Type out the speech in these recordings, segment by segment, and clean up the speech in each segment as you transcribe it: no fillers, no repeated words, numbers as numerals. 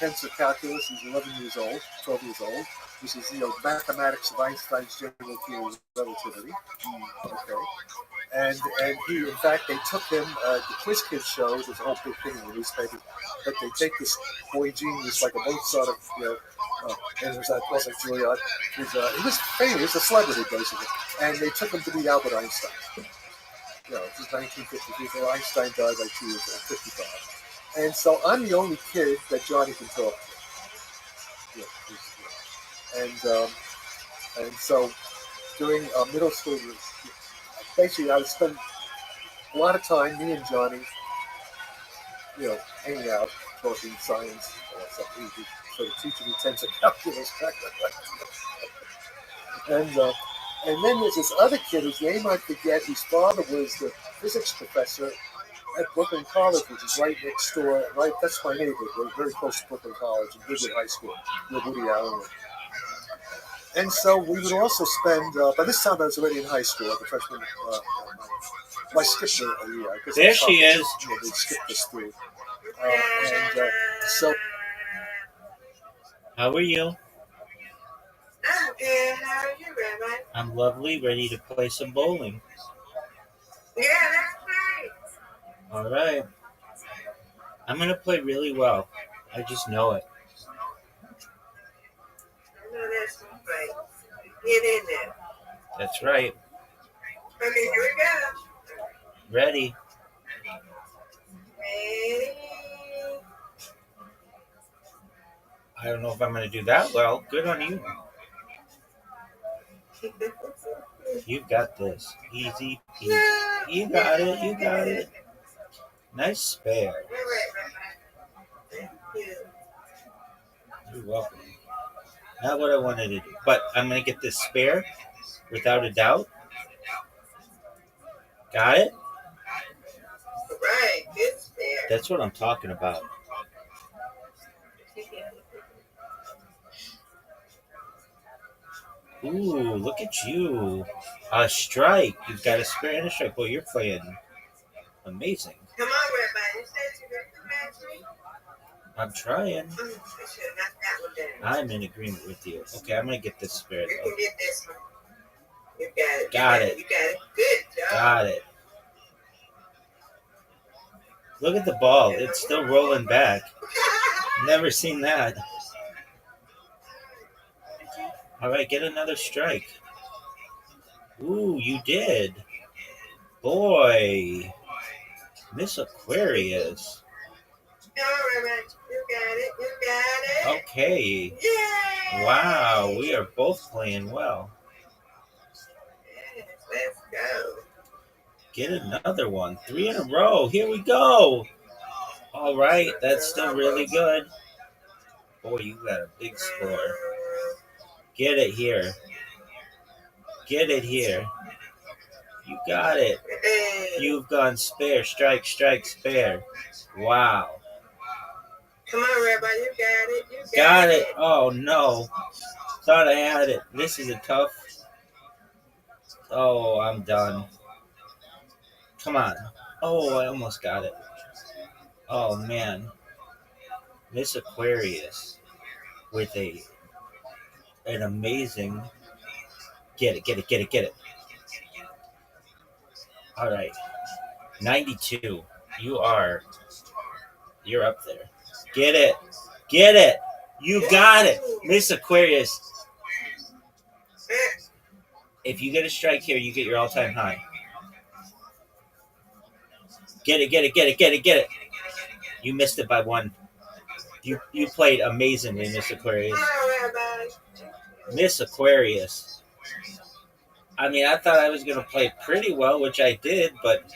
tensor calculus. He's 11 years old, 12 years old. This is, mathematics of Einstein's general theory of relativity. Okay. And he, in fact, they took him, the Quiz Kids show, there's a whole big thing in the newspaper, but they take this boy genius, like a Mozart of, and there's that was like Juilliard. He was famous, he was a celebrity, basically. And they took him to meet Albert Einstein. This is 1953, Einstein died like 2 years old, 55. And so I'm the only kid that Johnny can talk to. And so during middle school, basically I would spend a lot of time, me and Johnny, hanging out, talking science, something. He sort of teaching me tensor calculus. And then there's this other kid whose name I forget, whose father was the physics professor at Brooklyn College, which is right next door. Right, that's my neighborhood. We're very close to Brooklyn College and Goodwood High School, where Woody Allen. And so we would also spend. By this time, I was already in high school, like a freshman. I skipped a year. There she is. They skipped this through. So. How are you? I'm good. How are you, Rabbi? I'm lovely, ready to play some bowling. Yeah, that's right. All right. I'm going to play really well. I just know it. I know that's right. Get in there. That's right. Okay, here we go. Ready. Ready. I don't know if I'm going to do that well. Good on you. You got this. Easy peasy. You got it. You got it. Nice spare. Thank you. You're welcome. Not what I wanted to do. But I'm going to get this spare without a doubt. Got it? Right. Good spare. That's what I'm talking about. Ooh, look at you. A strike. You've got a spare and a strike. Well, you're playing amazing. Come on, Rabbi. You said you recognize me? I'm trying. I should have knocked that one down. I'm in agreement with you. Okay, I'm going to get this spare, You though. can get this one. You got it. Got it. You got it. Good job. Got it. Look at the ball. It's still rolling back. Never seen that. All right, get another strike. Ooh, you did. Boy. Miss Aquarius. Come on, Rabbi. You got it. You got it. Okay. Yay! Wow, we are both playing well. Yes, let's go. Get another one. 3 in a row. Here we go. All right, that's still really good. Boy, you got a big score. Get it here. Get it here. You got it. You've gone spare. Strike, strike, spare. Wow. Come on, Rabbi. You got it. You Got it. Oh, no. Thought I had it. This is a tough. Oh, I'm done. Come on. Oh, I almost got it. Oh, man. Miss Aquarius with an amazing. Get it, get it, get it, get it. All right. 92. You're up there. Get it. Get it. You got it. Miss Aquarius. If you get a strike here, you get your all-time high. Get it, get it, get it, get it, get it. You missed it by 1. You played amazingly, Miss Aquarius. Miss Aquarius. I mean, I thought I was going to play pretty well, which I did, but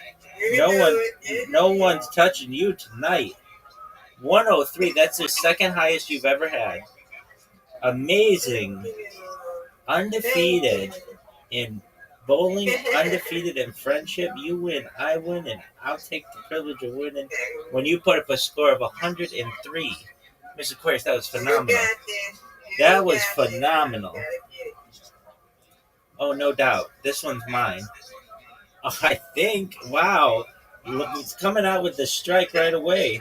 no one's touching you tonight. 103, that's the second highest you've ever had. Amazing. Undefeated in bowling, undefeated in friendship. You win, I win, and I'll take the privilege of winning. When you put up a score of 103, Miss Aquarius, that was phenomenal. That was phenomenal. Oh, no doubt. This one's mine. Oh, I think. Wow. Look, it's coming out with the strike right away.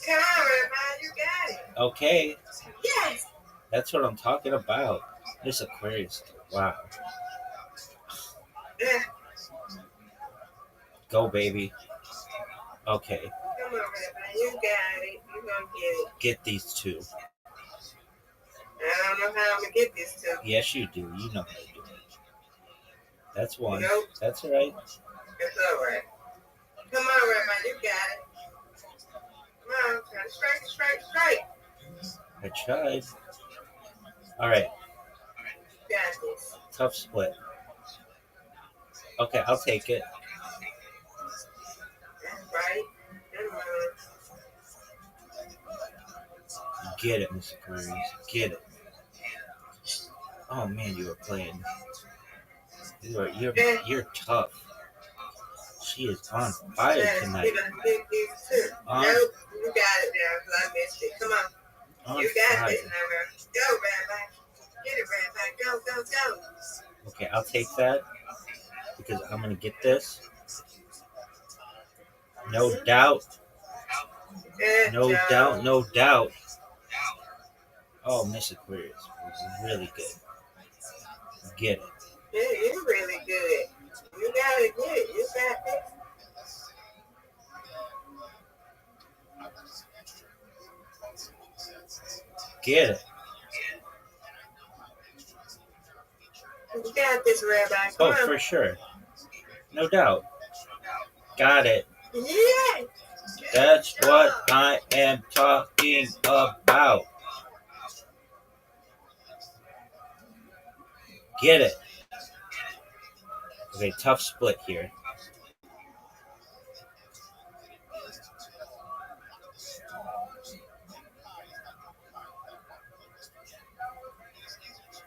Come on, Rabbi. You Okay, Yes. that's what I'm talking about. This Aquarius. Wow. Yeah. Go, baby. Okay, Come on, Rabbi. You got it. You gonna get it. get these two. I don't know how I'm gonna get this to. Yes, you do. You know how to do it. That's one. Nope. That's all right. It's all right. Come on, Rabbi. You got it. Come on. Straight, straight, straight. I tried. All right, You got this. tough split. Okay, I'll take it. That's right. Come on. Get it, Mr. Aquarius. Get it. Oh man, you were playing. You're tough. She is on fire Yes, tonight. you done did this too. On, Nope. You got it now because I missed it. Come on. on You got fire. this now, Go, Rabbi. Get it, Rabbi. Go, go, go. Okay, I'll take that because I'm gonna get this. No doubt. Good No job. doubt. No doubt. Oh, Miss Aquarius was really good. Get it. Yeah, you're really good. You got it good. You got this. Get it. You got this, Rabbi. Come Oh, on. for sure. No doubt. Got it. Yeah. That's what I am talking about. Get it. Okay, tough split here.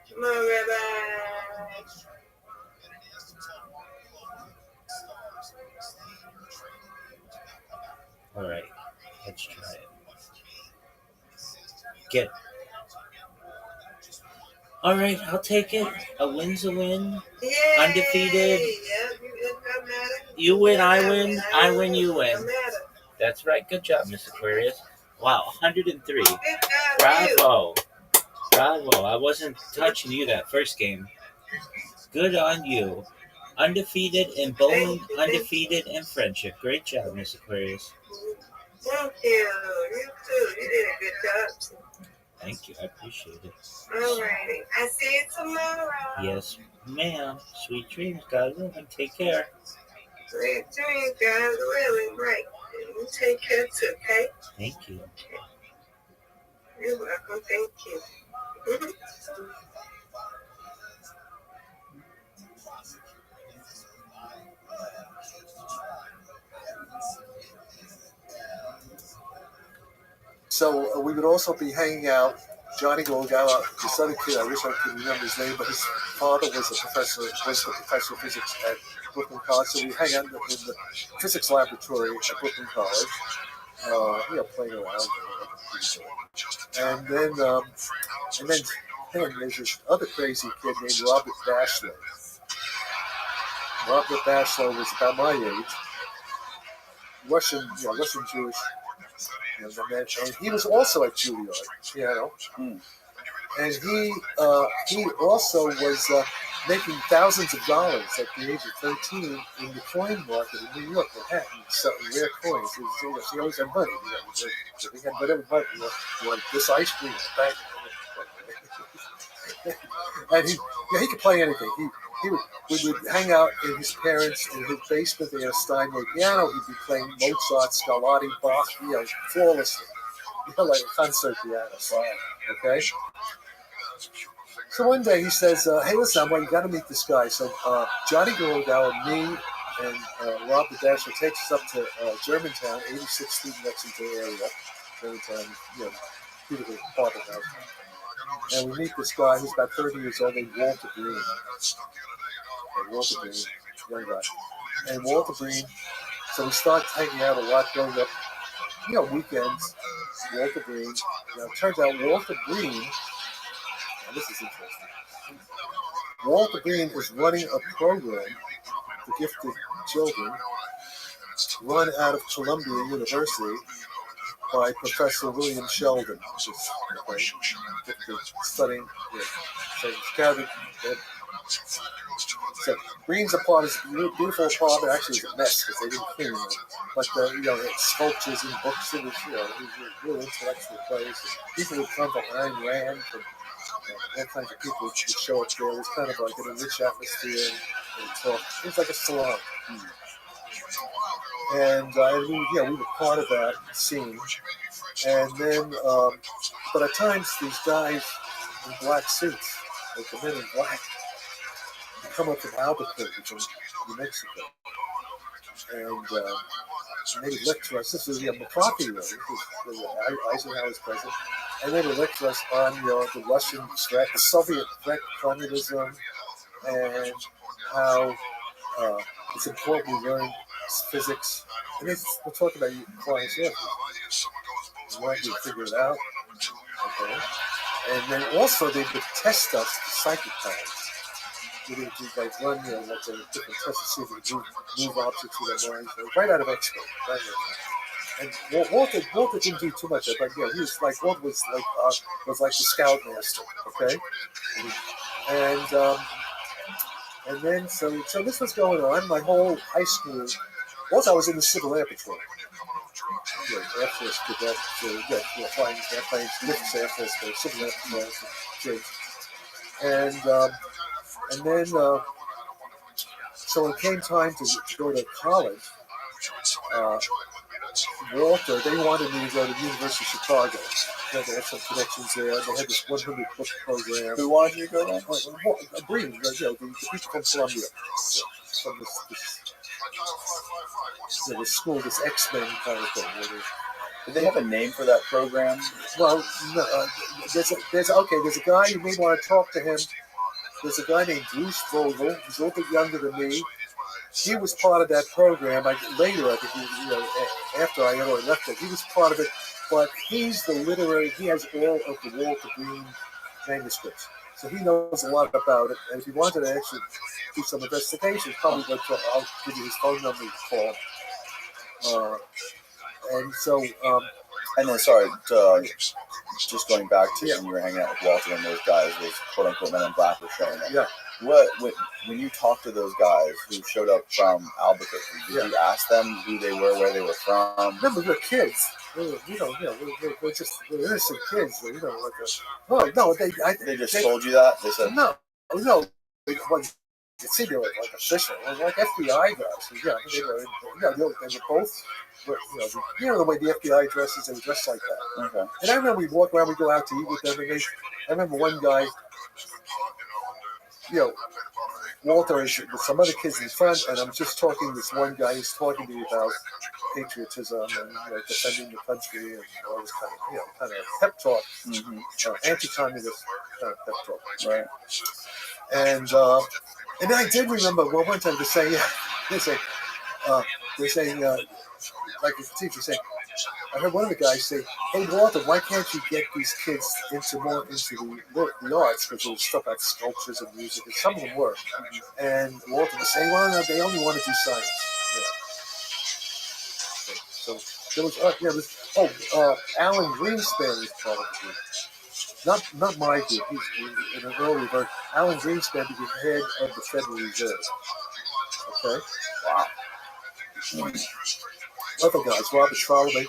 Come on, Rabbi. All right, let's try it. Get it. All right, I'll take it. A win's a win. Yay. Undefeated. Yep, it don't matter. You win, I win. I win, you Don't win. matter. That's right. Good job, Miss Aquarius. Wow, 103. Good job, you. Bravo. Bravo. I wasn't touching you that first game. Good on you. Undefeated in bowling, undefeated in friendship. Great job, Miss Aquarius. Thank you. You too. You did a good job. Thank you. I appreciate it. All righty. I see you tomorrow. Yes, ma'am. Sweet dreams. God willing. Take care. Sweet dreams, guys. Really great. You take care too, okay? Thank you. You're welcome. Thank you. So we would also be hanging out. Johnny Golgawa, this other kid, I wish I could remember his name, but his father was the professor of physics at Brooklyn College. So we hang out in the physics laboratory at Brooklyn College, playing around. And then there's this other crazy kid named Robert Bachelor. Robert Bachelor was about my age, Russian Jewish. And he was also at Juilliard piano, and he also was making thousands of dollars at the age of 13 in the coin market in New York, Manhattan, selling rare coins. He always had money. So he had whatever money. You want this ice cream? Thank you. And he could play anything. We would hang out in his parents in his basement. They had a Steinway piano. He'd be playing Mozart, Scarlatti, Bach, flawlessly, like a concert pianist. Okay. So one day he says, "Hey, listen, you got to meet this guy." So Johnny Gorodow and me and Robert Dasher takes us up to Germantown, 86th Street, Lexington area. Germantown, beautiful part of town. And we meet this guy who's about 30 years old named Walter Green. Young guy. And Walter Green, so we start hanging out a lot, going up, weekends. Walter Green. It turns out Walter Green, this is interesting. Walter Green is running a program for gifted children run out of Columbia University by Professor William Sheldon, which is studying so gathered. So Green's apartment is a beautiful apartment. Actually, it was a mess because they didn't clean it. But it's sculptures and books. It was it was a real intellectual place. And people would come from Ayn Rand and all kinds of people would show up there. It was kind of like in a rich atmosphere and talk. It was like a salon. And we were part of that scene. And then, but at times these guys in black suits, like the men in black, would come up from Albuquerque, from New Mexico, and they would lecture us. This was McCarthy, this was Eisenhower's president, and they would lecture us on the Russian threat, the Soviet threat, communism, and how it's important we learn physics. And we'll talk about clients here. We want you to figure it out. Okay. And then also they would test us for psychic powers. They would like run like a different test to see if we could move objects with their minds. Right out of Expo. Right there. And Walter didn't do too much, but he was like Walter was like the scoutmaster. Okay. And then so this was going on my whole high school. Also, I was in the Civil Air Patrol. Air Force cadet, flying airplanes, different Air Force, Civil Air Patrol, kids. And then, so when it came time to go to college, Walter, they wanted me to go to the University of Chicago. They had some connections there. They had this 100-book program. Who wanted you to go there? Green, the people from Columbia. From this school, this X-Men kind of thing. Did they have a name for that program? Well, no, there's a guy, you may want to talk to him. There's a guy named Bruce Vogel. He's a little bit younger than me. He was part of that program. Later, I think, after I had already left it, he was part of it. But he's the literary, he has all of the Walter Green manuscripts. So he knows a lot about it. And if you wanted to actually do some investigation, probably I'll give you his phone number to call. And so, and then, sorry, just going back to when you were hanging out with Walter and those guys, those quote-unquote men in black were showing up. Yeah. When you talked to those guys who showed up from Albuquerque, did you ask them who they were, where they were from? Remember, we're kids. We're just innocent kids. They just told you that? They said no. You see, they were like official, like FBI guys. They were both. The way the FBI dresses, they were dressed like that. Okay. And I remember we walk around, we go out to eat with them. And I remember one guy, Walter is with some other kids in front, and I'm just talking to this one guy. He's talking to me about patriotism and defending the country and all this kind of pep talk, anti-communist kind of pep talk. Right. And then I did remember one time they're saying, like the teacher saying, I heard one of the guys say, "Hey Walter, why can't you get these kids more into the arts?" Because there was stuff like sculptures and music, and some of them were. And Walter was saying, "Well, no, they only want to do science." So there was Alan Greenspan was part of the group. Not my group. He's in an early version. Alan Greenspan became head of the Federal Reserve. Okay. Wow. Other guys, Robert Solomon,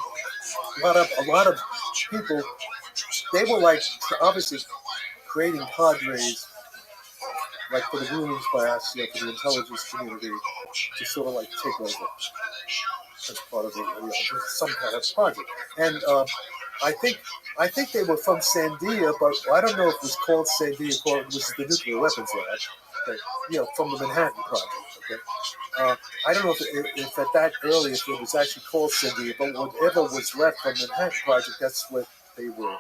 a lot of people, they were like obviously creating cadres, like for the ruling class, for the intelligence community, to sort of like take over as part of some kind of project. And I think they were from Sandia, but I don't know if it was called Sandia, it was the nuclear weapons lab. Okay, from the Manhattan Project. Okay. I don't know if at that early, if it was actually called Sandia, but whatever was left from the Manhattan Project, that's what they were.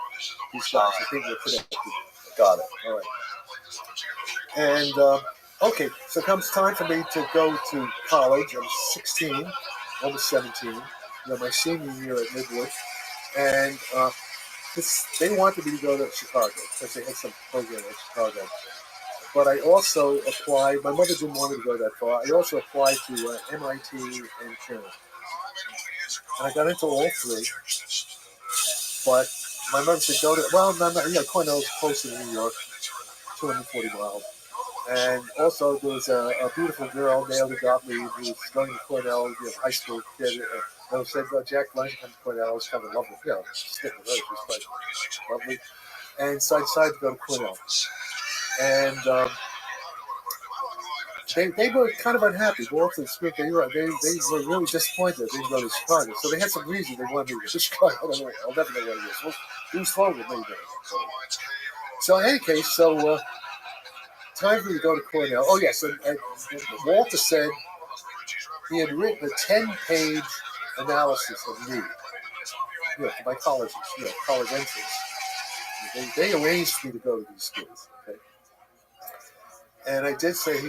These guys, I think, were connected. Got it. All right. And okay, so it comes time for me to go to college. I'm 16, almost 17. My senior year at Midwood, and they wanted me to go to Chicago because they had some program in Chicago. But I also applied, my mother didn't want me to go that far. I also applied to MIT and Cambridge. And I got into all three. But my mother said, go to, Cornell's close to New York, 240 miles. And also, there was a beautiful girl, Naomi Gottlieb, who was going to Cornell, high school kid. And said, Jack, why don't you come to Cornell? I was kind of in love with, stick with her. She was quite lovely. And so I decided to go to Cornell. And they were kind of unhappy. Walter and Smith, they were really disappointed they didn't go to Chicago. So they had some reason they wanted me to go to Chicago. I don't know. I'll never know what it is. It was wrong with me. So in any case, time for me to go to Cornell. Oh, yes, and Walter said he had written a 10-page analysis of me, for my colleges, college entrance. They arranged me to go to these schools, okay? And he did say, in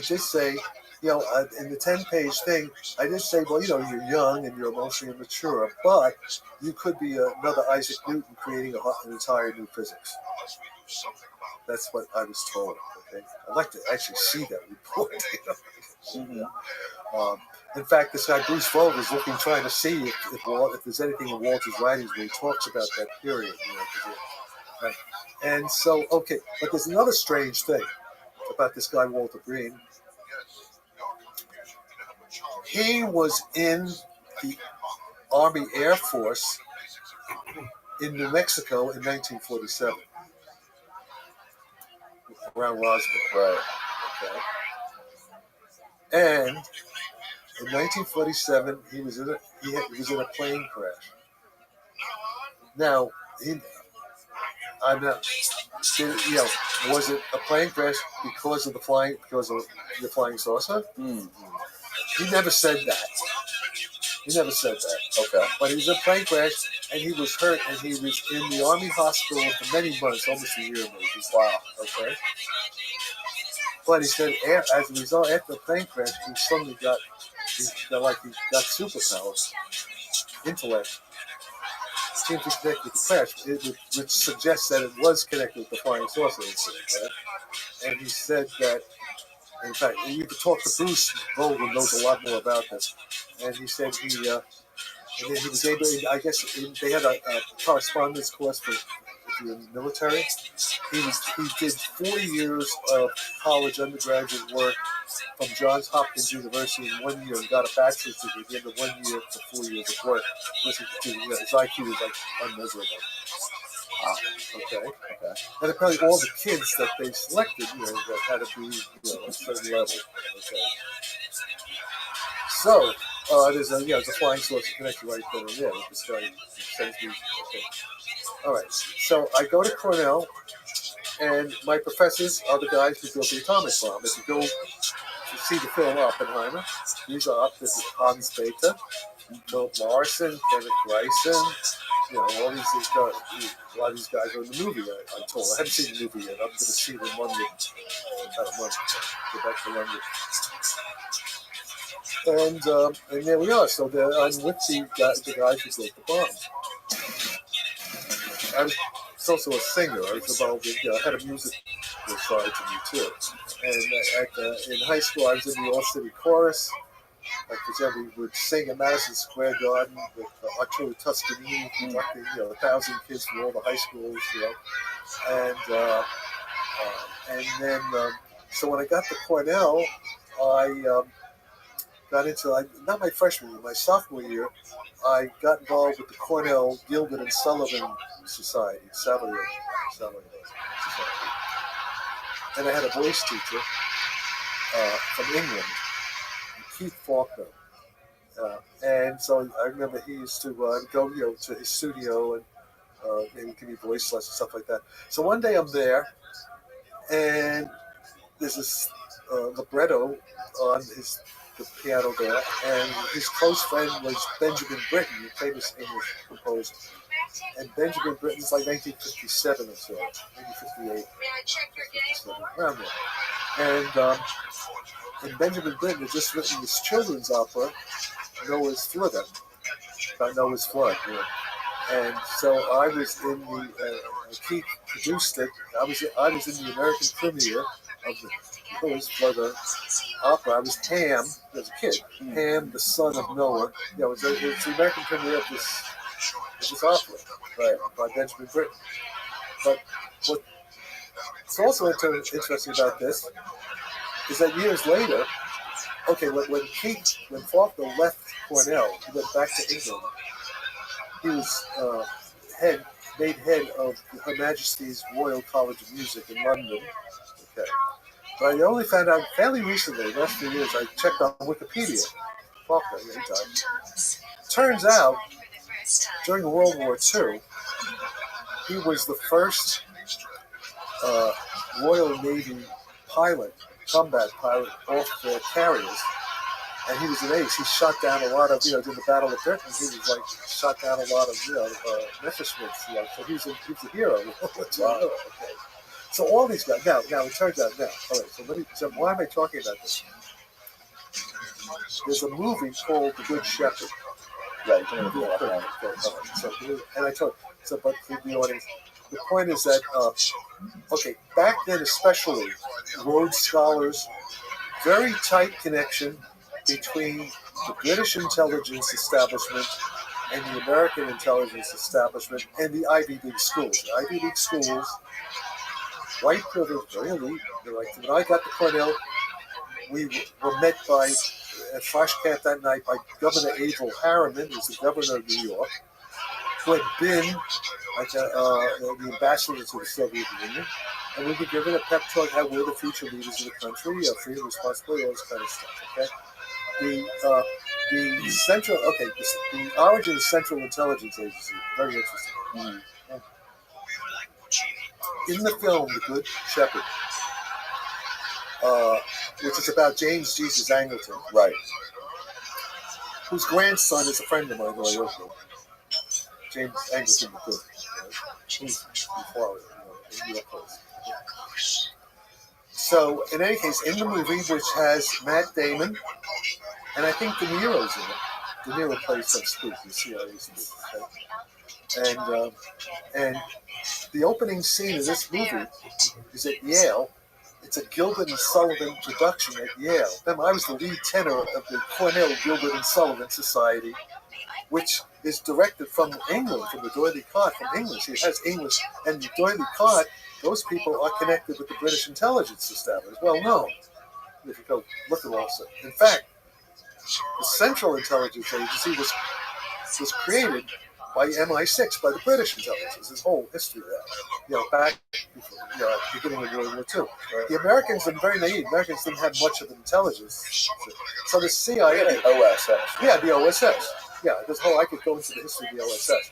the 10-page thing, I did say, well, you're young and you're emotionally immature, but you could be another Isaac Newton creating an entire new physics. That's what I was told, okay? I'd like to actually see that report. In fact, this guy Bruce Vogt is trying to see if there's anything in Walter's writings where he talks about that period. Right? And so, okay, but there's another strange thing about this guy Walter Green. He was in the Army Air Force in New Mexico in 1947, around Roswell. Right. Okay. And in 1947, he was in a plane crash. Now, I'm not. Was it a plane crash because of the flying saucer? He never said that. Okay. But he was in a plane crash, and he was hurt, and he was in the Army hospital for many months, almost a year maybe. Wow. Okay. But he said, as a result, after the plane crash, he suddenly got superpowers, intellect. Seems to connect with the crash, which suggests that it was connected with the flying saucer incident. Right? And he said that, in fact, you could talk to Bruce Vogt, who knows a lot more about this. And he said and then he was able. I guess they had a correspondence course for the military. He did 4 years of college undergraduate work from Johns Hopkins University in 1 year and got a bachelor's degree at the end of 1 year for 4 years of work. His IQ was unmeasurable. Okay. And apparently all the kids that they selected, that had to be a certain level. Okay. So there's a flying saucer connection right there and there. This guy sends me. Okay. All right. So I go to Cornell, and my professors are the guys who built the atomic bomb. If you go to see the film Oppenheimer, these are up. This is Hans Bethe, Philip Morrison, Kenneth Bryson. All these guys. A lot of these guys are in the movie. I'm told. I haven't seen the movie yet. I'm going to see it in London in about a month. Go back to London. And there we are. So I'm with the guys who built the bomb. I was also a singer. I was involved in, I had a music side to me too. And in high school, I was in the All City Chorus. Like, for example, we would sing at Madison Square Garden with Arturo Toscanini, conducting, 1,000 kids from all the high schools, And then, so when I got to Cornell, I got into, not my freshman year, my sophomore year, I got involved with the Cornell Gilbert and Sullivan Society, Savoy Society. And I had a voice teacher from England, Keith Faulkner. And so I remember he used to go, to his studio and maybe give me voice lessons and stuff like that. So one day I'm there, and there's this libretto on the piano there, and his close friend was Benjamin Britten, the famous English composer. And Benjamin Britten's like 1957 or so, maybe 58, 57, around there. And Benjamin Britten had just written this children's opera, Noah's Flood, about Noah's Flood. And so I was in Keith produced it. I was in the American premiere of the Noah's Flood opera. I was Ham as a kid. Ham, the son of Noah. It was the American premiere of this It was opera, right, by Benjamin Britten. But what's also interesting about this is that years later, okay, when Faulkner left Cornell, he went back to England. He was made head of Her Majesty's Royal College of Music in London. Okay, but I only found out fairly recently, the last few years, I checked on Wikipedia. Faulkner, he died. Turns out, during World War II, he was the first Royal Navy pilot, combat pilot, off the carriers. And he was an ace. He shot down a lot of, during the Battle of Britain, he was like, shot down a lot of, Messerschmitts. So he was a hero. Wow. Okay. So all these guys, now it turns out all right, so why am I talking about this? There's a movie called The Good Shepherd. Right. So, and I told but for the audience, the point is that, back then especially, Rhodes Scholars, very tight connection between the British intelligence establishment and the American intelligence establishment and the Ivy League schools. The Ivy League schools, white privilege, very elite. When I got to Cornell, we were met at Flash Camp that night by Governor Averell Harriman, who's the governor of New York, who had been the ambassador to the Soviet Union. And we were given a pep talk how we're the future leaders of the country, freedom, responsibility, all this kind of stuff. Okay. The central, the origin of the Central Intelligence Agency, very interesting. Mm-hmm. In the film The Good Shepherd, which is about James Jesus Angleton, right, whose grandson is a friend of mine who I work with, James Angleton the Good, who's in Florida, in New York Post. So, in any case, in the movie, which has Matt Damon, and I think De Niro's in it. De Niro plays some spook, the CIA spook. Okay? And the opening scene of this movie is at Yale. It's a Gilbert and Sullivan production at Yale. Remember, I was the lead tenor of the Cornell Gilbert and Sullivan Society, which is directed from England, from the Doyley Cart from England. See, it has English, and the Doyley Cart, those people are connected with the British intelligence establishment. Well known, if you go look at also. In fact, the Central Intelligence Agency was created by MI6, by the British intelligence. This whole history of that, back before, beginning of World War II. The Americans were very naive. Americans didn't have much of intelligence. So the CIA, OSS. Yeah, the OSS. Yeah, I could go into the history of the OSS.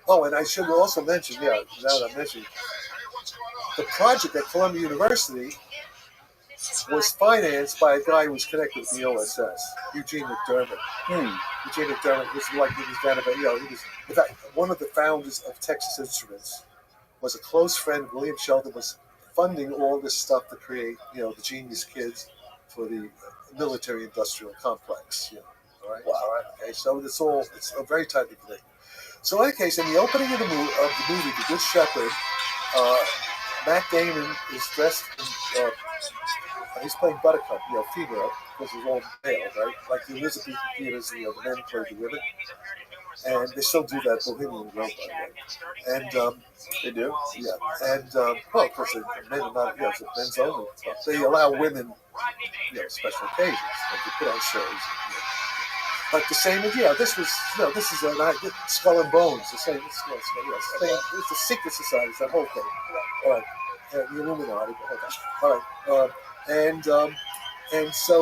And I should also mention, now that I mentioned, the project at Columbia University was financed by a guy who was connected with the OSS, Eugene McDermott. Eugene McDermott was he was, in fact, one of the founders of Texas Instruments, was a close friend of William Sheldon, was funding all this stuff to create, the genius kids for the military-industrial complex. All right. Wow. All right. Okay. So it's very tightly connected. So in any case, in the opening of the movie, The Good Shepherd, Matt Damon is dressed in, he's playing Buttercup, female, because he's all male, right? Like the Elizabethan theaters, the men play the women. And they still do that Bohemian Grove, by the way. And they do? Yeah. And, of course, men are not, it's a men's only. They allow women, special occasions, like they put on shows. But the same as, this was, this is Skull and Bones, the same, it's the secret society, it's that whole thing. All right. The Illuminati, hold on. All right. And so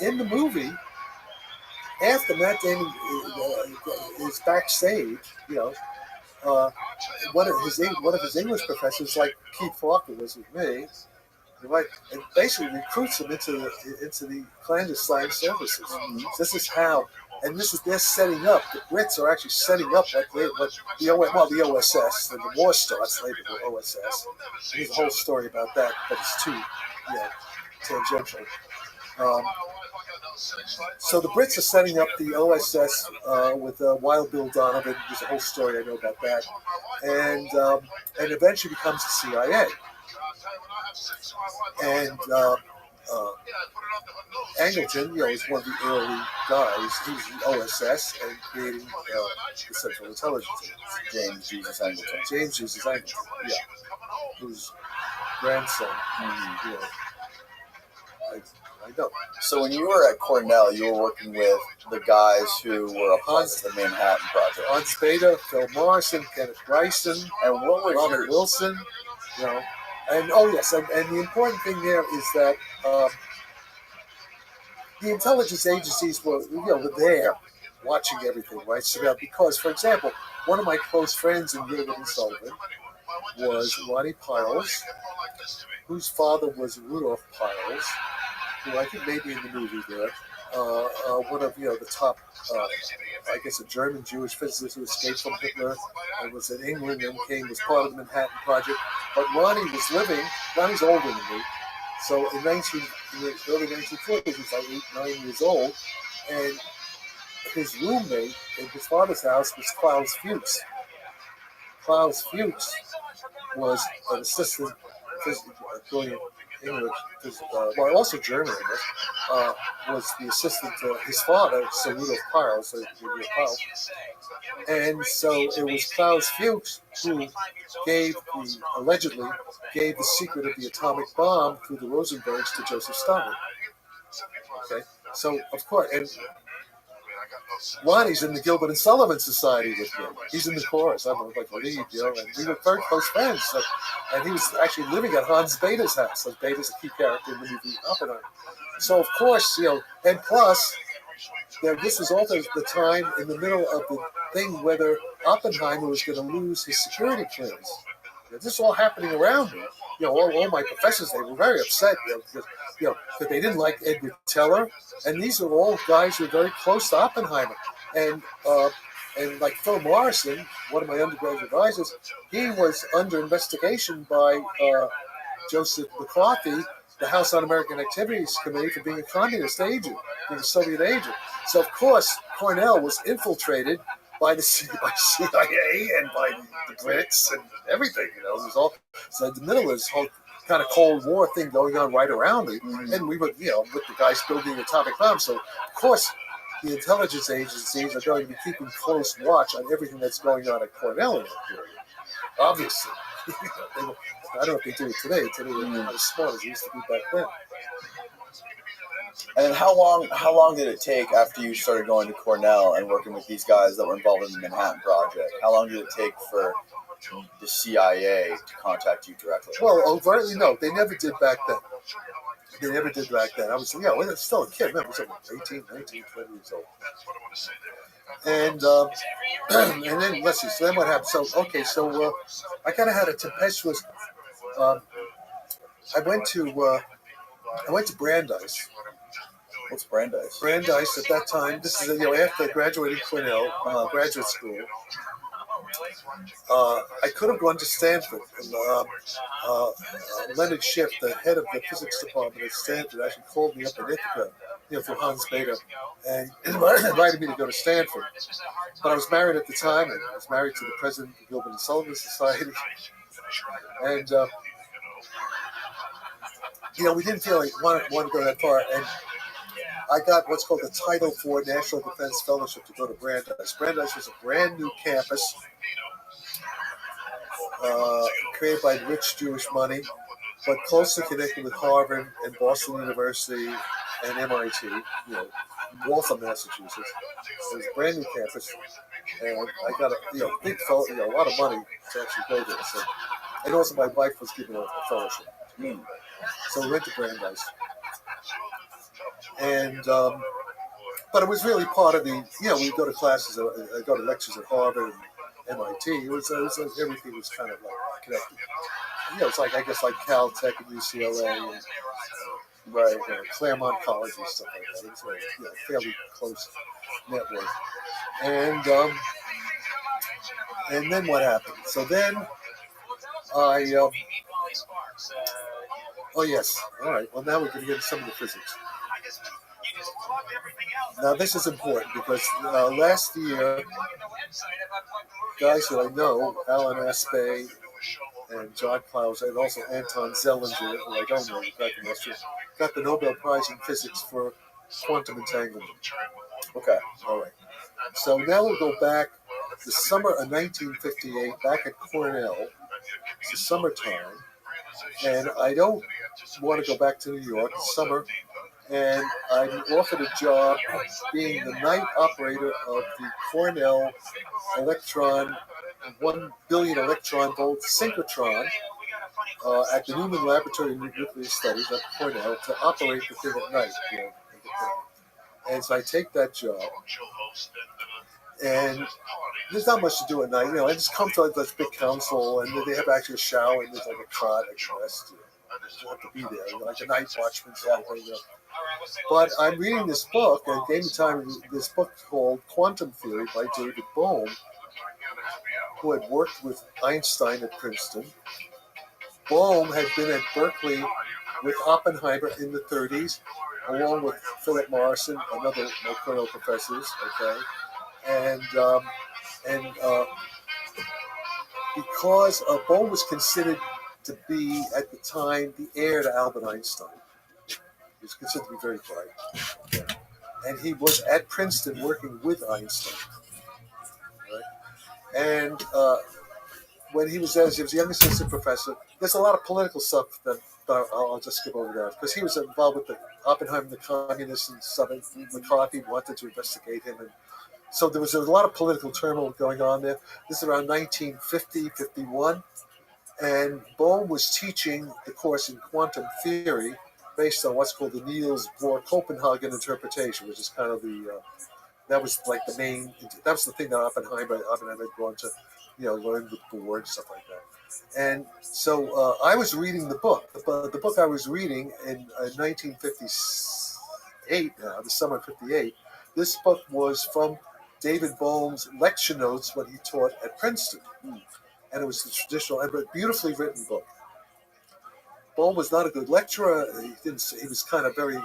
in the movie, after Matt Damon is backstage, one of his English professors, like Keith Faulkner was with me, and basically recruits him into the clandestine services. Mm-hmm. This is how, and they're setting up. The Brits are actually setting up the OSS, and the war starts later with OSS. There's a whole story about that, but it's too tangential. So the Brits are setting up the OSS with Wild Bill Donovan. There's a whole story I know about that, and eventually becomes the CIA. And Angleton, is one of the early guys. He was the OSS and creating the Central Intelligence Agency. James Jesus Angleton. James Jesus Angleton, yeah, whose grandson, I know. So when you were at Cornell, you were working with the guys who were a part of the Manhattan Project. Hans Beta, Phil Morrison, Kenneth Bryson, And what was Robert Wilson, and and the important thing there is that the intelligence agencies were there watching everything, right? So because, for example, one of my close friends in Gilbert and Sullivan was Ronnie Piles, whose father was Rudolph Piles, who I think maybe in the movie there, one of the top, I guess, a German Jewish physicist who escaped from Hitler and was in England and was part of the Manhattan Project. But Ronnie's older than me. So in the early 1940s, he was like 8, 9 years old, and his roommate in his father's house was Klaus Fuchs. Klaus Fuchs was an assistant doing English, also German, was the assistant to his father, Sir Rudolph Piles, and so it was Klaus Fuchs who allegedly gave the secret of the atomic bomb through the Rosenbergs to Joseph Stalin. Okay, so of course, and Ronnie's in the Gilbert and Sullivan Society with me. He's in the chorus. I'm like a lead, and we were very close friends. So, and he was actually living at Hans Beta's house. Hans Beta's a key character in the movie Oppenheimer. So of course, and plus, this was also the time in the middle of the thing whether Oppenheimer was going to lose his security clearance. This is all happening around me. All my professors, they were very upset, because they didn't like Edward Teller, and these are all guys who are very close to Oppenheimer, and like Phil Morrison, one of my undergraduate advisors, he was under investigation by Joseph McCarthy, the House Un-American Activities Committee, for being a communist agent, being a Soviet agent. So of course, Cornell was infiltrated by CIA and by the Brits and everything. It was all so in the middle of this whole kind of Cold War thing going on right around me, and we were, with the guys building atomic bombs. So of course, the intelligence agencies are going to be keeping close watch on everything that's going on at Cornell in that period. Obviously, I don't know if they do it today. Today they're not as smart as they used to be back then. And then how long did it take after you started going to Cornell and working with these guys that were involved in the Manhattan Project? How long did it take for the CIA to contact you directly? Well, overtly, no. They never did back then. I was, still a kid. I was 18, 19, 20 years old. And and then, let's see, so then what happened? So I kind of had a tempestuous, I went to Brandeis. What's Brandeis? Brandeis at that time, this is, after I graduated Cornell, graduate school, I could have gone to Stanford. And, Leonard Schiff, the head of the physics department at Stanford, actually called me up in Ithaca, through Hans Beta, and invited me to go to Stanford. But I was married at the time, and I was married to the president of the Gilbert and Sullivan Society. And, we didn't feel like want to go that far. And I got what's called the Title IV National Defense Fellowship to go to Brandeis. Brandeis was a brand new campus created by rich Jewish money, but closely connected with Harvard and Boston University and MIT, Waltham, Massachusetts. It was a brand new campus, and I got a lot of money to actually go there. So, and also my wife was given a fellowship. So we went to Brandeis. And, but it was really part of the, we'd go to classes, go to lectures at Harvard and MIT. It was everything was kind of like connected. It's like, I guess, like Caltech and UCLA and Claremont College and stuff like that. It was a fairly close network. And then what happened? So then oh yes, all right. Well, now we're going to get into some of the physics. Now this is important because last year, guys that I know, Alan Aspey, and John Claus, and also Anton Zellinger, who I don't know, got the Nobel Prize in Physics for quantum entanglement. Okay. All right. So now we'll go back the summer of 1958, back at Cornell. It's the summertime, and I don't want to go back to New York. It's summer, and I'm offered a job being the night operator of the Cornell electron, 1 billion electron volt synchrotron at the Newman Laboratory of Nuclear Studies at Cornell to operate the thing at night. And so I take that job, and there's not much to do at night. I just come to this big council, and they have actually a shower, and there's like a cot, I can rest. You have to be there, like a night watchman. But I'm reading this book, and it gave me time. This book called Quantum Theory by David Bohm, who had worked with Einstein at Princeton. Bohm had been at Berkeley with Oppenheimer in the 30s, along with Philip Morrison, another of my Cornell professors. Okay, and because Bohm was considered to be at the time the heir to Albert Einstein. He was considered to be very bright, and he was at Princeton working with Einstein. Right? And when he was there, he was a young assistant professor. There's a lot of political stuff that I'll just skip over that, because he was involved with the Oppenheimer, the communists, and stuff. McCarthy wanted to investigate him, and so there was a lot of political turmoil going on there. This is around 1950, 51, and Bohm was teaching the course in quantum theory based on what's called the Niels Bohr Copenhagen interpretation, which is kind of that was like the main, that was the thing that Oppenheimer had gone to, learn with Bohr and stuff like that. And so I was reading the book. The book I was reading in 1958, the summer of 58, this book was from David Bohm's lecture notes when he taught at Princeton. And it was the traditional, beautifully written book. Bohm was not a good lecturer. He was kind of very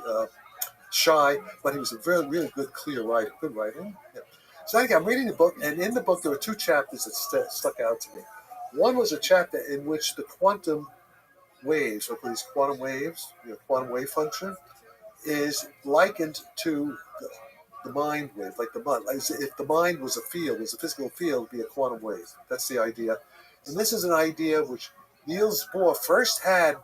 shy, but he was a really good, clear writer. Good writing. Yeah. So anyway, I'm reading the book, and in the book there were two chapters that stuck out to me. One was a chapter in which the quantum waves, or these quantum waves, quantum wave function, is likened to the mind wave, like the mind. If the mind was a field, was a physical field, it'd be a quantum wave. That's the idea. And this is an idea which Niels Bohr first had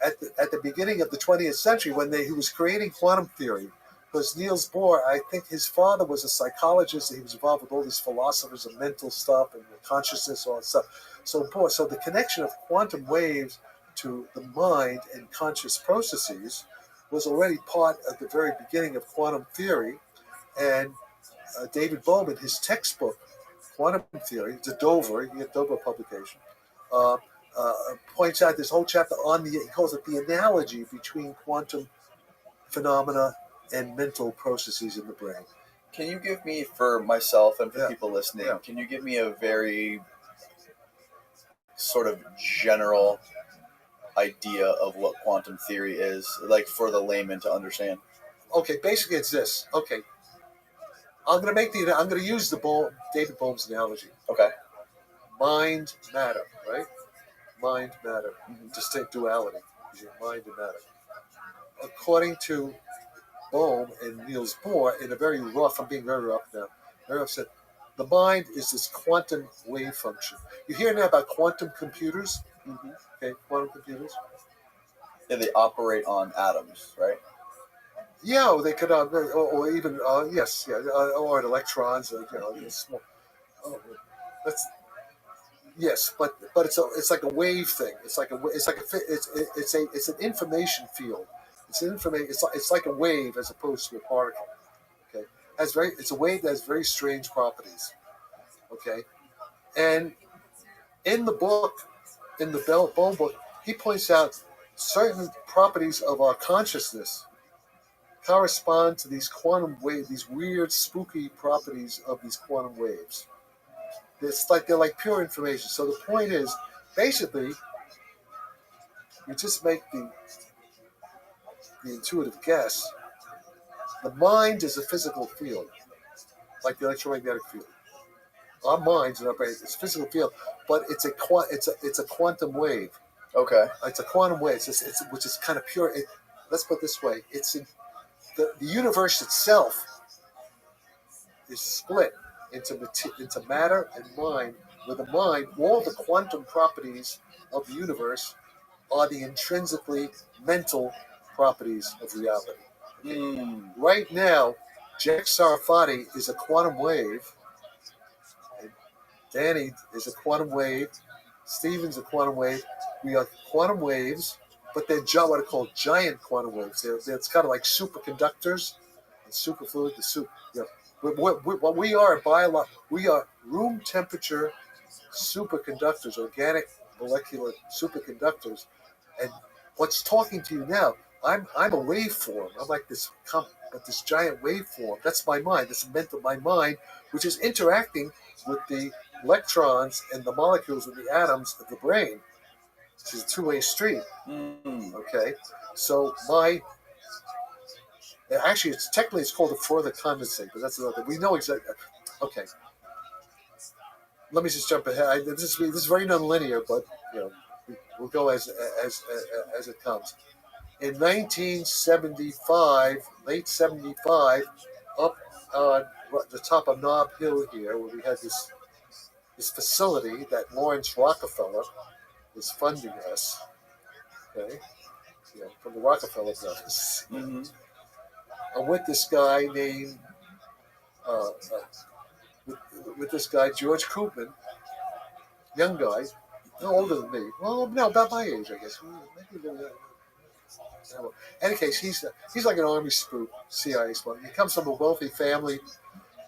at the beginning of the 20th century when he was creating quantum theory. Because Niels Bohr, I think his father was a psychologist, and he was involved with all these philosophers of mental stuff and consciousness, all that stuff. So the connection of quantum waves to the mind and conscious processes was already part of the very beginning of quantum theory. And David Bohm, in his textbook, Quantum Theory, it's a Dover publication, points out this whole chapter on he calls it the analogy between quantum phenomena and mental processes in the brain. Can you give me, for myself and for people listening, can you give me a very sort of general idea of what quantum theory is, like for the layman to understand? Okay, basically it's this. Okay, I'm going to use David Bohm's analogy. Okay. Mind, matter, right? Mind, matter. Distinct duality. Mind and matter. According to Bohm and Niels Bohr, in a very rough, I'm being very rough now, very rough said, the mind is this quantum wave function. You hear now about quantum computers? Okay, quantum computers? Yeah, they operate on atoms, right? Yeah, they could, or even, yes, yeah, or electrons, small. That's yes, but it's like a wave thing. It's an information field. It's like a wave as opposed to a particle. Okay, it's a wave that has very strange properties. Okay, and in the book, in the Bohm book, he points out certain properties of our consciousness correspond to these quantum waves, these weird, spooky properties of these quantum waves. They're like pure information. So the point is, basically, you just make the intuitive guess. The mind is a physical field, like the electromagnetic field. our minds and our brains. It's a physical field, but it's a quantum wave. Okay. It's a quantum wave. Which is kind of pure. Let's put it this way: it's in the universe itself is split into matter and mind. With the mind, all the quantum properties of the universe are the intrinsically mental properties of reality. Right now, Jack Sarfati is a quantum wave, and Danny is a quantum wave, Steven's a quantum wave. We are quantum waves, but they're what are called giant quantum waves. It's kind of like superconductors and superfluid. What we are we are room temperature superconductors, organic molecular superconductors. And what's talking to you now, I'm a waveform. I'm like this giant waveform. That's my mind. This my mind, which is interacting with the electrons and the molecules and the atoms of the brain. Which is a two-way street. Okay, so actually, it's called a further condensate, but that's another thing. We know exactly. Okay, let me just jump ahead. This is very nonlinear, but we'll go as it comes. In 1975, late 75, up on the top of Nob Hill here, where we had this facility that Lawrence Rockefeller was funding us, okay, from the Rockefeller brothers. Mm-hmm. I'm with this guy named with this guy George Koopman, young guy, no older than me. Well, no, about my age, I guess. Maybe in any case, he's like an army spook, CIA spook. He comes from a wealthy family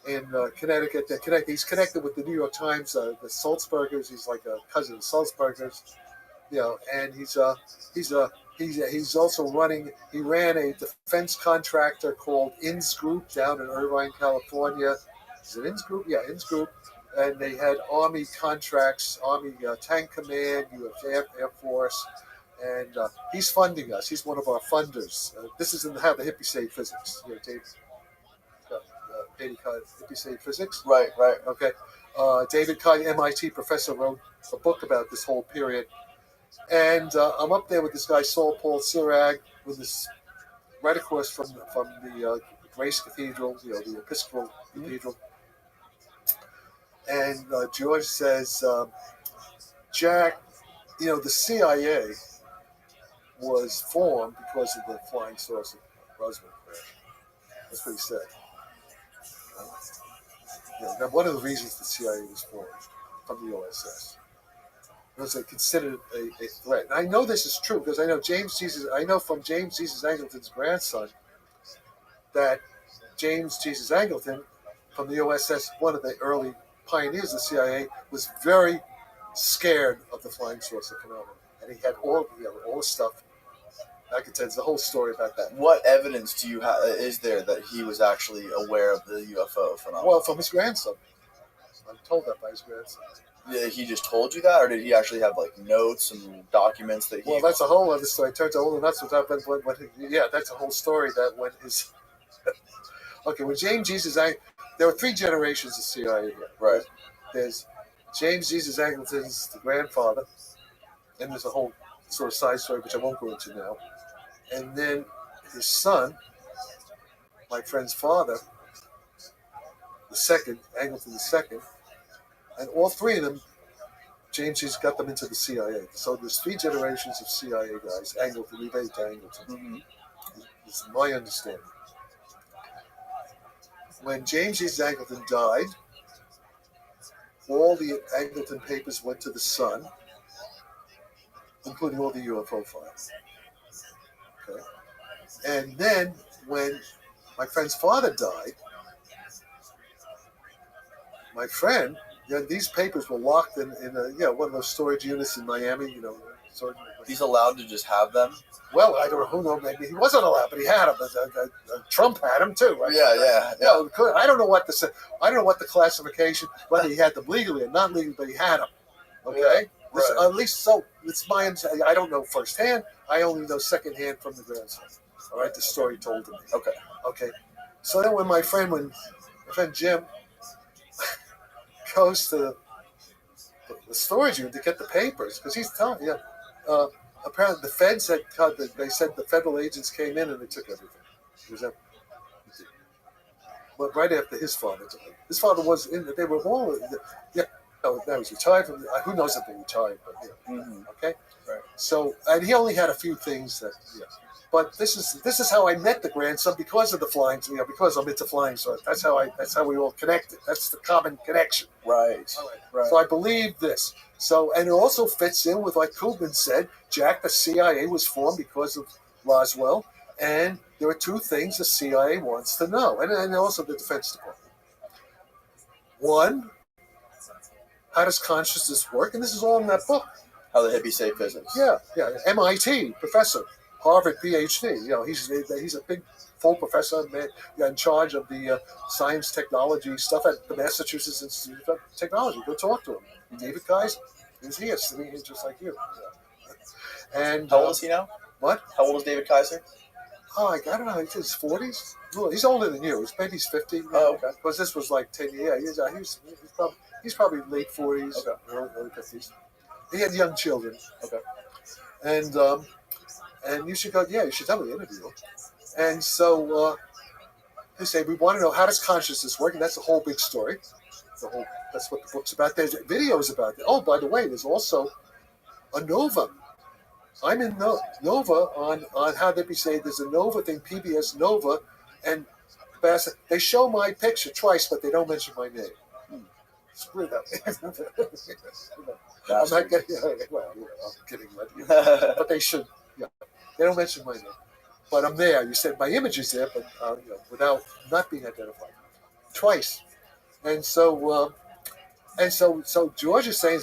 in Connecticut. He's connected with the New York Times, the Sulzbergers. He's like a cousin of Sulzbergers, and he's also running. He ran a defense contractor called Inns Group down in Irvine, California. Is it Inns Group? Yeah, Inns Group. And they had Army contracts, Army Tank Command, U.S. Air Force, and he's funding us. He's one of our funders. This is how the hippies say physics. David Card, hippie say physics. Right. Okay. David Card, MIT professor, wrote a book about this whole period. And I'm up there with this guy, Saul Paul Sirag, with this right across from the Grace Cathedral, the Episcopal Cathedral. And George says, Jack, the CIA was formed because of the flying saucer Roswell crash. That's what he said. Now, one of the reasons the CIA was formed from the OSS was they considered a threat. And I know this is true because I know from James Jesus Angleton's grandson that James Jesus Angleton from the OSS, one of the early pioneers of the CIA, was very scared of the flying saucer phenomenon, and he had all the stuff. I could tell you the whole story about that. What evidence do you is there that he was actually aware of the UFO phenomenon? Well, from his grandson. I'm told that by his grandson. Did he just told you that, or did he actually have notes and documents that he? Well, that's a whole other story. It turns out all the nuts was up. That's a whole story that when his. Okay, when James Jesus there were three generations of CIA here. Right. There's James Jesus Angleton's the grandfather, and there's a whole sort of side story which I won't go into now. And then his son, my friend's father, the second, Angleton the second, and all three of them, James Jesus got them into the CIA. So there's three generations of CIA guys. Angleton, related to Angleton. Mm-hmm. This is my understanding. When James Jesus Angleton died, all the Angleton papers went to the son, including all the UFO files. Okay. And then when my friend's father died, my friend, these papers were locked in one of those storage units in Miami. He's allowed to just have them. Well, I don't know. Who knows? Maybe he wasn't allowed, but he had them. Trump had them too. Right? Yeah. I don't know what the classification, whether he had them legally or not legally, but he had them. Okay. Yeah, right. At least so. It's my. I don't know firsthand. I only know secondhand from the grandson. All right, the story told to me. Okay. So then, when my friend Jim goes to the storage unit to get the papers because he's telling you. Apparently, the feds had cut. They said the federal agents came in and they took everything. But right after his father took it. His father was in. They were all. Yeah, no, that was retired from. Who knows if they retired? But yeah, okay. Right. So, and he only had a few things that. Yeah. But this is how I met the grandson because of the flying. Because I'm into flying. So that's how we all connected. That's the common connection. Right. Right. So I believe this. So, and it also fits in with, like Kubin said, Jack, the CIA was formed because of Roswell, and there are two things the CIA wants to know, and also the Defense Department. One, how does consciousness work? And this is all in that book. How the hippies say physics. Yeah. MIT professor, Harvard PhD. He's a big full professor, man, in charge of the science technology stuff at the Massachusetts Institute of Technology. Go talk to him. David Kaiser. He's here, sitting here just like you. And how old is he now? What? How old is David Kaiser? Oh, I don't know. He's in his 40s. Well, he's older than you. Maybe he's 50. Oh, okay. Because this was like 10 years. Yeah, he's probably late 40s, okay. early 50s. He had young children. Okay. And you should go. Yeah, you should tell me the interview. And so they say we want to know how does consciousness work, and that's a whole big story. That's what the book's about. There's videos about it. Oh, by the way, there's also a Nova. I'm in Nova on how they say there's a Nova thing, PBS Nova, and they show my picture twice, but they don't mention my name. Screw that. I'm not getting. Well, I'm kidding, but they should. Yeah, they don't mention my name, but I'm there. You said my image is there, but without not being identified twice. And so George is saying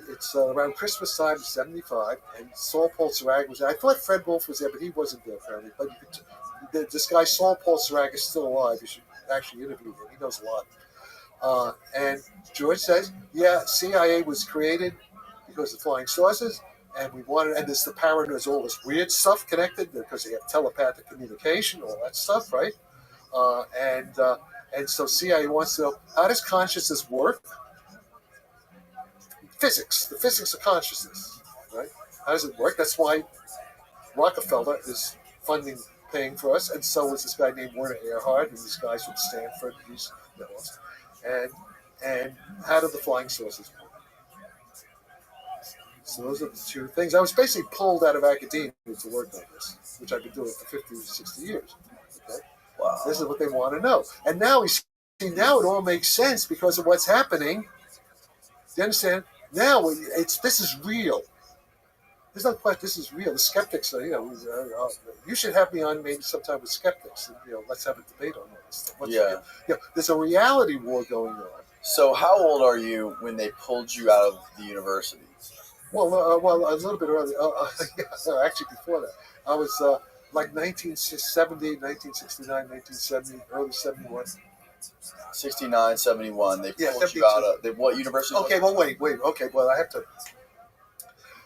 it's around Christmas time, '75, and Saul Paul Sarag was there. I thought Fred Wolf was there, but he wasn't there apparently. But this guy Saul Paul Sarag is still alive. You should actually interview him. He knows a lot. And George says, yeah, CIA was created because of flying saucers, and we wanted, and there's the paranoia, there's all this weird stuff connected because they have telepathic communication, all that stuff, right? And so CIA wants to know, how does consciousness work? Physics, the physics of consciousness, right? How does it work? That's why Rockefeller is paying for us, and so is this guy named Werner Erhard, and these guys from Stanford, and how do the flying saucers work? So those are the two things. I was basically pulled out of academia to work on this, which I've been doing for 50 or 60 years. Okay? Wow. This is what they want to know. And now now it all makes sense because of what's happening. Do you understand? Now this is real. There's no question. This is real. The skeptics are, you should have me on maybe sometime with skeptics. Let's have a debate on this. There's a reality war going on. So how old are you when they pulled you out of the university? Well, a little bit early. Actually, before that, I was like 1970, 1969, 1970, early 71. 69, 71. They pulled 72. you out of what university? Okay, well, wait. Okay, well, I have to.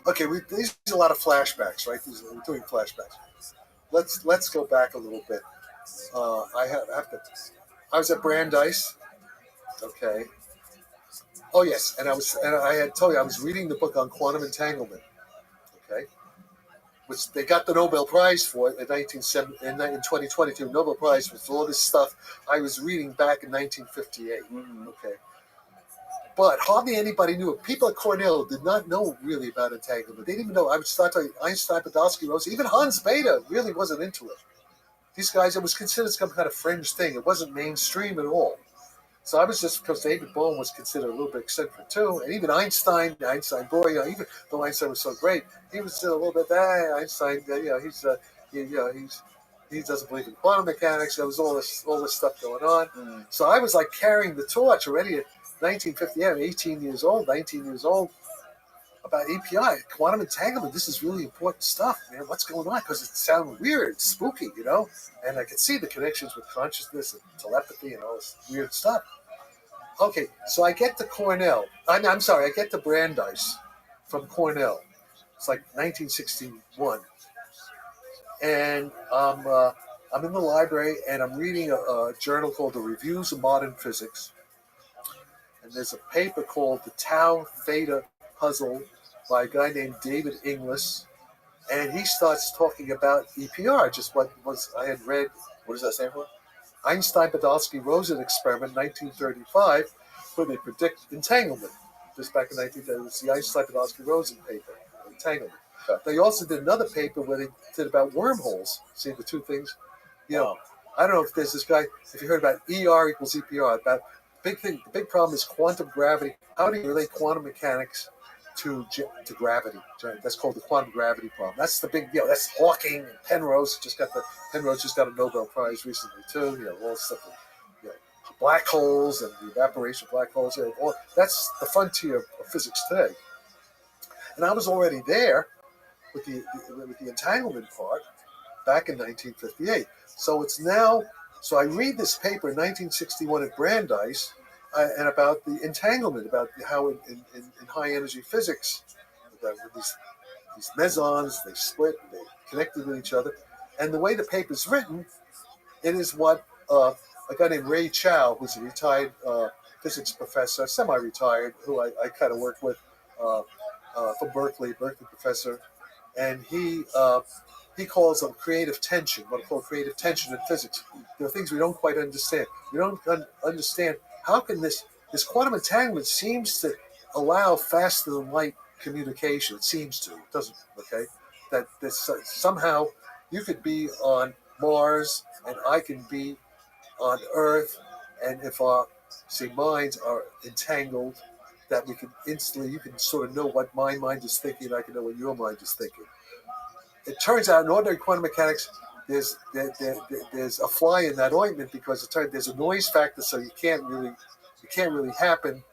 Okay, these are a lot of flashbacks, right? We're doing flashbacks. Let's go back a little bit. I was at Brandeis. Okay. Oh yes, and I had told you I was reading the book on quantum entanglement. Okay, which they got the Nobel Prize for in 2022. Nobel Prize for all this stuff I was reading back in 1958. Okay, but hardly anybody knew it. People at Cornell did not know really about entanglement. They didn't even know. I would start to Einstein, Podolsky, Rose. Even Hans Bethe really wasn't into it. These guys, it was considered some kind of fringe thing. It wasn't mainstream at all. So I was just, because David Bohm was considered a little bit eccentric too, and even Einstein boy, even though Einstein was so great, he was still a little bit, Einstein, he doesn't believe in quantum mechanics. There was all this stuff going on. So I was like carrying the torch already at 1950. I'm 19 years old, about API, quantum entanglement. This is really important stuff, man. What's going on? Because it sounded weird, it's spooky, and I could see the connections with consciousness and telepathy and all this weird stuff. Okay, so I get to Cornell. I get to Brandeis from Cornell. It's like 1961. And I'm in the library, and I'm reading a journal called The Reviews of Modern Physics. and there's a paper called The Tau Theta Puzzle by a guy named David Inglis, and he starts talking about EPR, just what was I had read. What does that stand for? Einstein-Podolsky-Rosen experiment, 1935, where they predict entanglement. Just back in 1930, it was the Einstein-Podolsky-Rosen paper, entanglement. Okay. They also did another paper where they did about wormholes. See the two things? You know, Wow. I don't know if there's this guy, if you heard about ER equals EPR, about the big problem is quantum gravity. How do you relate quantum mechanics to gravity? That's called the quantum gravity problem. That's the big, that's Hawking and Penrose just got a Nobel Prize recently too. All this stuff, black holes and the evaporation of black holes. That's the frontier of physics today. And I was already there with the entanglement part back in 1958. So it's now. So I read this paper in 1961 at Brandeis, and about the entanglement, about how in high energy physics, that with these mesons, they split, they connected with each other, and the way the paper is written, it is what a guy named Ray Chow, who's a retired physics professor, semi-retired, who I kind of work with from Berkeley professor, and he calls them creative tension, what I call creative tension in physics. There are things we don't quite understand. We don't understand how can this quantum entanglement seems to allow faster than light communication. It seems to. It doesn't, okay? That this, somehow you could be on Mars and I can be on Earth, and if our minds are entangled, that we can instantly, you can sort of know what my mind is thinking, and I can know what your mind is thinking. It turns out in ordinary quantum mechanics, there's a fly in that ointment, because there's a noise factor, so it can't really happen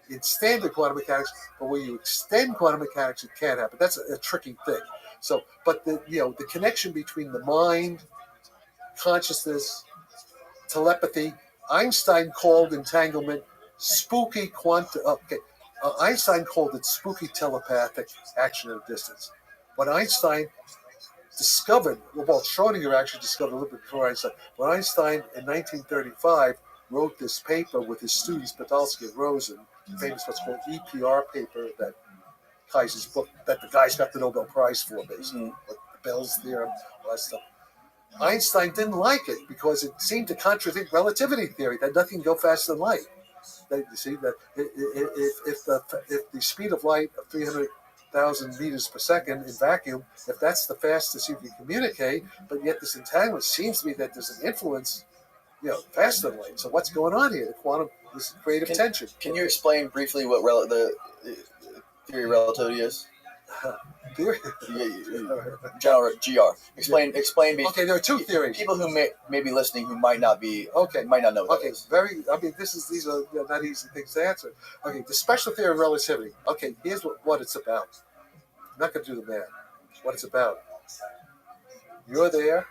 in standard quantum mechanics. But when you extend quantum mechanics, it can happen. That's a tricky thing. So, but the connection between the mind, consciousness, telepathy, Einstein called entanglement spooky quantum. Einstein called it spooky telepathic action at a distance. When Einstein discovered, well, Schrodinger actually discovered a little bit before Einstein. When Einstein in 1935 wrote this paper with his students Podolsky and Rosen, famous what's called EPR paper, that Kaiser's book that the guys got the Nobel Prize for, basically, like the Bell's theorem, all that stuff. Einstein didn't like it because it seemed to contradict relativity theory, that nothing can go faster than light. You see that if the speed of light of 300,000 meters per second in vacuum, if that's the fastest you can communicate, but yet this entanglement seems to be that there's an influence, faster than light. So what's going on here? The quantum, this creative tension. Can you explain briefly what the theory of relativity is? Theory? General GR. Explain. Okay, there are two theories. People who may be listening who might not know what that is. These are not easy things to answer. Okay, the special theory of relativity. Okay, here's what it's about. I'm not going to do the math. What it's about. You're there.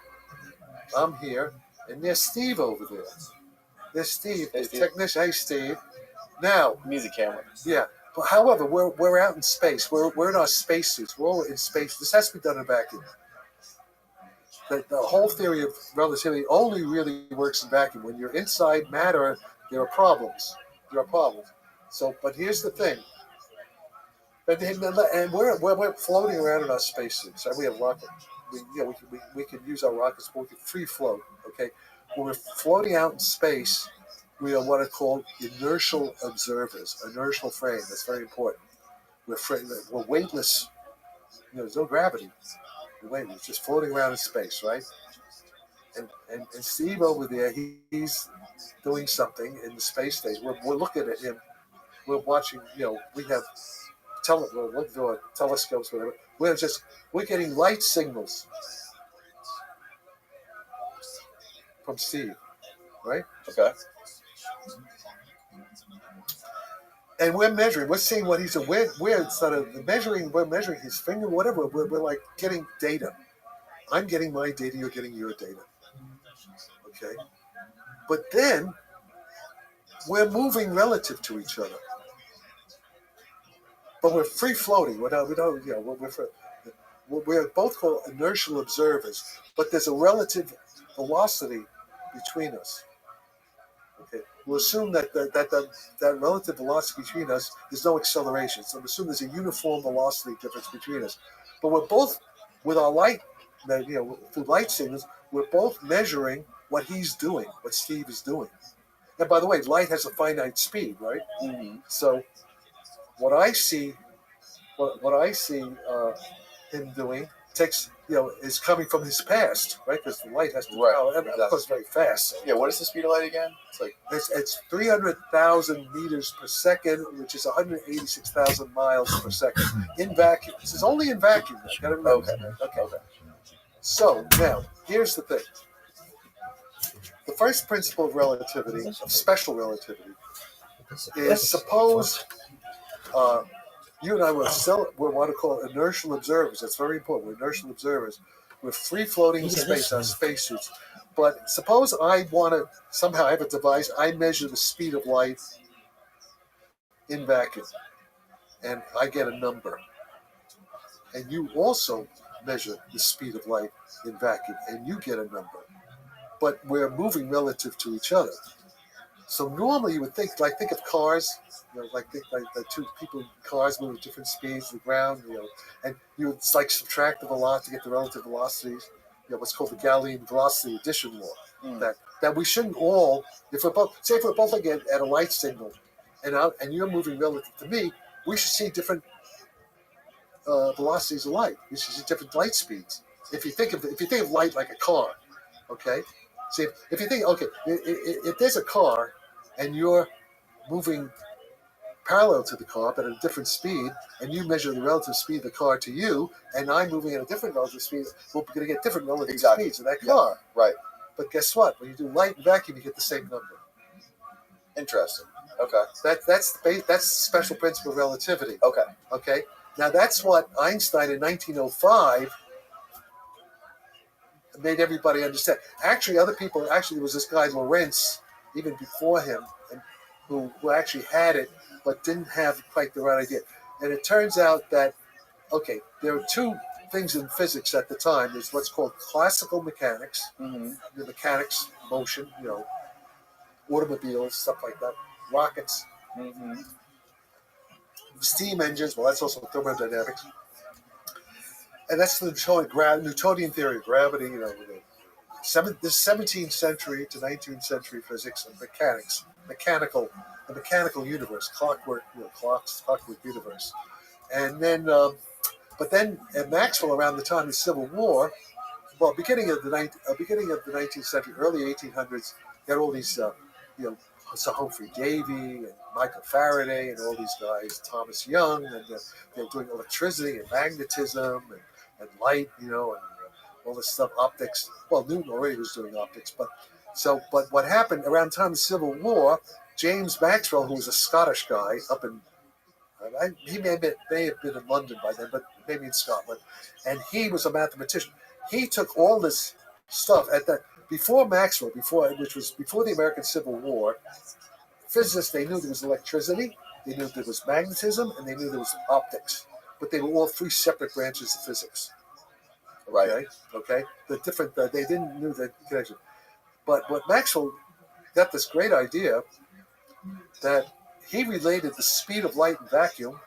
I'm here. And there's Steve over there. There's Steve, the technician. Hey, Steve. Now, music camera. Yeah. But however, we're out in space. We're in our spacesuits. We're all in space. This has to be done in a vacuum. The whole theory of relativity only really works in vacuum. When you're inside matter, there are problems. So, but here's the thing. And we're floating around in our spacesuits. We have rockets. We can use our rockets, but we can free float. Okay. When we're floating out in space, we are what are called inertial observers, inertial frame. That's very important. We're weightless. There's no gravity. We're weightless, just floating around in space, right? And Steve over there, he's doing something in the space station. We're looking at him. We're watching. We have telescopes, whatever. We're getting light signals from Steve, right? Okay. And we're measuring. We're seeing what he's doing. We're sort of measuring. We're measuring his finger, whatever. We're like getting data. I'm getting my data. You're getting your data. Okay. But then we're moving relative to each other. But we're free floating. We're both called inertial observers. But there's a relative velocity between us. Okay. we'll assume that that relative velocity between us, there's no acceleration. So we'll assume there's a uniform velocity difference between us. But we're both, with our light, through light signals, we're both measuring what he's doing, what Steve is doing. And by the way, light has a finite speed, right? Mm-hmm. So what I see him doing is coming from his past, right? Because the light has to travel, and of course, very fast. So. Yeah. What is the speed of light again? It's 300,000 meters per second, which is 186,000 miles per second in vacuum. This is only in vacuum. Got to remember. Okay. So now, here's the thing. The first principle of relativity, of special relativity, is suppose you and I were what are called inertial observers. That's very important. We're inertial observers. We're free floating in space, our spacesuits. But suppose I want to somehow have a device, I measure the speed of light in vacuum, and I get a number. And you also measure the speed of light in vacuum, and you get a number. But we're moving relative to each other. So normally you would think of cars, think the two people in cars move at different speeds, the ground, and you would subtract the velocity to get the relative velocities, what's called the Galilean velocity addition law. That we shouldn't all, if we're both at a light signal, and you're moving relative to me, we should see different velocities of light. We should see different light speeds. If you think of light like a car, okay. See, if you think, if there's a car and you're moving parallel to the car but at a different speed, and you measure the relative speed of the car to you, and I'm moving at a different relative speed, we're going to get different relative speeds of that car. Right. But guess what? When you do light and vacuum, you get the same number. Interesting. Okay. That's the special principle of relativity. Okay. Now that's what Einstein in 1905 made everybody understand. Actually, there was this guy Lorentz, even before him, who actually had it, but didn't have quite the right idea. And it turns out that, there are two things in physics at the time. There's what's called classical mechanics, the mechanics, motion, automobiles, stuff like that, rockets, steam engines, well, that's also thermodynamics. And that's the Newtonian theory of gravity, the 17th century to 19th century physics and mechanics, the mechanical universe, clockwork universe. And then, but then at Maxwell, around the time of the Civil War, beginning of the 19th century, early 1800s, you had all these, so Humphrey Davy and Michael Faraday and all these guys, Thomas Young, and they were doing electricity and magnetism and light, and all this stuff, optics. Well, Newton already was doing optics, but what happened around the time of the Civil War, James Maxwell, who was a Scottish guy up in, he may have been in London by then, but maybe in Scotland, and he was a mathematician. He took all this stuff before Maxwell, which was before the American Civil War. Physicists, they knew there was electricity, they knew there was magnetism, and they knew there was optics. But they were all three separate branches of physics. Right. Okay. The different. They didn't know the connection. But what Maxwell got this great idea that he related the speed of light in vacuum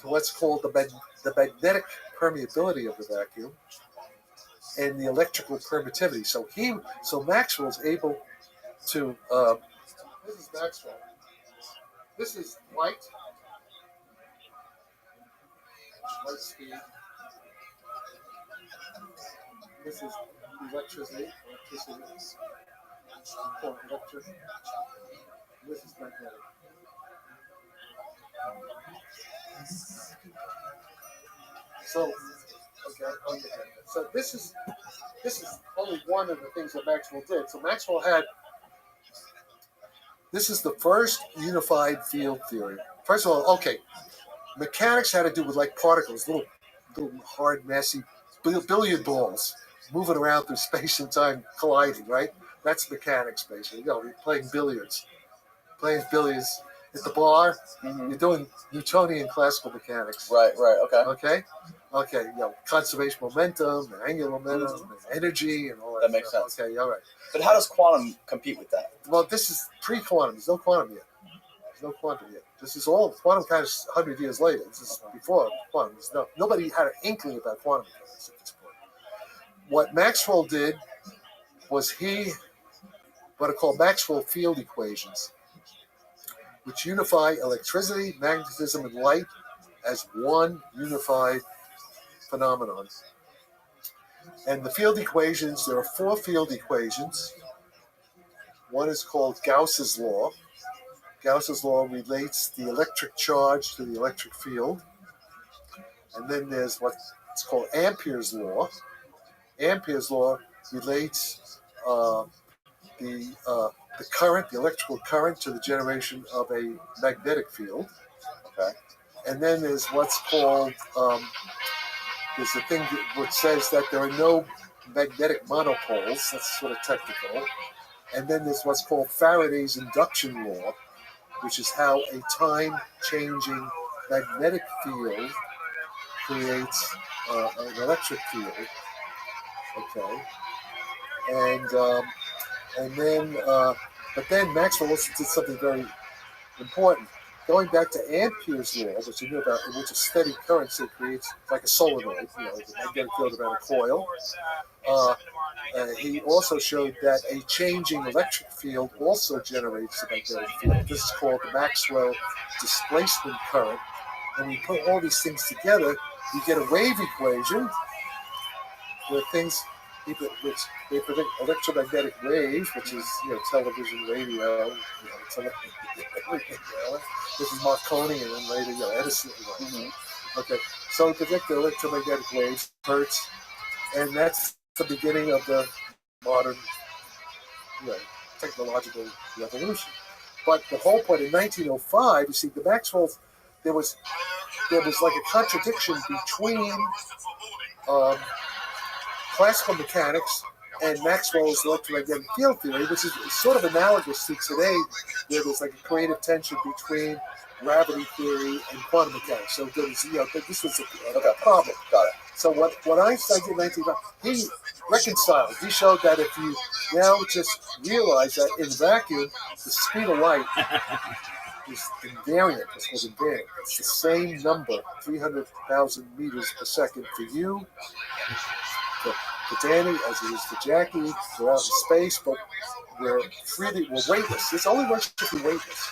to what's called the magnetic permeability of the vacuum and the electrical permittivity. So Maxwell's able to. This is Maxwell. This is light speed. This is electricity. This is magnetic. So, okay. So this is only one of the things that Maxwell did. So Maxwell had. This is the first unified field theory. First of all, mechanics had to do with particles, little hard, messy billiard balls moving around through space and time, colliding. Right? That's mechanics, basically. You're playing billiards at the bar. You're doing Newtonian classical mechanics. Right. Okay. Okay. Okay, conservation momentum, and angular momentum, and energy, and all that. That makes stuff. sense. Okay, all right. But how does quantum compete with that? Well, this is pre-quantum. There's no quantum yet. There's no quantum yet. This is all quantum mechanics 100 years later. This is before quantum. Nobody had an inkling about quantum mechanics at this point. What Maxwell did was what are called Maxwell field equations, which unify electricity, magnetism, and light as one unified phenomenon. And the field equations, there are 4 field equations. One is called Gauss's law. Gauss's law relates the electric charge to the electric field. And then there's what's called Ampere's law. Ampere's law relates the current, the electrical current, to the generation of a magnetic field. Okay. And then there's what's called there's a thing which says that there are no magnetic monopoles. That's sort of technical. And then there's what's called Faraday's induction law, which is how a time-changing magnetic field creates an electric field. Okay. And then, but then Maxwell also did something very important. Going back to Ampere's law, which you knew about, in which a steady current creates like a solenoid, the magnetic field around a coil. He also showed that a changing electric field also generates a magnetic field. This is called the Maxwell displacement current. And when you put all these things together, you get a wave equation where things, which they predict electromagnetic waves, which is television, radio, everything. This is Marconi, and then later Edison. Okay, so we predict the electromagnetic waves, hertz, and that's the beginning of the modern technological revolution. But the whole point in 1905, you see, the Maxwell, there was like a contradiction between classical mechanics and Maxwell's electromagnetic field theory, which is sort of analogous to today, where there's like a creative tension between gravity theory and quantum mechanics. So there was, this was a problem. Got it. So what Einstein did in 1905, he reconciled. He showed that if you now just realize that in vacuum, the speed of light is invariant. It's called invariant. It's the same number, 300,000 meters per second for you, for Danny, as it is for Jackie. We're out in space, but we're weightless. This only works if you're weightless.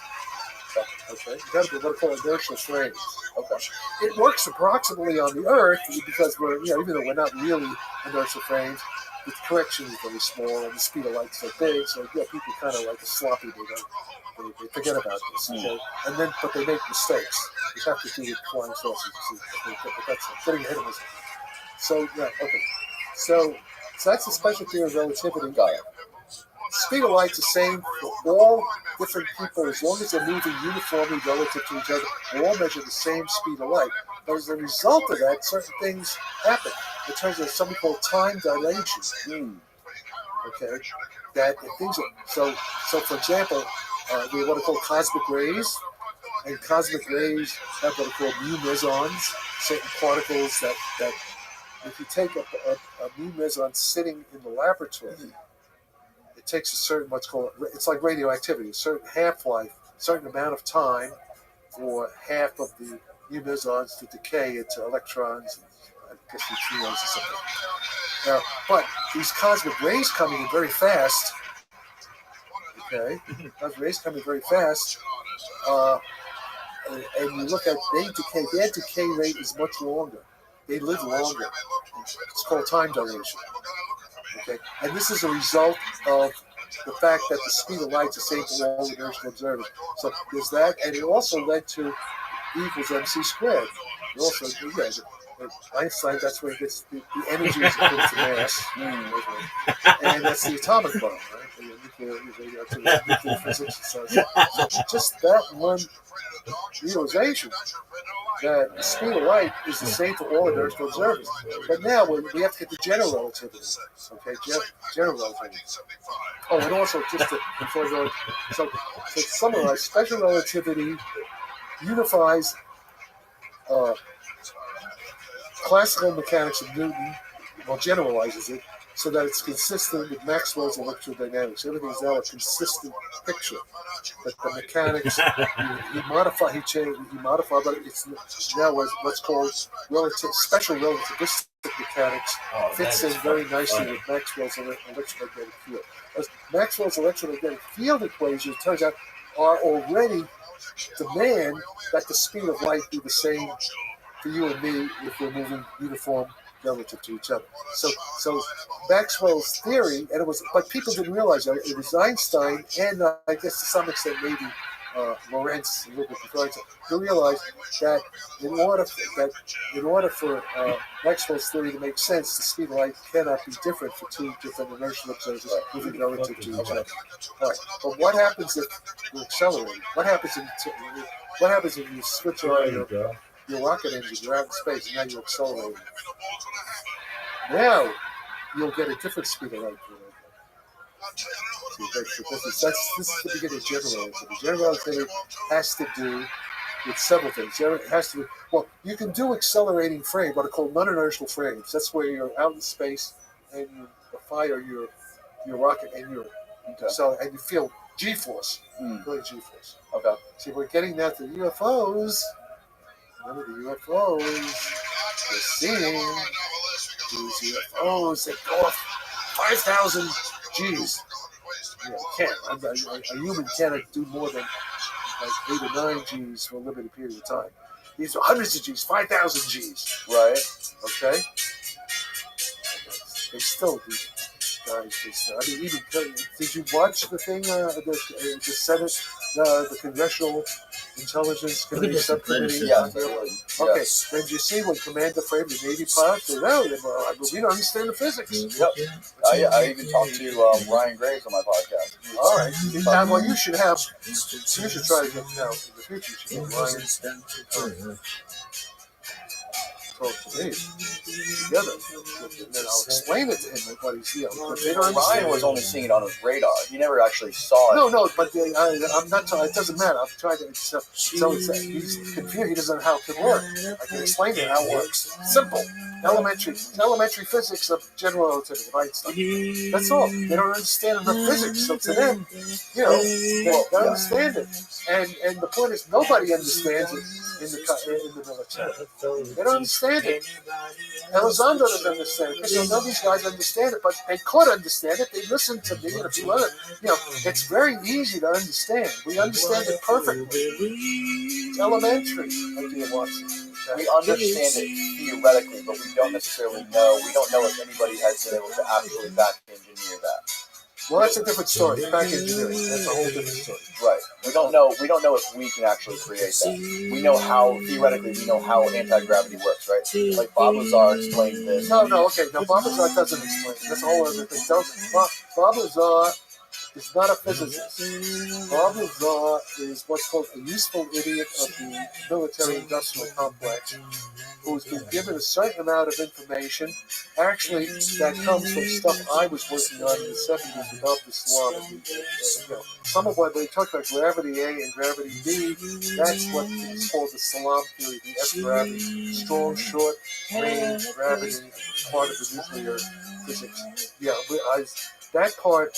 Okay, you got to be what I call inertial frames. Okay, it works approximately on the Earth because we're, even though we're not really inertial frames, the correction is very small and the speed of light's so big. So people kind of like a sloppy. They forget about this. Okay, but they make mistakes. You have to do with flying saucers. But that's getting ahead of us. So okay. So that's the special theory of relativity. Got it. Speed of light's the same for all different people as long as they're moving uniformly relative to each other. They all measure the same speed of light. But as a result of that, certain things happen in terms of something called time dilation. Okay, that if things are so for example, we have what are called cosmic rays, and cosmic rays have what are called mu mesons, certain particles that if you take a mu meson sitting in the laboratory. It takes a certain it's like radioactivity, a certain half-life, a certain amount of time for half of the mu mesons to decay into electrons, and I guess neutrinos or something. Now, but these cosmic rays coming in very fast, okay, cosmic rays coming very fast, and you look at their decay rate is much longer. They live longer. It's called time dilation. Okay, and this is a result of the fact that the speed of light is the same for all inertial observers. So there's that, and it also led to E equals mc squared. It also, Einstein, that's where he gets the energy as opposed to mass, and that's the atomic bomb, right? The nuclear physics. So just that one realization that the speed of light is the same for all inertial observers. But now we have to get to general relativity. Okay, general relativity. Oh, and also before I go, so to summarize, special relativity unifies classical mechanics of Newton, generalizes it so that it's consistent with Maxwell's electrodynamics. Everything is now a consistent picture. That the mechanics he modified, but it's now what's called special relativistic mechanics fits in very nicely with Maxwell's electromagnetic field. As Maxwell's electromagnetic field equations, it turns out, are already demand that the speed of light be the same for you and me if we're moving uniform relative to each other. So Maxwell's theory, but people didn't realize that it was Einstein and I guess to some extent maybe Lorentz, a little bit before Einstein, who realized that in order for Maxwell's theory to make sense, the speed of light cannot be different for two different inertial observers moving relative to each other. All right, but what happens if you accelerate? What happens if you switch on your rocket engine? You're out in space, and now you're accelerating. Now you'll get a different speed of light. This is the beginning of general relativity. General relativity has to do with several things. It has to do, you can do accelerating frames, what are called non-inertial frames. That's where you're out in space and you fire your rocket and you feel G-force, really G-force. Okay. See, we're getting that to UFOs. Remember the UFOs? We're seeing these UFOs that go off 5,000 Gs. A human cannot do more than like 8 or 9 Gs for a limited period of time. These are hundreds of Gs, 5,000 Gs. Right. Okay. They still do, guys. I mean, even did you watch the thing? The Senate, the Congressional Intelligence Committee subcommittee. Yeah. Okay. Then you see when Commander Frame, the Navy pilot, said, we don't understand the physics. Yep. I even talked to Ryan Graves on my podcast. All right. Well, you should try to get now in the future. You should get Ryan talk to me together, and then I'll explain it to him what he's seeing. Ryan was only seeing it on his radar. He never actually saw it. No, but I'm not. It doesn't matter. I'm trying to. So he's confused. He doesn't know how it can work. I can explain to him how it works. Simple, elementary physics of general relativity of Einstein. That's all. They don't understand the physics, so to them, they don't understand it. And the point is, nobody understands it in the military. They don't understand it. Elizondo doesn't understand it. Because none of these guys understand it, but they could understand it. They listen to me and a few other. It's very easy to understand. We understand it perfectly. It's elementary, my dear Watson. We understand it theoretically, but we don't necessarily know. We don't know if anybody has been able to actually back engineer that. Well, that's a different story. Back engineering, that's a whole different story. Right. We don't know if we can actually create that. We know how, theoretically, anti-gravity works, right? Like Bob Lazar explained this. No, okay. Now, Bob Lazar doesn't explain it. That's a whole other thing. Bob Lazar is not a physicist. Bob Lazar is what's called a useful idiot of the military-industrial complex, who's been given a certain amount of information, actually, that comes from stuff I was working on in the 70s about the Salam. Some of what they talk about gravity A and gravity B, that's what is called the Salam theory, the S gravity, strong, short range gravity, part of the nuclear physics. That part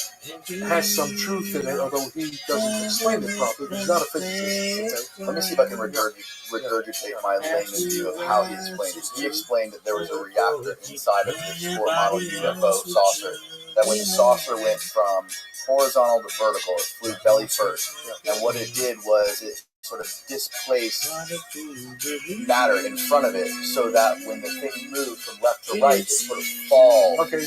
has some truth in it, although he doesn't explain it properly. He's not a physicist. Okay? Let me see if I can regurgitate my layman's view of how he explained it. He explained that there was a reactor inside of this sport model UFO saucer, that when the saucer went from horizontal to vertical, it flew belly first. And what it did was it sort of displaced matter in front of it so that when the thing moved from left to right, it sort of falls. Okay.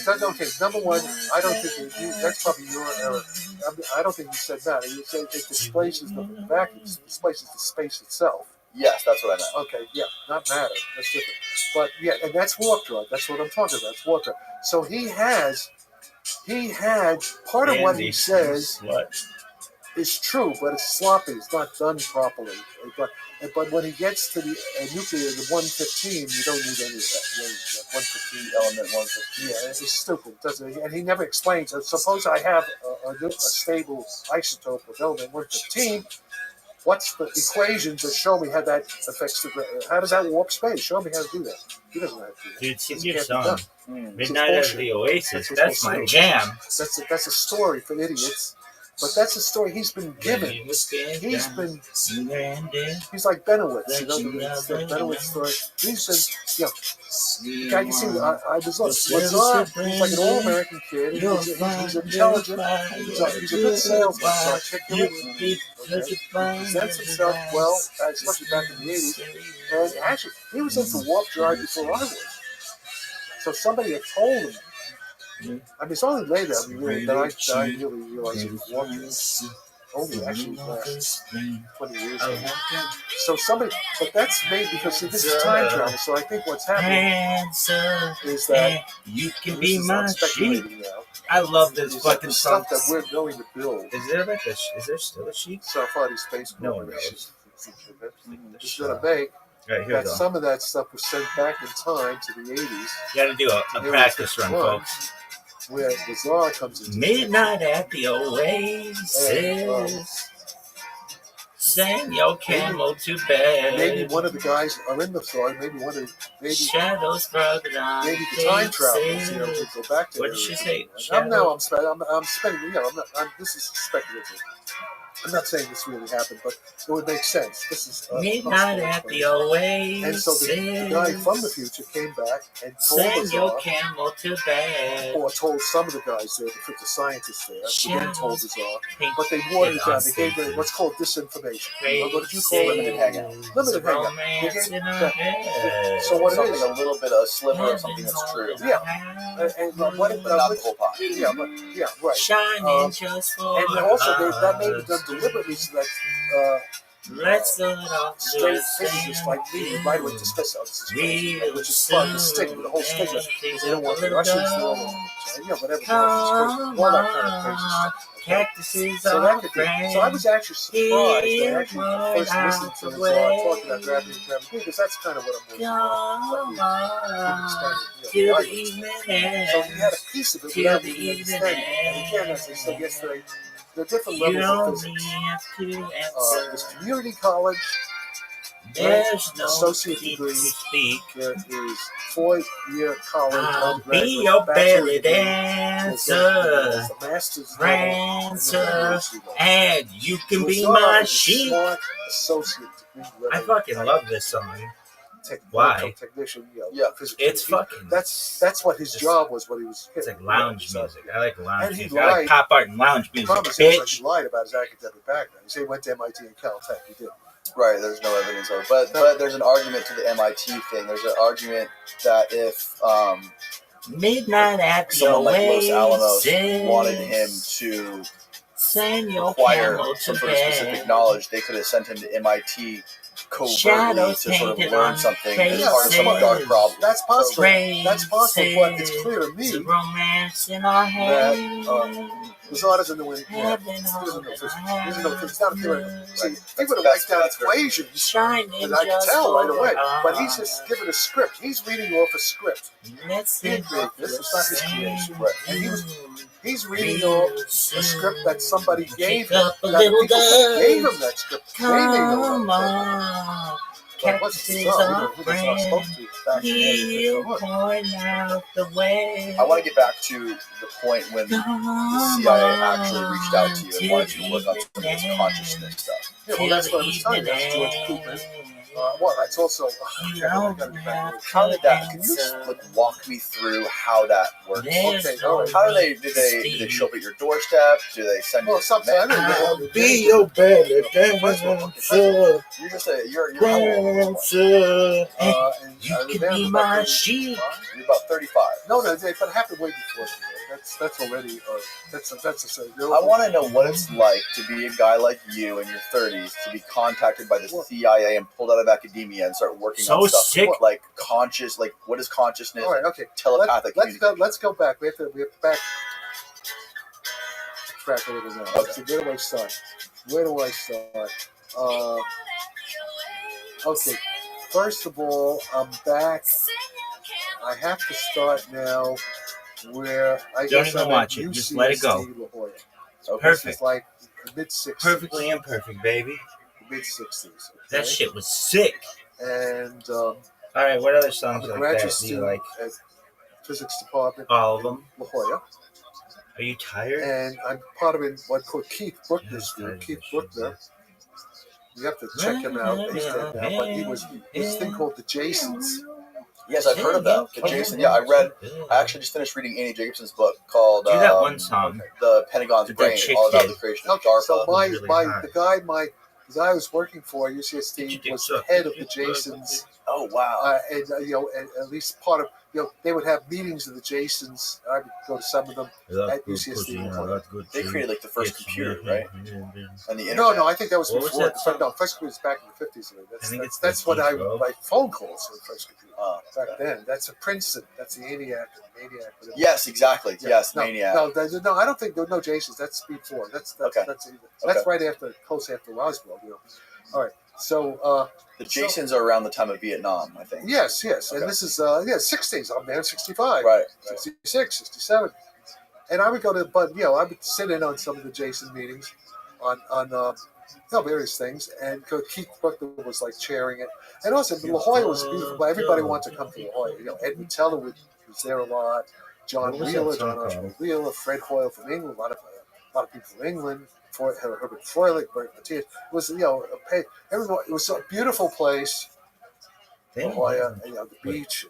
Number one, I don't think that's probably your error. I don't think you said that. You said it displaces the vacuum, it displaces the space itself. Yes, that's what I meant. Okay, not matter. That's different. But and that's warp drive. That's what I'm talking about. It's warp drive. So he had part of what he says is true, but it's sloppy. It's not done properly. But when he gets to the nuclear, the 115, you don't need any of that. 115 element 115. Yeah, it's stupid, doesn't it? And he never explains. Suppose I have a stable isotope of element 115. what's the equations that show me how that affects the how does that warp space? Show me how to do that. He doesn't know how to do that. Dude, sing It your can't be song. done. Midnight at the Oasis. That's my jam. That's a story for idiots. But that's a story he's been given. He's like Benowitz, you know, the Benowitz story. He's been, the guy you see, I was Lazar. He's like an all-American kid. He's intelligent. He's a good salesman. He's articulate. Okay. He presents himself well, especially back in the 80s. And actually, he was into warp drive before I was. So somebody had told him. I mean, it's only later that I really realized it was warp drive. Only actually last 20 years ago. So but that's made because this is time travel. So I think what's happening is that you can be my sheep. Now. I love this fucking stuff that we're going to build. Is there still a sheep? Safari Space No one knows. It's going to make right, here that some of that stuff was sent back in time to the 80s. You got to do a practice run, folks. Where the Czar comes in. Midnight at the Oasis. Send your camel to bed. Maybe one of the guys are in the story. Maybe shadows further down. Maybe the time travelers, go back to. What did she say? I'm spending. This is speculative. I'm not saying this really happened, but it would make sense. This is Midnight at the Oasis. And so the guy from the future came back and told Send your camel to bed. Or told some of the guys there, the scientists there, again told the Czar. But they watered it down. They gave them what's called disinformation. What did you call it? Limited hangout. Limited hangout. So what it is? A little bit of sliver of something that's true. Yeah. And what it, not the whole pot. Yeah, right. Shining just for and also that may be done deliberately so that let's start off straight physicists like me might want to discuss which is fun, the stigma, the whole stigma. They don't want the Russians to know. Whatever. All that kind of crazy stuff. Cactuses so I was actually surprised. I actually first listened to the Czar talking about gravity, because that's kind of what I'm doing. Till the evening. So he had a piece of it without me understanding. And again, as I said yesterday, there are different levels of physics. There's community college. There's no associate degree. There is 4-year college. I'll be your belly dancer, the master's dancer, and you can be my sheep. Associate degree. I fucking love this song. Why? Technician, it's fucking. That's what his job was. What he was. It's like lounge music. I like lounge music. I like pop art and lounge music. Bitch. He lied about his academic background. He said he went to MIT and Caltech. He did. Right. There's no evidence of it, but there's an argument to the MIT thing. There's an argument that if Midnight at the someone like Los Alamos Oasis wanted him to send your acquire camel some to sort of specific knowledge, they could have sent him to MIT covertly to sort of learn something as part of some dark problem. That's possible. That's possible, but it's clear to me romance in our that Lazar doesn't know anything. He doesn't know physics. It's not a theoretical. See, he would have written down equations, and I can tell right away. But he's just given a script. He's reading off a script. He didn't create this. It's not his creation. And he's reading off a script that somebody gave him. Gave him that script. Come on. Cactuses are friends. He'll point out the way. I want to get back to the point when the CIA actually reached out to you and wanted you to work on some of this consciousness stuff. Yeah, well, that's what I was telling you. That's George Cooper. Well, that's also. How did that? Can you just walk me through how that works? Okay, all right. How do they? Did they show up at your doorstep? Do they send you? Something. I'll be your belly dancer. You're just you're dancer. You can be my sheep. You're about 35. No, but I have to wait before. That's already. That's a. I want to know what it's like to be a guy like you in your 30s to be contacted by the CIA and pulled out of academia and start working on stuff sick. Like conscious. Like what is consciousness? All right, okay. Telepathic. Let's go back. We have to back track a little now. Okay. So where do I start? Okay. First of all, I'm back. I have to start now where I Don't guess even I'm watch at it. Just let it go. So Perfect. This is like mid-60s. Perfectly imperfect, baby. mid-60s. That shit was sick. And All right, what other I'm songs a like graduate that do you student like? at physics department All of in them. La Jolla. Are you tired? And I'm part of what's called Keith Bruckner's Yeah, group. tired Keith of this shit, Bruckner. You have to check him out. He's dead now, but he was this thing called the Jasons. Yes, I've heard of that. The Jason. Yeah, I actually just finished reading Annie Jacobson's book called Do that one song. The Pentagon's That Brain, chick all about did. the creation of Okay, DARPA. so really hot. the guy I was working for at Get UCSD your was dick the head sucked. of the Jasons. Oh wow! And at least part of they would have meetings of the Jasons. I would go to some of them at UCSD. They created like the first computer, right? And the internet. No, I think that was What was before. that song? No, first computer was back in the 50s. I think it's That's the what I Deep, like phone calls for the first computer. Back Okay. then. That's a Princeton. That's the Maniac. Whatever. Yes, exactly. Yeah, Yes, no, Maniac. No, I don't think there were no Jasons. That's before. That's Okay. That's right after, close after Roswell. All right. So The Jasons are around the time of Vietnam, I think. yes, Okay. and this is 60s. I'm there, 65, Right. 66, 67, and I would go to, but I would sit in on some of the Jason meetings on various things, and Keith Bruckner was like chairing it, and also La Jolla was beautiful. But everybody wanted to come to La Jolla. Edmund Teller was there a lot. John What was that Wheeler, song John called? Archibald Wheeler, Fred Hoyle from England, a lot of people from England. Herbert Froelich, Bert Matthias. It was everyone. It was a beautiful place. La Jolla, the beach,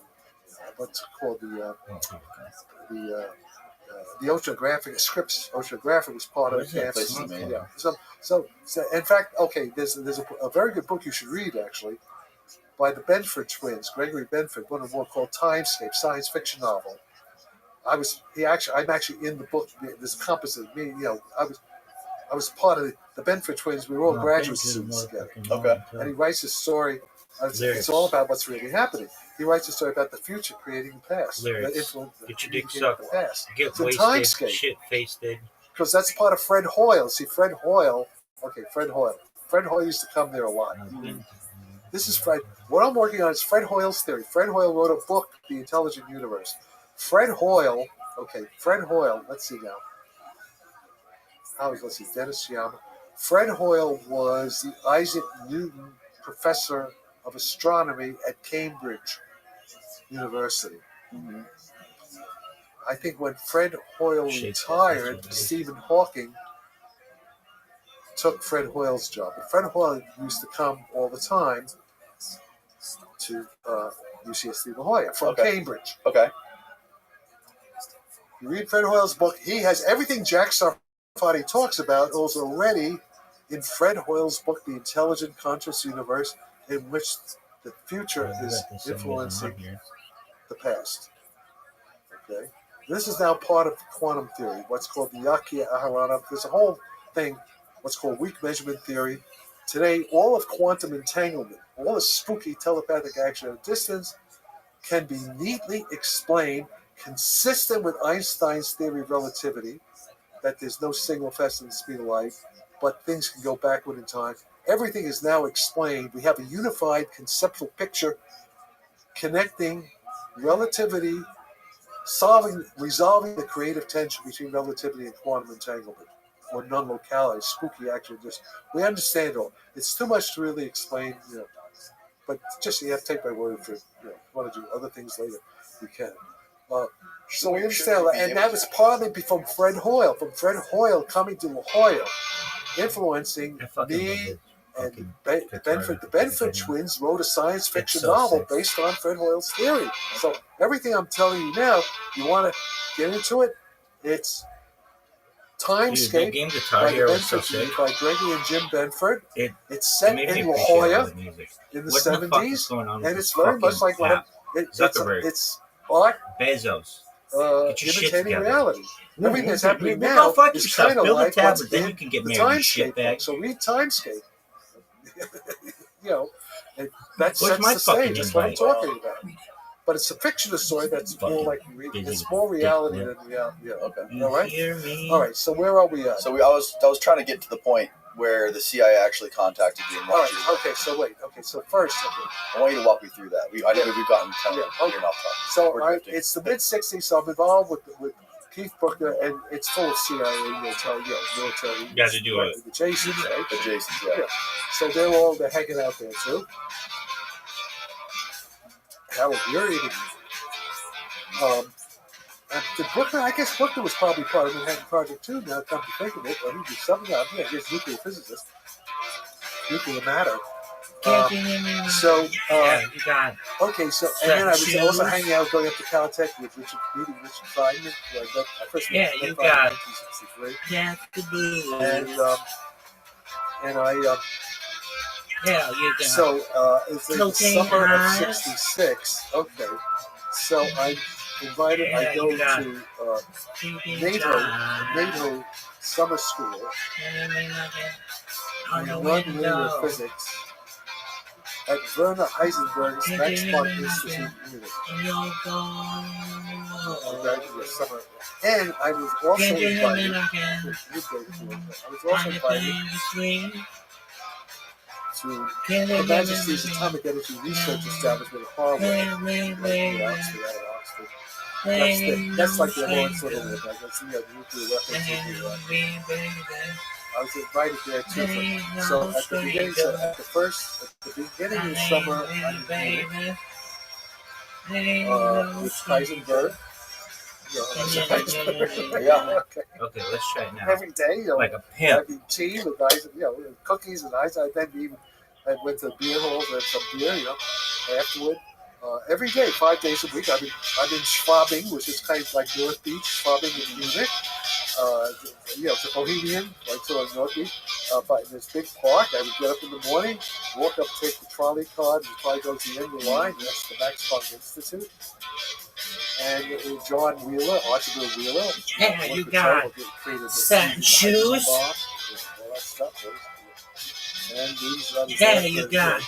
what's called the oceanographic Scripps oceanographic was part of the campus. Yeah. So in fact, okay, there's a very good book you should read actually by the Benford twins, Gregory Benford, one of them called Timescape, science fiction novel. I'm actually in the book. There's a composite of me. I was part of the Benford twins. We were all graduate students together. Okay. And he writes a story. It's all about what's really happening. He writes a story about the future creating the past. Lyrics. Get your dick sucked. The past. Get It's in wasted. Timescape. Shit faced. Because that's part of Fred Hoyle. See, Fred Hoyle. Fred Hoyle used to come there a lot. This is Fred. What I'm working on is Fred Hoyle's theory. Fred Hoyle wrote a book, The Intelligent Universe. Fred Hoyle. Let's see now. Let's see. Dennis Sciamma. Fred Hoyle was the Isaac Newton Professor of Astronomy at Cambridge University. Mm-hmm. I think when Fred Hoyle retired, Stephen Hawking took Fred Hoyle's job. But Fred Hoyle used to come all the time to UCSD La Jolla from Cambridge. Okay. You read Fred Hoyle's book, he has everything Jack Sarfati talks about is already in Fred Hoyle's book, The Intelligent Conscious Universe, in which the future is influencing the past. Okay? This is now part of quantum theory, what's called the Yakia Aharana. There's a whole thing, what's called weak measurement theory. Today, all of quantum entanglement, all the spooky telepathic action at a distance can be neatly explained, consistent with Einstein's theory of relativity, that there's no single fast in the speed of light, but things can go backward in time. Everything is now explained. We have a unified conceptual picture connecting relativity, resolving the creative tension between relativity and quantum entanglement, or non-locality, spooky action. We understand it all. It's too much to really explain, but just you have to take my word for it. If you want to do other things later, you can. So we understand that, and that was partly from Fred Hoyle. From Fred Hoyle coming to La Jolla, influencing me and Benford. The Benford twins wrote a science fiction novel based on Fred Hoyle's theory. So everything I'm telling you now, you want to get into it, it's Timescape by Gregory and Jim Benford. It's set in La Jolla in the 70s, and it's very much like it's art Bezos. imitating reality. Everything that's happening now is kind of like what's in the Timescape. So read Timescape. And that sets the stage. That's what I'm talking about. But it's a fictional story that's more like it's more reality than reality. Yeah, okay. All right. All right. So where are we at? So I was trying to get to the point where the CIA actually contacted you. And all right. Okay. So wait. Okay. So first, I want you to walk me through that. I think we've gotten kind of off topic. So it's the mid '60s. So I'm involved with Keith Bruckner, and it's full of CIA military. You got to do it. The Jasons, right? The Jasons, yeah. So they're hanging out there too. How infuriating. And Bruckner, I guess Bruckner was probably part of the Manhattan Project too. Now, come to think of it, he was something out there. I guess nuclear physicist, nuclear matter. So you got. Okay, so and then I was also hanging out, going up to Caltech with Richard Feynman. I first met you Feynman got. in 1963. Yeah, the blue. And I. Yeah, you got. So it's the summer of '66. Okay, so I'm invited. I go to NATO summer school. I run linear physics at Werner Heisenberg's Max Planck Institute Munich. Summer. And I was also invited. To Her Majesty's Atomic Energy Research Establishment at Harvard, Oxford. That's like the Lawrence Littlewood. That's nuclear weapons. I was invited there too. So at the beginning, of summer, with Heisenberg. Yeah. Okay, let's try it now. Every day, like a pimp. Having tea with ice, cookies and ice. I went to beer halls and had some beer, afterward. Every day, 5 days a week. I'm in Schwabing, which is kind of like North Beach, Schwabing in Munich. It's a bohemian, like so on North Beach. But in this big park, I would get up in the morning, walk up, take the trolley car, and probably go to the end of the line. That's the Max Planck Institute. And John Wheeler, Archibald Wheeler. Yeah, you got satin shoes. All that stuff. And these yeah, you got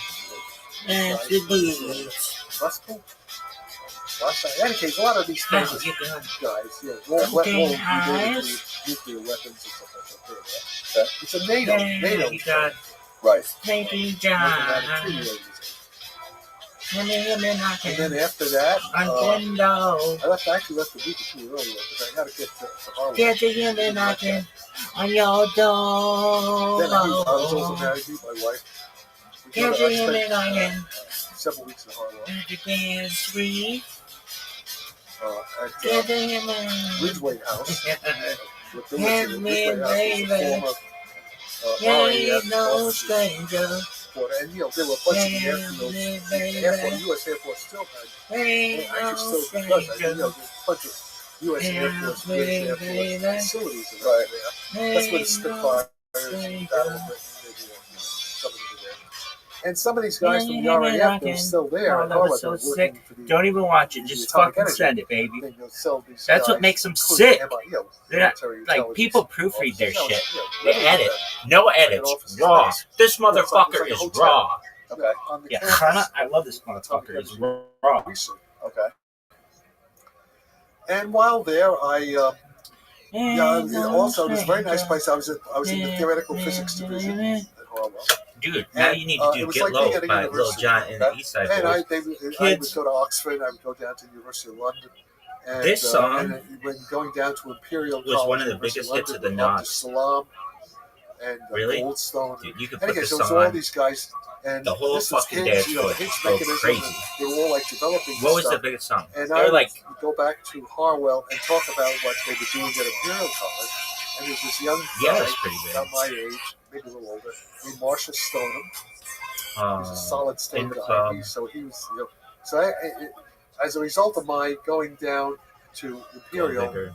fancy boots. That's cool. In any case, a lot of these things, guys, nuclear weapons and stuff like that. Okay. It's a NATO. You got right. Thank you, John. And then after that, I actually left the week or two earlier because I had to get to Harlem. Get to hear me knocking on your door. Then I was also married to my wife. Get to hear me knocking. Several weeks in Harlem. At Ridgeway House. Ain't no stranger. And there were a bunch of airfields. U.S. Air Force still had. Ain't no stranger. There's a bunch of U.S. Air Force, British Air Force facilities around there. That's where the Spitfires and Battle of Britain, some of them were there. And some of these guys from the RAF, they're still there. Oh, that was so sick. Don't even watch it. Just fucking send it, baby. That's what makes them sick. They're not, like, people proofread their shit. They edit. No edits. Raw. This motherfucker is raw. Okay. Yeah, I love this motherfucker. It's raw. Okay. And while there, also, it was a very nice place. I was in the theoretical physics division at Harvard. Dude, now you need to do Get Low by Lil Jon and the East Side Boys. And I would go to Oxford. I would go down to the University of London. And, this song when going down to Imperial was College, one of the biggest hits of the Knots. Salam and really? Goldstone. Dude, you could put this so song all on. These guys, and the whole fucking dance floor go crazy. They were all like developing. What was the biggest song? And I would go back to Harwell and talk about what they were doing at Imperial College. And there's this young guy, about my age, maybe a little older, named Marcia Stoneham. He's a solid state guy. So he was, as a result of my going down to Imperial,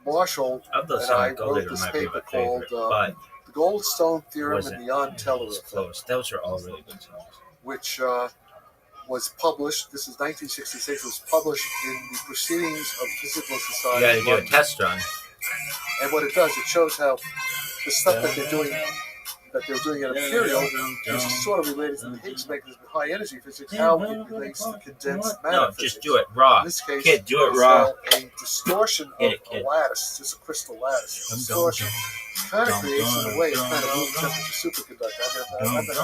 Marshall and I wrote this paper called The Goldstone Theorem and the On-Teller Effect. Close. Those are all really good songs. Which was published, this is 1966, was published in the Proceedings of Physical Society. You gotta do a test run. And what it does, it shows how the stuff that they're doing at Imperial, which is sort of related to the Higgs mechanism of high energy physics, how it relates to condensed matter physics. Just do it raw. In this case, Kid, do it raw. A distortion of a lattice, just a crystal lattice. Distortion kind of creates, in a way, a kind of room temperature superconductor. I've been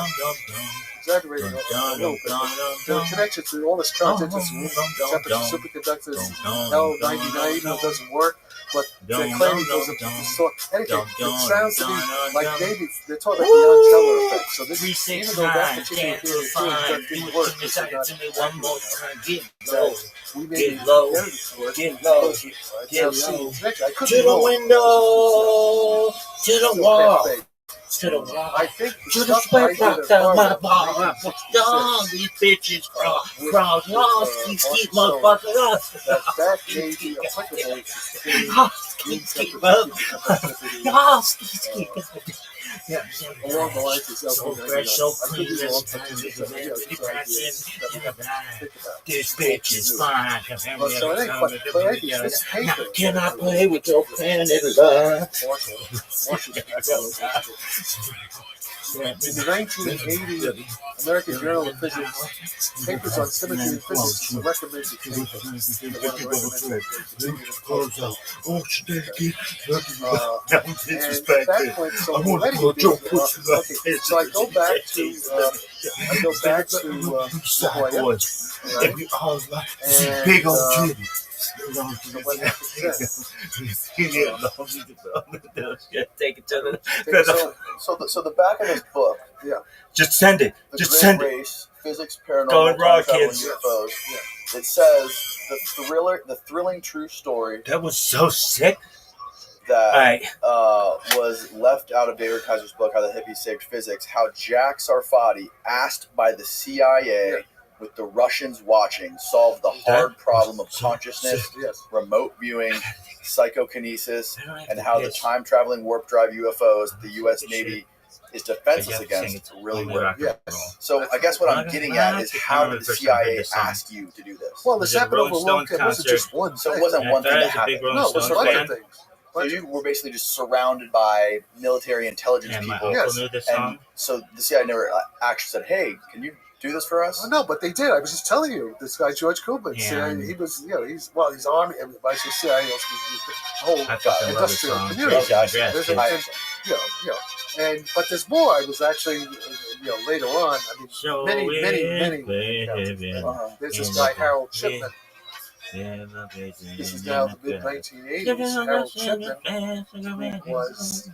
exaggerating a little bit. The connection to all this current into room temperature superconductors, L99, even though it doesn't work. But they're claiming goes up to the store. Anyway, it sounds to me like maybe they're talking about the Angela effect. So this, even though that particular theory didn't work, because they're not we may be together before. Get low. Get low. To the window. To the wall. To the wall. I think to the square block down my bar. Down these bitches crawl. Ski motherfucker. That may be applicable Ski. along the lines of so fresh, so clean, this bitch is fine. Can I play with your pen and love? In the 1980 American Journal of Physics, papers on symmetry in physics is a recommended paper. So I go back to big old Jimmy. Take it to the. So the back of this book. Yeah. Just send it. Just send it. Race, physics, paranormal, Going raw, time travel, kids. UFOs. Yeah. It says the thrilling true story. That was so sick. That was left out of David Kaiser's book, How the Hippies Saved Physics. How Jack Sarfati, asked by the CIA, with the Russians watching, solved the hard problem of consciousness, remote viewing, psychokinesis, and how the time-traveling warp-drive UFOs the U.S. Navy is defenseless against really work. Yes. So I guess what I'm getting at is, how did the CIA ask you to do this? Well, this happened over one. It wasn't just one. So it wasn't one thing that happened. No, it was a bunch of things. So you were basically just surrounded by military intelligence people. Yes. And so the CIA never actually said, "Hey, can you do this for us?" Well, no, but they did. I was just telling you, this guy George Kubin. Yeah. He was, he's Army. I mean, by CIA, the whole industrial community. But there's more. I was actually, later on. I mean, many. There's this guy Harold Shipman. This is now the mid-1980s. Harold Shipman was.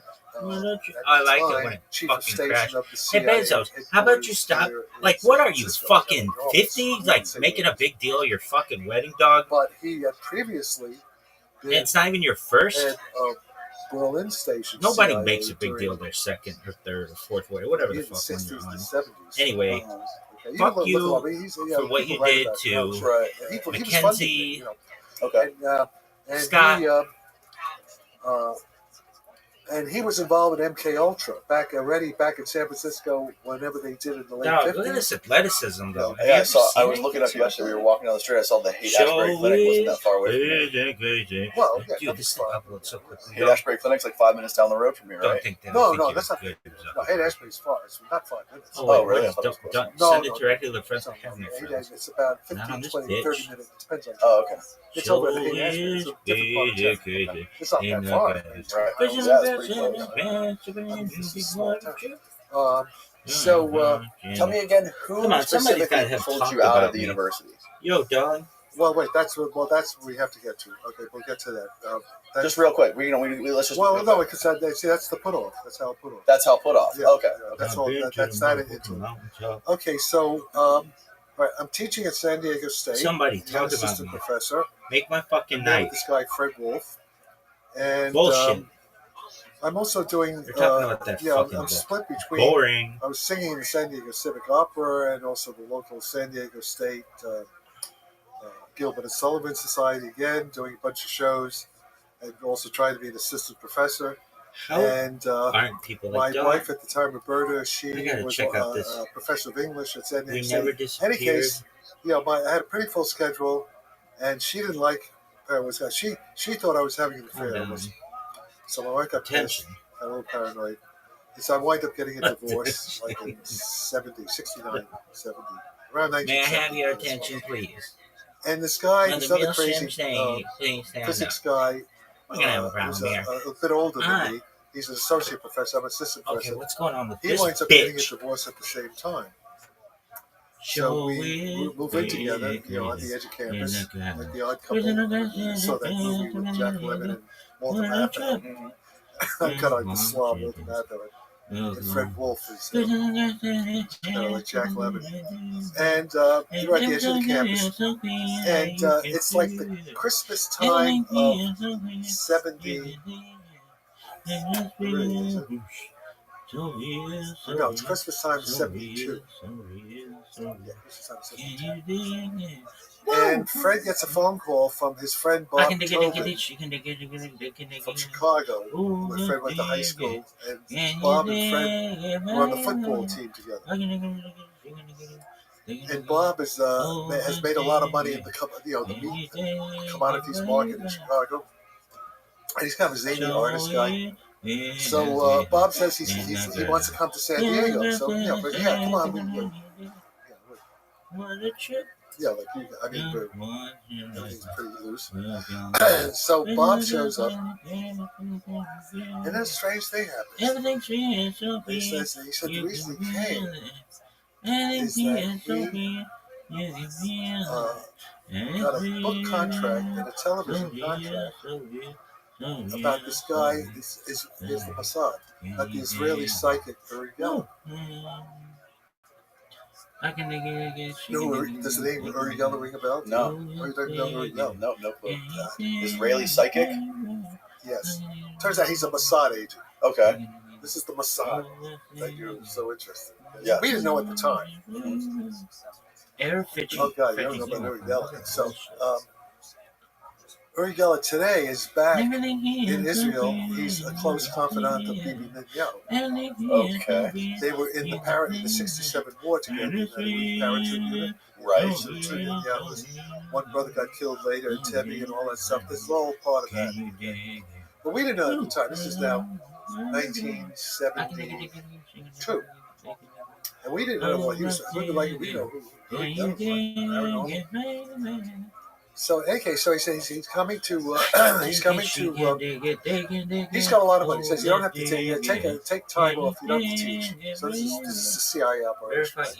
I like it when it chief fucking of station crashed. of the Hey CIA Bezos, how about you stop? Like, what are you, fucking 50? Like, making a big deal of your fucking wedding dog? But he had previously And it's not even your first? at Berlin station. Nobody CIA makes a big deal of their second or third or fourth way, whatever the fuck when you're on. Anyway, fuck you for what you did to Mackenzie, Scott. And he was involved with MK Ultra back in San Francisco whenever they did it in the late 50s. Look at this athleticism, though. Yeah, I was looking up yesterday. We were walking down the street. I saw the Haight-Ashbury Clinic wasn't that far away from here. Well, yeah, dude, this thing uploads so quickly. Haight-Ashbury Clinic's like 5 minutes down the road from here, right? No, that's not. No, Haight-Ashbury's far. It's not 5 minutes. Oh, really? Don't send it directly to the friends of having their friends. It's about 15, Not on this 20, bitch. 30 minutes. It depends on. Oh, okay. It's over at Haight-Ashbury. It's a different part of town. It's not that far. Right. Yeah, it's pretty close. Tell me again, who specifically pulled you out of the university? Yo, darling. Well, wait. That's what we have to get to. Okay, we'll get to that. Just real quick. Let's just. Well, no, because that's the put off. That's how I put off. That's how put off. Yeah, Okay. That's all. That's not it. Okay, so I'm teaching at San Diego State. Somebody I'm talk about assistant me. professor. Make my fucking I'm night. this guy Fred Wolf, and Bullshit. I'm also doing. You're talking about that fucking I'm split between. Boring. I was singing in the San Diego Civic Opera and also the local San Diego State Gilbert and Sullivan Society again, doing a bunch of shows, and also trying to be an assistant professor. How And aren't people my like wife at the time, Roberta, she I gotta was check out this. a professor of English at San Diego We State. never In any disappeared. case, I had a pretty full schedule, and she didn't like. She thought I was having an affair. I wasn't. So my wife got pissed, Attention. got a little paranoid. So I wind up getting a divorce like in 69, 70, around 1970. May I have your attention, please? And this guy, Now, this the other real crazy Sim saying, please stand up. physics guy, We're gonna have a was problem here. a bit older than me. He's an associate professor. I'm an assistant Okay, professor. what's going on with He this winds up getting a bitch? divorce at the same time. So we move in together, on the edge of campus, like the odd couple. You saw that movie with Jack Lemmon and Walter Matthau. I got like the slob, Walter Matthau. And Fred Wolf is like Jack Lemmon. And you're at the edge of the campus. And it's like the Christmas time of 70. Really, is it? No, it's Christmas time 72. Yeah, Christmas time 72. And Fred gets a phone call from his friend Bob Tobin from Chicago, where Fred went to high school. And Bob and Fred were on the football team together. And Bob has made a lot of money in the meat and commodities market in Chicago. And he's kind of a zany artist guy. So Bob says he wants to come to San Diego. So but come on. Yeah, like everything's pretty loose. So Bob shows up, and then a strange thing happens. He said the reason he came is that he got a book contract and a television contract about this guy is the Mossad, about the Israeli psychic Uri Geller. Does the name Uri Geller ring a bell? No. You don't know Uri Geller? No clue. Israeli psychic? Yes. Turns out he's a Mossad agent. Okay. This is the Mossad that you're so interested in. Yeah. We didn't know at the time. Oh, God, you don't know about Uri Geller. So, Uri Geller today is back in Israel. He's a close confidant of Bibi Netanyahu. Okay. They were in the 67 war together. The paratroop unit. Right. So Netanyahu's one brother got killed later in Tebi and all that stuff. This is all part of that. But we didn't know at the time. This is now 1972. And we didn't know what he was. We know who Uri Geller was. Paranormal. So so he says he's coming to. He's got a lot of money. He says you don't have to take time off. You don't have to teach. So this is a CIA operation. So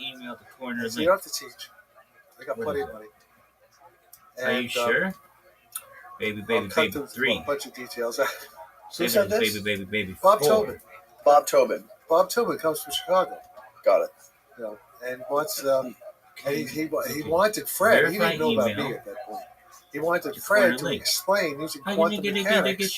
you don't have to teach. They got plenty of money. And, are you sure? Baby, 3. A bunch of details. Who said this? Baby. Bob Tobin. Bob Tobin. Bob Tobin comes from Chicago. Got it. And wants. And he wanted Fred. He didn't know about me at that point. He wanted Fred to explain using quantum mechanics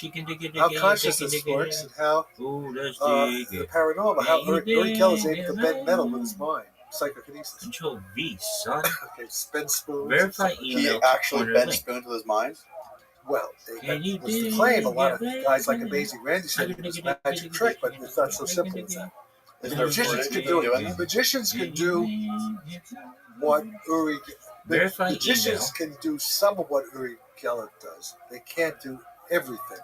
how consciousness works and how the paranormal, how Uri Geller is able to bend metal with his mind. Psychokinesis. Control V, son. Okay, spin spoons. Verify email. He actually bent spoons with his mind? Well, that was the claim. A lot of guys like Amazing Randy said it was a magic trick, but it's not so simple as that. Magicians can do it. Magicians can do what Uri. Magicians can do some of what Uri Geller does. They can't do everything.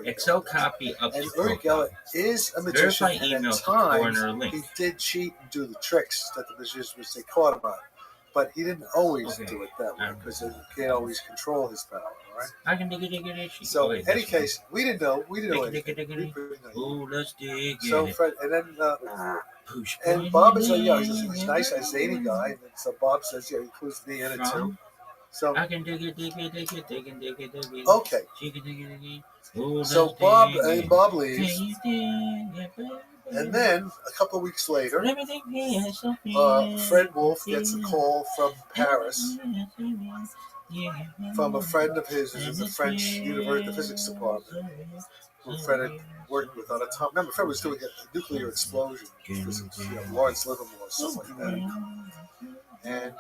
Excel copy of and Uri Geller is a magician, and at times he did cheat and do the tricks that the magicians would say caught him on. But he didn't always do it that way because he can't always control his power. All right. So in any case, we didn't know anything. So Fred, and then and Bob is he's nice, a zany guy. And so Bob says, he includes me in it too. So okay. So Bob leaves, and then a couple of weeks later, Fred Wolf gets a call from Paris from a friend of his who's in the French University Physics Department, who Fred had worked with on a time. Remember, Fred was doing a nuclear explosion physics, Lawrence Livermore, stuff like that. And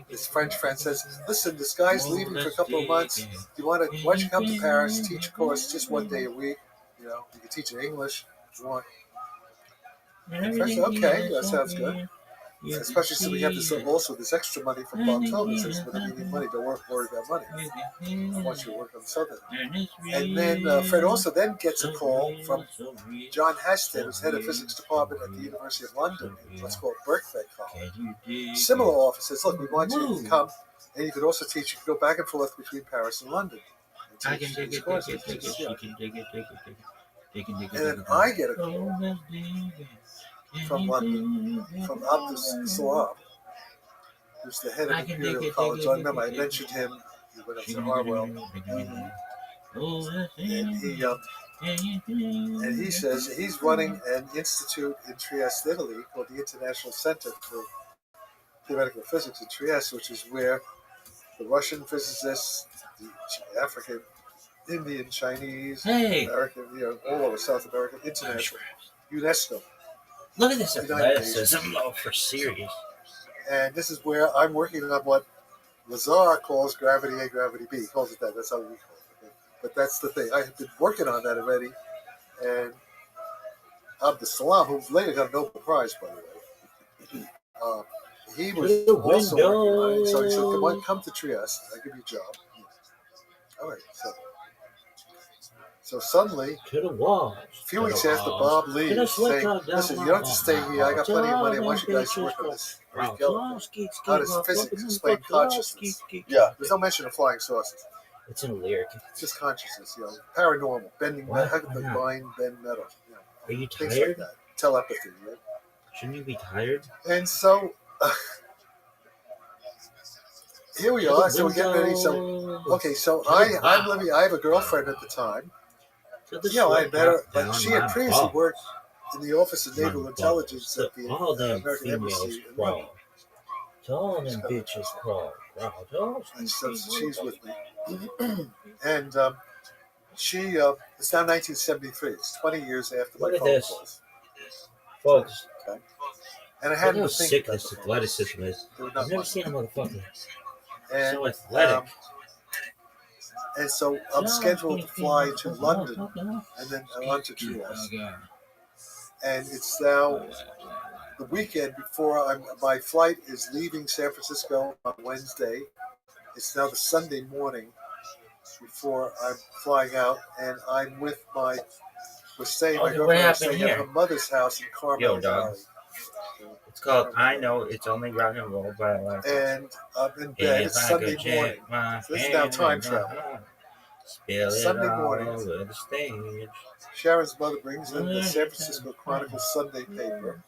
this French friend says, "Listen, this guy's leaving for a couple of months. Why don't you come to Paris, teach a course just one day a week? You can teach in English if you want." And Fred said, "Okay, that sounds good." Especially since we have this extra money from Bob Tobin. Says, "Whenever you need money, don't worry about money. I want you to work on something." And then Fred also then gets a call from John Heston, who's head of physics department at the University of London, what's called Birkbeck College. Similar office says, "Look, we want you to come, and you could also teach. You could go back and forth between Paris and London." And teach these courses. And then I get a call from London, from ROTHSCHILD, who's the head of Imperial College. I remember I mentioned him. He went up to Harwell. And he says he's running an institute in Trieste, Italy, called the International Center for Theoretical Physics in Trieste, which is where the Russian physicists, the African, Indian, Chinese, American, all over South America, international, UNESCO. Look at this athleticism, for serious. And this is where I'm working on what Lazar calls gravity A, gravity B. He calls it that. That's how we call it. Okay? But that's the thing. I have been working on that already. And ROTHSCHILD, who later got a Nobel Prize, by the way, he was also working on it. So he said, come to Trieste. I'll give you a job. All right. So suddenly, a few weeks after Bob leaves, saying, listen, you don't have to stay here. I got plenty of money. I want you guys to work on this. How does physics explain consciousness? Yeah. There's no mention of flying saucers. It's in a lyric. It's just consciousness, paranormal, bending, how could the mind bend metal? Are you things tired? like that. Telepathy, right? Shouldn't you be tired? And so, here we are. So we're getting ready. So I'm living. I have a girlfriend at the time. I met her, but she had previously worked in the Office of Naval Intelligence at the American Embassy in London. All them bitches crawl. And so she's with me. And she, it's now 1973. It's 20 years after my phone calls. Folks. Okay. And I hadn't how been thinking sick this athleticism is. I've never seen a motherfucker so athletic. And so I'm scheduled to fly to London and then on to Trieste. And it's now the weekend before my flight is leaving San Francisco on Wednesday. It's now the Sunday morning before I'm flying out, and I'm with my girlfriend was staying at her mother's house in Carmel Valley. It's called I Know It's Only Rock and Roll by Alexa. And I'm in bed. It's Sunday morning. So this is now time travel. Sunday morning. Sharon's mother brings in the San Francisco Chronicle Sunday paper.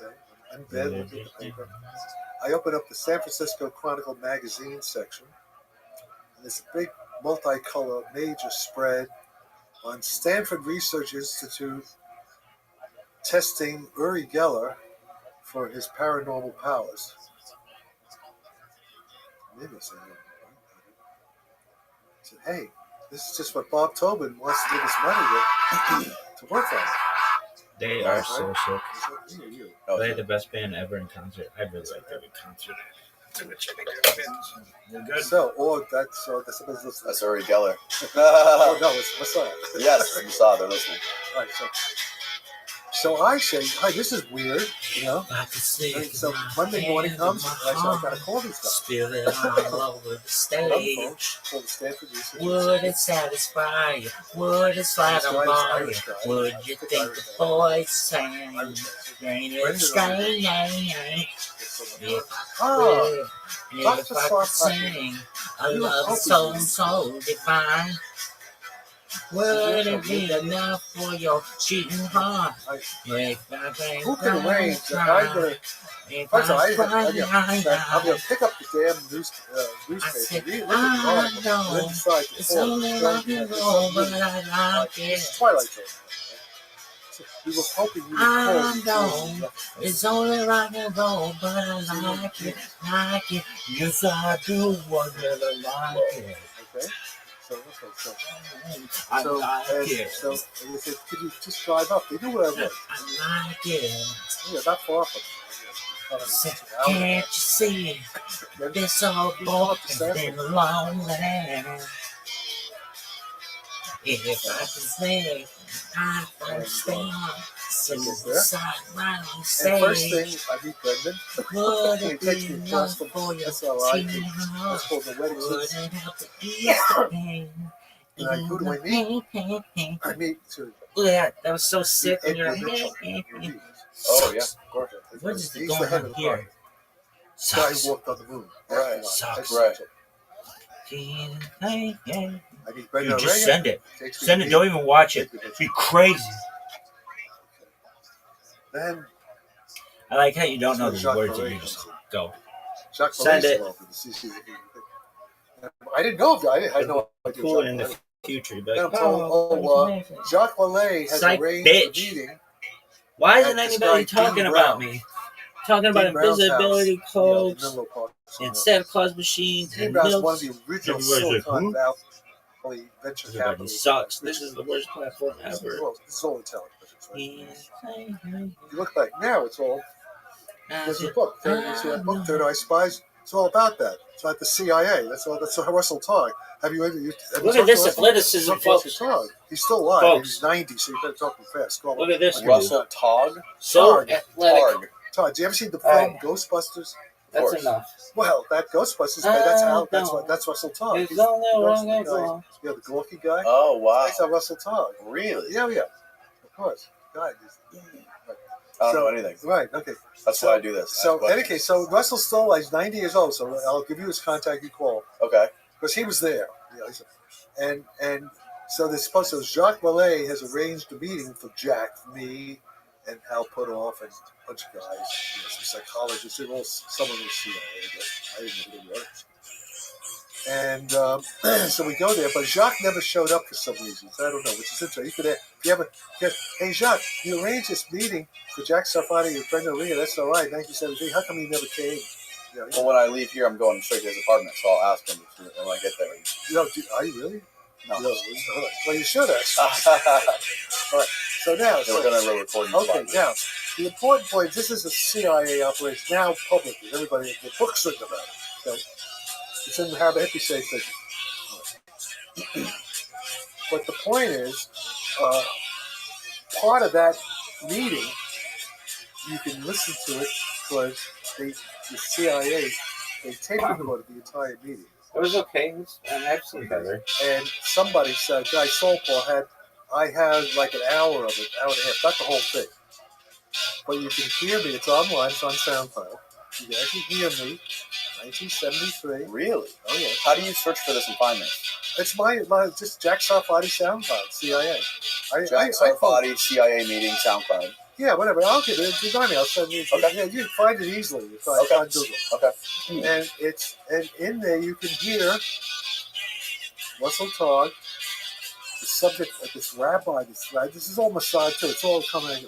Okay. I'm in bed looking at the paper. I open up the San Francisco Chronicle magazine section. And there's a big multicolor major spread on Stanford Research Institute testing Uri Geller for his paranormal powers. I said, hey, this is just what Bob Tobin wants to give us money to work on. They are so sick. They're the best band ever in concert. I really like them in concert. That's Uri Geller. Oh, no, it's Messiah. Yes, Messiah, they're listening. Right, so I say, hi, this is weird, And so Monday morning comes, and I say, I gotta call these guys. Spill it all over the stage. Would it satisfy you? Would it slide on by you? Would you think the boys sang? Ain't it strange? If I could sing a love song so divine, would it be enough for your cheating heart? Who can arrange that I'm going to pick up the damn newspaper, read the article, and then decide to it's only rock and roll, but I like it. It's Twilight Zone. So we were hoping you would call. It's only rock and roll, but I like it. Yes, I do want to like it. Okay. So they said, could you just drive up? They knew where I was. I like it. Yeah, not far from Can't you see? This old boy has been lonely. If I can say, I understand. So beside my stage. First thing, I meet Brendan. He takes me across the that's all right. That's called the wedding system. And who do I meet? I meet to. Yeah, that was so sick. Oh yeah, what is going on here? Guy walked on the moon. Right. Sucks. Right. I mean, Dude, Brendan just Reagan send it. takes me Send to it. Don't even watch it. meet. Be crazy. Then I like how you don't know That's the where words Jacques and you Vallée just comes go. Jacques Send Vallée's it. involved in the CCC. I didn't know. I had no idea. Cool Jacques in the Vallée. future. But Then I'm told, Jacques Vallée has Psych, arranged bitch. a meeting why at isn't this anybody guy, talking Dean about Brown. me? Talking about Dean Brown's invisibility house, cloaks in Menlo Park, and Santa Claus machines Dean and Brown's one of milks. the original Everybody's Silicon like, Valley venture everybody capitalists. sucks. This is the worst platform This ever. is all intelligence. Right? You You look back now, it's all. There's a book. You see that book, Third Eye Spies? It's all about that. It's like the CIA. That's all. That's Russell Todd. Have you Look at this athleticism, folks. Todd? He's still alive. Folks. He's 90, so you better talk him fast. Look at this. Russell Todd? So Targ. athletic. Todd, do you ever see the All film right. Ghostbusters? That's course. enough. Well, that Ghostbusters guy. That's No. that's Russell Todd. It's He's only the wrong guy. go. Yeah, the gawky guy. Oh, wow. That's Russell Todd. Really? Yeah, of course. God, I don't know anything. Right. Okay. That's why I do this. So, in any case, so Russell's still alive. He's 90 years old. So I'll give you his contact. You call Okay. because he was there. And so they're supposed to. Jacques Vallée has arranged a meeting for Jack, me, and Hal Putoff, and a bunch of guys, some psychologists. They're all some of them CIA. I didn't know who they were. And so we go there, but Jacques never showed up for some reason. So I don't know, which is interesting. You could have, if you ever get, hey Jacques, you arranged this meeting for Jack Sarfati and Brenda Lee. That's all right, 1973. How come he never came? Well, when I leave here, I'm going straight to his apartment, so I'll ask him when I get there. Are you really? No. Well, you should have. All right. So now, we're going to record. Okay. Now, the important point. This is a CIA operation now publicly. Everybody, the book's written about it. Okay? It's in the Hippie Safe Vision. But the point is, part of that meeting, you can listen to it because the CIA, they taped recorded the entire meeting. It was okay. I've seen better. And somebody said, Guy Soulpaw I had like an hour of it, hour and a half, not the whole thing. But you can hear me. It's online. It's on SoundCloud. You can actually hear me. 1973. Really? Oh yeah. How do you search for this and find this? It's my just Jack Sarfati SoundCloud, CIA. Jack Sarfati CIA meeting SoundCloud. Yeah, whatever. I'll give it. Design me. I'll send you. Okay. Yeah, you can find it easily. It's on Google. Okay. And in there you can hear Russell Todd, the subject of this rabbi. This is all Mossad too. It's all coming.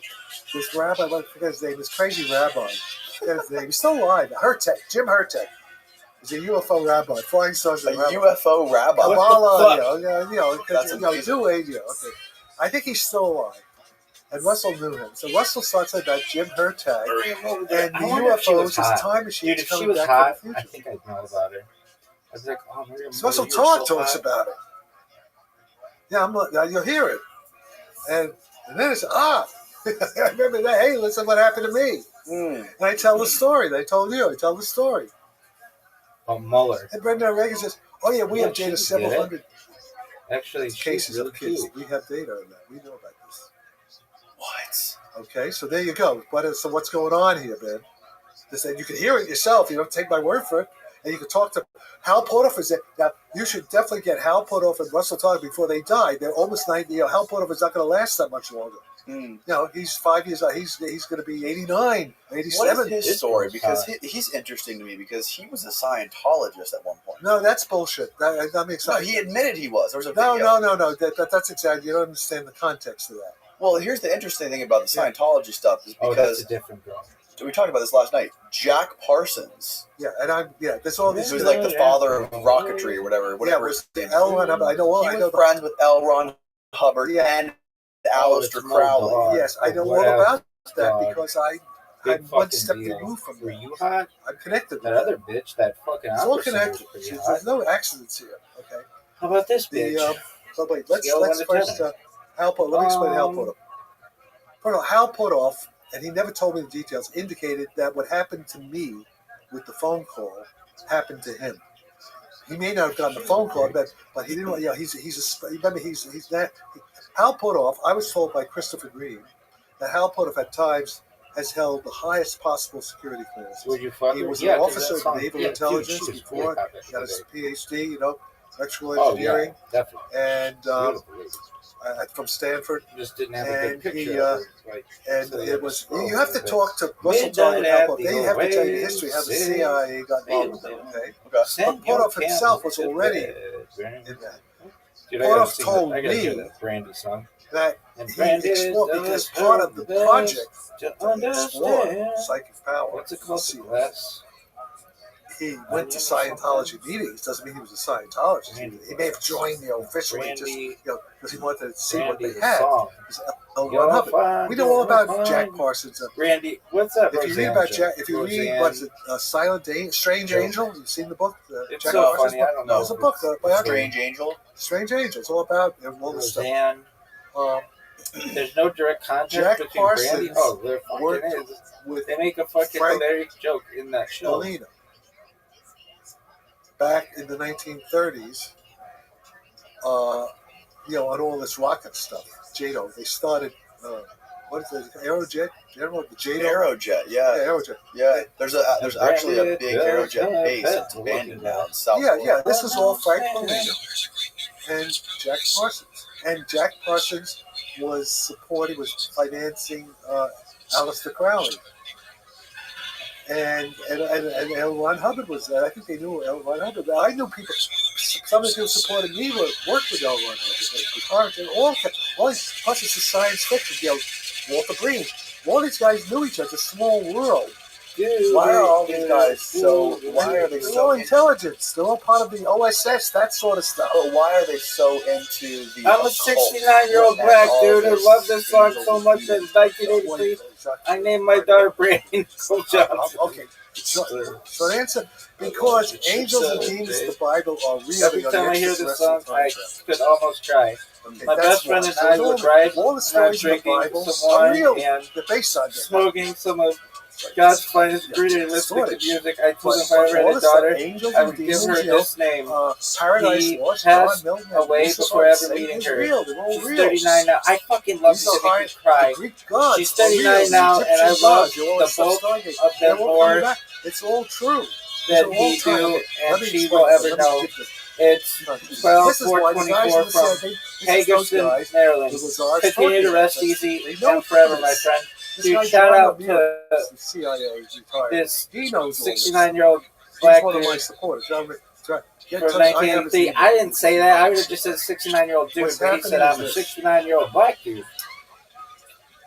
This rabbi, I forget his name. This crazy rabbi. I forget his name. He's still alive. Jim Hertek. He's a UFO rabbi. Flying saucer. UFO rabbi. Kabbalah. That's New Age. Okay. I think he's still alive. And Russell knew him. So Russell starts about Jim Hertag and the UFOs as time machines coming back from the future. I think I'd know about her. I was like, oh, Russell Todd talks about it. Yeah, you'll hear it. And then it's, I remember that. Hey, listen what happened to me. And I tell the story. They told you. I tell the story. Oh, Mueller. And Brenda Reagan says, oh, yeah, we have data several hundred cases really of kids. cute. We have data on that. We know about this. What? Okay, so there you go. So what's going on here, man? You can hear it yourself. You don't take my word for it. And you can talk to Hal Putoff. Now, you should definitely get Hal Putoff and Russell Todd before they die. They're almost 90. Hal Putoff is not going to last that much longer. He's 5 years old. He's going to be 89, 87. What is his story? Because he's interesting to me because he was a Scientologist at one point. No, that's bullshit. That makes sense. No, he admitted he was. There was a no. video. That's exactly. You don't understand the context of that. Well, here's the interesting thing about the Scientology stuff is because that's a different girl. We talked about this last night. Jack Parsons. Yeah, and there's all these. He was like the father of rocketry or whatever. Yeah, it was L. Ron Hubbard. I know all. He was friends with L. Ron Hubbard and Aleister Crowley. Yes, I know all about that because I'm one step removed from Were that. you hot? I'm connected. That other bitch, that fucking. It's all connected. There's no accidents here. Okay. How about this bitch? But wait, let's first Hal Putoff. Let me explain Hal Putoff. Hal Putoff, and he never told me the details, indicated that what happened to me with the phone call happened to him. He may not have gotten the phone call, but he didn't. Remember, he's that. Hal Putoff. I was told by Christopher Green that Hal Putoff at times has held the highest possible security clearance. He was an officer of naval intelligence before, got his PhD. electrical Oh, engineering, yeah, definitely. and Beautiful lady. from Stanford. Just didn't have a And good picture he, of her. Like, And so it was, scroll you have to through talk to Russell Midnight Target at Alpo. the They have to tell you the Oasis. history, how the CIA got involved with them, okay? Okay. Send But your Portoff himself camel was to already bed. in that. Dude, I gotta Portoff sing told that. I gotta hear me that Brandy song. that And he Brandy explored, does because her part of the best project to to explore understand. psychic power, What's it called? The CIA, glass. he went to Scientology meetings. Doesn't mean he was a Scientologist. Brandy He may have glass. joined, officially, just Brandy, because he wanted to see what Brandy they the had. song. L. Ron You'll Hubbard. find We know all about you'll Jack find- Parsons. Brandy, what's up, If you read Roseanne? about Jack, if you read Roseanne. what's it, Strange Joe. Angel, you've seen the book. It's Jack so Parsons funny. I book? don't know. There's a book, biography. Strange Angel. Strange Angel. It's all about all this stuff. Roseanne. Um, There's no direct contact Jack between Brandy. Parsons Oh, there fucking worked is. with They make a fucking Frank hilarious joke in that show. Molina back in the 1930s. On all this rocket stuff. JATO. They started. What is it? Aerojet? The JATO. Aerojet. Yeah, Yeah. Aerojet. Yeah. There's actually a big Aerojet base that's abandoned now in South Yeah, Florida. This is all Frank Molina and Jack Parsons. And Jack Parsons was financing Aleister Crowley. And L. Ron Hubbard was there. I think they knew L. Ron Hubbard. I knew people. Some of the people supported me worked with L. Ron Hubbard. All these, plus it's a science fiction. Walter Green. All these guys knew each other. It's a small world. Why are all these guys so? Why are they They're so? all intelligence. They're all part of the OSS. That sort of stuff. But why are they so into the? I'm a 69-year-old black dude who loved this song so much that in 1983, I named my daughter Brandy Nicole Johnson. Okay. So the answer, because angels and demons in the Bible are real. Every time I hear this song, I could almost cry. Okay, My that's best friend why. and I would ride all the around stories in the drinking Bible some are wine real. and They're based on that. smoking some of God's finest breeder and listening to music. I told him if I ever had all a the stuff, daughter, angels I and would give demons, her this name. Paradise He Lost, passed John Milton, away Lucifer, before ever Satan meeting is her. real. They're all She's real. 39 now. I fucking love These it are to make me cry. The Greek gods. She's are 39 real. now, The and I Egyptian love gods, all the stuff both started. of They're them all coming more back. It's all true. than These are all he time. do, Okay, and let me she explain will this. ever Let me know. skip this. It's This is 12/4/24 from Hagerstown, Maryland. Continue to rest easy and forever, my friend. Dude, shout out to CIA retired. this He knows 69-year-old He's black one of my dude supporters. from 1983. I didn't say that. I would have just said 69-year-old dude, What's but he said I'm a happening is 69-year-old black dude.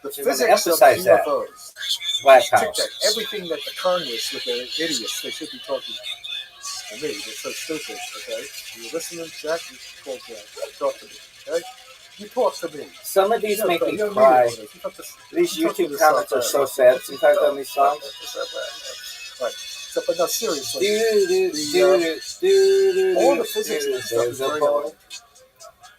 The You wanna physics of emphasize that. UFOs. Black Tic power. Tac. Everything that the Congress, with their idiots, they should be talking to me. They're so stupid, okay? You listen to Jack, you talk to me, okay? You talk to me. Some of these make me You don't cry. need it. You talk to- These you talk to YouTube the comments are stuff, so sad sometimes on these songs. Right. So, but no, seriously. All the physics and stuff There's is a very boat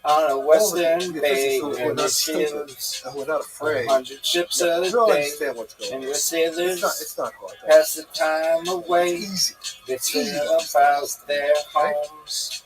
on a western the bay, physicists and were not it shields stupid, and we're not afraid. 100 ships Yeah, of we the don't day, understand what's going and on. your sailors It's not hard. pass the time away. Easy. They sail about their homes,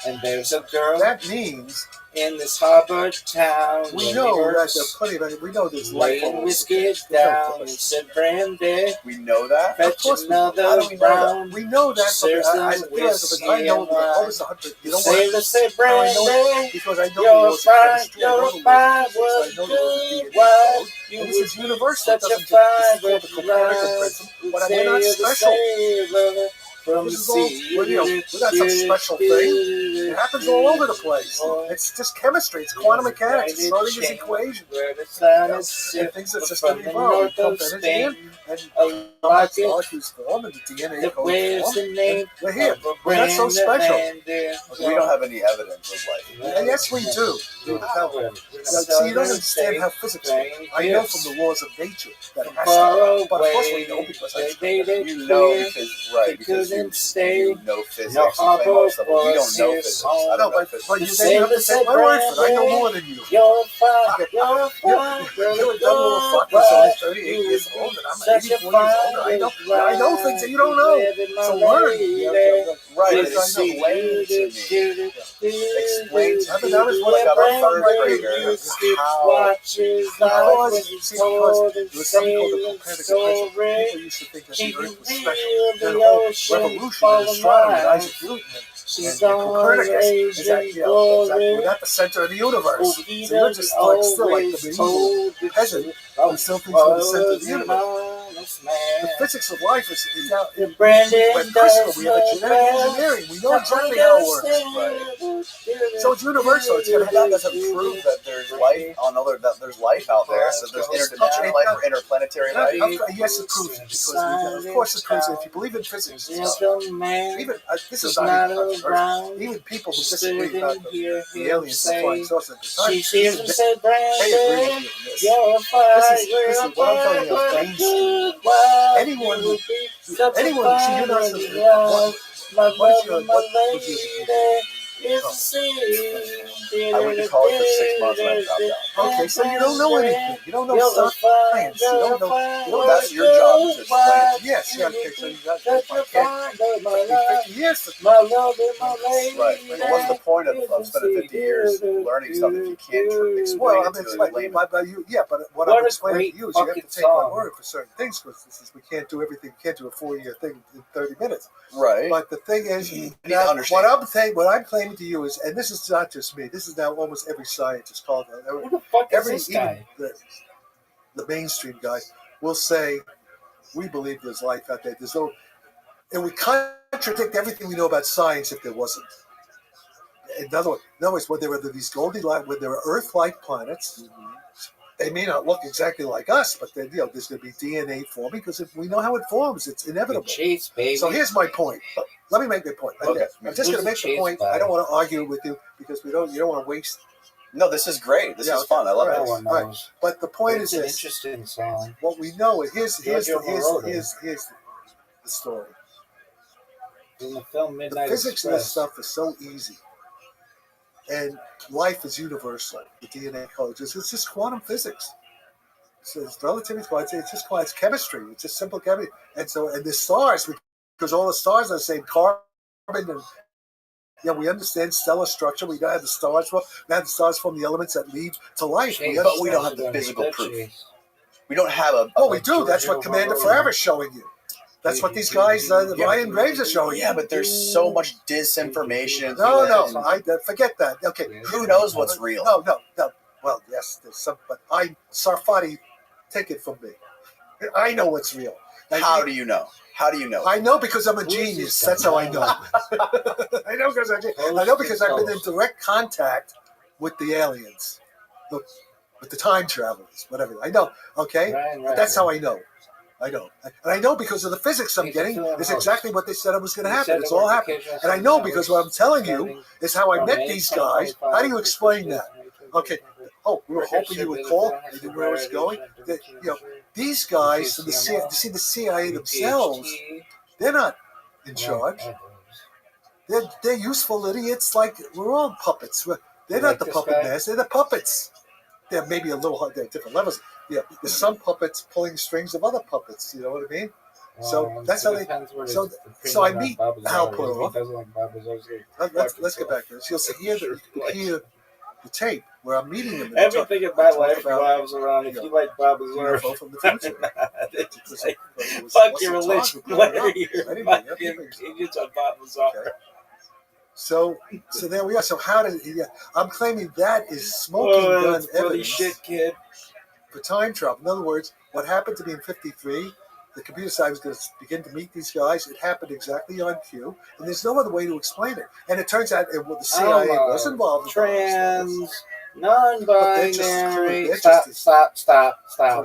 and there's a girl That means in this harbor town. we and know he that works, there's plenty of. We know there's life laying on whiskey There's no down. He question. said, Brandy, We know that. Of fetch course we do. How another do we know that? round. We know that. There's I some feel as if I know whiskey and almost 100. You know what? Sailor said, How I know Brandy, it? Because I know the you're laws of fine, chemistry. I know you're the laws fine, of physics. I know the laws of good, DNA why code. you And this is universal. It such a doesn't fine, just but the Copernican principle. But we're not special. sailor from This the is all, sea. we're not some special thing. It happens all over the place. It's just chemistry. It's quantum mechanics. It's Schrodinger's equation. Where the sun Yeah. is And things that just from get the evolved. north Pump of energy in, Spain, and a molecules form, and the DNA that code wears form. the name We're here. of a We're not so brand that special. landed. We don't have any evidence of life. And yes, we do. See, you don't understand how physics works. I know from the laws of nature that it has to. But of course we know because I You know because because you know physics. You claim all stuff, but we don't know physics. I don't know physics. But you then have to take my word for it. I know more than you. You're fine, you're fine, You're a dumb little fuck who's only 38 years old, and I'm 84 years old. I know things that you don't know. So learn. Right, Yes, I know. explain to me. Explain to me. That was what Like I'm a third I grader. How? because there was something called the Copernican principle. People used to think that the Earth was special. The whole revolution in astronomy, Isaac Newton, She's And Copernicus is that, we're not the center of the universe. So you're just like still like the medieval peasant who still thinks we're the center of the universe. The physics of life is now when crystal, we have a genetic engineering. We know exactly how it works. Right. So it's universal. It's gonna That doesn't prove that there's life on other that there's life out there. So there's interdimensional life or interplanetary life. Yes, it proves it because of course it proves it. If you believe in physics, even this is not even controversial. Even people who disagree about the aliens, the flying saucers at the time, they agree with you on this. This is what I'm telling you. Mainstream. Anyone who, see, you're not what would you I went to college for 6 months and I dropped out. Okay, so you don't know anything. You don't know science. You don't know. That's your job to explain it. Yes, yeah, okay, so you got 50 years. Right. But what's the point of spending 50 years learning stuff if you can't explain Well, it I'm to a explaining, layman? but what I'm explaining to you is you have to take my word for certain things because this is we can't do everything. We can't do a 4-year thing in 30 minutes. Right. But the thing is, what I'm claiming to you is, and this is not just me. This is now almost every scientist called Who the fuck is this guy? Even the mainstream guy will say we believe there's life out there. There's no, and we contradict everything we know about science if there wasn't. In other words, when there are these Goldilocks, when there are Earth-like planets, they may not look exactly like us, but then there's going to be DNA forming because if we know how it forms, it's inevitable. Chase, baby. So here's my point. Let me make my point. Okay. I'm just going to make the point. I don't want to argue with you because you don't want to waste. No, this is great. This is fun. I love right, this. Right. But the point is an this: interesting song. what we know is here's the story. In the film Midnight The physics of Express. this stuff is so easy, and life is universal. The DNA code it's just quantum physics. It's relativity. It's just it's chemistry. It's just simple chemistry. And the stars, because all the stars are the same carbon and. We understand stellar structure. We know how the stars from. We have the stars from the elements that lead to life. But we don't have the physical proof. We don't have a. Oh, we do. That's what Commander Forever is showing you. That's what these guys, Ryan Graves, are showing you. Yeah, but there's so much disinformation. No, forget that. Okay, who knows what's real? No. Well, yes, there's some, but Sarfati, take it from me. I know what's real. How do you know? How do you know? I know because I'm a genius. That's how I know. I know because I've been in direct contact with the aliens, with the time travelers, whatever. I know. Okay, but that's how I know. I know, and I know because of the physics I'm getting. It's exactly what they said it was going to happen. It's all happened, and I know because what I'm telling you is how I met these guys. How do you explain that? Okay. Oh, we were hoping you would call. You didn't know where it was going. These guys, the CIA themselves, they're not in charge. They're useful idiots. Like we're all puppets. They're not the puppet masters. They're the puppets. They're maybe a little. They're different levels. Yeah, there's some puppets pulling strings of other puppets. You know what I mean? So that's how they. So I meet Hal Puthoff. Let's get back to this. You'll hear the tape where I'm meeting him. Everything in my life revolves around if you like Bob Lazar. From the future. Fuck your religion. What are your fucking opinions on Bob Lazar? So there we are. So how did I'm claiming that is smoking gun evidence shit, kid. for time travel. In other words, what happened to me in '53, the computer science was going to begin to meet these guys. It happened exactly on cue, and there's no other way to explain it. And it turns out the CIA was involved. Non-binary. Stop. So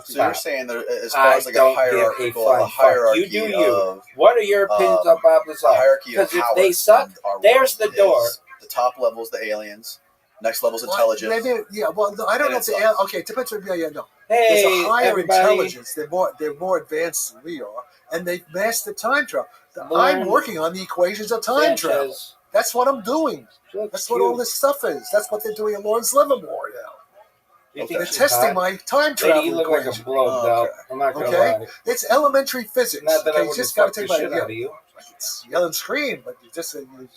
you're saying that as far as like a hierarchy you do you. What are your opinions on Bob Lazar? Because if they suck, there's the door. The top level is the aliens. Next level is intelligence. I don't know if it depends on no. Hey, there's a higher everybody. intelligence. They're more advanced than we are, and they've mastered time travel. I'm working on the equations of time travel. That's what I'm doing. That's what all this stuff is. That's what they're doing in Lawrence Livermore now. They're testing my time travel you look like a blow belt. I'm not gonna lie. It's elementary physics. Not that I you just got to take my shit out of you. It's yell and scream, but you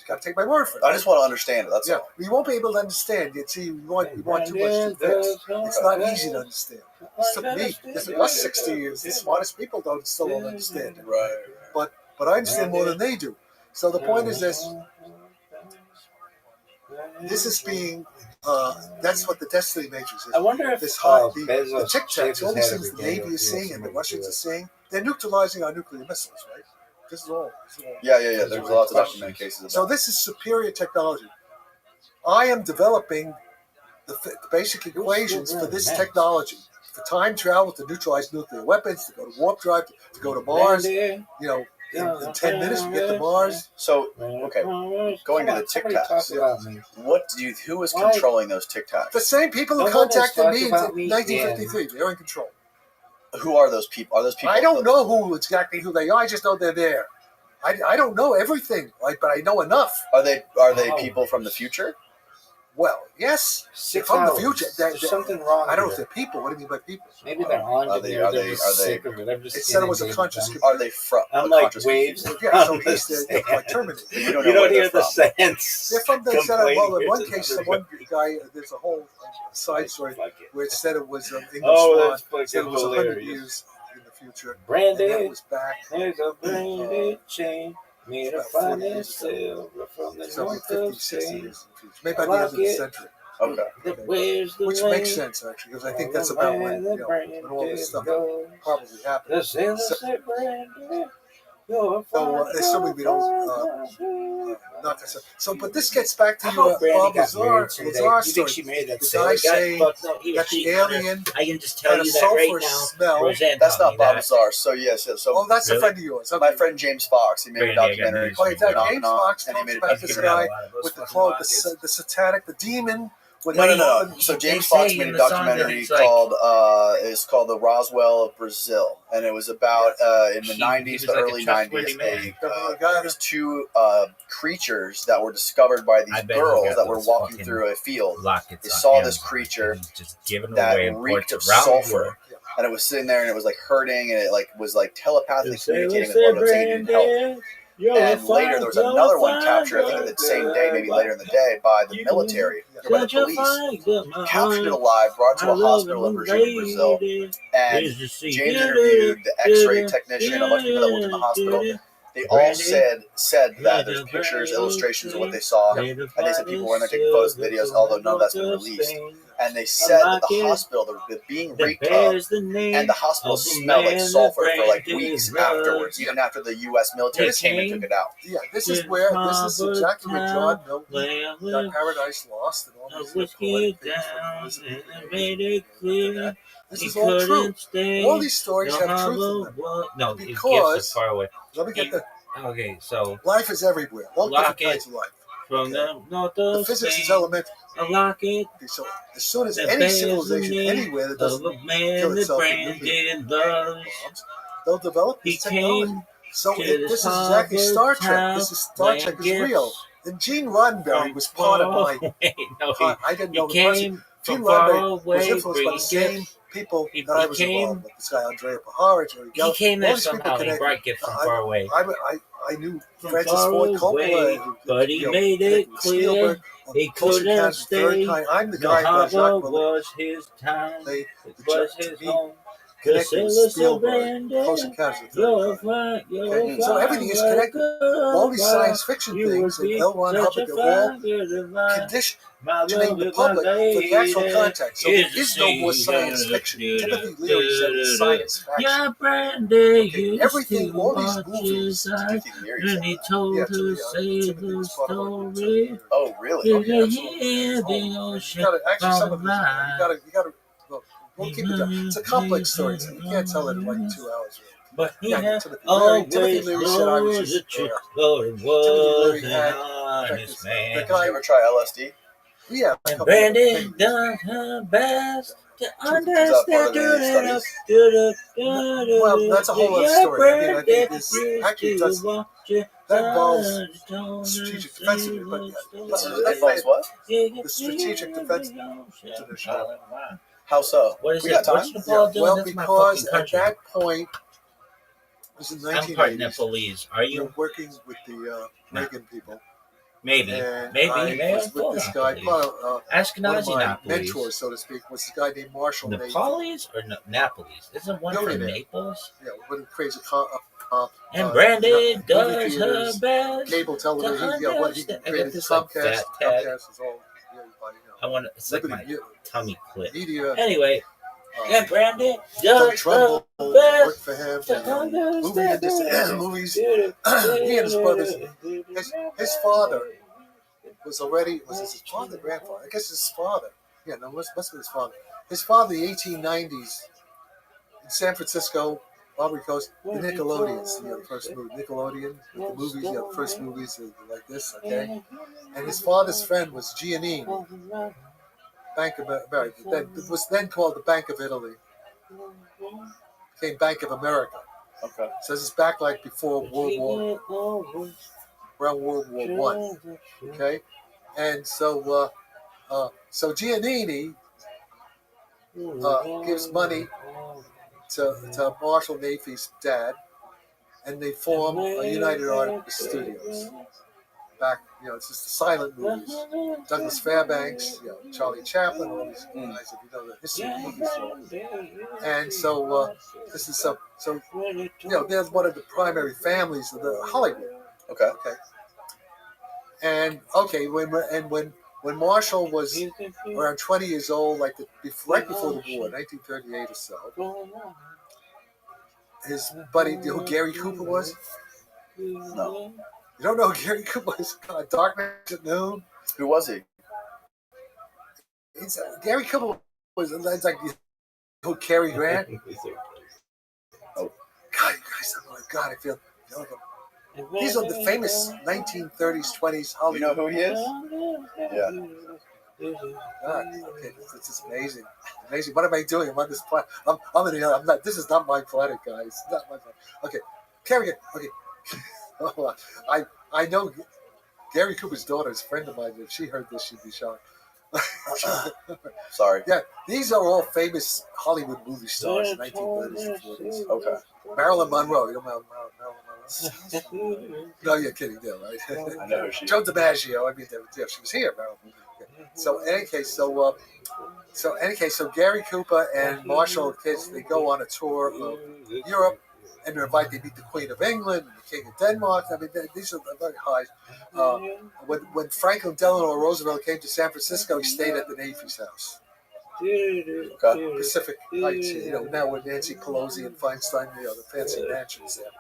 got to take my word for it. I just want to understand it. That's all. You won't be able to understand. You want too much to fix. It's not easy to understand. It took me. This was 60 years. The smartest people still don't understand it. Right. But I understand more than they do. So the point is this: this is being. That's what the destiny matrix is. I wonder if This high, the Bezos Tic shaves Tacs, all his these head things the every day, Navy or is he seeing has and the something to Russians do are with seeing, they're neutralizing our nuclear missiles, right? This is all. Yeah. There's lots of documented cases of So that. this is superior technology. I am developing the basic equations for this technology. For time travel, to neutralize nuclear weapons, to go to warp drive, to go to Mars. You know, in 10 minutes we get to Mars. So, okay, going to the Tic Tacs. Who is controlling those Tic The Tacs? same people who contacted me in 1953. They're in control. Who are those people? Are those people? I don't know who they are. I just know they're there. I don't know everything, but I know enough. Are they people from the future? Well, yes. 6 from hours. the future. There's something wrong. I don't know here. if they're people. What do you mean by people? Maybe they're on. Are they sick of it. I'm just it said it was a conscious computer. Are they from? I'm like waves. Yeah, so he's like Terminator. You don't hear the sense. They're from the well, in one case, one guy. There's a whole side story where it said it was English that's swan. Said it was 100 years in the future. Branded. And that was back. There's a branded chain made of finest silver from the north 50, 60 years in the future. Maybe by the end of the century. Okay. Which makes sense, actually, because I think that's about when all this stuff probably happened. Assuming we don't, not this. So, but this gets back to Bob Lazar story. The guy saying that the alien I can just had tell a you that right sulfur now. smell. Roseanne That's told not me Bob that. Lazar. So yes. So Oh, that's a friend of yours. my friend James Fox. He made a documentary. Oh, James Fox and he talks made about a this documentary. guy with the clothes, the satanic, the demon. No. So James Fox made a documentary called it's called The Roswell of Brazil, and it was about in the 90s, the early 90s. There's two creatures that were discovered by these girls that were walking through a field. They saw this creature that reeked of sulfur, and it was sitting there, and it was like hurting, and it was telepathically communicating with one of them, saying it needed help. And later there was another one captured, I think the same day, maybe later in the day, by the military, or by the police. Captured it alive, brought to a hospital in Brazil. And James interviewed the X-ray technician, a bunch of people that worked in the hospital. They all said that there's pictures, illustrations of what they saw, and they said people were in there taking photos and videos, although none of that's been released. And they said that the hospital, the being reeked of, and the hospital smelled like sulfur for like weeks afterwards, even after the U.S. military came and took it out. Yeah, this is exactly where John Milton got Paradise Lost and all these poetic things. This is all true. All these stories have truth in them. No, because far away. Let me get the. Okay, so life is everywhere. All different kinds of life. From the physics is elementary. Okay, so as soon as any civilization anywhere that doesn't kill itself with nuclear bombs, they'll develop this technology. So this is exactly Star Trek. This is Star Trek is real. And Gene Roddenberry was part of my. I didn't know the person. Gene Roddenberry was influenced by the same people that I was involved with. This guy Andrea Pahara, he came there somehow. He brought gifts from far away. I knew Francis Ford Coppola, but he made it clear he couldn't stay. I'm the guy that Jacques was his time. It was his home. Connected Spielberg, Close Encounters of the Third Kind. So everything is connected. All these science fiction things, and L. Ron Hubbard, they're all conditioning the public for the actual contact. So there is no more science fiction. Timothy Leary said it's science fiction. Okay, everything, all these movies. And he told her the story. Oh, really? You gotta actually some of these. You gotta. We'll keep it down. It's a complex story, so you can't tell it in like 2 hours. But he had Timothy Leary said I was just there. Timothy Leary had the guy. You ever try LSD? Yeah. Brandon does her best to understand. Well, that's a whole other story. I mean, I think this actually does. That involves strategic defense, but that involves what? The strategic defense tradition. How so? What is we it? got time? Well, because at that point, it was in the 1980s. I'm part Nepalese. Are you working with the Reagan people? Maybe. I was with this guy. Ashkenazi one of my Nepalese. mentors, so to speak, was this guy named Marshall. Nepalese or Nepalese? Isn't one from Naples? Yeah, one crazy And Brandon does movie her theaters, best. cable television. You know what he I got created? this like Comcast. fat tag. Comcast is all. You know, I want to. It's like my tummy clip. Media. Anyway, and Brandon Doug does Trumbull her worked best. for him. Movie industry, movies. He and his brothers. His father was his father, grandfather? I guess his father. Yeah, no, must be his father. His father, the 1890s, in San Francisco, Barbary Coast, the Nickelodeons, the first movie, Nickelodeon, the movies, the first movies like this, okay? And his father's friend was Giannini, Bank of America. It was then called the Bank of Italy. Became Bank of America. Okay. So this is back like before around World War One. Okay? And so Giannini gives money to Marshall Nafee's dad, and they form United Artists Studios. Back, it's just the silent movies. Douglas Fairbanks, Charlie Chaplin, all these guys, if you know the history of movies. And so this is so they're one of the primary families of the Hollywood. Okay. And when Marshall was around 20 years old, like right before the war, 1938 or so, his buddy, you know who Gary Cooper was? No. You don't know who Gary Cooper was? Darkness at Noon. Who was he? Gary Cooper was like who Cary Grant. Oh, God, you guys! Oh my God, I feel like these are the famous 1930s, 20s Hollywood. You know who he is? Yeah. God, okay, this is amazing. Amazing. What am I doing? I'm on this planet. I'm not. This is not my planet, guys. It's not my planet. Okay, Cary. Okay. I know Gary Cooper's daughter is a friend of mine. If she heard this, she'd be shocked. Sorry. Yeah, these are all famous Hollywood movie stars in 1930s and 40s. Okay. Marilyn Monroe. You know Marilyn Monroe? No, you're kidding, there, right? I know who she is. Joe DiMaggio. I mean, she was here, Marilyn. So in any case, so Gary Cooper and Marshall kids, they go on a tour of Europe. And they meet the Queen of England and the King of Denmark. I mean, these are very high. When Franklin Delano Roosevelt came to San Francisco, he stayed at the Navy's house. Okay. Pacific Heights, now with Nancy Pelosi and Feinstein, the fancy mansions there.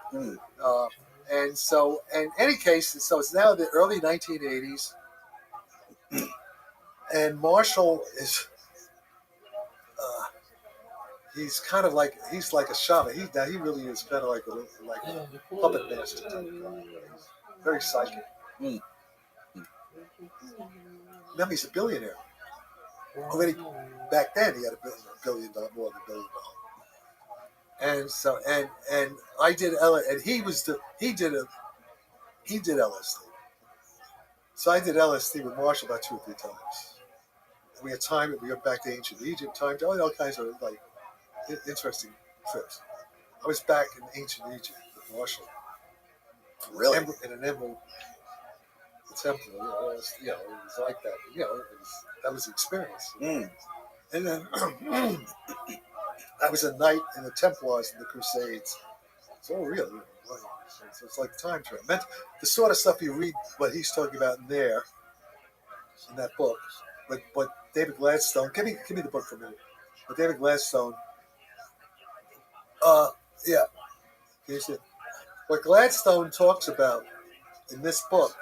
And so, in any case, so it's now the early 1980s, and Marshall is. He's kind of like a shaman. He really is kind of like a puppet master type guy. He's very psychic. Now he's a billionaire. Already back then he had $1 billion, more than $1 billion. And so and I did and he did LSD. So I did LSD with Marshall about 2 or 3 times. We had time. We went back to ancient Egypt times. All kinds of like. Interesting trips. I was back in ancient Egypt with Marshall. Really? In an emerald temple. It was like that. That was the experience. And then I was a knight in the Templars in the Crusades. It's all real. So it's like time travel. The sort of stuff you read, what he's talking about in there, in that book. But David Gladstone, give me the book for a minute. But David Gladstone. Yeah. Can you see it? What Gladstone talks about in this book,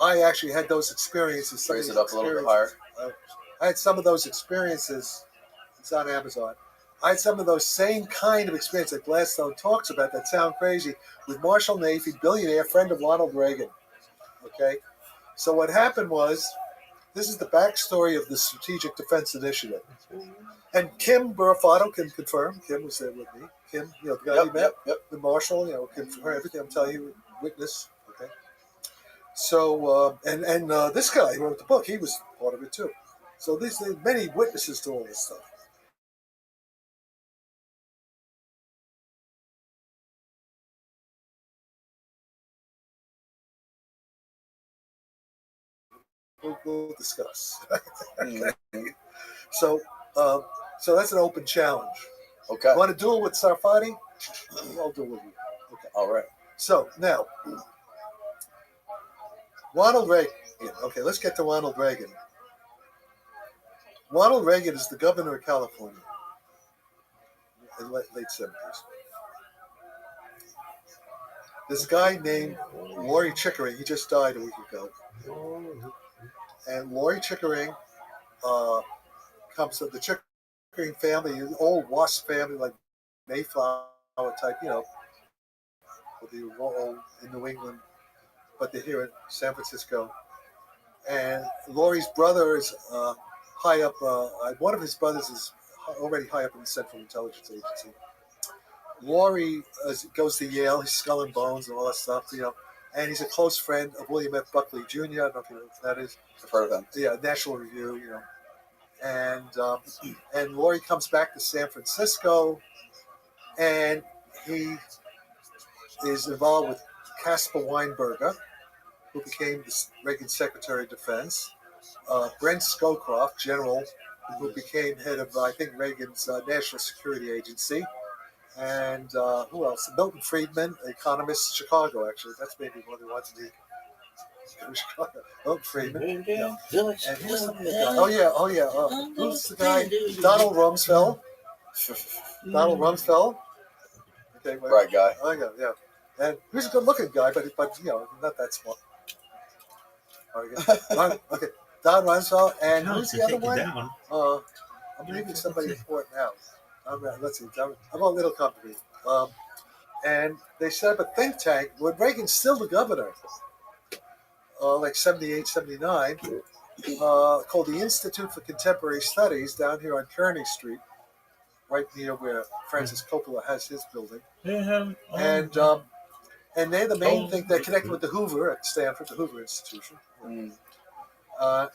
I actually had those experiences. Raise it up a little bit higher. I had some of those experiences. It's on Amazon. I had some of those same kind of experiences that Gladstone talks about that sound crazy with Marshall Nafee, billionaire, friend of Ronald Reagan. Okay? So what happened was, this is the backstory of the Strategic Defense Initiative. And Kim Burafato can confirm. Kim was there with me. Kim, the guy you met, the Marshall, confirm everything I'm telling you, witness. Okay. So, and this guy who wrote the book, he was part of it too. So there's many witnesses to all this stuff. We'll discuss. Okay. So that's an open challenge. Okay. You want to duel with Sarfati? I'll duel with you. Okay. All right. So now, Ronald Reagan. Okay, let's get to Ronald Reagan. Ronald Reagan is the governor of California in the late 70s. This guy named Laurie Chickering, he just died a week ago. And Laurie Chickering comes from the Chickering family, an old WASP family, like Mayflower type, with the old in New England, but they're here in San Francisco. And Laurie's brother is high up. One of his brothers is already high up in the Central Intelligence Agency. Laurie goes to Yale. He's Skull and Bones and all that stuff, and he's a close friend of William F. Buckley Jr. I don't know if you know who that is. I've heard of them. Yeah, National Review, And Laurie comes back to San Francisco, and he is involved with Caspar Weinberger, who became the Reagan Secretary of Defense. Brent Scowcroft, general, who became head of, I think, Reagan's National Security Agency. And who else? Milton Friedman, economist, Chicago, actually. That's maybe one of the ones in Chicago. Milton Friedman. Yeah. And who's the guy? Oh, yeah. Who's the guy? Donald Rumsfeld. Donald Rumsfeld. Okay, Right guy. Oh, yeah. And he's a good-looking guy, but not that smart. Okay, Don Rumsfeld. And who's the other one? I'm leaving somebody important out. Let's see. I'm a little company. And they set up a think tank when Reagan's still the governor, like 78, 79, called the Institute for Contemporary Studies down here on Kearney Street, right near where Francis Coppola has his building. And they're the main thing. They're connected with the Hoover at Stanford, the Hoover Institution. And I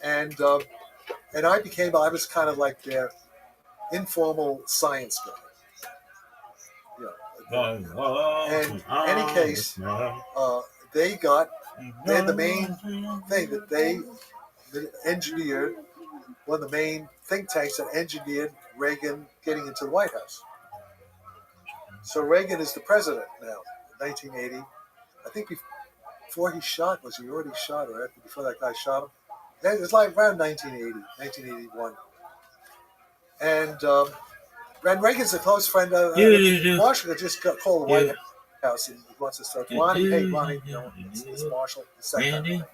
was kind of like their informal science guy. And in any case, they had the main thing that they engineered, one of the main think tanks that engineered Reagan getting into the White House. So Reagan is the president now, 1980. I think before he shot, was he already shot or after, before that guy shot him? It was like around 1980, 1981. And Reagan's a close friend of Marshall. Could just call the White House and he wants to start. Ronnie, it's Marshall, the second.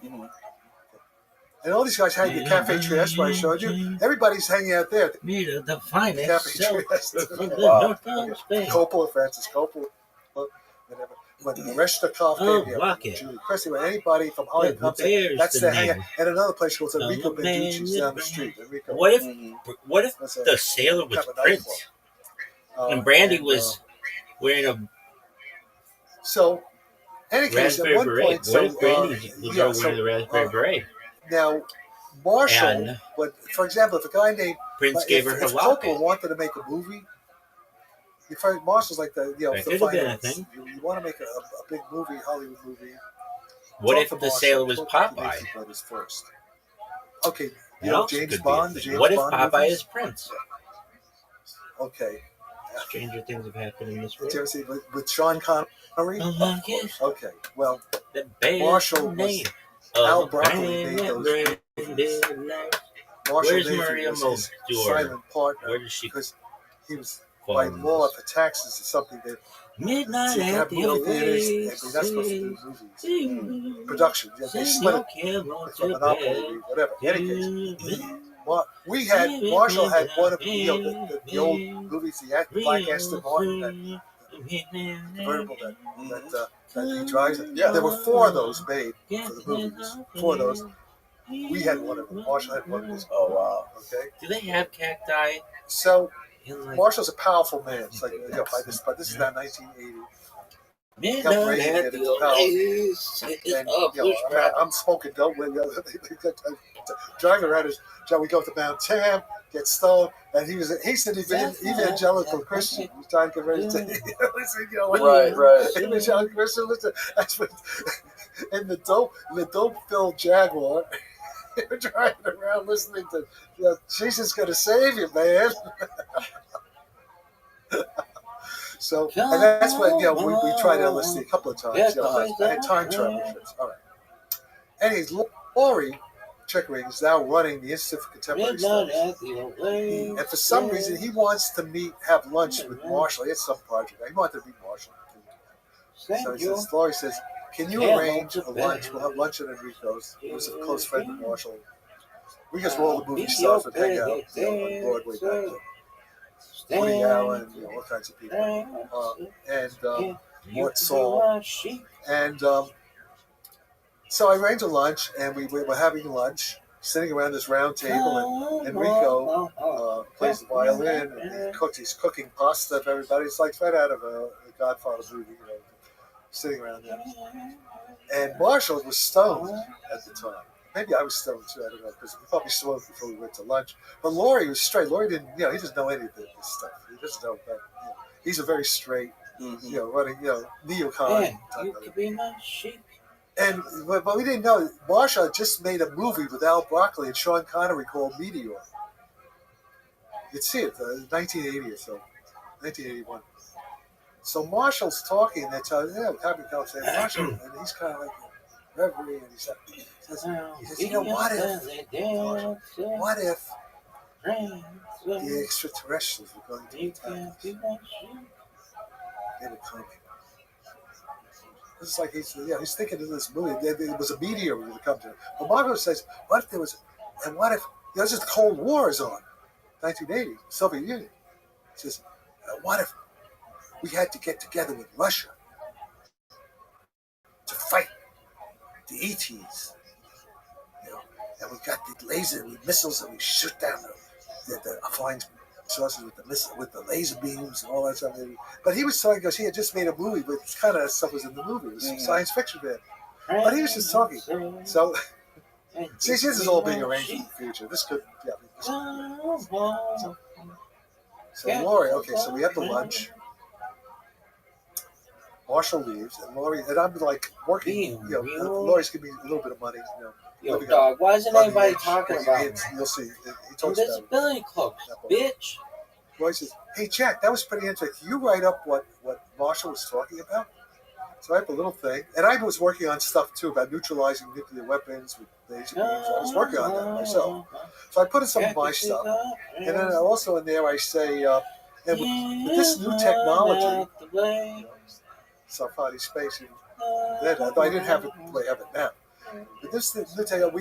And all these guys hang at Cafe Trieste, where I showed you. Everybody's hanging out there. The finest. Cafe Trieste. Wow. Coppola, Francis Coppola, whatever. When Reshnikov came here, Julie Christie, when anybody from Hollywood comes in, that's their hangout. And another place called Enrico Benducci's down the street. What if the sailor was Prince? And Brandy was wearing a So, any case, at one point, what if Brandy was wearing the raspberry beret? Now, Marshall, but for example, if a guy named Prince gave her if Coppola wanted to make a movie, Marshall's like the the finance. You want to make a big movie, Hollywood movie. What if the sailor was Popeye? First. Okay, James could Bond. What if Popeye is Prince? Okay. Stranger things have happened in this world. Did you ever see with Sean Connery? Okay, well, Marshall was Al Broccoli made those. Marshall Where's Maria was his silent partner. Where does she? Because he was by law for taxes is something that Midnight you at have the movie theaters. They're not supposed to do movies. Production. Yeah, they split it for monopoly, whatever. In any case, Marshall had one of the old movies. He had Black Aston Martin, the convertible that he drives. Yeah. There were 4 of those made for the movies. 4 of those. We had one of them. Marshall had one of those. Oh wow. Okay. Do they have cacti? So Marshall's a powerful man. It's like but this is now 1980. Midnight at the I'm smoking dope. Driving around we go to Mount Tam, get stoned, and he's an evangelical Christian. He's trying to get ready to right. Evangelical Christian. Listen, that's what, in the dope-filled Jaguar. You're driving around listening to Jesus is going to save you, man. So, and that's what, we tried LSD a couple of times. I had time travel trips. All right. Anyways, Lori Chickering is now running the Institute for Contemporary Studies. And for some reason, he wants to have lunch with Marshall. He had some project. He wanted to meet Marshall. So Lori says, can you arrange a lunch? We'll have lunch at Enrico's. He was a close friend of Marshall. Because where all the movie stars would hang out, on Broadway back then. Woody Allen, all kinds of people. And Mort Saul. And so I arranged a lunch, and we were having lunch, sitting around this round table, and Enrico plays the violin, and he's cooking pasta for everybody. It's like right out of a Godfather movie, sitting around there. And Marshall was stoned at the time. Maybe I was stoned too, I don't know, because we probably smoked before we went to lunch. But Laurie was straight. Laurie didn't, he doesn't know any of this stuff. He doesn't know about, he's a very straight, running, neocon. You could be my sheep. And, but we didn't know, Marshall had just made a movie with Al Broccoli and Sean Connery called Meteor. You'd see it, 1980 or so, 1981. So Marshall's talking, and they're telling, having a conversation. Marshall, and he's kind of like a reverie, and he says, what if the extraterrestrials were going to attack us? They were coming. It's like he's thinking of this movie. It was a meteor that would come to him. But Marshall says, what if there was, and what if, just the Cold War is on, 1980, Soviet Union. He says, what if we had to get together with Russia to fight the ETs, and we got the laser missiles, and we shoot down the flying saucers with the laser beams and all that stuff. But he was talking because he had just made a movie, but this kind of stuff was in the movie. It was science fiction, man. But he was just talking. So, see, this is all being arranged in the future. This could, So Laurie, so we have the lunch. Marshall leaves, and Laurie, and I'm like working, Laurie's giving me a little bit of money, Yo, dog, why isn't anybody talking about it? You'll see. He talks about Invisibility cloaks, bitch. Laurie says, hey, Jack, that was pretty interesting. You write up what Marshall was talking about? So I have a little thing. And I was working on stuff, too, about neutralizing nuclear weapons with laser beams. I was working on that myself. So I put in some of my stuff. And then also in there I say, and with this new technology, Safari Space, I didn't have it the way I have it now. But this new technology,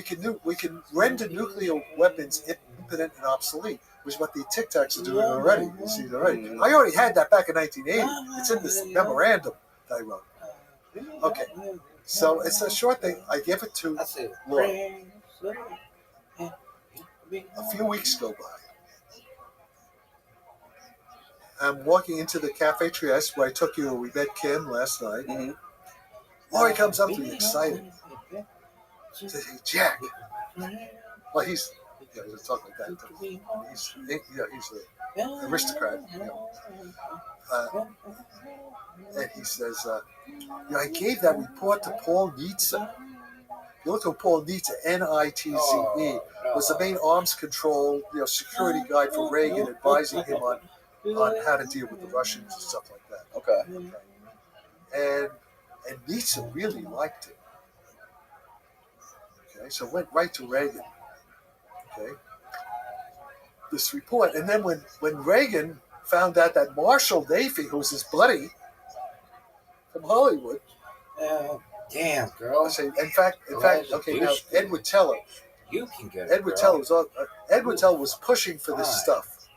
we can render nuclear weapons impotent and obsolete, which is what the Tic Tacs are doing already. You see it already. I already had that back in 1980. It's in this memorandum that I wrote. Okay, so it's a short thing. I give it to Laura. A few weeks go by. I'm walking into the Cafe Trieste where I took you. We met Kim last night. Mm-hmm. Laurie comes up to me excited. He says, "Hey, Jack." Well, he's talking like that. He's an aristocrat. And he says, I gave that report to Paul Nietzsche. You look at Paul Nietzsche, Nitze, was the main arms control, security guy for Reagan, advising him on how to deal with the Russians and stuff like that. Okay. And Nietzsche really liked it. Okay, so went right to Reagan. Okay. This report, and then when Reagan found out that Marshall Davey, who was his buddy from Hollywood, damn girl. In fact, okay, now Edward Teller. You can get Edward Teller was pushing for this stuff,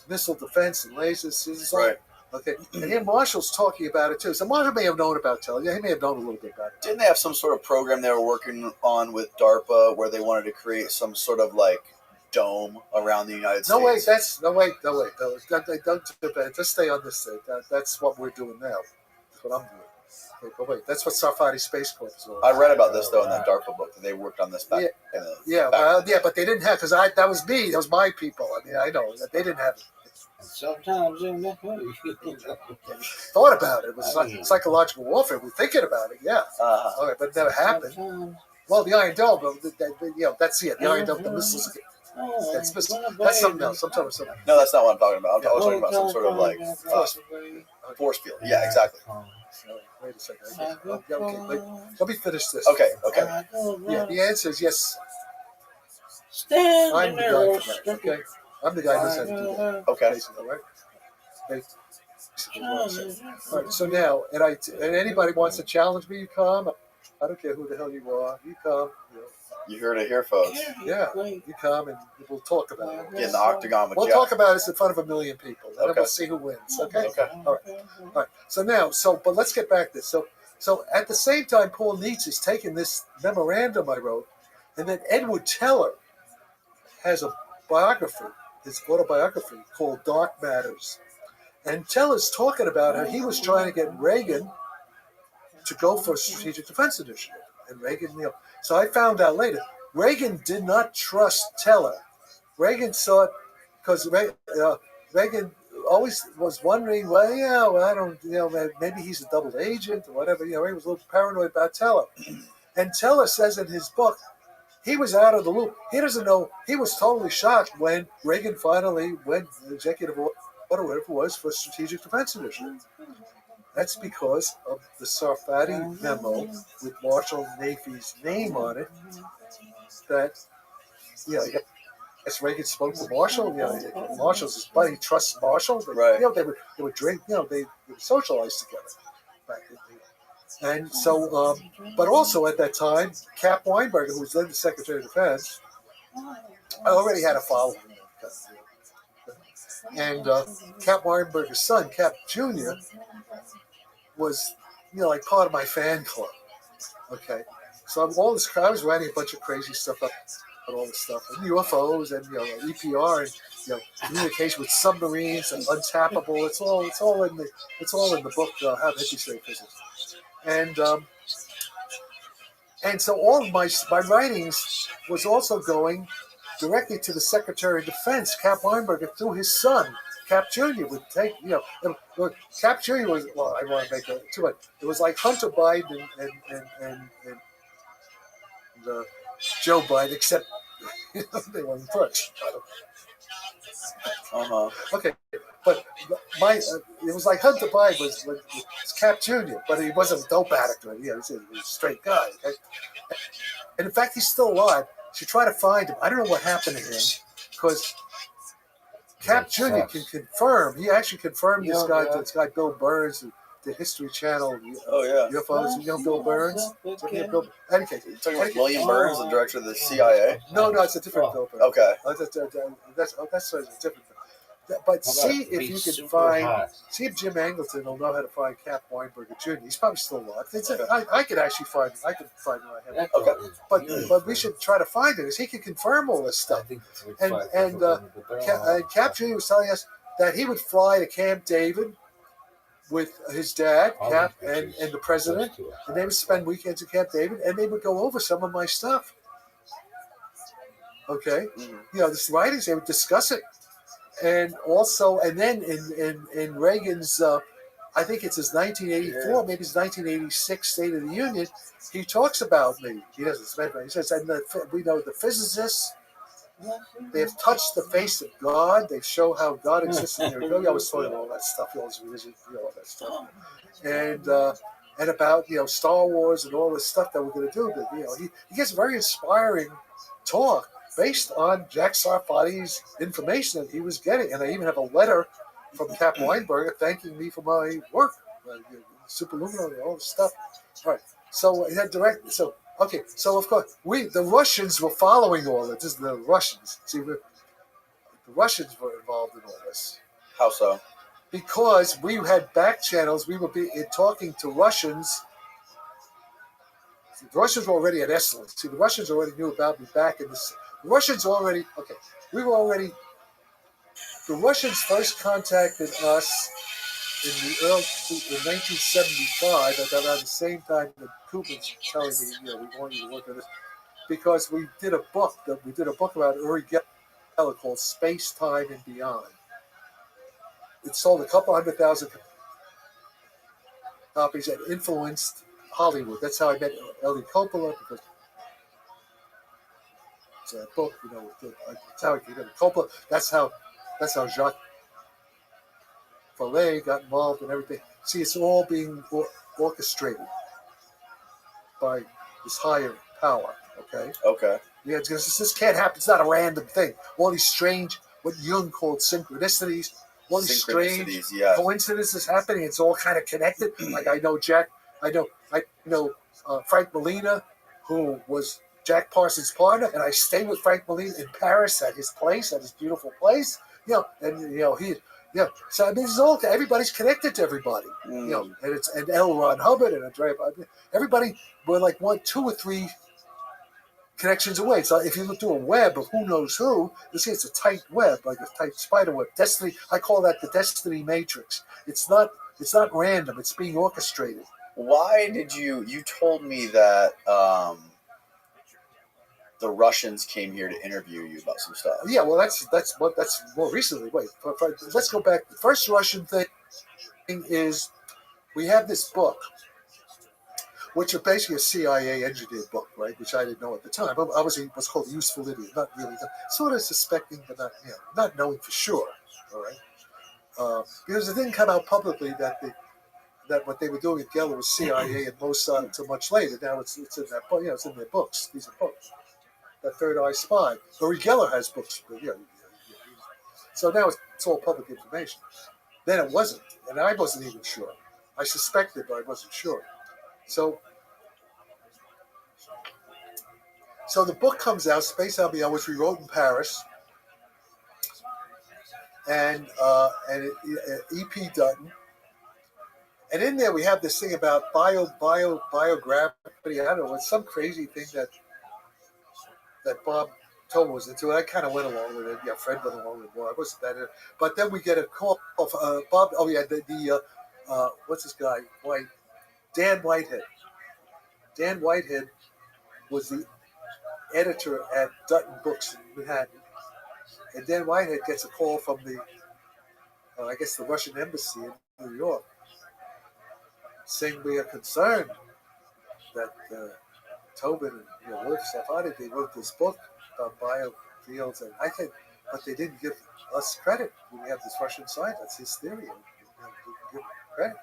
missile defense and lasers. Right. Okay, and here Marshall's talking about it too. So Marshall may have known about Teller. Yeah, he may have known a little bit about it. Didn't they have some sort of program they were working on with DARPA where they wanted to create some sort of like dome around the United States? No wait. Don't just stay on this thing. That's what we're doing now. That's what I'm doing. Okay, but wait, that's what Safari Space Corp is all about. I read about this though in that DARPA book that they worked on this back. But they didn't have, because that was me. That was my people. I mean, I know that they didn't have it. Sometimes thought about it. It was like psychological warfare. We're thinking about it, yeah. Okay, but it never happened. Well, the Iron Dome, that's it. The Iron Dome, the missiles. That's something else. I'm talking about something. No, that's not what I'm talking about. I was talking about some sort of like force field. Yeah, exactly. Wait a second. Okay, let me finish this. Okay. Yeah, the answer is yes. Stand I'm in the there, guy little for that. sticky. Okay, I'm the guy who knows how to do that. Okay. Basically, right? Basically, what I'm saying. All right. So now, and anybody wants to challenge me, you come. I don't care who the hell you are. You come. You heard it here, folks. Yeah, you come and we'll talk about it. Get in the octagon with We'll Jeff. talk about this in front of 1 million people, and then Okay. we'll see who wins. Okay. Okay. All right. But let's get back to this. So at the same time, Paul Nietzsche is taking this memorandum I wrote, and then Edward Teller has a biography, his autobiography called Dark Matters. And Teller's talking about how he was trying to get Reagan to go for a strategic defense initiative. And Reagan, so I found out later, Reagan did not trust Teller. Reagan thought, because Reagan always was wondering, I don't, maybe he's a double agent or whatever. He was a little paranoid about Teller. And Teller says in his book, he was out of the loop. He doesn't know. He was totally shocked when Reagan finally went executive order, whatever it was, for strategic defense initiative. That's because of the Sarfati memo with Marshall Nafee's name on it. That, I guess Reagan spoke to Marshall. Marshall's his buddy. He trusts Marshall. Right. They would drink. They would socialize together back in the day. And so, but also at that time, Cap Weinberger, who was then the Secretary of Defense, already had a following. And Cap Weinberger's son, Cap Jr., was, like part of my fan club. Okay. So I was writing a bunch of crazy stuff up, and all this stuff, and UFOs, and EPR, and communication with submarines, and untappable. It's all in the book, How the Hippies Study Physics. And so all of my writings was also going directly to the Secretary of Defense, Cap Weinberger, through his son, Cap Jr. would take, Cap Jr. was, I don't want to make it too much. It was like Hunter Biden and Joe Biden, except they weren't crooks. Okay, but it was like Hunter Biden was Cap Jr., but he wasn't a dope addict, right? He was a straight guy. Okay? And in fact, he's still alive. Should try to find him. I don't know what happened to him, because Cap Jr. can confirm. He actually confirmed this guy Bill Burns, the History Channel. UFOs. Bill Burns. Anyway, William Burns, the director of the CIA. No, it's a different Bill Burns. Okay. That's a different. But see if you can find. See if Jim Angleton will know how to find Cap Weinberger Jr. He's probably still alive. I could actually find him. I could find him. Okay. But we should try to find him, because he can confirm all this stuff. And Cap Jr. was telling us that he would fly to Camp David with his dad, Cap, and the president, and they would spend weekends at Camp David, and they would go over some of my stuff. Okay, this writings, they would discuss it. And then in Reagan's, I think it's his 1984, maybe his 1986 State of the Union, he talks about me. He doesn't. He says, we know the physicists, they have touched the face of God. They show how God exists in their I was talking about all that stuff, all this religion, all that stuff, and about Star Wars and all this stuff that we're going to do. He gets very inspiring talk, based on Jack Sarfati's information that he was getting. And I even have a letter from Cap Weinberger thanking me for my work, Superluminary, and all this stuff. All right. So he had direct. So of course the Russians were following all this. This is the Russians. See, the Russians were involved in all this. How so? Because we had back channels. We were talking to Russians. The Russians were already at Estland. See, the Russians already knew about me back in the. The Russians first contacted us in 1975, at around the same time that Putin's telling me, we want you to work on this, because we did a book about Uri Geller called Space, Time, and Beyond. It sold a couple 100,000 copies and influenced Hollywood. That's how I met Ellie Coppola, because book, Italian, Coppola. That's how Jacques Vallée got involved in everything. See, it's all being orchestrated by this higher power. Okay. Okay. Yeah, because this can't happen. It's not a random thing. All these strange, what Jung called synchronicities, all these strange coincidences happening. It's all kind of connected. Like I know Frank Molina, who was Jack Parsons' partner, and I stayed with Frank Molina in Paris at his place, at his beautiful place. So I mean, it's all everybody's connected to everybody. And L. Ron Hubbard and Andrea. Everybody were like 1, 2, or 3 connections away. So if you look through a web of who knows who, you see it's a tight web, like a tight spider web. Destiny. I call that the destiny matrix. It's not random. It's being orchestrated. Why did you told me that the Russians came here to interview you about some stuff? Yeah, well, that's more recently. Wait, let's go back. The first Russian thing is we have this book, which is basically a CIA engineered book, right? Which I didn't know at the time. Obviously, it was called Useful Idiot. Not really, sort of suspecting, but not knowing for sure. All right, because it didn't come out publicly that what they were doing at Geller was CIA and Mossad until much later. Now it's in that book. It's in their books. These are books. That Third Eye Spy. Uri Geller has books. So now it's all public information. Then it wasn't, and I wasn't even sure. I suspected, but I wasn't sure. So the book comes out, Space Albion, which we wrote in Paris, and E.P. Dutton. And in there we have this thing about biogravity. I don't know, it's some crazy thing that Bob Toma was into. And I kind of went along with it. Yeah, Fred went along with it. Well, I wasn't that in. But then we get a call of Bob. Oh yeah, what's this guy? Dan Whitehead. Dan Whitehead was the editor at Dutton Books in Manhattan. And Dan Whitehead gets a call from the Russian embassy in New York, saying we are concerned that Tobin and Wolf Safadi, they wrote this book about biofields, and but they didn't give us credit. We have this Russian side. That's his theory. And didn't give credit.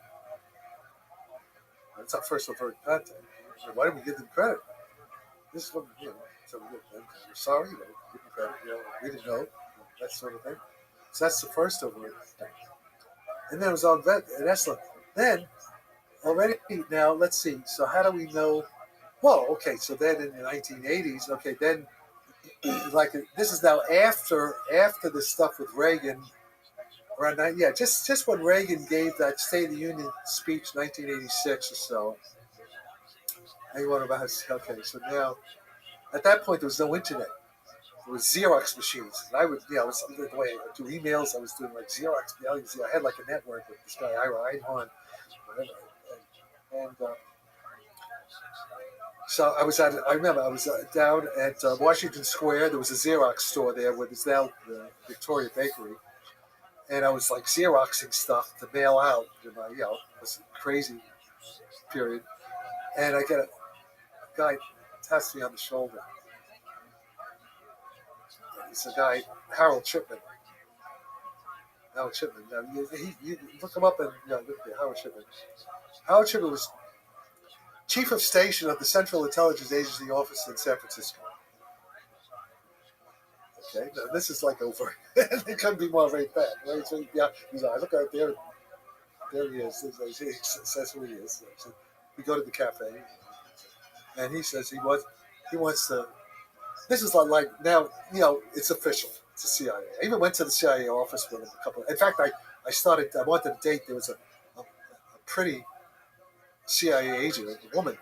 That's our first overt contact. Why didn't we give them credit? This is what so we're sorry, give them credit. We didn't know, that sort of thing. So that's the first overt thing. And then it was on Esalen. Then already now, let's see. So how do we know? Well, okay. So then in the 1980s, okay, then this is now after the stuff with Reagan. Around just when Reagan gave that State of the Union speech, 1986 or so. Okay, so now at that point there was no internet. There was Xerox machines, and I was the way I do emails. I was doing like Xerox. I had like a network with this guy Ira Einhorn, and so I was down at Washington Square. There was a Xerox store there, where there's now the Victoria Bakery, and I was like Xeroxing stuff to mail out. It was a crazy period, and I get a guy taps me on the shoulder. It's a guy, Harold Chipman. Now, you look him up and look at Howard Chipman. Howard Chipman was chief of station of the Central Intelligence Agency office in San Francisco. Okay, now this is like over. It couldn't be more right back, right? So I look out there. There he is. He says who he is. So we go to the cafe, and he says he wants to. This is like now, it's official. It's the CIA. I even went to the CIA office with him a couple. In fact, I wanted to date. There was a pretty CIA agent, a woman,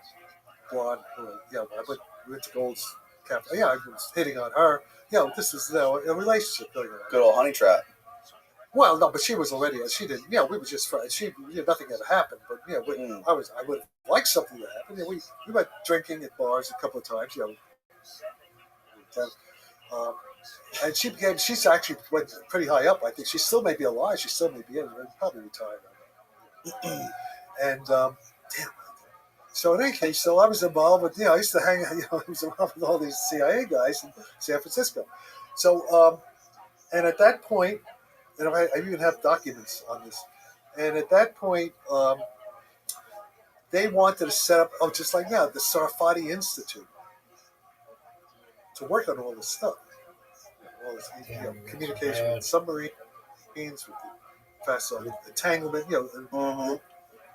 blonde. We went to Gold's Cafe. Yeah, I was hitting on her. This was a relationship going on. Good old honey trap. Well, no, but she was already. She didn't. We were just friends. Nothing had happened. But I would have liked something to happen. We went drinking at bars a couple of times. And she's actually went pretty high up. I think she still may be alive. She still may be in, probably retired. And So in any case, so I was involved with, I used to hang, I was involved with all these CIA guys in San Francisco. So, and at that point, and I even have documents on this. And at that point, they wanted to set up, just like now, the Sarfati Institute to work on all this stuff, all this communication with submarines, with the fast entanglement,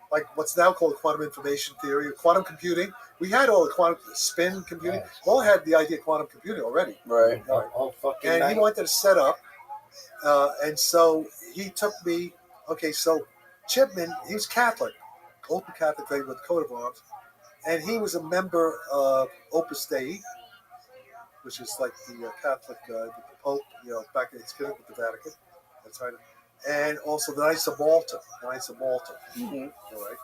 like what's now called quantum information theory, quantum computing. We had all the quantum spin computing. All had the idea of quantum computing already. Right. And he wanted to set up, and so he took me. Okay, so Chipman, he was Catholic, open Catholic faith with coat of arms, and he was a member of Opus Dei, which is like the Catholic, the Pope, back in his with the Vatican. That's right. And also the Knights of Malta. Mm-hmm. All right.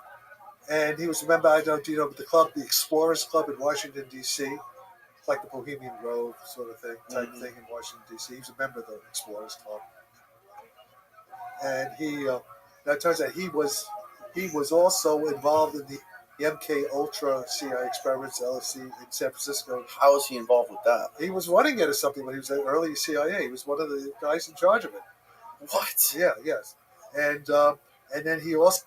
And he was a member, the club, the Explorers Club in Washington, D.C. It's like the Bohemian Grove sort of thing, type thing in Washington, D.C. He was a member of the Explorers Club. And now it turns out he was also involved in the MK Ultra CIA experiments, LSC in San Francisco. How was he involved with that? He was running it or something when he was at early CIA. He was one of the guys in charge of it. What? Yeah, yes. And then he also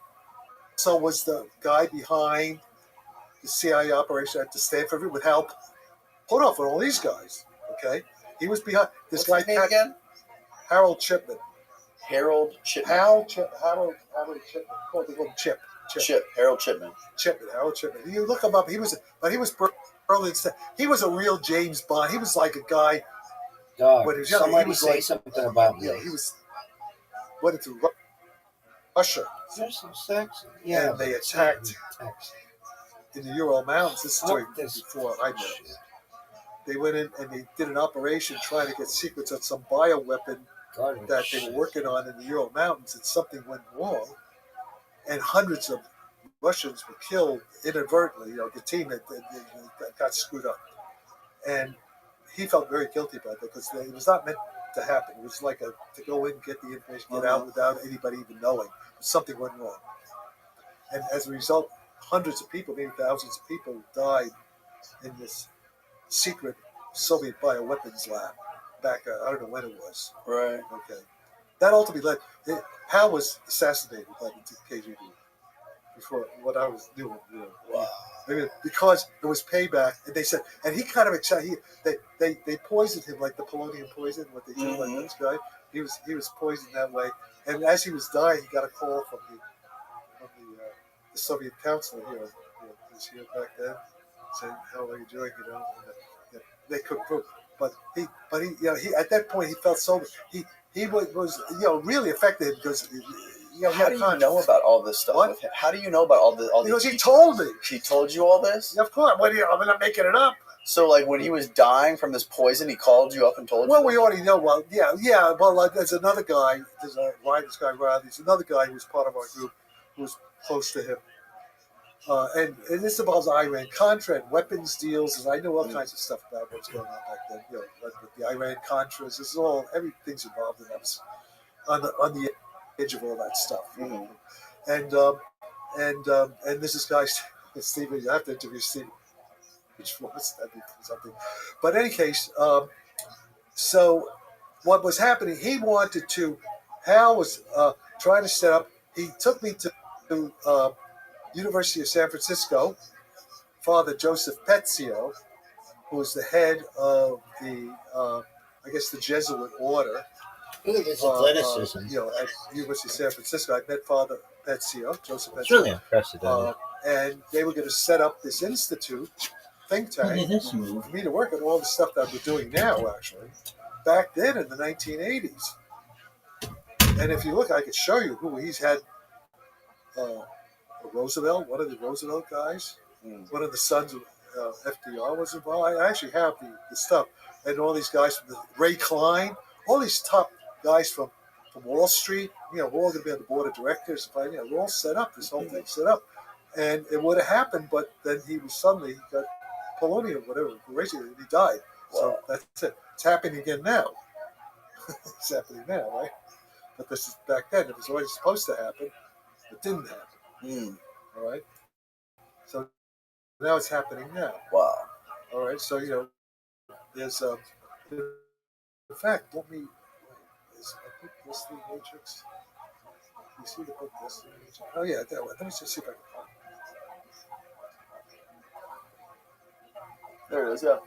was the guy behind the CIA operation at the Stanford with help put off with all these guys. Okay, he was behind this What's guy his name again? Harold Chipman. Harold Chipman. Harold Chipman. Called him Chip. Harold Chipman. Harold Chipman. You look him up. He was Berlin. He was a real James Bond. He was like a guy. Dog, When he was somebody he was say like, something about me. He was went into Russia. There's some sex. Yeah, and they attacked in the Ural Mountains. This story before I met him. They went in and they did an operation trying to get secrets on some bioweapon that they were working on in the Ural Mountains, and something went wrong, and hundreds of Russians were killed inadvertently. The team that got screwed up, and he felt very guilty about that because it was not meant to happen. It was like to go in, get the information, get out without anybody even knowing. Something went wrong, and as a result, hundreds of people, maybe thousands of people, died in this secret Soviet bioweapons lab back. I don't know when it was. Right. Okay. That ultimately led. Hal was assassinated by the KGB before what I was doing. Wow. Because it was payback, and they said, and he kind of excited. They poisoned him like the polonium poison. What they did like this guy. He was poisoned that way, and as he was dying, he got a call from the Soviet counselor here. He was here back then, saying, "How are you doing?" And they couldn't prove. But he at that point he felt so he was really affected because how do you know about all this stuff? What? How do you know about all this? Because he told me. He told you all this? Yeah, of course. I'm not making it up. So, like, when he was dying from this poison, he called you up and told you? Well, we already know. Well, yeah. Well, there's another guy. There's another guy who's part of our group who was close to him. And this involves Iran-Contra and weapons deals, and I know all kinds of stuff about what's going on back then. With the Iran-Contras, this is everything's involved in that. On the edge of all that stuff. Mm-hmm. And this is guy Stephen. You have to interview Stephen. Which was something, but in any case, so what was happening? He wanted to. Hal was trying to set up. He took me to University of San Francisco. Father Joseph Petzio, who was the head of the, I guess, the Jesuit order. Look at this athleticism. At University of San Francisco, I met Father Petzio, Joseph Petzio. It's really impressive. And they were going to set up this institute, think tank, for me to work on all the stuff that we're doing now, actually, back then in the 1980s. And if you look, I could show you who he's had. Roosevelt, one of the Roosevelt guys, one of the sons of FDR was involved. I actually have the stuff. And all these guys from Ray Klein, all these top guys from Wall Street, we're all going to be on the board of directors. We're all set up, this whole thing set up. And it would have happened, but then he got polonium, whatever, and he died. So that's it. It's happening again now. It's happening now, right? But this is back then. It was always supposed to happen. It didn't happen. All right. So Now it's happening now. Wow. All right, so there's in fact, let me. Is a book Destiny Matrix? You see the book Destiny Matrix? Oh yeah, that one. Let me just see if I can find it. There it is. Yeah.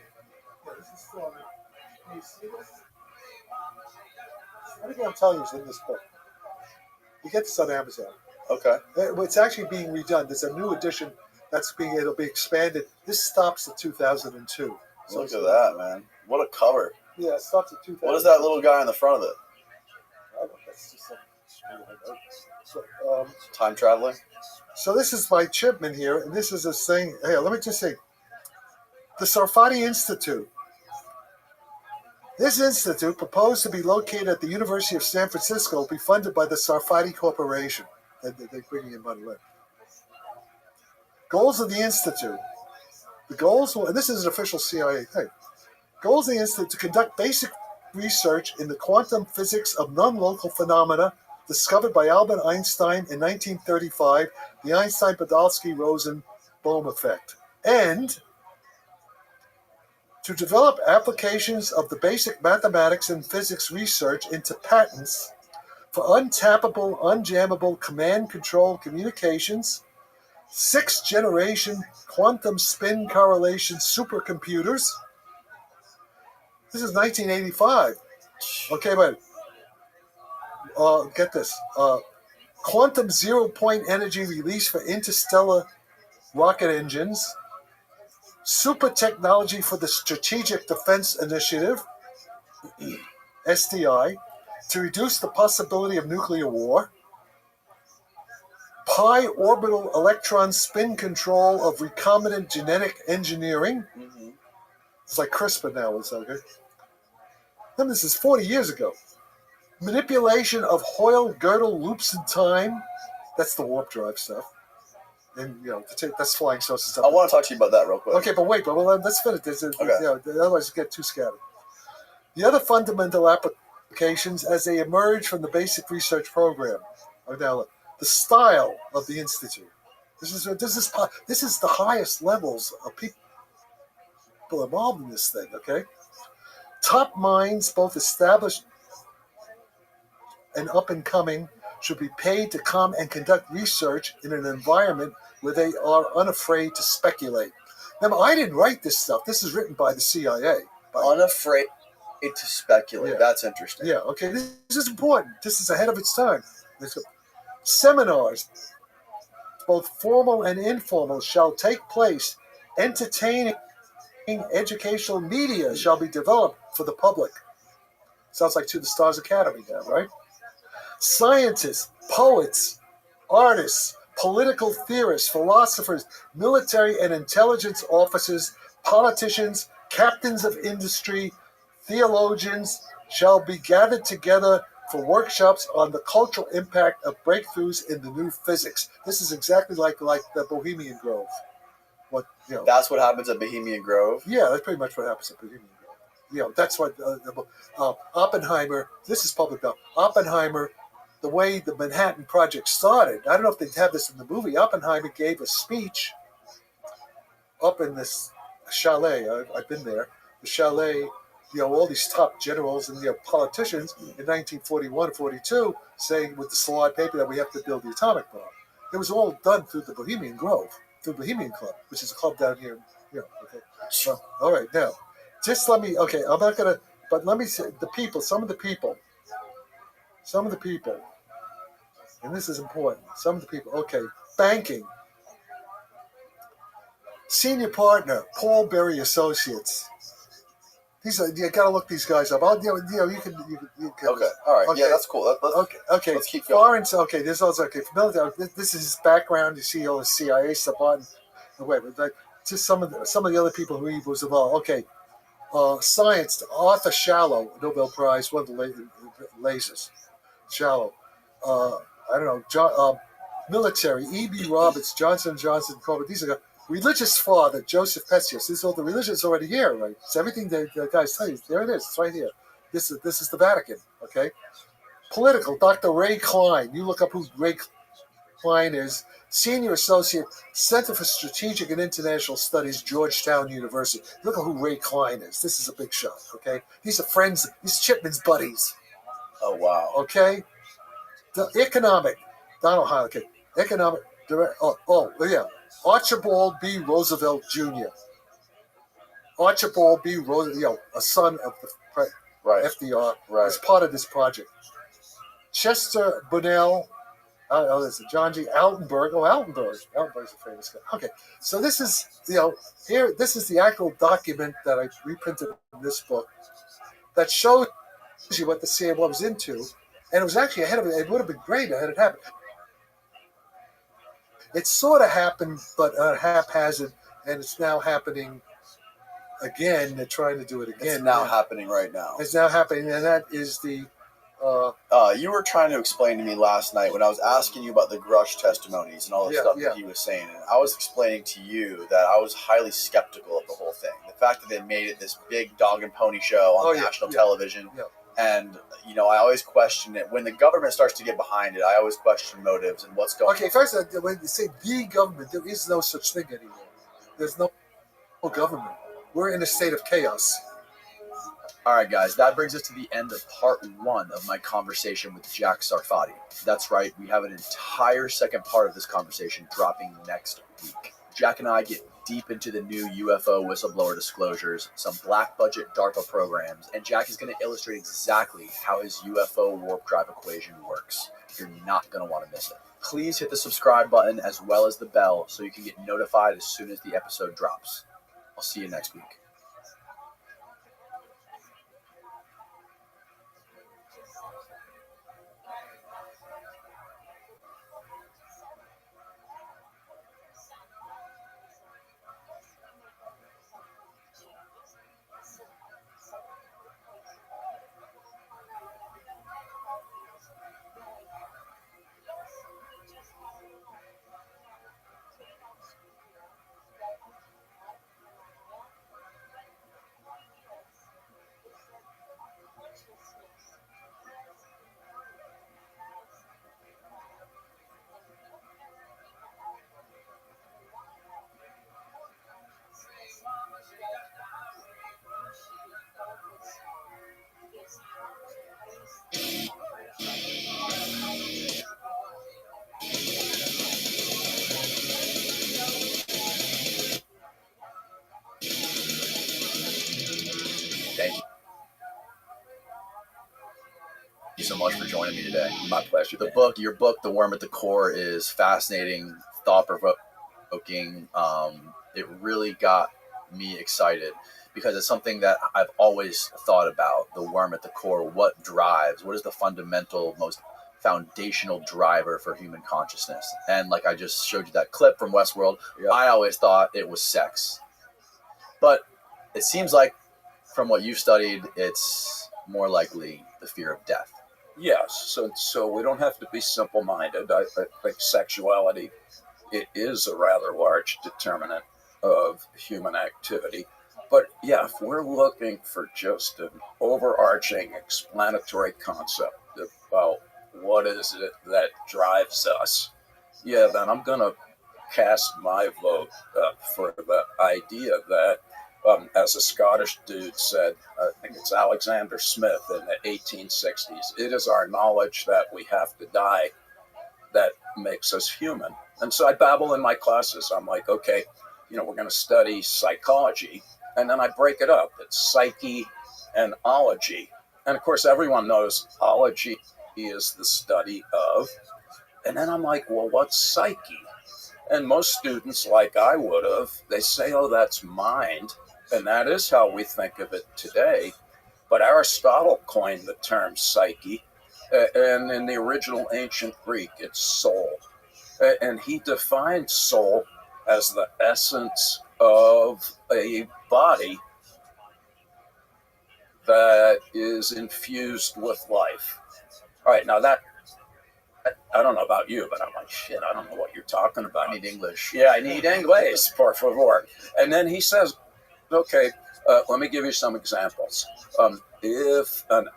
Yeah, this is still on it. Can you see this? Everything I'm telling you is in this book. You get this on Amazon. Okay. It's actually being redone. There's a new edition it'll be expanded. This stops at 2002. So Look at that, man. What a cover. Yeah, it stops at 2002. What is that little guy in the front of it? I don't know. That's just something. Time traveling? So this is my Chipman here, and this is a thing. Hey, let me just say, the Sarfati Institute. This institute, proposed to be located at the University of San Francisco, will be funded by the Sarfati Corporation. They're bringing in money. Goals of the institute. The goals, and this is an official CIA thing. Goals of the institute to conduct basic research in the quantum physics of non-local phenomena discovered by Albert Einstein in 1935, the Einstein-Podolsky-Rosen-Bohm effect, and to develop applications of the basic mathematics and physics research into patents for untappable, unjammable command-control communications, 6th-generation quantum spin correlation supercomputers. This is 1985. Okay, but get this. Quantum zero-point energy release for interstellar rocket engines, super technology for the Strategic Defense Initiative, SDI, to reduce the possibility of nuclear war, pi orbital electron spin control of recombinant genetic engineering. Mm-hmm. It's like CRISPR now. It's okay. Then this is 40 years ago. Manipulation of Hoyle-Girdle loops in time. That's the warp drive stuff. And, that's flying saucers up. I want to talk to you about that real quick. Okay, but wait, let's finish this. Otherwise, you get too scattered. The other fundamental applications as they emerge from the basic research program are now the style of the institute. This is the highest levels of people involved in this thing. Okay, top minds, both established and up and coming, should be paid to come and conduct research in an environment where they are unafraid to speculate. Now, I didn't write this stuff. This is written by the CIA. Unafraid to speculate. Yeah. That's interesting. Yeah, okay. This is important. This is ahead of its time. Seminars, both formal and informal, shall take place. Entertaining educational media shall be developed for the public. Sounds like To the Stars Academy now, right? Scientists, poets, artists, political theorists, philosophers, military and intelligence officers, politicians, captains of industry, theologians shall be gathered together for workshops on the cultural impact of breakthroughs in the new physics. This is exactly like the Bohemian Grove. That's what happens at Bohemian Grove? Yeah, that's pretty much what happens at Bohemian Grove. That's what Oppenheimer, this is public now, Oppenheimer, the way the Manhattan Project started, I don't know if they have this in the movie, Oppenheimer gave a speech up in this chalet, I've been there, the chalet, all these top generals and politicians in 1941-42 saying with the slide paper that we have to build the atomic bomb. It was all done through the Bohemian Grove, through Bohemian Club, which is a club down here. Okay. So, all right, now, just let me, okay, I'm not going to, but let me say, some of the people, and this is important, some of the people, okay, banking, senior partner, Paul Berry Associates. These are, you got to look these guys up. You can. Okay, all right, okay. Yeah, that's cool. Okay. Let's keep going. Florence. Okay, this is also okay. Military. This is his background. You see all the CIA stuff on. Wait, but just some of the other people who he was involved. Okay, science. Arthur Shallow, Nobel Prize, one of the lasers. Shallow. I don't know. John, military. E.B. Roberts, Johnson & Johnson, Corbett. These are. Religious father, Joseph Pesius. This is all the religion is already here, right? It's everything the guys tell you. There it is. It's right here. This is the Vatican, okay? Political, Dr. Ray Klein. You look up who's Ray. Klein is Senior Associate, Center for Strategic and International Studies, Georgetown University. Look at who Ray Klein is. This is a big shot, okay? He's Chipman's buddies. Oh, wow. Okay? The Donald Heineken, economic director, yeah. Archibald B. Roosevelt Jr. Archibald B. Roosevelt, a son of the FDR, as part of this project. Chester Bunnell, this is John G. Altenberg. Oh, Altenberg's a famous guy. Okay, so this is, here, this is the actual document that I reprinted in this book that shows you what the CIA was into, and it was actually ahead of it. It would have been great had it happened. It sort of happened, but haphazard, and it's now happening again. They're trying to do it again. It's now happening right now. It's now happening, and that is the... you were trying to explain to me last night when I was asking you about the Grush testimonies and all the stuff that he was saying. And I was explaining to you that I was highly skeptical of the whole thing. The fact that they made it this big dog and pony show on national television. Yeah. And, I always question it. When the government starts to get behind it, I always question motives and what's going on. Okay, first, when you say the government, there is no such thing anymore. There's no government. We're in a state of chaos. All right, guys, that brings us to the end of part 1 of my conversation with Jack Sarfati. That's right, we have an entire second part of this conversation dropping next week. Jack and I get deep into the new UFO whistleblower disclosures, some black budget DARPA programs, and Jack is going to illustrate exactly how his UFO warp drive equation works. You're not going to want to miss it. Please hit the subscribe button as well as the bell so you can get notified as soon as the episode drops. I'll see you next week. Thank you so much for joining me today. My pleasure. Your book, The Worm at the Core, is fascinating, thought-provoking. It really got me excited because it's something that I've always thought about, the worm at the core. What is the fundamental, most foundational driver for human consciousness? And like I just showed you that clip from Westworld, I always thought it was sex. But it seems like from what you've studied, it's more likely the fear of death. Yes, so we don't have to be simple-minded. I think sexuality, it is a rather large determinant of human activity. But yeah, if we're looking for just an overarching explanatory concept about what is it that drives us, then I'm going to cast my vote for the idea that, as a Scottish dude said, I think it's Alexander Smith in the 1860s, it is our knowledge that we have to die that makes us human. And so I babble in my classes. I'm like, okay, we're going to study psychology. And then I break it up. It's psyche and ology. And of course, everyone knows ology is the study of. And then I'm like, well, what's psyche? And most students, like I would have, they say, oh, that's mind. And that is how we think of it today. But Aristotle coined the term psyche. And in the original ancient Greek, it's soul. And he defined soul as the essence of a body that is infused with life. All right, now that, I don't know about you, but I'm like, shit, I don't know what you're talking about. I need English. Yeah, I need English, por favor. And then he says, okay, let me give you some examples. If an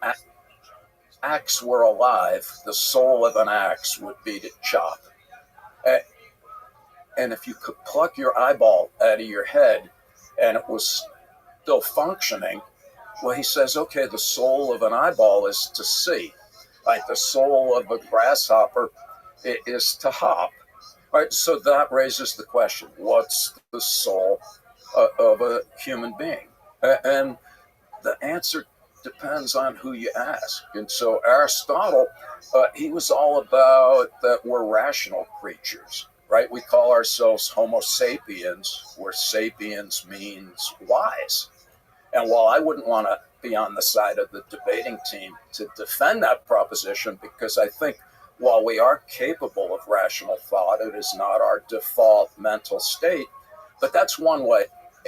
axe were alive, the soul of an axe would be to chop. A- And if you could pluck your eyeball out of your head and it was still functioning, well, he says, okay, the soul of an eyeball is to see. Like the soul of a grasshopper is to hop. Right? So that raises the question, what's the soul of a human being? And the answer depends on who you ask. And so Aristotle, he was all about that we're rational creatures, right? We call ourselves Homo sapiens, where sapiens means wise. And while I wouldn't want to be on the side of the debating team to defend that proposition, because I think while we are capable of rational thought, it is not our default mental state. But that's one way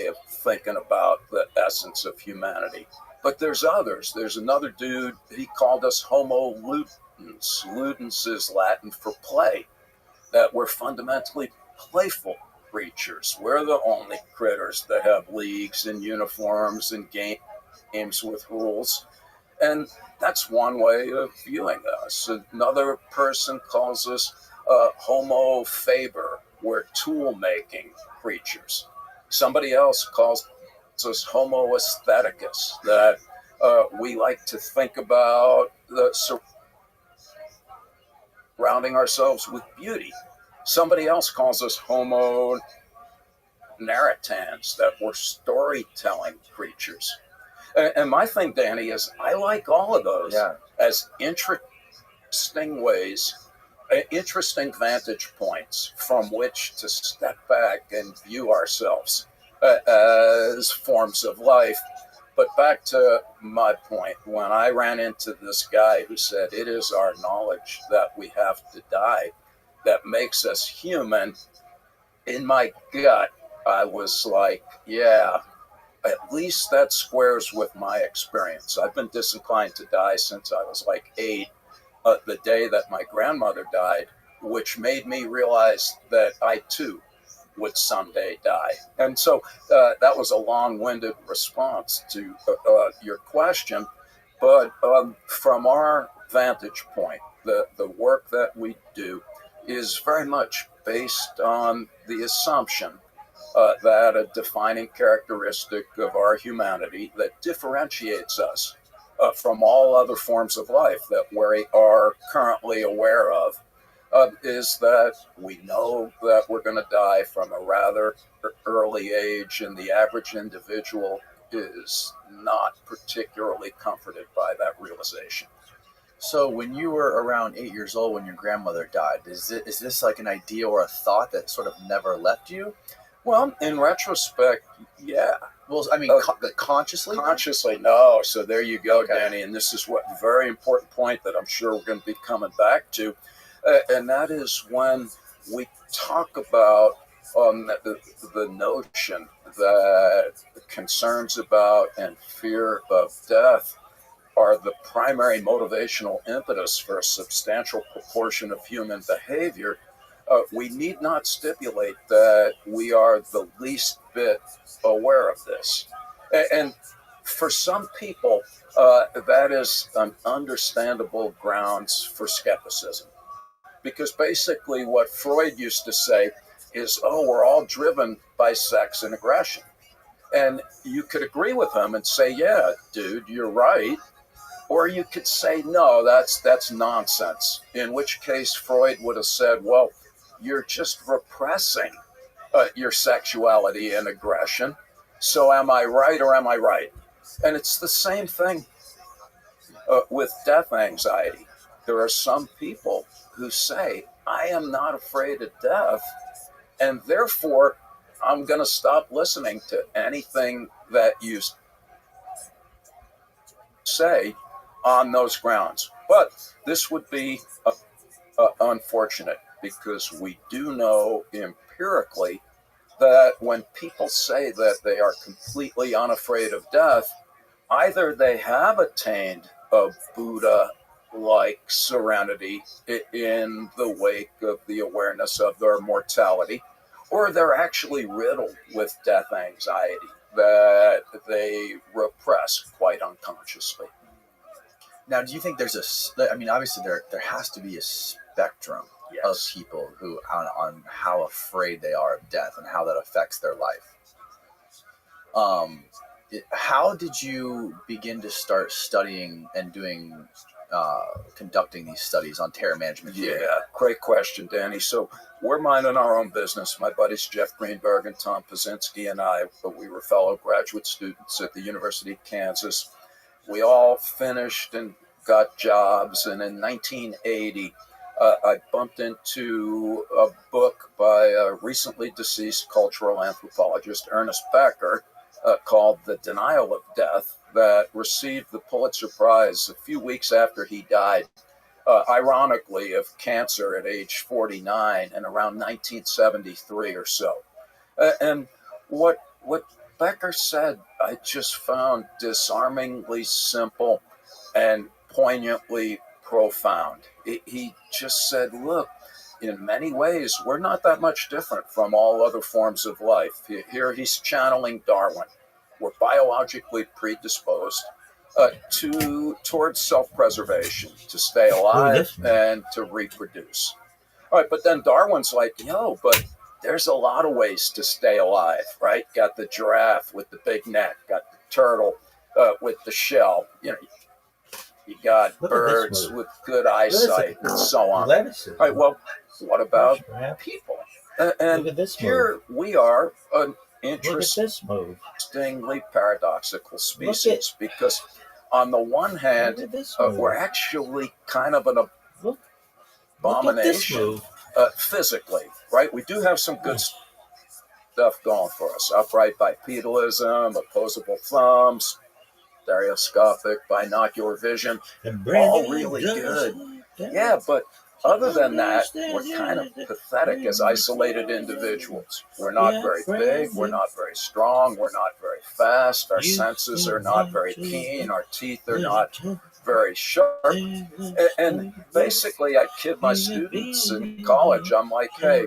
of thinking about the essence of humanity. But there's others. There's another dude, he called us Homo ludens. Ludens is Latin for play, that we're fundamentally playful creatures. We're the only critters that have leagues and uniforms and games with rules. And that's one way of viewing us. Another person calls us Homo faber. We're tool making creatures. Somebody else calls us Homo aestheticus, that we like to think about the surrounding ourselves with beauty. Somebody else calls us Homo narratans, that we're storytelling creatures. And my thing, Danny, is I like all of those as interesting ways, interesting vantage points from which to step back and view ourselves as forms of life. But back to my point, when I ran into this guy who said it is our knowledge that we have to die that makes us human, in my gut, I was like, yeah, at least that squares with my experience. I've been disinclined to die since I was like 8, the day that my grandmother died, which made me realize that I too would someday die. And so that was a long-winded response to your question. But from our vantage point, the work that we do is very much based on the assumption that a defining characteristic of our humanity that differentiates us from all other forms of life that we are currently aware of is that we know that we're going to die from a rather early age, and the average individual is not particularly comforted by that realization. So when you were around 8 years old when your grandmother died, is this like an idea or a thought that sort of never left you? Well, in retrospect, yeah. Well, I mean, consciously? Consciously, no. So there you go, Okay. Danny. And this is what very important point that I'm sure we're going to be coming back to. And that is when we talk about the notion that concerns about and fear of death are the primary motivational impetus for a substantial proportion of human behavior. We need not stipulate that we are the least bit aware of this. And for some people, that is an understandable grounds for skepticism. Because basically what Freud used to say is, oh, we're all driven by sex and aggression. And you could agree with him and say, yeah, dude, you're right. Or you could say, no, that's nonsense. In which case Freud would have said, well, you're just repressing your sexuality and aggression. So am I right or am I right? And it's the same thing with death anxiety. There are some people who say, I am not afraid of death, and therefore I'm going to stop listening to anything that you say on those grounds. But this would be unfortunate, because we do know empirically that when people say that they are completely unafraid of death, either they have attained a Buddha-like serenity in the wake of the awareness of their mortality, or they're actually riddled with death anxiety that they repress quite unconsciously. Now, do you think there's I mean, obviously there has to be a spectrum of people who on how afraid they are of death and how that affects their life. How did you begin to start studying and doing conducting these studies on terror management theory? Yeah, great question, Danny. So we're minding our own business. My buddies Jeff Greenberg and Tom Pazinski and I, but we were fellow graduate students at the University of Kansas. We all finished and got jobs, and in 1980, I bumped into a book by a recently deceased cultural anthropologist, Ernest Becker, called The Denial of Death, that received the Pulitzer Prize a few weeks after he died, ironically, of cancer at age 49 and around 1973 or so. And what Becker said, I just found disarmingly simple and poignantly profound. He just said, look, in many ways, we're not that much different from all other forms of life. Here he's channeling Darwin. We're biologically predisposed towards self-preservation, to stay alive and to reproduce. All right, but then Darwin's like, but there's a lot of ways to stay alive, right? Got the giraffe with the big neck, got the turtle with the shell. You got birds with good eyesight and so on. All right, well, what about people? And here we are, an interestingly paradoxical species, because on the one hand, we're actually kind of an abomination physically, right? We do have some good stuff going for us. Upright bipedalism, opposable thumbs, stereoscopic binocular vision, all really good. Yeah, but other than that, we're kind of pathetic as isolated individuals. We're not very big, we're not very strong, we're not very fast, our senses are not very keen, our teeth are not very sharp. And basically, I kid my students in college. I'm like, hey,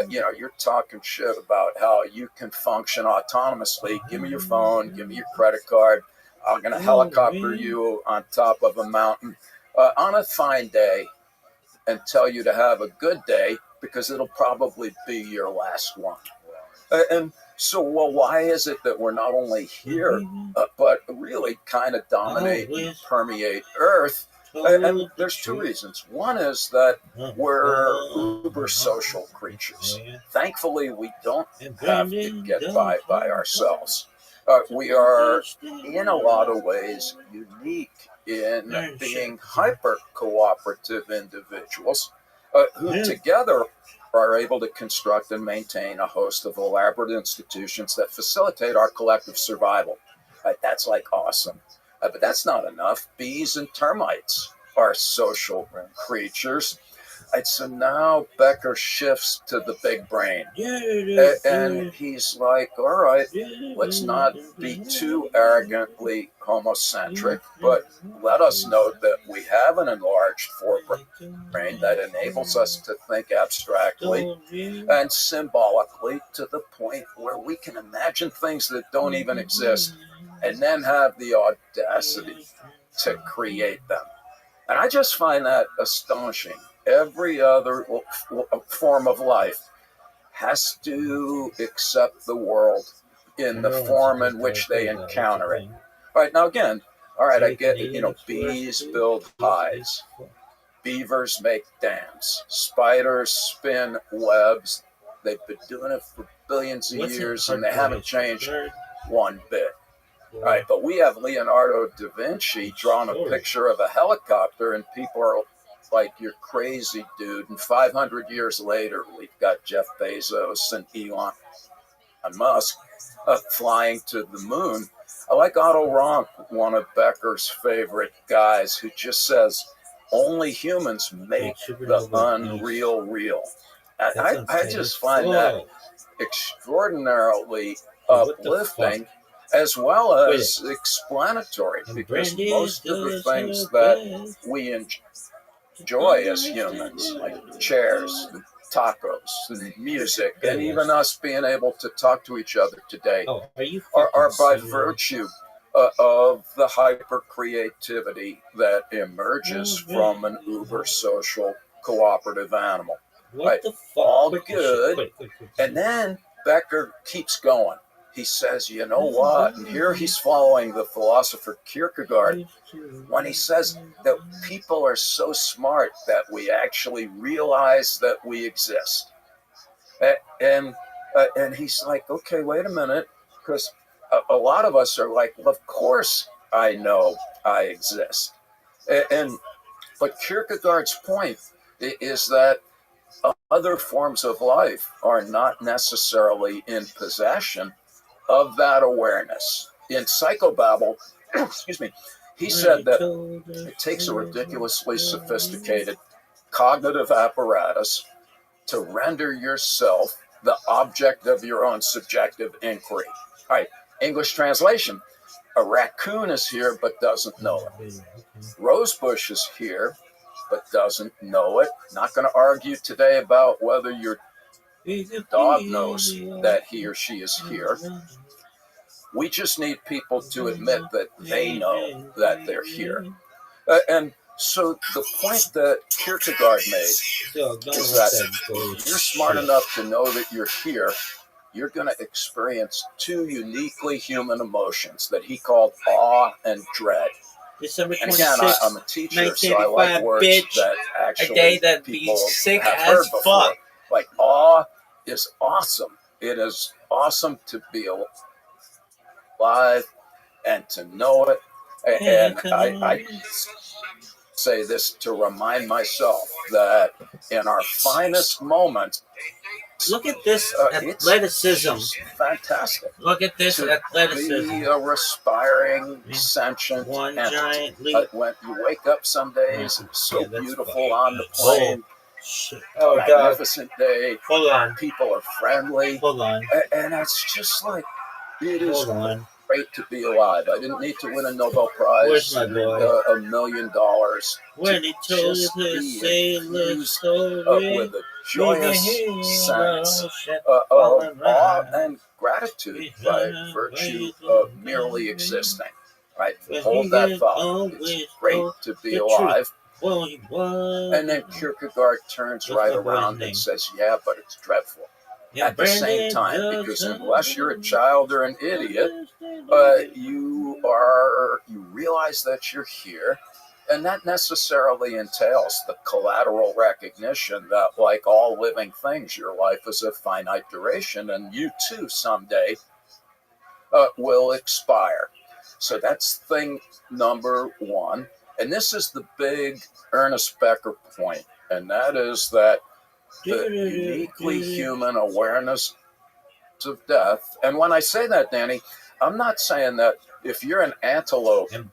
you're talking shit about how you can function autonomously. Give me your phone, give me your credit card. I'm going to helicopter you on top of a mountain on a fine day and tell you to have a good day, because it'll probably be your last one. And so, well, why is it that we're not only here, but really kind of dominate and permeate Earth? And there's two reasons. One is that we're uber social creatures. Thankfully, we don't have to get by ourselves. We are, in a lot of ways, unique in being hyper-cooperative individuals who together are able to construct and maintain a host of elaborate institutions that facilitate our collective survival. That's like awesome. But that's not enough. Bees and termites are social creatures. So now Becker shifts to the big brain. And he's like, all right, let's not be too arrogantly homocentric, but let us note that we have an enlarged forebrain that enables us to think abstractly and symbolically to the point where we can imagine things that don't even exist and then have the audacity to create them. And I just find that astonishing. Every other form of life has to accept the world in the form in which they encounter it. All right, now again, I get it. Bees build hives. Beavers make dams. Spiders spin webs. They've been doing it for billions of years, and they haven't changed one bit. All right, but we have Leonardo da Vinci drawing a picture of a helicopter, and people are like, you're crazy, dude. And 500 years later, we've got Jeff Bezos and Elon Musk flying to the moon. I like Otto Rank, one of Becker's favorite guys, who just says, only humans make the unreal real. I just find that extraordinarily uplifting, as well as explanatory, because most of the things that we enjoy as humans, like chairs, and tacos, and music, and even us being able to talk to each other today, are by virtue of the hyper creativity that emerges from an uber social cooperative animal. What Right. the fuck? All Quick, good. quick. And then Becker keeps going. He says, you know what? And here he's following the philosopher Kierkegaard when he says that people are so smart that we actually realize that we exist. And he's like, okay, wait a minute, because a lot of us are like, well, of course I know I exist. But Kierkegaard's point is that other forms of life are not necessarily in possession of that awareness. In Psychobabble, excuse me, he said that it takes a ridiculously sophisticated cognitive apparatus to render yourself the object of your own subjective inquiry. All right, English translation. A raccoon is here but doesn't know it. Rosebush is here but doesn't know it. Not going to argue today about whether your dog knows that he or she is here. We just need people to admit that they know that they're here. And so the point that Kierkegaard made is that if you're smart enough to know that you're here, you're going to experience two uniquely human emotions that he called awe and dread. December And 26th, again, I'm a teacher, so I like words bitch, that a actually day that people be sick have as heard before. fuck. Like awe is awesome. It is awesome to be alive and to know it. And I say this to remind myself that in our finest moments, look at this athleticism. It's fantastic. Look at this to athleticism. Be a respiring, sentient One entity. giant leap. When you wake up some days, it's so beautiful on the Oh, plane. shit. Oh, Magnificent day. Hold on. People are friendly. Hold on. And it's just like, it is Hold on. great to be alive. I didn't need to win a Nobel Prize. Where's my boy? $1 million. When he told his sailor story, with a joyous sense of awe and gratitude by virtue of merely existing. Right? Hold that thought. It's great to be alive. And then Kierkegaard turns right around and says, yeah, but it's dreadful. At the same time, because unless you're a child or an idiot, you realize that you're here, and that necessarily entails the collateral recognition that, like all living things, your life is of finite duration, and you too someday will expire. So that's thing number one, and this is the big Ernest Becker point, and that is that the uniquely human awareness of death. And when I say that, Danny, I'm not saying that if you're an antelope and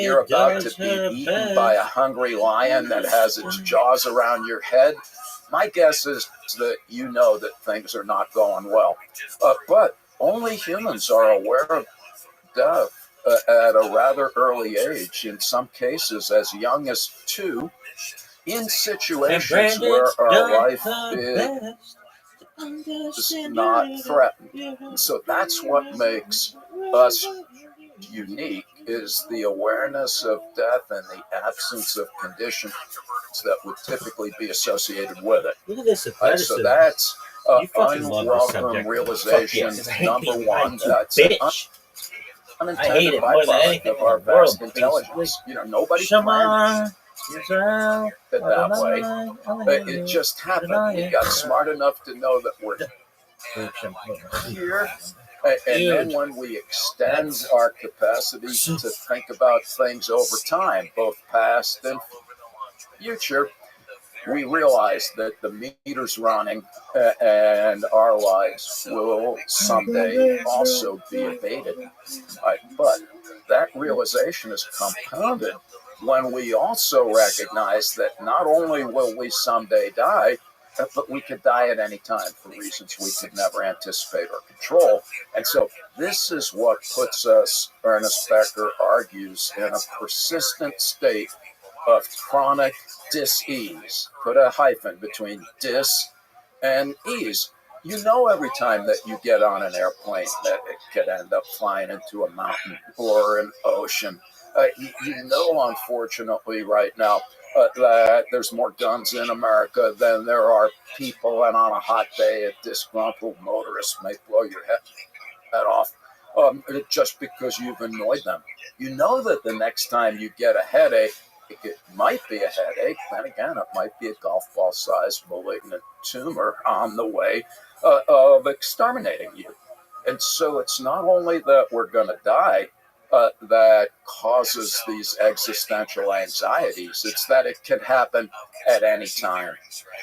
you're about to be eaten by a hungry lion that has its jaws around your head, my guess is that you know that things are not going well. But only humans are aware of death at a rather early age, in some cases as young as 2, in situations where our life is not threatened. So that's what makes us unique, is the awareness of death and the absence of conditions that would typically be associated with it. Look at this. So that's unwelcome realization number one. That's bitch. unintended byproduct of our vast intelligence. Nobody planned it that way. It just happened. We got smart enough to know that we're here. And then when we extend our capacity to think about things over time, both past and future, we realize that the meter's running and our lives will someday also be abated. But that realization is compounded when we also recognize that not only will we someday die, but we could die at any time for reasons we could never anticipate or control. And so this is what puts us, Ernest Becker argues, in a persistent state of chronic dis-ease. Put a hyphen between dis and ease. Every time that you get on an airplane that it could end up flying into a mountain or an ocean. You know, unfortunately, right now, that there's more guns in America than there are people, and on a hot day, a disgruntled motorist may blow your head off just because you've annoyed them. You know that the next time you get a headache, it might be a headache, then again, it might be a golf ball sized malignant tumor on the way of exterminating you. And so it's not only that we're going to die that causes these existential anxieties, it's that it can happen at any time.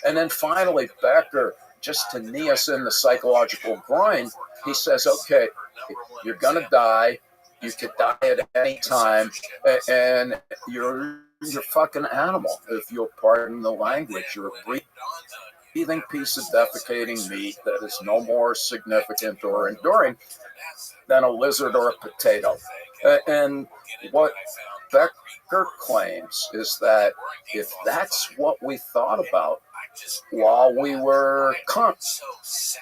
And then finally, Becker, just to knee us in the psychological groin, he says, okay, you're going to die. You could die at any time, and you're a fucking animal, if you'll pardon the language. You're a breathing piece of defecating meat that is no more significant or enduring than a lizard or a potato. And what Becker claims is that if that's what we thought about while we were conscious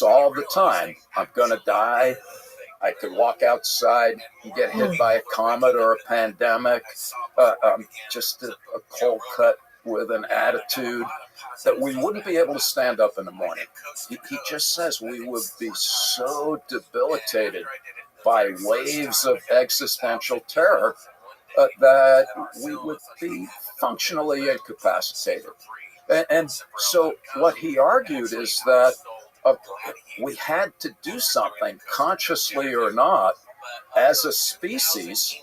all the time, I'm going to die. I could walk outside and get hit by a comet or a pandemic, just a cold cut with an attitude, that we wouldn't be able to stand up in the morning. He just says we would be so debilitated by waves of existential terror that we would be functionally incapacitated. And so what he argued is that we had to do something, consciously or not, as a species,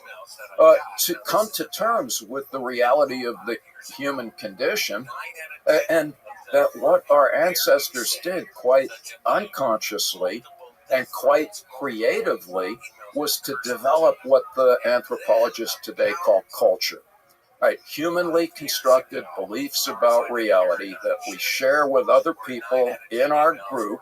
to come to terms with the reality of the human condition, and that what our ancestors did quite unconsciously and quite creatively was to develop what the anthropologists today call culture. Right, humanly constructed beliefs about reality that we share with other people in our group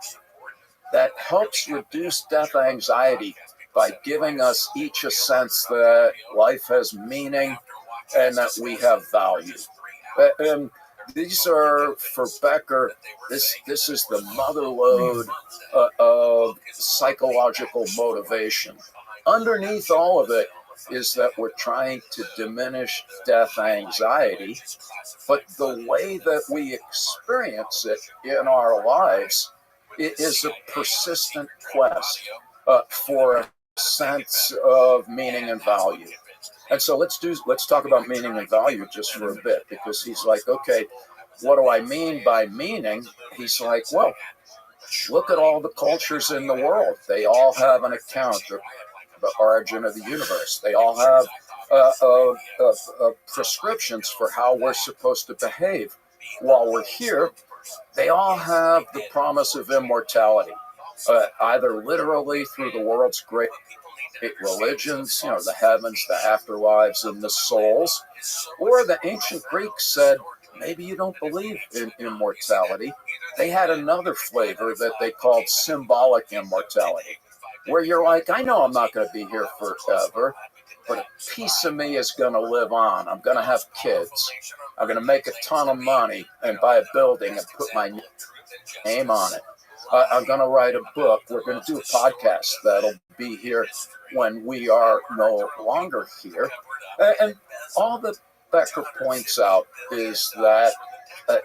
that helps reduce death anxiety by giving us each a sense that life has meaning and that we have value. And these are, for Becker, this is the mother lode of psychological motivation. Underneath all of it is that we're trying to diminish death anxiety, but the way that we experience it in our lives, it is a persistent quest for a sense of meaning and value. And so let's talk about meaning and value just for a bit, because he's like, okay, what do I mean by meaning? He's like, well, look at all the cultures in the world. They all have an account of the origin of the universe. They all have prescriptions for how we're supposed to behave while we're here. They all have the promise of immortality, either literally through the world's great religions, the heavens, the afterlives, and the souls, or the ancient Greeks said, maybe you don't believe in immortality. They had another flavor that they called symbolic immortality, where you're like, I know I'm not going to be here forever, but a piece of me is going to live on. I'm going to have kids. I'm going to make a ton of money and buy a building and put my name on it. I'm going to write a book. We're going to do a podcast that'll be here when we are no longer here. And all that Becker points out is that,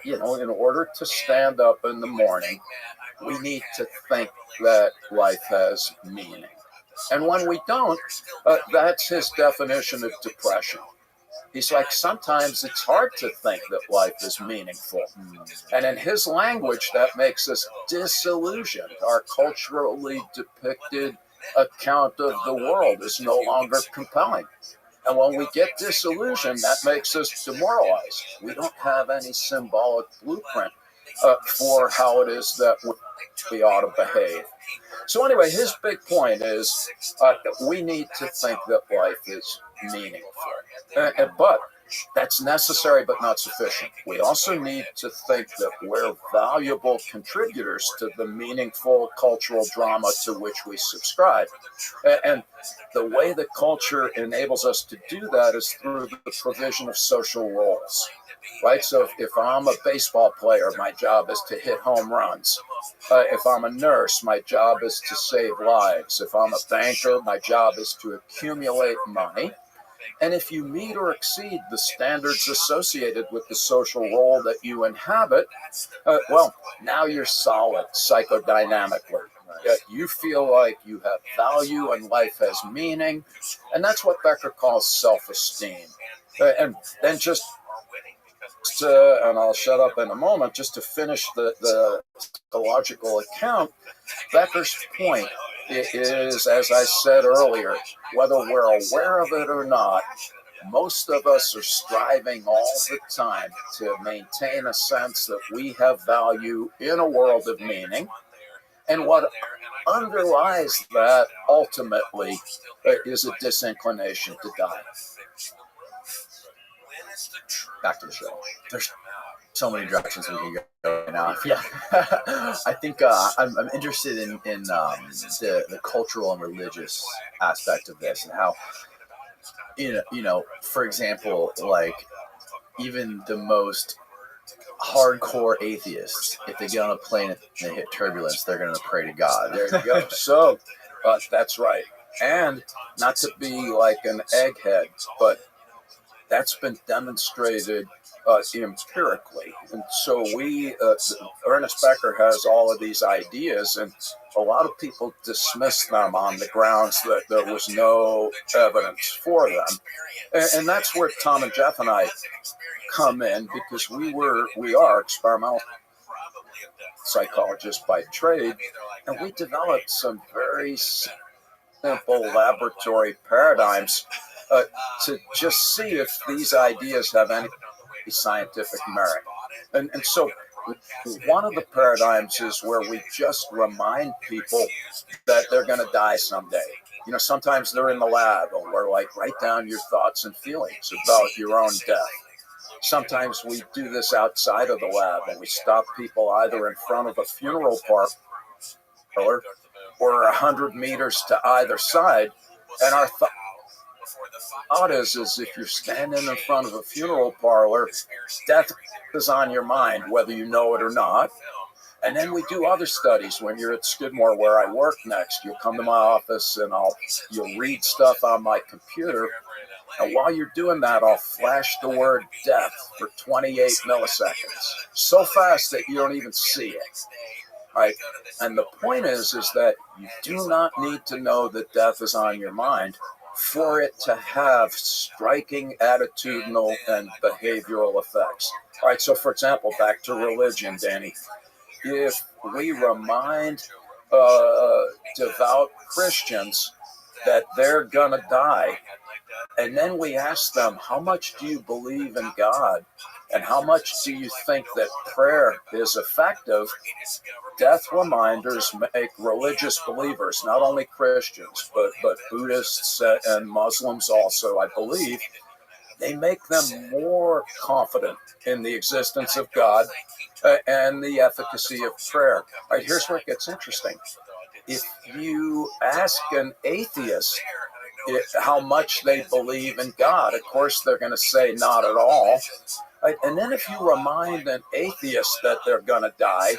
in order to stand up in the morning, we need to think that life has meaning. And when we don't, that's his definition of depression. He's like, sometimes it's hard to think that life is meaningful. And in his language, that makes us disillusioned. Our culturally depicted account of the world is no longer compelling. And when we get disillusioned, that makes us demoralized. We don't have any symbolic blueprint for how it is that we ought to behave. So anyway, his big point is we need to think that life is meaningful. But that's necessary but not sufficient. We also need to think that we're valuable contributors to the meaningful cultural drama to which we subscribe. And the way that culture enables us to do that is through the provision of social roles. Right? So if I'm a baseball player, my job is to hit home runs. If I'm a nurse, my job is to save lives. If I'm a banker, my job is to accumulate money. And if you meet or exceed the standards associated with the social role that you inhabit, well, now you're solid psychodynamically. You feel like you have value and life has meaning. And that's what Becker calls self-esteem. And then just and I'll shut up in a moment, just to finish the logical account, Becker's point is, as I said earlier, whether we're aware of it or not, most of us are striving all the time to maintain a sense that we have value in a world of meaning. And what underlies that ultimately is a disinclination to die. Back to the show. There's so many directions we can go now. Yeah, I think I'm interested in the cultural and religious aspect of this, and how for example, like even the most hardcore atheists, if they get on a plane and they hit turbulence, they're going to pray to God. There you go. So that's right, and not to be like an egghead, but that's been demonstrated empirically. And so Ernest Becker has all of these ideas, and a lot of people dismiss them on the grounds that there was no evidence for them. And that's where Tom and Jeff and I come in, because we are experimental psychologists by trade, and we developed some very simple laboratory paradigms to just see if these ideas have any scientific merit. And so one of the paradigms is where we just remind people that they're going to die someday. Sometimes they're in the lab, and we're like, write down your thoughts and feelings about your own death. Sometimes we do this outside of the lab, and we stop people either in front of a funeral parlor or 100 meters to either side, and our thought is if you're standing in front of a funeral parlor, death is on your mind, whether you know it or not. And then we do other studies. When you're at Skidmore, where I work next, you'll come to my office and you'll read stuff on my computer. And while you're doing that, I'll flash the word death for 28 milliseconds, so fast that you don't even see it. Right? And the point is that you do not need to know that death is on your mind for it to have striking attitudinal and behavioral effects. All right, so for example, back to religion, Danny. If we remind devout Christians that they're going to die, and then we ask them, how much do you believe in God? And how much do you think that prayer is effective? Death reminders make religious believers, not only Christians, but Buddhists and Muslims also, I believe, they make them more confident in the existence of God and the efficacy of prayer. All right, here's where it gets interesting. If you ask an atheist how much they believe in God, of course they're going to say not at all. Right? And then if you remind an atheist that they're going to die,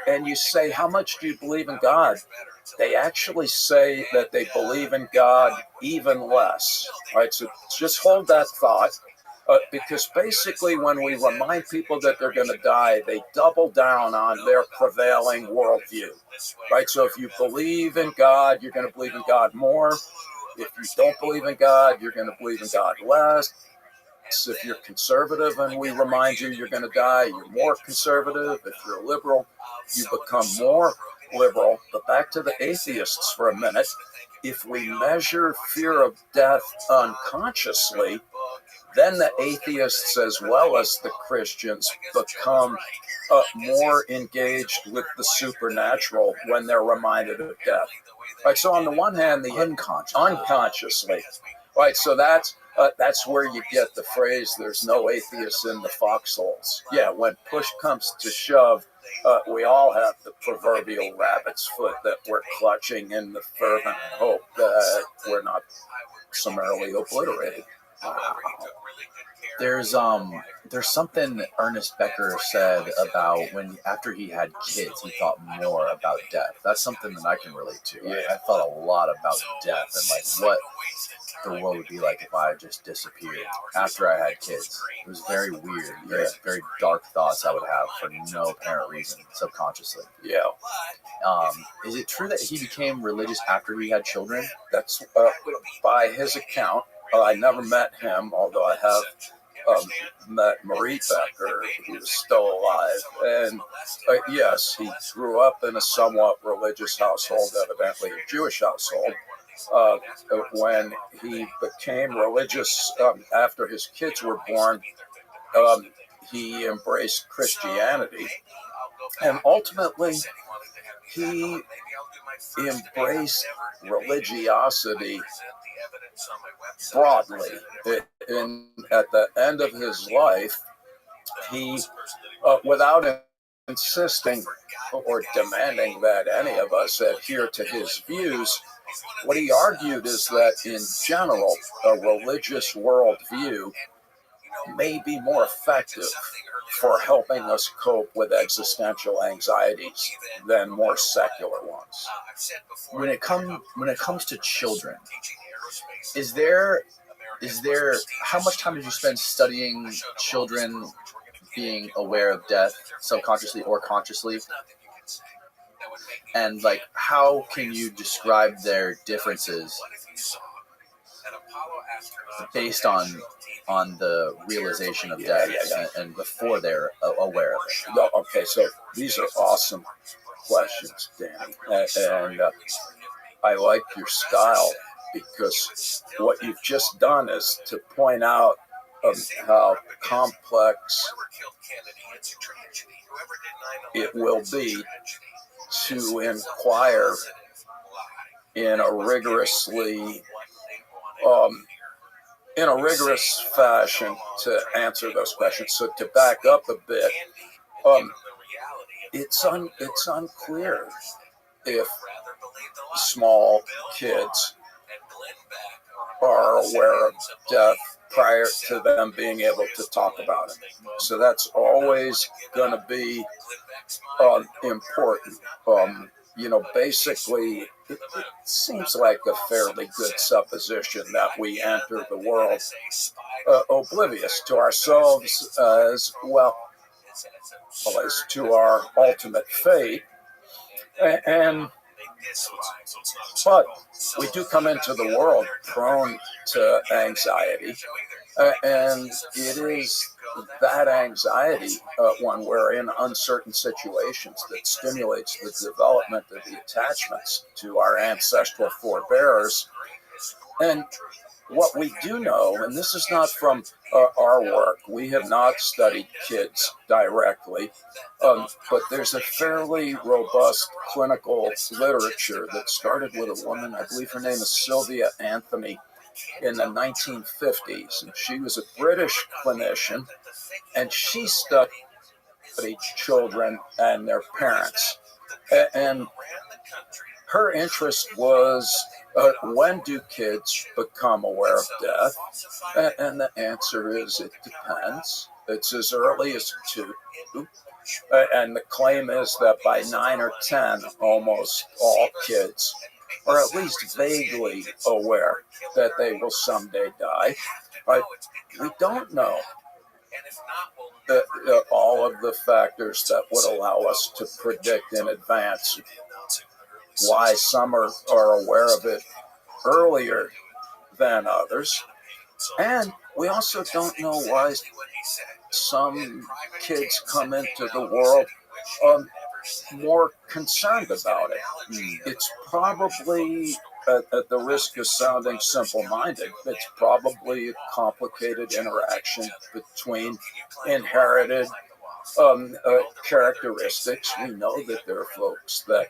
and you say, how much do you believe in God? They actually say that they believe in God even less. Right? So just hold that thought, because basically when we remind people that they're going to die, they double down on their prevailing worldview. Right? So if you believe in God, you're going to believe in God more. If you don't believe in God, you're going to believe in God less. If you're conservative and we remind you you're going to die, you're more conservative. If you're liberal, you become more liberal. But back to the atheists for a minute. If we measure fear of death unconsciously, then the atheists as well as the Christians become more engaged with the supernatural when they're reminded of death. Right, so on the one hand, the unconsciously. Right, so that's where you get the phrase, there's no atheists in the foxholes. Yeah, when push comes to shove, we all have the proverbial rabbit's foot that we're clutching in the fervent hope that we're not summarily obliterated. There's there's something Ernest Becker said about when after he had kids, he thought more about death. That's something that I can relate to. Yeah. I thought a lot about death and like what the world would be like if I just disappeared after I had kids. It was very weird. Very dark thoughts I would have for no apparent reason, subconsciously. Yeah. Is it true that he became religious after he had children? That's by his account. I never met him, although I have met Marie Becker, who is still alive. And yes, he grew up in a somewhat religious household, evidently a Jewish household. When he became religious after his kids were born, he embraced Christianity. And ultimately, he embraced religiosity broadly. At the end of his life, he, without insisting or demanding that any of us adhere to his views, what he argued is that in general, a religious worldview may be more effective for helping us cope with existential anxieties than more secular ones. When it comes to children, is there how much time did you spend studying children being aware of death, subconsciously or consciously? And like, how can you describe their differences based on the realization of death and before they're aware of it? Okay, so these are awesome questions, Danny, and I like your style because what you've just done is to point out how complex it will be to inquire in a rigorous fashion to answer those questions. So to back up a bit, it's unclear if small kids are aware of death prior to them being able to talk about it. So that's always going to be important. Basically, it seems like a fairly good supposition that we enter the world oblivious to ourselves as well as to our ultimate fate. But we do come into the world prone to anxiety, and it is that anxiety when we're in uncertain situations that stimulates the development of the attachments to our ancestral forebears. And what we do know, and this is not from our work, we have not studied kids directly, but there's a fairly robust clinical literature that started with a woman, I believe her name is Sylvia Anthony, in the 1950s. And she was a British clinician, and she studied children and their parents. And her interest was, when do kids become aware of death? And the answer is it depends. It's as early as 2. And the claim is that by 9 or 10, almost all kids are at least vaguely aware that they will someday die. We don't know all of the factors that would allow us to predict in advance why some are aware of it earlier than others. And we also don't know why some kids come into the world more concerned about it. It's probably, at the risk of sounding simple-minded, it's probably a complicated interaction between inherited characteristics. We know that there are folks that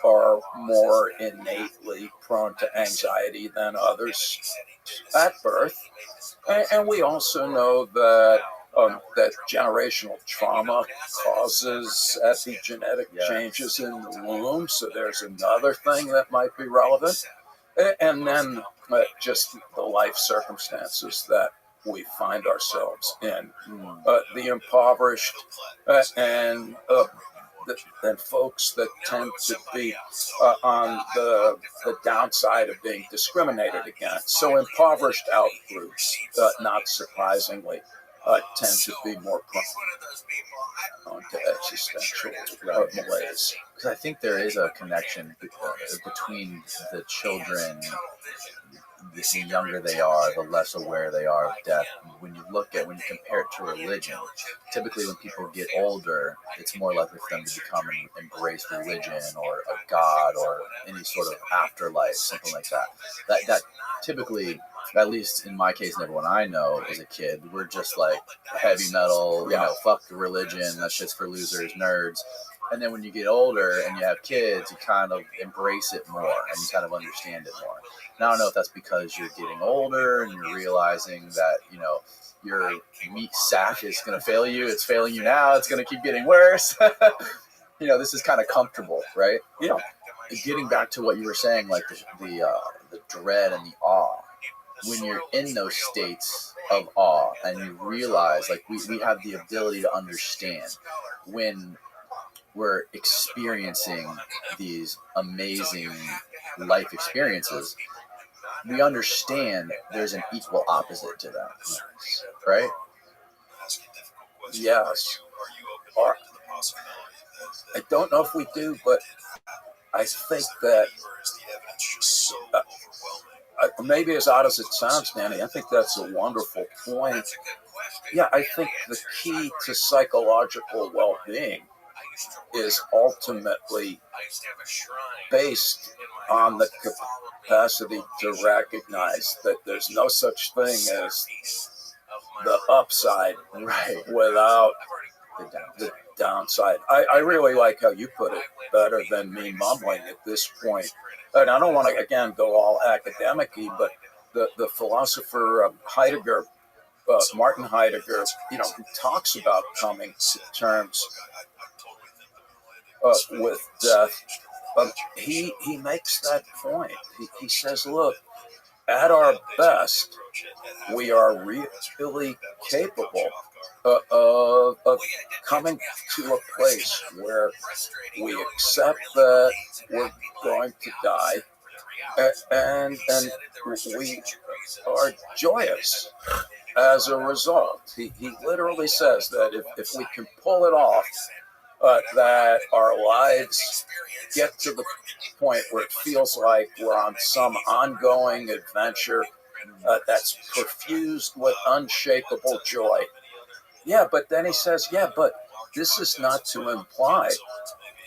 are more innately prone to anxiety than others at birth. And we also know that that generational trauma causes epigenetic changes in the womb. So there's another thing that might be relevant. And then just the life circumstances that we find ourselves in. The impoverished and folks that tend to be on the downside of being discriminated against. So impoverished out groups, not surprisingly, tend to be more prone to existential malaise. Because I think there is a connection between the children. The younger they are, the less aware they are of death. When you compare it to religion, typically when people get older, it's more likely for them to become and embrace religion or a god or any sort of afterlife, something like that. That typically, at least in my case and everyone I know as a kid, we're just like heavy metal, fuck the religion, that shit's for losers, nerds. And then when you get older and you have kids, you kind of embrace it more and you kind of understand it more. Now, I don't know if that's because you're getting older and you're realizing that, your meat sack is going to fail you. It's failing you now. It's going to keep getting worse. This is kind of comfortable, right? Getting back to what you were saying, like the dread and the awe. When you're in those states of awe and you realize, like, we have the ability to understand when we're experiencing these amazing life experiences, we understand there's an equal opposite to that, right? Yes. I don't know if we do, but I think that maybe as odd as it sounds, Danny, I think that's a wonderful point. Yeah, I think the key to psychological well-being is ultimately based on the capacity to recognize that there's no such thing as the upside without the downside. I really like how you put it, better than me mumbling at this point. And I don't want to, again, go all academic-y, but the philosopher Heidegger, Martin Heidegger, who talks about coming to terms with death, he makes that point. He says, look, at our best, we are really capable of coming to a place where we accept that we're going to die, and we are joyous as a result. He literally says that if we can pull it off, that our lives get to the point where it feels like we're on some ongoing adventure that's perfused with unshakable joy. Yeah, but then he says, but this is not to imply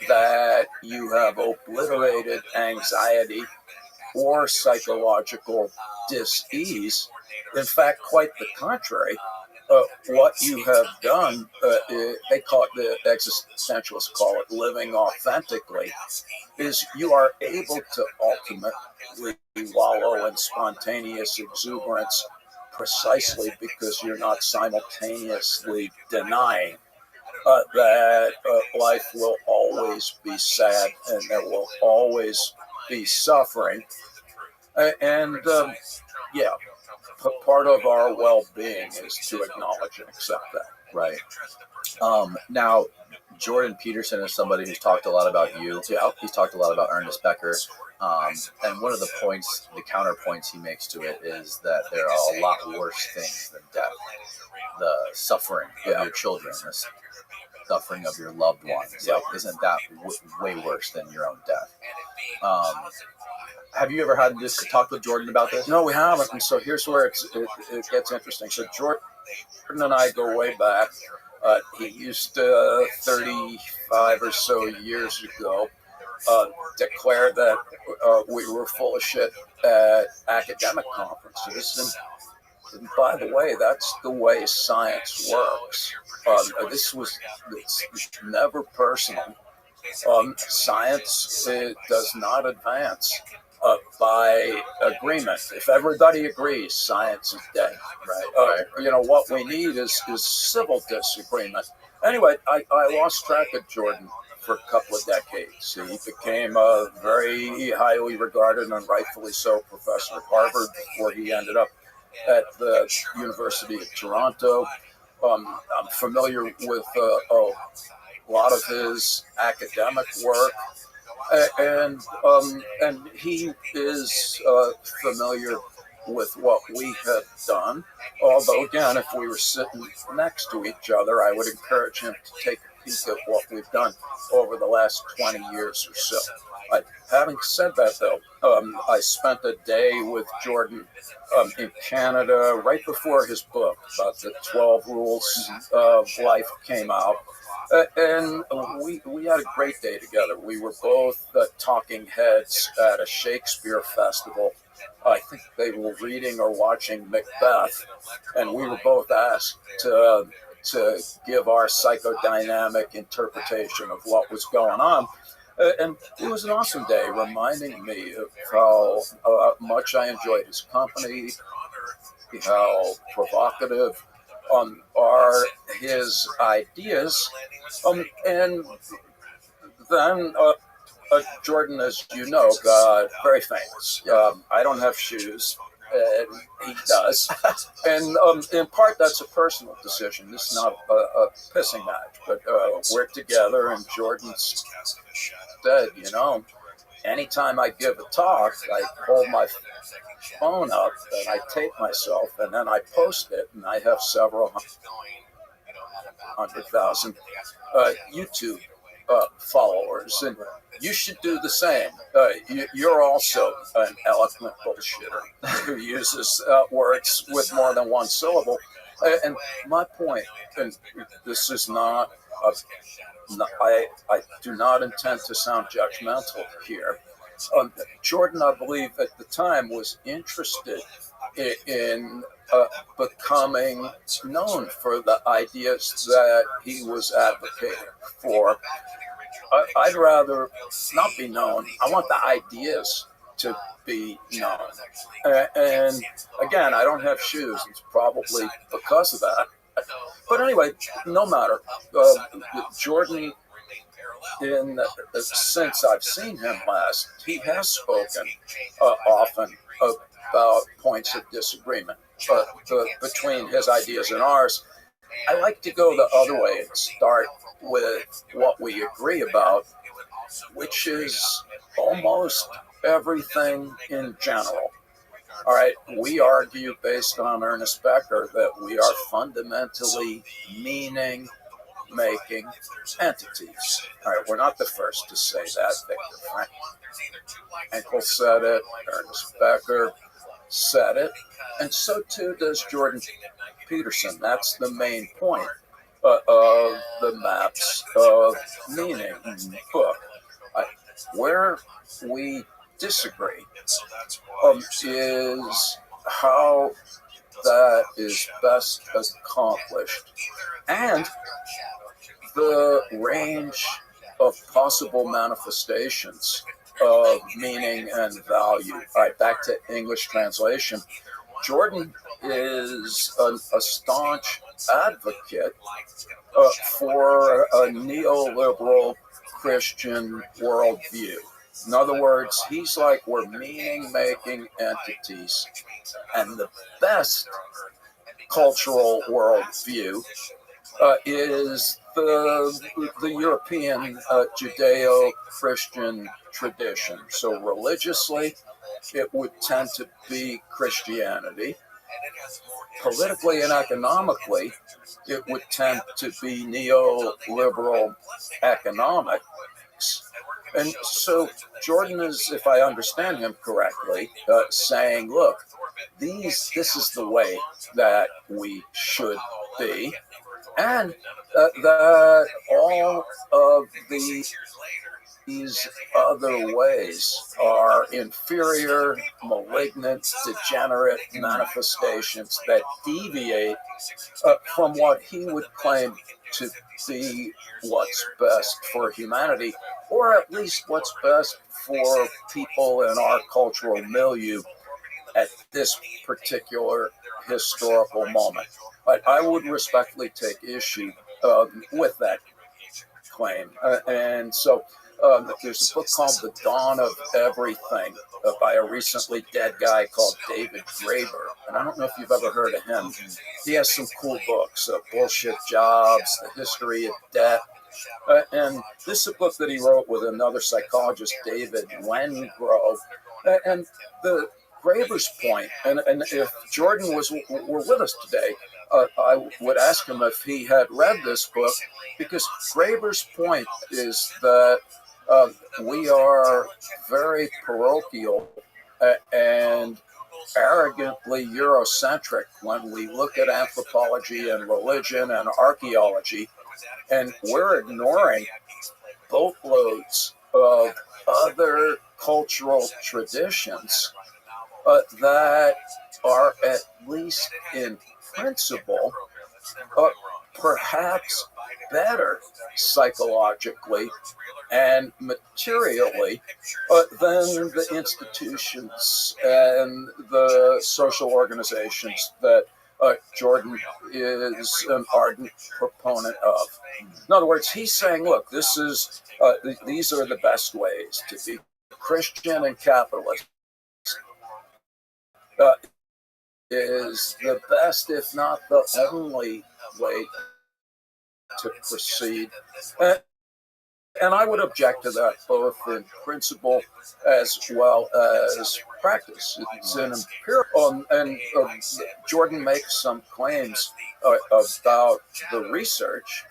that you have obliterated anxiety or psychological dis-ease. In fact, quite the contrary. What you have done, they call it, the existentialists call it living authentically, is you are able to ultimately wallow in spontaneous exuberance precisely because you're not simultaneously denying that life will always be sad and there will always be suffering. Part of our well-being is to acknowledge and accept that. Right. Now, Jordan Peterson is somebody who's talked a lot about you. He's talked a lot about Ernest Becker. And one of the counterpoints he makes to it is that there are a lot worse things than death. The suffering of your children, the suffering of your loved ones. Like, isn't that way worse than your own death? Have you ever had this talk with Jordan about this? No, we haven't. And so here's where it gets interesting. So Jordan and I go way back. He used to, 35 or so years ago, declare that we were full of shit at academic conferences. And by the way, that's the way science works. It's never personal. Science does not advance by agreement. If everybody agrees, science is dead. Right. What we need is civil disagreement. Anyway, I lost track of Jordan for a couple of decades. He became a very highly regarded and rightfully so professor at Harvard before he ended up at the University of Toronto. I'm familiar with a lot of his academic work, and he is familiar with what we have done. Although, again, if we were sitting next to each other, I would encourage him to take a peek at what we've done over the last 20 years or so. Having said that, though, I spent a day with Jordan in Canada right before his book about the 12 Rules of Life came out. And we had a great day together. We were both talking heads at a Shakespeare festival. I think they were reading or watching Macbeth, and we were both asked to give our psychodynamic interpretation of what was going on. And it was an awesome day, reminding me of how much I enjoyed his company, how provocative are his ideas. And then Jordan, as you know, got very famous. I don't have shoes, and he does. And in part, that's a personal decision. This is not a pissing match, but we're together, and Jordan said, anytime I give a talk, I hold my phone up and I tape myself, and then I post it, and I have several 100,000 YouTube followers, and you should do the same. You're also an eloquent bullshitter who uses words with more than one syllable. And my point, and this is not, I do not intend to sound judgmental here. Jordan, I believe, at the time was interested in becoming known for the ideas that he was advocating for. I'd rather not be known. I want the ideas to be known. And again, I don't have shoes. It's probably because of that. But anyway, no matter. Jordan, since I've seen him last, he has spoken often about points of disagreement between his ideas and ours. I like to go the other way and start with what we agree about, which is almost everything in general. All right, we argue based on Ernest Becker that we are fundamentally meaning-making entities. All right, we're not the first to say that. Viktor Frankl said it, Ernest Becker said it, and so too does Jordan Peterson. That's the main point of the Maps of Meaning book. Where we disagree is how that is best accomplished and the range of possible manifestations of meaning and value. All right, back to English translation. Jordan is a staunch advocate for a neoliberal Christian worldview. In other words, he's like, we're meaning-making entities, and the best cultural worldview is the European Judeo-Christian tradition. So religiously, it would tend to be Christianity. Politically and economically, it would tend to be neoliberal economics. And so Jordan is, if I understand him correctly, saying, look, this is the way that we should be, and that all of these other ways are inferior, malignant, degenerate manifestations that deviate from what he would claim to be what's best for humanity, or at least what's best for people in our cultural milieu at this particular historical moment. But I would respectfully take issue with that claim. And so There's a book called The Dawn of Everything by a recently dead guy called David Graeber. And I don't know if you've ever heard of him. He has some cool books, Bullshit Jobs, The History of Debt. And this is a book that he wrote with another psychologist, David Wengrove. And the Graeber's point, and if Jordan were with us today, I would ask him if he had read this book, because Graeber's point is that we are very parochial and arrogantly Eurocentric when we look at anthropology and religion and archaeology, and we're ignoring boatloads of other cultural traditions that are, at least in principle, perhaps better psychologically and materially than the institutions and the social organizations that Jordan is an ardent proponent of. In other words, he's saying, look, these are the best ways to be Christian and capitalist. Is the best, if not the only way to proceed. And I would object to that both in principle as well as practice. It's an empirical, and Jordan makes some claims about the research,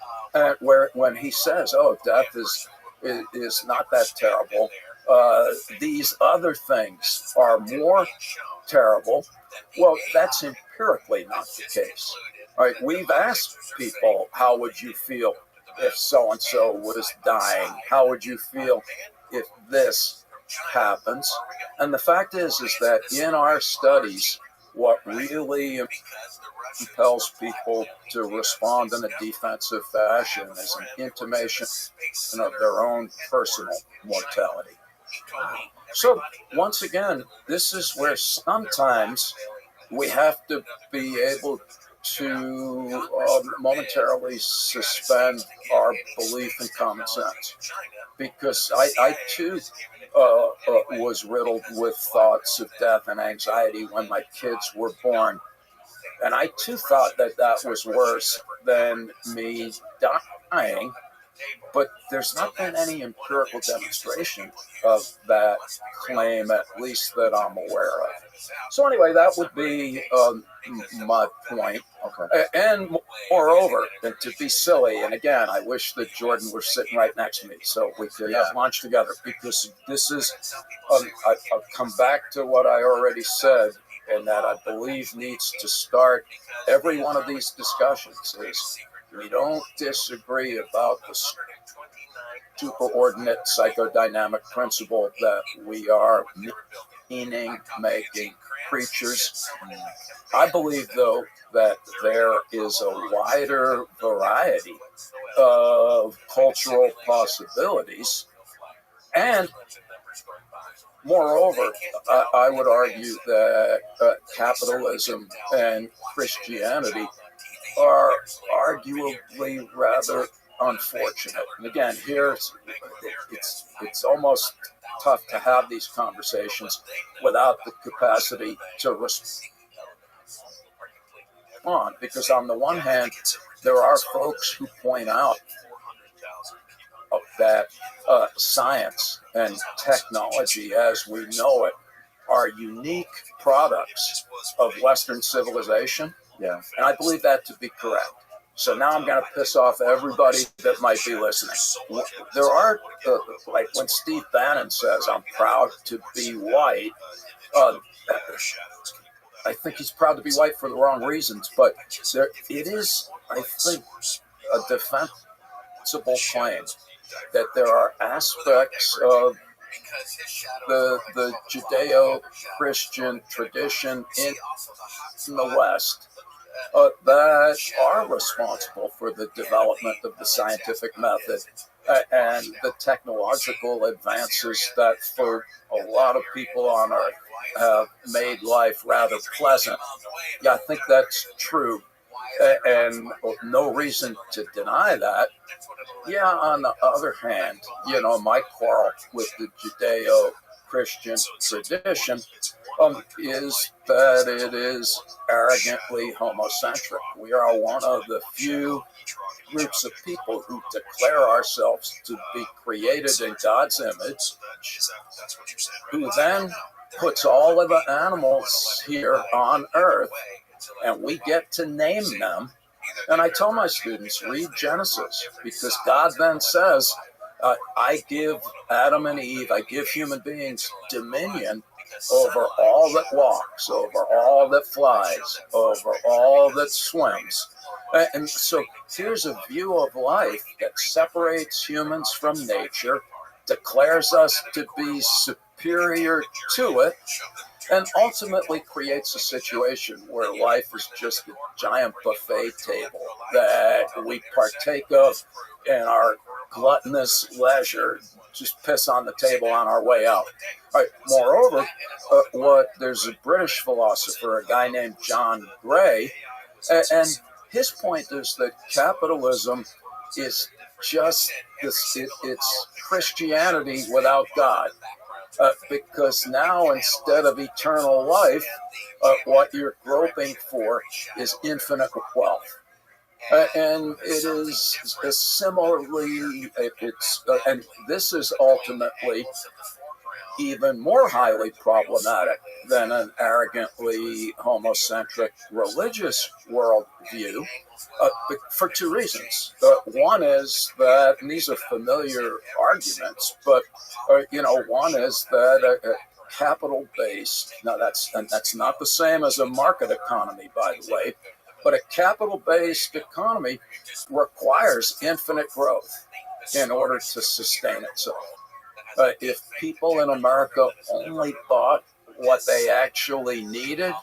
when he says, "Oh, death is not that terrible. These other things are more terrible." Well, that's empirically not the case. All right, we've asked people, how would you feel if so-and-so was dying? How would you feel if this happens? And the fact is that in our studies, what really compels people to respond in a defensive fashion is an intimation of their own personal mortality. So once again, this is where sometimes we have to be able to momentarily suspend our belief in common sense, because I too was riddled with thoughts of death and anxiety when my kids were born, and I too thought that was worse than me dying. But there's not been any empirical demonstration of that claim, at least that I'm aware of. So anyway, that would be my point. Okay. And moreover, and to be silly, and again, I wish that Jordan were sitting right next to me so we could have lunch together, because this is, I'll come back to what I already said, and that I believe needs to start every one of these discussions is, we don't disagree about the superordinate psychodynamic principle that we are meaning-making creatures. I believe, though, that there is a wider variety of cultural possibilities, and moreover, I would argue that capitalism and Christianity are arguably rather unfortunate. And again, here it's almost tough to have these conversations without the capacity to respond, because on the one hand, there are folks who point out that science and technology as we know it are unique products of Western civilization. Yeah. And I believe that to be correct. So now I'm going to piss off everybody that might be listening. There are, like when Steve Bannon says, I'm proud to be white, I think he's proud to be white for the wrong reasons, but it is, I think, a defensible claim that there are aspects of the Judeo-Christian tradition in the West that are responsible for the development of the scientific method and the technological advances that for a lot of people on Earth have made life rather pleasant. Yeah, I think that's true. and no reason to deny that. Yeah, on the other hand, my quarrel with the Judeo-Christian tradition is that it is arrogantly homocentric. We are one of the few groups of people who declare ourselves to be created in God's image, who then puts all of the animals here on earth, and we get to name them. And I tell my students, read Genesis, because God then says, I give Adam and Eve, I give human beings dominion over all that walks, over all that flies, over all that swims. And so here's a view of life that separates humans from nature, declares us to be superior to it, and ultimately creates a situation where life is just a giant buffet table that we partake of in our gluttonous leisure, just piss on the table on our way out. All right. Moreover, there's a British philosopher, a guy named John Gray, and his point is that capitalism is just this, it's Christianity without God. Because now, instead of eternal life, what you're groping for is infinite wealth. And it is similarly, and this is ultimately even more highly problematic than an arrogantly homocentric religious worldview, for two reasons. One is that, and these are familiar arguments, but one is that capital-based. Now that's not the same as a market economy, by the way, but a capital-based economy requires infinite growth in order to sustain itself. If people in America only bought what they actually needed,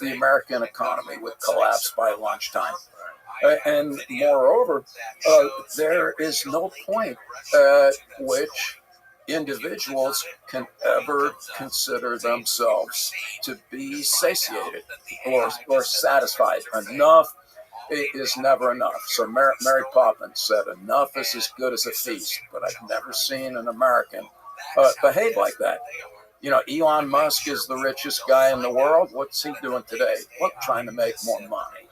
the American economy would collapse by lunchtime. And moreover, there is no point at which individuals can ever consider themselves to be satiated or satisfied. Enough is never enough. So Mary Poppins said, enough is as good as a feast, but I've never seen an American behave like that. Elon Musk is the richest guy in the world. What's he doing today? Well, trying to make more money.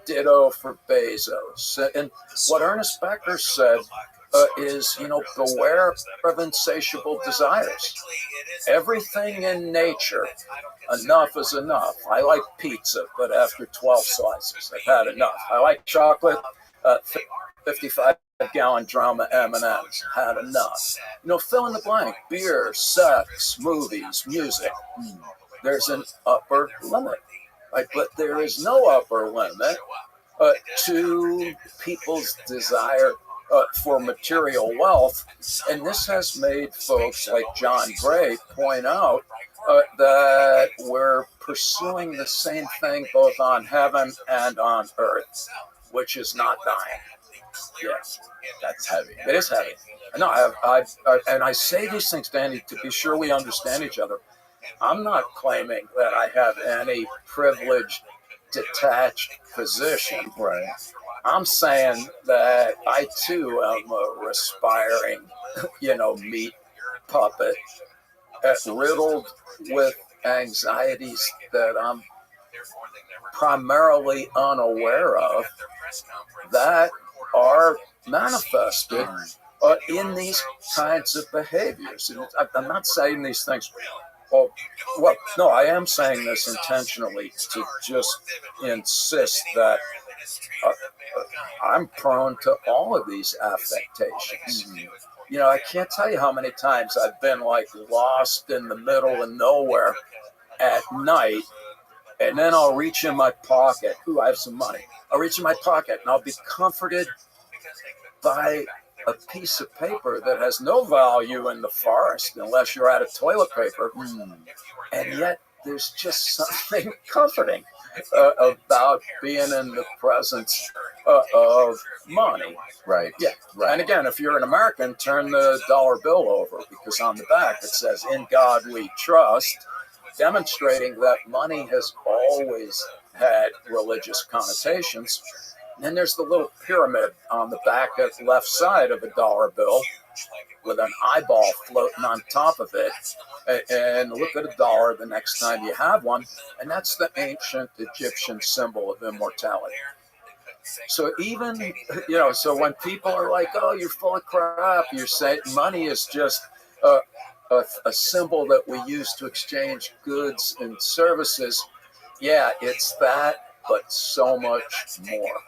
Ditto for Bezos. And what Ernest Becker said is, beware of insatiable desires. Everything in nature, enough is enough. I like pizza, but after 12 slices, I've had enough. I like chocolate, 55-gallon drum of M&Ms, had enough. Fill in the blank, beer, sex, movies, music. There's an upper limit, right? But there is no upper limit to people's desire for material wealth. And this has made folks like John Gray point out that we're pursuing the same thing both on heaven and on earth, which is not dying. Yes, that's heavy. It is heavy. No, and I say these things, Danny, to be sure we understand each other. I'm not claiming that I have any privileged, detached position. Right. I'm saying that I too am a respiring, meat puppet, riddled with anxieties that I'm primarily unaware of, that are manifested in these kinds of behaviors. And I'm not saying these things. Well, no, I am saying this intentionally to just insist that I'm prone to all of these affectations. I can't tell you how many times I've been lost in the middle of nowhere at night, and then I'll reach in my pocket. Ooh, I have some money. I'll reach in my pocket and I'll be comforted by a piece of paper that has no value in the forest unless you're out of toilet paper. And yet there's just something comforting about being in the presence of money. Right. Yeah. Right. And again, if you're an American, turn the dollar bill over, because on the back it says, "In God we trust," demonstrating that money has always had religious connotations. And then there's the little pyramid on the back of the left side of a dollar bill with an eyeball floating on top of it. And look at a dollar the next time you have one. And that's the ancient Egyptian symbol of immortality. So even, so when people are like, oh, you're full of crap, you're saying money is just a symbol that we use to exchange goods and services. Yeah, it's that, but so much more.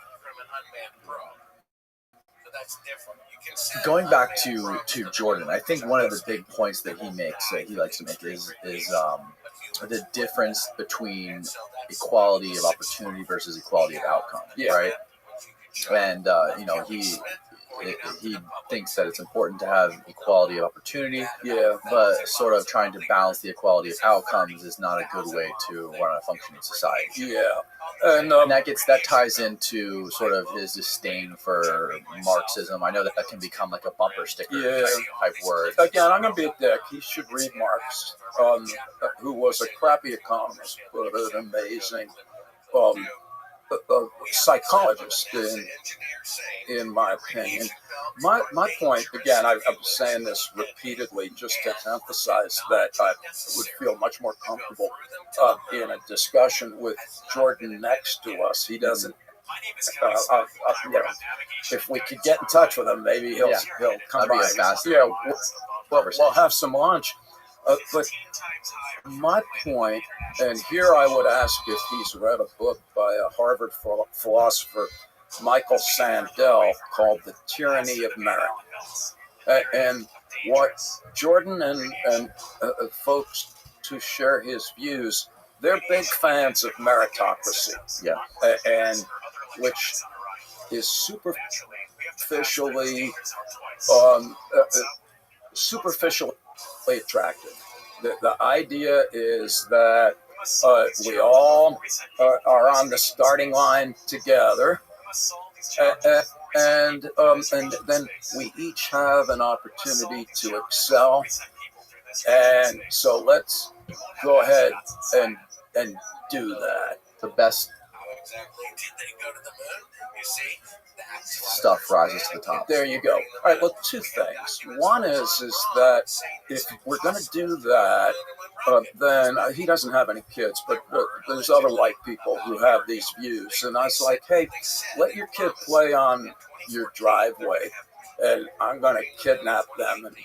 Going back to Jordan, I think one of the big points that he makes, that he likes to make, is the difference between equality of opportunity versus equality of outcome, right? And he thinks that it's important to have equality of opportunity, but sort of trying to balance the equality of outcomes is not a good way to run a functioning society. And that ties into sort of his disdain for Marxism. I know that can become like a bumper sticker type word. Again, I'm going to be a dick. He should read Marx, who was a crappy economist, but an amazing psychologist, in my opinion. My point, again, I'm saying this repeatedly just to emphasize that I would feel much more comfortable in a discussion with Jordan next to us. He doesn't. If we could get in touch with him, maybe he'll come by. We'll have some lunch. But my point, and here I would ask if he's read a book by a Harvard philosopher, Michael Sandel, called The Tyranny of Merit. And what Jordan and folks who share his views, they're big fans of meritocracy. And which is superficially attractive. The idea is that we all are on the starting line together, and then we each have an opportunity to excel. And so let's go ahead and do that. The best stuff rises to the top. There you go. All right, well, two things. One is that if we're going to do that, then he doesn't have any kids, but there's other white people who have these views. And I was like, hey, let your kid play on your driveway, and I'm going to kidnap them and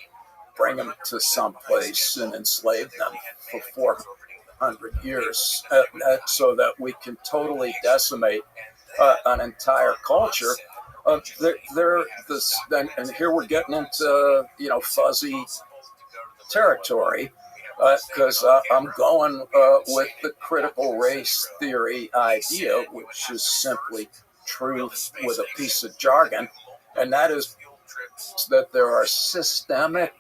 bring them to some place and enslave them for 400 years so that we can totally decimate an entire culture. And here we're getting into fuzzy territory, because I'm going with the critical race theory idea, which is simply truth with a piece of jargon, and that is that there are systemic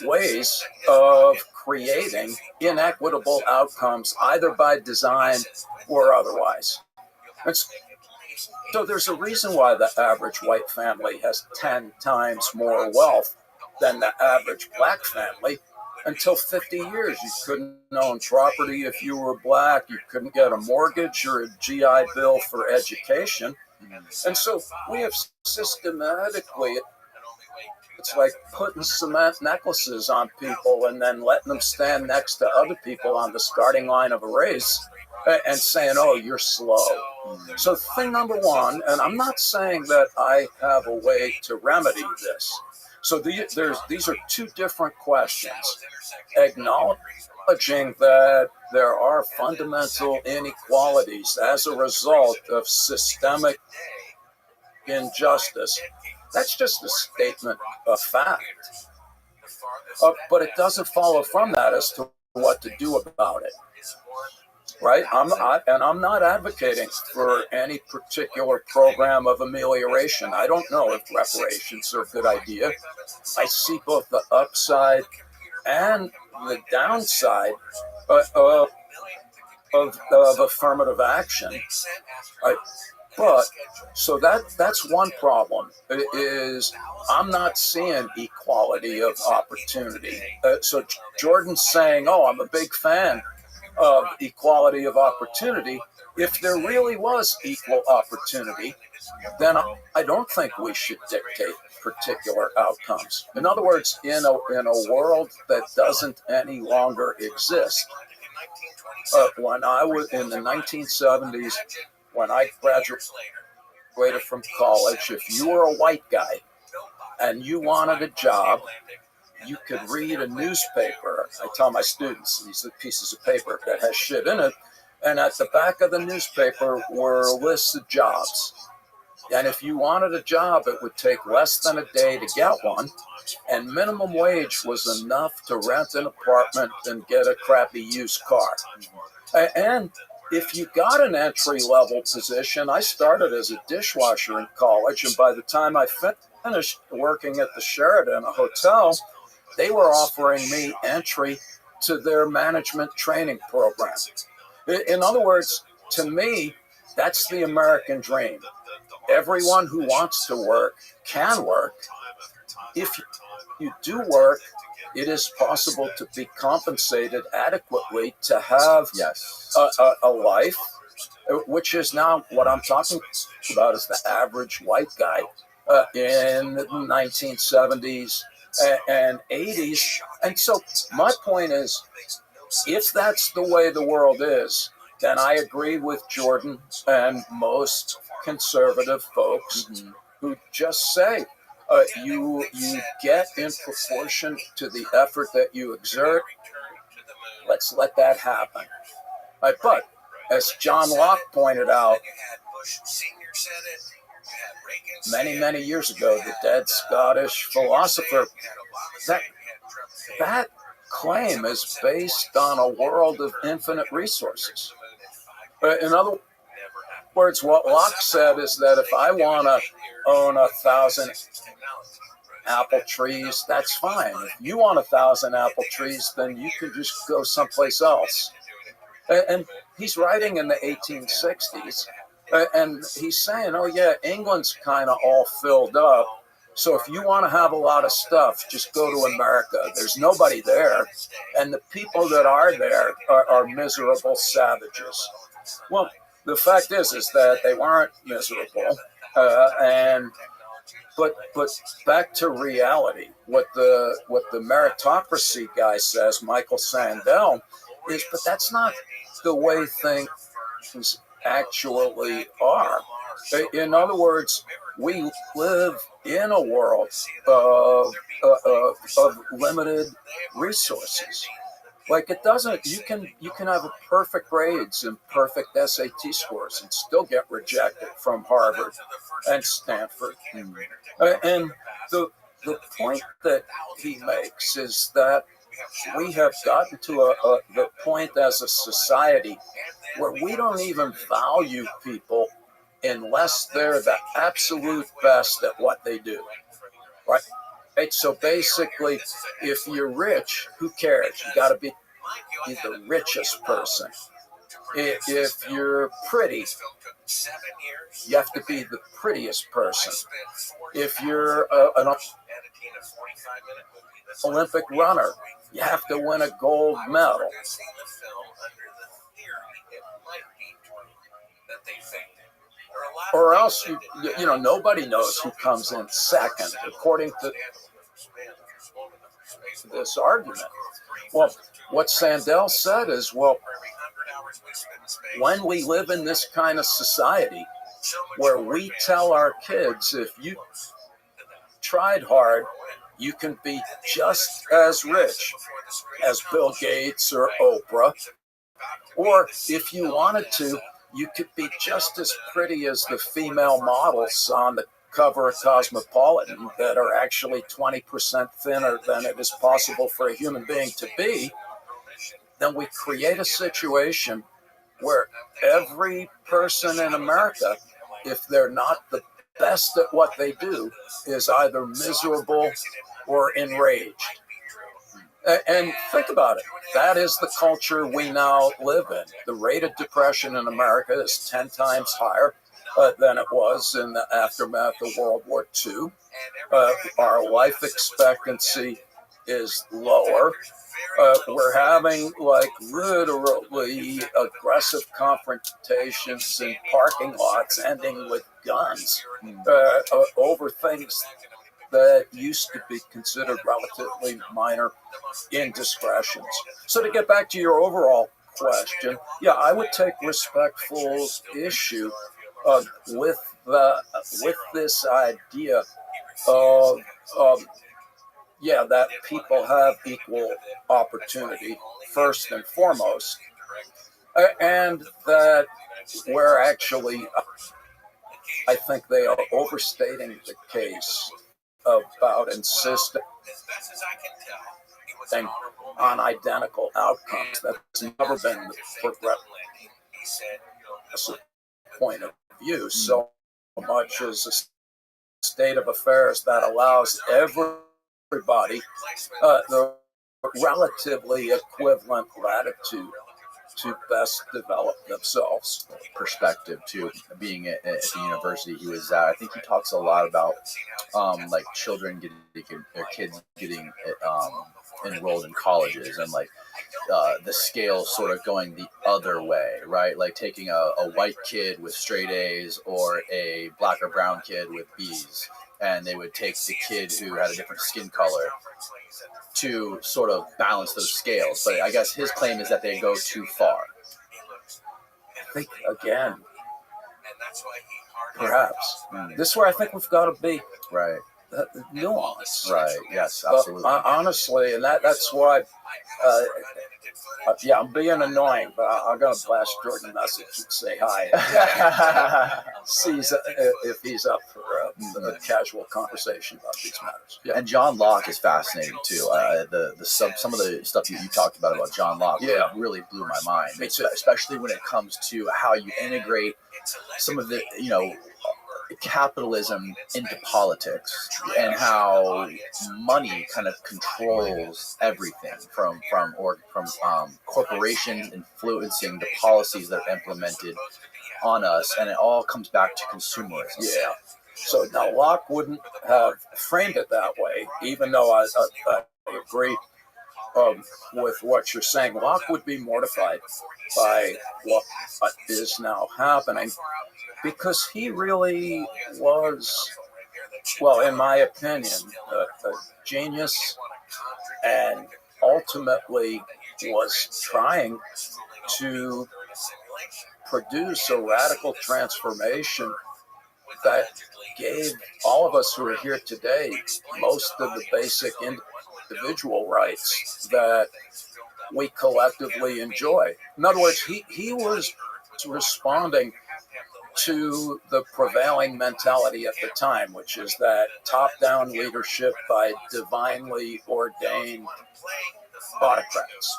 ways of creating inequitable outcomes, either by design or otherwise. And so there's a reason why the average white family has 10 times more wealth than the average black family. Until 50 years, you couldn't own property if you were black. You couldn't get a mortgage or a GI Bill for education. And so we have systematically, it's like putting cement necklaces on people and then letting them stand next to other people on the starting line of a race and saying, oh, you're slow. So thing number one, and I'm not saying that I have a way to remedy this. So these are two different questions. Acknowledging that there are fundamental inequalities as a result of systemic injustice. That's just a statement of fact. But it doesn't follow from that as to what to do about it. Right? I'm not advocating for any particular program of amelioration. I don't know if reparations are a good idea. I see both the upside and the downside of affirmative action. But so that's one problem. Is I'm not seeing equality of opportunity. So Jordan's saying, "Oh, I'm a big fan of equality of opportunity. If there really was equal opportunity, then I don't think we should dictate particular outcomes. In other words, in a world that doesn't any longer exist, when I was in the 1970s, when I graduated from college, if you were a white guy and you wanted a job, you could read a newspaper. I tell my students, these are pieces of paper that has shit in it, and at the back of the newspaper were lists of jobs. And if you wanted a job, it would take less than a day to get one, and minimum wage was enough to rent an apartment and get a crappy used car. And if you got an entry-level position, I started as a dishwasher in college, and by the time I finished working at the Sheraton, a hotel, they were offering me entry to their management training program. In other words, to me, that's the American dream. Everyone who wants to work can work. If you do work, it is possible to be compensated adequately to have a life, which is now what I'm talking about is the average white guy in the 1970s and 80s. And so my point is, if that's the way the world is, then I agree with Jordan and most conservative folks who just say, you get in proportion to the effort that you exert. Let's let that happen. But as John Locke pointed out many, many years ago, the dead Scottish philosopher, that claim is based on a world of infinite resources. In other words, what Locke said is that if I want to own 1,000 apple trees, that's fine. If you want 1,000 apple trees, then you can just go someplace else. And he's writing in the 1860s, and he's saying, oh yeah, England's kind of all filled up. So if you want to have a lot of stuff, just go to America. There's nobody there. And the people that are there are miserable savages. Well, the fact is that they weren't miserable. But back to reality, what the meritocracy guy says, Michael Sandel, is, but that's not the way things actually are. In other words, we live in a world of limited resources. Like it doesn't, you can have a perfect grades and perfect SAT scores and still get rejected from Harvard and Stanford. And the point that he makes is that we have gotten to the point as a society where we don't even value people unless they're the absolute best at what they do, right? So basically, if you're rich, who cares? You got to be the richest person. If you're pretty, you have to be the prettiest person. If you're an Olympic runner, you have to win a gold medal. Or else, nobody knows who comes in second, according to this argument. Well, what Sandel said is, well, when we live in this kind of society where we tell our kids, if you tried hard, you can be just as rich as Bill Gates or Oprah, or if you wanted to, you could be just as pretty as the female models on the cover of Cosmopolitan that are actually 20% thinner than it is possible for a human being to be. Then we create a situation where every person in America, if they're not the best at what they do, is either miserable or enraged. And think about it. That is the culture we now live in. The rate of depression in America is 10 times higher than it was in the aftermath of World War II. Our life expectancy is lower. We're having like literally aggressive confrontations in parking lots, ending with guns over things that used to be considered relatively minor indiscretions. So to get back to your overall question, yeah, I would take respectful issue with this idea of that people have equal opportunity first and foremost, and that we're actually, I think they are overstating the case about insisting on identical outcomes. That's never been the progressive point of view so much as a state of affairs that allows everybody the relatively equivalent latitude to best develop themselves. Perspective too. Being at the university he was at, I think he talks a lot about like children getting or kids getting enrolled in colleges, and like the scale sort of going the other way, right? Like taking a white kid with straight A's or a black or brown kid with B's, and they would take the kid who had a different skin color to sort of balance those scales. But I guess his claim is that they go too far. I think, again, perhaps. This is where I think we've got to be. Right. Nuance. Right. Yes, absolutely. Honestly, and that's why, I'm being annoying, but I'm going to blast Jordan a message and say hi. Sees if he's up for a casual conversation about these matters. Yeah. And John Locke is fascinating too. Some of the stuff you talked about John Locke really blew my mind. Especially when it comes to how you integrate some of the capitalism into politics, and how money kind of controls everything from corporations influencing the policies that are implemented on us, and it all comes back to consumerism. Yeah. So now Locke wouldn't have framed it that way, even though I agree with what you're saying. Locke would be mortified by what is now happening, because he really was, well, in my opinion, a genius, and ultimately was trying to produce a radical transformation that gave all of us who are here today most of the basic individual rights that we collectively enjoy. In other words, he was responding to the prevailing mentality at the time, which is that top-down leadership by divinely ordained autocrats.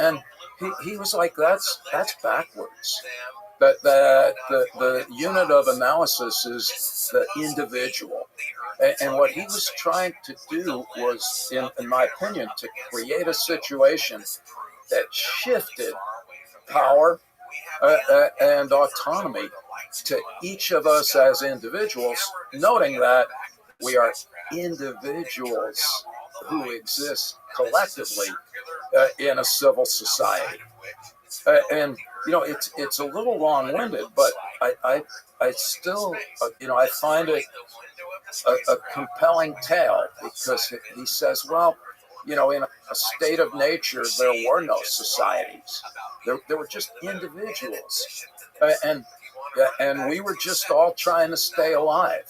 And he was like, that's backwards. That the unit of analysis is the individual. And what he was trying to do was, in my opinion, to create a situation that shifted power and autonomy to each of us as individuals, noting that we are individuals who exist collectively in a civil society. And it's a little long-winded, but I still I find it a compelling tale, because he says, well, in a state of nature, there were no societies. There were just individuals. And we were just all trying to stay alive.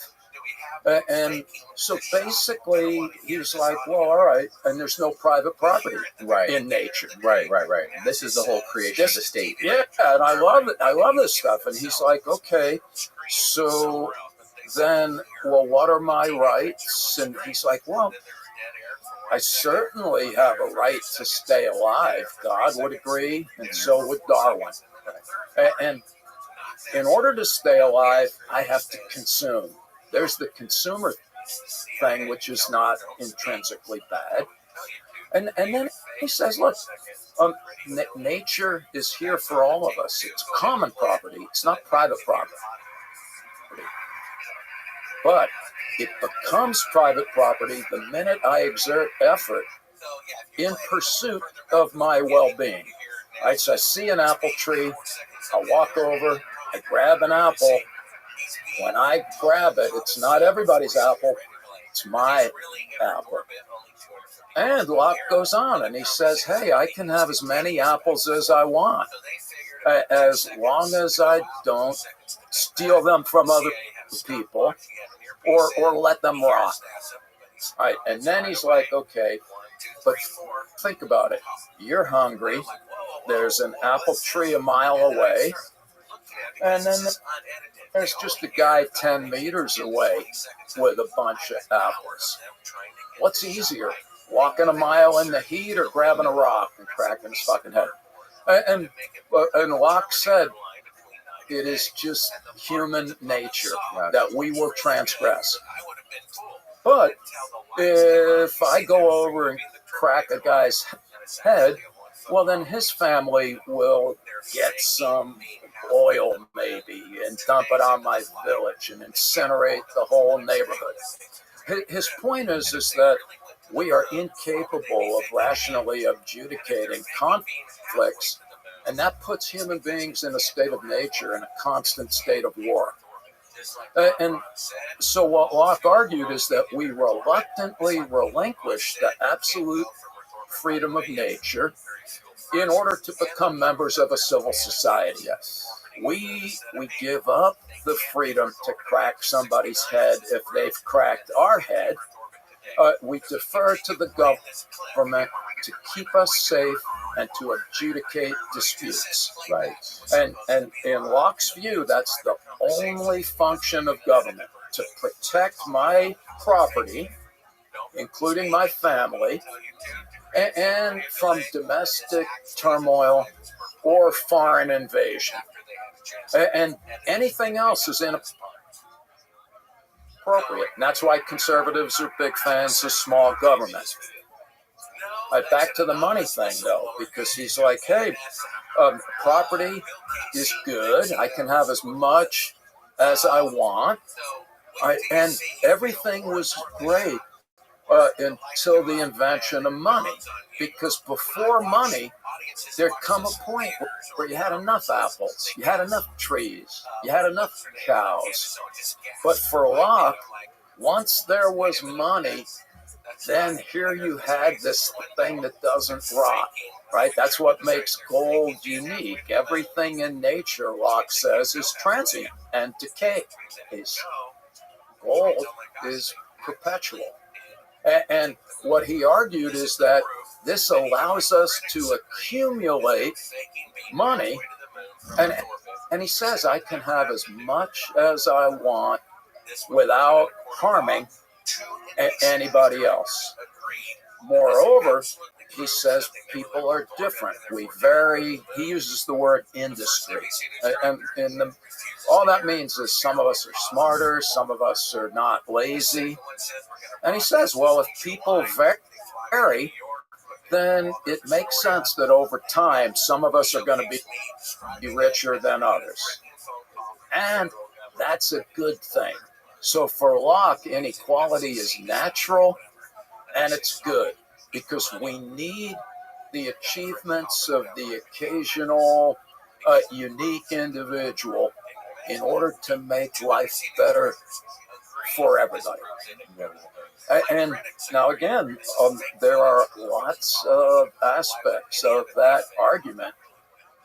And so basically, he was like, well, all right, and there's no private property in nature. Right. This is the whole creation of the state. Yeah, and I love it. I love this stuff. And he's like, okay, so then, well, what are my rights? And he's like, well, I certainly have a right to stay alive. God would agree, and so would Darwin. And in order to stay alive, I have to consume. There's the consumer thing, which is not intrinsically bad. And then he says, look, nature is here for all of us. It's common property. It's not private property. But it becomes private property the minute I exert effort in pursuit of my well-being. Right, so I see an apple tree, I walk over, I grab an apple. When I grab it, it's not everybody's apple, it's my apple. And Locke goes on and he says, hey, I can have as many apples as I want, as long as I don't steal them from other people or let them rot. Right, and then he's like, okay, but think about it. You're hungry. There's an apple tree a mile away. And then there's just a guy 10 meters away with a bunch of apples. What's easier, walking a mile in the heat or grabbing a rock and cracking his fucking head? And Locke said, it is just human nature that we will transgress. But if I go over and crack a guy's head, well, then his family will get some oil maybe and dump it on my village and incinerate the whole neighborhood. His point is that we are incapable of rationally adjudicating conflicts, and that puts human beings in a state of nature, in a constant state of war. And so what Locke argued is that we reluctantly relinquish the absolute freedom of nature in order to become members of a civil society. Yes. We give up the freedom to crack somebody's head if they've cracked our head. We defer to the government to keep us safe and to adjudicate disputes. Right. And in Locke's view, that's the only function of government, to protect my property, including my family, and from domestic turmoil or foreign invasion. And anything else is inappropriate. And that's why conservatives are big fans of small government. Back to the money thing, though, because he's like, hey, property is good. I can have as much as I want. And everything was great until the invention of money. Because before money, there'd come a point where you had enough apples, you had enough trees, you had enough cows. But for Locke, once there was money, then here you had this thing that doesn't rot, right? That's what makes gold unique. Everything in nature, Locke says, is transient and decays. Gold is perpetual. And what he argued is that this allows us to accumulate money. And he says, I can have as much as I want without harming anybody else. Moreover, he says people are different. We vary. He uses the word industry. And all that means is some of us are smarter, some of us are not lazy. And he says, well, if people vary, then it makes sense that over time, some of us are going to be richer than others. And that's a good thing. So for Locke, inequality is natural and it's good because we need the achievements of the occasional unique individual in order to make life better for everybody. And now again, there are lots of aspects of that argument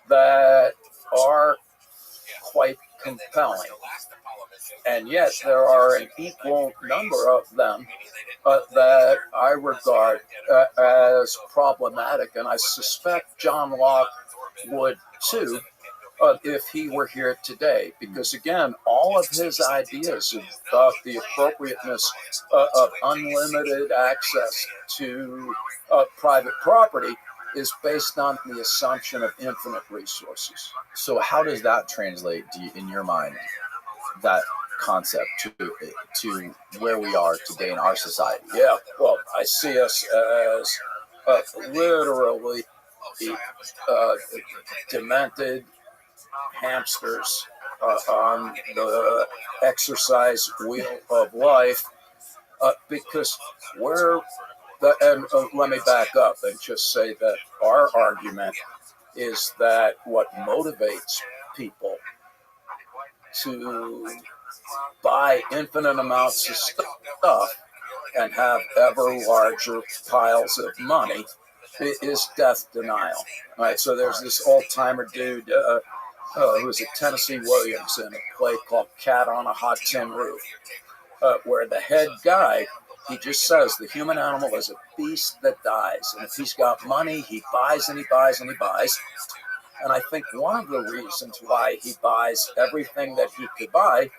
that are quite compelling. And yet there are an equal number of them that I regard as problematic. And I suspect John Locke would too if he were here today. Because again, all of his ideas about the appropriateness of unlimited access to private property is based on the assumption of infinite resources. So how does that translate in your mind, that concept, to where we are today in our society? Yeah, well, I see us as literally demented hamsters on the exercise wheel of life, because we're let me back up and just say that our argument is that what motivates people to buy infinite amounts of stuff and have ever larger piles of money is death denial. All right, so there's this old-timer dude who was at Tennessee Williams in a play called Cat on a Hot Tin Roof, where the head guy, he just says the human animal is a beast that dies. And if he's got money, he buys and he buys and he buys. And I think one of the reasons why he buys everything that he could buy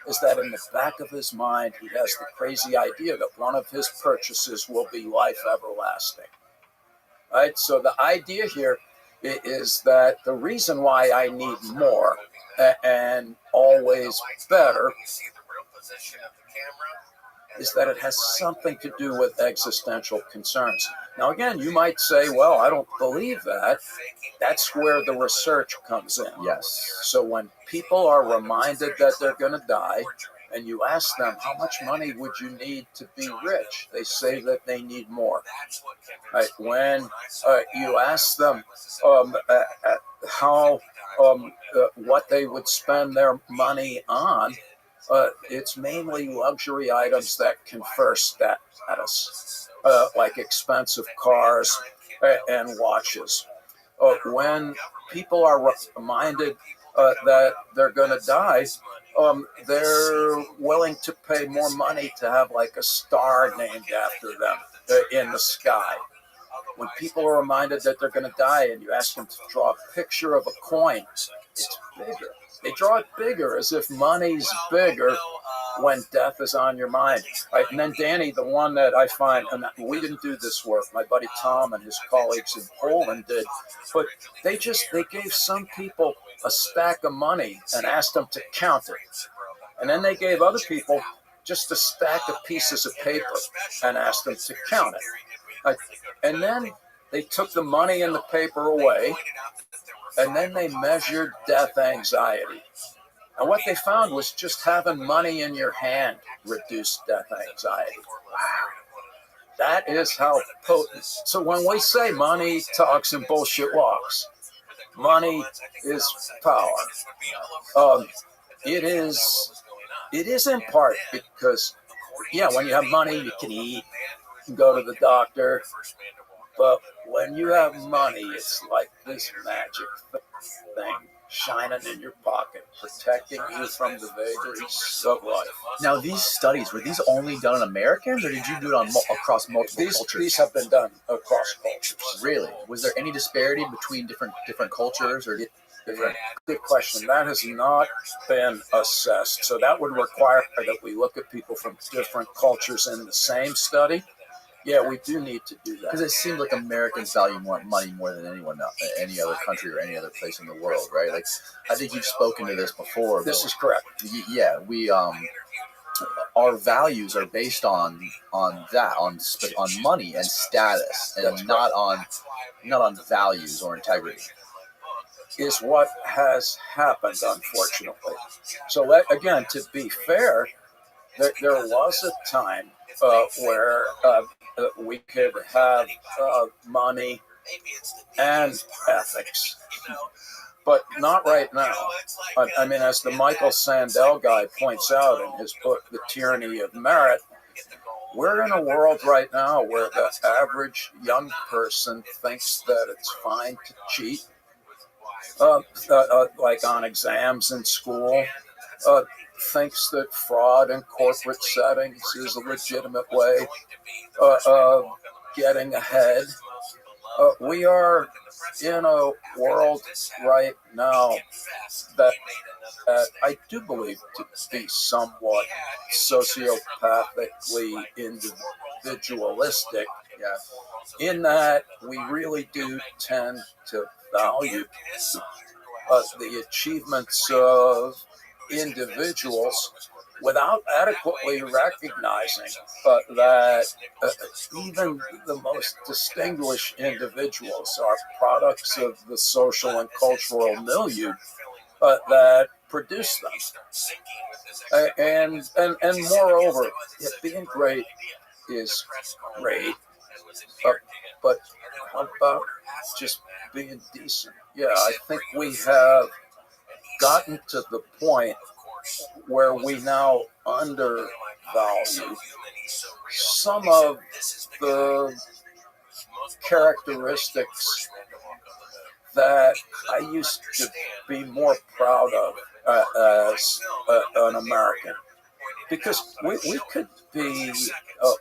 is that in the back of his mind, he has the crazy idea that one of his purchases will be life everlasting. Right? So the idea here is that the reason why I need more and always better is that it has something to do with existential concerns. Now, again, you might say, well, I don't believe that. That's where the research comes in. Yes. So when people are reminded that they're going to die, and you ask them, how much money would you need to be rich? They say that they need more. Right? When you ask them what they would spend their money on, it's mainly luxury items that confer status, like expensive cars and watches. When people are reminded that they're going to die, they're willing to pay more money to have like a star named after them in the sky. When people are reminded that they're going to die and you ask them to draw a picture of a coin, it's bigger. They draw it bigger as if money's bigger when death is on your mind. Right? And then Danny, the one that I find, and we didn't do this work, my buddy Tom and his colleagues in Poland did, but they gave some people a stack of money and asked them to count it. And then they gave other people just a stack of pieces of paper and asked them to count it. And then they took the money and the paper away, and then they measured death anxiety. And what they found was just having money in your hand reduced death anxiety. Wow. That is how potent. So when we say money talks and bullshit walks, money is power. It is in part because, yeah, when you have money, you can eat, you can go to the doctor. But when you have money, it's like this magic thing shining in your pocket, protecting you from the vagaries of life. Now, these studies, were these only done on Americans, or did you do it on across multiple cultures? These have been done across cultures. Really? Was there any disparity between different cultures or different? Good question. That has not been assessed. So that would require that we look at people from different cultures in the same study. Yeah, we do need to do that. Because it seems like Americans value money more than anyone else, any other country or any other place in the world, right? Like, I think you've spoken to this before. This is correct. Yeah, we our values are based on money and status, and not on values or integrity. Is what has happened, unfortunately. So again, to be fair, there was a time where we could have money and ethics, but not right now. I mean, as the Michael Sandel guy points out in his book, The Tyranny of Merit, we're in a world right now where the average young person thinks that it's fine to cheat, like on exams in school, thinks that fraud in corporate settings is a legitimate way of getting ahead. We are in a world right now that I do believe to be somewhat sociopathically individualistic, in that we really do tend to value the achievements of individuals without adequately recognizing that even the most distinguished individuals are products of the social and cultural milieu that produce them. And moreover, being great is great, but how about just being decent? Yeah, I think we have gotten to the point where we now undervalue some of the characteristics that I used to be more proud of as an American. Because we could be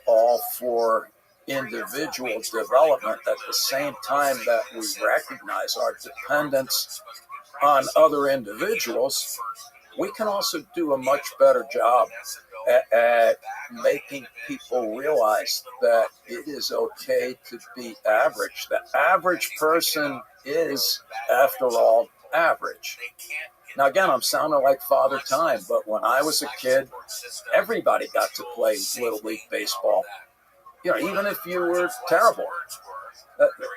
all for individual development at the same time that we recognize our dependence on other individuals. We can also do a much better job at making people realize that it is okay to be average. The average person is, after all, average. Now, again, I'm sounding like Father Time, but when I was a kid, everybody got to play Little League Baseball. You know, even if you were terrible.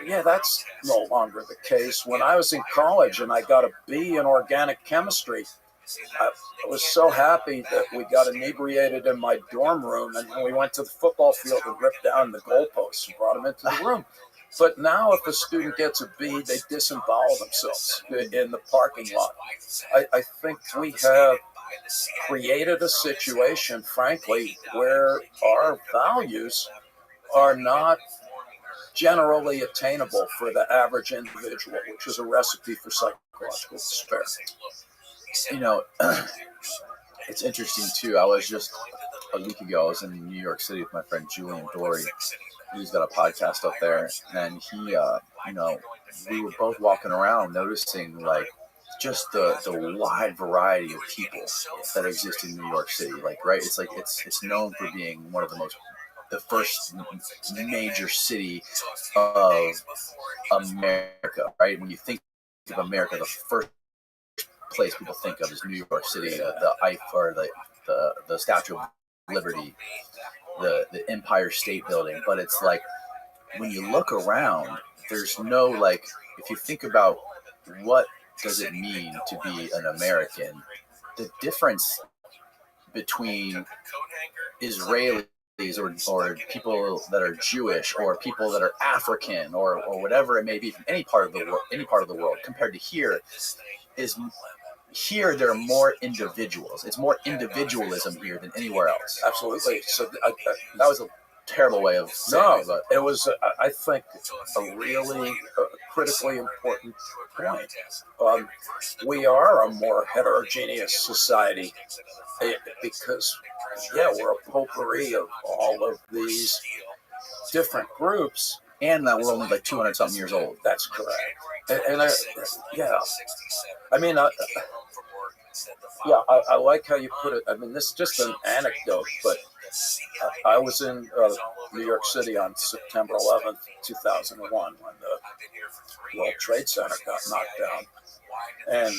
Yeah, that's no longer the case. When I was in college and I got a B in organic chemistry, I was so happy that we got inebriated in my dorm room, and we went to the football field and ripped down the goalposts and brought them into the room. But now if a student gets a B, they disembowel themselves in the parking lot. I think we have created a situation, frankly, where our values are not generally attainable for the average individual, which is a recipe for psychological despair. You know, it's interesting too. I was just a week ago, I was in New York City with my friend Julian Dory. He's got a podcast up there, and he, you know, we were both walking around noticing like just the wide variety of people that exist in New York City. Like, right? It's like it's known for being one of the first major city of America, right? When you think of America, the first place people think of is New York City, the Eiffel, or the Statue of Liberty, the Empire State Building. But it's like when you look around, there's no like. If you think about what does it mean to be an American, the difference between Israelis or people that are Jewish or people that are African or whatever it may be from any part of the world compared to here is. Here, there are more individuals. It's more individualism here than anywhere else. Absolutely. So That was a terrible way of saying it. But it was, I think, a really critically important point. We are a more heterogeneous society because, yeah, we're a potpourri of all of these different groups. And that we're only like 200-something years old. That's correct. Yeah. I mean, I like how you put it. I mean, this is just an anecdote, but I was in New York City on September 11th, 2001, when the World Trade Center got knocked down. And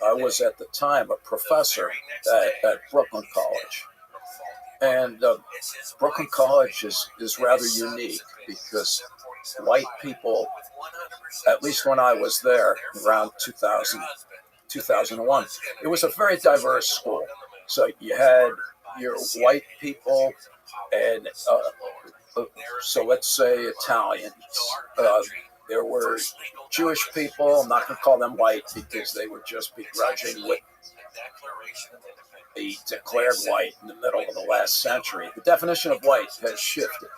I was at the time a professor at Brooklyn College. And Brooklyn College is rather unique because white people, at least when I was there around 2001, it was a very diverse school. So you had your white people and so let's say Italians. There were Jewish people. I'm not going to call them white because they would just be grudging with the declared white in the middle of the last century. The definition of white has shifted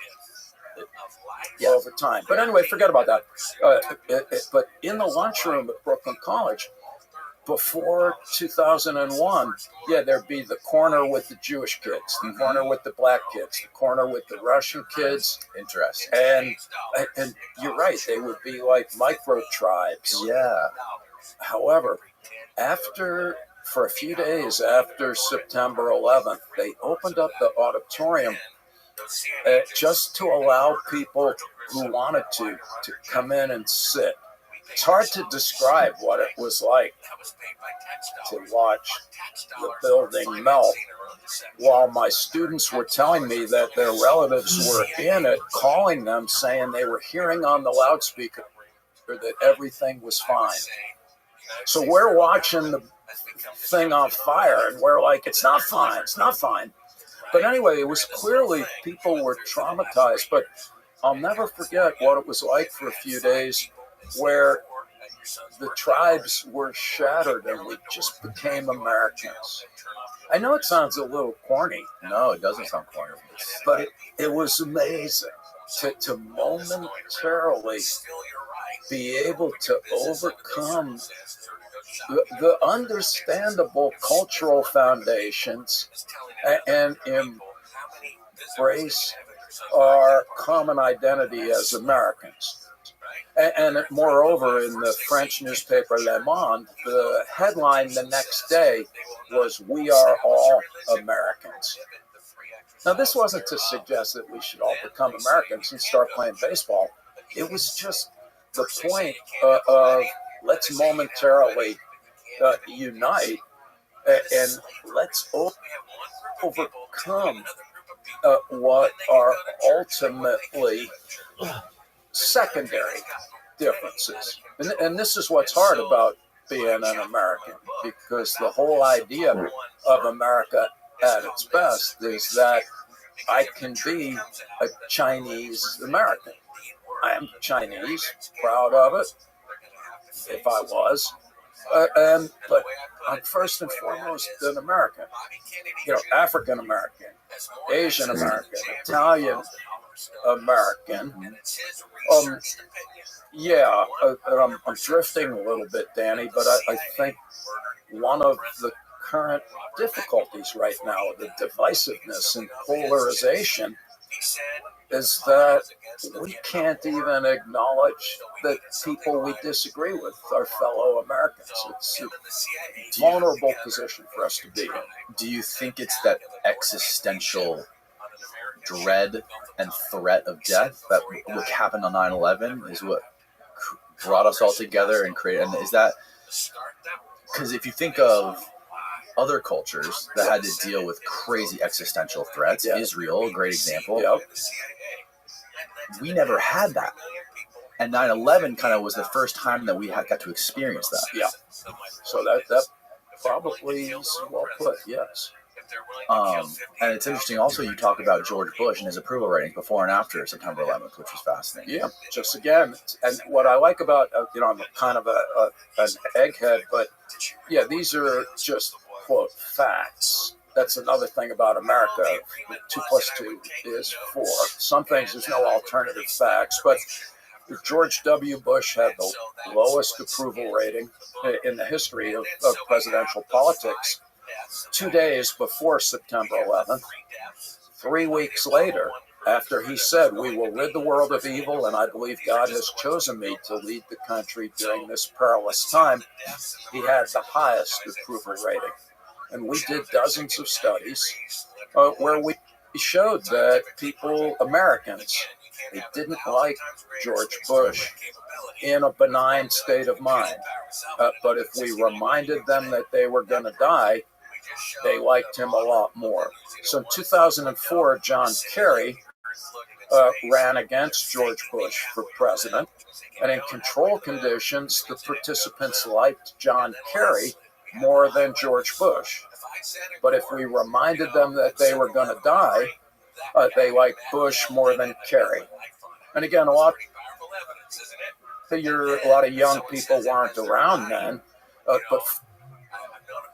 over time. But anyway, forget about that. But in the lunchroom at Brooklyn College, before 2001, there'd be the corner with the Jewish kids, the corner with the black kids, the corner with the Russian kids. Interesting. And you're right, they would be like micro tribes. Yeah. However, for a few days after September 11th, they opened up the auditorium just to allow people who wanted to come in and sit. It's hard to describe what it was like to watch the building melt while my students were telling me that their relatives were in it, calling them, saying they were hearing on the loudspeaker that everything was fine. So we're watching thing on fire, and we're like, it's not fine, it's not fine. But anyway, it was clearly people were traumatized, but I'll never forget what it was like for a few days where the tribes were shattered and we just became Americans. I know it sounds a little corny. No, it doesn't sound corny. But it was amazing to momentarily be able to overcome the understandable cultural foundations and embrace our common identity as Americans. And moreover, in the French newspaper Le Monde, the headline the next day was, "We are all Americans." Now, this wasn't to suggest that we should all become Americans and start playing baseball. It was just the point of let's momentarily unite and let's overcome what are ultimately secondary differences. And this is what's hard about being an American, because the whole idea of America at its best is that I can be a Chinese American. I am Chinese, proud of it, if I was. But I'm first and foremost an American. African American, Asian American, Italian American. I'm drifting a little bit, Danny, but I think one of the current difficulties right now, the divisiveness and polarization, is that we can't even acknowledge that people we disagree with are fellow Americans. It's a vulnerable position for us to be in. Do you think it's that existential dread and threat of death that what happened on 9/11 is what brought us all together and created? And is that because if you think of other cultures that had to deal with crazy existential threats, Israel, a great example, we never had that. And 9/11 kind of was the first time that we got to experience that. Yeah. So that probably is well put, yes. And it's interesting also you talk about George Bush and his approval ratings before and after September 11th, which was fascinating. Yeah, just again, and what I like about, I'm kind of an egghead, but yeah, these are just, quote, facts. That's another thing about America. 2 + 2 is 4. Some things there's no alternative facts, but George W. Bush had the lowest approval rating in the history of presidential politics 2 days before September 11th. 3 weeks later, after he said, "We will rid the world of evil, and I believe God has chosen me to lead the country during this perilous time," he had the highest approval rating. And we did dozens of studies where we showed that people, Americans, they didn't like George Bush in a benign state of mind. But if we reminded them that they were going to die, they liked him a lot more. So in 2004, John Kerry ran against George Bush for president. And in control conditions, the participants liked John Kerry more than George Bush. But if we reminded them that they were going to die, they liked Bush more than Kerry. And again, a lot of young people weren't around then, but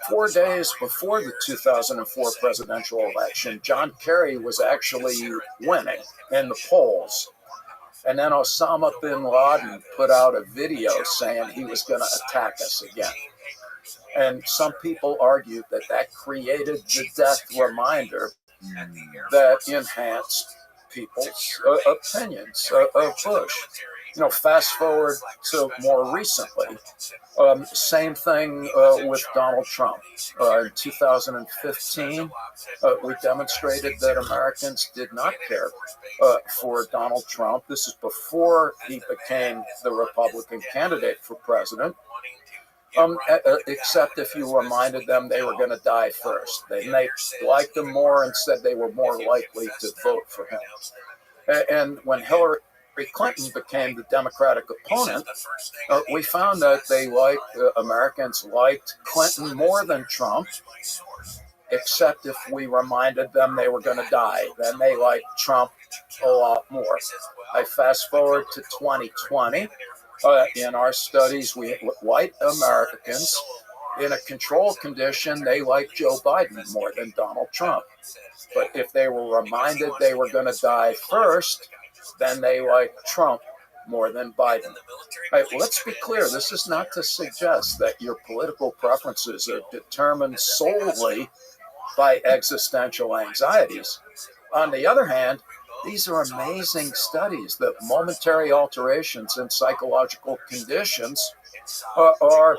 4 days before the 2004 presidential election, John Kerry was actually winning in the polls. And then Osama bin Laden put out a video saying he was going to attack us again. And some people argued that created the death reminder that enhanced people's opinions of Bush. Fast forward to more recently, same thing with Donald Trump. In 2015, we demonstrated that Americans did not care for Donald Trump. This is before he became the Republican candidate for president. Except if you reminded them they were going to die first. They liked him more and said they were more likely to vote for him. And when Hillary Clinton became the Democratic opponent, we found that Americans liked Clinton more than Trump, except if we reminded them they were going to die. Then they liked Trump a lot more. I fast forward to 2020. In our studies, white Americans in a control condition, they liked Joe Biden more than Donald Trump. But if they were reminded they were going to die first, then they liked Trump more than Biden. Right, let's be clear, this is not to suggest that your political preferences are determined solely by existential anxieties. On the other hand, these are amazing studies that momentary alterations in psychological conditions are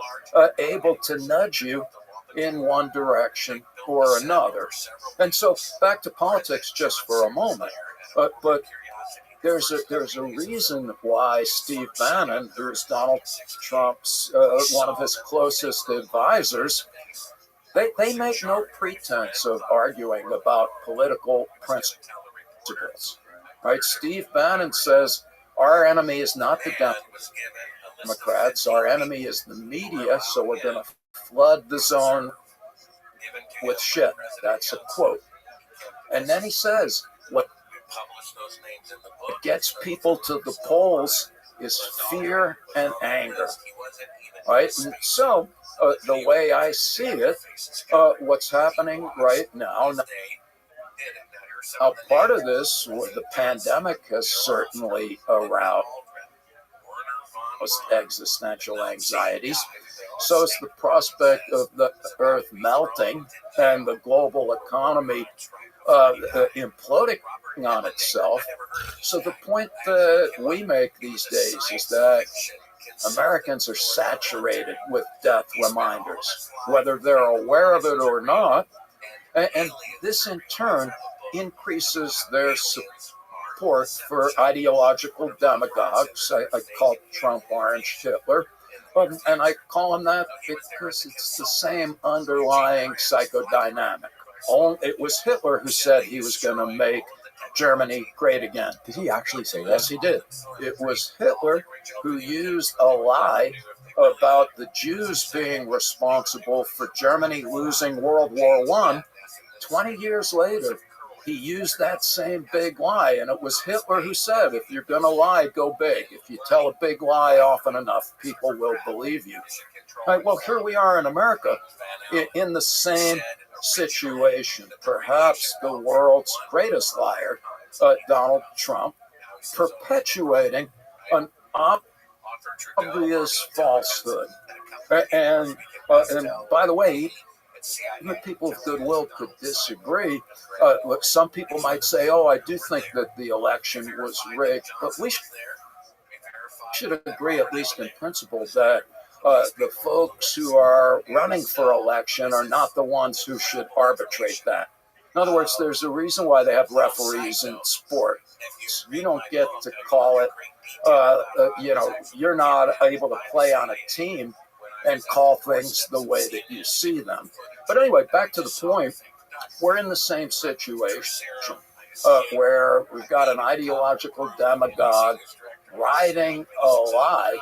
able to nudge you in one direction or another. And so back to politics just for a moment. But there's a reason why Steve Bannon, who's Donald Trump's one of his closest advisors, they make no pretense of arguing about political principles. Right? Steve Bannon says our enemy is not the Democrats, our enemy is the media, so we're going to flood the zone with shit. That's a quote. And then he says what gets people to the polls is fear and anger. Right? And so the way I see it, what's happening right now, part of this, the pandemic has certainly aroused existential anxieties. So it's the prospect of the earth melting and the global economy imploding on itself. So the point that we make these days is that Americans are saturated with death reminders, whether they're aware of it or not. And this in turn increases their support for ideological demagogues. I call Trump Orange Hitler. And I call him that because it's the same underlying psychodynamic. It was Hitler who said he was going to make Germany great again. Did he actually say that? Yes, he did. It was Hitler who used a lie about the Jews being responsible for Germany losing World War I. 20 years later, he used that same big lie, and it was Hitler who said, if you're going to lie, go big. If you tell a big lie often enough, people will believe you. Right, well, here we are in America in the same situation. Perhaps the world's greatest liar, Donald Trump, perpetuating an obvious falsehood. And by the way, even people of goodwill could disagree. Look, some people might say, oh, I do think that the election was rigged, but we should agree, at least in principle, that the folks who are running for election are not the ones who should arbitrate that. In other words, there's a reason why they have referees in sport. You don't get to call it, you're not able to play on a team and call things the way that you see them. But anyway, back to the point, we're in the same situation where we've got an ideological demagogue riding a lie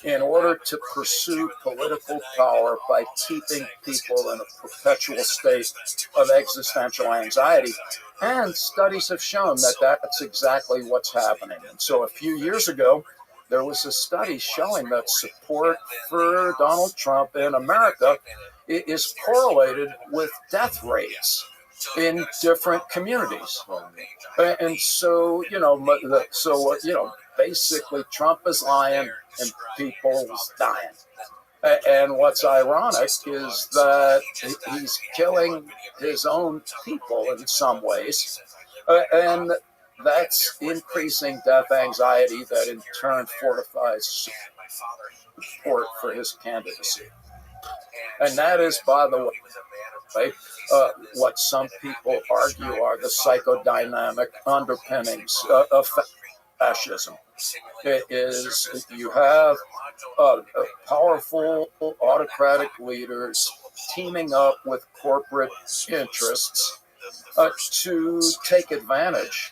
in order to pursue political power by keeping people in a perpetual state of existential anxiety. And studies have shown that that's exactly what's happening. And so a few years ago, there was a study showing that support for Donald Trump in America is correlated with death rates in different communities. And so, basically Trump is lying and people's dying. And what's ironic is that he's killing his own people in some ways. And that's increasing death anxiety that in turn fortifies support for his candidacy. And that is, by the way, what some people argue are the psychodynamic underpinnings of fascism. It is you have powerful autocratic leaders teaming up with corporate interests to take advantage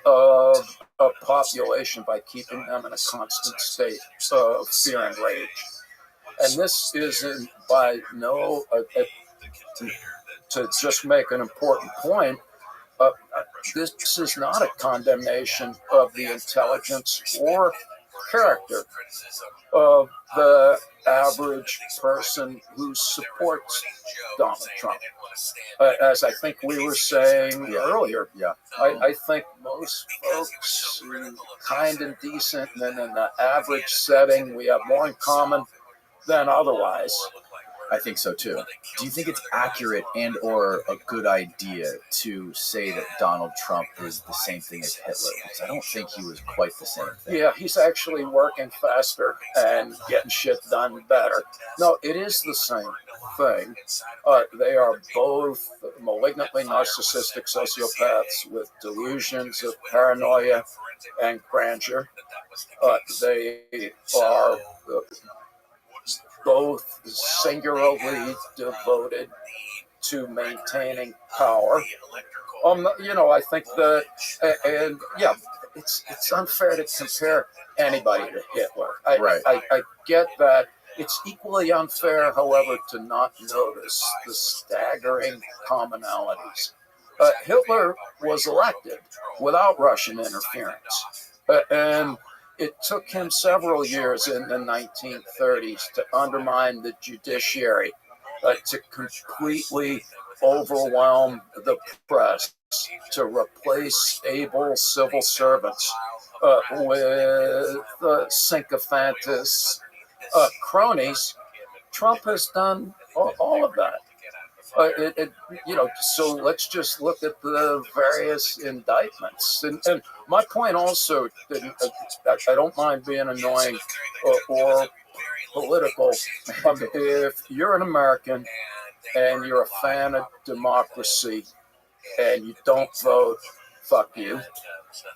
of a population by keeping them in a constant state of fear and rage. And this isn't by no, to just make an important point, this is not a condemnation of the intelligence or character of the average person who supports Donald Trump. As I think we were saying earlier, I think most folks are kind and decent, and in the average setting, we have more in common than otherwise. I think so too. Do you think it's accurate and or a good idea to say that Donald Trump is the same thing as Hitler? Because I don't think he was quite the same thing. Yeah, he's actually working faster and getting shit done better. No, it is the same thing. They are both malignantly narcissistic sociopaths with delusions of paranoia and grandeur. They are both singularly devoted to maintaining power. I think that, and yeah, it's unfair to compare anybody to Hitler. I get that. It's equally unfair, however, to not notice the staggering commonalities. Hitler was elected without Russian interference, and it took him several years in the 1930s to undermine the judiciary, to completely overwhelm the press, to replace able civil servants with sycophantous cronies. Trump has done all of that. So let's just look at the various indictments. And my point also, I don't mind being annoying or political. If you're an American and you're a fan of democracy and you don't vote, fuck you.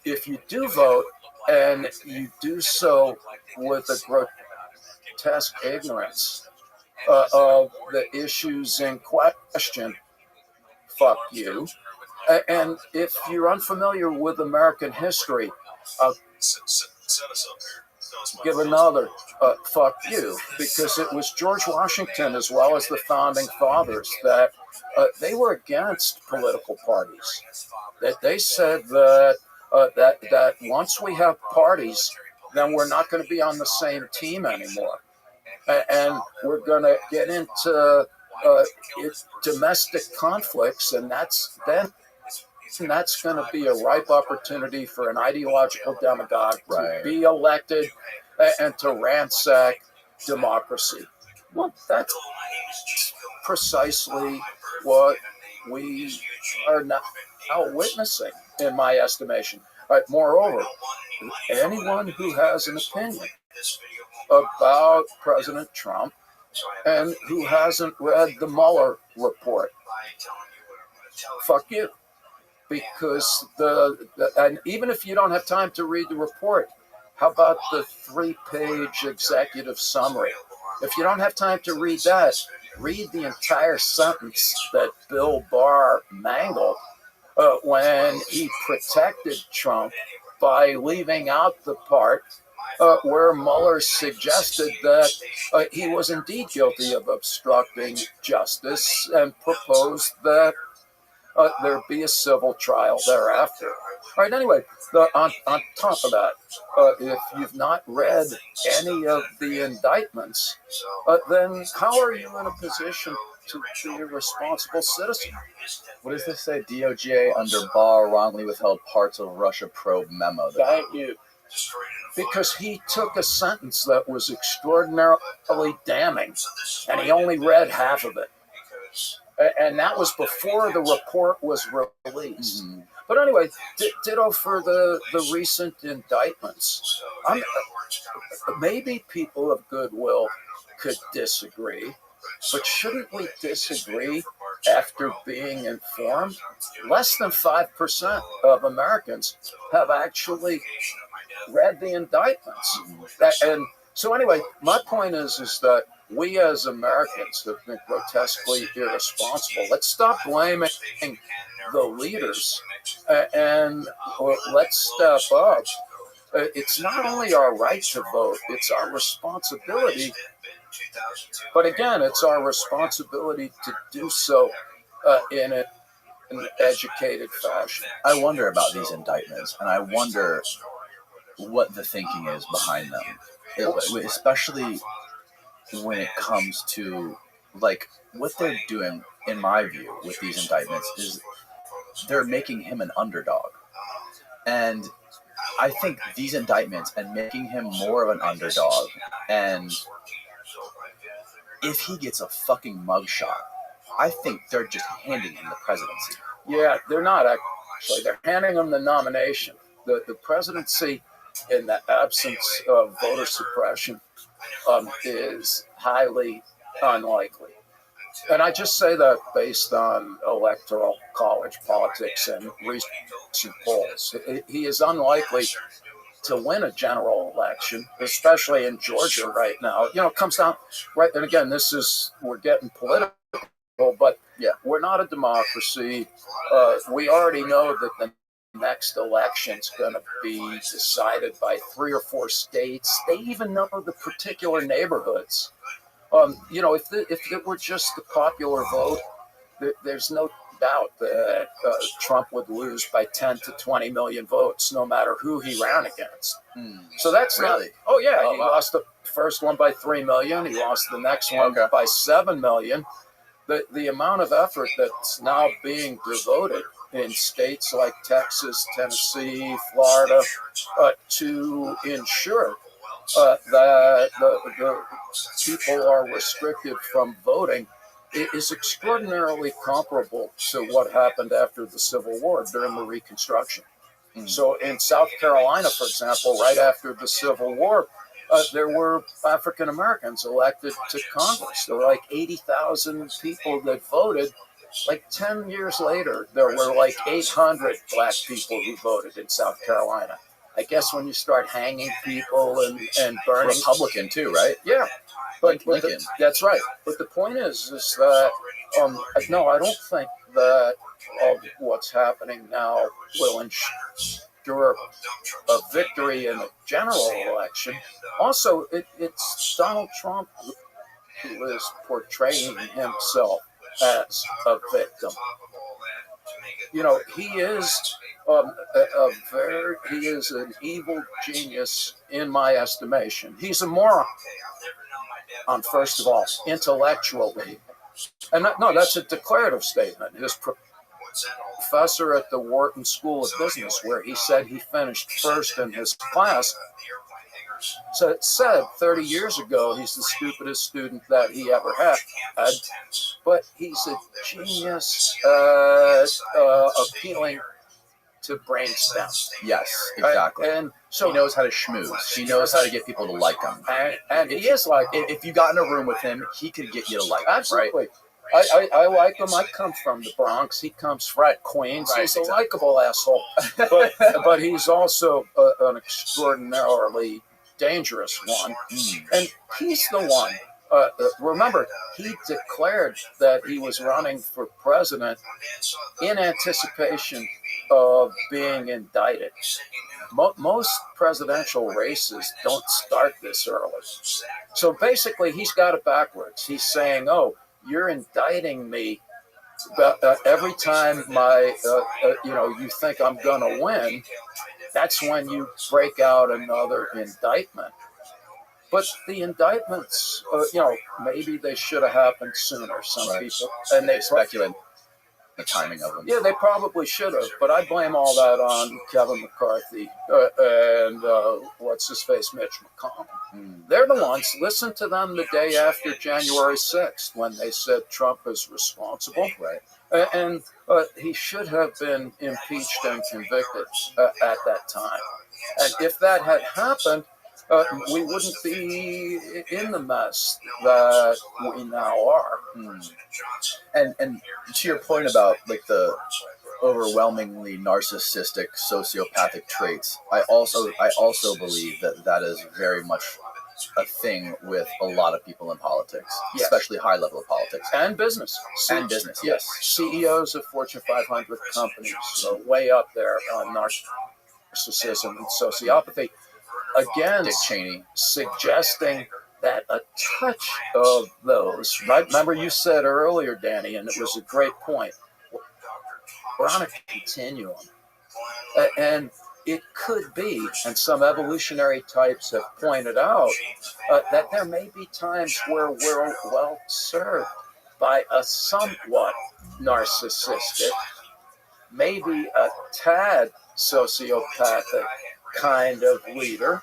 If you do vote and you do so with a grotesque ignorance of the issues in question, fuck you. And if you're unfamiliar with American history, give another fuck you, because it was George Washington as well as the founding fathers that they were against political parties. That they said that once we have parties, then we're not going to be on the same team anymore. And we're going to get into domestic conflicts, and that's going to be a ripe opportunity for an ideological demagogue to be elected and to ransack democracy. Well, that's precisely what we are now witnessing, in my estimation. Moreover, anyone who has an opinion about President Trump and who hasn't read the Mueller report, fuck you. Because and even if you don't have time to read the report, how about the 3-page executive summary? If you don't have time to read that, read the entire sentence that Bill Barr mangled when he protected Trump by leaving out the part where Mueller suggested that he was indeed guilty of obstructing justice and proposed that there be a civil trial thereafter. All right, anyway, on top of that, if you've not read any of the indictments, then how are you in a position to be a responsible citizen? What does this say? DOJ under Barr wrongly withheld parts of Russia probe memo. Thank you. Because he took a sentence that was extraordinarily damning, and he only read half of it. And that was before the report was released. Mm-hmm. But anyway, ditto for the recent indictments. Maybe people of goodwill could disagree, but shouldn't we disagree after being informed? Less than 5% of Americans have actually read the indictments. And so anyway, my point is that we as Americans have been grotesquely irresponsible. Let's stop blaming the leaders and let's step up. It's not only our right to vote, it's our responsibility. But again, it's our responsibility to do so in an educated fashion. I wonder about these indictments, and I wonder what the thinking is behind them, especially when it comes to like what they're doing. In my view, with these indictments, is they're making him an underdog, and I think these indictments and making him more of an underdog, and if he gets a fucking mugshot, I think they're just handing him the presidency. Yeah, they're not actually. They're handing him the nomination. The presidency, in the absence of voter suppression, is highly unlikely. And I just say that based on electoral college politics and recent polls. He is unlikely to win a general election, especially in Georgia right now. You know, it comes down, right, and again, we're getting political, but yeah, we're not a democracy. We already know that the next election's going to be decided by 3 or 4 states. They even know the particular neighborhoods. You know, if it were just the popular vote, there's no doubt that Trump would lose by 10 to 20 million votes, no matter who he ran against. So that's really. Oh yeah, he lost the first one by 3 million. He lost the next one by 7 million. The amount of effort that's now being devoted in states like Texas, Tennessee, Florida, to ensure that the people are restricted from voting is extraordinarily comparable to what happened after the Civil War during the Reconstruction. So in South Carolina, for example, right after the Civil War, there were African Americans elected to Congress. There were like 80,000 people that voted. Like 10 years later, there were like 800 black people who voted in South Carolina. I guess when you start hanging people and burning. Republican too, right? Yeah. But Lincoln. That's right. But the point is that, no, I don't think that what's happening now will ensure a victory in a general election. Also, it's Donald Trump who is portraying himself as a victim. You know, he is he is an evil genius in my estimation. He's a moron, first of all, intellectually. And no, that's a declarative statement. His professor at the Wharton School of Business, where he said he finished first in his class, so it said 30 years ago he's the stupidest student that he ever had, but he's a genius appealing to brainstem. Yes, exactly. And so he knows how to schmooze. He knows how to get people to like him. And he is like, if you got in a room with him, he could get you to like him. Absolutely. Right? I like him. I come from the Bronx. He comes from Queens. Right, he's a likable asshole. But he's also an extraordinarily dangerous one. And he's the one. Remember, he declared that he was running for president in anticipation of being indicted. Most presidential races don't start this early. So basically, he's got it backwards. He's saying, oh, you're indicting me every time you think I'm going to win. That's when you break out another indictment. But the indictments, maybe they should have happened sooner, some people. And they speculate the timing of them. Yeah, they probably should have, but I blame all that on Kevin McCarthy and what's-his-face, Mitch McConnell. They're the ones. Listen to them the day after January 6th when they said Trump is responsible. Right. And he should have been impeached and convicted at that time. And if that had happened, we wouldn't be in the mess that we now are. And to your point about like the overwhelmingly narcissistic sociopathic traits, I also believe that is very much a thing with a lot of people in politics, Yes. especially high level of politics And business. and business. Yes. CEOs of Fortune 500 companies are way up there on narcissism and sociopathy. Again, Dick Cheney. suggesting that a touch of those, right? Remember you said earlier, Danny, and it was a great point. We're on a continuum. And it could be, and some evolutionary types have pointed out, that there may be times where we're well served by a somewhat narcissistic, maybe a tad sociopathic kind of leader.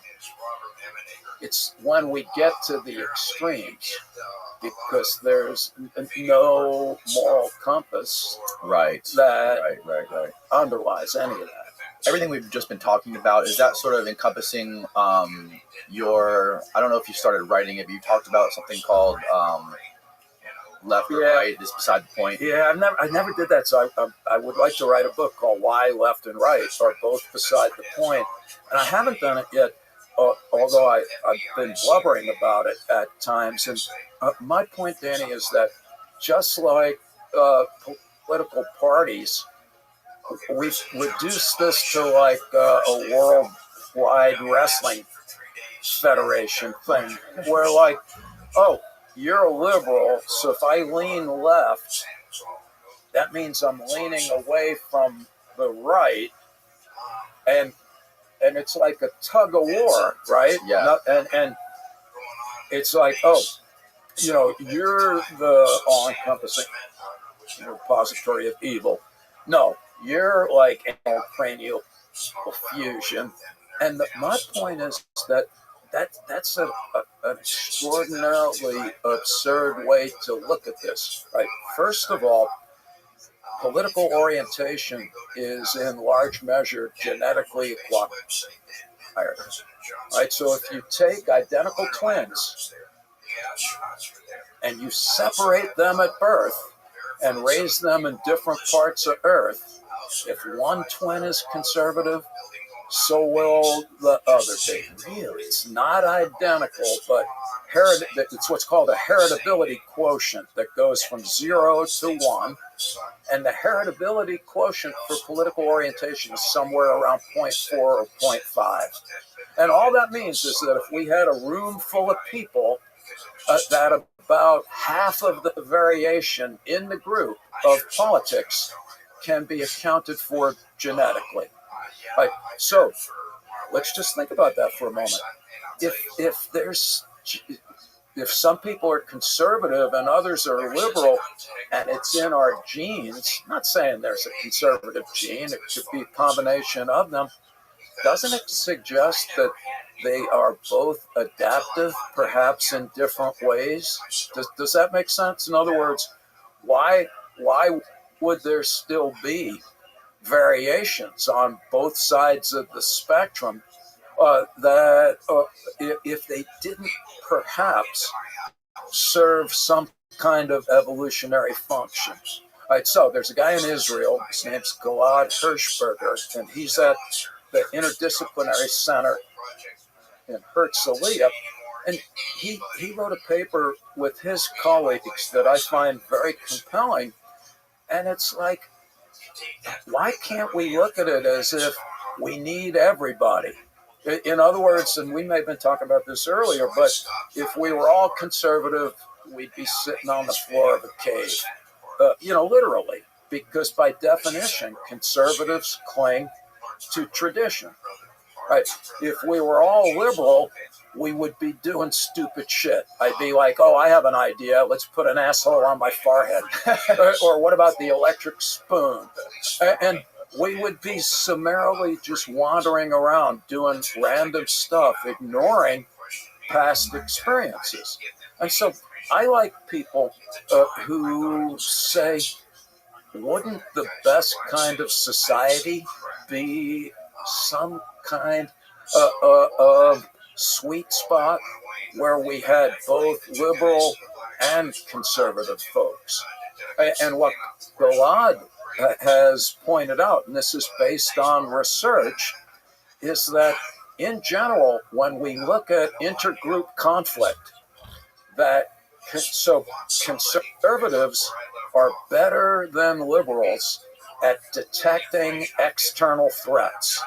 It's when we get to the extremes, because there's no moral compass Right. that Right. underlies any of that. Everything we've just been talking about, is that sort of encompassing your, I don't know if you started writing it, but you talked about something called left or Yeah. right is beside the point. Yeah, I never did that. So I would like to write a book called Why Left and Right Are Both Beside the Point. And I haven't done it yet, although I've been blubbering about it at times. And my point, Danny, is that just like political parties, we've reduced this to like a worldwide wrestling federation thing, where like, oh, you're a liberal, so if I lean left, that means I'm leaning away from the right, and it's like a tug of war, right? Yeah. And it's like, oh, you're the all-encompassing repository of evil. No, you're like a cranial fusion. And my point is that's an extraordinarily absurd way to look at this, right? First of all, political orientation is in large measure genetically acquired, right? So if you take identical twins and you separate them at birth and raise them in different parts of Earth, if one twin is conservative, so will the other be. Really, it's not identical, but it's what's called a heritability quotient that goes from 0 to 1. And the heritability quotient for political orientation is somewhere around 0.4 or 0.5. And all that means is that if we had a room full of people, that about half of the variation in the group of politics can be accounted for genetically. Right. So let's just think about that for a moment. If some people are conservative and others are liberal, and it's in our genes, I'm not saying there's a conservative gene, it could be a combination of them, doesn't it suggest that they are both adaptive, perhaps in different ways? Does that make sense? In other words, why would there still be variations on both sides of the spectrum that if they didn't perhaps serve some kind of evolutionary function? Right, so there's a guy in Israel, his name's Gilad Hirschberger, and he's at the Interdisciplinary Center in Herzliya, and he wrote a paper with his colleagues that I find very compelling, and it's like, why can't we look at it as if we need everybody? In other words, and we may have been talking about this earlier, but if we were all conservative, we'd be sitting on the floor of a cave, literally, because by definition, conservatives cling to tradition. Right? If we were all liberal, we would be doing stupid shit. I'd be like, oh, I have an idea. Let's put an asshole on my forehead. Or what about the electric spoon? And we would be summarily just wandering around doing random stuff, ignoring past experiences. And so I like people who say, wouldn't the best kind of society be some kind of sweet spot where we had both liberal and conservative folks? And what Gilad has pointed out, and this is based on research, is that in general, when we look at intergroup conflict, so conservatives are better than liberals at detecting external threats.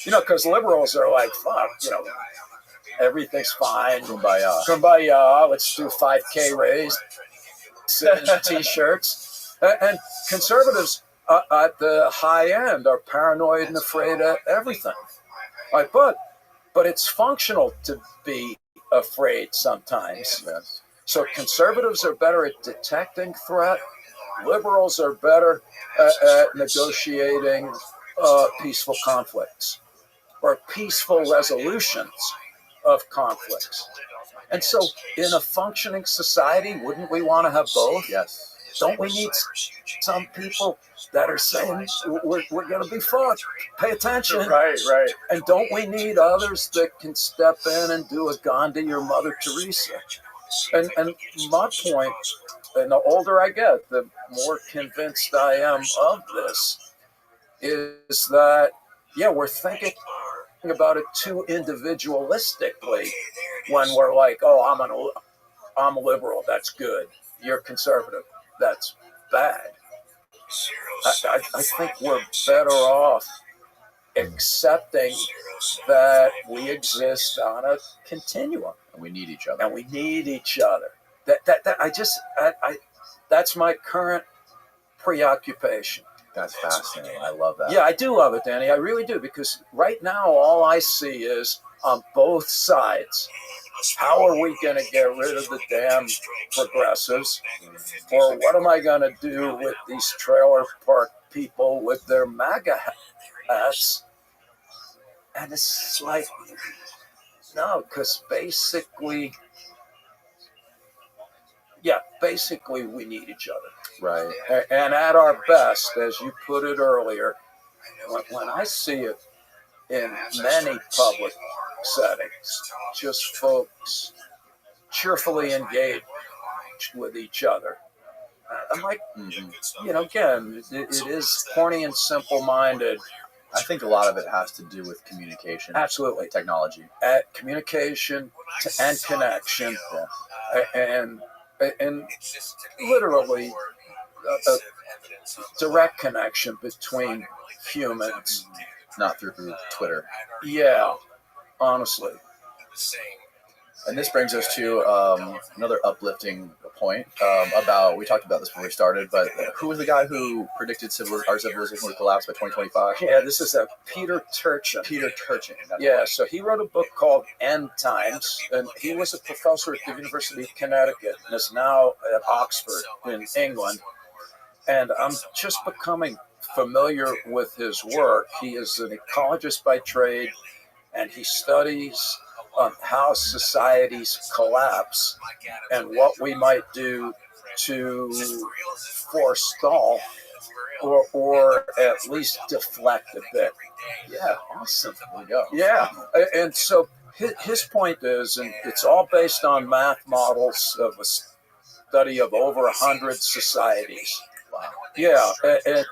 Because liberals are like, fuck, everything's fine. Kumbaya, let's do 5K raise, t-shirts. And conservatives at the high end are paranoid and afraid of everything. But it's functional to be afraid sometimes. Yes. So conservatives are better at detecting threat. Liberals are better at negotiating peaceful conflicts or peaceful resolutions of conflicts. And so in a functioning society, wouldn't we want to have both? Yes. Don't we need some people that are saying, we're going to be fucked, pay attention? Right. And don't we need others that can step in and do a Gandhi or Mother Teresa? And my point, and the older I get, the more convinced I am of this, is that, we're thinking about it too individualistically when we're like, oh, I'm a liberal, that's good. You're conservative, that's bad. I think we're better off accepting that we exist on a continuum. And we need each other. That's my current preoccupation. That's fascinating. I love that. Yeah, I do love it, Danny. I really do, because right now all I see is on both sides, how are we going to get rid of the damn progressives? Or what am I going to do with these trailer park people with their MAGA hats? And it's like, no, because basically we need each other. Right. And at our best, as you put it earlier, when I see it in many public settings, just folks cheerfully engaged with each other, I'm like, again, it is corny and simple-minded. I think a lot of it has to do with communication. Absolutely. Technology. Communication and connection. And literally a direct connection between humans. Not through Twitter. Yeah, honestly. And this brings us to another uplifting point we talked about this before we started, but who was the guy who predicted our civilization would collapse by 2025? Yeah, this is Peter Turchin. Yeah, so he wrote a book called End Times, and he was a professor at the University of Connecticut and is now at Oxford in England. And I'm just becoming familiar with his work. He is an ecologist by trade, and he studies how societies collapse and what we might do to forestall or at least deflect a bit. Yeah, awesome. There we go. Yeah, and so his point is, and it's all based on math models of a study of over 100 societies. Wow. Yeah, and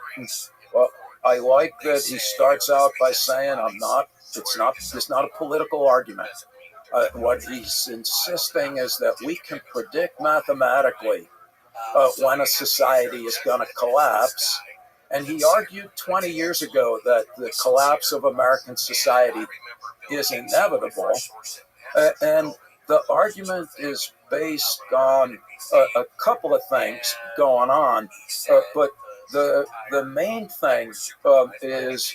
well, I like that he starts out by saying, it's not a political argument. What he's insisting is that we can predict mathematically when a society is going to collapse. And he argued 20 years ago that the collapse of American society is inevitable. And the argument is based on a couple of things going on. But the main thing is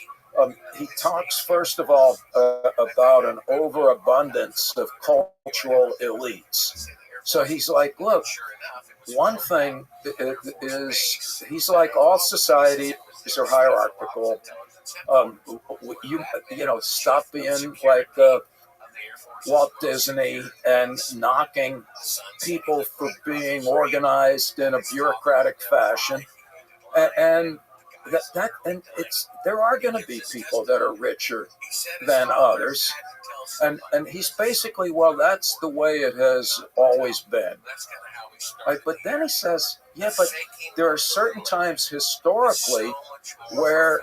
he talks, first of all, about an overabundance of cultural elites. So he's like, look, one thing is, he's like, all societies are hierarchical. Stop being like Walt Disney and knocking people for being organized in a bureaucratic fashion. And and there are going to be people that are richer than others, and he's basically, well, that's the way it has always been. Right? But then he says, yeah, but there are certain times historically where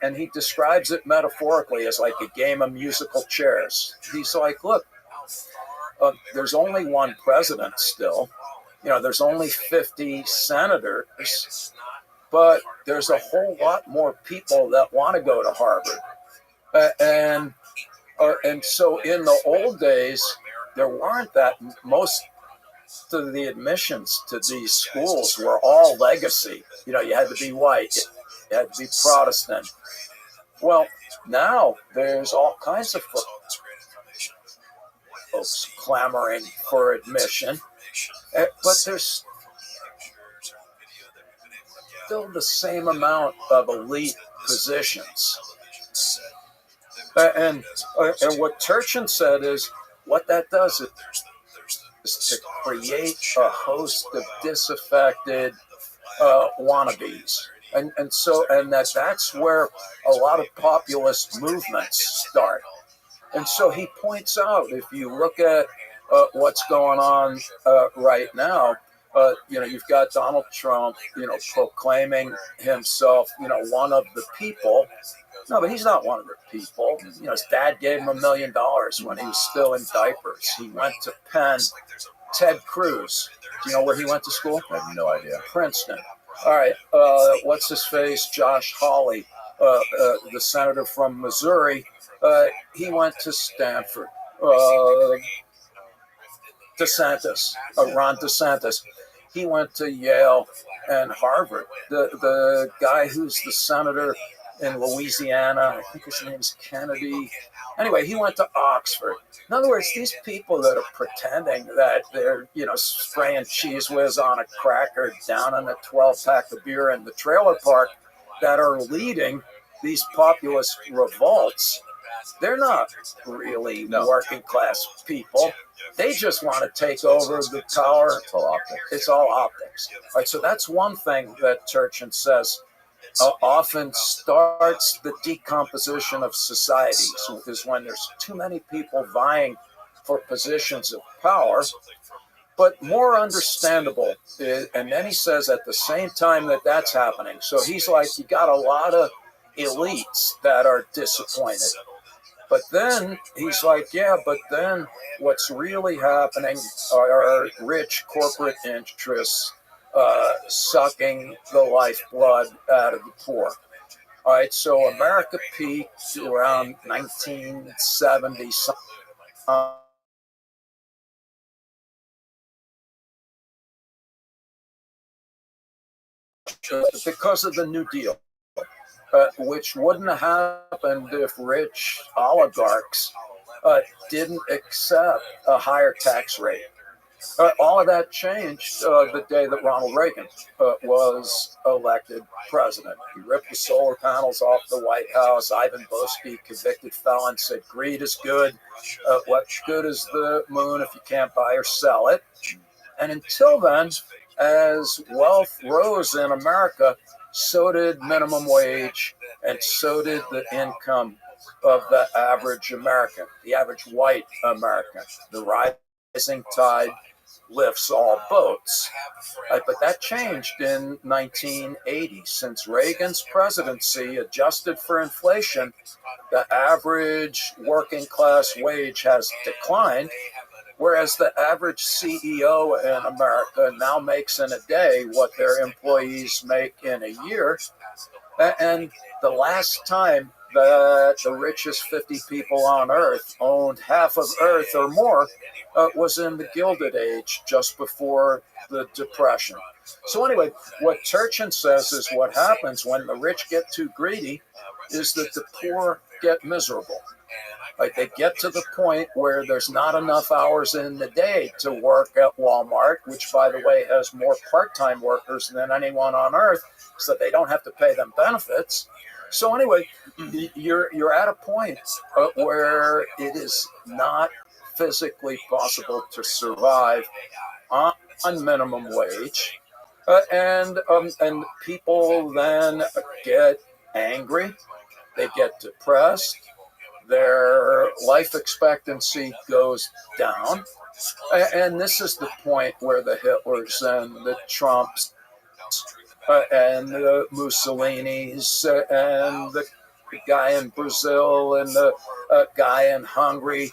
and he describes it metaphorically as like a game of musical chairs. He's like, look, there's only one president still. There's only 50 senators, but there's a whole lot more people that want to go to Harvard. And so in the old days, there weren't that. Most of the admissions to these schools were all legacy. You had to be white, you had to be Protestant. Well, now there's all kinds of folks clamoring for admission, but there's still the same amount of elite positions. And what Turchin said is, what that does is to create a host of disaffected wannabes. And that's where a lot of populist movements start. And so he points out, if you look at what's going on right now, you've got Donald Trump, proclaiming himself, one of the people. No, but he's not one of the people. His dad gave him $1 million when he was still in diapers. He went to Penn. Ted Cruz, do you know where he went to school? I have no idea. Princeton. All right, what's his face? Josh Hawley, the senator from Missouri. He went to Stanford. DeSantis, Ron DeSantis. He went to Yale and Harvard. The guy who's the senator in Louisiana, I think his name's Kennedy. Anyway, he went to Oxford. In other words, these people that are pretending that they're, spraying Cheese Whiz on a cracker down in a 12-pack of beer in the trailer park, that are leading these populist revolts, they're not really working class people. They just want to take over the power. It's all optics. It's all optics. All right, so that's one thing that Turchin says often starts the decomposition of societies, is when there's too many people vying for positions of power. But more understandable, and then he says at the same time that that's happening, so he's like, you got a lot of elites that are disappointed. But then he's like, yeah, but then what's really happening are rich corporate interests sucking the lifeblood out of the poor. All right, so America peaked around 1970. Because of the New Deal, which wouldn't have happened if rich oligarchs didn't accept a higher tax rate. All of that changed the day that Ronald Reagan was elected president. He ripped the solar panels off the White House. Ivan Boesky, convicted felon, said greed is good. What good is the moon if you can't buy or sell it? And until then, as wealth rose in America, so did minimum wage, and so did the income of the average American, the average white American. The rising tide lifts all boats. But that changed in 1980. Since Reagan's presidency, adjusted for inflation, the average working class wage has declined, whereas the average CEO in America now makes in a day what their employees make in a year. And the last time that the richest 50 people on Earth owned half of Earth or more was in the Gilded Age, just before the Depression. So anyway, what Turchin says is what happens when the rich get too greedy is that the poor get miserable. Like, they get to the point where there's not enough hours in the day to work at Walmart, which, by the way, has more part-time workers than anyone on Earth, so they don't have to pay them benefits. So anyway, you're at a point where it is not physically possible to survive on minimum wage. And people then get angry, they get depressed, their life expectancy goes down. And this is the point where the Hitlers and the Trumps and the Mussolinis and the guy in Brazil and the guy in Hungary,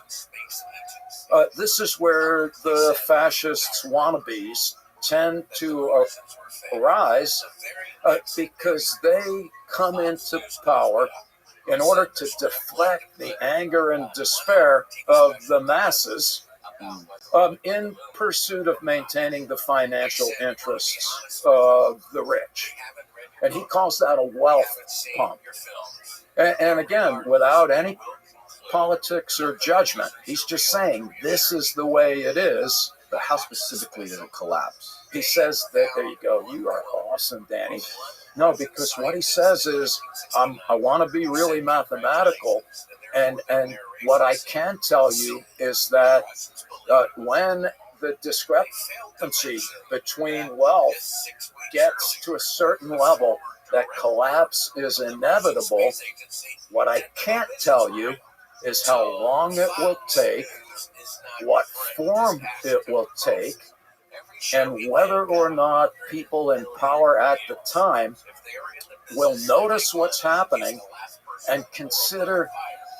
this is where the fascists wannabes tend to arise because they come into power in order to deflect the anger and despair of the masses in pursuit of maintaining the financial interests of the rich. And he calls that a wealth pump. And again, without any politics or judgment, he's just saying this is the way it is. But how specifically did it collapse? He says that, there you go, you are awesome, Danny. No, because what he says is, I want to be really mathematical, and what I can tell you is that when the discrepancy between wealth gets to a certain level, that collapse is inevitable. What I can't tell you is how long it will take, what form it will take, and whether or not people in power at the time will notice what's happening and consider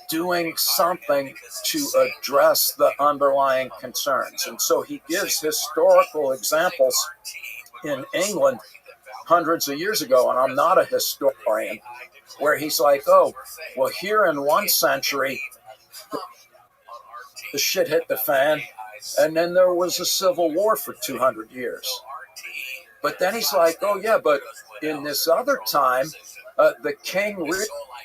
doing something to address the underlying concerns. And so he gives historical examples in England hundreds of years ago, and I'm not a historian, where he's like, oh, well, here in one century, the shit hit the fan, and then there was a civil war for 200 years. But then he's like, oh, yeah, but in this other time, the king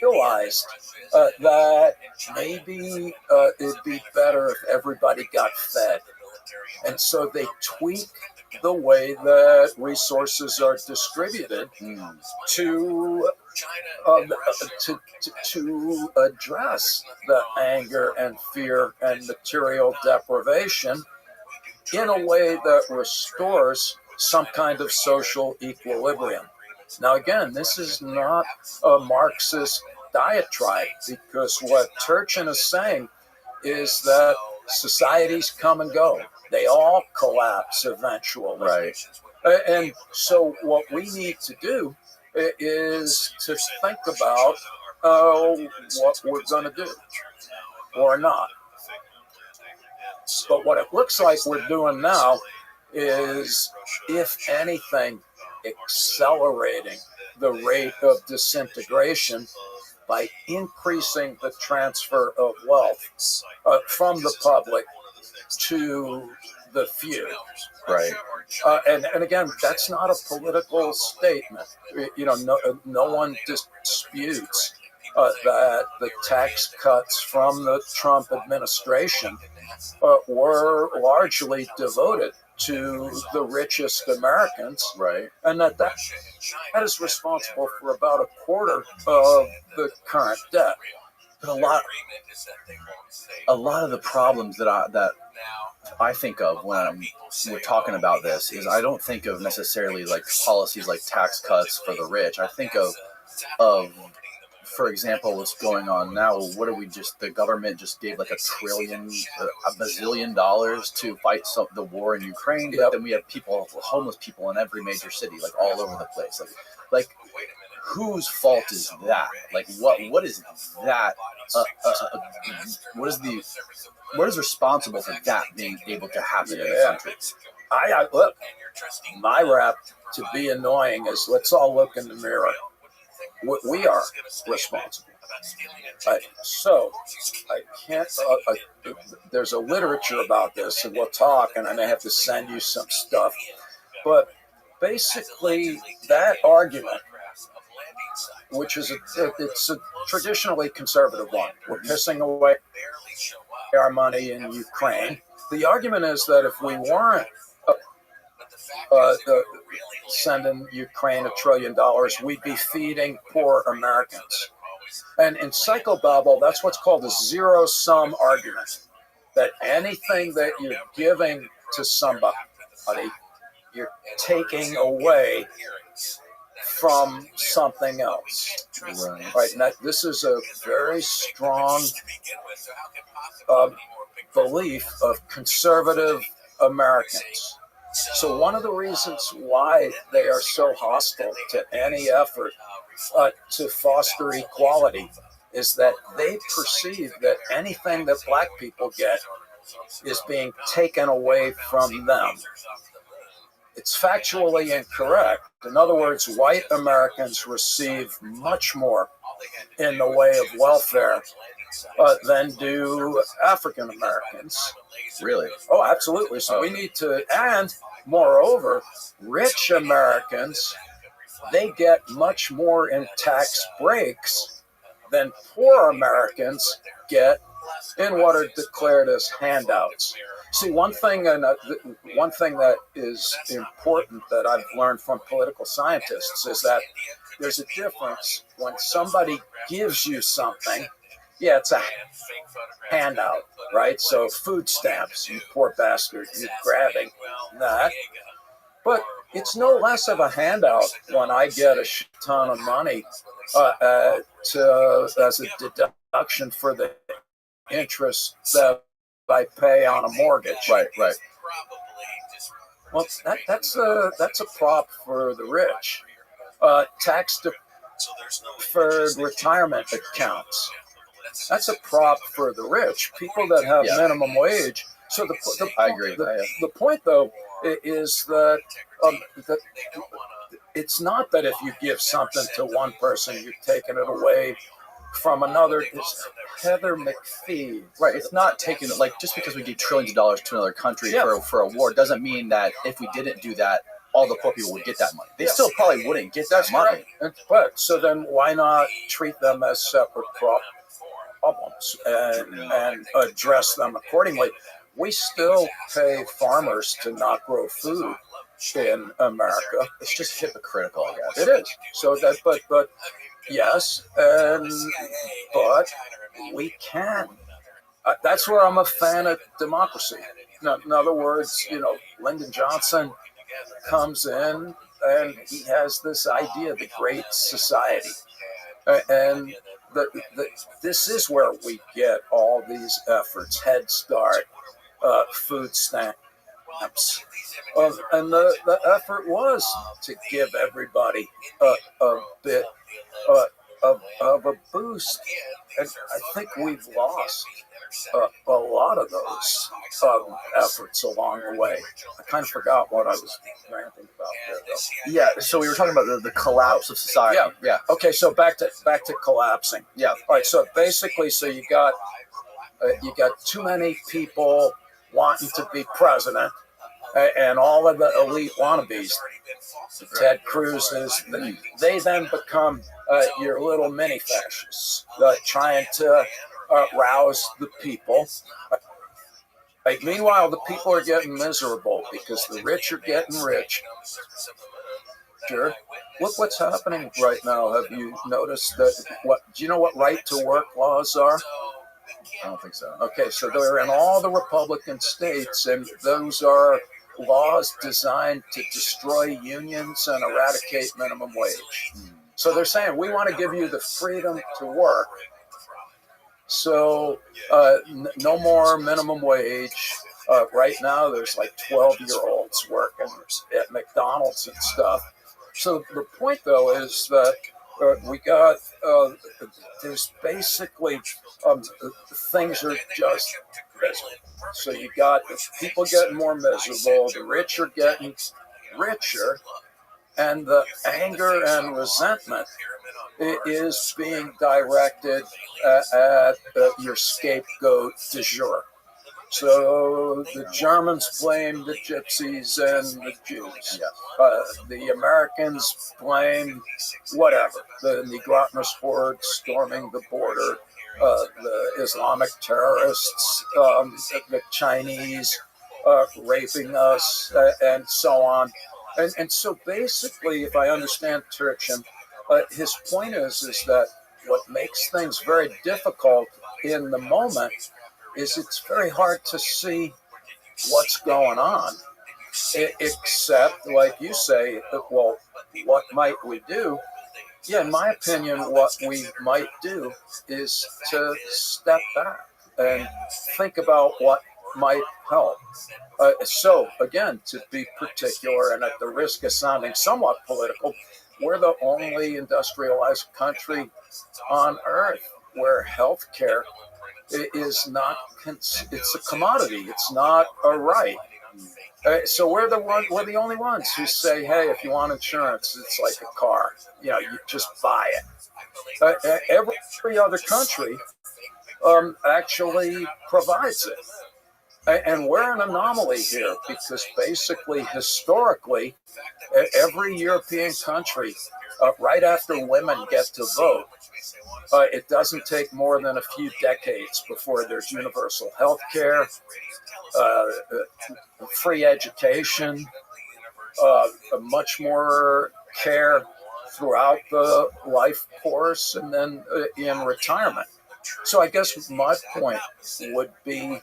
realized that maybe it'd be better if everybody got fed. And so they tweak the way that resources are distributed to address the anger and fear and material deprivation in a way that restores some kind of social equilibrium. Now, again, this is not a Marxist diatribe, because what Turchin is saying is that societies come and go. They all collapse eventually. Right. And so what we need to do is to think about what we're going to do or not. But what it looks like we're doing now is, if anything, accelerating the rate of disintegration by increasing the transfer of wealth from the public to the few. Right. And again, that's not a political statement. You know, no one disputes that the tax cuts from the Trump administration were largely devoted to the richest Americans, Right. and that is responsible for about a quarter of the current debt. But a lot of the problems that I think of when we're talking about this is, I don't think of necessarily like policies like tax cuts for the rich. I think of for example, what's going on now. What are we the government just gave like a bazillion dollars to fight the war in Ukraine. Yep. Then we have homeless people in every major city, like all over the place. Like whose fault is that? Like what is that? What is responsible for that being able to happen in the country? Look, my rap to be annoying is, let's all look in the mirror. We are responsible. So I can't. There's a literature about this, and we'll talk, and I may have to send you some stuff. But basically, that argument, which is it's a traditionally conservative one, we're pissing away our money in Ukraine. The argument is that if we weren't sending Ukraine $1 trillion, we'd be feeding poor Americans. And in psychobabble, that's what's called a zero-sum argument, that anything that you're giving to somebody you're taking away from something else. Right. And this is a very strong belief of conservative Americans. So one of the reasons why they are so hostile to any effort to foster equality is that they perceive that anything that black people get is being taken away from them. It's factually incorrect. In other words, white Americans receive much more in the way of welfare than do African Americans. Really? Oh, absolutely. So we need to, and moreover, rich Americans, they get much more in tax breaks than poor Americans get in what are declared as handouts. See, one thing that is important that I've learned from political scientists is that there's a difference when somebody gives you something. Yeah, it's a handout, right? So food stamps, you poor bastard, you're grabbing that. But it's no less of a handout when I get a shit ton of money as a deduction for the interest that I pay on a mortgage. Right. Well, that's a prop for the rich. Tax deferred retirement accounts. That's a prop for the rich. People that have minimum wage. So I agree. The point, though, is that it's not that if you give something to one person, you're taking it away from another. It's Heather McPhee. Right. It's not taking, like, just because we give trillions of dollars to another country for a war doesn't mean that if we didn't do that, all the poor people would get that money. They still probably wouldn't get that money. But so then why not treat them as separate problems and address them accordingly? We still pay farmers to not grow food in America. It's just hypocritical, I guess. It is. So that, but yes, but we can. That's where I'm a fan of democracy. In other words, Lyndon Johnson comes in and he has this idea, the Great Society, and this is where we get all these efforts: Head Start, food stamps. And the effort was to give everybody a bit of a boost. And I think we've lost a lot of those efforts along the way. I kind of forgot what I was ranting about there, though. Yeah, so we were talking about the collapse of society. Yeah. Okay, so back to collapsing. Yeah. All right, so basically, you got too many people wanting to be president, and all of the elite wannabes, Ted Cruz's, they then become your little mini fascists, trying to rouse the people. Meanwhile, the people are getting miserable because the rich are getting rich. Sure. Look what's happening right now. Have you noticed that? Do you know what right to work laws are? I don't think so. Okay, so they're in all the Republican states, and those are laws designed to destroy unions and eradicate minimum wage. So they're saying, we want to give you the freedom to work. So no more minimum wage. Right now, there's like 12-year-olds working at McDonald's and stuff. So the point, though, is that we got, there's basically, things are just miserable. So you got people getting more miserable, the rich are getting richer, and the anger and resentment is being directed at your scapegoat du jour. So the Germans blame the Gypsies and the Jews. The Americans blame whatever, the Negroponus horde storming the border, the Islamic terrorists, the Chinese raping us, and so on. And so basically, if I understand Turchin, his point is that what makes things very difficult in the moment is it's very hard to see what's going on. Except, like you say, well, what might we do? Yeah, in my opinion, what we might do is to step back and think about what might help. So, again, to be particular and at the risk of sounding somewhat political, we're the only industrialized country on earth where healthcare is not, it's a commodity, it's not a right. So we're the only ones who say, hey, if you want insurance, it's like a car. You just buy it. Every other country actually provides it. And we're an anomaly here because basically, historically, every European country, right after women get to vote, it doesn't take more than a few decades before there's universal health care, free education, much more care throughout the life course, and then in retirement. So I guess my point would be,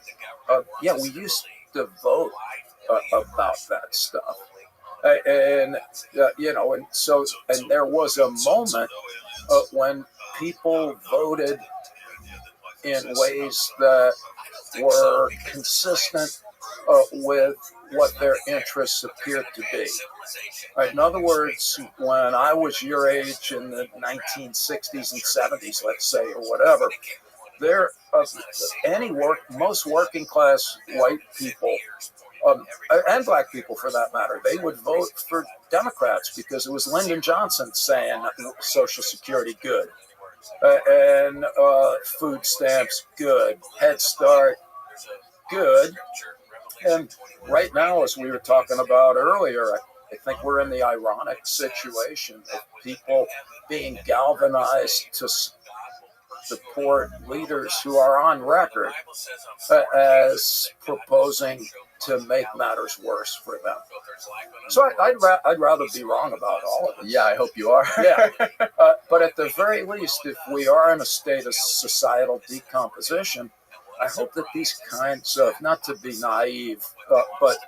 we used to vote about that stuff. And there was a moment when people voted in ways that were consistent with what their interests appeared to be. In other words, when I was your age in the 1960s and 70s, let's say, or whatever, most working class white people, and black people for that matter, they would vote for Democrats because it was Lyndon Johnson saying Social Security good, and food stamps good, Head Start good. And right now, as we were talking about earlier, I think we're in the ironic situation of people being galvanized to support leaders who are on record as proposing to make matters worse for them. So I'd rather be wrong about all of it. Yeah, I hope you are. Yeah, but at the very least, if we are in a state of societal decomposition, I hope that these kinds of, not to be naive, but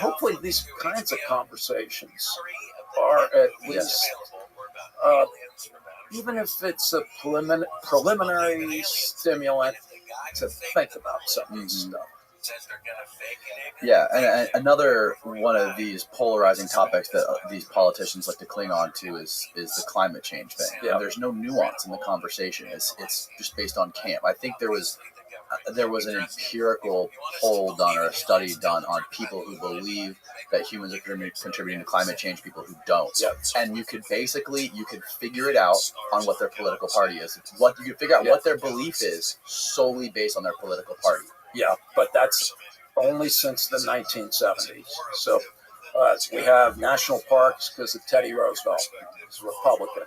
hopefully these kinds of conversations are at least, even if it's a preliminary stimulant to think about some of this stuff. Yeah, and another one of these polarizing topics that these politicians like to cling on to is the climate change thing. Yeah. And there's no nuance in the conversation. It's just based on camp. I think there was an empirical poll done or a study done on people who believe that humans are contributing to climate change, people who don't. Yep. And you could figure it out on what their political party is. You could figure out what their belief is solely based on their political party. Yeah, but that's only since the 1970s. So we have national parks because of Teddy Roosevelt, who's a Republican.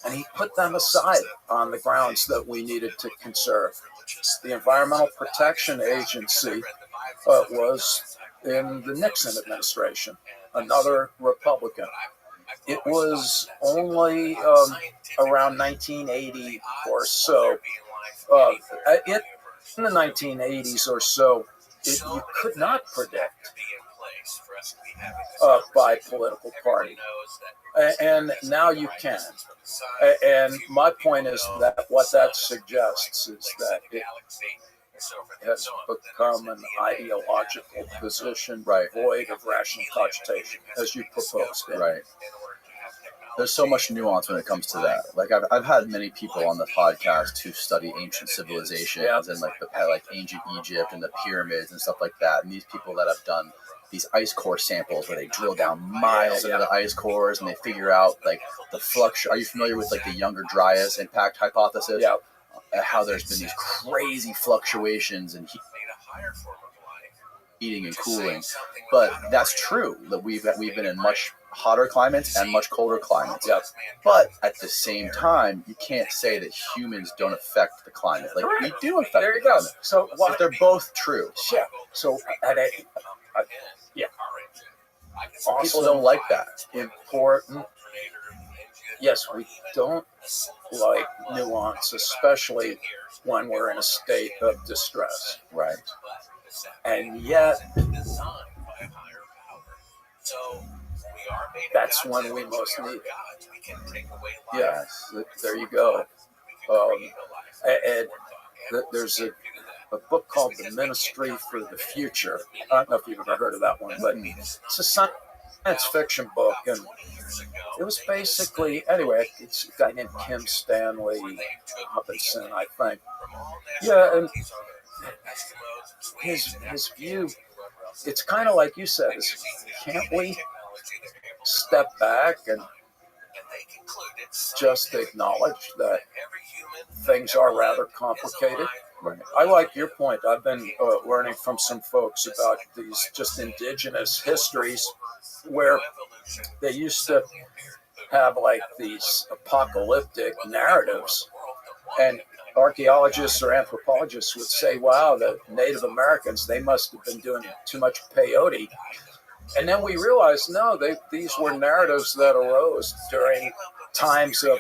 And he put them aside on the grounds that we needed to conserve. The Environmental Protection Agency was in the Nixon administration, another Republican. It was only around 1980 or so. In the 1980s or so, you could not predict by political party. And now you can. And my point is that what that suggests is that it has become an ideological position, void of rational cogitation, as you proposed. Right. There's so much nuance when it comes to that. Like I've had many people on the podcast who study ancient civilizations and like ancient Egypt and the pyramids and stuff like that. And these people that have done these ice core samples where they drill down miles into the ice cores and they figure out like the flux. Are you familiar with like the Younger Dryas impact hypothesis? Yeah. How there's been these crazy fluctuations in heating and cooling, but that's true that we've been in much hotter climates and much colder climates. Yep. But at the same time, you can't say that humans don't affect the climate. Like we do affect the climate. So they're both true. Yeah. So awesome. People don't like that. Important. Yes, we don't like nuance, especially when we're in a state of distress. Right. And yet, that's when we most need it. Yes, there you go. And there's a book called The Ministry for the Future. I don't know if you've ever heard of that one, but it's a science fiction book, and it was basically, anyway, it's a guy named Kim Stanley Hutchinson, I think. Yeah, and his view, it's kind of like you said, is, can't we step back and just acknowledge that things are rather complicated? Right. I like your point. I've been learning from some folks about these just indigenous histories where they used to have like these apocalyptic narratives, and archaeologists or anthropologists would say, wow, the Native Americans, they must have been doing too much peyote. And then we realized, no, these were narratives that arose during times of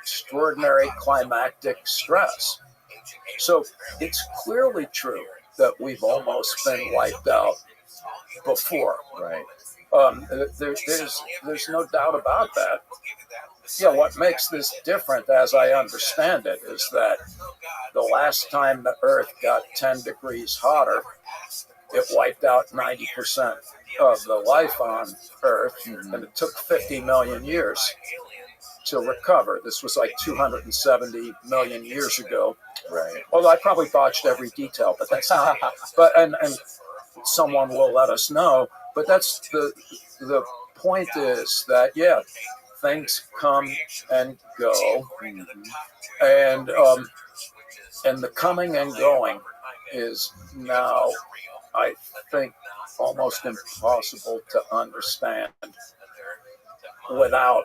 extraordinary climactic stress. So it's clearly true that we've almost been wiped out before. Right. There's no doubt about that. Yeah, what makes this different, as I understand it, is that the last time the Earth got 10 degrees hotter, it wiped out 90% of the life on Earth, and it took 50 million years to recover. This was like 270 million years ago. Right. Although I probably botched every detail, but that's and someone will let us know. But that's the point is that, yeah, things come and go, and the coming and going is now, I think, almost impossible to understand without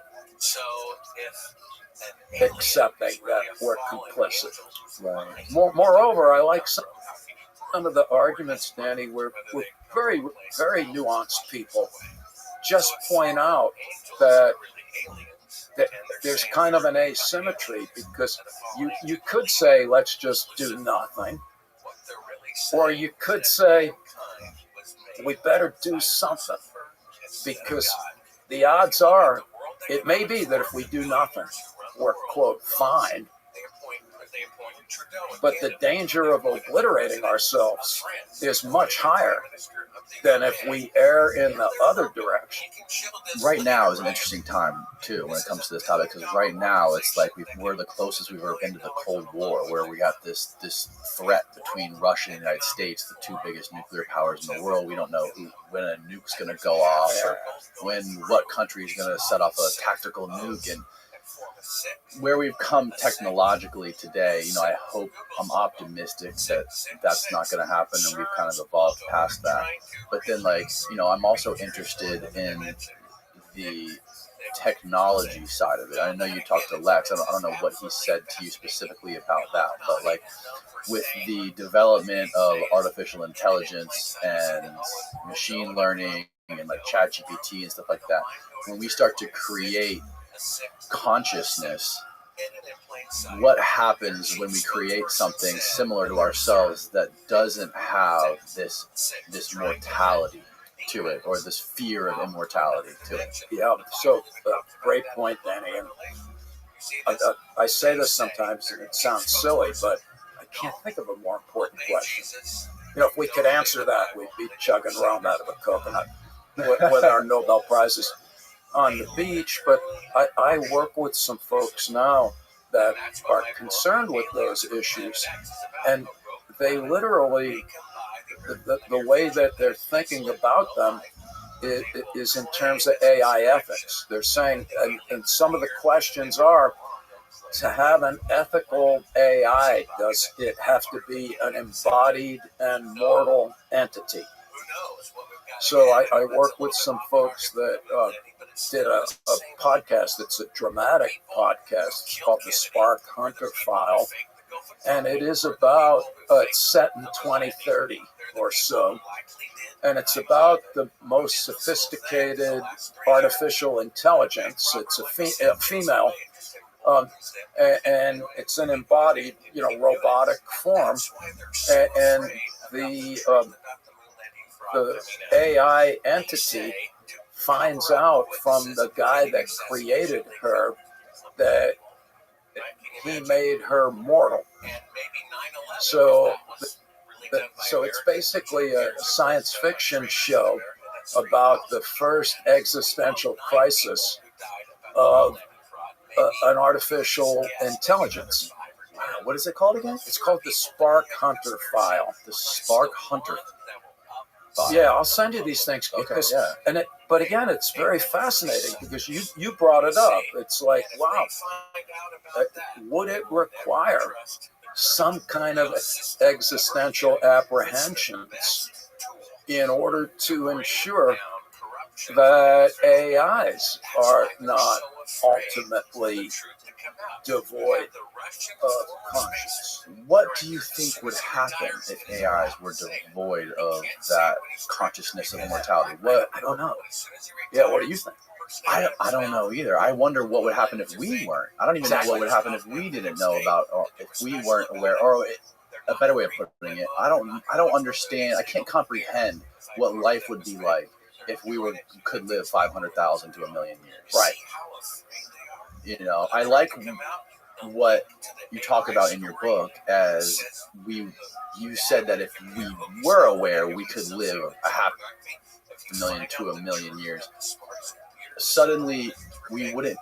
accepting that we're complicit. Right. Moreover, I like some of the arguments, Danny, where very, very nuanced people just point out that there's kind of an asymmetry, because you could say, let's just do nothing, or you could say, we better do something, because the odds are, it may be that if we do nothing, we're, quote, fine, but the danger of obliterating ourselves is much higher than if we err in the other direction. Right now is an interesting time, too, when it comes to this topic, because right now it's like we're the closest we've ever been to the Cold War, where we got this threat between Russia and the United States, the two biggest nuclear powers in the world. We don't know when a nuke's going to go off, or what country is going to set off a tactical nuke. And where we've come technologically today, I'm optimistic that that's not going to happen, and we've kind of evolved past that. But then, I'm also interested in the technology side of it. I know you talked to Lex. I don't know what he said to you specifically about that, but with the development of artificial intelligence and machine learning and ChatGPT and stuff like that, when we start to create consciousness, what happens when we create something similar to ourselves that doesn't have this mortality to it, or this fear of immortality to it? Yeah, so great point, Danny. And I say this sometimes, and it sounds silly, but I can't think of a more important question. If we could answer that, we'd be chugging rum out of a coconut with our Nobel Prizes on the beach. But I work with some folks now that are concerned with those issues, and they literally, the way that they're thinking about them is in terms of AI ethics. They're saying, and some of the questions are, to have an ethical AI, does it have to be an embodied and mortal entity? So I work with some folks that did a podcast. It's a dramatic podcast. It's called the Spark Hunter File. And it is about, it's set in 2030 or so. And it's about the most sophisticated artificial intelligence. It's a female and it's an embodied, robotic form, and the AI entity finds out from the guy that created her that he made her mortal. So it's basically a science fiction show about the first existential crisis of an artificial intelligence. What is it called again? It's called the Spark Hunter File. The Spark Hunter File. Yeah, I'll send you these things. Okay, yeah. But again, it's very fascinating because you brought it up. It's like, wow, would it require some kind of existential apprehensions in order to ensure that AIs are not ultimately devoid of conscience? What do you think would happen if AIs were devoid of that consciousness of immortality? I don't know. Yeah, what do you think? I don't know either. I wonder what would happen if we weren't. I don't even know what would happen if we didn't know about, or if we weren't aware. Or a better way of putting it, I don't understand. I can't comprehend what life would be like if we could live 500,000 to 1 million years. Right. I like what you talk about in your book as you said that if we were aware, we could live a half a million to 1 million years. Suddenly, we wouldn't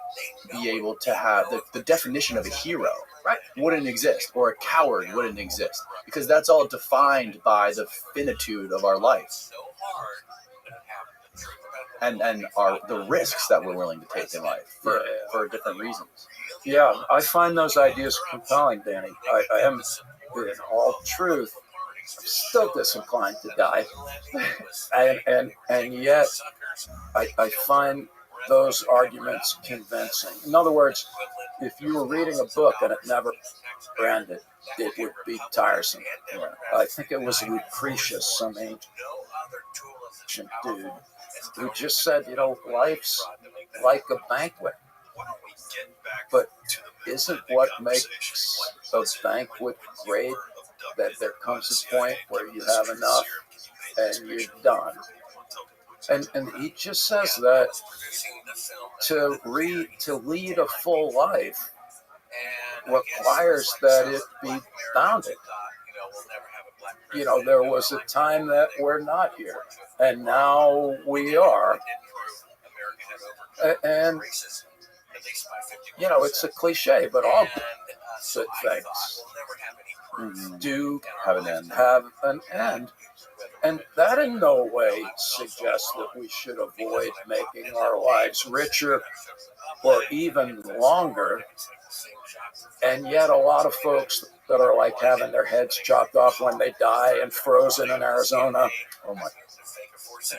be able to have the definition of a hero, right? Wouldn't exist, or a coward wouldn't exist, because that's all defined by the finitude of our life and the risks that we're willing to take in life for different reasons. Yeah, I find those ideas compelling, Danny. I am, in all truth, still disinclined to die, and yet I find those arguments convincing. In other words, if you were reading a book and it never ended, it would be tiresome. I think it was Lucretius, some ancient dude, who just said, life's like a banquet. But isn't what makes a banquet great that there comes a point where you have enough and you're done? And he just says that to lead a full life requires that it be bounded. There was a time that we're not here, and now we are. And it's a cliche, but all good things do have an end. And that in no way suggests that we should avoid making our lives richer or even longer. And yet a lot of folks that are like having their heads chopped off when they die and frozen in Arizona. Oh my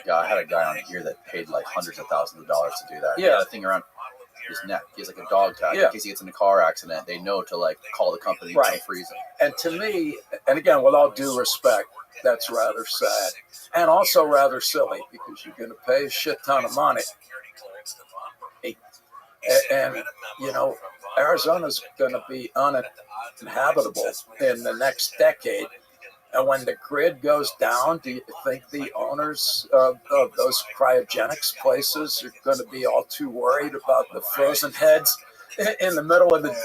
God, I had a guy on here that paid like hundreds of thousands of dollars to do that. Yeah. The thing around his neck. He has like a dog tag. Yeah. In case he gets in a car accident, they know to like call the company to freeze him. And to me, and again, with all due respect, that's rather sad and also rather silly, because you're going to pay a shit ton of money. And Arizona's going to be uninhabitable in the next decade. And when the grid goes down, do you think the owners of those cryogenics places are going to be all too worried about the frozen heads in the middle of the...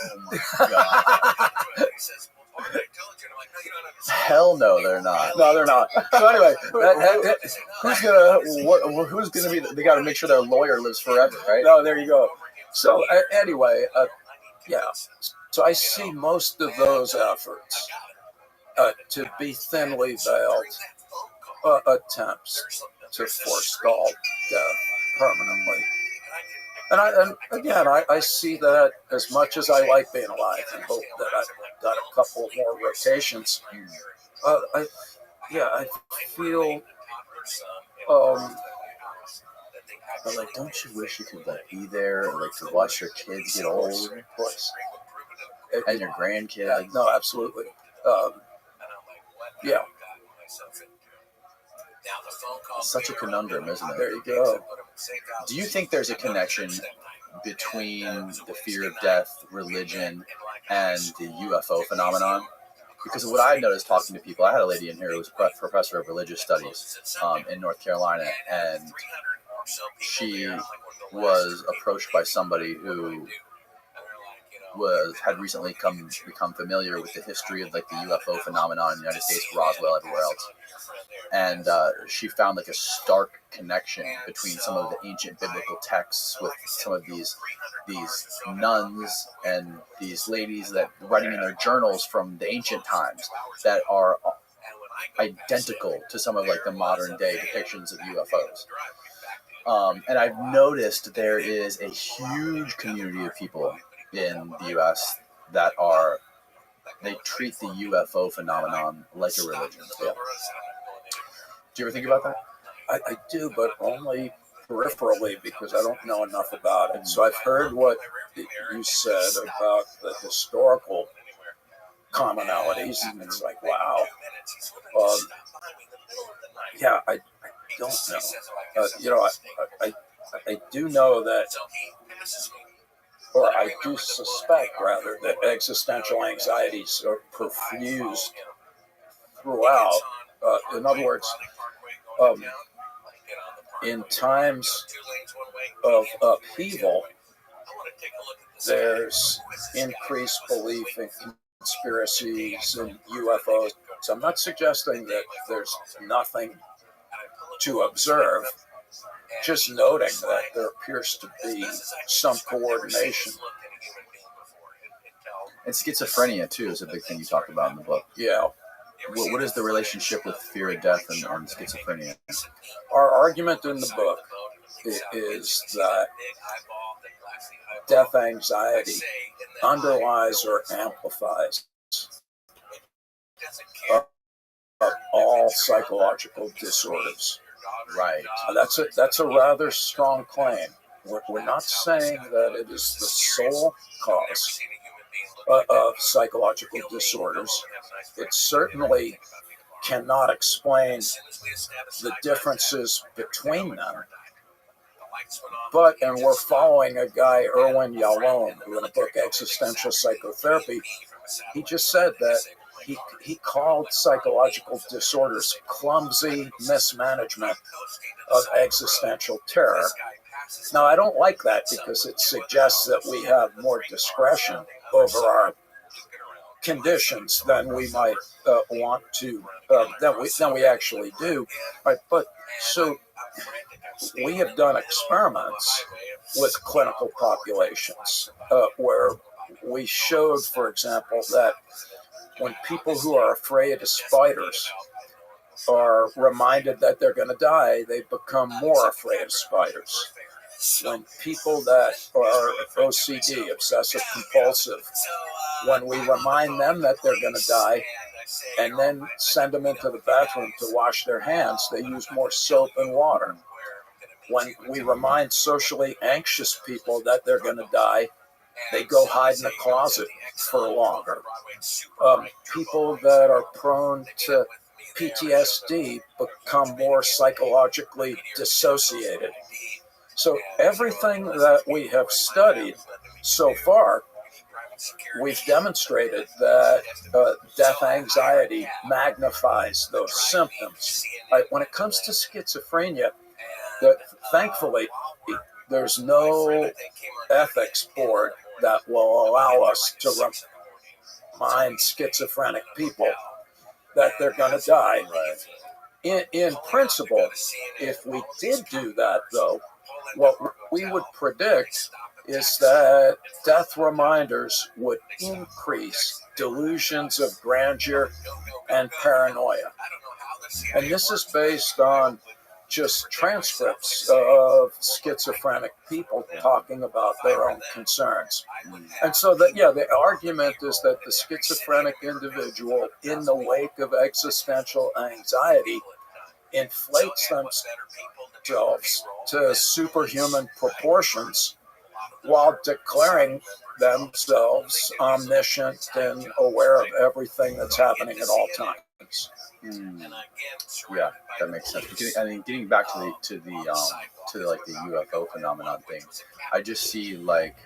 Hell no, they're not. No, they're not. So anyway, who's gonna be? They got to make sure their lawyer lives forever, right? No, there you go. So anyway, so I see most of those efforts to be thinly veiled attempts to forestall death permanently. And again, I see that as much as I like being alive and hope that I've got a couple more rotations. I feel, but like, don't you wish you could like be there, or like to watch your kids get old, of course, and your grandkids? No, absolutely. Yeah. It's such a conundrum, isn't it? There you go. Do you think there's a connection between the fear of death, religion, and the UFO phenomenon. Because of what I noticed talking to people, I had a lady in here who was a professor of religious studies in North Carolina, and she was approached by somebody who had recently become familiar with the history of like the UFO phenomenon in the United States, Roswell, everywhere else, and she found like a stark connection between some of the ancient biblical texts with some of these nuns and these ladies that writing in their journals from the ancient times that are identical to some of like the modern day depictions of UFOs. And I've noticed there is a huge community of people in the U.S. that they treat the UFO phenomenon like a religion. Yeah. Do you ever think about that? I do, but only peripherally because I don't know enough about it. So I've heard what you said about the historical commonalities. It's like, wow. Yeah, I don't know. I do know that, or I do suspect, rather, that existential anxieties are perfused throughout. In other words, in times of upheaval, there's increased belief in conspiracies and UFOs. So I'm not suggesting that there's nothing to observe, just noting that there appears to be some coordination. And schizophrenia, too, is a big thing you talk about in the book. Yeah. What is the relationship with fear of death and schizophrenia? Our argument in the book is that death anxiety underlies or amplifies all psychological disorders. Right. That's a rather strong claim. We're not saying that it is the sole cause of psychological disorders. It certainly cannot explain the differences between them. And we're following a guy, Erwin Yalom, who in a book, Existential Psychotherapy, he just said that he called psychological disorders clumsy mismanagement of existential terror. Now, I don't like that because it suggests that we have more discretion over our conditions than we might want to, than we actually do. Right? But so we have done experiments with clinical populations where we showed, for example, that when people who are afraid of spiders are reminded that they're going to die, they become more afraid of spiders. When people that are OCD, obsessive compulsive, when we remind them that they're going to die and then send them into the bathroom to wash their hands, they use more soap and water. When we remind socially anxious people that they're going to die, they go hide in the closet for longer. People that are prone to PTSD become more psychologically dissociated. So everything that we have studied so far, we've demonstrated that death anxiety magnifies those symptoms. When it comes to schizophrenia, thankfully, there's no ethics board that will allow us to remind schizophrenic people that they're going to die. In principle, if we did do that, though, what we would predict is that death reminders would increase delusions of grandeur and paranoia. And this is based on just transcripts of schizophrenic people talking about their own concerns. And so the argument is that the schizophrenic individual in the wake of existential anxiety inflates themselves to superhuman proportions while declaring themselves omniscient and aware of everything that's happening at all times. Yeah, that makes sense. Getting back to the like the UFO phenomenon thing, I just see like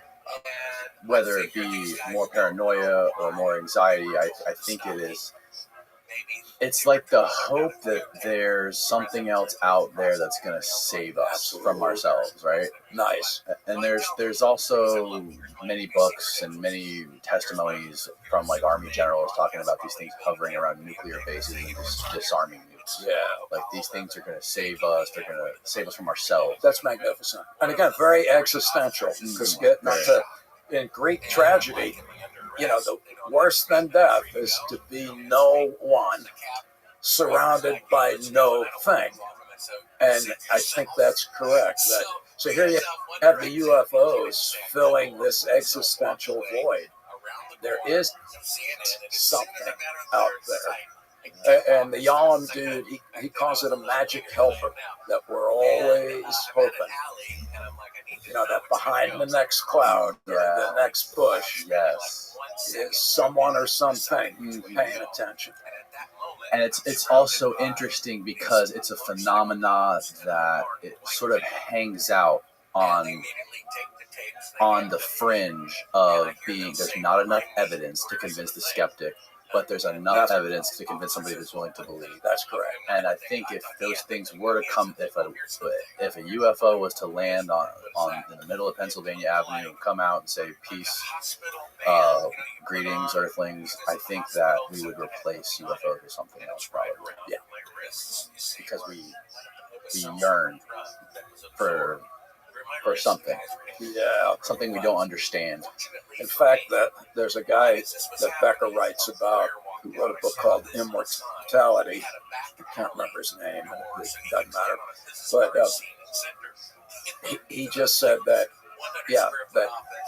whether it be more paranoia or more anxiety, I think it's like the hope that there's something else out there that's going to save us from ourselves, right? Nice. And there's also many books and many testimonies from like Army generals talking about these things hovering around nuclear bases and just disarming nukes. Yeah. Like these things are going to save us. They're going to save us from ourselves. That's magnificent. And again, very existential. Because in Greek tragedy, the worse than death is to be no one surrounded by no thing. And I think that's correct. So here you have the UFOs filling this existential void. There is something out there. And the Yalom dude, he calls it a magic helper, that we're always hoping. That behind the next cloud or the next bush, Yes, is someone or something paying attention. and it's also interesting because it's a phenomena that it sort of hangs out on the fringe of being there's not enough evidence to convince the skeptic, but there's enough evidence to convince somebody who's willing to believe. That's correct. And I think if those things were to come, if a UFO was to land on in the middle of Pennsylvania Avenue and come out and say peace, greetings, Earthlings, I think that we would replace UFOs with something else, probably. Yeah, because we yearn for something. Yeah, something we don't understand. In fact, that there's a guy that Becker writes about who wrote a book called Immortality. I can't remember his name. It doesn't matter. But he just said that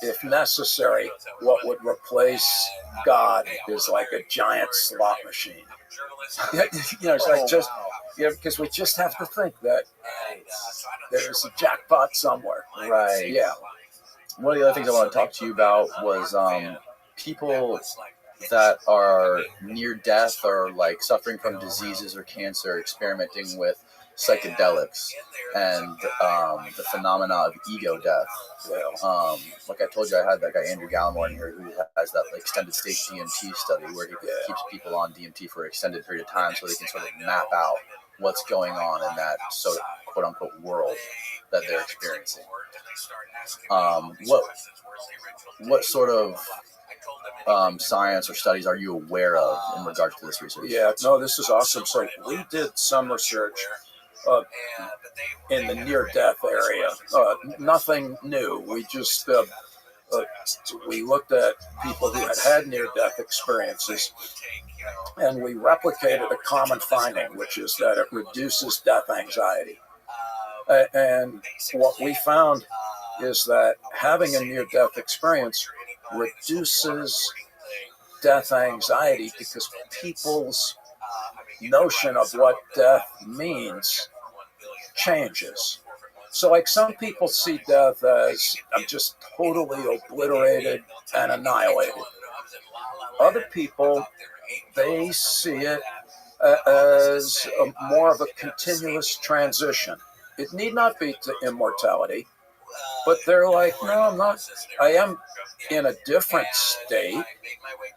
if necessary, what would replace God is like a giant slot machine. It's like just because we just have to think that there's a jackpot somewhere. Right. Yeah. One of the other things I want to talk to you about was people that are near death or like suffering from diseases or cancer, experimenting with psychedelics and the phenomena of ego death. Like I told you, I had that guy Andrew Gallimore in here who has that extended state DMT study where he keeps people on DMT for an extended period of time so they can sort of map out what's going on in that sort of quote unquote world that they're experiencing. What sort of science or studies are you aware of in regards to this research? Yeah, no, this is awesome. So we did some research in the near-death area. Nothing new. We just we looked at people who had near-death experiences, and we replicated a common finding, which is that it reduces death anxiety. And what we found is that having a near-death experience reduces death anxiety because people's notion of what death means changes. So like some people see death as I'm just totally obliterated and annihilated. Other people, they see it as more of a continuous transition. It need not be to immortality, but they're like, no, I'm not. I am in a different state,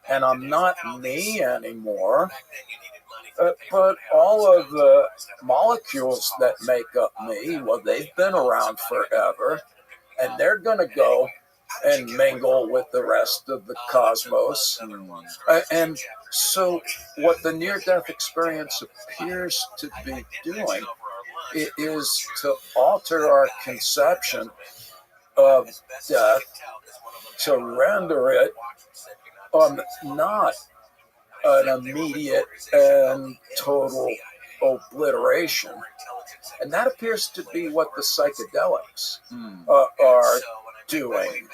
and I'm not me anymore. But all of the molecules that make up me, well, they've been around forever, and they're going to go and mingle with the rest of the cosmos. And so what the near-death experience appears to be doing is to alter our conception of death, to render it not an immediate and total obliteration. And that appears to be what the psychedelics are doing.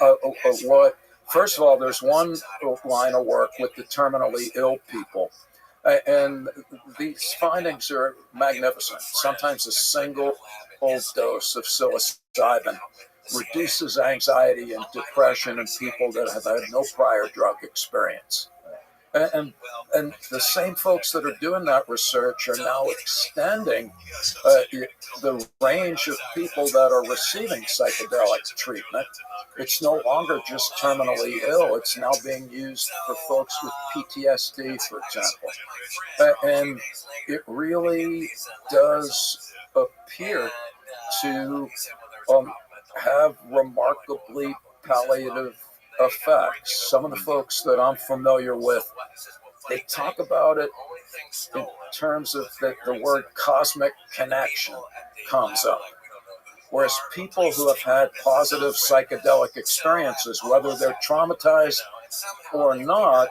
First of all, there's one line of work with the terminally ill people. And these findings are magnificent. Sometimes a single dose of psilocybin reduces anxiety and depression in people that have had no prior drug experience. And the same folks that are doing that research are now extending the range of people that are receiving psychedelic treatment. It's no longer just terminally ill. It's now being used for folks with PTSD, for example. And it really does appear to have remarkably palliative effects. Some of the folks that I'm familiar with, they talk about it in terms of the word cosmic connection comes up. Whereas people who have had positive psychedelic experiences, whether they're traumatized or not,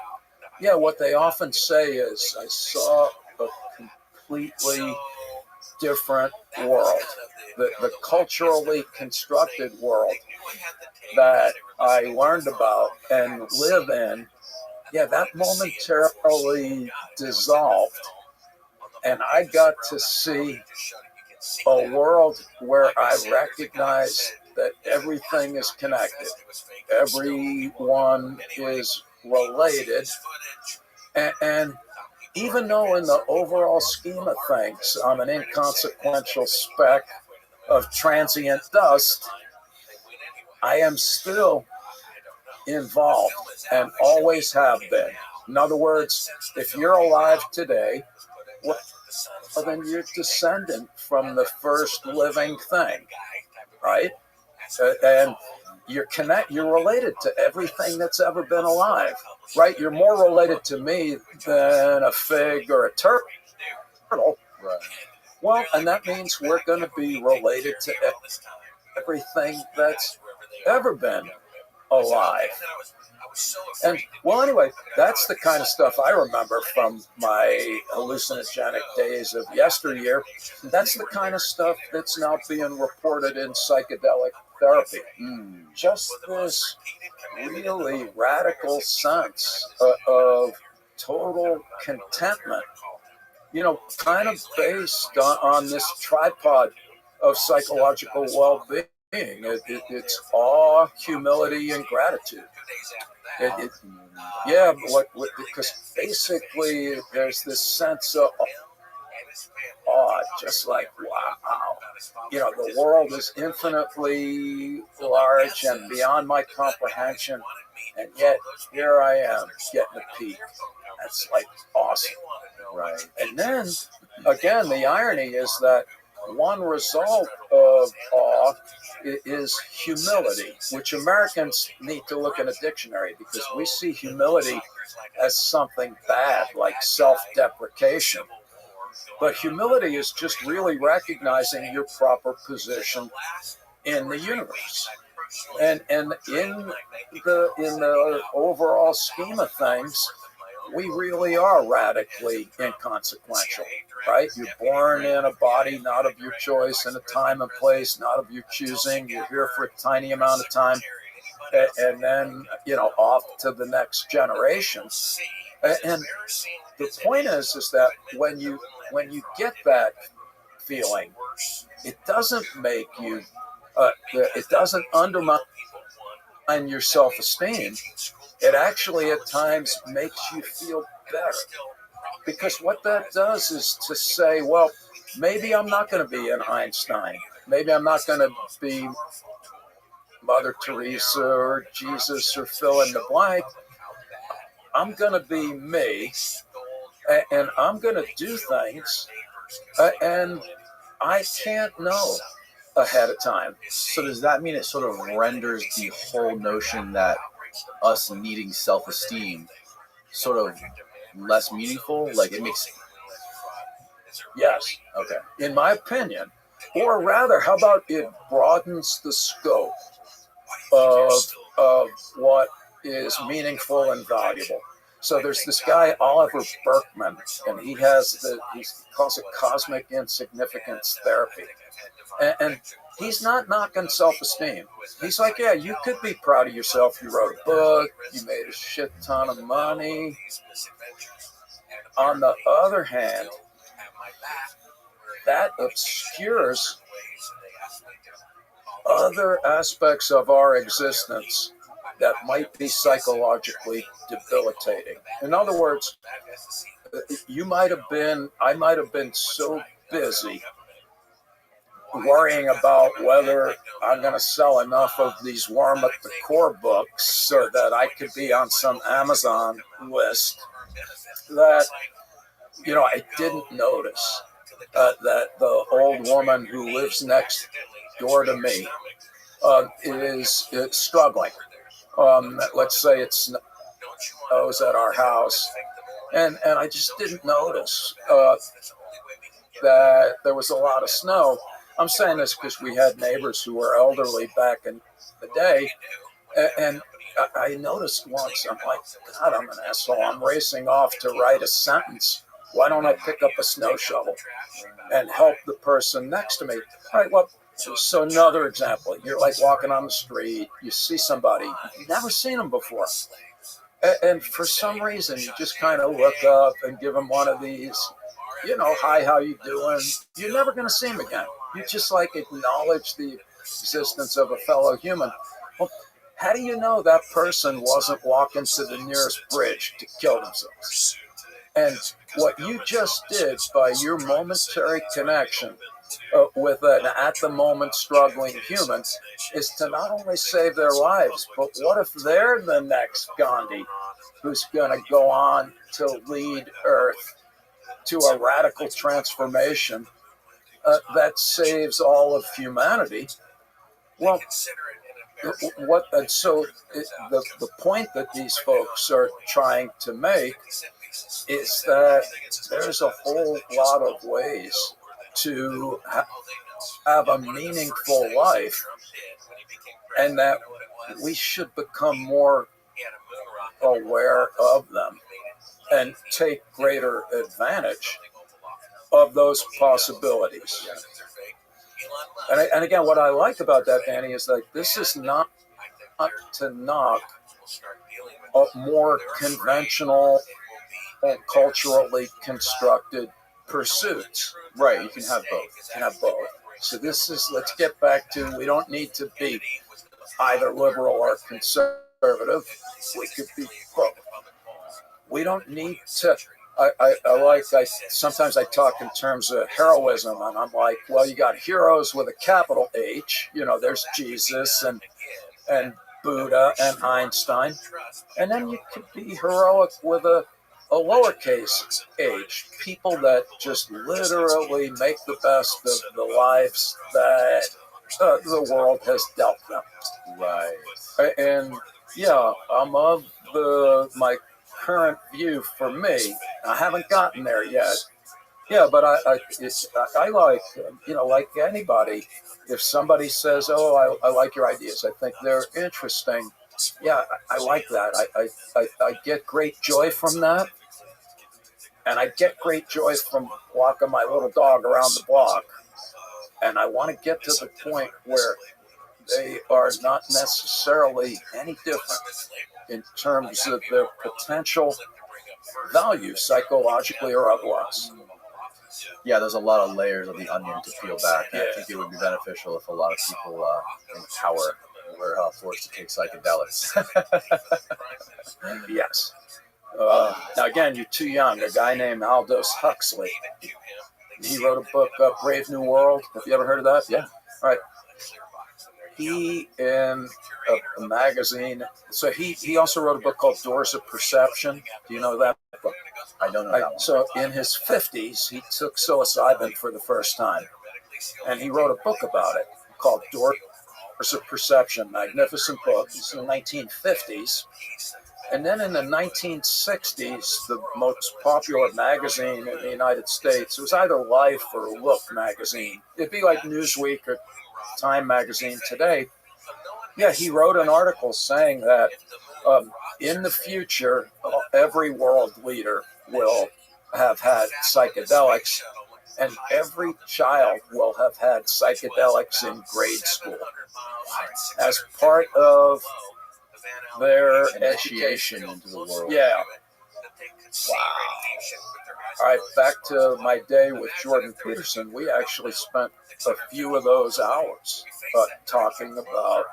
yeah, what they often say is, I saw a completely different world. The culturally constructed world that I learned about and live in, yeah, that momentarily dissolved. And I got to see a world where I recognized that everything is connected. Everyone is related. And even though in the overall scheme of things, I'm an inconsequential speck of transient dust, I am still involved and always have been. In other words, if you're alive today, well, then you're descendant from the first living thing, right? And you're related to everything that's ever been alive, right? You're more related to me than a fig or a turtle. Right. Well, and that means we're going to be related to everything that's ever been alive. And well, anyway, that's the kind of stuff I remember from my hallucinogenic days of yesteryear. That's the kind of stuff that's now being reported in psychedelic therapy. Just this really radical sense of total contentment, kind of based on this tripod of psychological well-being. It's awe, humility, and gratitude. Because basically there's this sense of awe, just like, wow, the world is infinitely large and beyond my comprehension, and yet here I am getting a peek. That's like awesome. Right. And then, again, the irony is that one result of awe is humility, which Americans need to look in a dictionary, because we see humility as something bad, like self-deprecation. But humility is just really recognizing your proper position in the universe. And in the overall scheme of things, we really are radically inconsequential, right? You're born in a body not of your choice, in a time and place not of your choosing. You're here for a tiny amount of time, and then, off to the next generation. And the point is that when you get that feeling, it doesn't make you, it doesn't undermine your self-esteem. It actually at times makes you feel better, because what that does is to say, well, maybe I'm not going to be an Einstein. Maybe I'm not going to be Mother Teresa or Jesus or fill in the blank. I'm going to be me, and I'm going to do things, and I can't know ahead of time. So does that mean it sort of renders the whole notion that us needing self-esteem sort of less meaningful? Like it makes... Yes. Okay. In my opinion. Or rather, how about it broadens the scope of what is meaningful and valuable. So there's this guy, Oliver Berkman, and he calls it cosmic insignificance therapy. And he's not knocking self-esteem. He's like, yeah, you could be proud of yourself. You wrote a book. You made a shit ton of money. On the other hand, that obscures other aspects of our existence that might be psychologically debilitating. In other words, I might have been so busy worrying about whether I'm going to sell enough of these Warm Up the Core books so that I could be on some Amazon list that, I didn't notice that the old woman who lives next door to me is struggling. Let's say it snows at our house, and I just didn't notice that there was a lot of snow. I'm saying this because we had neighbors who were elderly back in the day, and I noticed once, I'm like, God, I'm an asshole. I'm racing off to write a sentence. Why don't I pick up a snow shovel and help the person next to me? All right, well, so another example. You're like walking on the street, you see somebody, you've never seen them before. And for some reason, you just kind of look up and give them one of these, hi, how you doing? You're never going to see them again. You just like acknowledge the existence of a fellow human. Well, how do you know that person wasn't walking to the nearest bridge to kill themselves? And what you just did by your momentary connection with an at-the-moment struggling human is to not only save their lives, but what if they're the next Gandhi who's going to go on to lead Earth to a radical transformation that saves all of humanity? Well, the point that these folks are trying to make is that there's a whole lot of ways to have a meaningful life, and that we should become more aware of them and take greater advantage of those possibilities. And again, what I like about that, Danny, is like this is not to knock more conventional and culturally constructed pursuits. Right, you can have both. So this is, let's get back to, we don't need to be either liberal or conservative. We could be both. We don't need to, sometimes I talk in terms of heroism, and I'm like, well, you got heroes with a capital H, there's Jesus and Buddha and Einstein. And then you could be heroic with a lowercase h, people that just literally make the best of the lives that the world has dealt them. Right. And yeah, I'm of my current view for me. I haven't gotten there yet. Yeah, but I like, like anybody, if somebody says, oh, I like your ideas, I think they're interesting. Yeah, I like that. I get great joy from that. And I get great joy from walking my little dog around the block. And I want to get to the point where they are not necessarily any different in terms of their potential value, psychologically or otherwise. Yeah, there's a lot of layers of the onion to peel back. And I think it would be beneficial if a lot of people in power were forced to take psychedelics. Yes. Now, again, you're too young. A guy named Aldous Huxley. He wrote a book, Brave New World. Have you ever heard of that? Yeah. All right. He, in a magazine, so he also wrote a book called Doors of Perception. Do you know that book? I don't know that one. So in his 50s, he took psilocybin for the first time. And he wrote a book about it called Doors of Perception. Magnificent book. It's in the 1950s. And then in the 1960s, the most popular magazine in the United States, it was either Life or Look magazine. It'd be like Newsweek or Time magazine today. Yeah, he wrote an article saying that in the future, every world leader will have had psychedelics, and every child will have had psychedelics in grade school as part of their initiation into the world. Yeah. All right, back to my day with Jordan Peterson. We actually spent a few of those hours talking about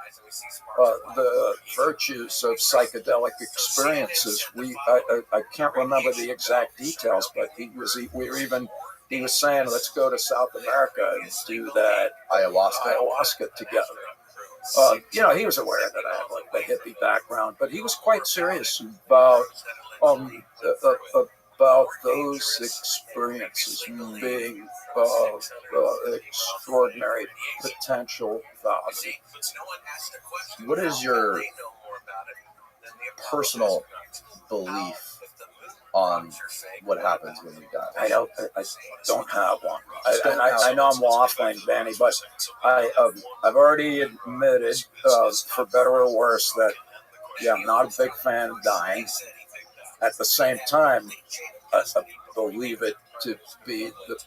the virtues of psychedelic experiences. I can't remember the exact details, but he was saying, let's go to South America and do that ayahuasca together. He was aware that I have like the hippie background, but he was quite serious about those experiences being extraordinary potential value. What is your personal belief on what happens when you die? I don't have one. I know I'm waffling, Danny, but I've already admitted, for better or worse, that I'm not a big fan of dying. At the same time, I believe it to be the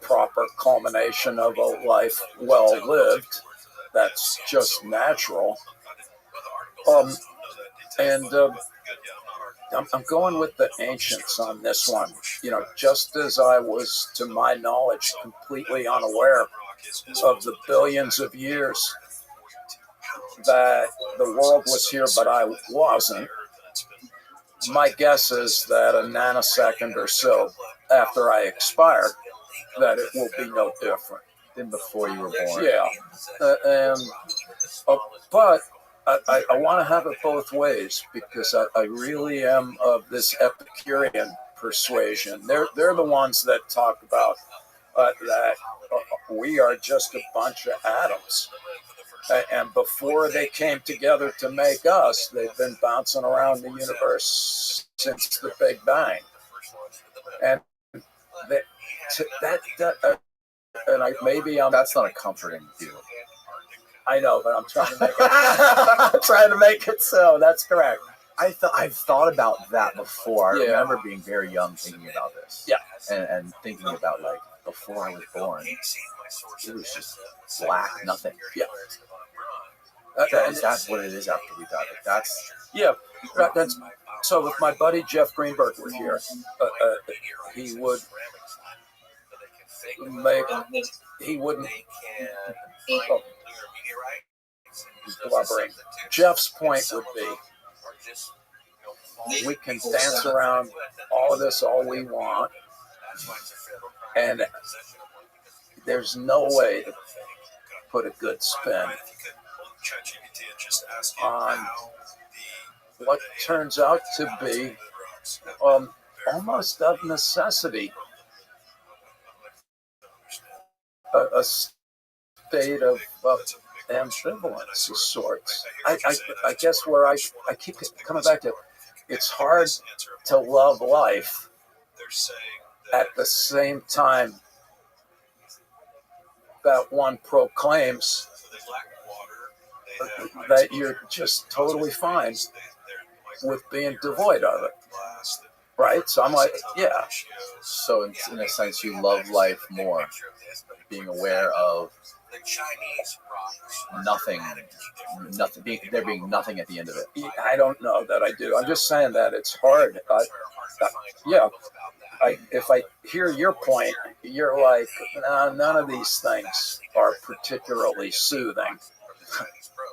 proper culmination of a life well lived. That's just natural. I'm going with the ancients on this one. Just as I was, to my knowledge, completely unaware of the billions of years that the world was here, but I wasn't. My guess is that a nanosecond or so after I expire, that it will be no different than before you were born. Yeah, but I want to have it both ways, because I really am of this Epicurean persuasion. They're the ones that talk about that we are just a bunch of atoms. And before they came together to make us, they've been bouncing around the universe since the Big Bang. And that's not a comforting view. I know, but I'm trying to make it so. That's correct. I've thought about that before. I remember being very young thinking about this. Yeah. And thinking about, like, before I was born, it was just black, nothing. Yeah. That's what it is after we die. But that's so. If my buddy Jeff Greenberg were here, he would he wouldn't. He's blubbering. Jeff's point would be, we can dance around all of this all we want, and there's no way to put a good spin on what turns out to be almost of necessity a state of ambivalence of sorts. I guess where I keep coming back to, it's hard to love life at the same time that one proclaims that you're just totally fine with being devoid of it. Right? So I'm like, yeah. So in a sense, you love life more, being aware of nothing, there being nothing at the end of it. I don't know that I do. I'm just saying that it's hard. If I hear your point, you're like, none of these things are particularly soothing.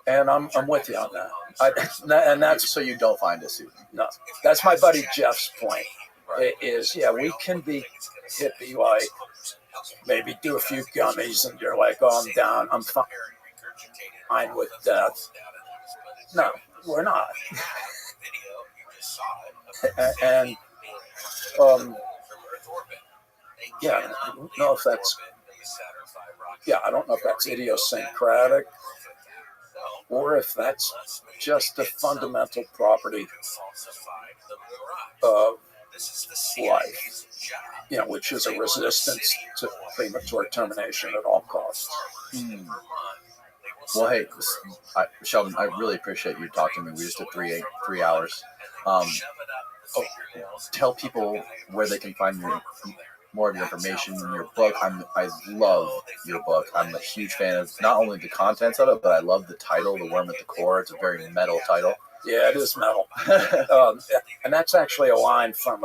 And I'm with you on that. And that's so you don't find it soothing. No, that's my buddy Jeff's point. Right. Is we can be hippie, like maybe do a few gummies, and you're like, oh, I'm down, I'm fine with death. No, we're not. And I don't know if that's I don't know if that's idiosyncratic, or if that's just a fundamental property of life, which is a resistance to premature termination at all costs. Well, hey, Sheldon, I really appreciate you talking to me. We just did 3 hours. Tell people where they can find more of your information in your book. I love your book. I'm a huge fan of not only the contents of it, but I love the title, The Worm at the Core. It's a very metal title. Yeah, it is metal. And that's actually a line from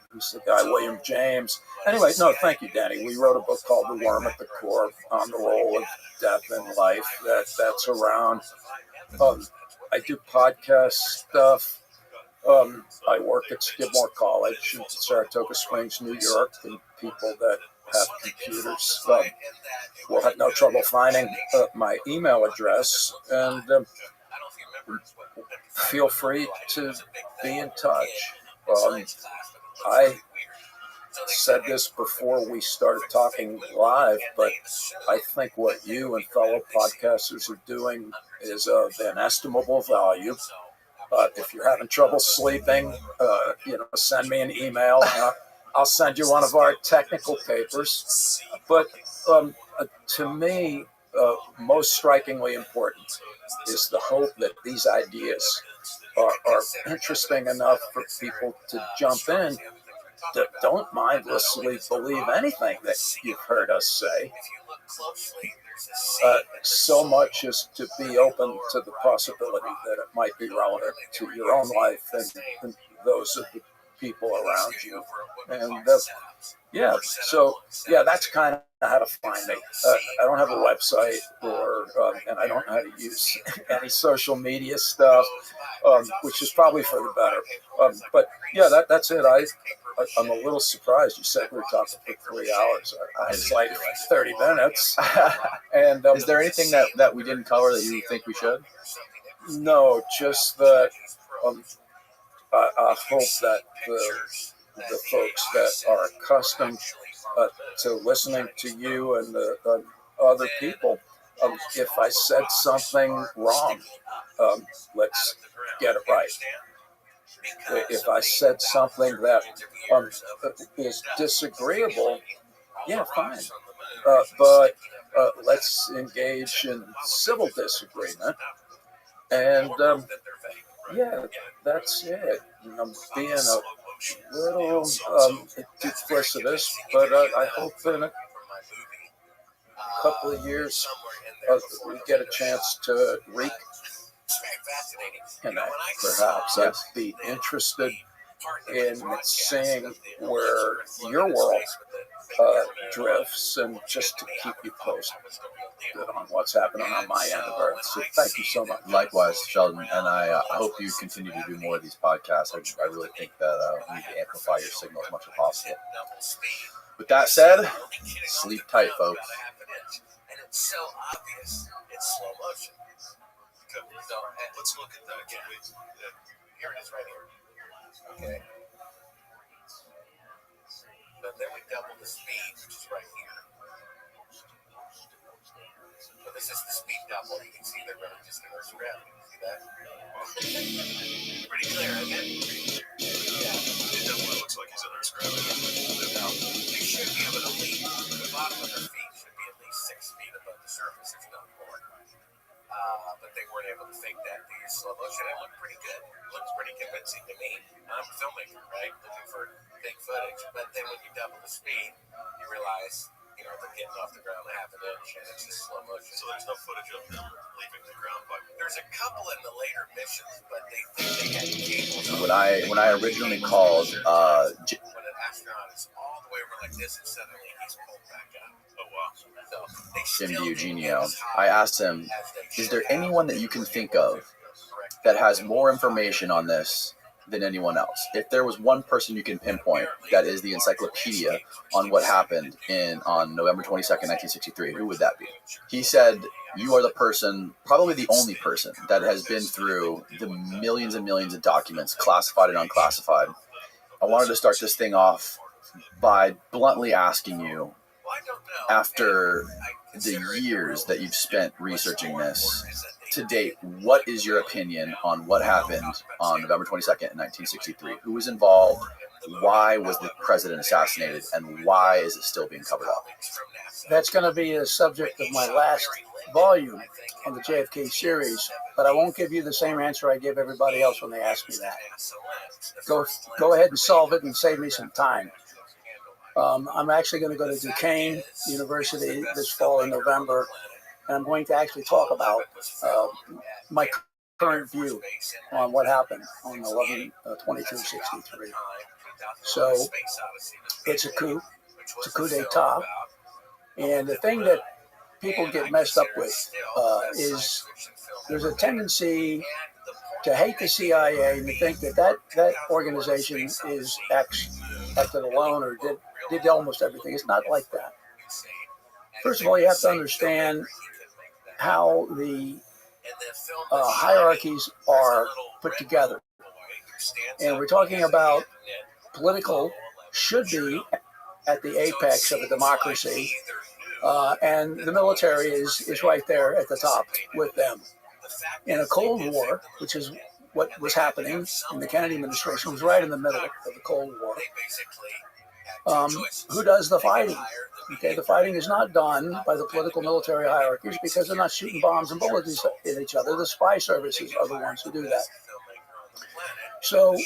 who's the guy, William James. Anyway, no, thank you, Danny. We wrote a book called The Worm at the Core on the role of death in life. That's around. I do podcast stuff. I work at Skidmore College in Saratoga Springs, New York, and people that have computers will have no trouble finding my email address. And feel free to be in touch. I said this before we started talking live, but I think what you and fellow podcasters are doing is of inestimable value. If you're having trouble sleeping, send me an email. I'll send you one of our technical papers. But to me, most strikingly important is the hope that these ideas are interesting enough for people to jump in that don't mindlessly believe anything that you've heard us say. So much as to be open to the possibility that it might be relevant to your own life and those of the people around you. And that's kind of how to find me. I don't have a website and I don't know how to use any social media stuff, which is probably for the better. But yeah, that's it. I'm a little surprised. You said we were talking for 3 hours. It's like 30 minutes. And is there anything that we didn't cover that you think we should? No, just that I hope that the folks that are accustomed to listening to you and the other people, if I said something wrong, let's get it right. If I said something that is disagreeable, yeah, fine. But let's engage in civil disagreement. And that's it. I'm being a little duplicitous, but I hope in a couple of years we get a chance to reconnect, perhaps. I'd be interested in seeing where your world drifts, and just to keep you posted on what's happening on my end of Earth. So thank you so much. Likewise, Sheldon, and I hope you continue to do more of these podcasts. I really think that we need to amplify your signal as much as possible. With that said, sleep tight, folks. And it's so obvious it's slow motion. So let's look at that again. Here it is right here. Okay. But then we double the speed, which is right here. So this is the speed double. You can see they're really just going around. You can see that? Pretty clear, isn't it? Yeah. It definitely looks like he's in Earth's gravity. They should be able to leap. The bottom of their feet should be at least 6 feet above the surface, if not more. But they weren't able to fake that. They used slow motion. It looked pretty good. It looks pretty convincing to me. I'm a filmmaker, right? Looking for fake footage. But then when you double the speed, you realize, they're getting off the ground a half an inch, and it's just slow motion. So there's no footage of them leaving the ground. There's a couple in the later missions, but they think they had cables. When I originally called when an astronaut is all the way over like this, and suddenly he's pulled back up. Oh wow! So Jim Eugenio, I asked him, is there anyone that you can think of that has more information on this than anyone else? If there was one person you can pinpoint that is the encyclopedia on what happened on November 22nd, 1963, who would that be? He said, you are the person, probably the only person, that has been through the millions and millions of documents, classified and unclassified. I wanted to start this thing off by bluntly asking you, after the years that you've spent researching this, to date, what is your opinion on what happened on November 22nd, 1963? Who was involved? Why was the president assassinated? And why is it still being covered up? That's going to be the subject of my last volume on the JFK series, but I won't give you the same answer I give everybody else when they ask me that. Go ahead and solve it and save me some time. I'm actually going to go to Duquesne University this fall in November, and I'm going to actually talk about my current view on what happened on 11/22/63. So it's a coup. It's a coup d'etat. And the thing that people get messed up with is there's a tendency to hate the CIA and to think that organization acted alone or did almost everything. It's not like that. First of all, you have to understand how the hierarchies are put together. And we're talking about political should be at the apex of a democracy, and the military is right there at the top with them. In a Cold War, which is what was happening in the Kennedy administration, was right in the middle of the Cold War. Who does the fighting? Okay, the fighting is not done by the political military hierarchies because they're not shooting bombs and bullets at each other. The spy services are the ones who do that. So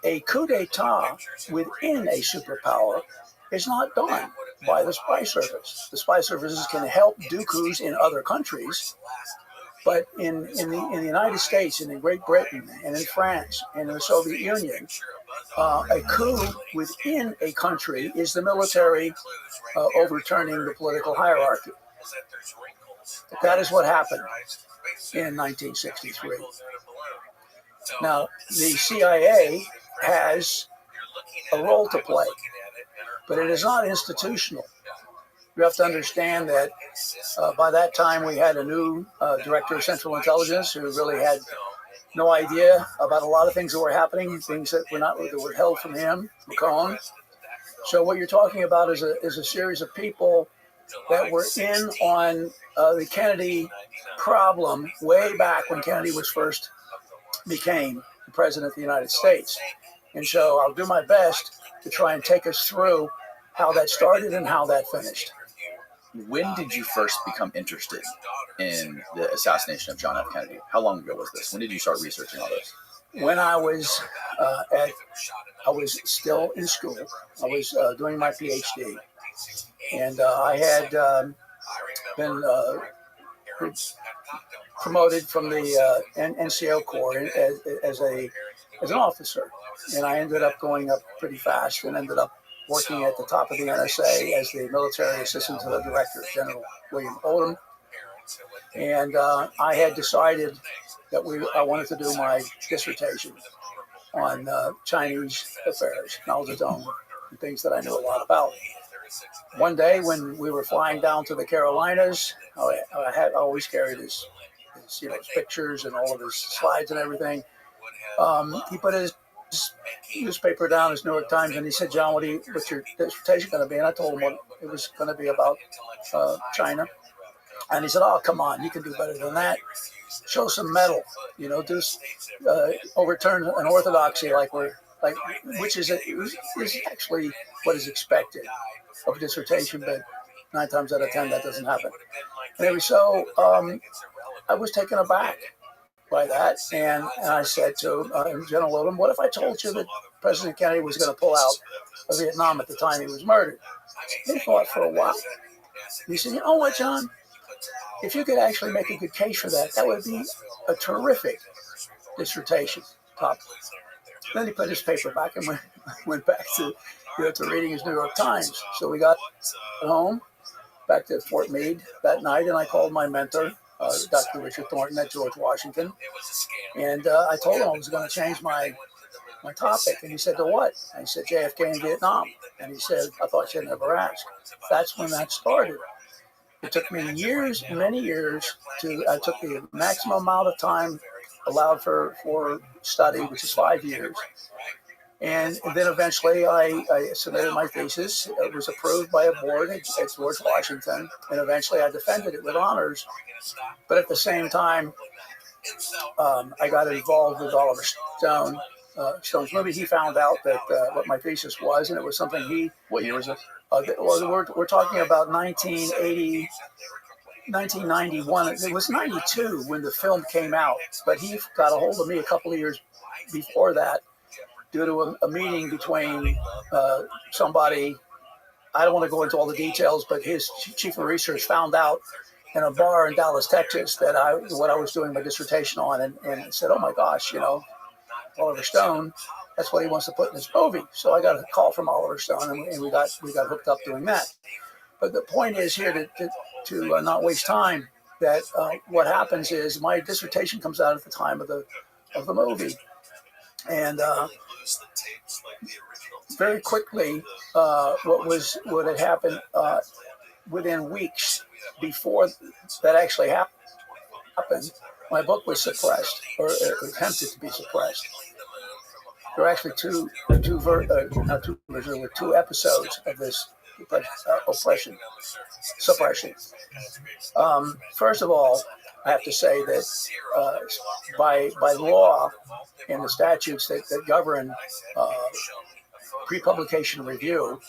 a coup d'etat within a superpower is not done by the spy service. The spy services can help do coups in other countries, but in the United States and in Great Britain and in France and in the Soviet Union, a coup within a country is the military overturning the political hierarchy. That is what happened in 1963. Now, the CIA has a role to play, but it is not institutional. You have to understand that by that time we had a new director of Central Intelligence who really had no idea about a lot of things that were happening, things that were held from him, McCone. So what you're talking about is a series of people that were in on the Kennedy problem way back when Kennedy was first became the president of the United States. And so I'll do my best to try and take us through how that started and how that finished. When did you first become interested in the assassination of John F. Kennedy? How long ago was this? When did you start researching all this? When I was still in school. I was doing my PhD, and I had been promoted from the NCO Corps as an officer, and I ended up going up pretty fast and ended up working at the top of the NSA as the military assistant to the director, General William Odom. And I had decided that I wanted to do my dissertation on Chinese affairs, Mao Zedong, and things that I knew a lot about. One day when we were flying down to the Carolinas, I always carried his pictures and all of his slides and everything. He put his newspaper down, his New York Times, and he said, "John, what's your dissertation going to be?" And I told him what it was going to be about China. And he said, "Oh, come on, you can do better than that. Show some mettle, overturn an orthodoxy which is actually what is expected of a dissertation, but 9 times out of 10 that doesn't happen." Anyway, so I was taken aback by that, and I said to General Odom, "What if I told you that President Kennedy was going to pull out of Vietnam at the time he was murdered?" He thought for a while. He said, "You know what, John? If you could actually make a good case for that, that would be a terrific dissertation topic." Then he put his paper back and went back to reading his New York Times. So we got home, back to Fort Meade that night, and I called my mentor, Dr. Richard Thornton at George Washington, and I told him I was going to change my topic, and he said, "To what?" I said, "JFK in Vietnam." And he said, "I thought you'd never ask." That's when that started. It took me years, many years, I took the maximum amount of time allowed for study, which is 5 years. And then eventually I submitted my thesis. It was approved by a board at George Washington. And eventually I defended it with honors. But at the same time, I got involved with Oliver Stone's movie. He found out that what my thesis was, and it was something What year was this? We're talking about 1991. It was 92 when the film came out, but he got a hold of me a couple of years before that due to a meeting between somebody. I don't want to go into all the details, but his chief of research found out in a bar in Dallas, Texas, what I was doing my dissertation on, and said, "Oh my gosh, Oliver Stone, that's what he wants to put in his movie." So I got a call from Oliver Stone, and we got hooked up doing that. But the point is here to not waste time. That what happens is my dissertation comes out at the time of the movie, and very quickly, what had happened within weeks before that actually happened, my book was suppressed or attempted to be suppressed. There were actually two episodes of this suppression. First of all, I have to say that by law and the statutes that govern pre-publication review,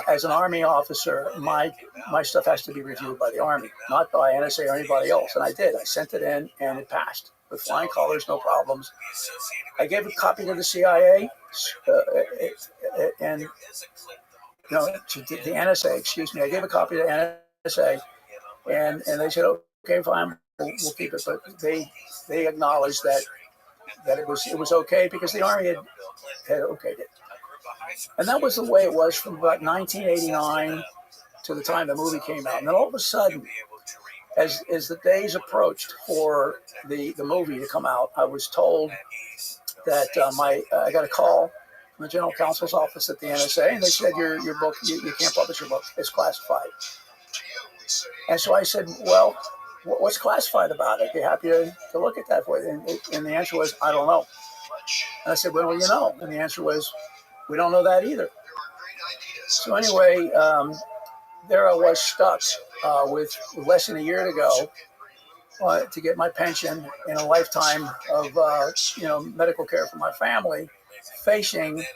as an Army officer, my stuff has to be reviewed by the Army, not by NSA or anybody else. And I did. I sent it in, and it passed with flying colors, no problems. I gave a copy to the CIA and to the NSA. Excuse me. I gave a copy to NSA, and they said, "Okay, fine, we'll keep it." But they acknowledged that it was okay because the Army had okayed it. And that was the way it was from about 1989 to the time the movie came out. And then all of a sudden, as the days approached for the movie to come out, I was told that I got a call from the General Counsel's office at the NSA, and they said, your book, you can't publish your book. It's classified. And so I said, well, what's classified about it? I'd be happy to look at that for you. And the answer was, I don't know. And I said, well, And the answer was, we don't know that either. So anyway, there I was stuck with less than a year to go to get my pension in a lifetime of medical care for my family, facing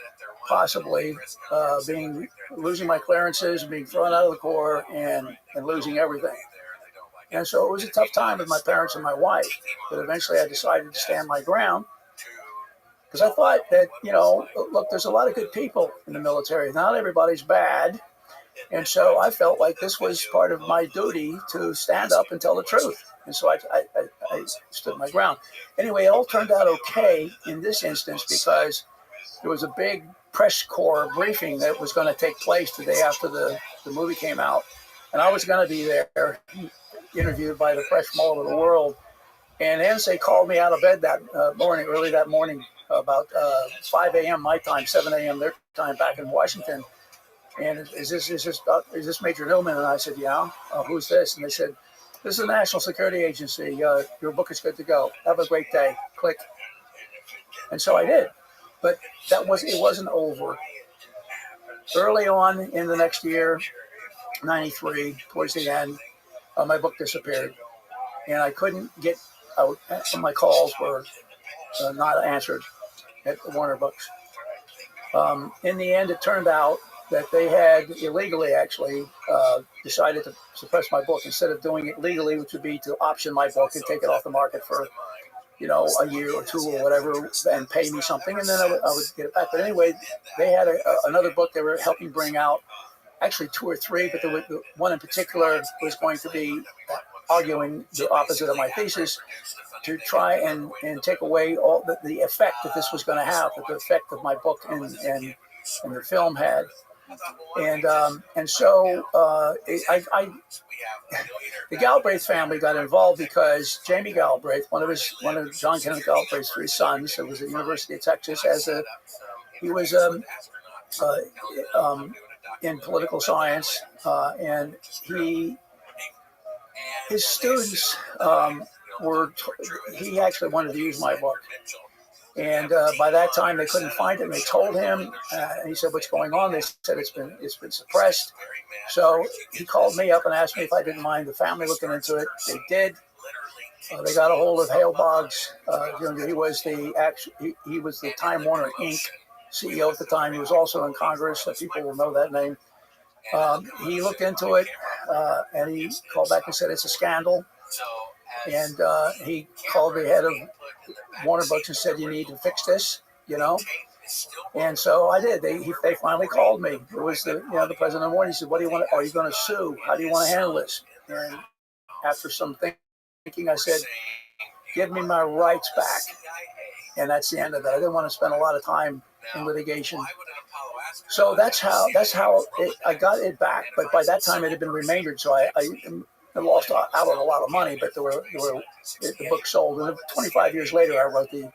possibly losing my clearances, being thrown out of the Corps, and losing everything. And so it was a tough time with my parents and my wife, but eventually I decided to stand my ground. Because I thought that, look, there's a lot of good people in the military. Not everybody's bad. And so I felt like this was part of my duty to stand up and tell the truth. And so I stood my ground. Anyway, it all turned out okay in this instance because there was a big press corps briefing that was going to take place the day after the movie came out. And I was going to be there, interviewed by the press from all over the world. And NSA called me out of bed early that morning, about 5 a.m. my time, 7 a.m. their time back in Washington. And is this Major Newman? And I said, yeah. Who's this? And they said, this is the National Security Agency. Your book is good to go. Have a great day. Click. And so I did. But it wasn't over. Early on in the next year, 93, towards the end, my book disappeared. And I couldn't get out. My calls were not answered at Warner Books. In the end, it turned out that they had illegally actually decided to suppress my book instead of doing it legally, which would be to option my book and take it off the market for, a year or two or whatever and pay me something, and then I would get it back. But anyway, they had another book they were helping bring out, actually 2 or 3, but the one in particular was going to be arguing the opposite of my thesis, to try and take away all the effect that this was going to have, the effect of my book and the film had. And so the Galbraith family got involved because Jamie Galbraith, one of John Kenneth Galbraith's 3 sons, who was at the University of Texas, he was in political science, and his students he actually wanted to use my book. And by that time, they couldn't find it. And they told him, and he said, "What's going on?" They said, "It's been suppressed." So he called me up and asked me if I didn't mind the family looking into it. They did. They got a hold of Hale Boggs. He was the Time Warner Inc. CEO at the time. He was also in Congress. So people will know that name. He looked into it, and he called back and said it's a scandal. And he called the head of Warner Books and said, "You need to fix this," And so I did. They finally called me. It was the president of Warner. He said, "What do you want? Are you going to sue? How do you want to handle this?" And after some thinking, I said, give me my rights back. And that's the end of that. I didn't want to spend a lot of time in litigation. So that's how I got it back. But by that time, it had been remaindered, so I lost out on a lot of money. But the book sold, and 25 years later, I wrote the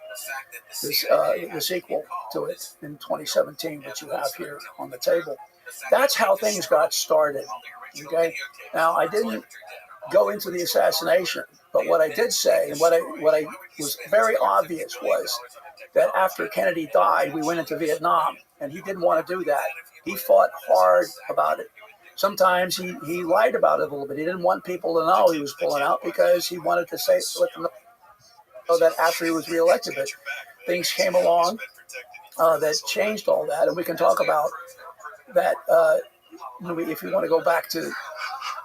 sequel to it in 2017, which you have here on the table. That's how things got started. Okay, now I didn't go into the assassination, but what I did say, and what I was very obvious, was that after Kennedy died, we went into Vietnam, and he didn't want to do that. He fought hard about it. Sometimes he lied about it a little bit. He didn't want people to know he was pulling out because he wanted to let them know that after he was reelected. But things came along that changed all that, and we can talk about that if you want to go back to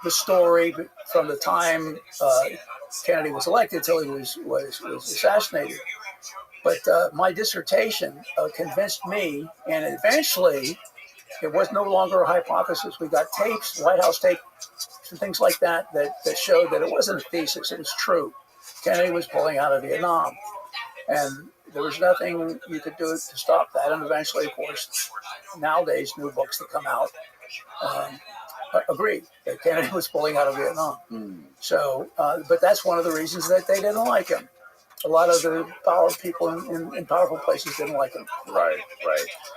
the story from the time Kennedy was elected till he was assassinated. But my dissertation convinced me, and eventually it was no longer a hypothesis. We got tapes, White House tapes, and things like that showed that it wasn't a thesis, it was true. Kennedy was pulling out of Vietnam, and there was nothing you could do to stop that. And eventually, of course, nowadays, new books that come out agree that Kennedy was pulling out of Vietnam. So, but that's one of the reasons that they didn't like him. A lot of the powerful people in powerful places didn't like him. Right.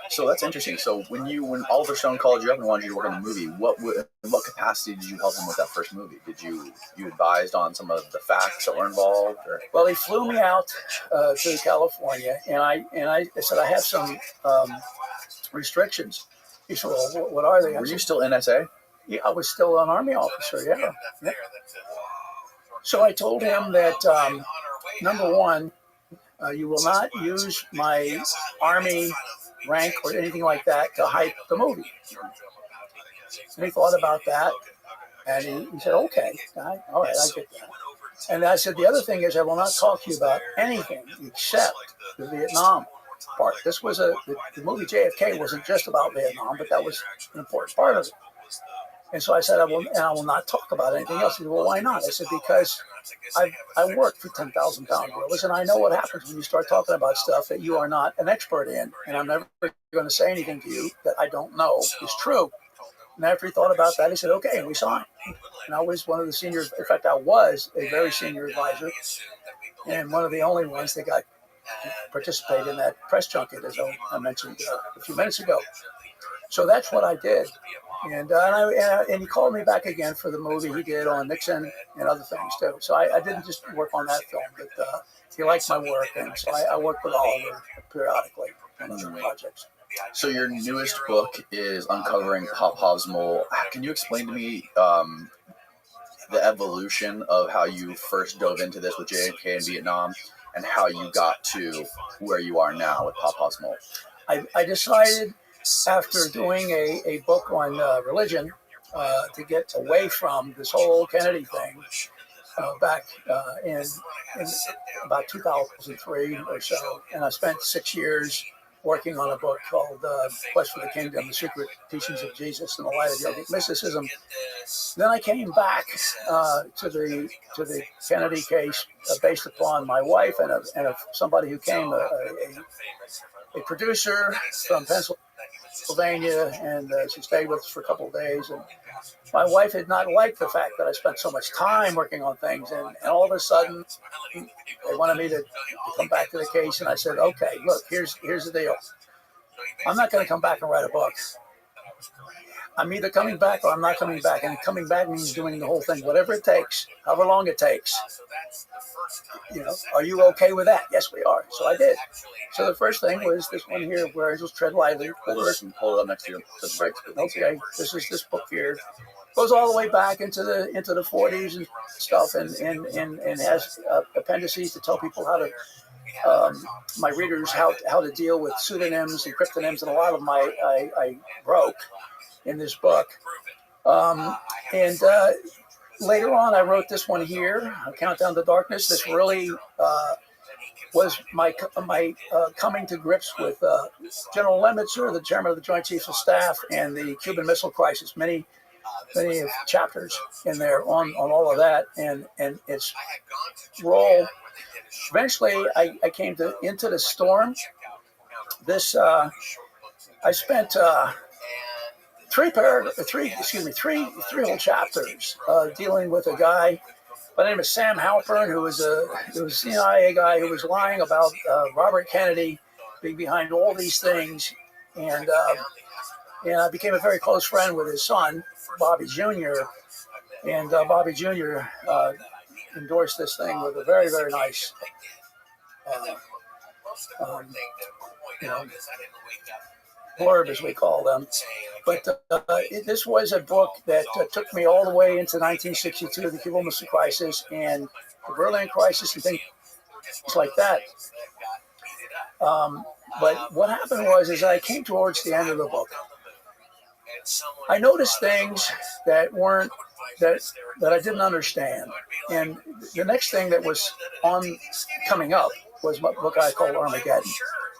So that's interesting. So when Oliver Stone called you up and wanted you to work on the movie, in what capacity did you help him with that first movie? Did you advised on some of the facts that were involved? Or? Well, he flew me out to California, and I said I have some restrictions. He said, "Well, what are they?" Were you still NSA? Yeah, I was still an Army officer. Yeah. So I told him that number one, you will not use my Army rank or anything like that to hype the movie. And he thought about that, and he said, "Okay, all right, I get that." And I said, "The other thing is, I will not talk to you about anything except the Vietnam part." This was the movie JFK wasn't just about Vietnam, but that was an important part of it. And so I said, I will not talk about anything else. He said, "Well, why not?" I said, "Because I worked for 10,000 pound gorillas, and I know what happens when you start talking about stuff that you are not an expert in. And I'm never going to say anything to you that I don't know is true." And after he thought about that, he said, "Okay," and we signed. And I was one of the seniors. In fact, I was a very senior advisor, and one of the only ones that got participated in that press junket, as I mentioned a few minutes ago. So that's what I did. And he called me back again for the movie he did on Nixon and other things too. So I didn't just work on that film, but he liked my work, and so I worked with Oliver periodically on other projects. So your newest book is Uncovering Popov's Mole. Can you explain to me the evolution of how you first dove into this with JFK in Vietnam, and how you got to where you are now with Popov's Mole? I decided, after doing a book on religion, to get away from this whole Kennedy thing back in about 2003 or so. And I spent 6 years working on a book called Quest for the Kingdom, The Secret Teachings of Jesus in the Light of Yogic Mysticism. Then I came back to the Kennedy case based upon my wife and somebody who came, a producer from Pennsylvania, and she stayed with us for a couple of days. And my wife had not liked the fact that I spent so much time working on things, and all of a sudden they wanted me to come back to the case, and I said, "Okay, look, here's the deal. I'm not going to come back and write a book. I'm either coming back or I'm not coming back, and coming back means doing the whole thing, whatever it takes, however long it takes. Are you okay with that?" "Yes, we are." So I did. So the first thing was this one here, Where Angels Tread Lightly. Hold it up next to you. Okay, this is this book here. Goes all the way back into the 40s and stuff, and has appendices to tell people how to, my readers, how to deal with pseudonyms and cryptonyms, and a lot of them I broke in this book. And later on, I wrote this one here, Countdown to Darkness. This really was my coming to grips with General Lemitzer, the chairman of the Joint Chiefs of Staff, and the Cuban Missile Crisis. Many chapters in there on all of that, and its role. Eventually, I came into the storm. This I spent three whole chapters dealing with a guy by the name of Sam Halpern, who was a CIA guy who was lying about Robert Kennedy being behind all these things, and I became a very close friend with his son, Bobby Jr., and Bobby Jr. Endorsed this thing with a very, very nice blurb, as we call them. But this was a book that took me all the way into 1962, the Cuban Missile Crisis and the Berlin Crisis and things like that. But what happened was I came towards the end of the book. I noticed things that weren't that I didn't understand, and the next thing that was coming up was what book I called Armageddon.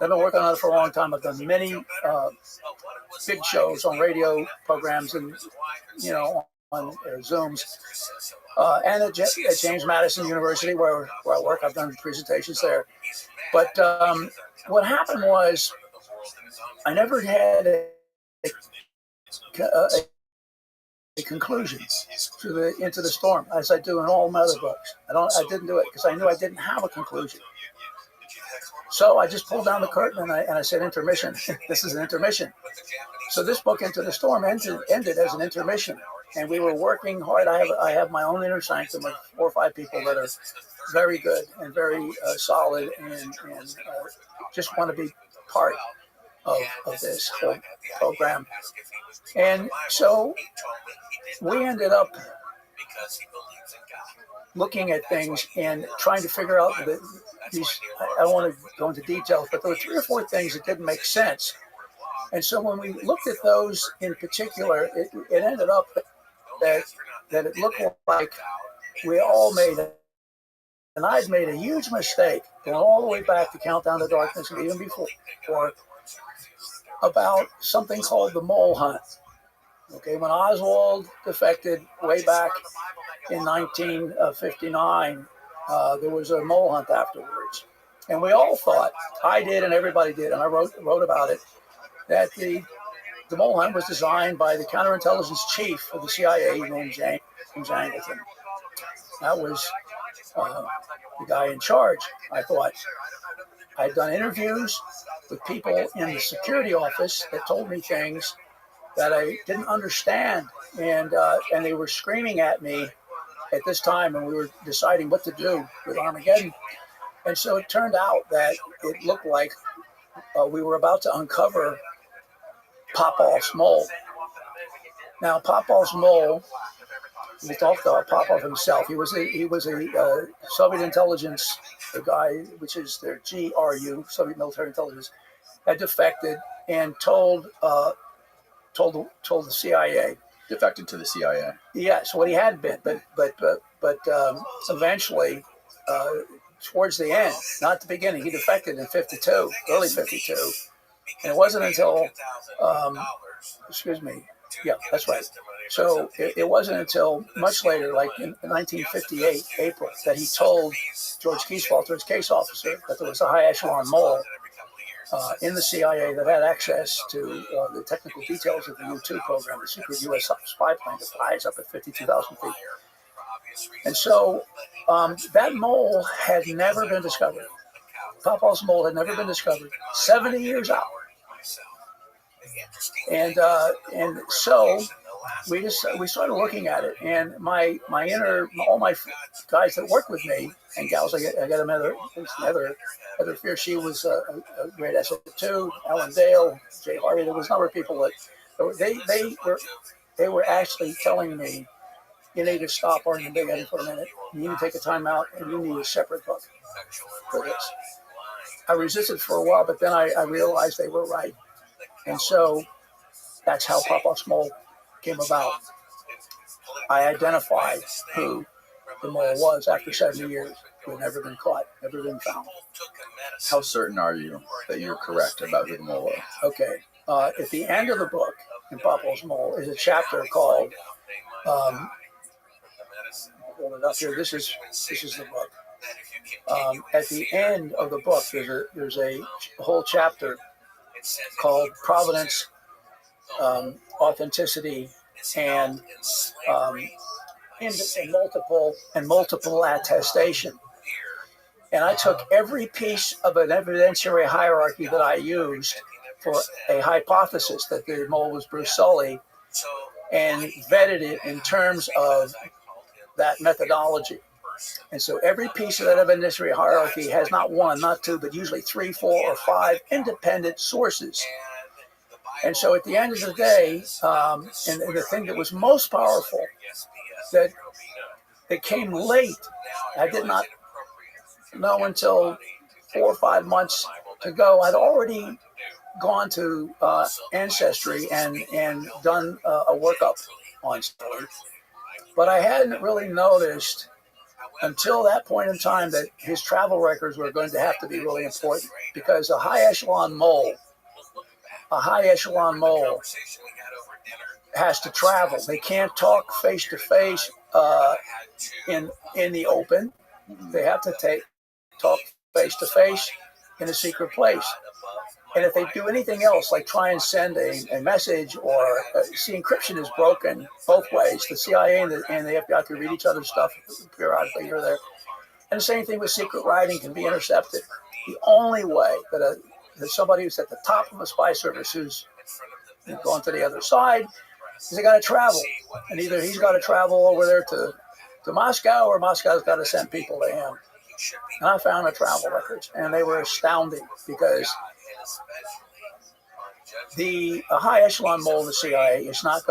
I've been working on it for a long time. I've done many big shows on radio programs and on Zooms, and at James Madison University where I work. I've done presentations there. But what happened was I never had a conclusion into the storm, as I do in all my other books. I didn't do it because I knew I didn't have a conclusion. So I just pulled down the curtain and I said, intermission. This is an intermission. So this book, Into the Storm, ended as an intermission. And we were working hard. I have my own inner sanctum of 4 or 5 people that are very good and very solid and just want to be part of this whole program. And so we ended up looking at things and trying to figure out these. I don't want to go into details, but there were 3 or 4 things that didn't make sense. And so when we looked at those in particular, it ended up that it looked like we all made it. And I'd made a huge mistake going all the way back to Countdown to Darkness and even before about something called the mole hunt. Okay, when Oswald defected way back in 1959, there was a mole hunt afterwards. And we all thought, I did and everybody did, and I wrote about it, that the mole hunt was designed by the counterintelligence chief of the CIA named James Angleton. That was the guy in charge. I thought I'd done interviews with people in the security office that told me things that I didn't understand, and they were screaming at me at this time when we were deciding what to do with Armageddon. And so it turned out that it looked like we were about to uncover Popov's mole. Now, Popov's mole, we talked about Popov himself. He was a Soviet intelligence guy, which is their GRU, Soviet military intelligence, had defected and told the CIA. Defected to the CIA. Yes, what he had been, but eventually, towards the end, not the beginning, he defected in '52, early '52, and it wasn't until, yeah, that's right. So it wasn't until much later, like in 1958, April, that he told George Kieswalter, his case officer, that there was a high echelon mole in the CIA that had access to the technical details of the U-2 program, the secret U.S. spy plane that flies up at 52,000 feet. And so that mole had never been discovered. Popov's mole had never been discovered 70 years out. And so we started looking at it, and all my guys that worked with me and gals, I got another Fear. She was a great asset too. Ellen Dale, Jay Harvey. There was a number of people that they were actually telling me, you need to stop Armageddon for a minute. You need to take a time out, and you need a separate book for this. I resisted for a while, but then I realized they were right, and so that's how Popov's mole came about. I identified who the mole was after 70 years. Who had never been caught, never been found. How certain are you that you're correct about who the mole was? Okay. At the end of the book, in Popov's Mole, is a chapter called Hold it up here. This is the book. At the end of the book, there's a whole chapter called Providence, Authenticity, and multiple attestation. And I took every piece of an evidentiary hierarchy that I used for a hypothesis that the mole was Bruce Sully, and vetted it in terms of that methodology. And so every piece of that evidentiary hierarchy has not one, not two, but usually 3, 4, or 5 independent sources. And so at the end of the day, and the thing that was most powerful, that it came late, I did not know until 4 or 5 months ago, I'd already gone to Ancestry and done a workup on Sully. But I hadn't really noticed until that point in time that his travel records were going to have to be really important, because a high echelon mole has to travel. They can't talk face to face in the open. They have to talk face to face in a secret place. And if they do anything else, like try and send a message, or see, encryption is broken both ways. The CIA and the FBI can read each other's stuff periodically here or there. And the same thing with secret writing can be intercepted. The only way that somebody who's at the top of a spy service who's going to the other side is they got to travel. And either he's got to travel over there to Moscow, or Moscow's got to send people to him. And I found the travel records, and they were astounding, because the high echelon mole in the CIA is not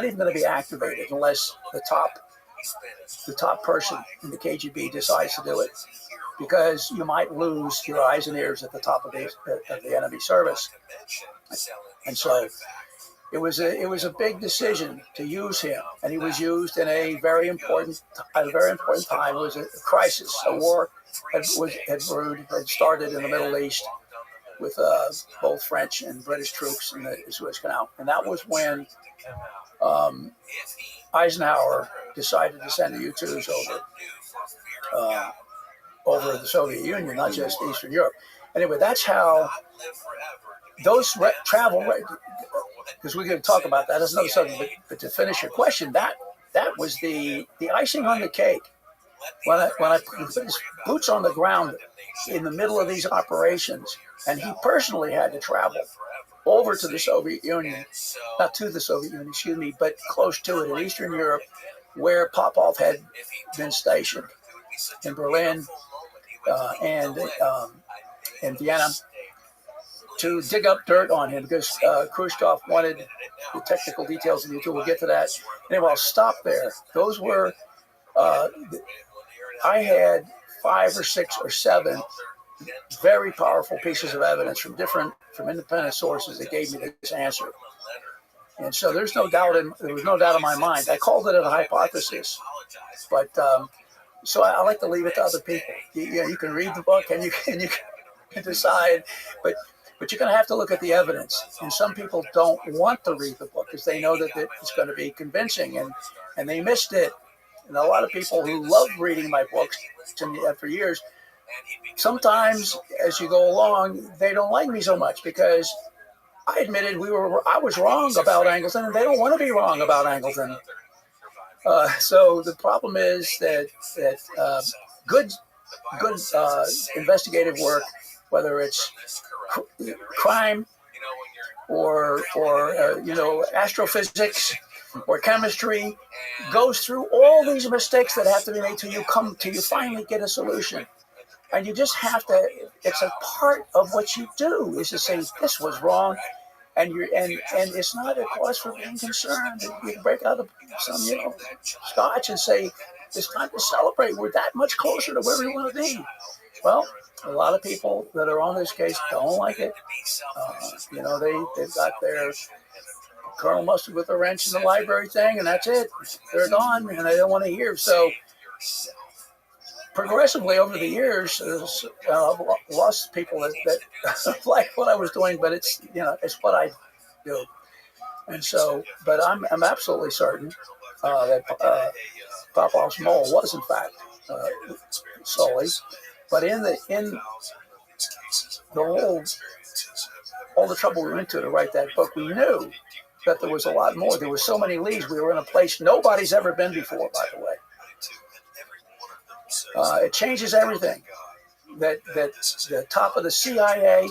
even going to be activated unless the top person in the KGB decides to do it, because you might lose your eyes and ears at the top of the enemy service. And so it was a big decision to use him, and he was used in a very important time. It was a crisis. A war had started in the Middle East with both French and British troops in the Suez Canal. And that was when Eisenhower decided to send the U-2s over the Soviet Union, not just Eastern Europe. Anyway, that's how those travel, because we're going to talk about that as another subject, but to finish your question, that was the icing on the cake. When I put his boots on the ground in the middle of these operations, and he personally had to travel over to the Soviet Union, not to the Soviet Union, excuse me, but close to it in Eastern Europe, where Popov had been stationed in Berlin and in Vienna, to dig up dirt on him, because Khrushchev wanted the technical details of the U-2. We'll get to that. Anyway, I'll stop there. Those were, I had 5 or 6 or 7 very powerful pieces of evidence from independent sources that gave me this answer. And so there was no doubt in my mind. I called it a hypothesis, but so I like to leave it to other people. You can read the book and you can decide, but you're going to have to look at the evidence. And some people don't want to read the book because they know that it's going to be convincing, and they missed it. And a lot of people who love reading my books for years, sometimes as you go along, they don't like me so much, because I admitted I was wrong about Angleton, and they don't want to be wrong about Angleton. So the problem is that good investigative work, whether it's crime or astrophysics or chemistry, goes through all these mistakes that have to be made till you finally get a solution. And you just have to, it's a part of what you do, is to say, this was wrong. And it's not a cause for being concerned. You can break out some, scotch and say, it's time to celebrate. We're that much closer to where we want to be. Well, a lot of people that are on this case don't like it. They've got their Colonel Mustard with a wrench in the library thing, and that's it. They're gone, and they don't want to hear. So progressively over the years, I've lost people that like what I was doing, but it's what I do. And so, but I'm absolutely certain that Popov's mole was in fact Sully. But in the whole, all the trouble we went to write that book, we knew that there was a lot more. There were so many leads. We were in a place nobody's ever been before, by the way. It changes everything. That the top of the CIA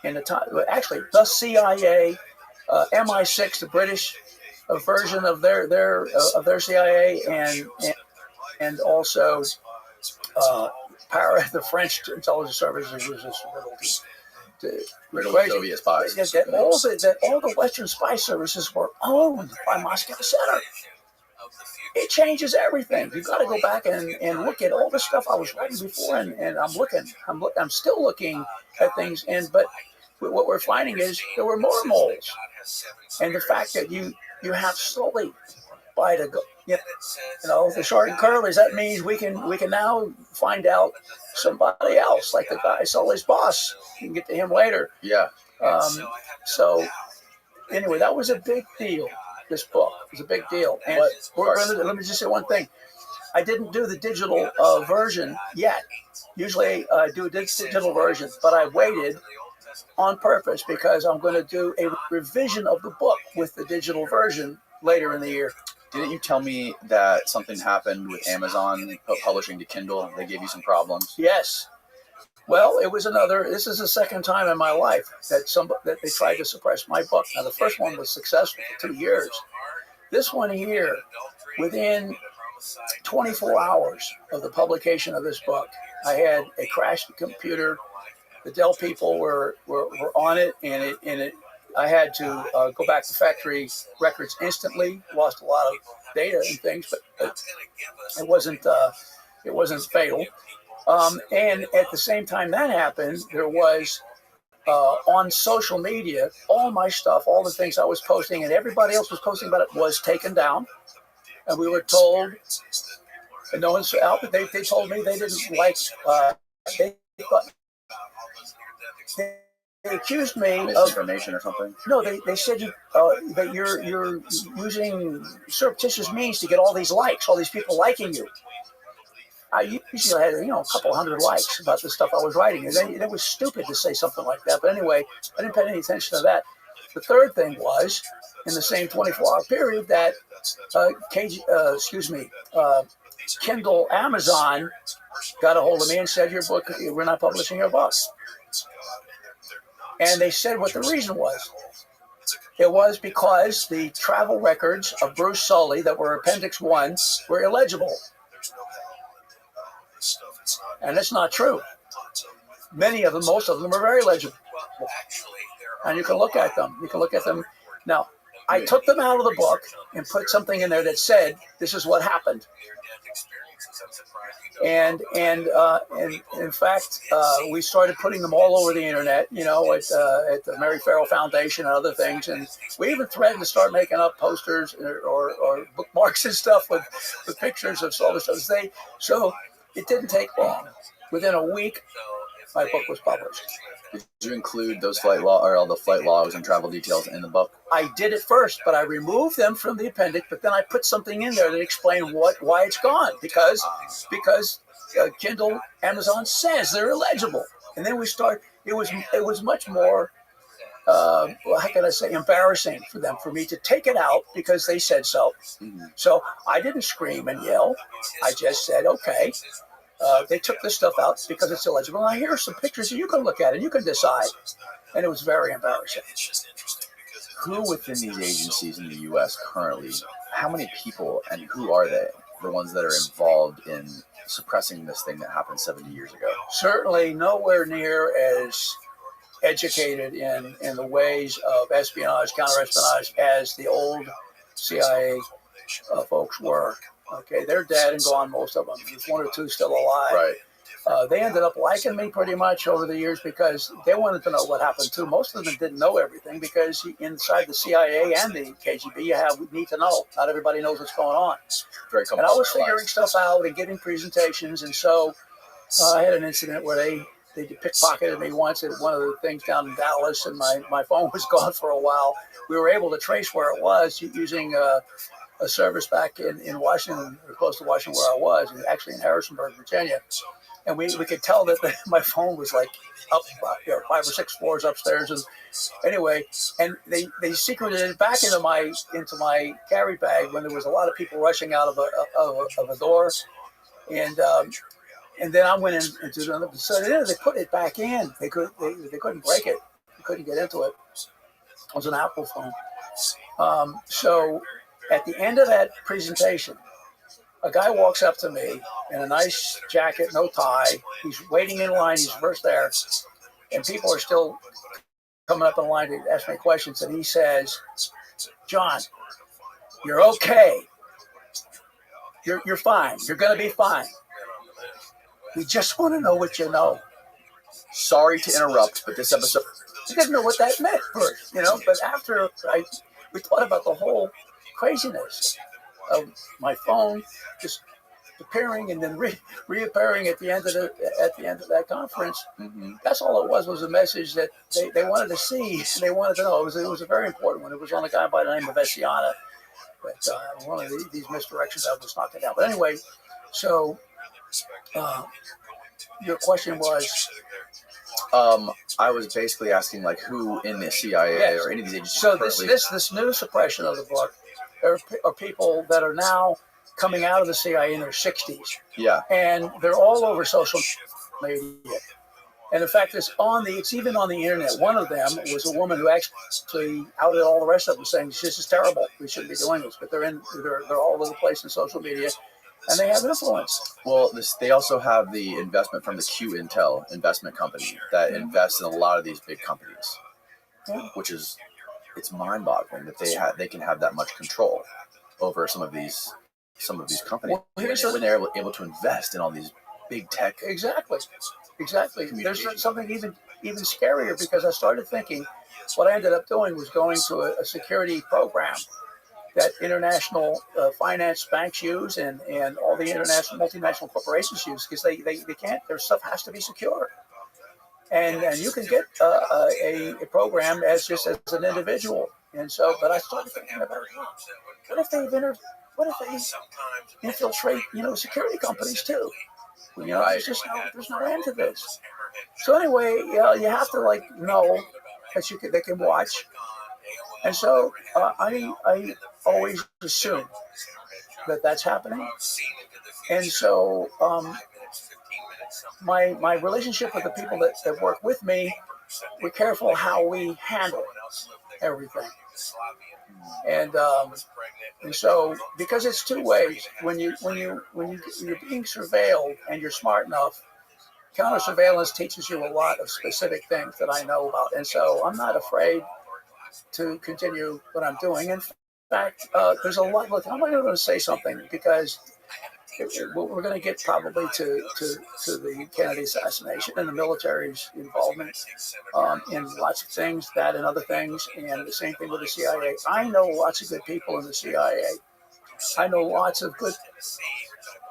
and the CIA, MI6, the British version of their CIA, and also the French intelligence services was just Soviet spies. All the Western spy services were owned by Moscow Center. It changes everything. You've got to go back and look at all the stuff I was writing before, and I'm still looking at things. But what we're finding is there were more moles, and the fact that you have Sully by the the short and curlers. That means we can now find out somebody else, like the guy Sully's boss. You can get to him later. Yeah. So anyway, that was a big deal. This book was a big deal. And let me just say one thing. I didn't do the digital version yet. Usually I do a digital version, but I waited on purpose because I'm going to do a revision of the book with the digital version later in the year. Didn't you tell me that something happened with Amazon publishing to Kindle? They gave you some problems. Yes. Well, this is the second time in my life that they tried to suppress my book. Now, the first one was successful for 2 years. This one here, within 24 hours of the publication of this book, I had a crashed computer. The Dell people were on it, and I had to go back to factory records instantly. Lost a lot of data and things, but it wasn't fatal. And at the same time that happened, there was on social media, all my stuff, all the things I was posting and everybody else was posting about it was taken down. And we were told, and no one's out, but they told me they didn't like, they accused me of misinformation or something. No, they said that you're using surreptitious means to get all these likes, all these people liking you. I usually had, a couple hundred likes about the stuff I was writing. And it was stupid to say something like that. But anyway, I didn't pay any attention to that. The third thing was, in the same 24-hour period, that Kindle Amazon got a hold of me and said, your book, we're not publishing your book. And they said what the reason was. It was because the travel records of Bruce Sully that were Appendix 1 were illegible. And that's not true. Most of them are very legible. And you can look at them. Now, I took them out of the book and put something in there that said, this is what happened. And in fact, we started putting them all over the internet, at the Mary Farrell Foundation and other things. And we even threatened to start making up posters or bookmarks and stuff with pictures of all the stuff. So it didn't take long. Within a week, my book was published. Did you include those flight all the flight logs and travel details in the book? I did it first, but I removed them from the appendix. But then I put something in there that explained why it's gone because Kindle Amazon says they're illegible. And then we start. It was much more. How can I say, embarrassing for me to take it out because they said so. Mm-hmm. So I didn't scream and yell. I just said, okay. They took this stuff out because it's illegible. Now here are some pictures that you can look at and you can decide. And it was very embarrassing. Who within these agencies in the U.S. currently, how many people and who are they, the ones that are involved in suppressing this thing that happened 70 years ago? Certainly nowhere near as educated in the ways of espionage, counterespionage as the old CIA folks were. Okay, they're dead and gone, most of them. There's one or two still alive. Right. They ended up liking me pretty much over the years because they wanted to know what happened too. Most of them didn't know everything because inside the CIA and the KGB, you need to know. Not everybody knows what's going on. And I was figuring stuff out and giving presentations. And so I had an incident where they pickpocketed me once at one of the things down in Dallas, and my phone was gone for a while. We were able to trace where it was using a service back in Washington, or close to Washington where I was, and actually in Harrisonburg, Virginia. And we could tell that my phone was like up 5 or 6 floors upstairs. And anyway, and they secreted it back into my carry bag when there was a lot of people rushing out of a door. And then I went into another. So they put it back in. They couldn't break it. They couldn't get into it. It was an Apple phone. So at the end of that presentation, a guy walks up to me in a nice jacket, no tie. He's waiting in line. He's first there, and people are still coming up in line to ask me questions. And he says, "John, you're okay. You're fine. You're going to be fine. We just want to know what you know." Sorry to interrupt, but this episode. I didn't know what that meant first, but after we thought about the whole craziness of my phone just appearing and then reappearing at the end of that conference. Mm-hmm. That's all it was a message that they wanted to see. They wanted to know. It was a very important one. It was on a guy by the name of Essiana. But one of these misdirections I was knocking out. But anyway, so your question was? I was basically asking like who in the CIA Yes. or any of these agencies. So this new suppression of the book are people that are now coming out of the CIA in their 60s. Yeah. And they're all over social media. And in fact, it's even on the internet. One of them was a woman who actually outed all the rest of them, saying this is terrible. We shouldn't be doing this. But they're all over the place in social media, and they have influence. Well, they also have the investment from the Q Intel investment company that invests in a lot of these big companies, which is it's mind-boggling that they can have that much control over some of these companies when they're able to invest in all these big tech. Exactly. There's something even scarier, because I started thinking what I ended up doing was going to a security program that international finance banks use and all the international multinational corporations use, because they can't, their stuff has to be secure. And you can get a program as an individual. And so, but I started thinking about, what if they infiltrate, security companies too? There's no end to this. So anyway, you have to know that they can watch. And so I always assume that that's happening. And so my relationship with the people that work with me, we're careful how we handle everything. And so, because it's two ways, when you're being surveilled and you're smart enough, counter surveillance teaches you a lot of specific things that I know about, and so I'm not afraid to continue what I'm doing. In fact, there's a lot. Look, I'm going to say something, because we're going to get probably to the Kennedy assassination and the military's involvement in lots of things, that and other things, and the same thing with the CIA. I know lots of good people in the CIA. I know lots of good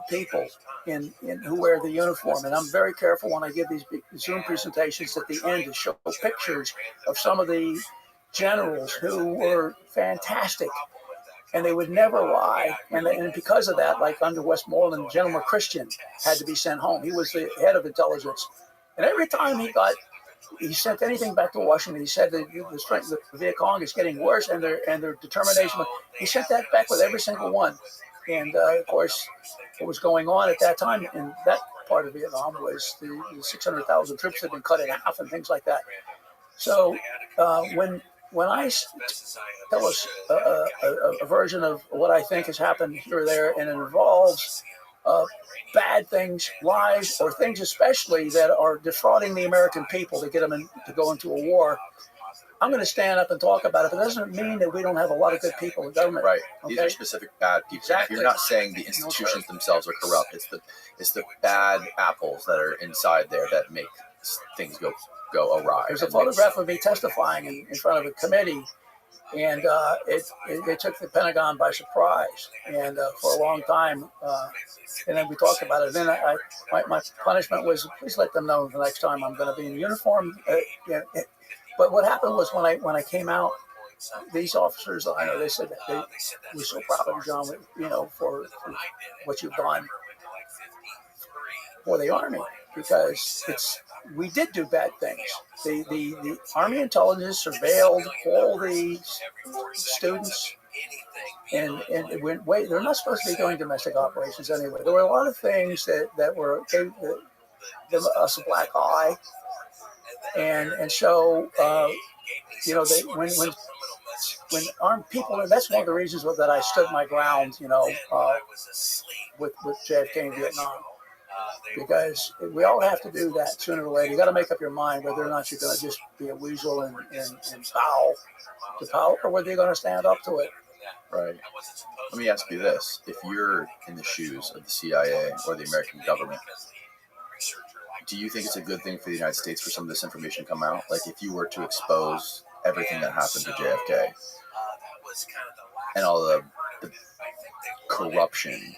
people in who wear the uniform, and I'm very careful when I give these Zoom presentations at the end to show pictures of some of the generals who were fantastic. And they would never lie. And because of that, like under Westmoreland, General Christian had to be sent home. He was the head of intelligence. And every time he sent anything back to Washington, he said that the strength of the Viet Cong is getting worse, and their determination. He sent that back with every single one. And of course, what was going on at that time in that part of Vietnam was the 600,000 troops had been cut in half and things like that. So when I tell us a version of what I think has happened here or there, and it involves bad things, lies, or things especially that are defrauding the American people to get them to go into a war, I'm going to stand up and talk about it. But it doesn't mean that we don't have a lot of good people in government. Right. Okay? These are specific bad people. Exactly. You're not saying the institutions themselves are corrupt. It's the bad apples that are inside there that make things go awry. There's a photograph of me testifying in front of a committee, and it took the Pentagon by surprise, and for a long time, and then we talked about it. And then my punishment was, please let them know the next time I'm going to be in uniform. But what happened was when I came out, these officers, I know they said that they were so proud of you, John, for what you've done for the Army, because we did do bad things. The Army intelligence surveilled all the students, and it went way. They're not supposed to be doing domestic operations anyway. There were a lot of things that gave us a black eye, and so they when armed people, and that's one of the reasons that I stood my ground, with JFK in Vietnam. Because we all have to do that sooner or later. You got to make up your mind whether or not you're going to just be a weasel and bow to power, or whether you're going to stand up to it. Right. Let me ask you this: if you're in the shoes of the CIA or the American government, do you think it's a good thing for the United States for some of this information to come out? Like, if you were to expose everything that happened to JFK and all the corruption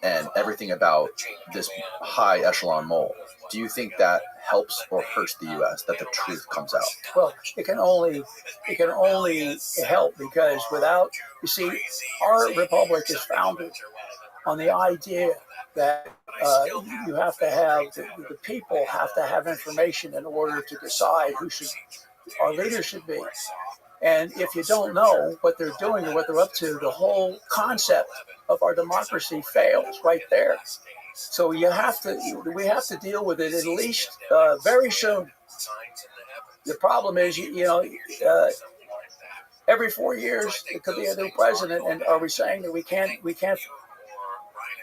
and everything about this high echelon mole, do you think that helps or hurts the U.S. that the truth comes out? Well, it can only help, because without, you see, our republic is founded on the idea that you have to have the people have to have information in order to decide who our leaders should be. And if you don't know what they're doing or what they're up to, the whole concept of our democracy fails right there. So we have to deal with it at least very soon. The problem is, every 4 years it could be a new president, and are we saying that we can't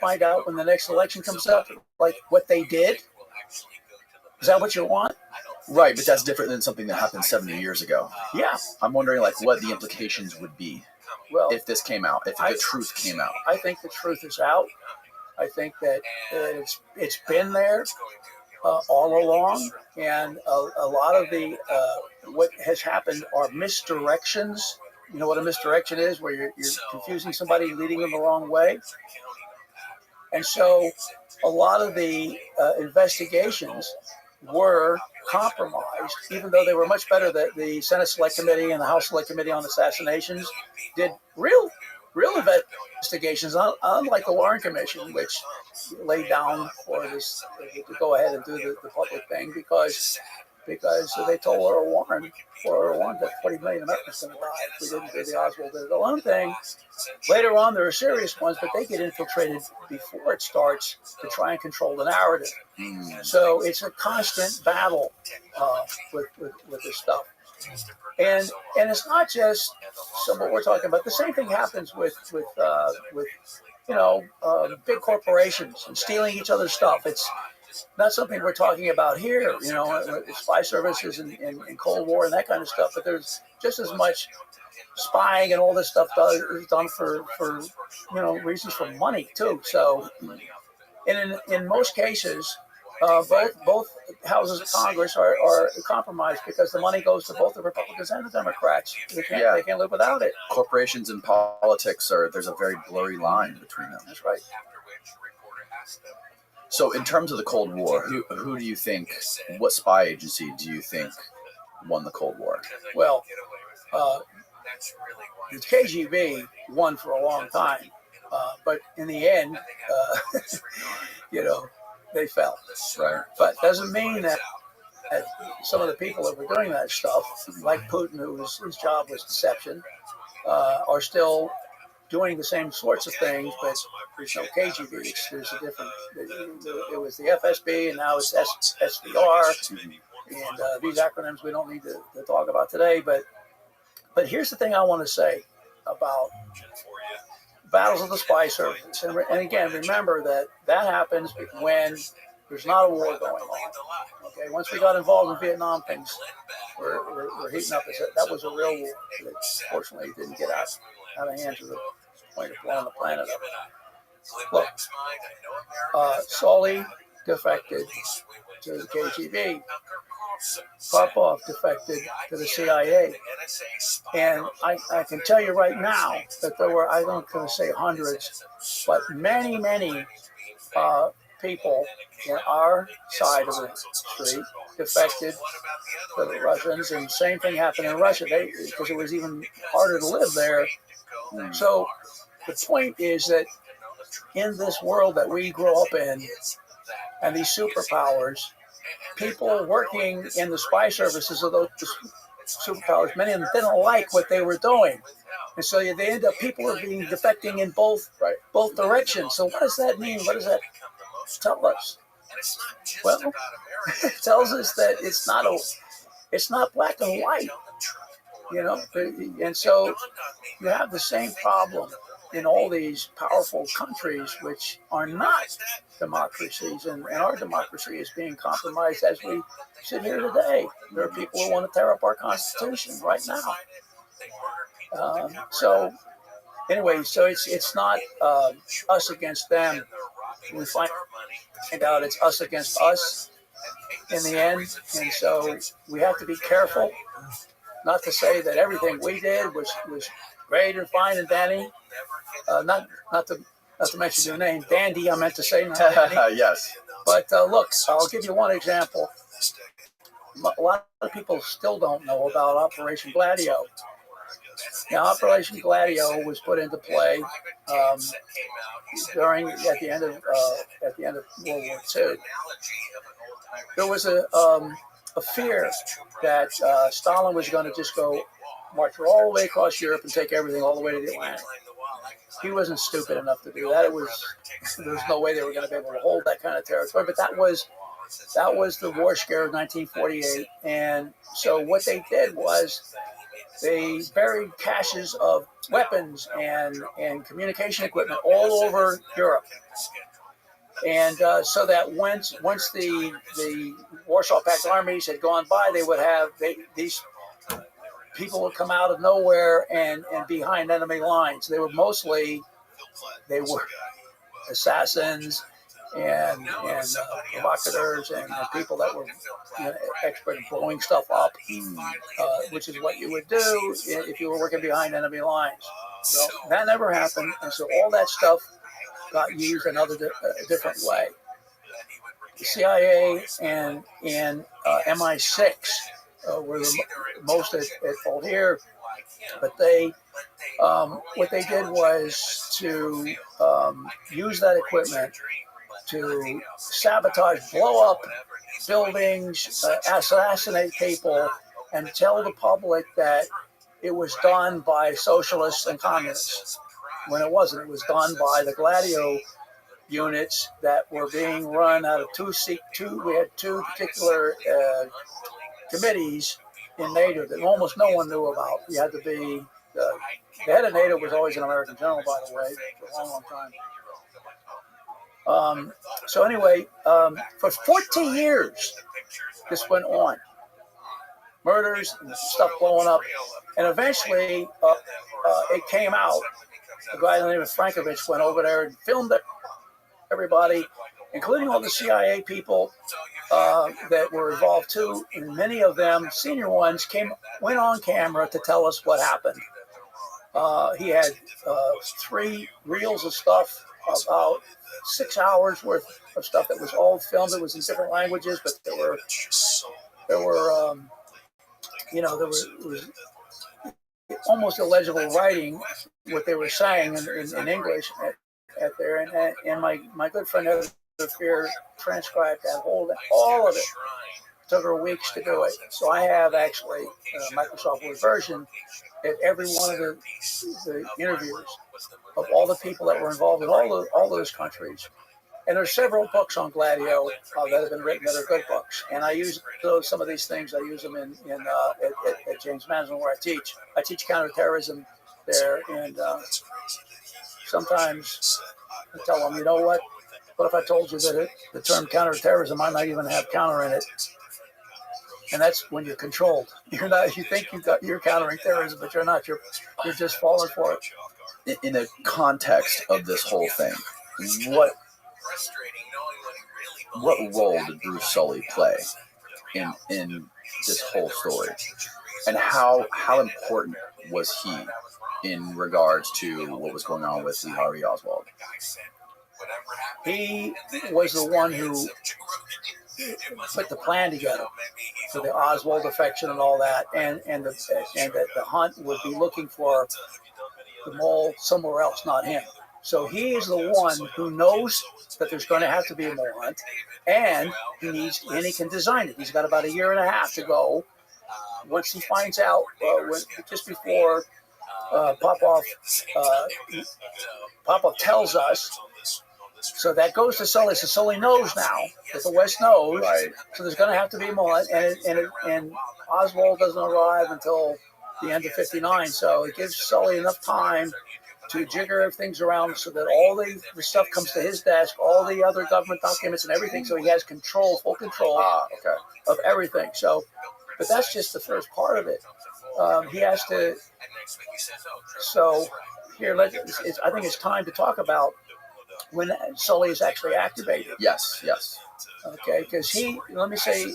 find out when the next election comes up, like what they did? Is that what you want? Right, but that's different than something that happened 70 years ago. Yeah. I'm wondering, what the implications would be if this came out, if the truth came out. I think the truth is out. I think that it's been there all along, and a lot of the what has happened are misdirections. You know what a misdirection is, where you're confusing somebody, leading them the wrong way. And so a lot of the investigations were compromised, even though they were much better. That the Senate Select Committee and the House Select Committee on Assassinations did real investigations, unlike the Warren Commission, which laid down for this to go ahead and do the public thing, because they told Laura Warren that 40 million Americans are going to die if we didn't do the Oswald did it alone thing. Later on, there are serious ones, but they get infiltrated before it starts to try and control the narrative. So it's a constant battle with this stuff. And it's not just what we're talking about. The same thing happens with big corporations and stealing each other's stuff. It's not something we're talking about here, spy services and Cold War and that kind of stuff. But there's just as much spying and all this stuff is done for reasons for money too. So, and in most cases, both houses of Congress are compromised, because the money goes to both the Republicans and the Democrats. They can't live without it. Corporations and politics there's a very blurry line between them. That's right. So in terms of the Cold War, who do you think, what spy agency do you think won the Cold War? Well, the KGB won for a long time, but in the end, they fell. Right. But doesn't mean that some of the people that were doing that stuff, like Putin, whose job was deception, are still doing the same sorts of things, but there's no KGB. There's a different. It was the FSB, and now it's SVR, and these acronyms we don't need to talk about today. But here's the thing I want to say about battles of the spy service. And again, remember that happens when there's not a war going on. Okay, once we got involved in Vietnam, things were heating up. That was a real war that fortunately didn't get out of hand to the point of blowing the planet up. Look, Solly defected to the KGB. Popov defected to the CIA. And I can tell you right now that there were, I'm not going to say hundreds, but many people in our side of the street defected to the Russians, and the same thing happened in Russia because it was even harder to live there. So the point is that in this world that we grow up in and these superpowers, people working in the spy services of those superpowers, many of them didn't like what they were doing. And so they end up, people are being defecting in both directions. So what does that mean? What does that tell us? Well, it tells us that it's not black and white, and so you have the same problem in all these powerful countries which are not democracies, and our democracy is being compromised as we sit here today. There are people who want to tear up our Constitution right now. So it's not us against them. We find out it's us against us in the end, and so we have to be careful not to say that everything we did was great and fine and dandy. Not to mention your name, Dandy. I meant to say, not Dandy. Yes. But look, I'll give you one example. A lot of people still don't know about Operation Gladio. Now, Operation Gladio was put into play at the end of World War II. There was a fear that Stalin was going to just go march all the way across Europe and take everything all the way to the Atlantic. He wasn't stupid enough to do that. There was no way they were going to be able to hold that kind of territory. But that was the war scare of 1948. And so what they did was they buried caches of weapons and communication equipment all over Europe. And so that once the Warsaw Pact armies had gone by, they would have these people would come out of nowhere and behind enemy lines. They were assassins and provocateurs and people that were expert in blowing stuff up, which is what you would do if you were working behind enemy lines. Well, that never happened, and so all that stuff got used another different way. The CIA and MI6 were the most at fault here, but what they did was to use that equipment to sabotage, blow up buildings, assassinate people, and tell the public that it was done by socialists and communists. When it wasn't, it was done by the Gladio units that were being run out of we had two particular committees in NATO that almost no one knew about. You had to be, the head of NATO was always an American general, by the way, for a long, long time. So anyway, for 40 years, this went on. Murders and stuff blowing up. And eventually, it came out. A guy named Frankovich went over there and filmed everybody, including all the CIA people that were involved too. And many of them, senior ones, went on camera to tell us what happened. He had 3 reels of stuff, about 6 hours worth of stuff that was all filmed. It was in different languages, but there was almost illegible writing what they were saying in English at there, and my good friend Fear transcribed all of it. It took her weeks to do it. So I have actually Microsoft Word version at every one of the interviews of all the people that were involved in all those countries. And there's several books on Gladio that have been written that are good books. And I use some of these things. I use them at James Madison where I teach. I teach counterterrorism there, and sometimes I tell them, you know what? What if I told you that the term counterterrorism might not even have counter in it? And that's when you're controlled. You're not. You think you're countering terrorism, but you're not. You're just falling for it. In the context of this whole thing, what role did Bruce Sully play in this whole story, and how important was he in regards to what was going on with Lee Harvey Oswald? he was the one who put the plan together for the Oswald defection and all that, and that the hunt would be looking for the mole somewhere else, not him. So he is the one who knows that there's going to have to be a mole hunt, and he can design it. He's got about 1.5 years to go. Once he finds out, just before Popov tells us. So that goes to Sully. So Sully knows now that the West knows. Right. So there's going to have to be more, and Oswald doesn't arrive until the end of '59. So it gives Sully enough time to jigger things around so that all the stuff comes to his desk, all the other government documents and everything. So he has full control of everything. So, but that's just the first part of it. He has to. So here, I think it's time to talk about when Sully is actually activated. Yes. Okay, because let me say,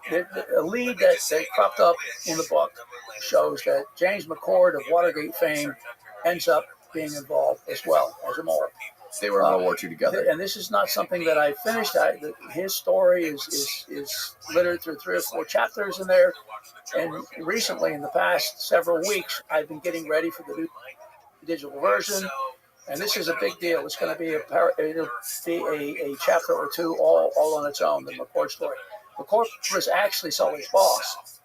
the lead that cropped up in the book shows that James McCord of Watergate fame ends up being involved as well as a mole. They were in World War II together. And this is not something that I finished. His story is littered through 3 or 4 chapters in there. And recently, in the past several weeks, I've been getting ready for the new digital version. And this is a big deal. It's going to be a chapter or 2 all on its own, the McCord story. McCord was actually Sully's boss.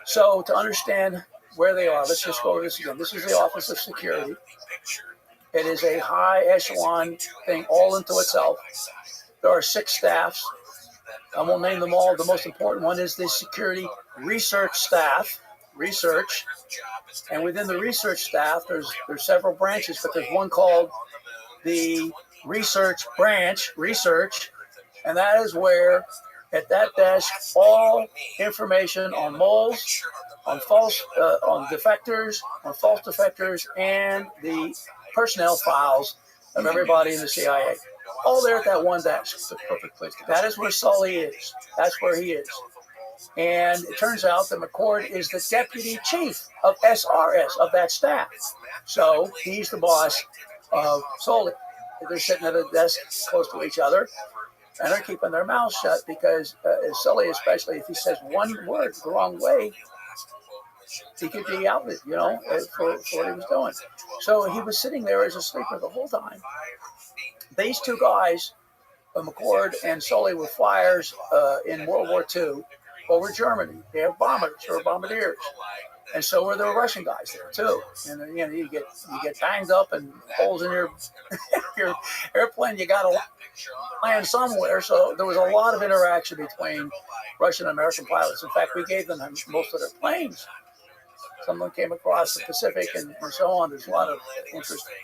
So to understand where they are, let's just go over this again. This is the Office of Security. It is a high echelon thing all into itself. There are 6 staffs. I won't name them all. The most important one is the security research staff. Research. And within the research staff, there's several branches, but there's one called the research branch, research, and that is where, at that desk, all information on moles, on defectors, on false defectors, and the personnel files of everybody in the CIA, all there at that one desk. The perfect place. That is where Sully is. That's where he is. And it turns out that McCord is the deputy chief of SRS, of that staff. So he's the boss of Sully. They're sitting at a desk close to each other, and they're keeping their mouths shut because Sully, especially if he says one word the wrong way, he could be outed, for what he was doing. So he was sitting there as a sleeper the whole time. These 2 guys, McCord and Sully, were flyers in World War II over Germany. They have bombers or bombardiers, and so were the Russian guys there too. And you get banged up and holes in your your airplane. You got to land somewhere. So there was a lot of interaction between Russian and American pilots. In fact, we gave them most of their planes. Some of them came across the Pacific and so on. There's a lot of interesting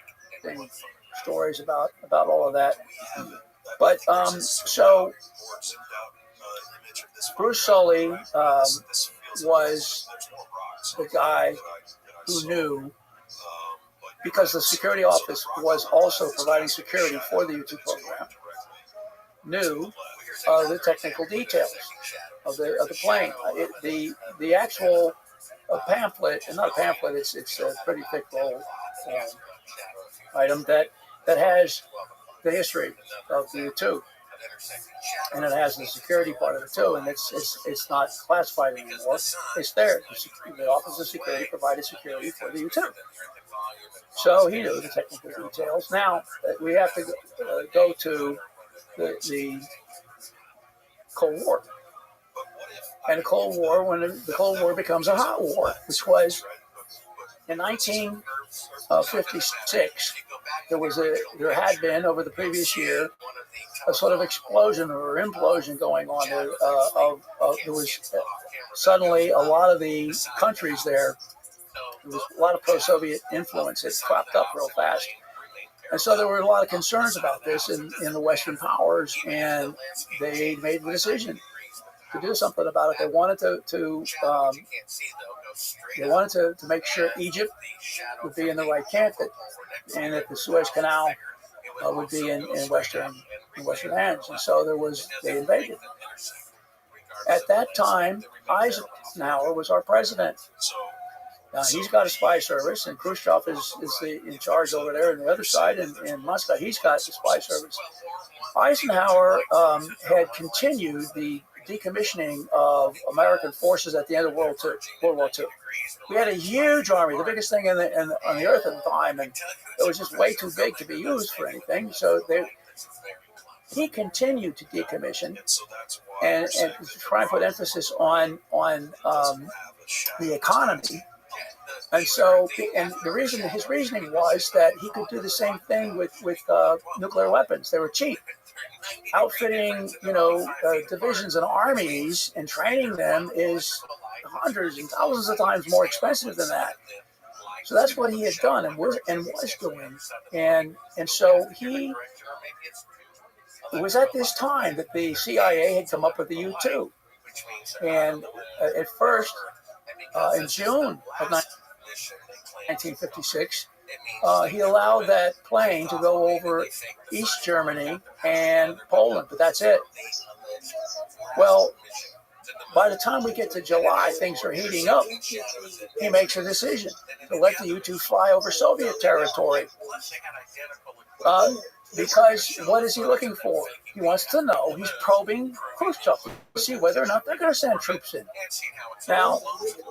stories about all of that. But so Bruce Sully was the guy who knew, because the security office was also providing security for the U-2 program, knew the technical details of the plane. The actual pamphlet, and not a pamphlet, it's a pretty thick roll item that has the history of the U-2. And it has the security part of it too, and it's not classified anymore. It's there. The Office of Security provided security for the U-2. So he knew the technical details. Now we have to go to the Cold War, and the Cold War, when the Cold War becomes a hot war, which was in 1956. There had been over the previous year a sort of explosion or implosion going on there. There was suddenly a lot of the countries there was a lot of pro-Soviet influence. It cropped up real fast. And so there were a lot of concerns about this in the Western powers, and they made the decision to do something about it. They wanted to make sure Egypt would be in the right camp, and that the Suez Canal would be in Western hands. And so they invaded. At that time, Eisenhower was our president. He's got a spy service, and Khrushchev is in charge over there on the other side, and in Moscow, he's got the spy service. Eisenhower had continued the decommissioning of American forces at the end of World War II. We had a huge army, the biggest thing on the earth at the time, and it was just way too big to be used for anything. So he continued to decommission and to try and put emphasis on the economy. And so, and his reasoning was that he could do the same thing with nuclear weapons. They were cheap. Outfitting, divisions and armies and training them is hundreds and thousands of times more expensive than that. So that's what he had done and was doing. And so it was at this time that the CIA had come up with the U-2. And at first, in June of 1956, he allowed that plane to go over East Germany and Poland, but that's it. Well, by the time we get to July, things are heating up. He makes a decision to let the U-2 fly over Soviet territory. Because what is he looking for? He wants to know, he's probing Khrushchev to see whether or not they're going to send troops in. Now,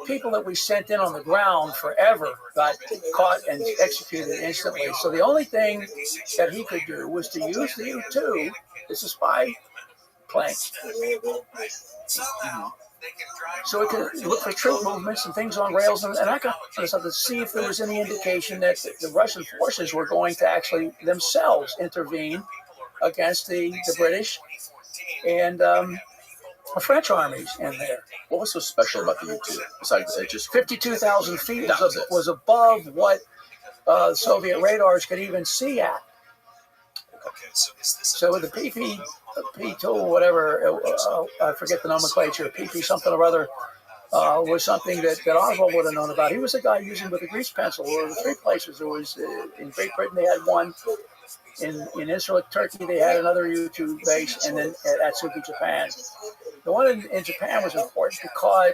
people that we sent in on the ground forever got caught and executed instantly. So the only thing that he could do was to use the U-2 as a spy plane. So it could look for troop movements and things on rails and that kind of stuff to see if there was any indication that the Russian forces were going to actually themselves intervene against the British and the French armies in there. What was so special about the U-2? Besides it just 52,000 feet was above what Soviet radars could even see at. So the PP2 or whatever, I forget the nomenclature, PP something or other, was something that Oswald would have known about. He was a guy using with a grease pencil. There were three places. There was in Great Britain they had one, in Israel, Turkey they had another U-2 base, and then at Atsugi, Japan. The one in Japan was important because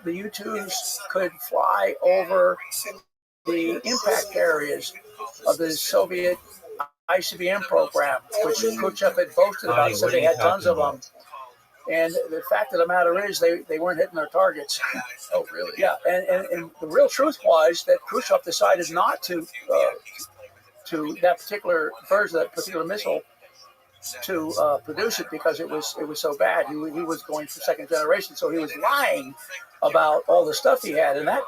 the U-2s could fly over the impact areas of the Soviet ICBM program, which Khrushchev had boasted about, so they had tons of them. And the fact of the matter is they weren't hitting their targets. Oh, really? Yeah, and the real truth was that Khrushchev decided not to that particular version, that particular missile, to produce it because it was so bad. He was going for second generation, so he was lying about all the stuff he had, and that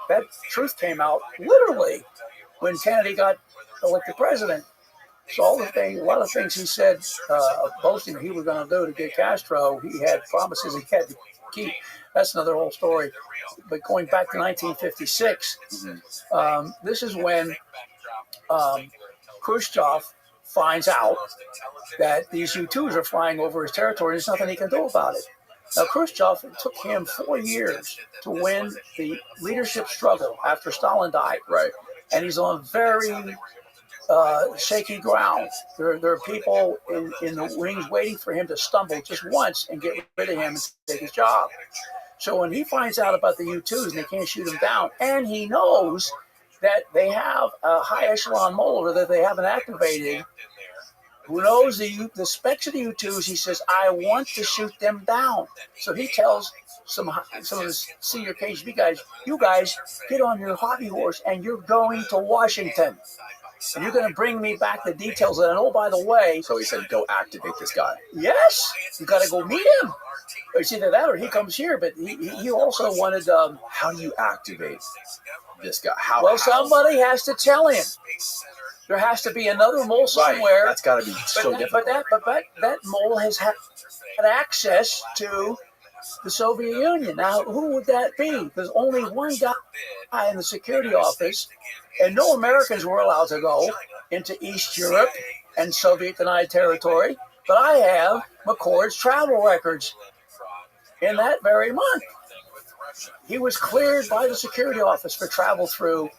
truth came out literally when Kennedy got elected president. So a lot of things he said, boasting that he was going to do to get Castro, he had promises he had to keep. That's another whole story. But going back to 1956, this is when Khrushchev finds out that these U-2s are flying over his territory. There's nothing he can do about it. Now, Khrushchev, it took him 4 years to win the leadership struggle after Stalin died. Right. And he's on very shaky ground. There are people in the wings waiting for him to stumble just once and get rid of him and take his job. So when he finds out about the U-2s and they can't shoot him down, and he knows that they have a high echelon motor that they haven't activated, who knows the specs of the U-2s, he says, I want to shoot them down. So he tells some of his senior KGB guys, you guys get on your hobby horse and you're going to Washington. And you're going to bring me back the details. And oh, by the way. So he said, go activate this guy. Yes. You got to go meet him. It's either that or he comes here. But he also wanted. How do you activate this guy? Somebody has to tell him. There has to be another mole somewhere. Right. That's got to be so difficult. But that mole has had access to the Soviet Union. Now, who would that be? There's only one guy in the security office, and no Americans were allowed to go into East Europe and Soviet-denied territory. But I have McCord's travel records in that very month. He was cleared by the security office for travel through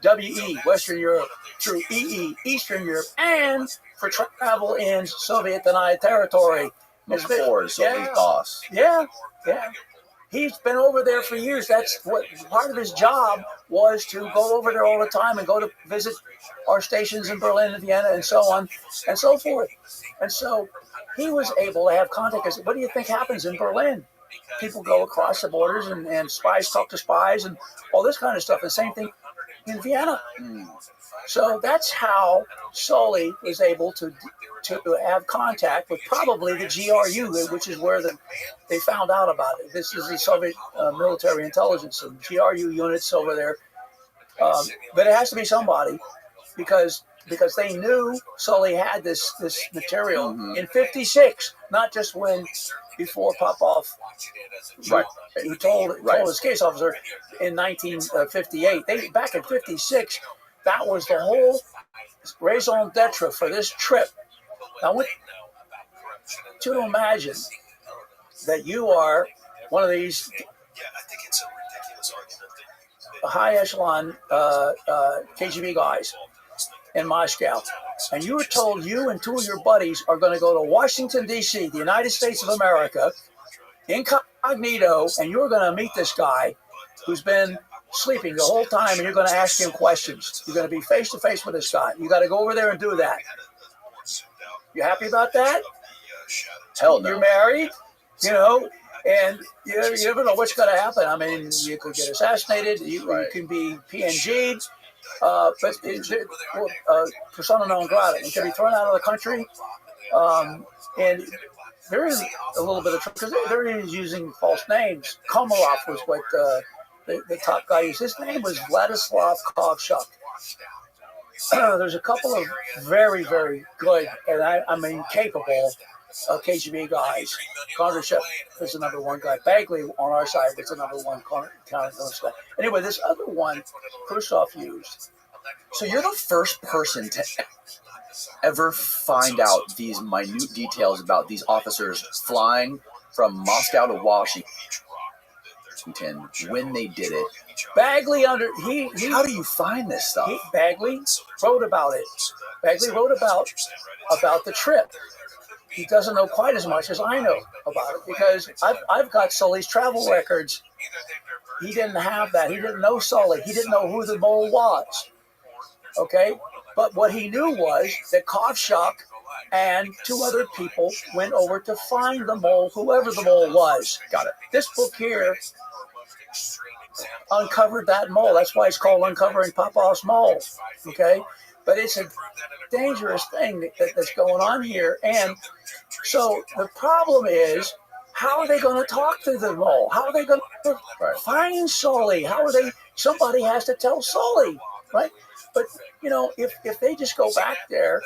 WE, Western Europe, through EE, Eastern Europe, and for travel in Soviet-denied territory. McCord, Soviet boss. Yeah. He's been over there for years. That's what part of his job was, to go over there all the time and go to visit our stations in Berlin and Vienna and so on and so forth. And so he was able to have contact. I said, what do you think happens in Berlin? People go across the borders and spies talk to spies and all this kind of stuff. The same thing in Vienna. So that's how Sully was able to have contact with probably the GRU, which is where they found out about it. This is the Soviet military intelligence, and GRU units over there. But it has to be somebody, because they knew Sully had this material in '56, not just before Popov, Right. who told his case officer in 1958. Back in '56, that was the whole raison d'etre for this trip. I want you to imagine that you are one of these high echelon KGB guys in Moscow, and you were told you and two of your buddies are going to go to Washington, D.C., the United States of America, incognito, and you're going to meet this guy who's been sleeping the whole time, and you're going to ask him questions. You're going to be face to face with this guy. You got to go over there and do that. You happy about that? Hell no. You're married, and you never know what's going to happen. I mean, you could get assassinated. You can be PNG'd. But persona non grata. You can be thrown out of the country. And there is a little bit of trouble because they're using false names. Komarov was what the top guy used. His name was Vladislav Kovshuk. There's a couple of very, very good, and I mean capable KGB guys. Kondrachev is the number one guy. Bagley on our side was the number one guy. Anyway, this other one, Khrushchev used. So you're the first person to ever find out these minute details about these officers flying from Moscow to Washington when they did it. Bagley how do you find this stuff? Bagley wrote about it. Bagley wrote about the trip. He doesn't know quite as much as I know about it because I've got Sully's travel records. He didn't have that. He didn't know Sully. He didn't know who the mole was. Okay? But what he knew was that Kovshuk and two other people went over to find the mole, whoever the mole was. Got it. This book here uncovered that mole. That's why it's called Uncovering Popov's Mole. Okay? But it's a dangerous thing that's going on here. And so the problem is, how are they going to talk to the mole? How are they going to find Sully? Somebody has to tell Sully, right? But, if they just go back there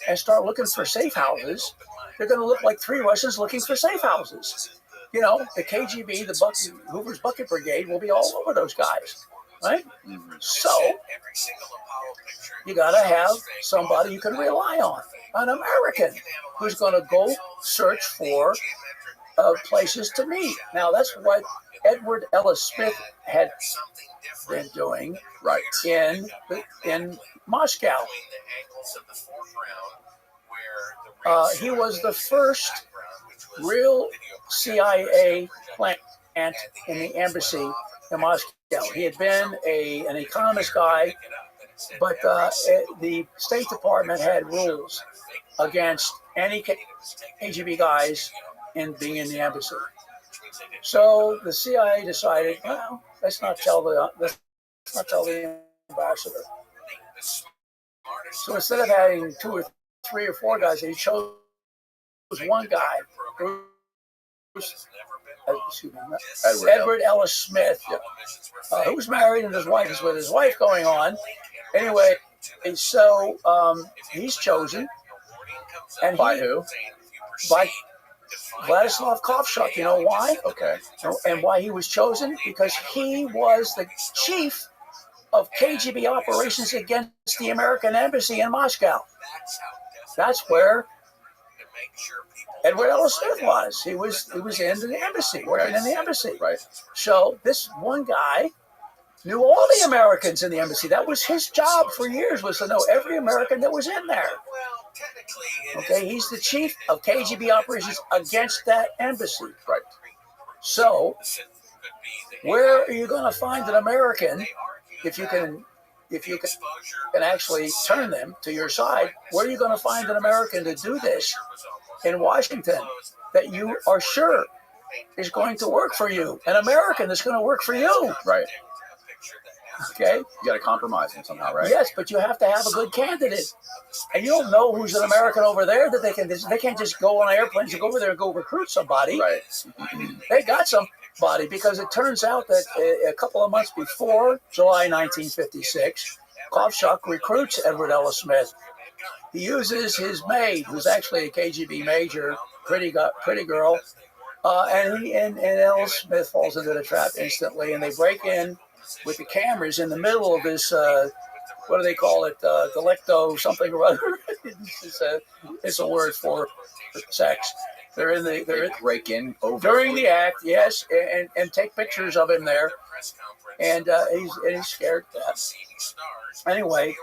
and start looking for safe houses, they're going to look like three Russians looking for safe houses. The KGB, Hoover's Bucket Brigade will be all over those guys, right? Mm-hmm. So you got to have somebody you can rely on, an American who's going to go search for places to meet. Now, that's what Edward Ellis Smith had been doing in Moscow. He was the first real CIA plant in the embassy in Moscow. He had been an economist guy, but the State Department had rules against any KGB guys in being in the embassy. So the CIA decided, well, let's not tell the ambassador. So instead of having 2 or 3 or 4 guys, he chose one guy, Edward Ellis Smith, who was married and his wife is with his wife going on. Anyway, so he's chosen. And by who? By Vladislav Kovshuk. You know why? Okay. And why he was chosen? Because he was the chief of KGB operations against the American embassy in Moscow. That's where Edward Ellis Smith was. He was in the embassy, working in the embassy. Right. So this one guy knew all the Americans in the embassy. That was his job for years, was to know every American that was in there. Okay, he's the chief of KGB operations against that embassy. Right. So Where are you going to find an American if you can actually turn them to your side? Where are you going to find an American to do this in Washington that you are sure is going to work for you? An American that's going to work for you. Right. Okay? You got to compromise them somehow, right? Yes, but you have to have a good candidate. And you don't know who's an American over there that they can't just go on airplanes and go over there and go recruit somebody. Right. They got somebody, because it turns out that a couple of months before July 1956, Kovshuk recruits Edward Ellis Smith. He uses his maid, who's actually a KGB major, pretty girl, and Ellis Smith falls into the trap instantly, and they break in with the cameras in the middle of this, what do they call it, delicto something or other. It's a word for sex. They break in over during the act, yes, and take pictures of him there, and he's scared to death. Anyway,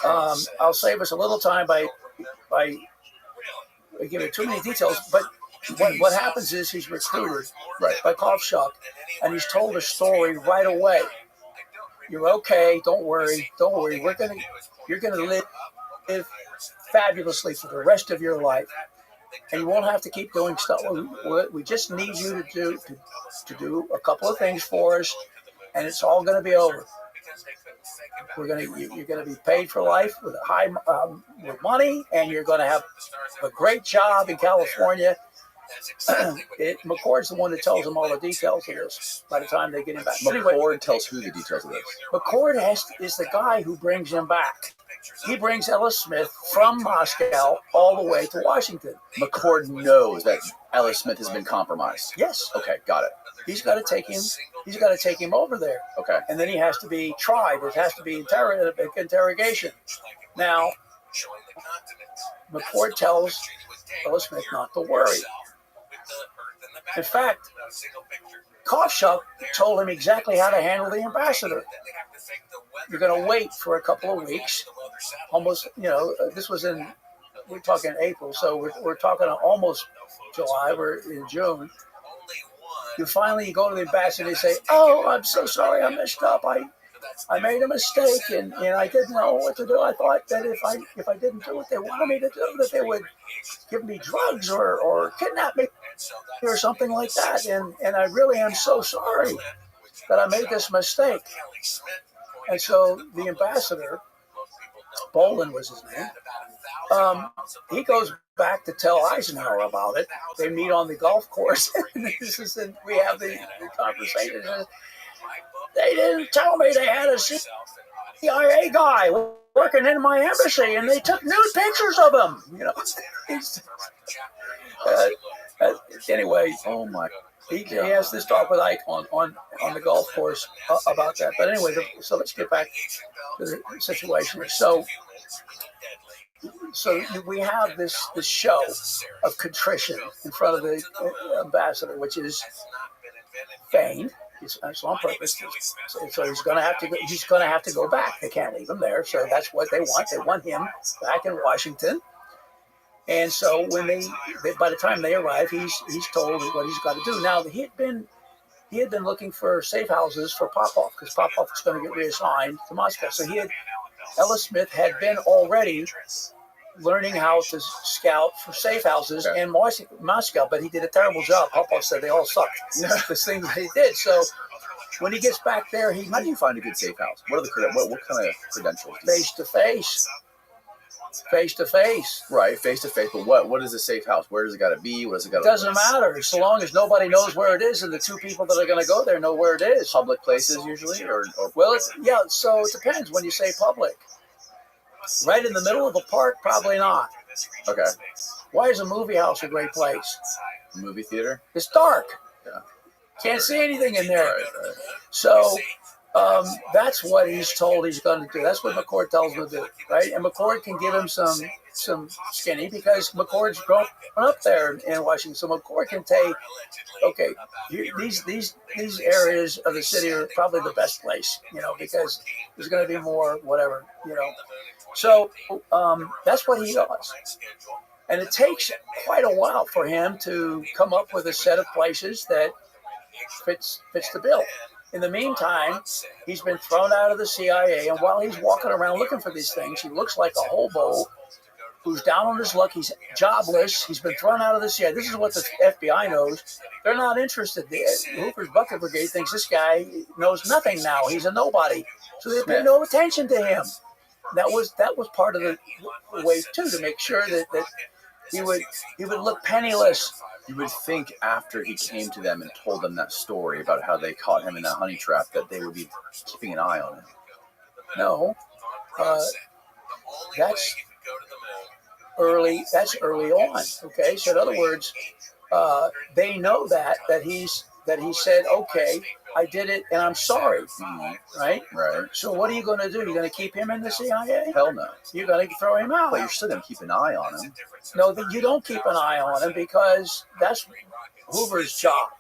I'll save us a little time by giving too many details, but what happens is he's recruited by Kovshuk, and he's told a story right away. You're okay. Don't worry. You're gonna live fabulously for the rest of your life, and you won't have to keep doing stuff. We just need you to do a couple of things for us, and it's all going to be over. You're going to be paid for life with with money, and you're going to have a great job in California. McCord's the one that tells them all the details of this by the time they get him back. McCord tells who the details of this? McCord is the guy who brings him back. He brings Ellis Smith from Moscow all the way to Washington. McCord knows that Ellis Smith has been compromised. Yes. Okay, got it. He's got to take him over there. Okay. And then he has to be tried. It has to be interrogation. Now, McCord tells Ellis Smith not to worry. In fact, Kovshuk told him exactly how to handle the ambassador. You're going to wait for a couple of weeks. Almost, this was we're talking April, so we're talking almost July. We're in June. You finally go to the ambassador and say, "Oh, I'm so sorry, I messed up. I made a mistake, and I didn't know what to do. I thought that if I didn't do what they wanted me to do, that they would give me drugs or kidnap me or something like that. And I really am so sorry that I made this mistake." And so the ambassador, Bolin was his name, he goes back to tell Eisenhower about it. They meet on the golf course. We have the conversation. They didn't tell me they had a CIA guy working in my embassy, and they took nude pictures of him. Anyway, oh my. He has this talk with Ike on the golf course about that. But anyway, so let's get back to the situation. So we have this show of contrition in front of the ambassador, which is feigned. It's on purpose. So he's going to have to go back. They can't leave him there. So that's what they want. They want him back in Washington. And so when by the time they arrive, he's told what he's got to do. Now he had been looking for safe houses for Popov, because Popov was going to get reassigned to Moscow. So Ellis Smith had been already learning how to scout for safe houses in Moscow, but he did a terrible job. Popov said they all sucked. The things that he did. So when he gets back there, how do you find a good safe house? What kind of credentials? Face to face. Face to face. Right, face to face. But what is a safe house? Where does it got to be? What does it got to? It doesn't matter, so long as nobody knows where it is, and the two people that are going to go there know where it is. Public places usually, or well, so it depends when you say public. Right in the middle of the park, probably not. Okay. Why is a movie house a great place? Movie theater. It's dark. Yeah. Can't see anything in there. Right. So that's what he's told he's going to do. That's what McCord tells him to do, right? And McCord can give him some skinny, because McCord's grown up there in Washington. So McCord can take, okay, these areas of the city are probably the best place, because there's going to be more whatever, So that's what he does. And it takes quite a while for him to come up with a set of places that fits the bill. In the meantime, he's been thrown out of the CIA, and while he's walking around looking for these things, he looks like a hobo who's down on his luck. He's jobless. He's been thrown out of the CIA. This is what the FBI knows. They're not interested. Hoover's Bucket Brigade thinks this guy knows nothing now. He's a nobody. So they pay no attention to him. That was part of the way, too, to make sure that he would look penniless. You would think after he came to them and told them that story about how they caught him in that honey trap that they would be keeping an eye on him. No. That's early. That's early on. Okay, so in other words, they know that he said, okay, I did it, and I'm sorry. Right. So what are you going to do? You're going to keep him in the CIA? Hell no. You're going to throw him out. But you're still going to keep an eye on him. No, you don't keep an eye on him because that's Hoover's job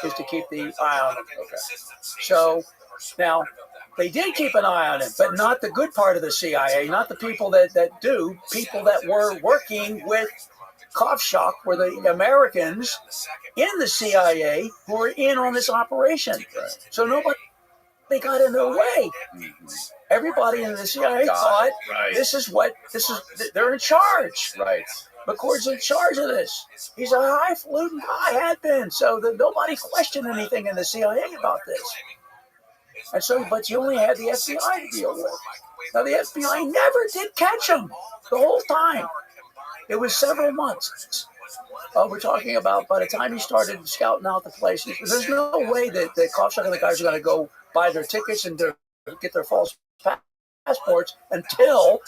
is to keep the eye on him. Okay. So now, they did keep an eye on him, but not the good part of the CIA, not the people that do. People that were working with Kovshok were the Americans in the CIA who were in on this operation. Right. So nobody got in their way. Everybody in the CIA thought they're in charge. Right. McCord's in charge of this. He's a highfalutin guy, had been. So that nobody questioned anything in the CIA about this. And so, but you only had the FBI to deal with. Now, the FBI never did catch him the whole time. It was several months. We're talking about by the time he started scouting out the places, there's no way that the Kovshok and the guys are going to go buy their tickets and get their false passports until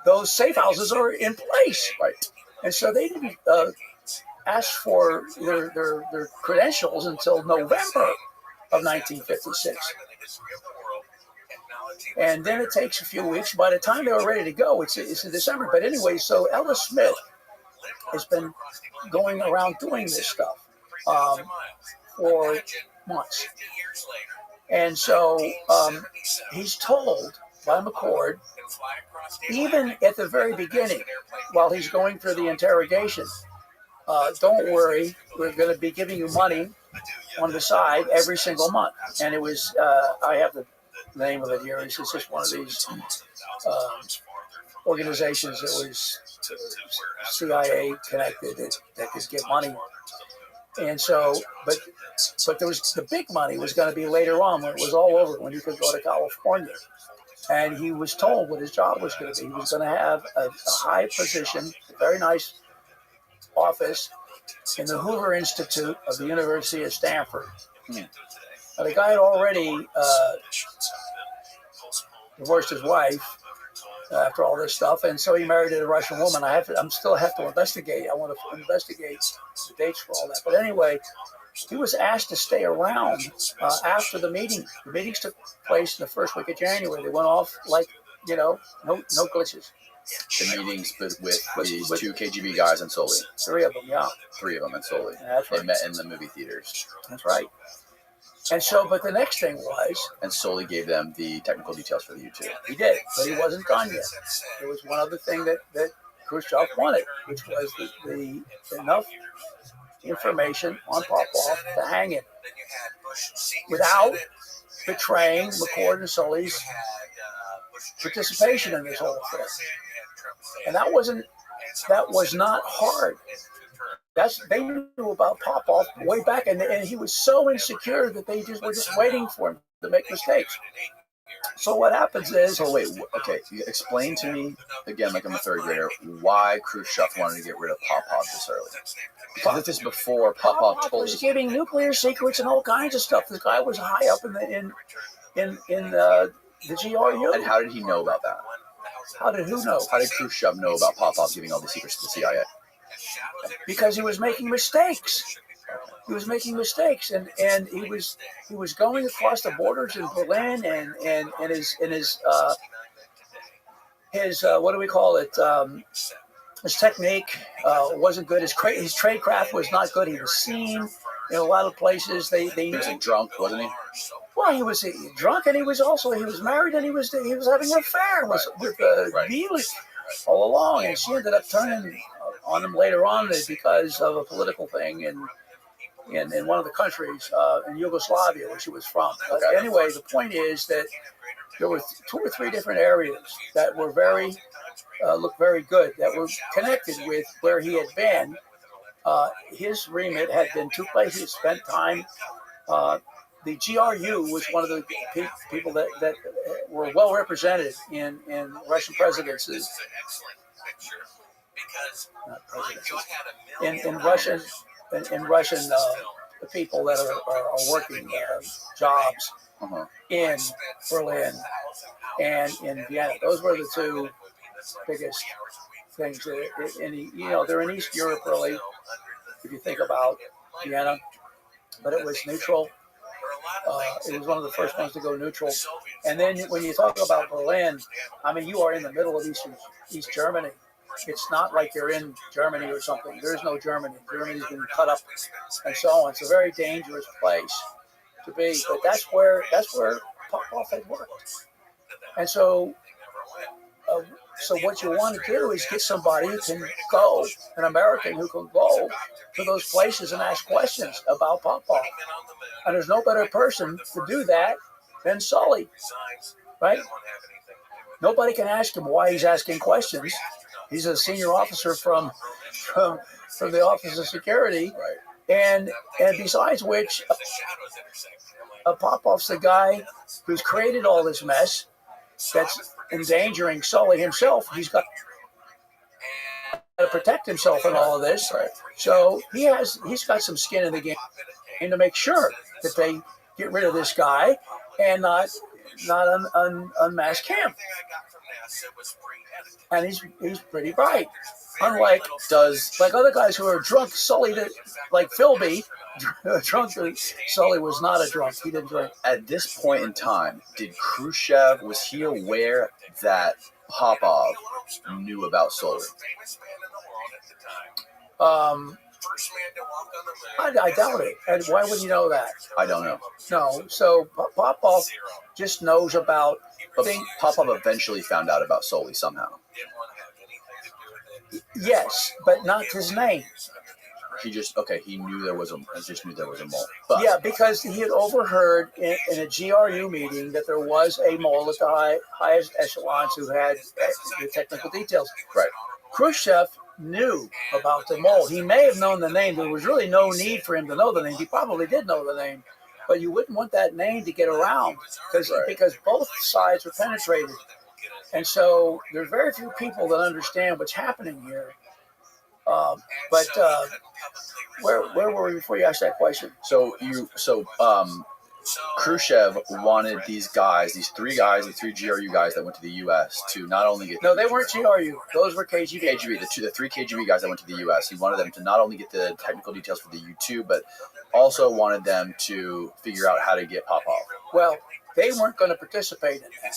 those safe houses are in place. Right. And so they didn't ask for their credentials until November of 1956. And then it takes a few weeks. By the time they were ready to go, it's in December. But anyway, so Ellis Smith has been going around doing this stuff for months. And so he's told by McCord, even at the very beginning, while he's going through the interrogation, don't worry, we're going to be giving you money on the side every single month. And it was, I have the name of it here. It's just one of these organizations that was CIA connected that could give money. And so, but there was the big money was going to be later on when it was all over, when you could go to California. And he was told what his job was going to be. He was going to have a high position, a very nice office in the Hoover Institute of the University of Stanford. Now, the guy had already divorced his wife after all this stuff, and so he married a Russian woman. I still have to investigate. I want to investigate the dates for all that. But anyway, he was asked to stay around after the meeting. The meetings took place in the first week of January. They went off like, no glitches. The meetings with the two KGB guys and Sully. Three of them, yeah. Three of them and Sully. That's right. They met in the movie theaters. That's right. And so, but the next thing was... And Sully gave them the technical details for the U-2. He did, but he wasn't done yet. There was one other thing that Khrushchev wanted, which was the enough information on Popov to hang him without betraying McCord and Sully's participation in this whole thing. And that was not hard. They knew about Popov way back, and he was so insecure that they were just waiting for him to make mistakes. So what happens is... So wait, okay, explain to me, again, like I'm a third grader, why Khrushchev wanted to get rid of Popov this early. Because this is before Popov told was giving nuclear secrets and all kinds of stuff. This guy was high up in the GRU. And how did he know about that? How did who know? How did Khrushchev know about Popov giving all the secrets to the CIA? Because he was making mistakes. He was making mistakes, and he was going across the borders in Berlin, and his what do we call it? His technique wasn't good. His tradecraft was not good. He was seen in a lot of places. He was drunk, wasn't he? Well, he was drunk, and he was married, and he was having an affair with Neely all along, and she ended up turning on him later on because of a political thing, and in one of the countries in Yugoslavia, where she was from. But Okay. anyway, the point is that there were 2 or 3 different areas that were looked very good, that were connected with where he had been. His remit had been 2 places. He spent time. The GRU was one of the people that were well represented in Russian presidencies. In Russian people that are working jobs in Berlin and in Vienna. Those were the 2 biggest things. They're in East Europe, really, if you think about Vienna, but it was neutral. It was one of the first ones to go neutral. And then when you talk about Berlin, I mean, you are in the middle of East Germany. It's not like you're in Germany or something. There's no Germany. Germany's been cut up and so on. It's a very dangerous place to be. But that's where Popov had worked. And so what you want to do is get somebody who can go, an American who can go to those places and ask questions about Popov. And there's no better person to do that than Sully, right? Nobody can ask him why he's asking questions. He's a senior officer from the Office of Security, and besides which, Popov's the guy who's created all this mess that's endangering Sully himself. He's got to protect himself in all of this, so he's got some skin in the game to make sure that they get rid of this guy and not unmask him. And he's pretty bright. Unlike other guys who are drunk, Sully, like Philby, drunk. Sully was not a drunk. He didn't drink. At this point in time, was he aware that Popov knew about Sully? I doubt it. And why would you know that? I don't know. No. So Popov just knows about. But Popov eventually found out about Sully somehow. Yes, but not his name. He knew there was a mole. But, yeah, because he had overheard in a GRU meeting that there was a mole at the highest echelons who had the technical details. Right. Khrushchev knew about the mole. He may have known the name. There was really no need for him to know the name. He probably did know the name. But you wouldn't want that name to get around because both sides were penetrated. And so there's very few people that understand what's happening here. Where were we before you asked that question? Khrushchev wanted these 3 GRU guys that went to the U.S. to not only get... No, they weren't GRU. Those were KGB. The 3 KGB guys that went to the U.S. He wanted them to not only get the technical details for the U-2, but also wanted them to figure out how to get Popov. Well, they weren't going to participate in that.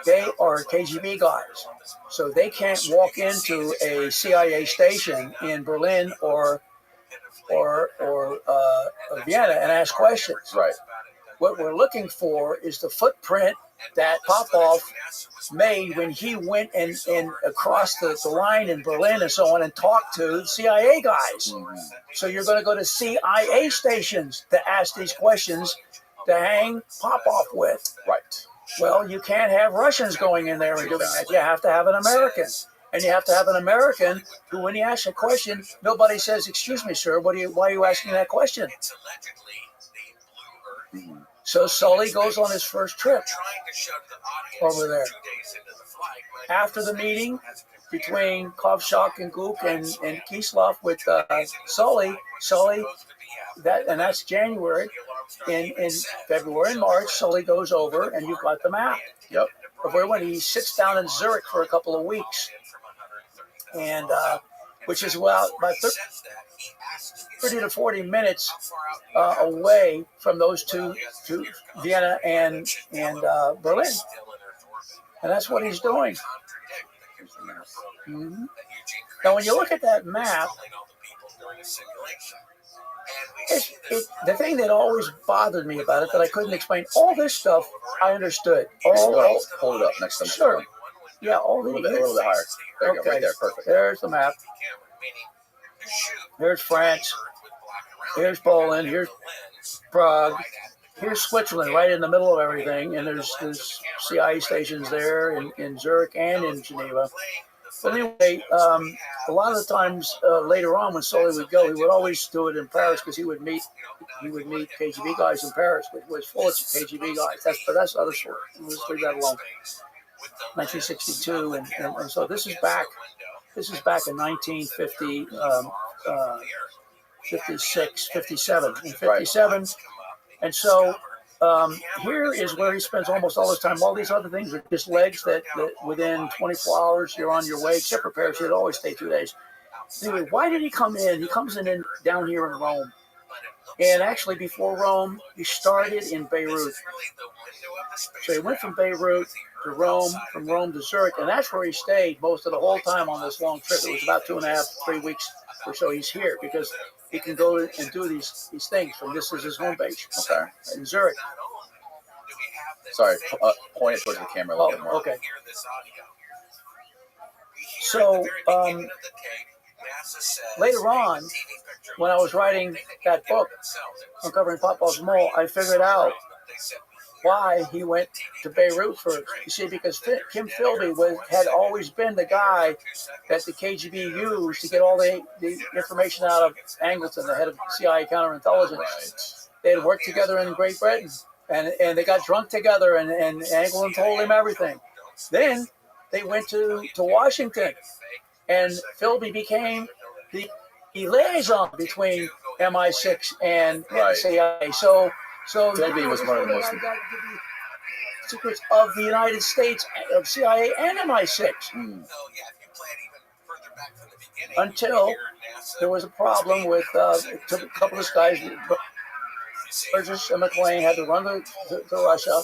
They are KGB guys, so they can't walk into a CIA station in Berlin or Vienna and ask questions. Right. What we're looking for is the footprint that Popov made when he went and across the line in Berlin and so on and talked to CIA guys. Mm-hmm. So you're going to go to CIA stations to ask these questions to hang Popov with. Right. Well, you can't have Russians going in there and doing that. You have to have an American. And you have to have an American who, when he asks a question, nobody says, "Excuse me, sir, why are you asking that question?" Mm-hmm. So Sully goes on his first trip over there. After the meeting between Kovshak and Guk and Kislov with Sully, that's January. In February and March, Sully goes over, and you've got the map. Yep. Of where when he sits down in Zurich for a couple of weeks, and which is about 30 to 40 minutes away from those two Vienna and Berlin, and that's what he's doing. Mm-hmm. Now, when you look at that map, the thing that always bothered me about it that I couldn't explain, all this stuff I understood. Hold it up next time. Sure. Yeah, a little bit higher. There you go, right there, perfect. There's the map. There's France. here's Poland, here's Prague, here's Switzerland, right in the middle of everything, and there's CIA stations there in Zurich and in Geneva. But anyway, a lot of the times later on when Sully would go, he would always do it in Paris because he would meet KGB guys in Paris, which was full of KGB guys. That's another story. Let's leave that alone. 1962, and so this is back in 1950. 56, 57, and 57. Right. And so here is where he spends almost all his time. All these other things are just legs that within 24 hours you're on your way, except for Paris. He'd always stay 2 days. Anyway, why did he come in? He comes in down here in Rome. And actually, before Rome, he started in Beirut. So he went from Beirut to Rome, from Rome to Zurich, and that's where he stayed most of the whole time on this long trip. It was about 2.5, 3 weeks or so he's here because he can go and do these things from this is his home base. Okay. In Zurich. Sorry, point it towards the camera a little bit more. Okay. So later on, when I was writing that book, Uncovering Popov's Mole, I figured out why he went to Beirut first. You see, because Kim Philby had always been the guy that the KGB used to get all the information out of Angleton, the head of CIA counterintelligence. They had worked together in Great Britain, and they got drunk together, and Angleton told him everything. Then they went to Washington, and Philby became the liaison between MI6 and CIA. So Philby was one of the most secrets of the United States, of CIA and MI6. Until there was a problem with a couple of guys. Burgess and McLean had to run to Russia,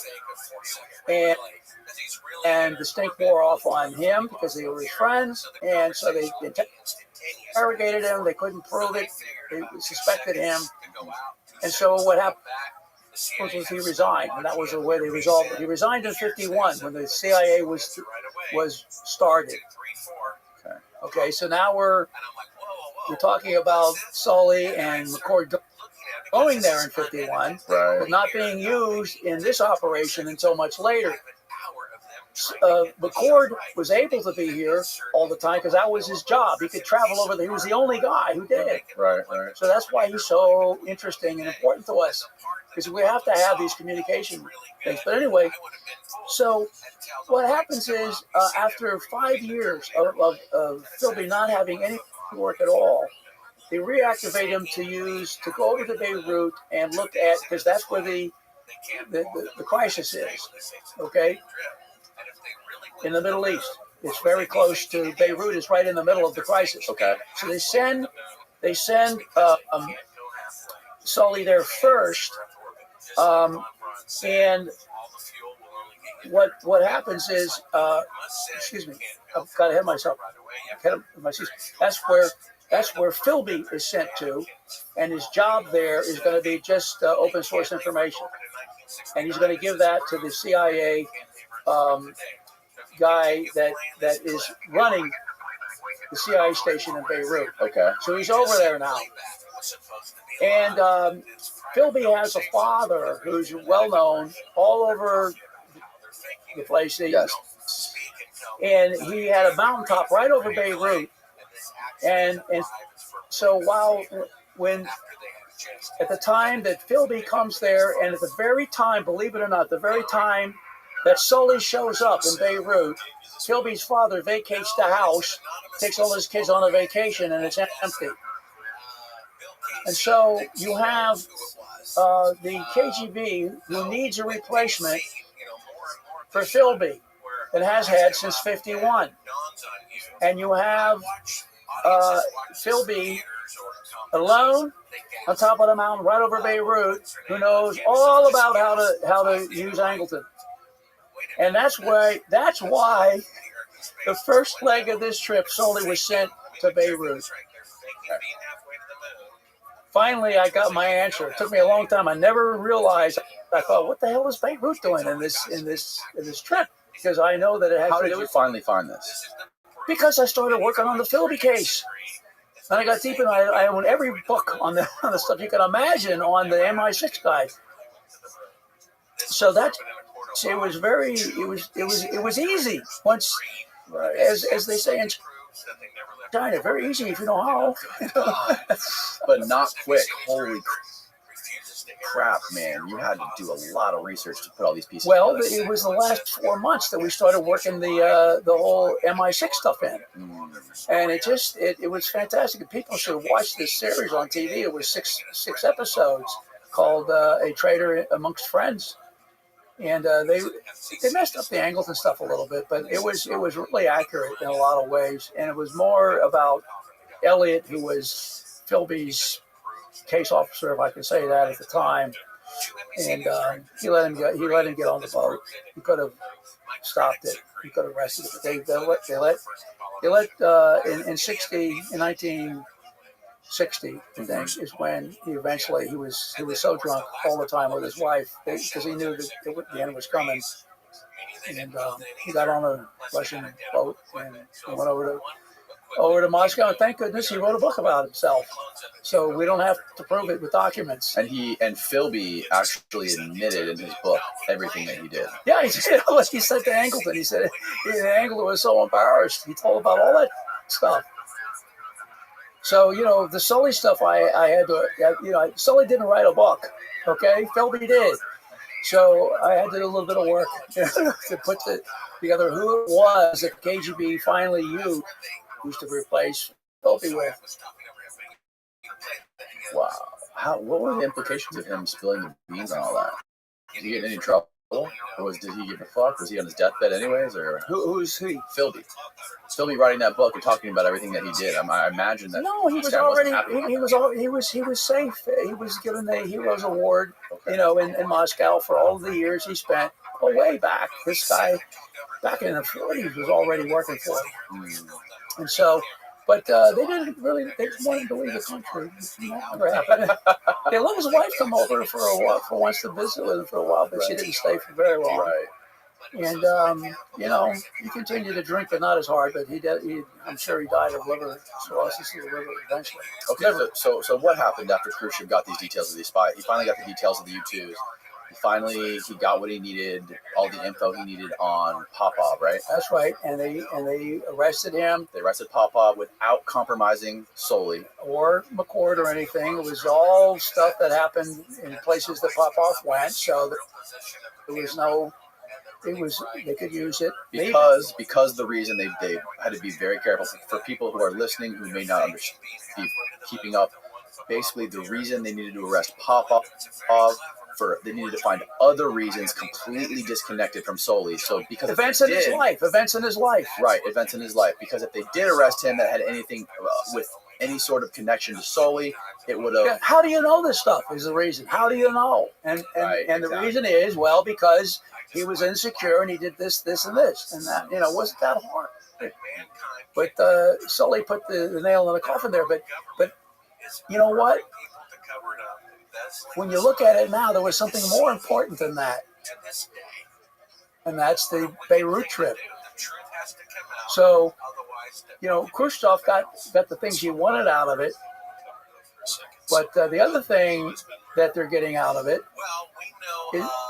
and the stink wore off on him because they were his friends, and so they interrogated him. They couldn't prove it. They suspected him, and so what happened was he resigned, and that was the way they resolved it. He resigned in 51 when the CIA was started. Okay, so now we're talking about Sully and McCord going there in 51, but not being used in this operation until much later. McCord was able to be here all the time because that was his job. He could travel over there. He was the only guy who did it. Right. So that's why he's so interesting and important to us, because we have to have these communication things. But anyway, so what happens is after 5 years of Philby not having any work at all, they reactivate him to go over to Beirut and look at, because that's where the crisis is, okay? In the Middle East. It's very close to Beirut. It's right in the middle of the crisis. Okay. So they send Sully there first, and what happens is, excuse me, I've got ahead of myself. That's where Philby is sent to, and his job there is going to be just open source information, and he's going to give that to the CIA guy that is running the CIA station in Beirut. Okay. So he's over there now. And Philby has a father who's well known all over the place. Yes. And he had a mountaintop right over Beirut. And so when at the time that Philby comes there, and at the very time, believe it or not, the very time that Sully shows up in Beirut, Philby's father vacates the house, takes all his kids on a vacation, and it's empty. And so you have the KGB who needs a replacement for Philby that has had since 51. And you have Philby alone on top of the mountain right over Beirut, who knows all about how to use Angleton. And that's why the first leg of this trip, Sully was sent to Beirut. Finally, I got my answer. It took me a long time. I never realized. I thought, what the hell is Beirut doing in this trip? Because I know that it has. How did you finally find this? Because I started working on the Philby case. And I got deep in. I own every book on the stuff you can imagine on the MI6 guys. So that it was very it was easy once, as they say in China, very easy if you know how. But not quick. Holy crap, man! You had to do a lot of research to put all these pieces. Well, together. it was the last 4 months that we started working the whole MI6 stuff in, and it was fantastic. People should watch this series on TV. It was six episodes called "A Traitor Amongst Friends," and they messed up the angles and stuff a little bit, but it was really accurate in a lot of ways, and it was more about Elliot, who was Philby's case officer, if I can say that, at the time, and he let him get on the boat. He could have stopped it. He could have arrested it. But they let in 1960, I think, is when he was so drunk all the time with his wife because he knew that the end was coming, and he got on a Russian boat and went over to Moscow, and thank goodness he wrote a book about himself, so we don't have to prove it with documents. And Philby actually admitted in his book everything that he did. Yeah, he said to Angleton. He said Angleton was so embarrassed. He told about all that stuff. So the Sully stuff, I had to, Sully didn't write a book, okay? Philby did. So I had to do a little bit of work to put together who it was that KGB finally used to replace Philby with. Wow. What were the implications of him spilling the beans and all that? Did he get in any trouble? Or did he give a fuck? Was he on his deathbed anyways? Or who's he? Philby. Philby writing that book and talking about everything that he did. I imagine that. No, he was already. He was safe. He was given the Heroes Award, in Moscow for all the years he spent. Well, way back, this guy back in the 40s was already working for him, and so. But they didn't really. They wanted to leave the country. That never happened. They let his wife come over for a while, for once to visit with him for a while, but she didn't stay for very long. Right. And he continued to drink, but not as hard. But I'm sure he died of liver cirrhosis of the liver eventually. Okay. So what happened after Khrushchev got these details of these spies? He finally got the details of the U-2s. He got what he needed, all the info he needed on Popov, right? That's right, and they arrested him. They arrested Popov without compromising Sully or McCord or anything. It was all stuff that happened in places that Popov went, so there was no. They could use it because the reason they had to be very careful for people who are listening who may not be keeping up. Basically, the reason they needed to arrest Popov. They needed to find other reasons completely disconnected from Sully. So because events in his life, right? Events in his life. Because if they did arrest him that had anything with any sort of connection to Sully, it would have. How do you know this stuff? Is the reason? How do you know? And the reason is because he was insecure and he did this, and this, and that. Wasn't that hard? But Sully put the nail in the coffin there. But you know what? When you look at it now, there was something more important than that, and that's the Beirut trip. So, Khrushchev got the things he wanted out of it, but the other thing that they're getting out of it,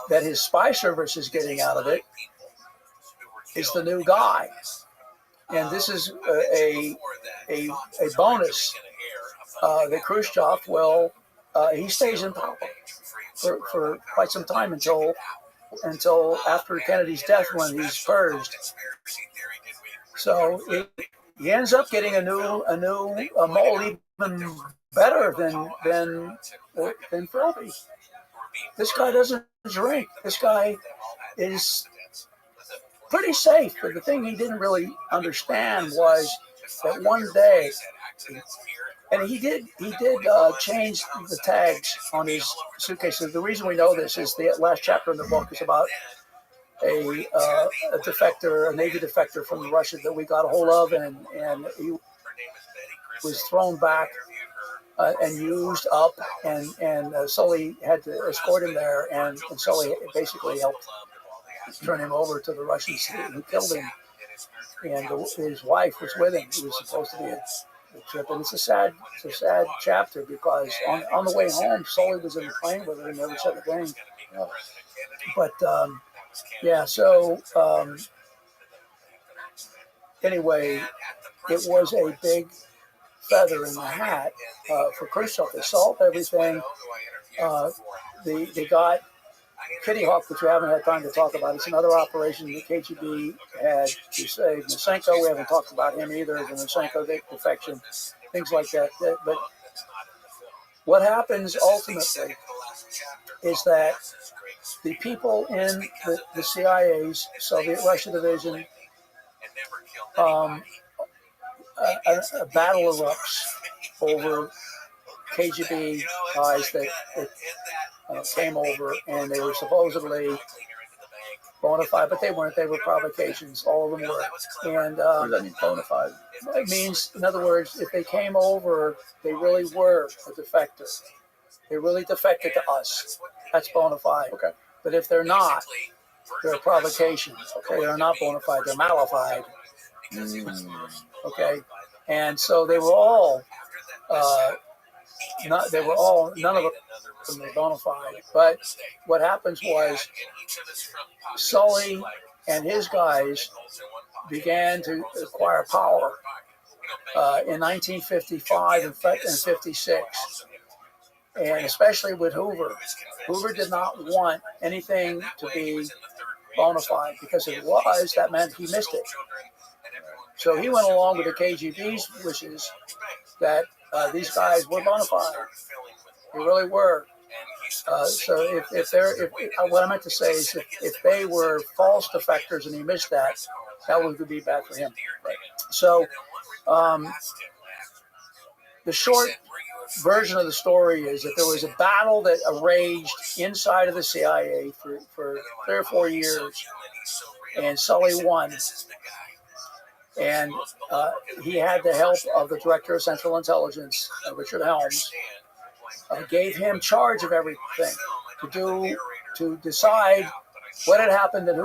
that his spy service is getting out of it, is the new guy, and this is a bonus that Khrushchev will. He stays in power for quite some time until after Kennedy's death, when he's purged. So he ends up getting a mole even better than Philby. This guy doesn't drink. This guy is pretty safe. But the thing he didn't really understand was that one day. And he did change the tags on his suitcases. The reason we know this is the last chapter in the book is about a defector, a Navy defector from Russia that we got a hold of, and he was thrown back and used up, and Sully had to escort him there, and Sully basically helped turn him over to the Russians who killed him, and his wife was with him. He was supposed to be trip, and it's a sad chapter because on the way home, Sully was in the plane with her and never said a thing. But yeah, so anyway, it was a big feather in the hat for Khrushchev. They solved everything. They got Kitty Hawk, which we haven't had time to talk about. It's another operation the KGB had to save Nosenko. We haven't talked about him either, the Nosenko defection, things like that. But what happens ultimately is that the people in the CIA's Soviet Russia division, a battle erupts over KGB guys that came over, and they were supposedly bona fide, but they weren't. They were provocations. All of them were. And What does that mean, bona fide? it means, in other words, if they came over, they really were a defector. They really defected to us. That's bona fide. Okay. But if they're not, they're a provocation. Okay, they're not bona fide. They're malified. Okay, and so they were all. None of them were bona fide. But what happens was Sully and his guys began to acquire power in 1955 and 56, and especially with Hoover. Hoover did not want anything to be bona fide, because if it was, that meant he missed it. So he went along with the KGB's wishes that these guys were bona fide. They really were. So what I meant to say is if they were false defectors and he missed that would be bad for him. Right. So the short version of the story is that there was a battle that raged inside of the CIA for 3 or 4 years, and Sully won. And he had the help of the Director of Central Intelligence, Richard Helms, gave him charge of everything to decide what had happened and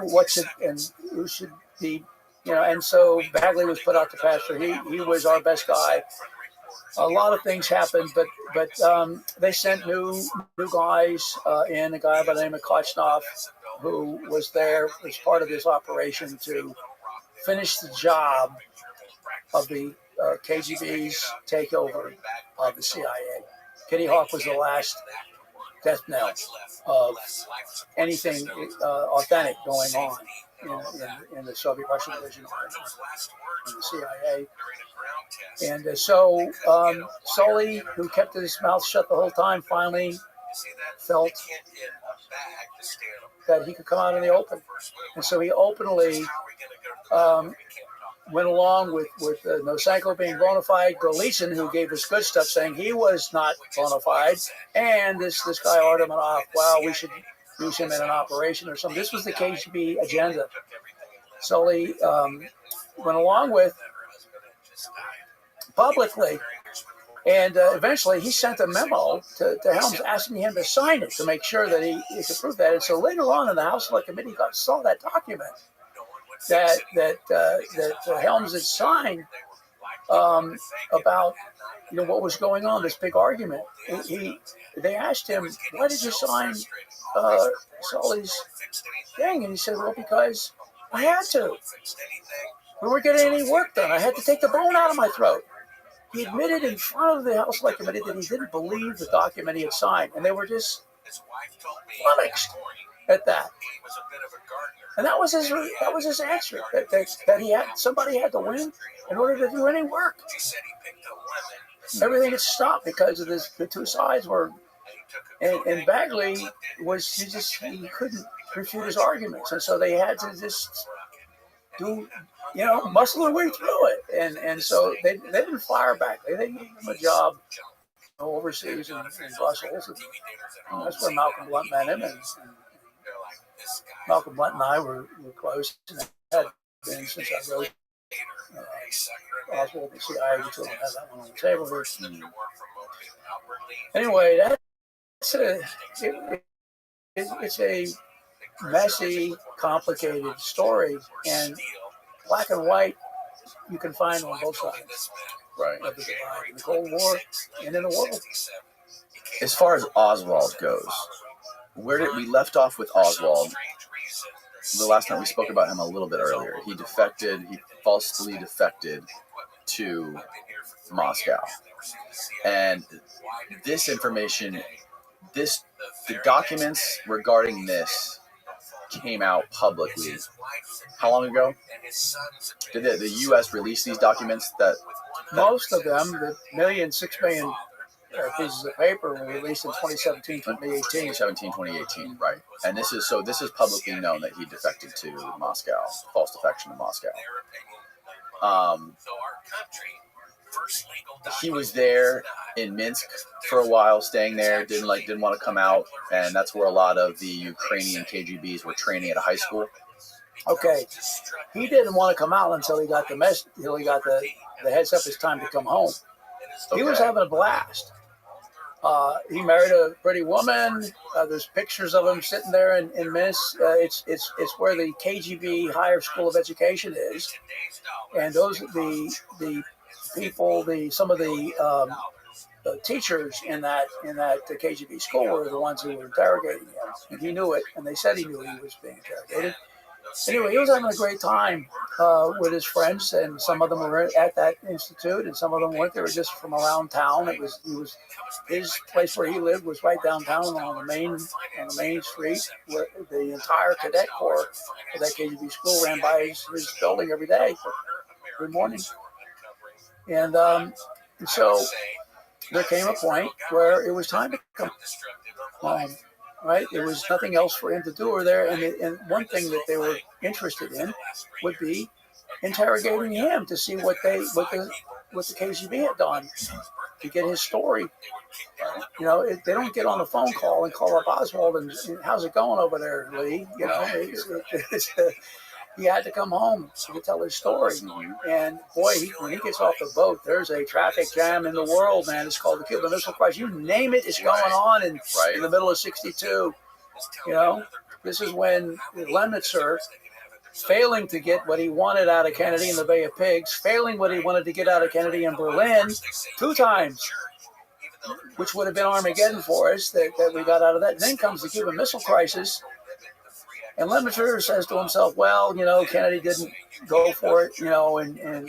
who should be, And so Bagley was put out to pasture. He was our best guy. A lot of things happened, but they sent new guys in. A guy by the name of Kochnov, who was there as part of this operation to finish the job of the KGB's takeover of the CIA. Kitty Hawk was the last death knell of anything authentic going on in the Soviet Russian division in the CIA. And so Sully, who kept his mouth shut the whole time, finally felt that he could come out in the open. And so he openly went along with Nosenko being bona fide, Golitsyn, who gave us good stuff, saying he was not bona fide, and this guy Artemonov, we should use him in an operation or something. This was the KGB agenda. Sully went along with publicly, and eventually he sent a memo to Helms asking him to sign it to make sure that he could prove that. And so later on in the House Select Committee saw that document that Helms had signed about what was going on, this big argument. They asked him, why did you sign Sully's thing? And he said, well, because I had to. We weren't getting any work done. I had to take the bone out of my throat. He admitted in front of the House Select Committee that he didn't believe the document he had signed, and they were just flummoxed at that. And that was his answer. That somebody had to win in order to do any work. Everything had stopped because of this. The two sides were, and Bagley he couldn't refute his arguments, and so they had to just muscle their way through it. And so they didn't fire Bagley. They gave him a job overseas in Brussels. And that's where Malcolm Blunt met him, and Malcolm Blunt and I were close, and had been since I wrote Oswald the CIA. We still have that one on the table here. Anyway, it's a messy, complicated story, and black and white you can find on both sides. Right. of the divide in the Cold War and in the world. As far as Oswald goes, where did we left off with Oswald? The last time we spoke about him a little bit earlier. He falsely defected to Moscow. And this information, the documents regarding this came out publicly. How long ago? Did the U.S. release these documents? Most of them, the 6 million pieces of paper, were released in 2017, 2018. 2018, right. And this is publicly known that he defected to Moscow, false defection to Moscow. He was there in Minsk for a while, staying there, didn't want to come out, and that's where a lot of the Ukrainian KGBs were training at a high school. Okay, he didn't want to come out until he got the heads up. It's time to come home. He was having a blast. He married a pretty woman. There's pictures of him sitting there in Minsk. It's where the KGB Higher School of Education is, and those the people, some of the teachers in that KGB school were the ones who were interrogating him, and he knew it. And they said he knew he was being interrogated. Anyway, he was having a great time with his friends, and some of them were at that institute, and some of them weren't. They were just from around town. His place where he lived was right downtown on the main street, where the entire cadet corps of that KGB school ran by his building every day. Good morning. And so there came a point where it was time to come home. Right, there was nothing else for him to do over there, and one thing that they were interested in would be interrogating him to see what the KGB had done, to get his story. You know, they don't get on the phone call and call up Oswald and how's it going over there, Lee? You know, he had to come home to tell his story. And boy, when he gets off the boat, there's a traffic jam in the world, man. It's called the Cuban Missile Crisis. You name it, it's going on in the middle of '62. You know, this is when Lemnitzer, failing to get what he wanted out of Kennedy in the Bay of Pigs, failing what he wanted to get out of Kennedy in Berlin 2 times, which would have been Armageddon for us, that we got out of that. And then comes the Cuban Missile Crisis. And Lemnitzer says to himself, well, you know, Kennedy didn't go for it, you know, and Can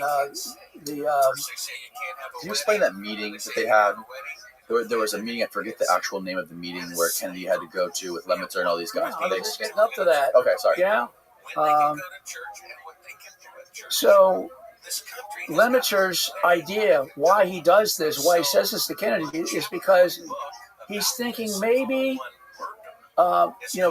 you explain that meeting that they had? There was a meeting, I forget the actual name of the meeting, where Kennedy had to go to with Lemnitzer and all these guys. I was just getting up to that. Okay, sorry. Yeah. So Lemnitzer's idea, why he does this, why he says this to Kennedy, is because he's thinking maybe,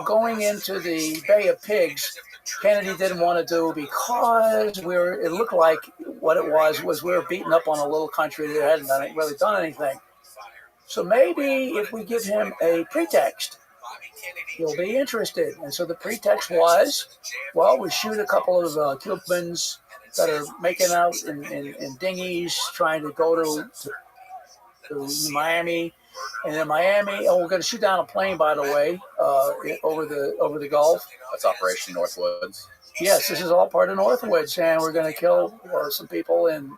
going into the Bay of Pigs, Kennedy didn't want to do because it looked like what it was we were beating up on a little country that hadn't really done anything. So maybe if we give him a pretext, he'll be interested. And so the pretext was, well, we shoot a couple of Cubans that are making out in dinghies trying to go to Miami. And in Miami, we're going to shoot down a plane, by the way, over the Gulf. That's Operation Northwoods. Yes, this is all part of Northwoods, and we're going to kill some people in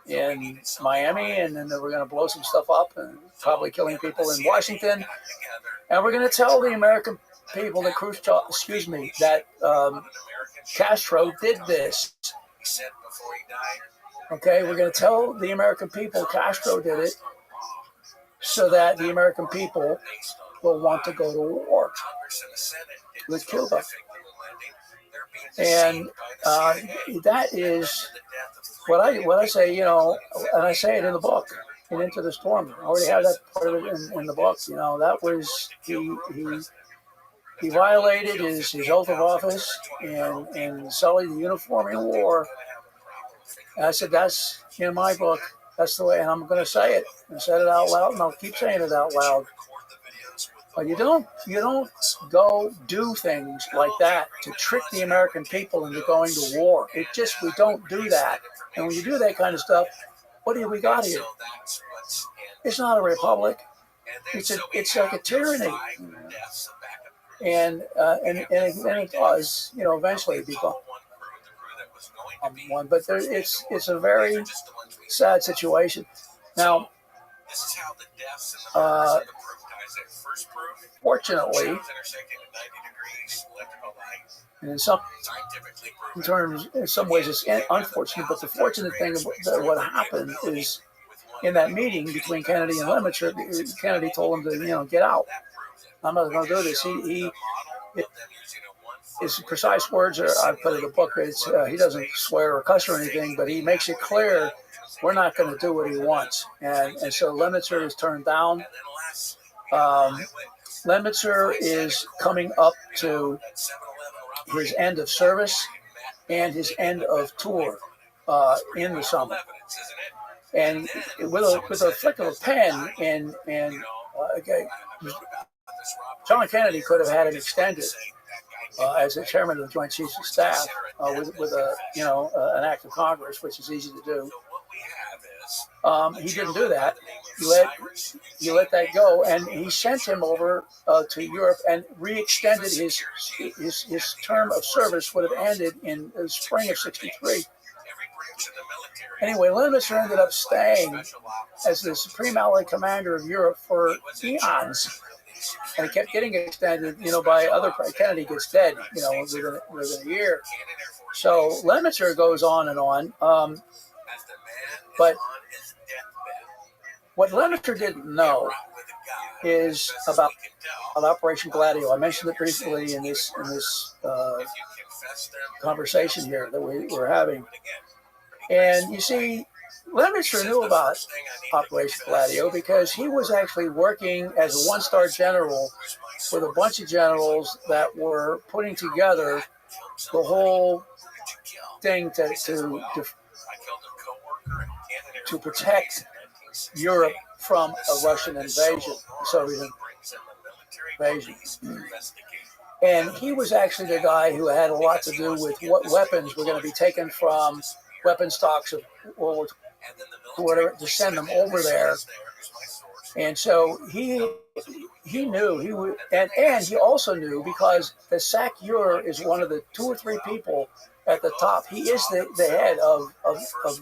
Miami, and then we're going to blow some stuff up, and probably killing people in Washington. And we're going to tell the American people that that Castro did this. Okay, we're going to tell the American people Castro did it, so that the American people will want to go to war with Cuba. And that is what I say, and I say it in the book, in Into the Storm. I already have that part of it in the book. That was, he violated his oath of office and sullied the uniform in war. And I said, that's in my book. That's the way, and I'm going to say it and say it out loud, and I'll keep saying it out loud. But you don't go do things like that to trick the American people into going to war. We don't do that. And when you do that kind of stuff, what do we got here? It's not a republic. It's like a tyranny. And it does, eventually become one. But it's a very sad situation. Now, this is how the deaths and the murders are the proof, guys. That first proof, fortunately, shadows intersecting at 90 degrees, electrical light, and in some scientifically in proven. terms, in some ways, it's unfortunate. But the fortunate thing about what happened is, in that meeting between Kennedy and Lemaitre, Kennedy told him to, get out. I'm not going to do this. His precise words are, I put in the book, he doesn't swear or cuss or anything, but he makes it clear we're not going to do what he wants. And so Lemaitre is turned down. Lemaitre is coming up to his end of service and his end of tour in the summer. And with a flick of a pen, John Kennedy could have had it extended as the chairman of the Joint Chiefs of Staff with an act of Congress, which is easy to do. He didn't do that. He let that go, and he sent him over to Europe and re-extended his term of service. Would have ended in the spring of '63. Anyway, Lemaitre ended up staying as the Supreme Allied Commander of Europe for eons. And it kept getting extended, by other. Kennedy gets dead, within a year. So Lemaitre goes on and on. But what Lemaitre didn't know is about Operation Gladio. I mentioned it briefly in this conversation here that we were having. And you see, Lemaitre knew about Operation Gladio because he was actually working as a one-star general with a bunch of generals that were putting together the whole thing to protect Europe from a Russian invasion, Soviet invasion. And he was actually the guy who had a lot to do with what weapons were going to be taken from weapon stocks of World War II, whatever, to send them over there. And so he knew and he also knew, because the SACEUR is one of the 2 or 3 people at the top. He is the head of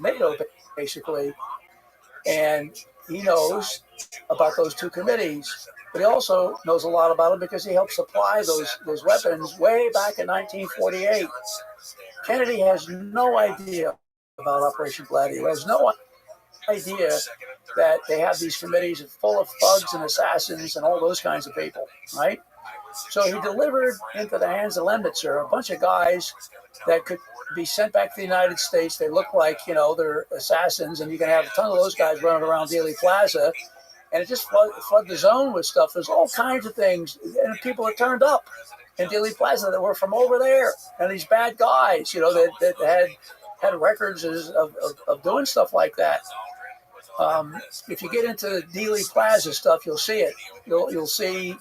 NATO, basically, and he knows about those 2 committees. But he also knows a lot about them because he helped supply those weapons way back in 1948. Kennedy has no idea about Operation Gladio. He has no idea that they have these committees full of thugs and assassins and all those kinds of people, right? So he delivered into the hands of Lemaitre a bunch of guys that could be sent back to the United States. They look like, they're assassins, and you can have a ton of those guys running around Dealey Plaza, and it just flood the zone with stuff. There's all kinds of things, and people that turned up in Dealey Plaza that were from over there, and these bad guys, that had records of doing stuff like that. If you get into the Dealey Plaza stuff, you'll see it. You'll see,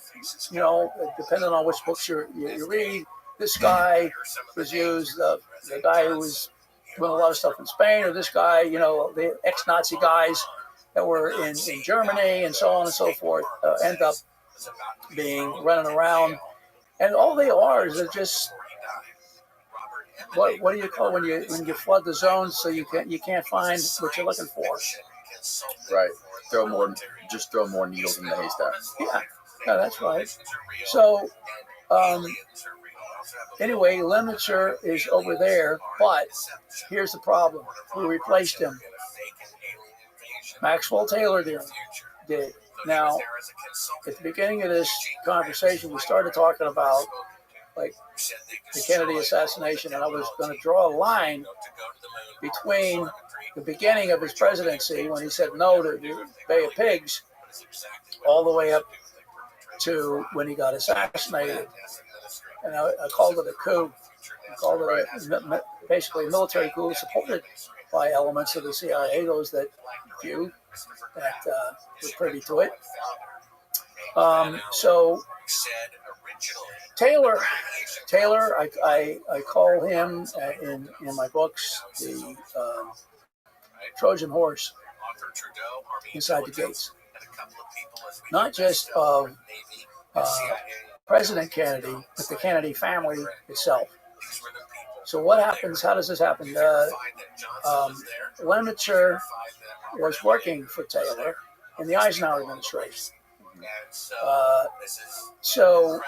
depending on which books you read, this guy was used, the guy who was doing a lot of stuff in Spain, or this guy, the ex-Nazi guys that were in Germany and so on and so forth, end up being running around. And all they are is they're just, what do you call when you flood the zone so you can't find what you're looking for? Right. Throw more needles in the haystack. Yeah, that's right. So anyway, Lemaitre is over there, but here's the problem. Who replaced him? Maxwell Taylor did. Now, at the beginning of this conversation, we started talking about the Kennedy assassination, and I was going to draw a line between the beginning of his presidency, when he said no to the Bay of Pigs, all the way up to when he got assassinated. And I called it a coup. I called it basically a military coup supported by elements of the CIA, those that few that were privy to it. So Taylor, I call him in my books the Trojan horse inside the gates, not just of President Kennedy, but the Kennedy family itself. So what happens? How does this happen? Lemaitre was working for Taylor in the Eisenhower administration. So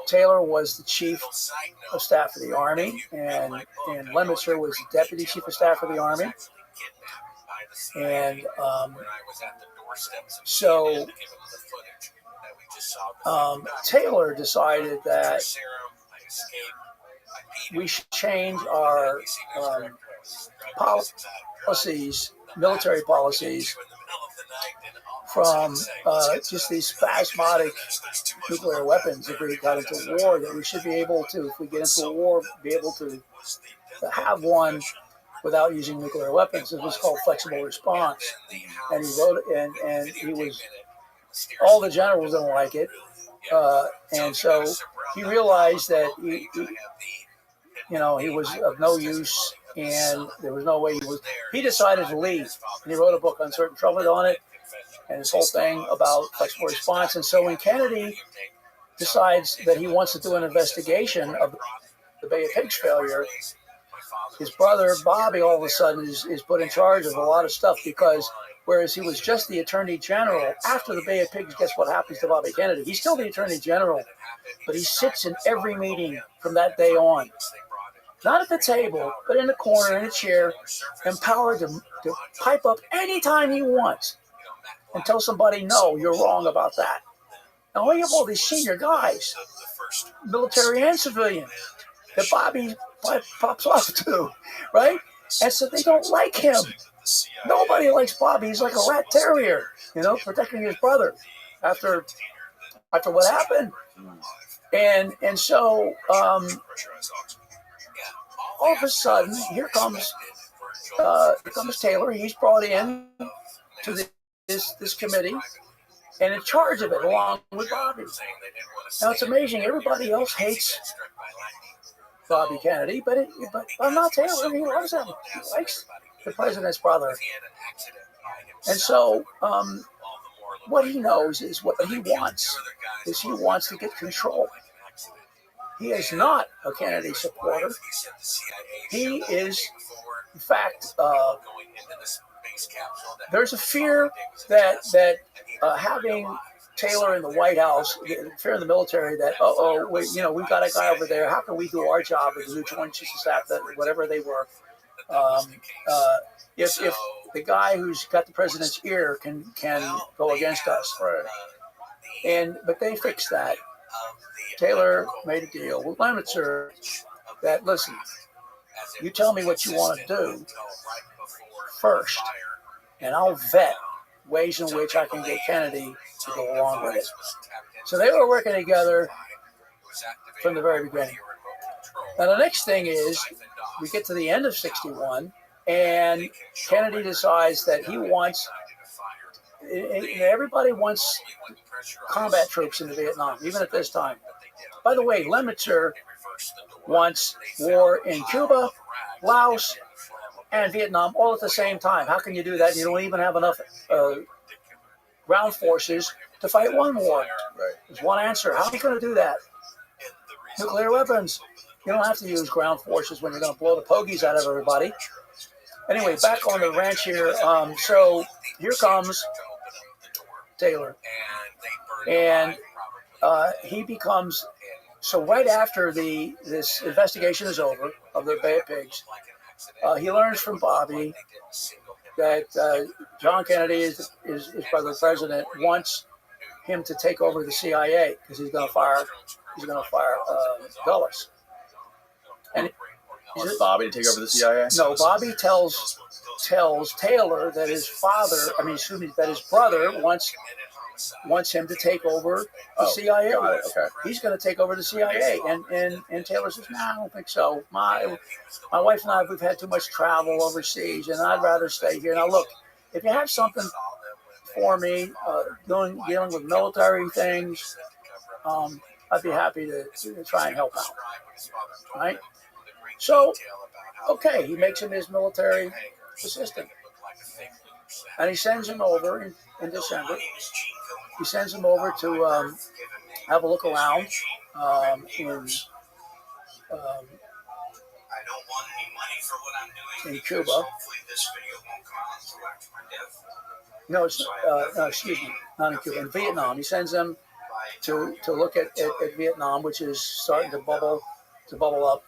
Taylor was the chief of staff of the Army, and Lemaitre was the deputy chief of staff of the Army. And so Taylor decided that we should change our policies, military policies, from just these spasmodic nuclear weapons. If we got into war, that we should be able to, if we get into a war, be able to have one without using nuclear weapons. It was called flexible response. And he wrote it, and he was, all the generals didn't like it. And so he realized that he was of no use, and there was no way he decided to leave. And he wrote a book, Uncertain Trouble, on it, and his whole thing about flexible response. And so when Kennedy decides that he wants to do an investigation of the Bay of Pigs failure, his brother Bobby all of a sudden is put in charge of a lot of stuff, because whereas he was just the Attorney General, after the Bay of Pigs, guess what happens to Bobby Kennedy? He's still the Attorney General, but he sits in every meeting from that day on. Not at the table, but in a corner, in a chair, empowered to pipe up anytime he wants and tell somebody, no, you're wrong about that. Now we have all these senior guys, military and civilian, that Bobby pops off to, right? And so they don't like him. Nobody likes Bobby. He's like a rat terrier, protecting his brother after what happened. And so all of a sudden, here comes Taylor. He's brought in to this committee and in charge of it, along with Bobby. Now it's amazing. Everybody else hates Bobby Kennedy, but not Taylor. He loves him. He likes the president's brother. And so what he knows is what he wants to get control. He is not a Kennedy supporter. He is, in fact, there's a fear that having Taylor in the White House, fear in the military that, we've got a guy over there. How can we do our job as the new Joint Chiefs of Staff, that whatever they were? If the guy who's got the president's ear can go against us, right? But they fixed that. Taylor made a deal with Lemaitre that, listen, you tell me what you want to do first, and I'll vet ways in which I can get Kennedy to go along with it. So they were working together from the very beginning. Now the next thing is, we get to the end of '61, and Kennedy decides that he wants, everybody wants combat troops into Vietnam, even at this time. By the way, Lemaitre wants war in Cuba, Laos, and Vietnam all at the same time. How can you do that? You don't even have enough ground forces to fight one war. Right. There's one answer. How are you going to do that? Nuclear weapons. You don't have to use ground forces when you're going to blow the pogies out of everybody. Anyway, back on the ranch here. So here comes Taylor. And he becomes, so right after this investigation is over of the Bay of Pigs, he learns from Bobby that John Kennedy, his brother, the president, wants him to take over the CIA because he's going to fire Dulles. And Bobby to take over the CIA? No, Bobby tells Taylor that that his brother wants him to take over the CIA. Okay. He's going to take over the CIA, and Taylor says, "No, I don't think so. My wife and I, we've had too much travel overseas, and I'd rather stay here. Now, look, if you have something for me, dealing with military things, I'd be happy to try and help out." Right? So, okay, he makes him his military assistant, and he sends him over in December. He sends him over to have a look around I don't want any money for what I'm doing. in Cuba. Hopefully this video won't come out until after my death. No, excuse me, not in Cuba, in Vietnam. He sends them to look at Vietnam, which is starting to bubble up.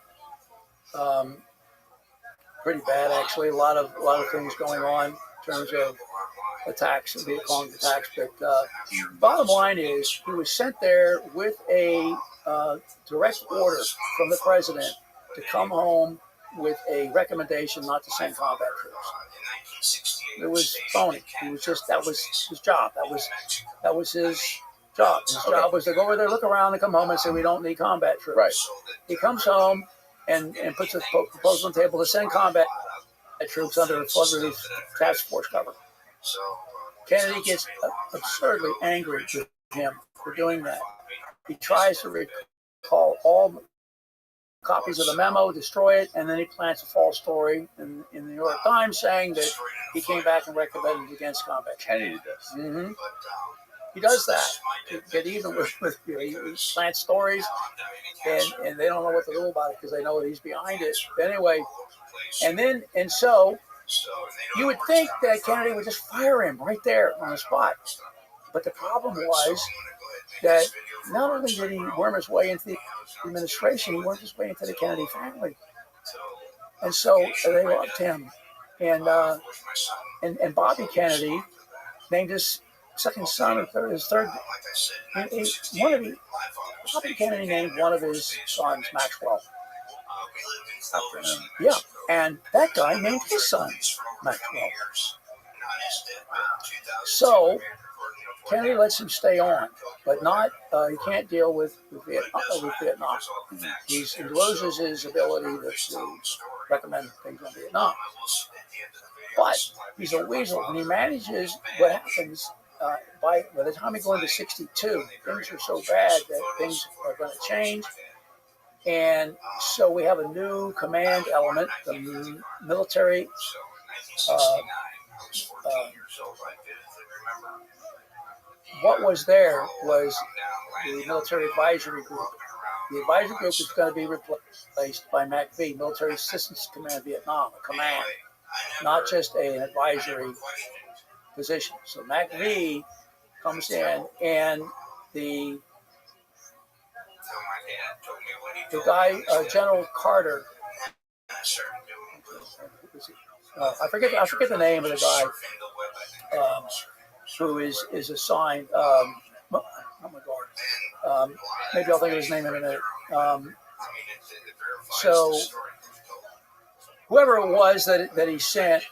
Pretty bad, actually. A lot of things going on in terms of attacks, Viet Cong attacks. But bottom line is, he was sent there with a direct order from the president to come home with a recommendation not to send combat troops. It was phony. He was that was his job. That was his job. His job was to go over there, look around, and come home and say, we don't need combat troops. Right. He comes home and puts a proposal on the table to send combat troops under a flood relief task force cover. Kennedy gets absurdly angry with him for doing that. He tries to recall all copies of the memo, destroy it, and then he plants a false story in the New York Times saying that he came back and recommended against combat. Kennedy did this. Mm-hmm. He does that to get even with you. He plants stories, and they don't know what to do about it because they know that he's behind it. But anyway, and so you would think that Kennedy would just fire him right there on the spot. But the problem was that not only did he worm his way into the administration, he wormed his way into the Kennedy family. And so they loved him. And Bobby Kennedy named his second son, Bobby Kennedy named one of his sons Maxwell. Yeah, and that guy named his son Maxwell. So Kennedy lets him stay on, but not he can't deal with Vietnam. He loses his ability to recommend things on Vietnam. But he's a weasel, and he manages. What happens by the time we go into 62, things are so bad that things are going to change. And so we have a new command element, the military. What was there was the military advisory group. The advisory group is going to be replaced by MACV, Military Assistance Command Vietnam, a command, not just an advisory position. So MACV comes in, and the guy, General Carter, I forget the name of the guy who is assigned. Oh my God! Maybe I'll think of his name in a minute. So whoever it was that he sent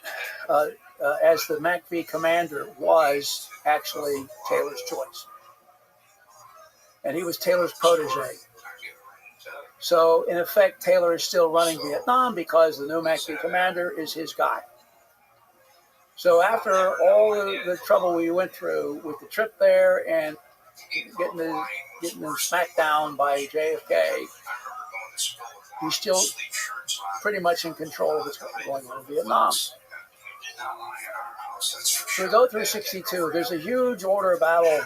as the MACV commander was actually Taylor's choice, and he was Taylor's protege. So, in effect, Taylor is still running Vietnam because the new MACV commander is his guy. So, after all the trouble we went through with the trip there and getting them smacked down by JFK, he's still pretty much in control of what's going on in Vietnam. So, we go through 62. There's a huge order of battle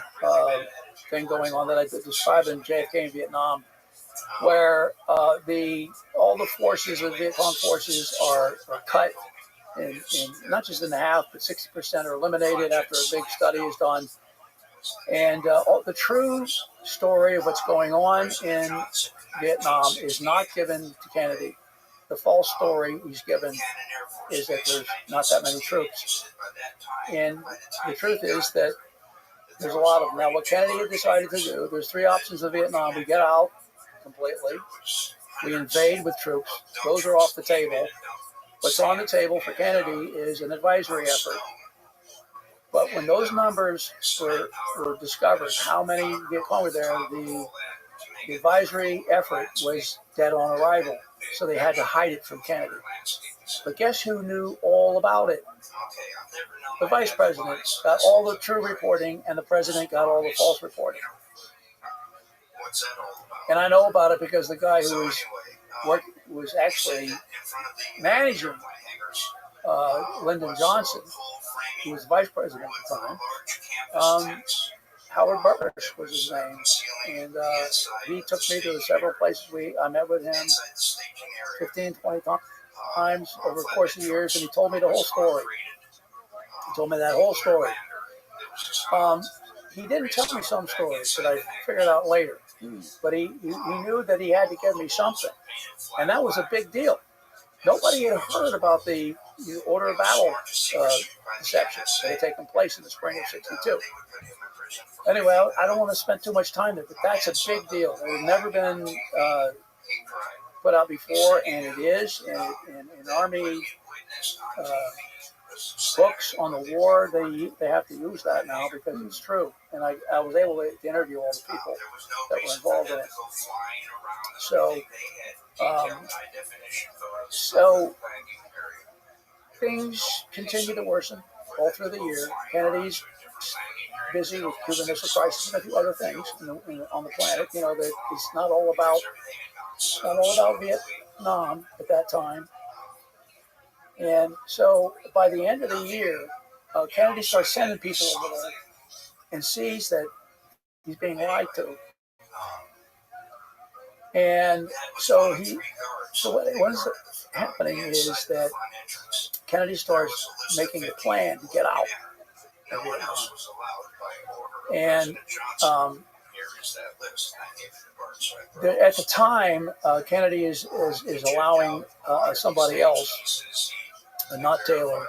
thing going on that I described in JFK in Vietnam, where all the forces of the Viet Cong forces are cut in not just in half, but 60% are eliminated after a big study is done. And the true story of what's going on in Vietnam is not given to Kennedy. The false story he's given is that there's not that many troops. And the truth is that there's a lot of them. Now, what Kennedy had decided to do, there's three options in Vietnam. We get out completely. We invade with troops. Those are off the table. What's on the table for Kennedy is an advisory effort. But when those numbers were discovered, how many Viet Cong were there, the advisory effort was dead on arrival. So they had to hide it from Kennedy. But guess who knew all about it? The vice president got all the true reporting, and the president got all the false reporting. And I know about it because the guy who was actually managing Lyndon Johnson, who was vice president at the time, Howard Burris was his name, and he took me to the several places. I met with him 15, 20 times over the course of years, and he told me the whole story. He told me that whole story. He didn't tell me some stories that I figured out later, but he knew that he had to give me something, and that was a big deal. Nobody had heard about the order of battle deceptions that had taken place in the spring of '62. Anyway, I don't want to spend too much time there, but that's a big deal. It had never been put out before, and it is. And in Army books on the war, they have to use that now because it's true. And I was able to interview all the people that were involved in it. So things continue to worsen all through the year. Kennedy's busy with Cuban Missile Crisis and a few other things on the planet. That it's not all about Vietnam at that time. And so by the end of the year, Kennedy starts sending people over there and sees that he's being lied to. And so what is happening is that Kennedy starts making a plan to get out of Vietnam. And at the time, Kennedy is allowing somebody else, not Taylor,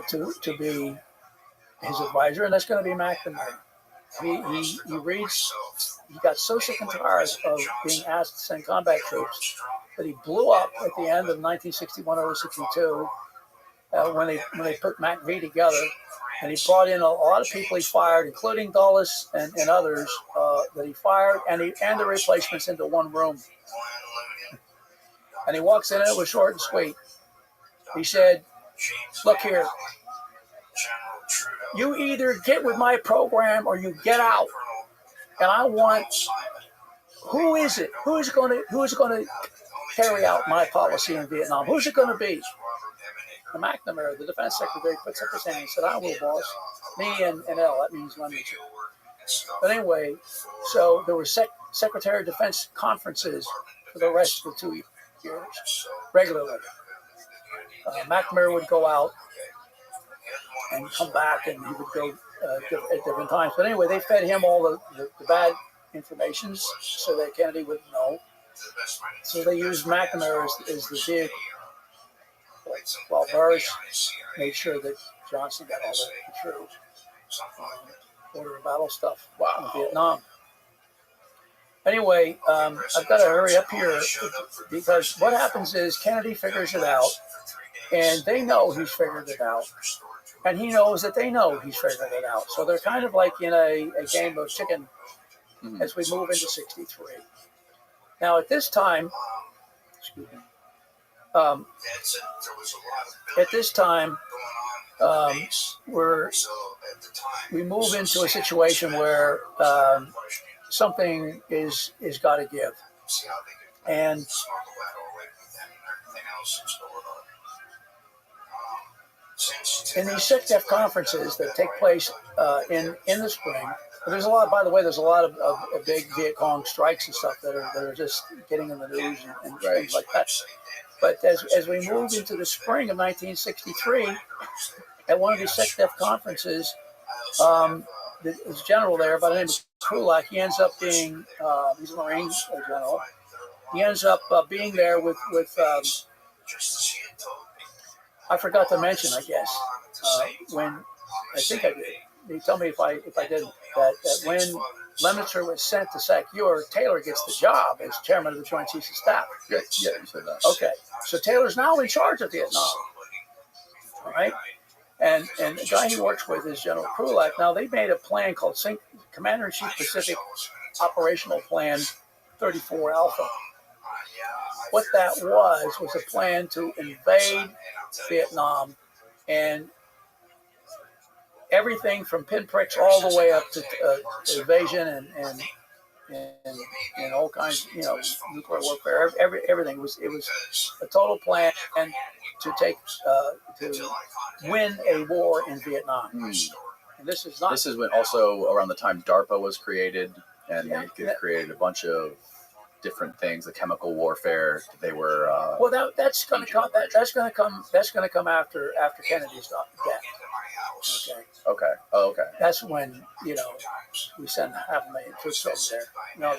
to be his advisor, and that's going to be McNamara. He got so sick and tired of being asked to send combat troops that he blew up at the end of 1961 or 62 when they put MacV together, and he brought in a lot of people he fired, including Dulles and others that he fired, and the replacements into one room. And he walks in, and it was short and sweet. He said, "Look here, you either get with my program or you get out. And I want, who is it? Who's going to carry out my policy in Vietnam? Who's it going to be?" And McNamara, the defense secretary, puts up his hand and said, "I will, boss. Me and L." That means Leamington. But anyway, so there were Secretary of Defense conferences for the rest of the 2 years regularly. McNamara would go out and come back, and he would go at different times. But anyway, they fed him all the bad information so that Kennedy would know. So they used McNamara as the vehicle, while Burris made sure that Johnson got all the true order of battle stuff in Vietnam. Anyway, I've got to hurry up here because what happens is Kennedy figures it out, and they know he's figured it out. And he knows that they know he's figured it out. So they're kind of like in a game of chicken as we move into '63. Now, at this time, we move into a situation where something is got to give. And in these SICDEF conferences that take place in the spring, there's a lot. By the way, there's a lot of big Viet Cong strikes and stuff that are just getting in the news and things like that. But as we move into the spring of 1963, at one of these SICDEF conferences, this general there by the name of Krulak, he ends up being he's a Marine general. He ends up being there with I forgot to mention, I guess, when I think I did. You tell me if I didn't. That when Lemitzer was sent to Sakur, Taylor gets the job as chairman of the Joint Chiefs of Staff. Yeah, you said that. Okay, so Taylor's now in charge of Vietnam. All right, and the guy he works with is General Krulak. Now they made a plan called Commander-in-Chief Pacific Operational Plan 34 Alpha. What that was a plan to invade Vietnam, and everything from pinpricks all the way up to invasion and all kinds, nuclear warfare. Everything it was a total plan to win a war in Vietnam. And this is not. This is when also around the time DARPA was created, and Yeah. they created a bunch of different things. The chemical warfare. They were. Well, that's going to come. That's going to come. That's going to come after Kennedy's death. Okay. Okay. Oh, okay. That's when we sent 500,000 troops over there. No,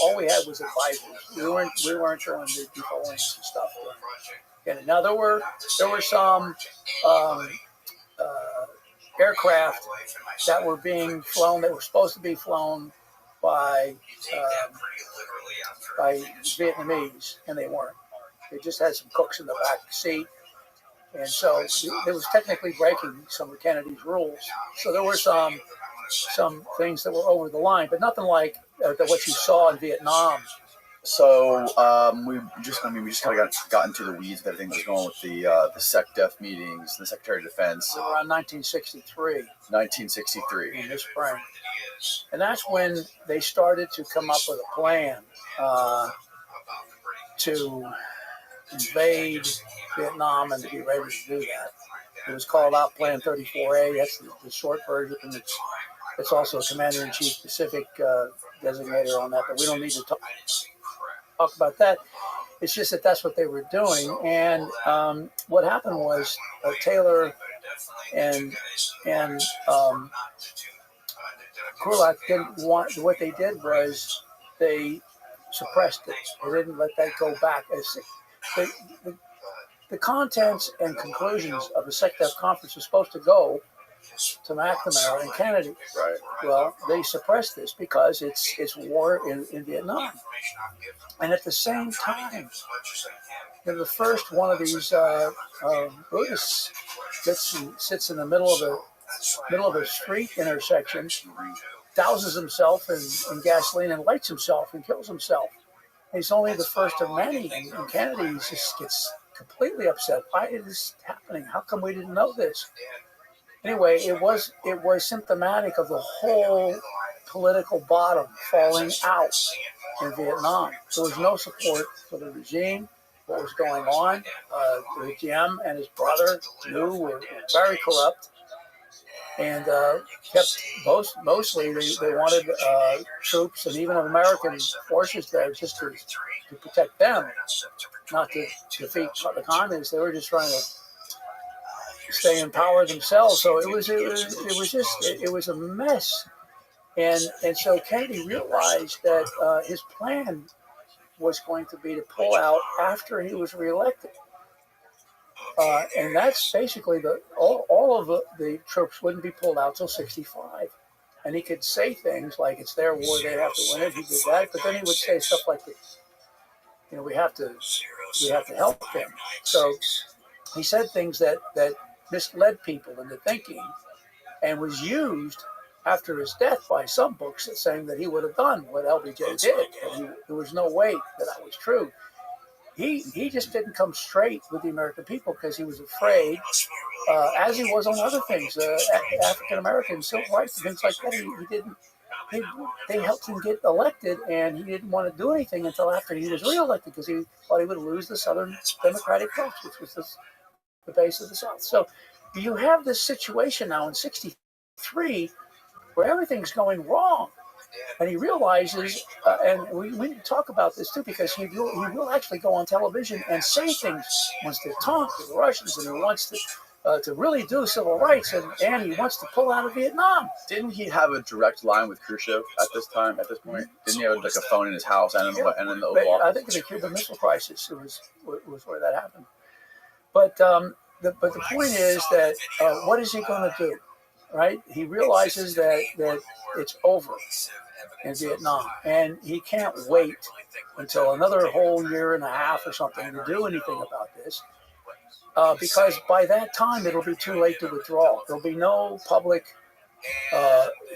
all we had was advisors. We weren't showing the people and stuff. And now there were some aircraft that were being flown. They were supposed to be flown by Vietnamese, and they weren't. They just had some cooks in the back seat. And so it was technically breaking some of Kennedy's rules. So there were some things that were over the line, but nothing like what you saw in Vietnam. So we just kind of got into the weeds of everything that was going with the SecDef meetings, the Secretary of Defense. Around 1963. 1963. In the spring. And that's when they started to come up with a plan to invade Vietnam and to be ready to do that. It was called out Plan 34A. That's the short version. And it's also a Commander-in-Chief specific designator on that, but we don't need to talk about that. It's just that that's what they were doing. And what happened was Taylor and Krulak didn't want. What they did was they suppressed it. They didn't let that go back. The contents and conclusions of the SecDef conference were supposed to go to McNamara and Kennedy. Right. Well, they suppressed this because it's war in Vietnam. And at the same time, the first one of these Buddhists sits in the middle of a street intersection, douses himself in gasoline and lights himself and kills himself. He's only the first of many, and Kennedy just gets completely upset. Why is this happening? How come we didn't know this? Anyway, it was symptomatic of the whole political bottom falling out in Vietnam. There was no support for the regime. What was going on? The GM and his brother Lou were very corrupt, and kept mostly they wanted troops and even American forces there just to protect them, not to defeat the communists. They were just trying to stay in power themselves. So it was a mess, and so Kennedy realized that his plan was going to be to pull out after he was reelected. And that's basically all of the troops wouldn't be pulled out till 65. And he could say things like, it's their war, they have to win it. He did that, but then he would say stuff like, we have to help them. So he said things that misled people into thinking, and was used after his death by some books saying that he would have done what LBJ did. And there was no way that was true. He just didn't come straight with the American people because he was afraid, as he was on other things, African American civil rights, things like that. He didn't. They helped him get elected, and he didn't want to do anything until after he was reelected because he thought he would lose the Southern Democratic vote, which was the base of the South. So you have this situation now in '63 where everything's going wrong. And he realizes, and we need to talk about this too, because he will actually go on television and say things. He wants to talk to the Russians, and he wants to really do civil rights, and he wants to pull out of Vietnam. Didn't he have a direct line with Khrushchev at this point? Didn't he have like a phone in his house and in the Oval Office? I think the Cuban Missile Crisis was where that happened. But the point is that what is he going to do? Right? He realizes that it's over in Vietnam, and he can't wait until another whole year and a half or something to do anything about this, because by that time it'll be too late to withdraw. There'll be no public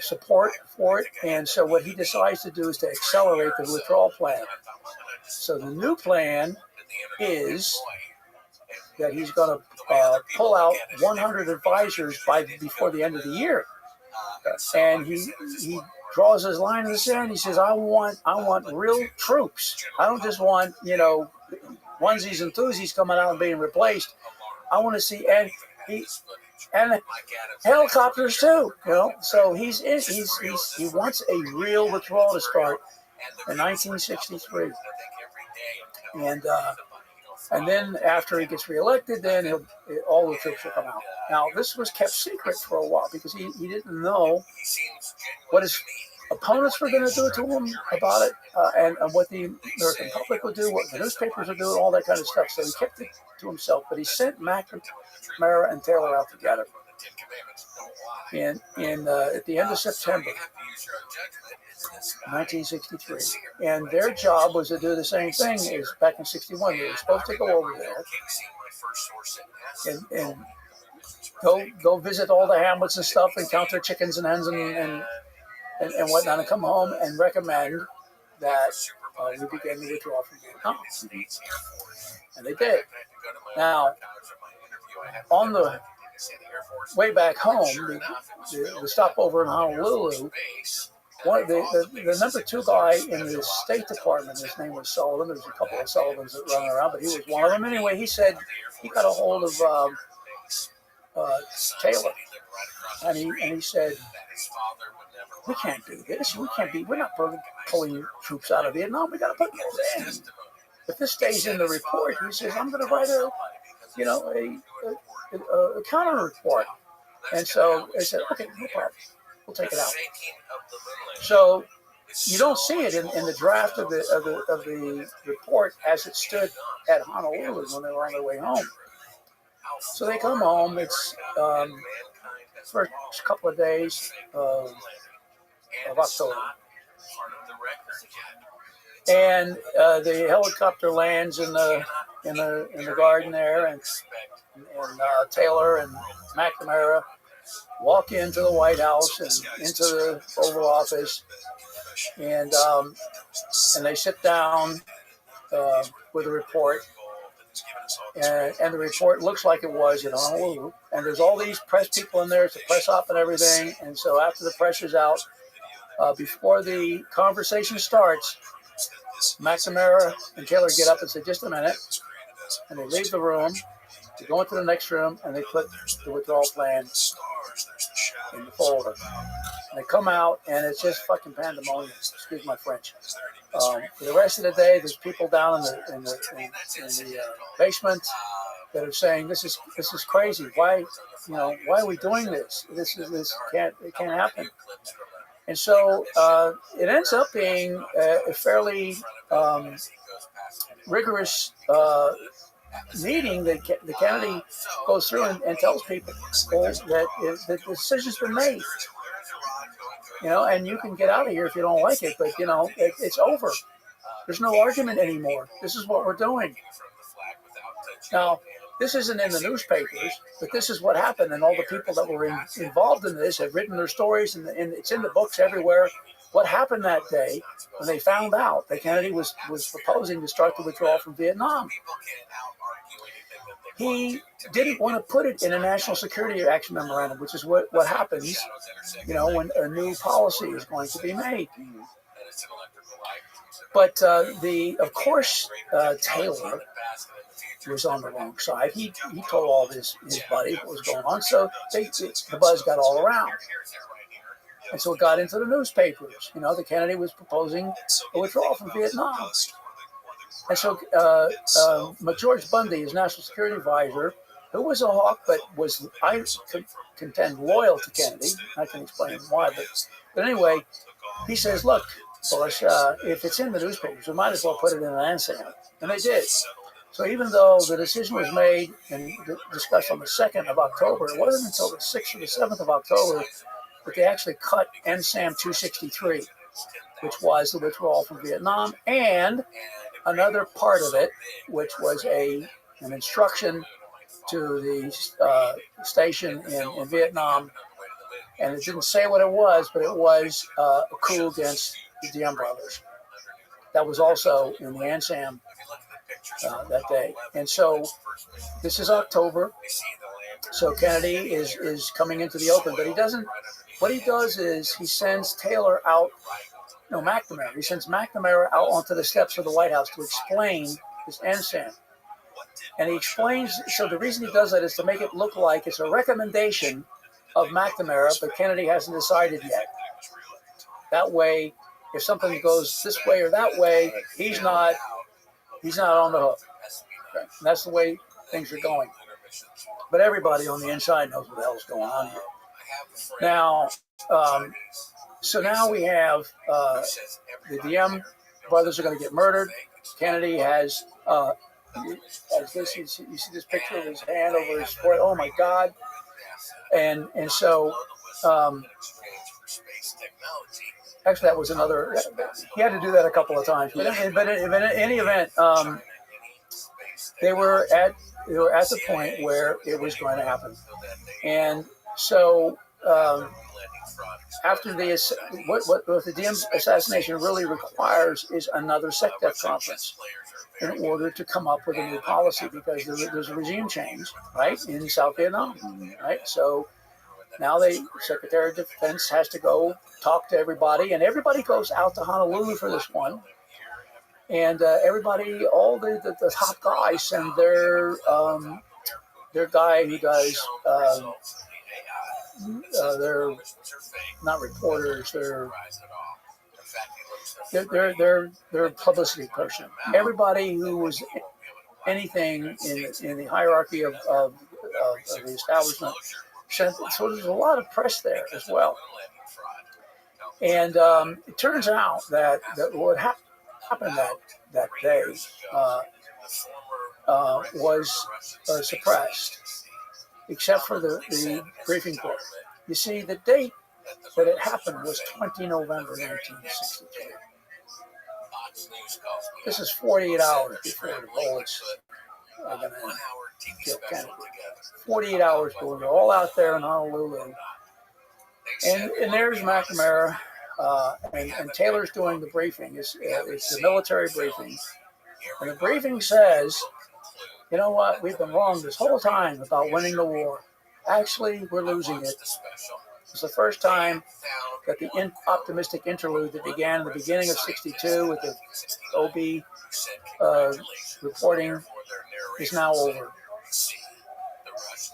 support for it, and so what he decides to do is to accelerate the withdrawal plan. So the new plan is that he's going to pull out 100 advisors before the end of the year, and he draws his line in the sand. He says, I want real troops. I don't just want onesies and twosies coming out and being replaced. I want to see, and and helicopters too. So he wants a real withdrawal to start in 1963, and then after he gets reelected, then all the troops will come out. Now this was kept secret for a while because he didn't know what his opponents were going to do to him about it, and what the American public would do, what the newspapers would do, and all that kind of stuff. So he kept it to himself. But he sent McNamara and Taylor out together at the end of September 1963. And their job was to do the same thing as back in 61. They were supposed to go over there and go visit all the hamlets and stuff and count their chickens and hens and whatnot, and come home and recommend that we begin the withdrawal from Vietnam. And they did. Now, on the way back home, the stopover in Honolulu, the number 2 guy in the State Department, his name was Sullivan. There's a couple of Sullivans that run around, but he was one of them. Anyway, he said he got a hold of Taylor, and he said, we can't do this. We're not pulling troops out of Vietnam. We got to put them in. If this stays in the report, he says, I'm going to write a counter report. And so they said, okay, no problem. We'll take it out. So you don't see it in the draft of the report as it stood at Honolulu when they were on their way home. So they come home. It's first couple of days of October, and the helicopter lands in the garden there, and Taylor and McNamara walk into the White House and into the Oval Office, and they sit down with a report. And the report looks like it was in Honolulu. And there's all these press people in there. It's a press op and everything. And so after the pressure's out, before the conversation starts, McNamara and Taylor get up and say, just a minute. And they leave the room. They go into the next room, and they put the withdrawal plan in the folder. And they come out, and it's just fucking pandemonium. Excuse my French. For the rest of the day, there's people down in the basement that are saying, "This is crazy. Why are we doing this? It can't happen." And so it ends up being a fairly rigorous meeting that the Kennedy goes through and tells people that the decision's been made. And you can get out of here if you don't like it, but it's over. There's no argument anymore. This is what we're doing. Now, this isn't in the newspapers, but this is what happened, and all the people that were involved in this have written their stories, and it's in the books everywhere. What happened that day when they found out that Kennedy was proposing to start the withdrawal from Vietnam? He didn't want to put it in a National Security Action Memorandum, which is what happens, when a new policy is going to be made. But of course, Taylor was on the wrong side. He told all his buddies what was going on, so the buzz got all around. And so it got into the newspapers. That Kennedy was proposing a withdrawal from Vietnam. And so George Bundy, his national security advisor, who was a hawk, but was, I contend, loyal to Kennedy. I can explain why. But anyway, he says, look, Bush, if it's in the newspapers, we might as well put it in an ANSAM. And they did. So even though the decision was made and discussed on the 2nd of October, it wasn't until the 6th or the 7th of October that they actually cut NSAM 263, which was the withdrawal from Vietnam, and another part of it, which was an instruction to the station in Vietnam, and it didn't say what it was, but it was a coup against the Diem brothers. That was also in the ANSAM that day. And so this is October, so Kennedy is coming into the open, but he doesn't. What he does is he sends Taylor out. No, McNamara. He sends McNamara out onto the steps of the White House to explain his NSAM. And he explains, so the reason he does that is to make it look like it's a recommendation of McNamara, but Kennedy hasn't decided yet. That way, if something goes this way or that way, he's not on the hook. And that's the way things are going. But everybody on the inside knows what the hell's going on here. Now, so now we have the DM brothers are going to get murdered. Kennedy has this. You see this picture of his hand over his forehead. Oh my God! And so actually that was another. He had to do that a couple of times. But in any event, they were at the point where it was going to happen, and so. After what the DM assassination really requires is another SecDef conference in order to come up with a new policy, because there's a regime change, right, in South Vietnam, right? So now the Secretary of Defense has to go talk to everybody, and everybody goes out to Honolulu for this one, and everybody, all the top guys send their guy who does. They're not reporters. They're a publicity person. Everybody who was anything in the hierarchy of the establishment sent. So there's a lot of press there as well. And it turns out that what happened that day was suppressed, except for the briefing book. You see, the date that it happened was 20 November 1963. This is 48 hours before the bullets are going to kill Kennedy. 48 hours before they're all out there in Honolulu. And there's McNamara, and Taylor's doing the briefing. It's the military briefing. And the briefing says, you know what, we've been wrong this whole time about winning the war. Actually, we're losing it. It's the first time that the optimistic interlude that began in the beginning of 62 with the OB reporting is now over.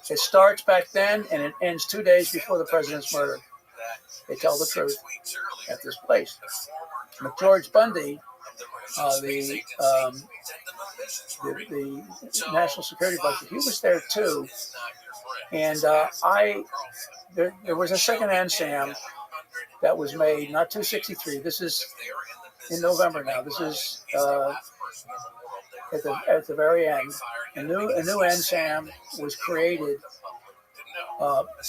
It starts back then and it ends 2 days before the president's murder. They tell the truth at this place. George Bundy, the national security budget, he was there too. And there was a second NSAM that was made, not 263. This is in November now. This is at the very end. A new NSAM was created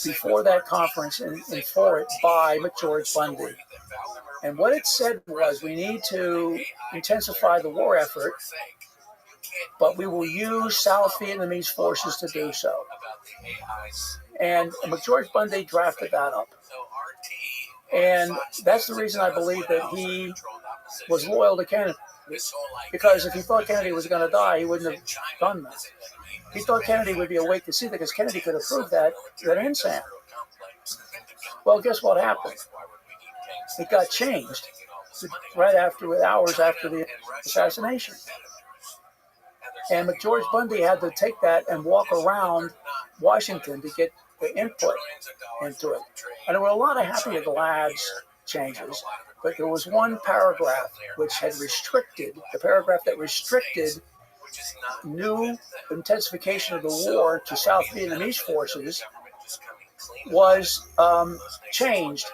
before that conference and for it by McGeorge Bundy. And what it said was, we need to intensify the war effort, but we will use South Vietnamese forces to do so. And McGeorge Bundy drafted that up. And that's the reason I believe that he was loyal to Kennedy. Because if he thought Kennedy was going to die, he wouldn't have done that. He thought Kennedy would be awake to see that, because Kennedy could have proved that NSAM. Well, guess what happened? It got changed right after, hours after the assassination. And McGeorge Bundy had to take that and walk around Washington to get the input into it. And there were a lot of happy lads changes, but there was one paragraph which had restricted, the paragraph that restricted new intensification of the war to South Vietnamese forces was changed.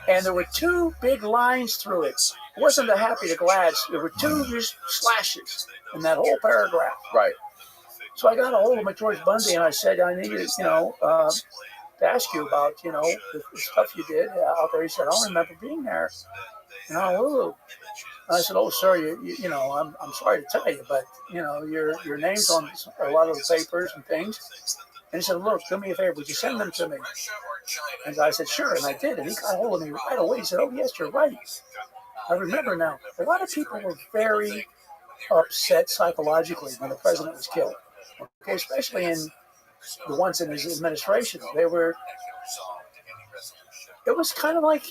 And there were two big lines through it. It wasn't the happy, the glads. There were two just slashes in that whole paragraph. Right. So I got a hold of McGeorge Bundy and I said, I needed, to ask you about, the stuff you did out there. He said, I don't remember being there in Honolulu. And I said, oh, sir, I'm sorry to tell you, but, your name's on a lot of the papers and things. And he said, look, do me a favor, would you send them to me? And I said, sure, and I did. And he got a hold of me right away. He said, oh, yes, you're right. I remember now. A lot of people were very upset psychologically when the president was killed. Okay, especially in the ones in his administration. It was kind of like,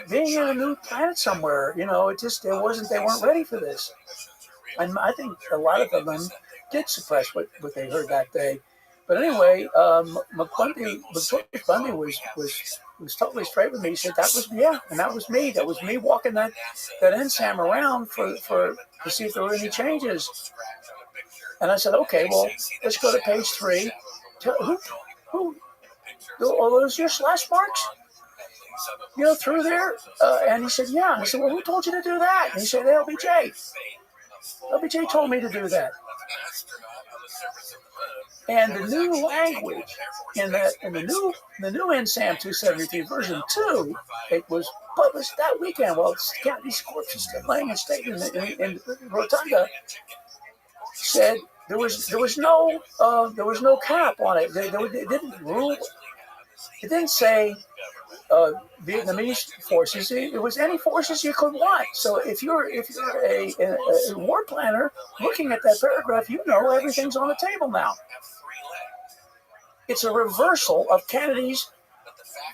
being in a new planet somewhere. They weren't ready for this. And I think a lot of them did suppress what they heard that day. But anyway, McBundy was totally straight with me. He said that was and that was me. That was me walking that NSAM around to see if there were any changes. And I said, okay, well, let's go to page 3. Who? Oh, those your slash marks? Through there? And he said, yeah. And I said, well, who told you to do that? And he said, LBJ. LBJ told me to do that. And the new language in the new NSAM 273 version 2, it was published that weekend. Well, these corpses still laying in state in Rotunda. Said there was no cap on it. It didn't rule. It didn't say Vietnamese forces. It was any forces you could want. So if you're a war planner looking at that paragraph, everything's on the table now. It's a reversal of Kennedy's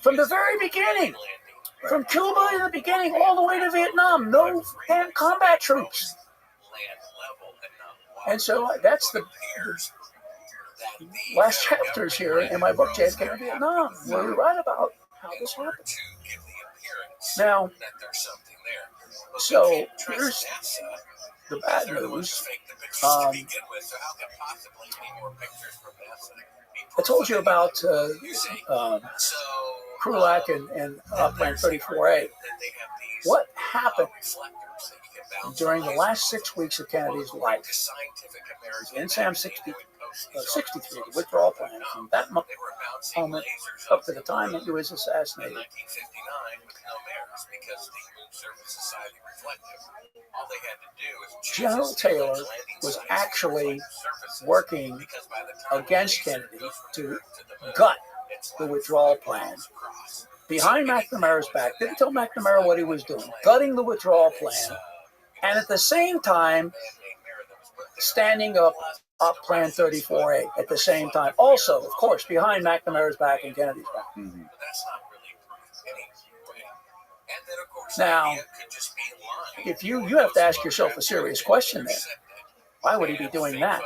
from the very beginning, from Cuba in the beginning all the way to Vietnam. No combat troops. And so that's the last chapters here in my book, JFK in Vietnam, where we write about how this happened. Now, so here's the bad news. I told you about Krulak and Plan 34A. What happened during the last 6 weeks of Kennedy's life? NSAM 63, the withdrawal plan, from that moment up to the time that he was assassinated. General Taylor was actually working against Kennedy to gut the withdrawal plan. Behind McNamara's back, didn't tell McNamara what he was doing, gutting the withdrawal plan, and at the same time, standing up Plan 34A at the same time. Also, of course, behind McNamara's back and Kennedy's back. Mm-hmm. Now, if you have to ask yourself a serious question then. Why would he be doing that?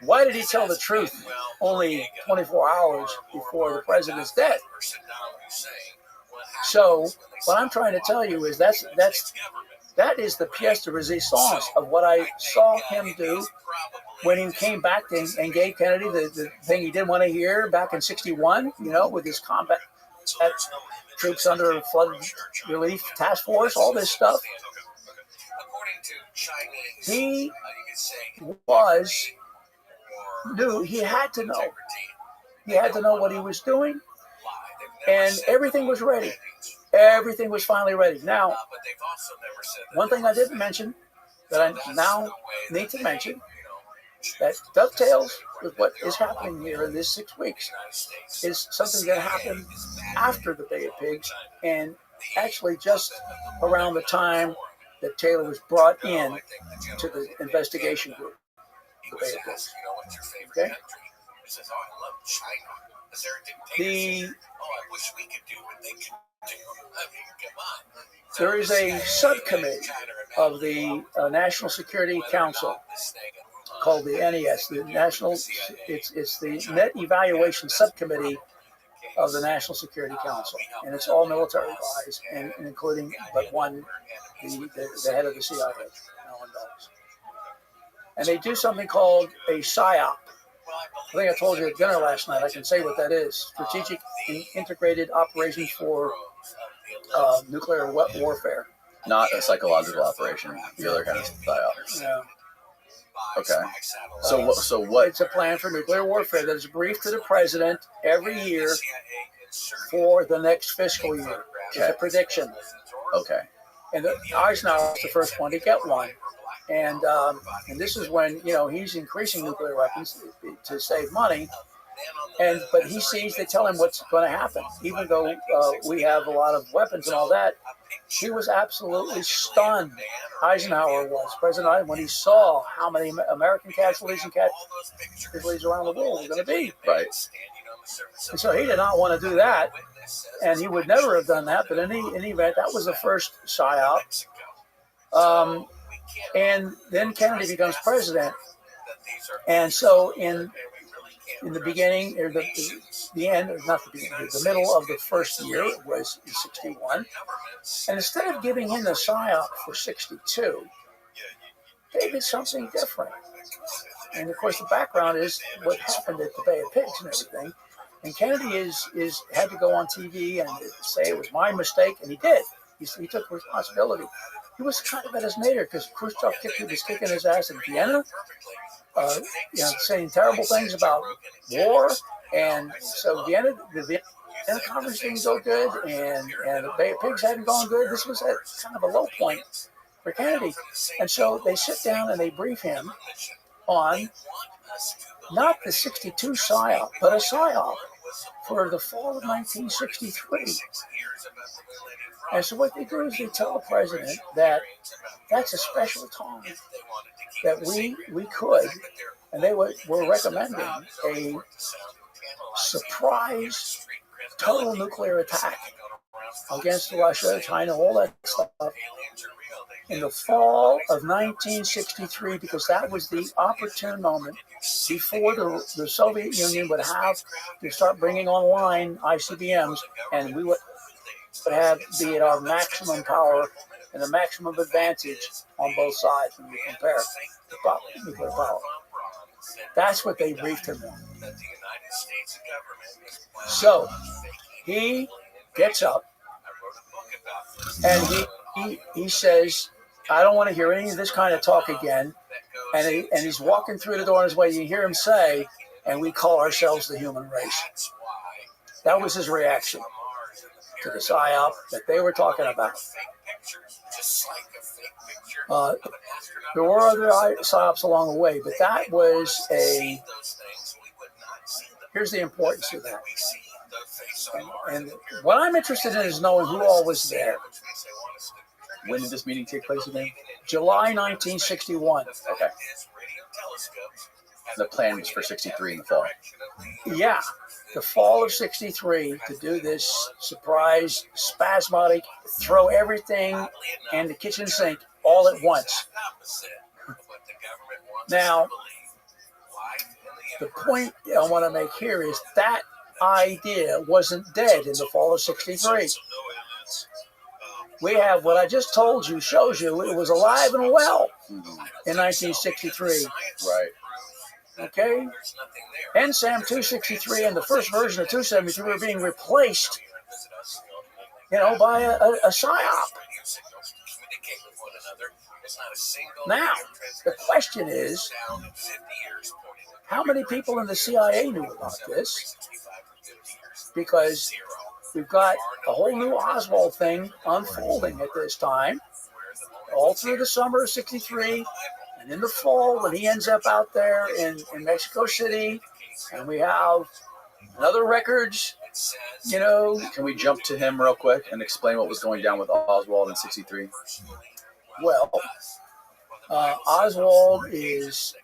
Why did he tell the truth only 24 hours before the president's death? So, what I'm trying to tell you is that is the pièce de résistance of what I saw him do when he came back and gave Kennedy the thing he didn't want to hear back in 61, with his combat troops under flood relief task force, all this stuff. He knew, he had to know. He had to know what he was doing, and everything was ready. Everything was finally ready. Now, one thing I didn't mention that I now need to mention that dovetails with what is happening here in these 6 weeks is something that happened after the Bay of Pigs, and actually just around the time that Taylor was brought in to the investigation group. The Bay of Pigs. Okay? There is a subcommittee of the National Security Council called the NES, it's the Net Evaluation Subcommittee of the National Security Council, and it's all military guys, and including but one, the head of the CIA, Alan Dulles. And they do something called a PSYOP. I think I told you at dinner last night. I can say what that is: Strategic Integrated Operations for Nuclear Warfare. Not a psychological operation. The other kind of PSYOP. Yeah. Okay. So what? It's a plan for nuclear warfare that is briefed to the president every year for the next fiscal year. Okay. It's a prediction. Okay. And Eisenhower was the first one to get one. And this is when he's increasing nuclear weapons to save money. But he sees, they tell him what's going to happen. Even though we have a lot of weapons and all that, he was absolutely stunned. Eisenhower was, President Eisenhower, when he saw how many American casualties and casualties around the world were going to be. Right. And so he did not want to do that, and he would never have done that. But in any event, that was the first PSYOP. And then Kennedy becomes president. And so in the beginning, or the end, or not the beginning, the middle of the first year was 61. And instead of giving him the PSYOP for 62, they did something different. And of course, the background is what happened at the Bay of Pigs and everything. And Kennedy had to go on TV and say it was my mistake, and he did. He took responsibility. He was kind of at his nadir because Khrushchev was kicking his ass in Vienna, saying terrible things about war, and so the Vienna conference didn't go good, and the Bay of Pigs hadn't gone good. This was at kind of a low point for Kennedy, and so they sit down and they brief him on not the 62 PSYOP, but a PSYOP for the fall of 1963. And so what they do is they tell the president that that's a special time, that we could, and they were recommending a surprise total nuclear attack against Russia, China, all that stuff in the fall of 1963, because that was the opportune moment before the Soviet Union would have to start bringing online ICBMs, and we would be at our maximum power and the maximum advantage on both sides when you compare the nuclear power. That's what they briefed him on. So he gets up and he says, I don't want to hear any of this kind of talk again. And he's walking through the door on his way. You hear him say, and we call ourselves the human race. That was his reaction to the PSYOP that they were talking about. There were other PSYOPs along the way, but that was here's the importance of that. And what I'm interested in is knowing who all was there. When did this meeting take place again? July 1961. Okay. The plan was for 63 in the fall. Yeah, the fall of 63 to do this surprise, spasmodic, throw everything in the kitchen sink all at once. Now, the point I want to make here is that idea wasn't dead in the fall of 63. We have what I just told you shows you it was alive and well in 1963. Right. Okay? NSAM 263 and the first version of 273 were being replaced, by a PSYOP. Now, the question is, how many people in the CIA knew about this? Because we've got a whole new Oswald thing unfolding at this time, all through the summer of 63, and in the fall when he ends up out there in Mexico City, and we have other records, Can we jump to him real quick and explain what was going down with Oswald in 63? Well, Oswald is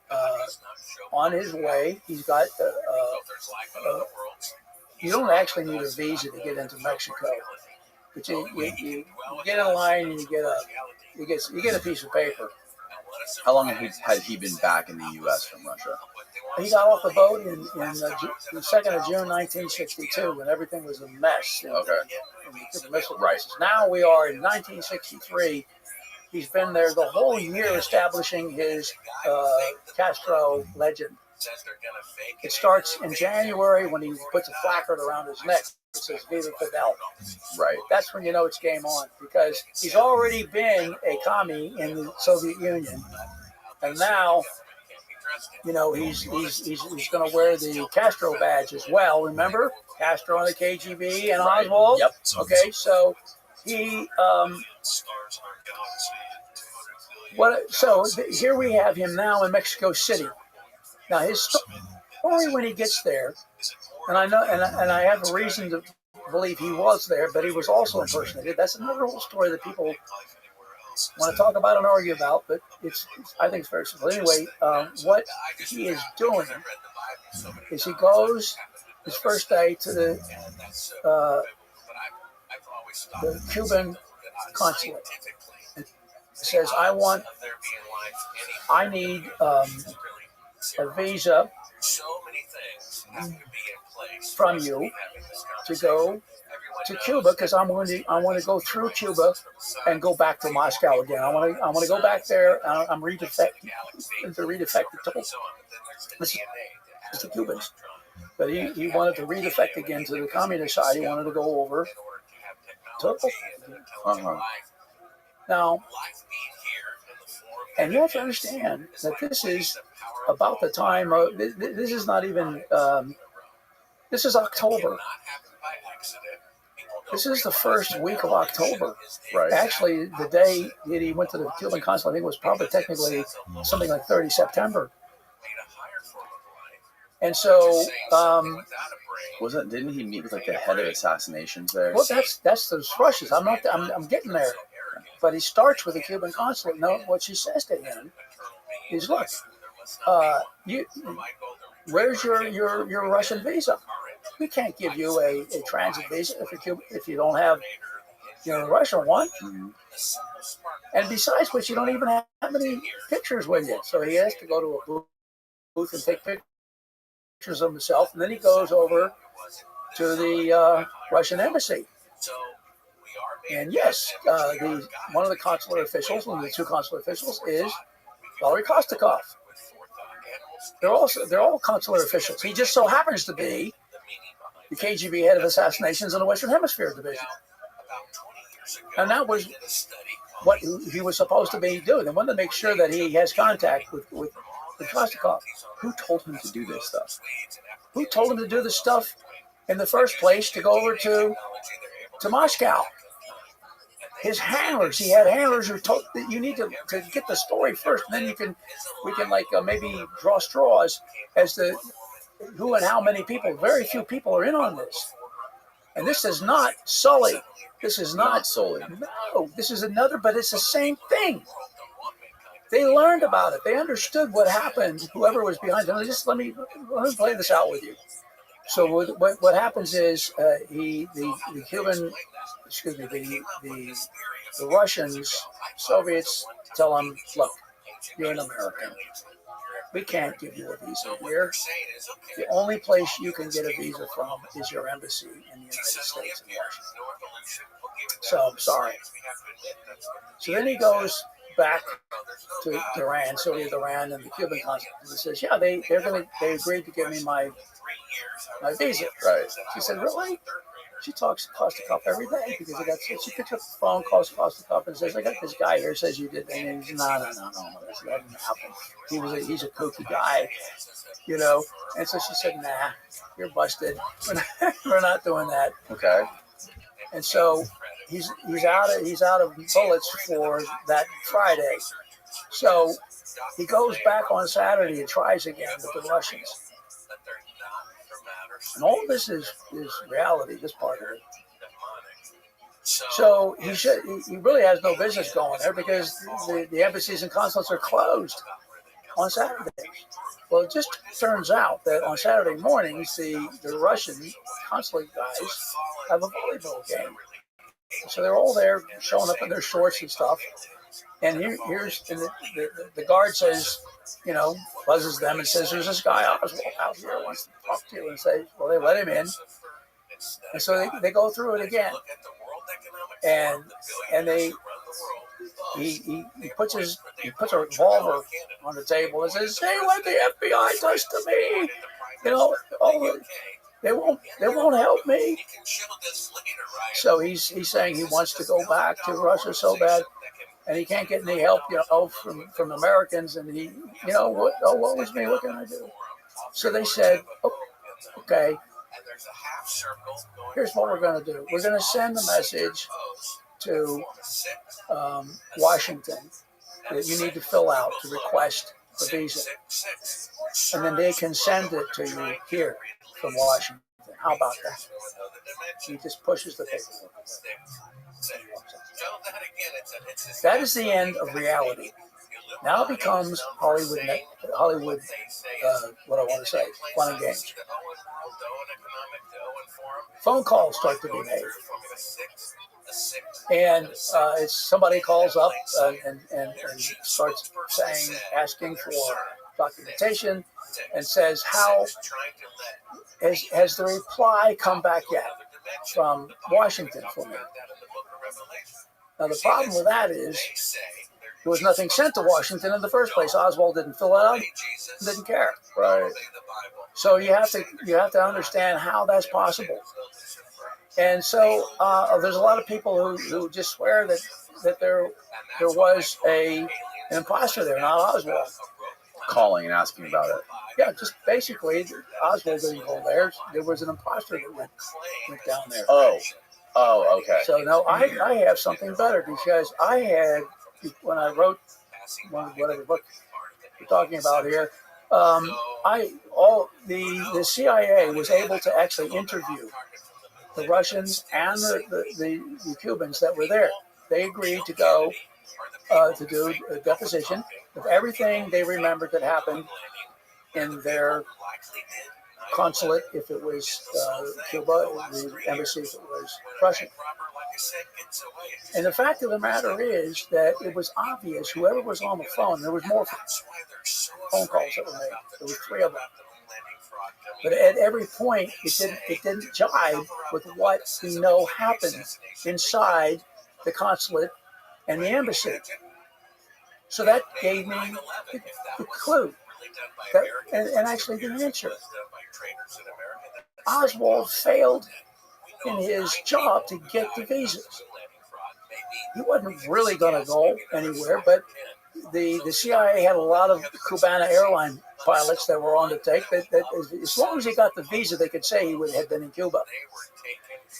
on his way. He's got you don't actually need a visa to get into Mexico, but you get in line and you get a piece of paper. How long had he been back in the U.S. from Russia? He got off the boat in the 2nd of June 1962 when everything was a mess. Okay. Right. Now we are in 1963. He's been there the whole year establishing his Castro legend. It starts in January when he puts a placard around his neck that says Viva Fidel. Right. That's when you know it's game on, because he's already been a commie in the Soviet Union. And now, he's going to wear the Castro badge as well. Remember? Castro on the KGB and Oswald? Yep. Okay, so he... here we have him now in Mexico City. Now his story when he gets there, and I know, and I have a reason to believe he was there, but he was also impersonated. That's another whole story that people want to talk about and argue about, but I think it's very simple. Anyway, what he is doing is he goes his first day to the Cuban consulate. Says, I want I need a visa from you to go to Cuba because I want to go through Cuba and go back to Moscow again. I want to go back there. I'm redefected to the Cubans, but he wanted to redefect again to the communist side. He wanted to go over to now. And you have to understand that this is about the time of, this is not even, this is October. This is the first week of October. Right. Actually, the day that he went to the Cuban consulate, I think it was probably technically something like 30 September. And so, didn't he meet with like the head of assassinations there? Well, that's the Russians. I'm getting there. But he starts with the Cuban consulate. No, what she says to him is, "Look, where's your Russian visa? We can't give you a transit visa if you don't have a Russian one. Mm-hmm. And besides which, you don't even have any pictures with you. So he has to go to a booth and take pictures of himself, and then he goes over to the Russian embassy." And yes, one of the consular officials, one of the two consular officials, is Valery Kostakov. They're all consular officials. He just so happens to be the KGB head of assassinations in the Western Hemisphere division, and that was what he was supposed to be doing. They wanted to make sure that he has contact with Kostakov. Who told him to do this stuff? Who told him to do this stuff in the first place to go over to Moscow? His handlers. He had handlers who told that you need to get the story first, and then we can maybe draw straws as to who and how many people. Very few people are in on this, and this is not Sully. This is not Sully. No, this is another, but it's the same thing. They learned about it. They understood what happened. Whoever was behind them. Let me play this out with you. So what happens is the Russians, Soviets tell him, "Look, you're an American. We can't give you a visa here. The only place you can get a visa from is your embassy in the United States in Washington. So I'm sorry." So then he goes back to Duran, Soviet Duran, and the Cuban consulate, and says, "Yeah, they agreed to give me my visa." Right. She said, "Really?" She talks to Kostakov every day because she picks up the phone, calls Kostakov, and says, "I got this guy here says you did." And he's, no, that didn't happen. He's a kooky guy, And so she said, "Nah, you're busted. We're not doing that." Okay. And so he's out of bullets for that Friday. So he goes back on Saturday and tries again with the Russians. And all of this is reality, this part of it. So he really has no business going there because the embassies and consulates are closed on Saturdays. Well, it just turns out that on Saturday mornings, the Russian consulate guys have a volleyball game. So they're all there showing up in their shorts and stuff. And here's the guard says, buzzes them and says, "There's this guy out here who wants to talk to you," and say, well, they let him in. And so they go through it again. And he puts a revolver on the table and says, "Say what the FBI does to me. They won't help me." So he's saying he wants to go back to Russia so bad. And he can't get any help, from Americans. And what was me? What can I do? So they said, "Okay, here's what we're going to do. We're going to send a message to Washington that you need to fill out to request a visa. And then they can send it to you here from Washington. How about that?" He just pushes the paperwork. That is the end of reality. Now it becomes Hollywood. What I want to say, fun and games. Phone calls start to be made. And somebody calls up and starts asking for documentation, and says, how has the reply come back yet from Washington for me? Now, the problem with that is there was nothing sent to Washington in the first place. Oswald didn't fill it out, didn't care. Right. So you have to understand how that's possible. And so there's a lot of people who just swear that there was an imposter there, not Oswald. Calling and asking about it. Yeah, just basically, Oswald didn't go there. There was an imposter that went down there. Oh, okay. So no, I have something better, because I had, when I wrote whatever book we're talking about here, the CIA was able to actually interview the Russians and the Cubans that were there. They agreed to go to do a deposition of everything they remembered that happened in their consulate, if it was Cuba, the embassy, if it was Russia. And the fact of the matter is that it was obvious, whoever was on the phone, there was more phone calls that were made. There were 3 of them. But at every point, it didn't jive with what we know happened inside the consulate and the embassy. So that gave me the clue, and actually the answer. Oswald failed in his job to get the visas. He wasn't really going to go anywhere, but the CIA had a lot of Cubana airline pilots that were on the take. That as long as he got the visa, they could say he had been in Cuba.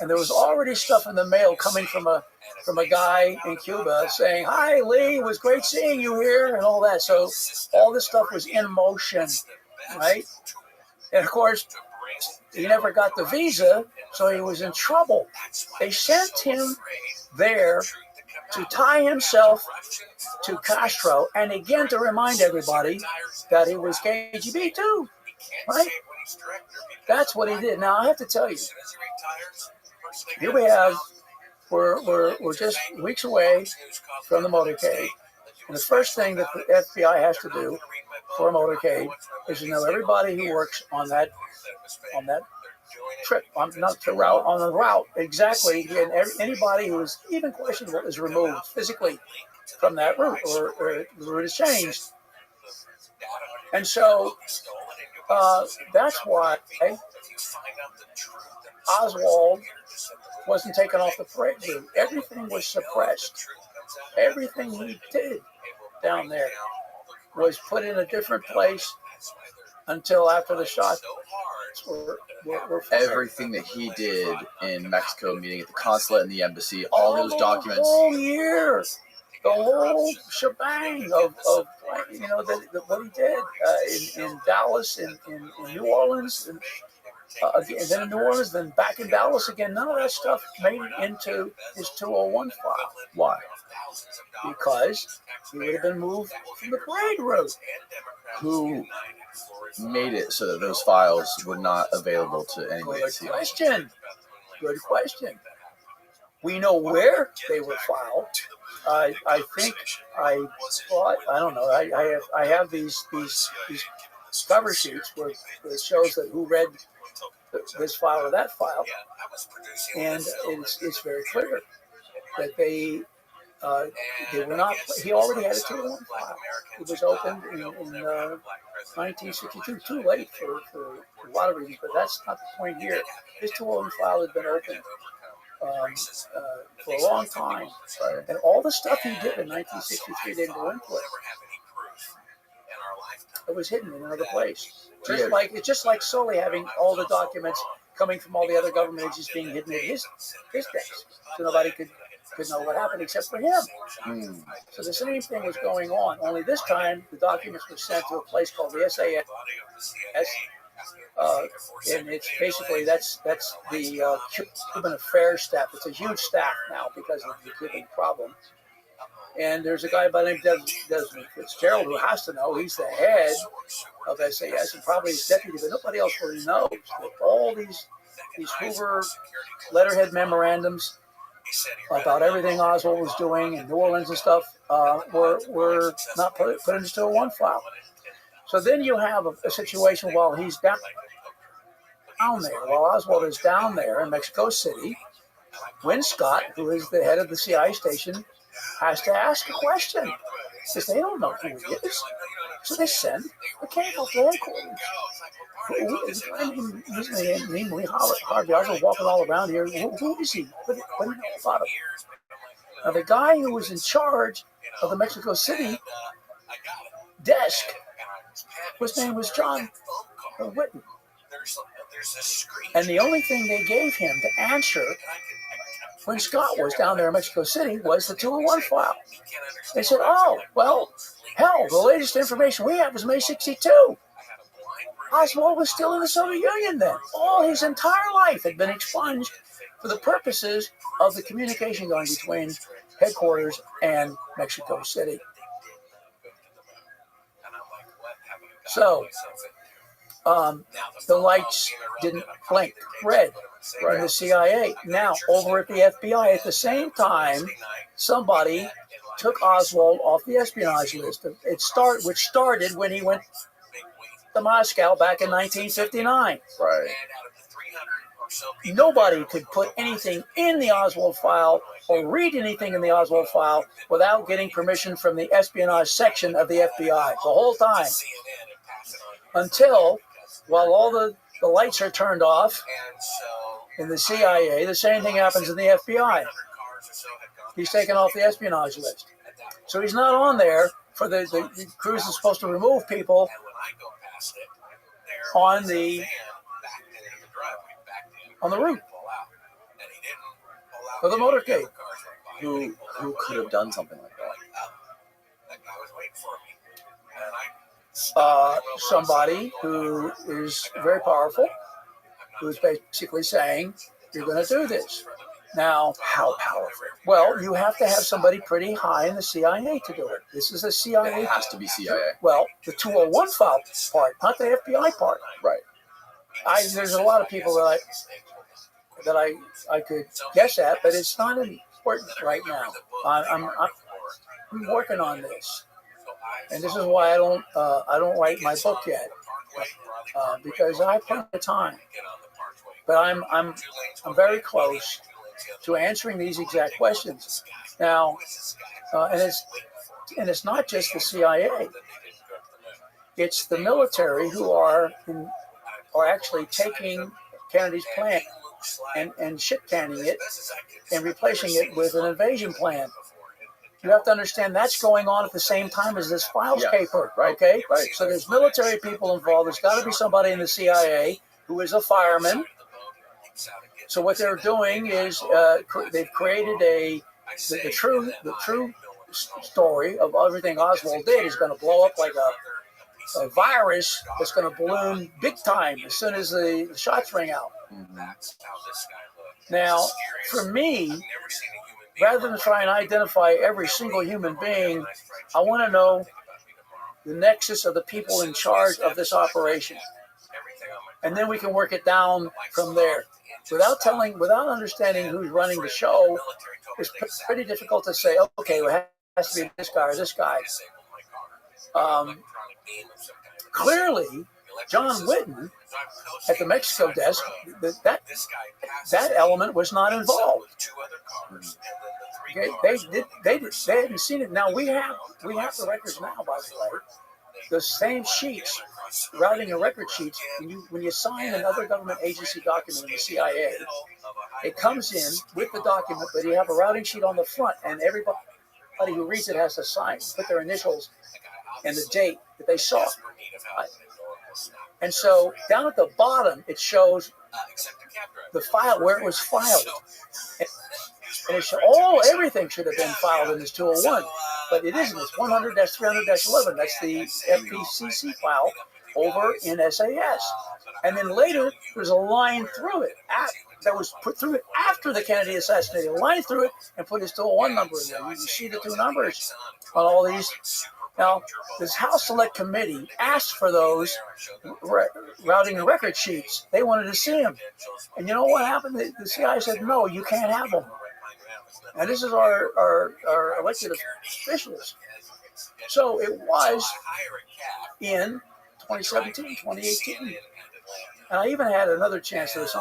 And there was already stuff in the mail coming from a guy in Cuba saying, "Hi, Lee, it was great seeing you here," and all that. So all this stuff was in motion, right? And of course, he never got the visa, so he was in trouble. They sent him there to tie himself to Castro, and again to remind everybody that he was KGB too, right? That's what he did. Now I have to tell you, here we have, we're just weeks away from the motorcade, and the first thing that the FBI has to do for a motorcade is to know everybody who works on that trip, on the route, exactly, and anybody who is even questionable is removed physically from that route, or the route is changed. And so that's why Oswald wasn't taken off the parade route. Everything was suppressed. Everything he did down there was put in a different place until after the shots were everything that he did in Mexico, meeting at the consulate and the embassy, all those documents. The whole year, the whole shebang of what he did in Dallas, in New Orleans, and then in New Orleans, then back in Dallas again. None of that stuff made it into his 201 file. Why? Because he would have been moved from the parade route. Who made it so that those files were not available to anybody to see? Good question. We know where they were filed. I think I don't know. I have these cover sheets where it shows that who read this file or that file, and it's very clear that they were not. He already had a 201 file. It was opened in 1962. Too late for a lot of reasons, but that's not the point here. His 201 file had been open for a long time, and all the stuff he did in 1963 didn't go into it. It was hidden in another place. Just like Sully having all the documents coming from all the other government agencies being hidden in his desk, so nobody could know what happened except for him. So the same thing was going on, only this time the documents were sent to a place called the SAS, and it's basically that's the Cuban Affairs staff. It's a huge staff now because of the Cuban problem. And there's a guy by the name of Desmond Fitzgerald who has to know. He's the head of SAS and probably his deputy, but nobody else really knows that all these Hoover letterhead memorandums about everything Oswald was doing in New Orleans and stuff were not put into 201 file. So then you have a situation while he's down there, while Oswald is down there in Mexico City, Win Scott, who is the head of the CIA station, has to ask a question because they don't know who he is. So they send a cable to headquarters. His name Lee Harvey Oswald walking all around here. Who is he? What do you know about him? Now the guy who was in charge of the Mexico City desk, his name was John Whitten. And the only thing they gave him to answer when Scott was down there in Mexico City was the 201 file. They said, oh, well, hell, the latest information we have is May 62. Oswald was still in the Soviet Union then. All his entire life had been expunged for the purposes of the communication going between headquarters and Mexico City. So, the lights didn't blink red in the CIA. Now, over at the FBI, at the same time, somebody took Oswald off the espionage list. Which started when he went to Moscow back in 1959. Right. Nobody could put anything in the Oswald file or read anything in the Oswald file without getting permission from the espionage section of the FBI the whole time. Until, while all the lights are turned off in the CIA, the same thing happens in the FBI. He's taken off the espionage list. So he's not on there for the cruise is supposed to remove people on the route for the motorcade. Who could have done something like that? Somebody who is very powerful, who is basically saying, you're going to do this. Now, How powerful? well, you have to have somebody pretty high in the CIA to do it. This is a CIA. It has to be CIA. Well, the 201 file part, not the FBI part. Right. There's a lot of people that I could guess at, but it's not important right now. I'm working on this, and this is why I don't write my book yet, because I have plenty of time. But I'm very close to answering these exact questions now, and it's not just the CIA; it's the military who are actually taking Kennedy's plan and shit canning it and replacing it with an invasion plan. You have to understand that's going on at the same time as this files paper, okay? Right. So there's military people involved. There's got to be somebody in the CIA who is a fireman. So what they're doing is they've created the true story of everything Oswald did is going to blow up like a virus that's going to balloon big time as soon as the shots ring out. Mm-hmm. Now, for me, rather than try and identify every single human being, I want to know the nexus of the people in charge of this operation. And then we can work it down from there. Without understanding who's running the show, it's pretty difficult to say, okay, well, it has to be this guy or this guy. Clearly, John Whitten at the Mexico desk, that element was not involved. Okay, they hadn't seen it. Now we have the records now, by the way. The same sheets, routing and record sheets. When you sign another government agency document in the CIA, it comes in with the document, but you have a routing sheet on the front, and everybody who reads it has to sign, put their initials and the date that they saw. And so down at the bottom, it shows the file where it was filed. And everything should have been filed in this 201, but it isn't. It's 100-300-11. That's the FPCC file over in SAS. And then later, there's a line through it that was put through it after the Kennedy assassination. A line through it and put his 201 number in there. You can see the two numbers on all these. Now, this House Select Committee asked for those routing and record sheets. They wanted to see them. And you know what happened? The CIA said, no, you can't have them. And this is our elected officials. So it was in 2017, 2018. And I even had another chance. There was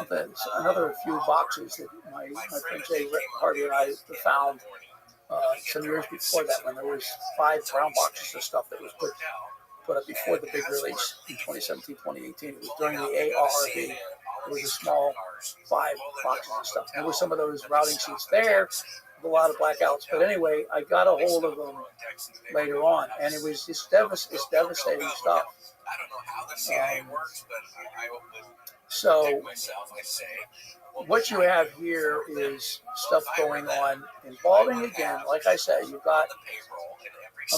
another few boxes that my friend Jay Harvey and I found some years before that, when there was 5 brown boxes of stuff that was put up before the big release in 2017, 2018. It was during the ARRB. It was a small 5 boxes of stuff. There were some of those routing sheets there, with a lot of blackouts. But anyway, I got a hold of them later on, and it was just devastating stuff. I don't know how the CIA works, but I would So myself, I say, what you have here is stuff going on involving, again, like I said, you've got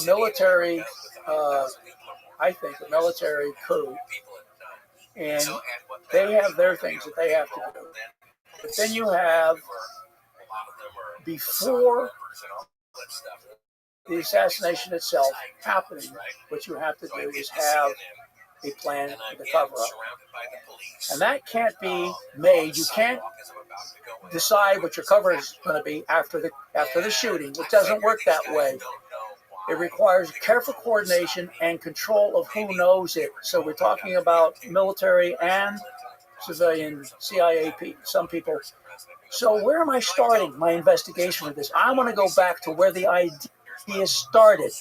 a military, I think, a military coup, and they have their things that they have to do. But then you have, before the assassination itself happening, what you have to do is have a plan for the cover-up. And that can't be made. You can't decide what your cover is going to be after the shooting. It doesn't work that way. It requires careful coordination and control of who knows it. So we're talking about military and civilian, CIA, some people. So where am I starting my investigation with this? I want to go back to where the idea started.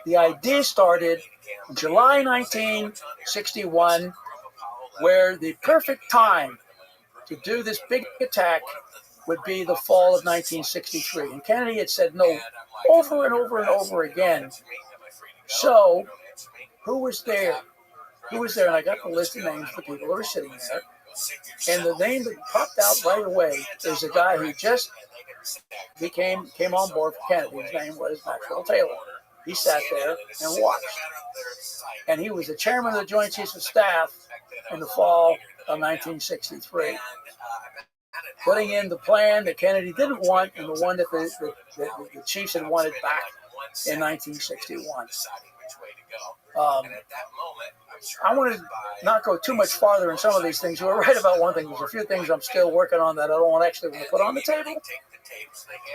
The idea started in July 1961, where the perfect time to do this big attack would be the fall of 1963. And Kennedy had said no over and over and over again. So who was there? Who was there? And I got the list of names of the people who were sitting there. And the name that popped out right away is a guy who just came on board for Kennedy. His name was Maxwell Taylor. He sat there and watched. And he was the chairman of the Joint Chiefs of Staff in the fall of 1963, putting in the plan that Kennedy didn't want and the one that the chiefs had wanted back in 1961. I want to not go too much farther in some of these things. You were right about one thing. There's a few things I'm still working on that I don't actually want to put on the table.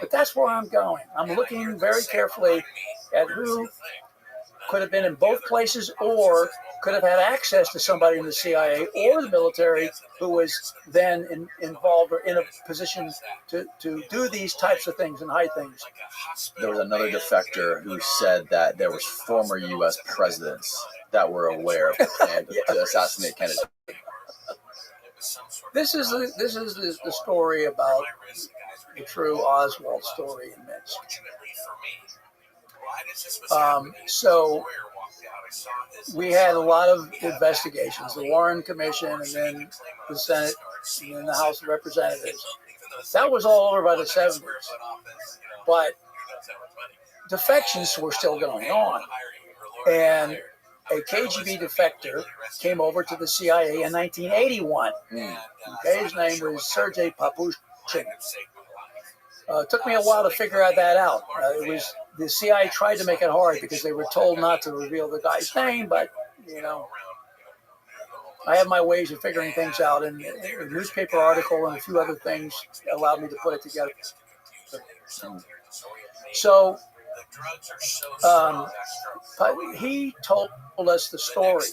But that's where I'm going. I'm looking very carefully at who could have been in both places or could have had access to somebody in the CIA or the military who was then involved or in a position to do these types of things and hide things. There was another defector who said that there was former U.S. presidents that were aware of the plan to assassinate Kennedy. This is the story about the true Oswald story in Minsk. So we had a lot of investigations, the Warren Commission, and then the Senate, and then the House of Representatives. That was all over by the 70s. But defections were still going on. And a KGB defector came over to the CIA in 1981. Okay, his name was Sergei Papushkin. It took me a while to figure that out. The CIA tried to make it hard because they were told not to reveal the guy's name, but, I have my ways of figuring things out, and a newspaper article and a few other things allowed me to put it together. So he told us the story.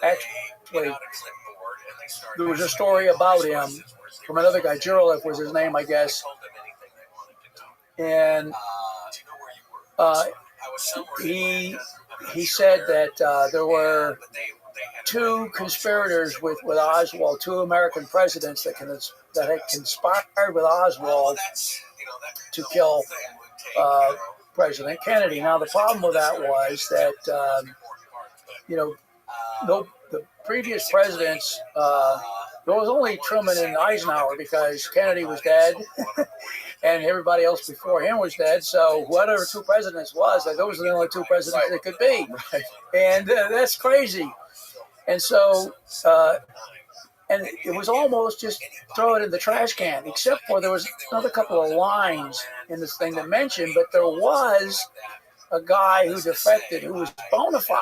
Actually, there was a story about him from another guy. Jirolev was his name, I guess. And he said that there were 2 conspirators with Oswald, 2 American presidents that had conspired with Oswald to kill President Kennedy. Now, the problem with that was that, the previous presidents, there was only Truman and Eisenhower because Kennedy was dead and everybody else before him was dead. So whatever 2 presidents was, those were the only 2 presidents that could be. Right. And that's crazy. And so, and it was almost just throw it in the trash can, except for there was another couple of lines in this thing that mentioned, but there was a guy who defected who was bona fide,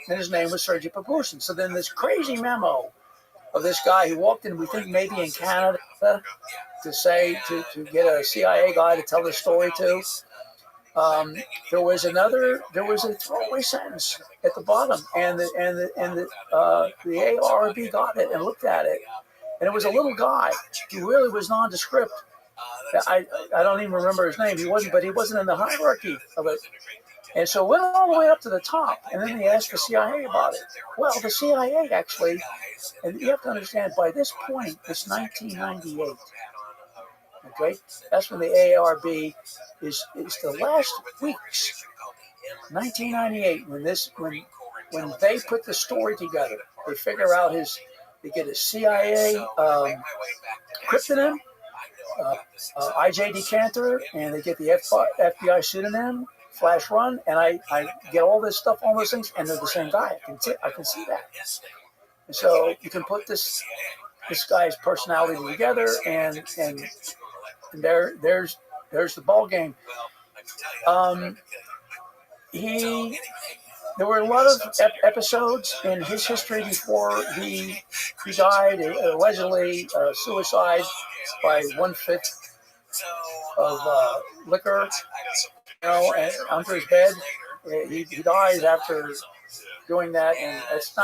and his name was Sergei Papushkin. So then this crazy memo of this guy who walked in, we think maybe in Canada, to get a CIA guy to tell the story to. There was a throwaway sentence at the bottom, and the ARB got it and looked at it, and it was a little guy who really was nondescript. I don't even remember his name. He wasn't in the hierarchy of it. And so it went all the way up to the top, and then they asked the CIA about it. Well, the CIA actually, and you have to understand, by this point, it's 1998. Okay, that's when the ARB is the last weeks, 1998, when they put the story together. They figure out they get a CIA cryptonym, IJ Decanter, and they get the FBI pseudonym, Flash Run, and I get all this stuff, all those things, and they're the same guy. I can see that. And so you can put this guy's personality together, and there's the ball game. There were a lot of episodes in his history before he died, allegedly suicide by 1/5 of liquor, and under his bed. He dies after doing that, and that's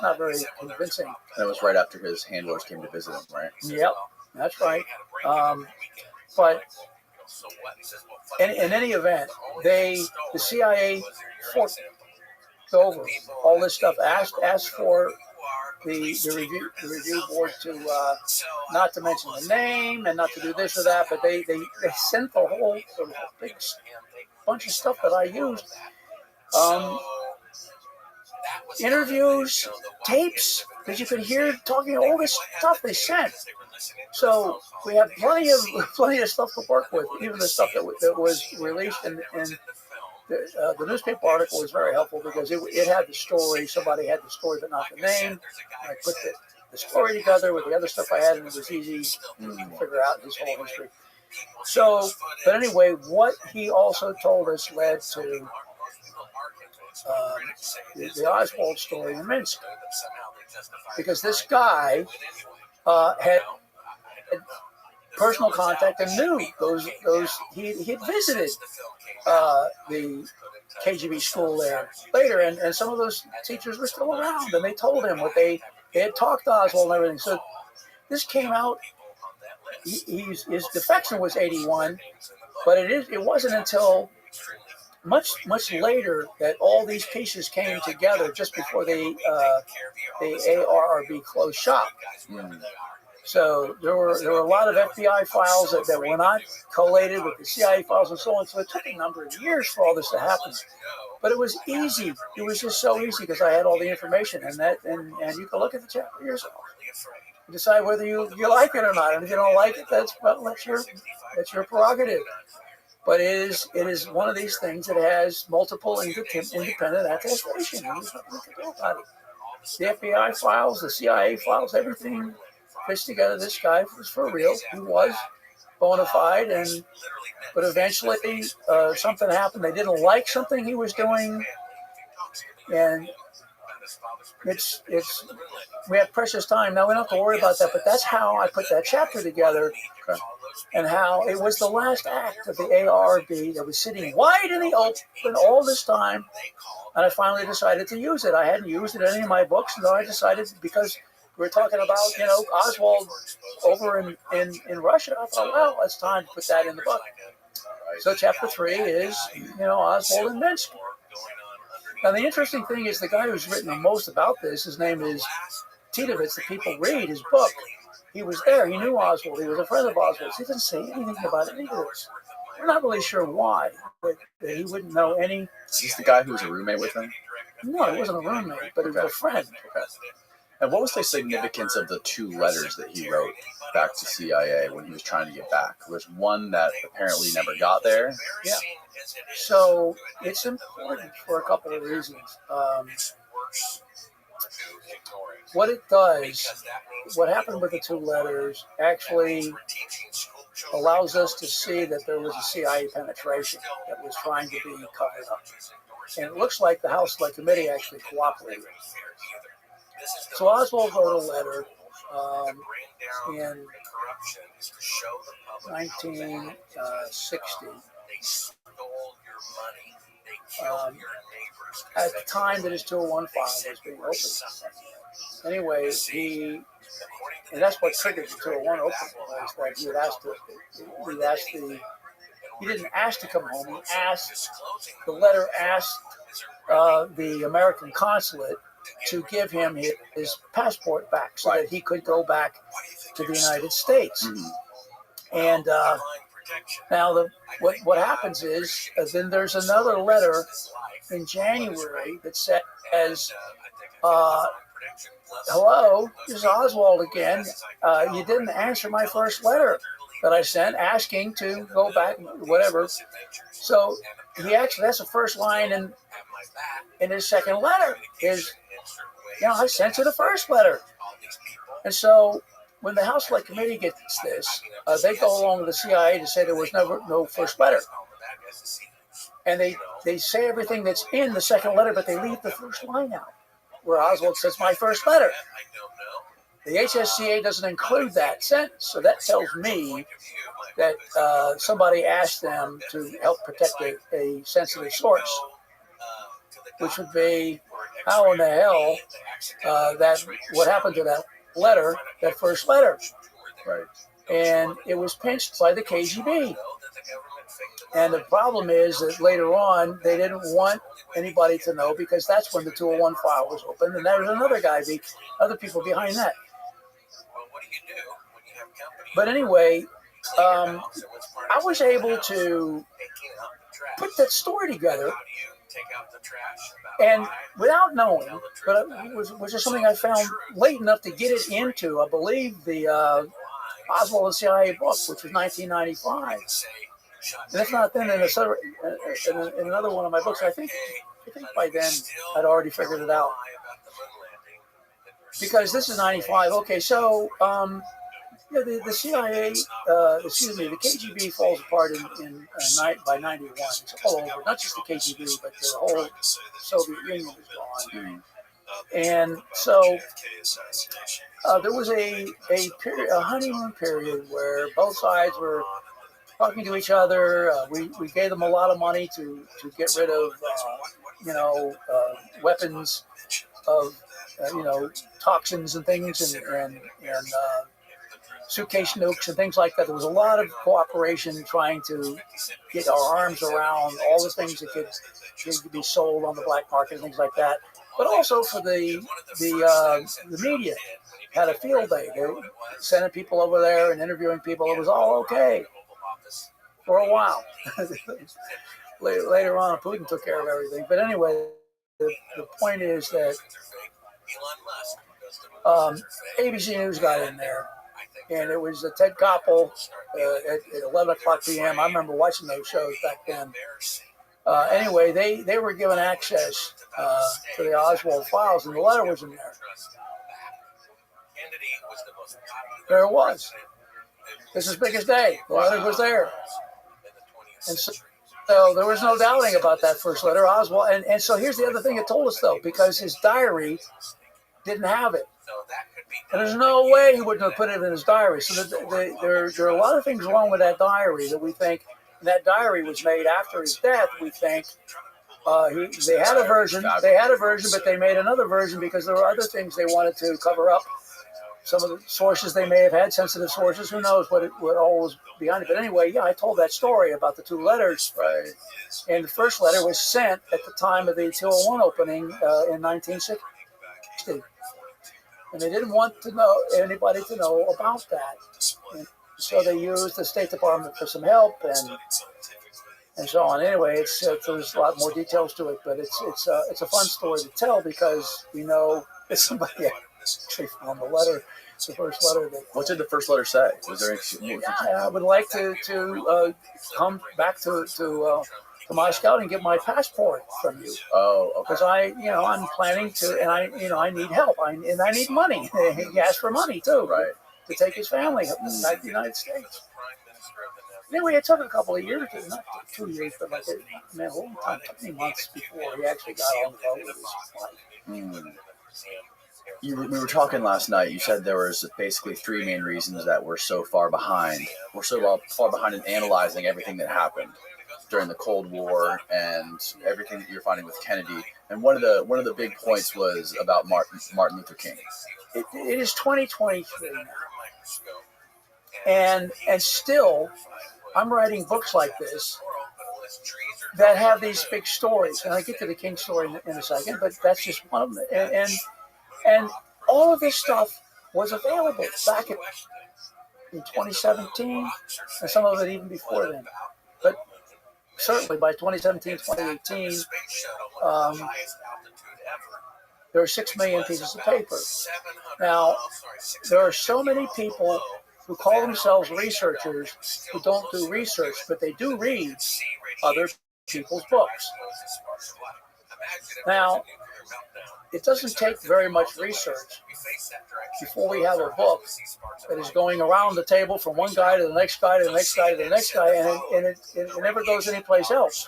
not very convincing. And it was right after his handlers came to visit him, right? Yep, that's right. But in any event, the CIA forked over all this stuff, asked for the review board to not to mention the name and not to do this or that, but they sent the whole big bunch of stuff that I used. Interviews, tapes, because you could hear talking all this stuff they sent. So we have plenty of stuff to work with, even the stuff that was released, and the newspaper article was very helpful because it had the story. Somebody had the story, but not the name. I put the story together with the other stuff I had, and it was easy to figure out his whole history. So, but anyway, what he also told us led to the Oswald story in Minsk, because this guy had personal contact and knew those he had visited the KGB school there later, and some of those teachers were still around, and they told him what they had talked to Oswald and everything. So this came out. His defection was 81, but it wasn't until much later that all these pieces came together, just before the ARRB closed shop. So there were a lot of FBI files that were not collated with the CIA files and so on. So it took a number of years for all this to happen. But it was easy. It was just so easy because I had all the information, and you can look at the chapter yourself. Decide whether you like it or not, and if you don't like it, that's your prerogative. But it is one of these things that has multiple independent attestation. The FBI files, the CIA files, everything fits together. This guy was for real. He was bona fide, but eventually something happened. They didn't like something he was doing, and we have precious time. Now we don't have to worry about that, but that's how I put that chapter together, and how it was the last act of the ARB that was sitting wide in the open all this time, and I finally decided to use it. I hadn't used it in any of my books, and I decided, because we were talking about, Oswald over in Russia, I thought, well, it's time to put that in the book. So chapter 3 is, Oswald in Minsk. Now, the interesting thing is the guy who's written the most about this, his name is Titovitz. The people read his book. He was there. He knew Oswald. He was a friend of Oswald's. He didn't say anything about any of this. We're not really sure why, but he wouldn't know any. Is this the guy who was a roommate with him? No, he wasn't a roommate, but he was a friend. Okay. And what was the significance of the 2 letters that he wrote back to CIA when he was trying to get back? There's one that apparently never got there. Yeah. So it's important for a couple of reasons. What it does, what happened with the 2 letters, actually allows us to see that there was a CIA penetration that was trying to be covered up. And it looks like the House Select Committee actually cooperated. So Oswald wrote a letter in 1960. At the time that his 201 file was being opened. Anyway, and that's what triggered the 201 opening, was that he didn't ask to come home, the letter asked the American consulate to give him his passport back so that he could go back to the United States. And now what happens is then there's another letter in January that says, hello, this is Oswald again. You didn't answer my first letter that I sent asking to go back, whatever. So that's the first line in his second letter is, I sent you the first letter. And so when the House Select Committee gets this, they go along with the CIA to say there was no first letter. And they say everything that's in the second letter, but they leave the first line out, where Oswald says, my first letter. The HSCA doesn't include that sentence, so that tells me that somebody asked them to help protect a sensitive source, which would be, how in the hell what happened to that letter, that first letter. Right. And it was pinched by the KGB. And the problem is that later on, they didn't want anybody to know, because that's when the 201 file was opened. And there was other people behind that. But anyway, I was able to put that story together, and without knowing, but it was just something I found late enough to get it into, I believe, the Oswald and CIA book, which was 1995. And if not, then in another one of my books, I think by then I'd already figured it out. Because this is 95. Okay, so the CIA, the KGB falls apart by 91. It's all over. Not just the KGB, but the whole Soviet Union is gone. And so there was a honeymoon period where both sides were talking to each other. We gave them a lot of money to get rid of weapons of toxins and things and suitcase nukes and things like that. There was a lot of cooperation trying to get our arms around all the things that could be sold on the black market and things like that. But also for the media had a field day. They were sending people over there and interviewing people. It was all okay for a while. Later on, Putin took care of everything. But anyway, the point is that ABC News got in there, and it was Ted Koppel at 11 o'clock p.m. I remember watching those shows back then. Anyway, they were given access to the Oswald files, and the letter was in there. There it was. This is Biggest Day. The letter was there. And so there was no doubting about that first letter, Oswald. And so here's the other thing it told us, though, because his diary didn't have it. And there's no way he wouldn't have put it in his diary. So there are a lot of things wrong with that diary that we think. That diary was made after his death. We think they had a version, but they made another version because there were other things they wanted to cover up. Some of the sources they may have had, sensitive sources. Who knows what all was behind it? But anyway, I told that story about the two letters. Right. And the first letter was sent at the time of the 201 opening in 1960. And they didn't want anybody to know about that. And so they used the State Department for some help and so on. Anyway, there's a lot more details to it, but it's a fun story to tell because we know that somebody actually found the letter, the first letter. What did the first letter say? Was there? I would like to come back to Moscow and get my passport from you. Oh, okay. Because I'm planning to, and I need help. I need money. He asked for money too, right, to take his family back to the United States. Anyway, it took a couple of years, not 2 years, but like a whole time, many months before he actually got on the boat with his wife. we were talking last night. You said there was basically three main reasons that we're so far behind. We're so far behind in analyzing everything that happened during the Cold War and everything that you're finding with Kennedy. And one of the big points was about Martin Luther King. It is 2023 now, and still, I'm writing books like this that have these big stories, and I get to the King story in a second, but that's just one of them. And all of this stuff was available back in 2017, and some of it even before then. But certainly by 2017, 2018, there were 6 million pieces of paper. Now, there are so many people who call themselves researchers who don't do research, but they do read other people's books. Now, it doesn't take very much research before we have a book that is going around the table from one guy to the next guy to the next guy to the next guy, and it never goes anyplace else.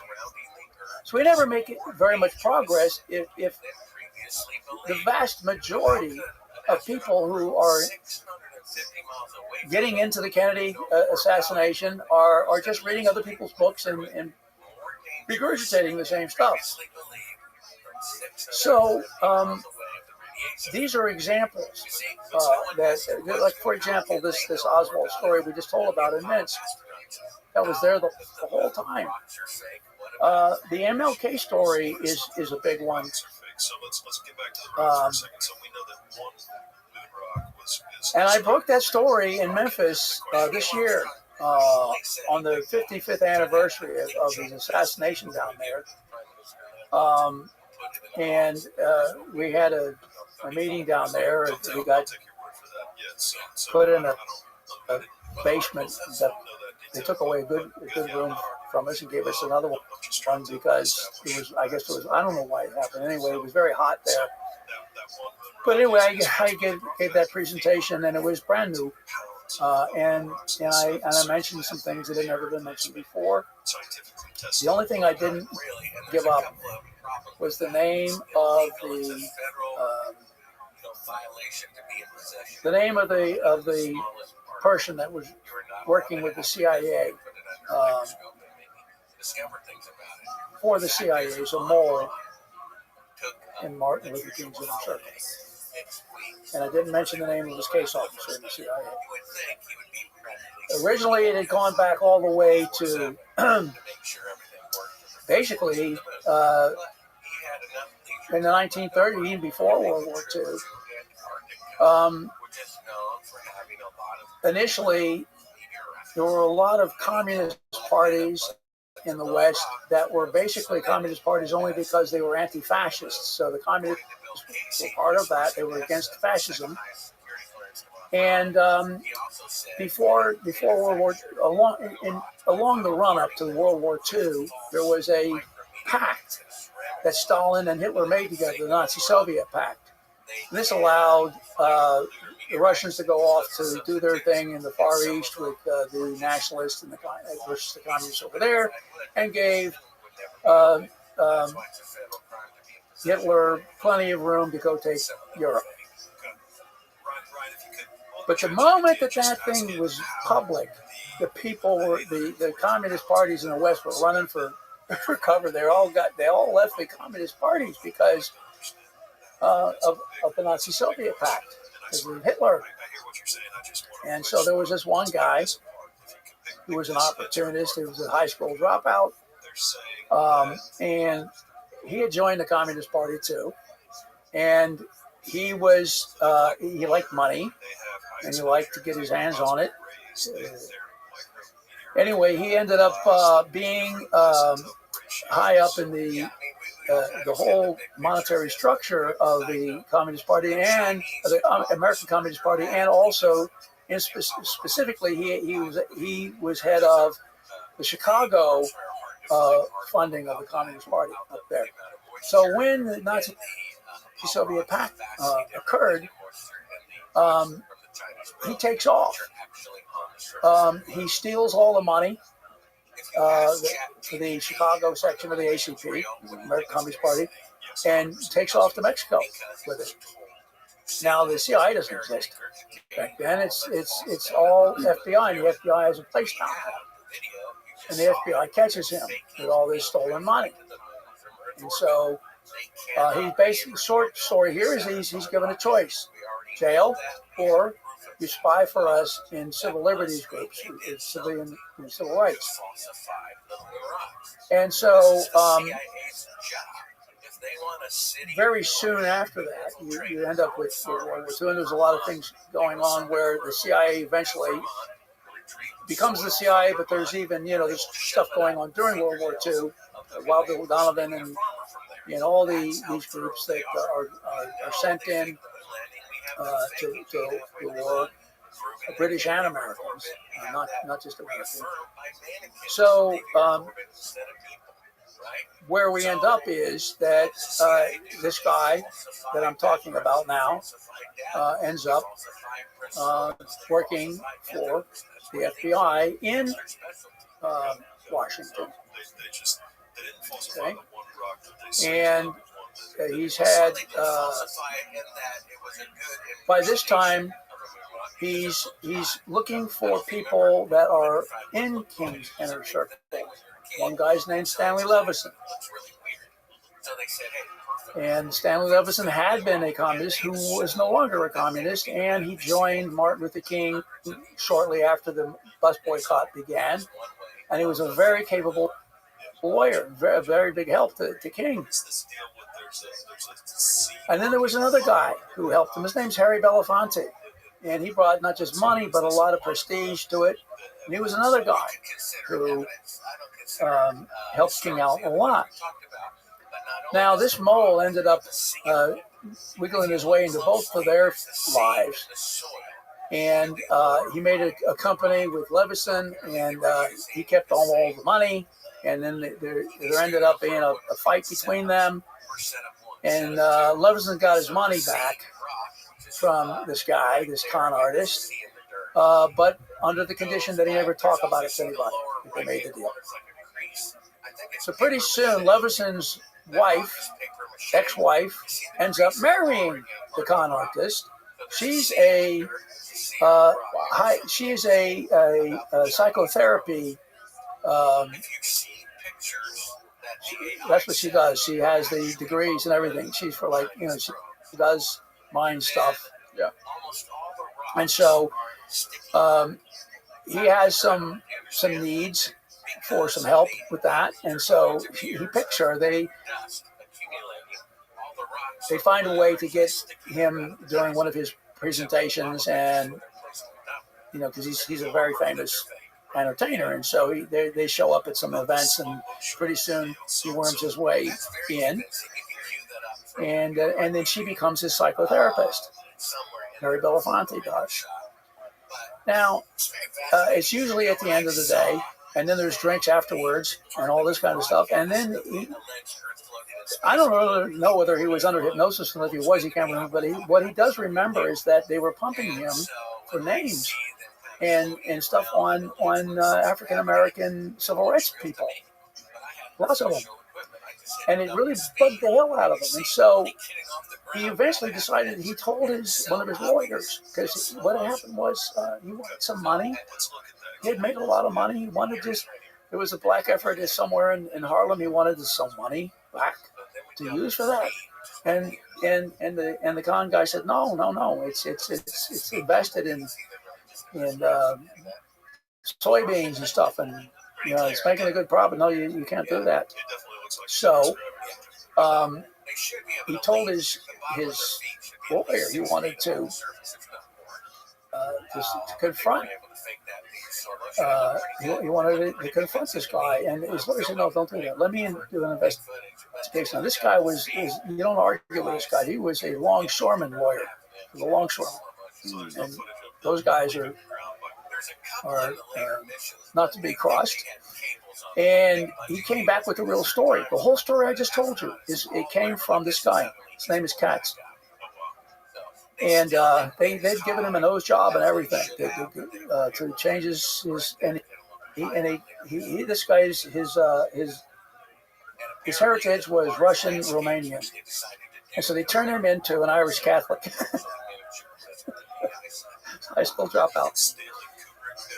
So we never make very much progress if the vast majority of people who are getting into the Kennedy assassination are just reading other people's books and regurgitating the same stuff. So these are examples that, like for example, this Oswald story we just told about in Minsk, that was there the whole time. The MLK story is a big one. So let's get back to the road for a second. So we know that one moon rock was. And I broke that story in Memphis this year on the 55th anniversary of his assassination down there. And we had a meeting down there. We got put in a basement that they took away a good room from us and gave us another one because I don't know why it happened. Anyway, it was very hot there. But anyway, I gave that presentation, and it was brand new. And I mentioned some things that had never been mentioned before. The only thing I didn't give up was the name of the person that was working with the CIA for the CIA, is a mole in Martin Luther King's inner circle. And I didn't mention the name of his case officer in the CIA. Originally, it had gone back all the way to basically in the 1930s, even before World War II. Initially, there were a lot of communist parties in the West that were basically communist parties only because they were anti-fascists. So the communists were part of that. They were against fascism. And before World War, along the run-up to World War II, there was a pact that Stalin and Hitler made together, the Nazi-Soviet pact. And this allowed the Russians to go off to do their thing in the Far East with the nationalists and versus the communists over there, and gave Hitler plenty of room to go take Europe. But the moment that thing was public, the people were the communist parties in the West were running for cover. They all left the communist parties because of the Nazi-Soviet pact. Hitler. And so there was this one guy who was an opportunist. He was a high school dropout. And he had joined the Communist Party too. And he liked money and he liked to get his hands on it. Anyway, he ended up being high up in the whole monetary structure of the Communist Party and the American Communist Party, and also, specifically, he was head of the Chicago funding of the Communist Party up there. So when the Nazi-Soviet pact occurred, he takes off. He steals all the money for the Chicago section of the ACP, American Communist Party, and takes off to Mexico with it. Now the CIA doesn't exist back then. It's all FBI, and the FBI has a place down there, and the FBI catches him with all this stolen money, and so he basically, short story here is he's given a choice: jail or you spy for us in civil liberties groups, civilian civil rights. And so very soon after that, you end up with World War II, and there's a lot of things going on where the CIA eventually becomes the CIA, but there's even, there's stuff going on during World War II, Wild Bill Donovan and all these groups that are sent in to war, British and Americans, not just Americans. So where we end up is that this guy that I'm talking about now ends up working for the FBI in Washington. Okay. And he's had, by this time, he's looking for people that are in King's inner circle. One guy's named Stanley Levison. And Stanley Levison had been a communist who was no longer a communist, and he joined Martin Luther King shortly after the bus boycott began. And he was a very capable lawyer, very, very big help to King. And then there was another guy who helped him. His name's Harry Belafonte. And he brought not just money, but a lot of prestige to it. And he was another guy who helped King out a lot. Now, this mole ended up wiggling his way into both of their lives. And he made a company with Levison, and he kept all the money. And then there ended up being a fight between them. And Levison got his money back from this guy, this con artist, but under the condition that he never talk about it to anybody if they made the deal. So pretty soon, Levison's ex-wife, ends up marrying the con artist. She's a psychotherapy. That's what she does. She has the degrees and everything. She's for she does mind stuff. Yeah. And so he has some needs for some help with that, and so he picks her. They find a way to get him during one of his presentations, and because he's a very famous entertainer, and so they show up at some events, and pretty soon he worms his way in, and then she becomes his psychotherapist. Harry Belafonte does. Now, it's usually at the end of the day, and then there's drinks afterwards and all this kind of stuff. And then I don't really know whether he was under hypnosis, and if he was, he can't remember. But what he does remember is that they were pumping him for names and stuff on African American civil rights people, lots of them. And it really bugged the hell out of him. And so he eventually decided, he told one of his lawyers, because what had happened was he wanted some money. He had made a lot of money. He wanted there was a black effort somewhere in Harlem. He wanted some money back to use for that. And the con guy said, no, it's invested in soybeans and stuff, and it's making a good profit. No, you can't do that. So he told his lawyer he wanted to confront. He wanted to confront this guy, and his lawyer said, "No, don't do that. Let me do an investigation." Now, this guy you don't argue with this guy. He was a longshoreman lawyer, a longshoreman, and those guys are not to be crossed. And he came back with the real story. The whole story I just told you it came from this guy. His name is Katz. And they'd given him a nose job and everything to change his this guy's his heritage was Russian Romanian, And so they turn him into an Irish Catholic, high school dropout.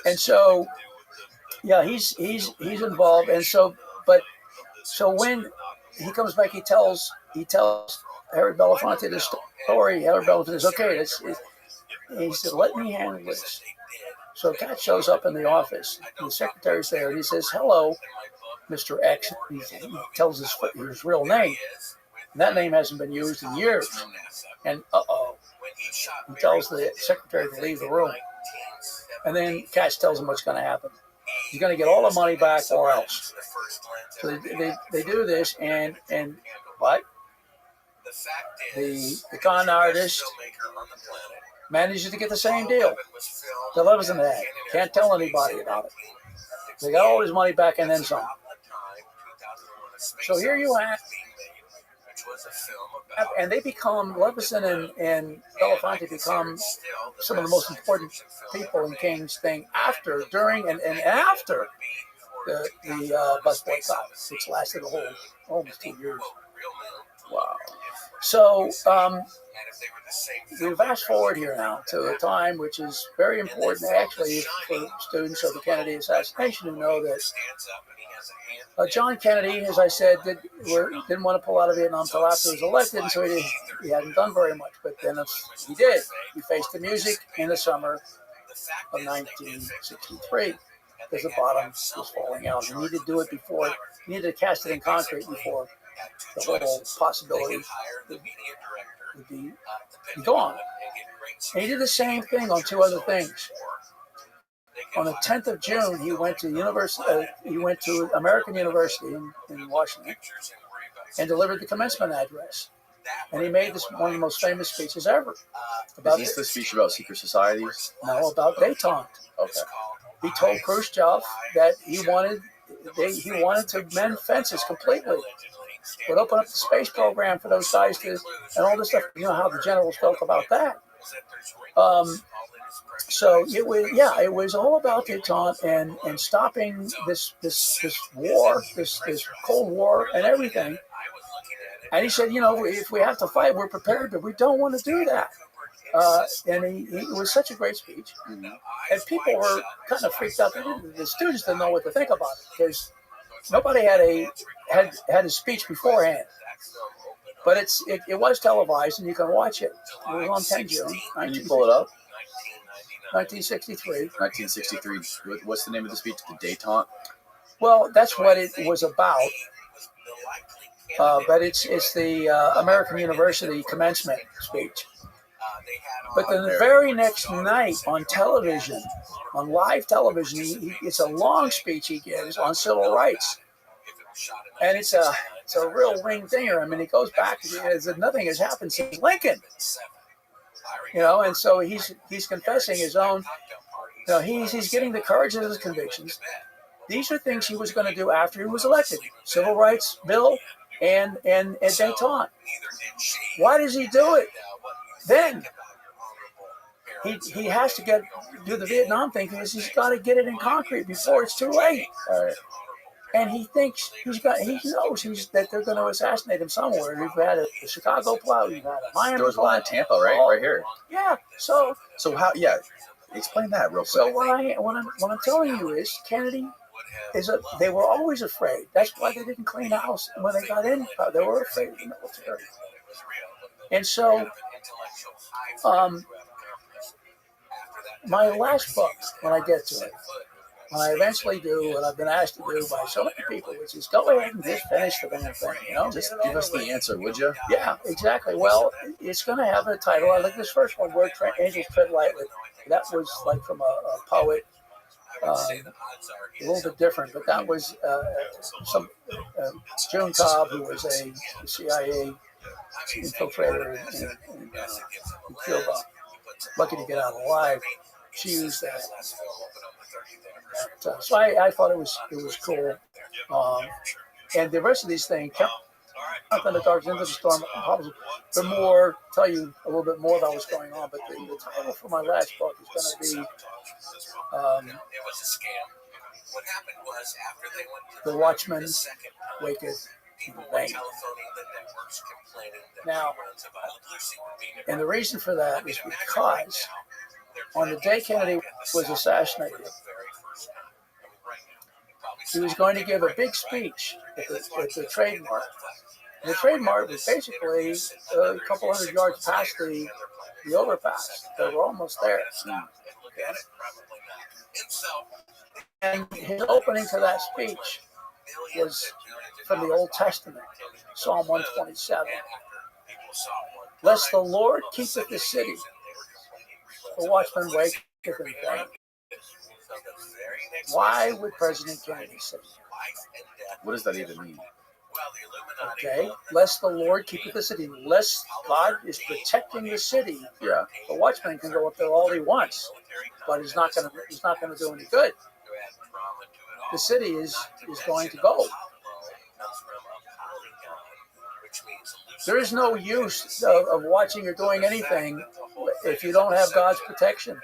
And so, yeah, he's involved. And so, so when he comes back, he tells Harry Belafonte the story. Harry Belafonte says, "Okay, he said, let me handle this." So Cat shows up in the office, and the secretary's there, and he says, "Hello, Mr. X." He tells his real name. And that name hasn't been used in years. And he tells the secretary to leave the room. And then Katz tells him what's going to happen. He's going to get all the money back or else. So they do this, and what? The con artist manages to get the same deal. The lives in that. Can't tell anybody about it. They got all his money back and then some. So here you have, and they become, Levinson and Belafonte become some of the most important people in King's thing after, during, and after the bus boycott, which lasted almost 2 years. Wow. So we fast forward here now to a time which is very important, actually, for students of the Kennedy assassination who know that John Kennedy, as I said, didn't want to pull out of Vietnam until after he was elected, and so he hadn't done very much. But then he did. He faced the music in the summer of 1963 because the bottom was falling out. He needed to do it before. He needed to cast it in concrete before the whole possibility would be gone. And he did the same thing on two other things. On the 10th of June, he went to American University in Washington and delivered the commencement address. And he made this one of the most famous speeches ever. Is this the speech about secret societies? No, about détente. Okay. He told Khrushchev that he wanted to mend fences completely. Would open up the space program for those guys to, and all this stuff. You know how the generals felt about that. So it was all about détente and stopping this war, this Cold War and everything. And he said, if we have to fight, we're prepared, but we don't want to do that. And it was such a great speech. Mm-hmm. And people were kind of freaked out. The students didn't know what to think about it because nobody had a speech beforehand. But it was televised, and you can watch it. It was on 10 June. Can you pull it up? 1963. 1963. What's the name of the speech? The détente? Well, that's what it was about. But it's the American University commencement speech. But then the very next night on television, on live television, it's a long speech he gives on civil rights. And it's a real ring dinger. I mean, he goes back as if nothing has happened since Lincoln. And so he's confessing his own. He's getting the courage of his convictions. These are things he was going to do after he was elected: civil rights bill and détente. Why does he do it? Then he has to do the Vietnam thing because he's got to get it in concrete before it's too late. And he thinks he knows that they're going to assassinate him somewhere. We've had a Chicago plot, we've had a Miami There was one in Tampa, right? Right here. Yeah. So how? Yeah. Explain that real quick. So what I'm telling you is Kennedy they were always afraid. That's why they didn't clean house when they got in. They were afraid of the military. And so, my last book, when I get to it, when I eventually do what I've been asked to do by so many people, which is go ahead and just finish the damn thing, Just give us the answer, would you? Yeah, exactly. Well, it's going to have a title. I like this first one, Where Angels Tread Lightly. That was like from a poet, a little bit different, but that was June Cobb, who was a CIA infiltrator in Cuba. Lucky to get out alive. She used that. So I thought it was cool. And the rest of these things, Up in the Dark, Into the Storm, they're more, tell you a little bit more about what's going on. But the title for my last book is going to be The Watchman Waketh in vain. Now, and the reason for that is because on the day Kennedy was assassinated, he was going to give a big speech at the trademark. And the trademark was basically a couple hundred yards past the overpass. They were almost there. Okay. And his opening to that speech was from the Old Testament, Psalm 127. Lest the Lord keepeth the city, the watchman waketh in vain. Why would President Kennedy say that? What does that even mean? Okay, lest the Lord keepeth the city, lest God is protecting the city. Yeah. The watchman can go up there all he wants, but he's not going to do any good. The city is going to go. There is no use of watching or doing anything if you don't have God's protection.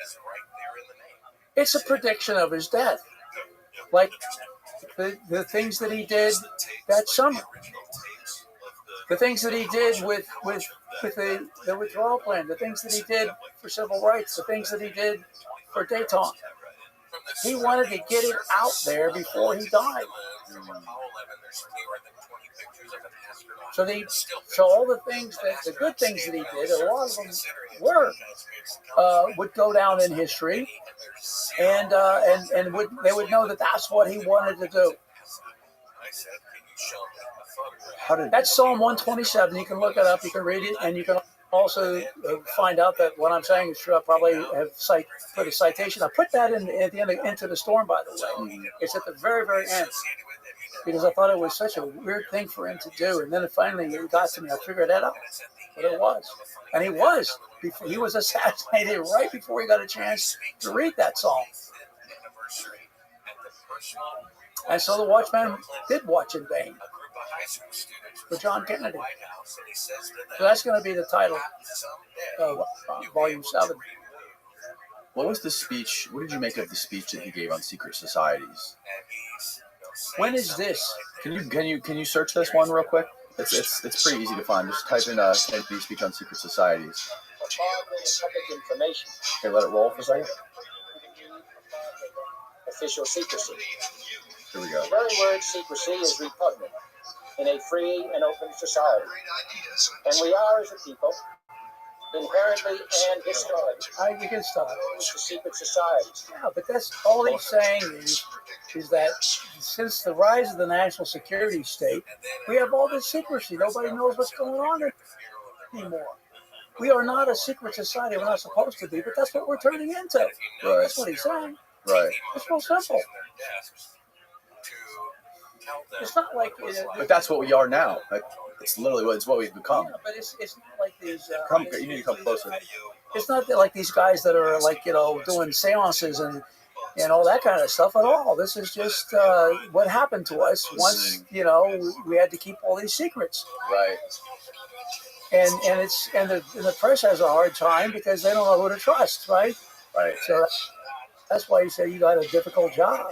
It's a prediction of his death, like the things that he did that summer, the things that he did with the withdrawal plan, the things that he did for civil rights, the things that he did for Dayton. He wanted to get it out there before he died. So all the things the good things that he did, a lot of them would go down in history, and they would know that that's what he wanted to do. That's Psalm 127. You can look it up. You can read it, and you can also find out that what I'm saying is true. I probably have put a citation. I put that at the end of Into the Storm, by the way. It's at the very, very end, because I thought it was such a weird thing for him to do. And then finally it got to me. I figured that out. But it was. And he was assassinated right before he got a chance to read that psalm. And so the watchman did watch in vain for John Kennedy. So that's going to be the title of Volume 7. What was the speech? What did you make of the speech that he gave on secret societies? When is this? Can you search this one real quick? It's pretty easy to find. Just type in Kennedy speech on secret societies. Okay, let it roll for a second. Official secrecy. Here we go. The very word secrecy is repugnant in a free and open society. And we are, as a people, inherently and historically We can stop. opposed to secret societies. Yeah, but that's all he's saying is that since the rise of the national security state, we have all this secrecy. Nobody knows what's going on anymore. We are not a secret society. We're not supposed to be, but that's what we're turning into. Right. That's what he's saying. Right. It's real simple. It's not like... But that's what we are now. It's literally what we've become. Yeah, but it's not like these... You need to come closer. It's not like these guys that are like, doing seances and all that kind of stuff at all. This is just what happened to us once, we had to keep all these secrets. Right. And the press has a hard time because they don't know who to trust, right? Right. So that's why you say you got a difficult job.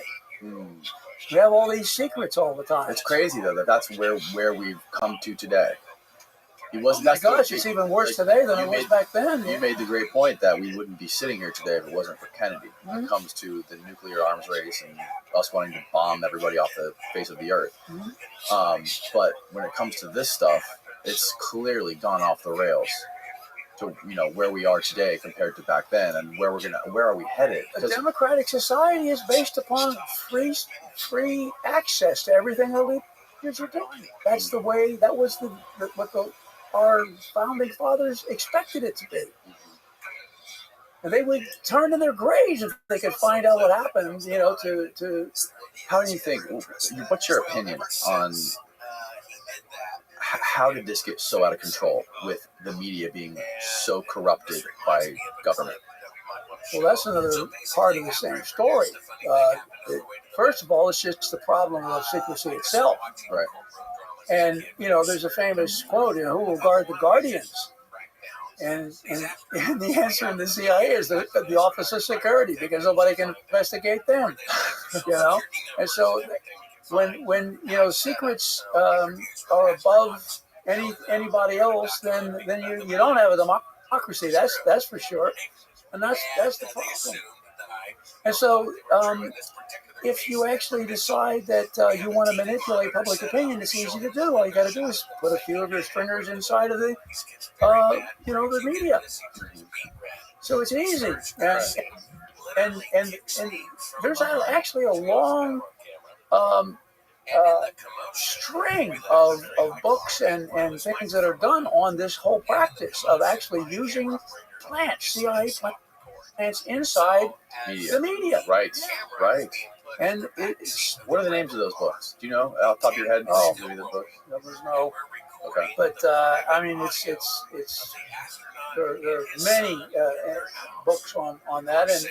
You have all these secrets all the time. It's crazy though that's where we've come to today. He wasn't. Oh my gosh, it's even worse today than it was back then. You made the great point that we wouldn't be sitting here today if it wasn't for Kennedy. When it comes to the nuclear arms race and us wanting to bomb everybody off the face of the earth. But when it comes to this stuff, it's clearly gone off the rails to where we are today compared to back then, and where are we headed? A democratic society is based upon free access to everything our leaders are doing. That's the way. That was our founding fathers expected it to be. And they would turn in their graves if they could find out what happened. To how do you think? What's your opinion on? How did this get so out of control with the media being so corrupted by government? Well, that's another part of the same story. First of all, it's just the problem of secrecy itself. Right. And, there's a famous quote, who will guard the guardians? And the answer in the CIA is the Office of Security, because nobody can investigate them, And so when secrets are above anybody else, then you don't have a democracy. That's for sure, and that's the problem. And so, if you actually decide that you want to manipulate public opinion, it's easy to do. All you got to do is put a few of your stringers inside of the the media. So it's easy, and there's actually a long string of books and things that are done on this whole practice of actually using plants, CIA plants inside the media. Right. And it's What are the names of those books? Do you know off the top of your head? Oh. Maybe those books. there's no, Okay. but I mean it's there are many books on that, and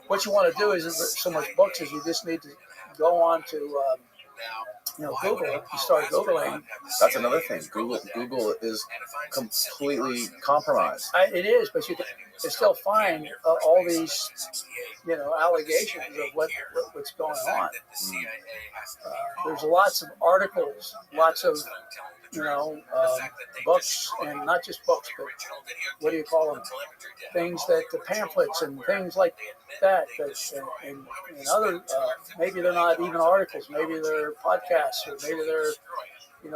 what you want to do is so much books is you just need to go on to Google. You start Googling. That's another thing. Google is completely compromised. It is, but you can still find all these allegations of what's going on. There's lots of articles, lots of books, and not just books, but what do you call them? Things that the pamphlets and things like that and other maybe they're not even articles, maybe they're podcasts, or maybe they're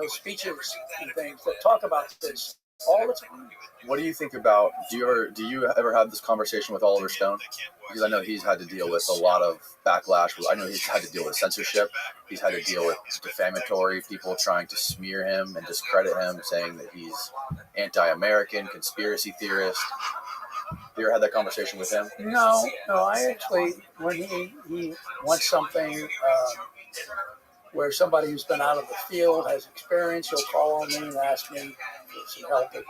speeches and things that talk about this all the time. What do you think about? Do you ever have this conversation with Oliver Stone? Because I know he's had to deal with a lot of backlash. I know he's had to deal with censorship. He's had to deal with defamatory people trying to smear him and discredit him, saying that he's anti-American, conspiracy theorist. Have you ever had that conversation with him? No. I actually, when he wants something where somebody who's been out of the field has experience, he'll call on me and ask me for some help. But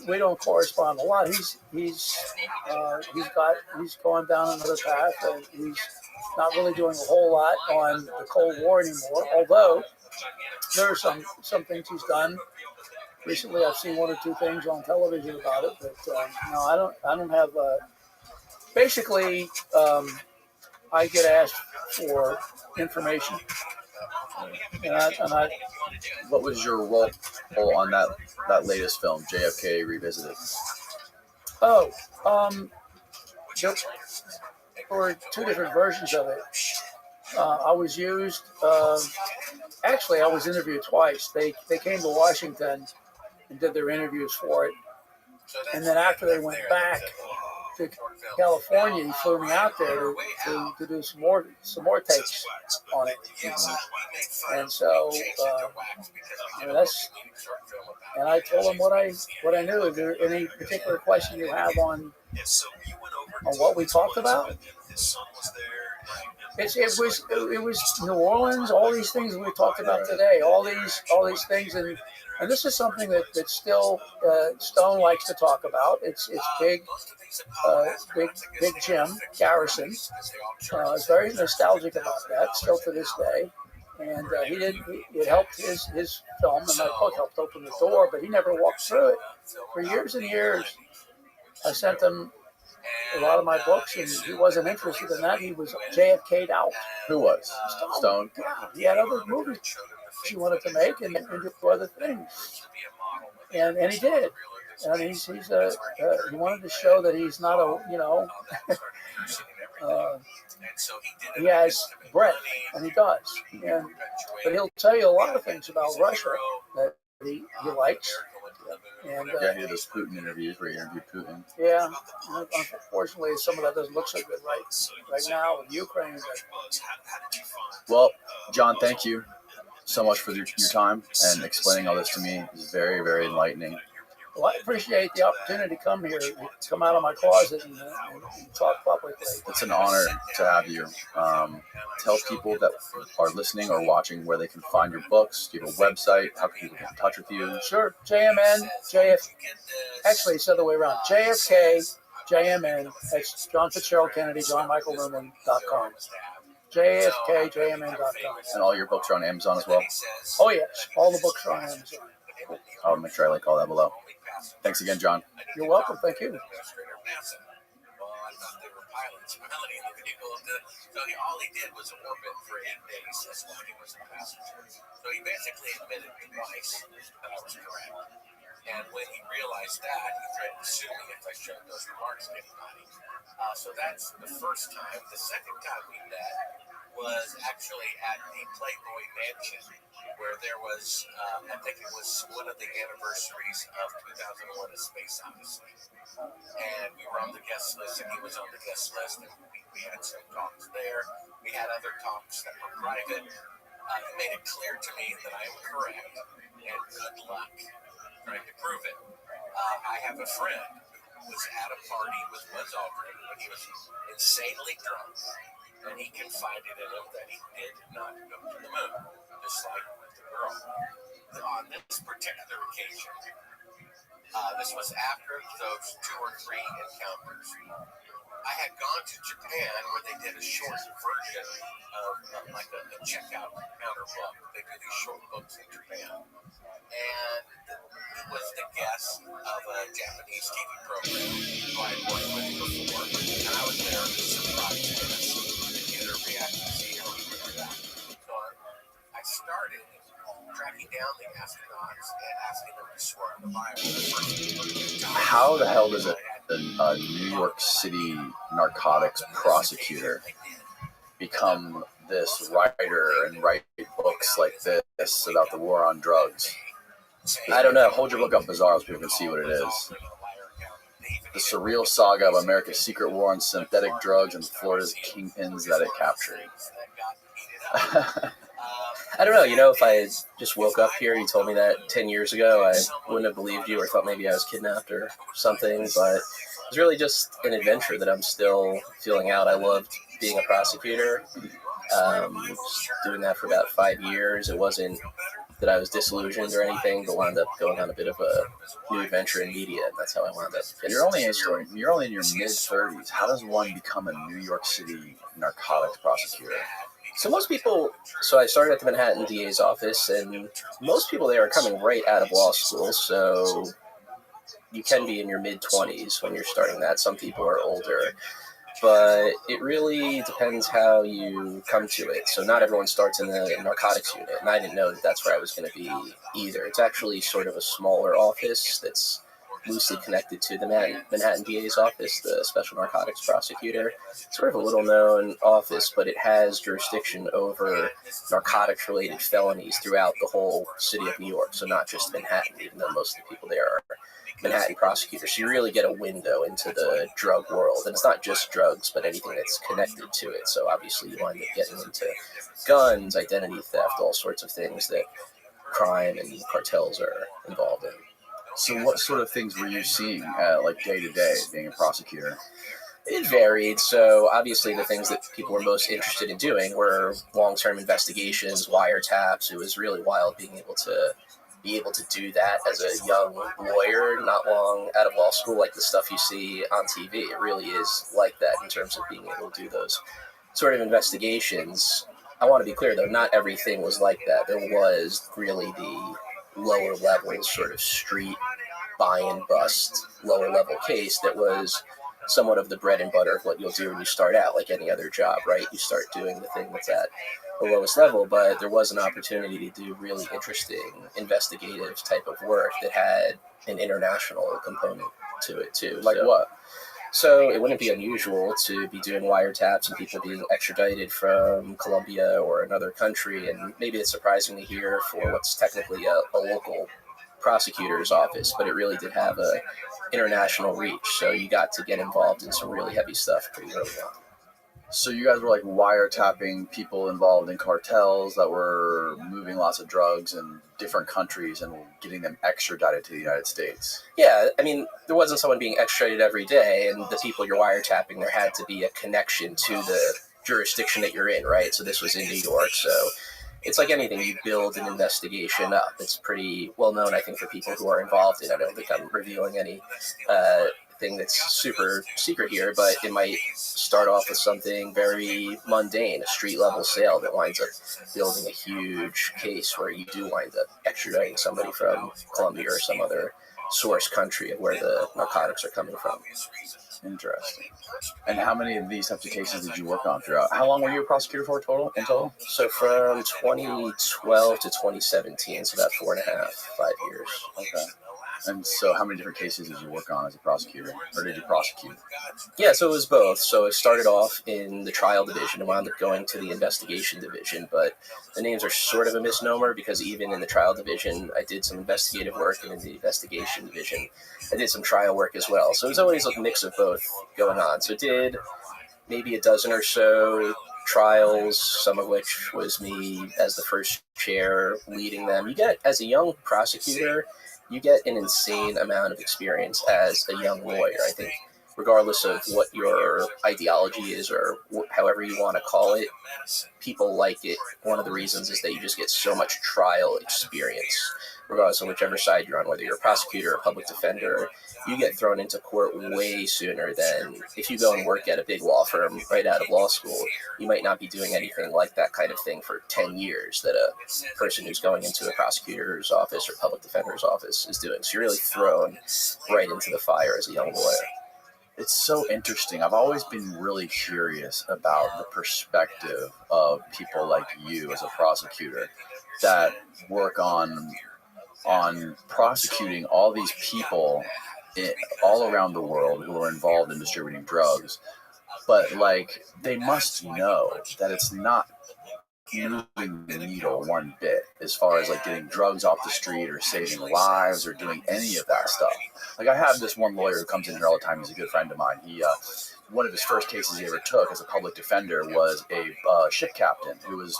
we don't correspond a lot. He's going down another path, and he's not really doing a whole lot on the Cold War anymore. Although there are some things he's done. Recently, I've seen one or two things on television about it, but no, I don't have. Basically, I get asked for information, and I What was your role on that latest film, JFK Revisited? There were two different versions of it. I was used. Actually, I was interviewed twice. They came to Washington and did their interviews for it, and then after they went back to California, he flew me out there to do some more takes on it. And so and I told him what I knew. Is there any particular question you have on what we talked about? It was New Orleans, all these things we talked about today, all these things, and this is something that still Stone likes to talk about. It's big Jim Garrison. Is very nostalgic about that still to this day, and it helped his film, and my book helped open the door, but he never walked through it for years and years. I sent him a lot of my books, and he wasn't interested in that. He was JFK'd out. Who was? Stone? Yeah, he had other movies he wanted to make and do other things, and he did. And he wanted to show that he's not he has breadth, and he does. But he'll tell you a lot of things about Russia that he likes. And he did those Putin interviews where he interviewed Putin. Yeah, unfortunately, some of that doesn't look so good right now with Ukraine. Well, John, thank you so much for your time and explaining all this to me. It's very, very enlightening. Well, I appreciate the opportunity to come here, come out of my closet and talk publicly. It's an honor to have you. Tell people that are listening or watching where they can find your books. Do you have a website? How can people get in touch with you? Sure. Actually, it's the other way around. JFK, JMN, that's John Fitzgerald Kennedy, JohnMichaelNewman.com. JFKJMN.com. And all your books are on Amazon as well? Oh, yes. All the books are on Amazon. I'll make sure I link all that below. Thanks again, John. You're welcome. Thank you. pilot's melody in the vehicle. So all he did was orbit for 8 days as long as he was a passenger. So he basically admitted twice that I was correct. And when he realized that, he threatened to sue me if I showed those remarks to anybody. So that's the first time. The second time we met was actually at the Playboy Mansion, where there was, I think it was one of the anniversaries of 2001: A Space Odyssey. And we were on the guest list, and he was on the guest list, and we had some talks there. We had other talks that were private. He made it clear to me that I am correct, and good luck trying to prove it. I have a friend who was at a party with Buzz Aldrin when he was insanely drunk, and he confided in him that he did not go to the moon, just like the girl. On this particular occasion, this was after those 2 or 3 encounters, I had gone to Japan where they did a short version of like a checkout counter book. They do these short books in Japan. And he was the guest of a Japanese TV program who I had worked with before. And I was there to surprise guests and get a reaction, see how he would react. So I started tracking down the astronauts and asking them to swear on the Bible. How the hell does a New York City narcotics prosecutor become this writer and write books like this about the war on drugs? I don't know. Hold your book up, Bizarro, so people can see what it is. The surreal saga of America's secret war on synthetic drugs and Florida's kingpins that it captured. I don't know. You know, if I just woke up here and you told me that 10 years ago, I wouldn't have believed you or thought maybe I was kidnapped or something. But it's really just an adventure that I'm still feeling out. I loved being a prosecutor. Doing that for about 5 years. It wasn't that I was disillusioned or anything, but wound up going on a bit of a new adventure in media, and that's how I wound up. You're only in your mid-30s. How does one become a New York City narcotics prosecutor? So most people, I started at the Manhattan DA's office, and most people there are coming right out of law school, so you can be in your mid-20s when you're starting that. Some people are older. But it really depends how you come to it. So not everyone starts in the narcotics unit, and I didn't know that that's where I was going to be either. It's actually sort of a smaller office that's loosely connected to the Manhattan DA's office, the Special Narcotics Prosecutor. It's sort of a little-known office, but it has jurisdiction over narcotics-related felonies throughout the whole city of New York, so not just Manhattan, even though most of the people there are Manhattan prosecutors. So you really get a window into the drug world. And it's not just drugs, but anything that's connected to it. So obviously you wind up getting into guns, identity theft, all sorts of things that crime and cartels are involved in. So what sort of things were you seeing, like day to day, being a prosecutor? It varied. So obviously the things that people were most interested in doing were long-term investigations, wiretaps. It was really wild being able to do that as a young lawyer, not long out of law school, like the stuff you see on TV. It really is like that in terms of being able to do those sort of investigations. I want to be clear, though, not everything was like that. There was really the lower level sort of street buy and bust, lower level case that was somewhat of the bread and butter of what you'll do when you start out, like any other job, right? You start doing the thing that's at the lowest level, but there was an opportunity to do really interesting investigative type of work that had an international component to it too. Like what? So it wouldn't be unusual to be doing wiretaps and people being extradited from Colombia or another country, and maybe it's surprising to hear for what's technically a local prosecutor's office, but it really did have a international reach, so you got to get involved in some really heavy stuff pretty early on. So you guys were like wiretapping people involved in cartels that were moving lots of drugs in different countries and getting them extradited to the United States. Yeah, I mean, there wasn't someone being extradited every day, and the people you're wiretapping, there had to be a connection to the jurisdiction that you're in, right? So this was in New York, so it's like anything, you build an investigation up. It's pretty well known, I think, for people who are involved in it. I don't think I'm revealing any thing that's super secret here, but it might start off with something very mundane, a street level sale that winds up building a huge case where you do wind up extraditing somebody from Colombia or some other source country of where the narcotics are coming from. Interesting. And how many of these types of cases did you work on throughout? How long were you a prosecutor for in total? So from 2012 to 2017, so about 5 years. Okay. And so how many different cases did you work on as a prosecutor? Or did you prosecute? Yeah, so it was both. So it started off in the trial division and wound up going to the investigation division. But the names are sort of a misnomer because even in the trial division, I did some investigative work, and in the investigation division, I did some trial work as well. So it was always a mix of both going on. So I did maybe a dozen or so trials, some of which was me as the first chair leading them. You get, as a young prosecutor, you get an insane amount of experience as a young lawyer. I think regardless of what your ideology is or however you want to call it, people like it. One of the reasons is that you just get so much trial experience, regardless of whichever side you're on, whether you're a prosecutor or a public defender. You get thrown into court way sooner than if you go and work at a big law firm right out of law school. You might not be doing anything like that kind of thing for 10 years that a person who's going into a prosecutor's office or public defender's office is doing. So you're really thrown right into the fire as a young lawyer. It's so interesting. I've always been really curious about the perspective of people like you as a prosecutor that work on prosecuting all these people all around the world who are involved in distributing drugs. But like, they must know that it's not moving the needle one bit as far as like getting drugs off the street or saving lives or doing any of that stuff. Like, I have this one lawyer who comes in here all the time. He's a good friend of mine. He one of his first cases he ever took as a public defender was a ship captain who was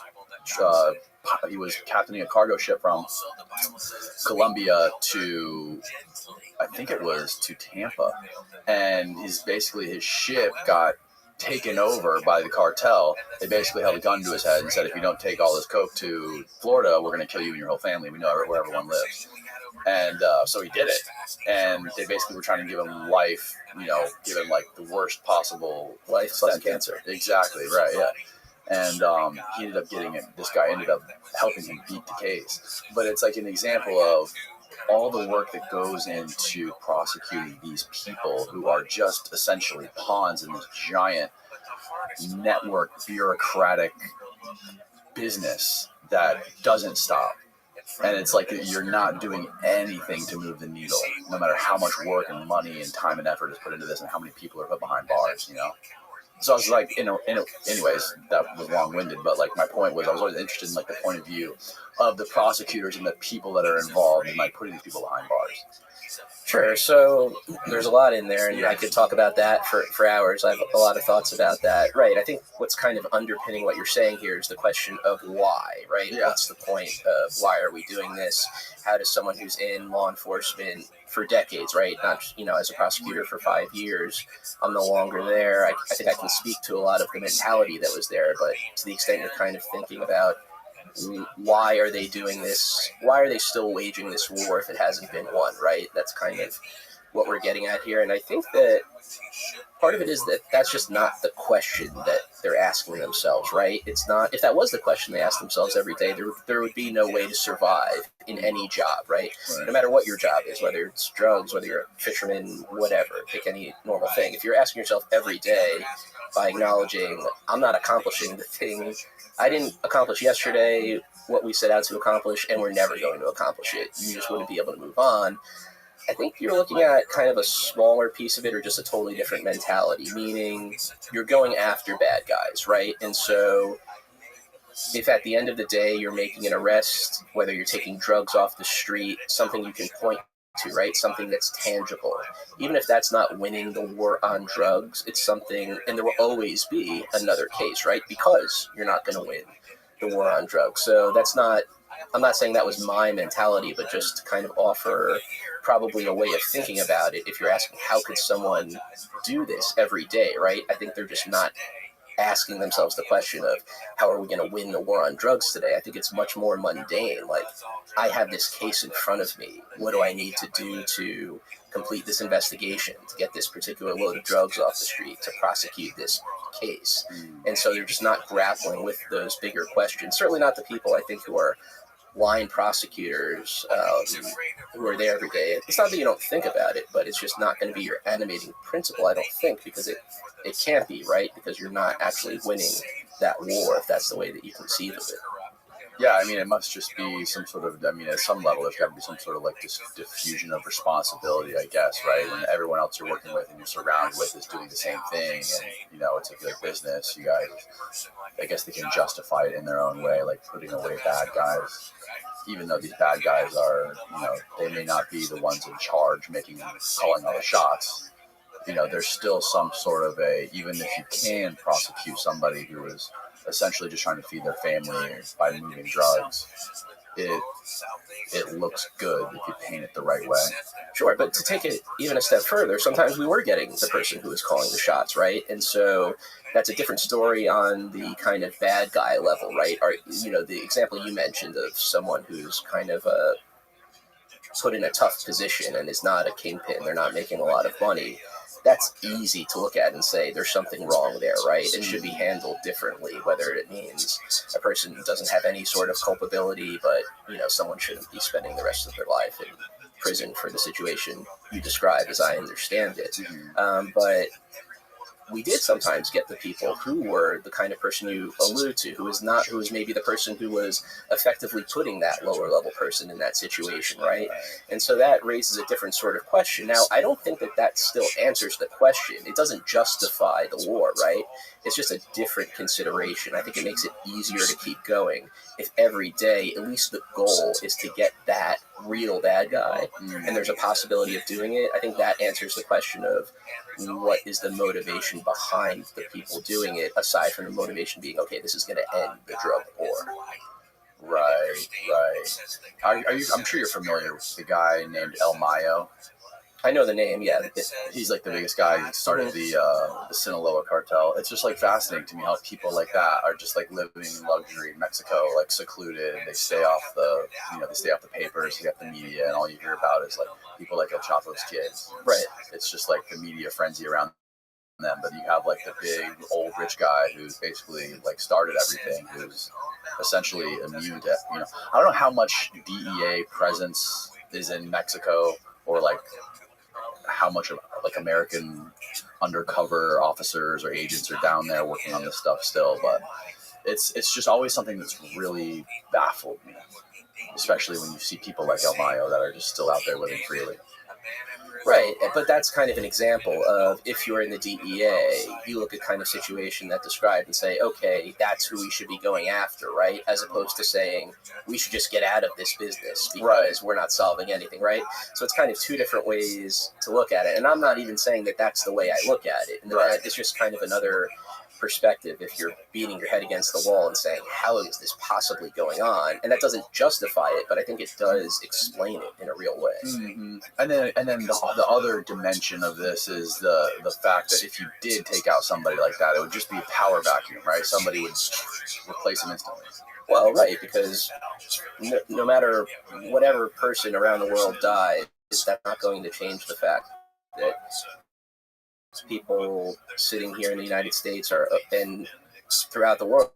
he was captaining a cargo ship from Colombia to, I think it was to Tampa, and his ship got taken over by the cartel. They basically held a gun to his head and said, if you don't take all this coke to Florida, we're going to kill you and your whole family. We know where everyone lives. And so he did it. And they basically were trying to give him life, give him like the worst possible life plus cancer. Exactly, right, yeah. And he ended up getting it. This guy ended up helping him beat the case. But it's like an example of all the work that goes into prosecuting these people who are just essentially pawns in this giant network bureaucratic business that doesn't stop. And it's like you're not doing anything to move the needle, no matter how much work and money and time and effort is put into this and how many people are put behind bars, So I was like, anyways, that was long-winded, but like my point was I was always interested in like the point of view of the prosecutors and the people that are involved in like putting these people behind bars. Sure. So there's a lot in there, and I could talk about that for hours. I have a lot of thoughts about that. Right. I think what's kind of underpinning what you're saying here is the question of why, right? Yeah. What's the point of why are we doing this? How does someone who's in law enforcement for decades, right? Not, as a prosecutor for 5 years, I'm no longer there. I think I can speak to a lot of the mentality that was there, but to the extent you're kind of thinking about why are they doing this? Why are they still waging this war if it hasn't been won, right? That's kind of what we're getting at here. And I think that part of it is that that's just not the question that they're asking themselves, right? It's not, if that was the question they asked themselves every day, there would be no way to survive in any job, right? No matter what your job is, whether it's drugs, whether you're a fisherman, whatever, pick any normal thing. If you're asking yourself every day by acknowledging, I'm not accomplishing the thing, I didn't accomplish yesterday what we set out to accomplish, and we're never going to accomplish it. You just wouldn't be able to move on. I think you're looking at kind of a smaller piece of it, or just a totally different mentality, meaning you're going after bad guys, right? And so if at the end of the day you're making an arrest, whether you're taking drugs off the street, something you can point to, right? Something that's tangible. Even if that's not winning the war on drugs, it's something, and there will always be another case, right? Because you're not going to win the war on drugs. So that's not, I'm not saying that was my mentality, but just to kind of offer probably a way of thinking about it. If you're asking, how could someone do this every day, right? I think they're just not asking themselves the question of how are we going to win the war on drugs today. I think it's much more mundane. Like, I have this case in front of me. What do I need to do to complete this investigation, to get this particular load of drugs off the street, to prosecute this case? And so they're just not grappling with those bigger questions. Certainly not the people I think who are line prosecutors who are there every day. It's not that you don't think about it, but it's just not going to be your animating principle, I don't think, because it can't be, right? Because you're not actually winning that war if that's the way that you conceive of it. Yeah, I mean, it must just be some sort of, I mean, at some level, there's got to be some sort of like this diffusion of responsibility, I guess, right? When everyone else you're working with and you're surrounded with is doing the same thing, and, you know, it's a good business, you guys, I guess they can justify it in their own way, like putting away bad guys, even though these bad guys are, you know, they may not be the ones in charge calling all the shots. You know, there's still some sort of even if you can prosecute somebody who is essentially just trying to feed their family by moving drugs, it looks good if you paint it the right way. Sure, but to take it even a step further, sometimes we were getting the person who was calling the shots, right? And so that's a different story on the kind of bad guy level, right? Or, you know, the example you mentioned of someone who's kind of put in a tough position and is not a kingpin, they're not making a lot of money. That's easy to look at and say there's something wrong there, right? It should be handled differently, whether it means a person doesn't have any sort of culpability, but, you know, someone shouldn't be spending the rest of their life in prison for the situation you described, as I understand it. But we did sometimes get the people who were the kind of person you allude to, who was maybe the person who was effectively putting that lower level person in that situation, right? And so that raises a different sort of question. Now, I don't think that still answers the question. It doesn't justify the war, right? It's just a different consideration. I think it makes it easier to keep going if every day, at least the goal is to get that real bad guy, and there's a possibility of doing it. I think that answers the question of what is the motivation behind the people doing it, aside from the motivation being, okay, this is going to end the drug war. Right. I'm sure you're familiar with the guy named El Mayo. I know the name, yeah. He's like the biggest guy who started the Sinaloa cartel. It's just like fascinating to me how people like that are just like living in luxury in Mexico, like secluded. They stay off the papers, they got the media, and all you hear about is like people like El Chapo's kids. Right. It's just like the media frenzy around them, but you have like the big old rich guy who's basically like started everything, who's essentially immune to, you know, I don't know how much DEA presence is in Mexico, or like how much of like American undercover officers or agents are down there working on this stuff still, but it's just always something that's really baffled me, especially when you see people like El Mayo that are just still out there living freely. Right, but that's kind of an example of, if you're in the DEA, you look at kind of situation that described and say, okay, that's who we should be going after, right? As opposed to saying, we should just get out of this business because we're not solving anything, right? So it's kind of two different ways to look at it. And I'm not even saying that that's the way I look at it. Right. It's just kind of another perspective if you're beating your head against the wall and saying, how is this possibly going on? And that doesn't justify it, but I think it does explain it in a real way. Mm-hmm. And then the other dimension of this is the fact that if you did take out somebody like that, it would just be a power vacuum, right? Somebody would replace him instantly. Well, right, because no matter whatever person around the world dies, that's not going to change the fact that people sitting here in the United States and throughout the world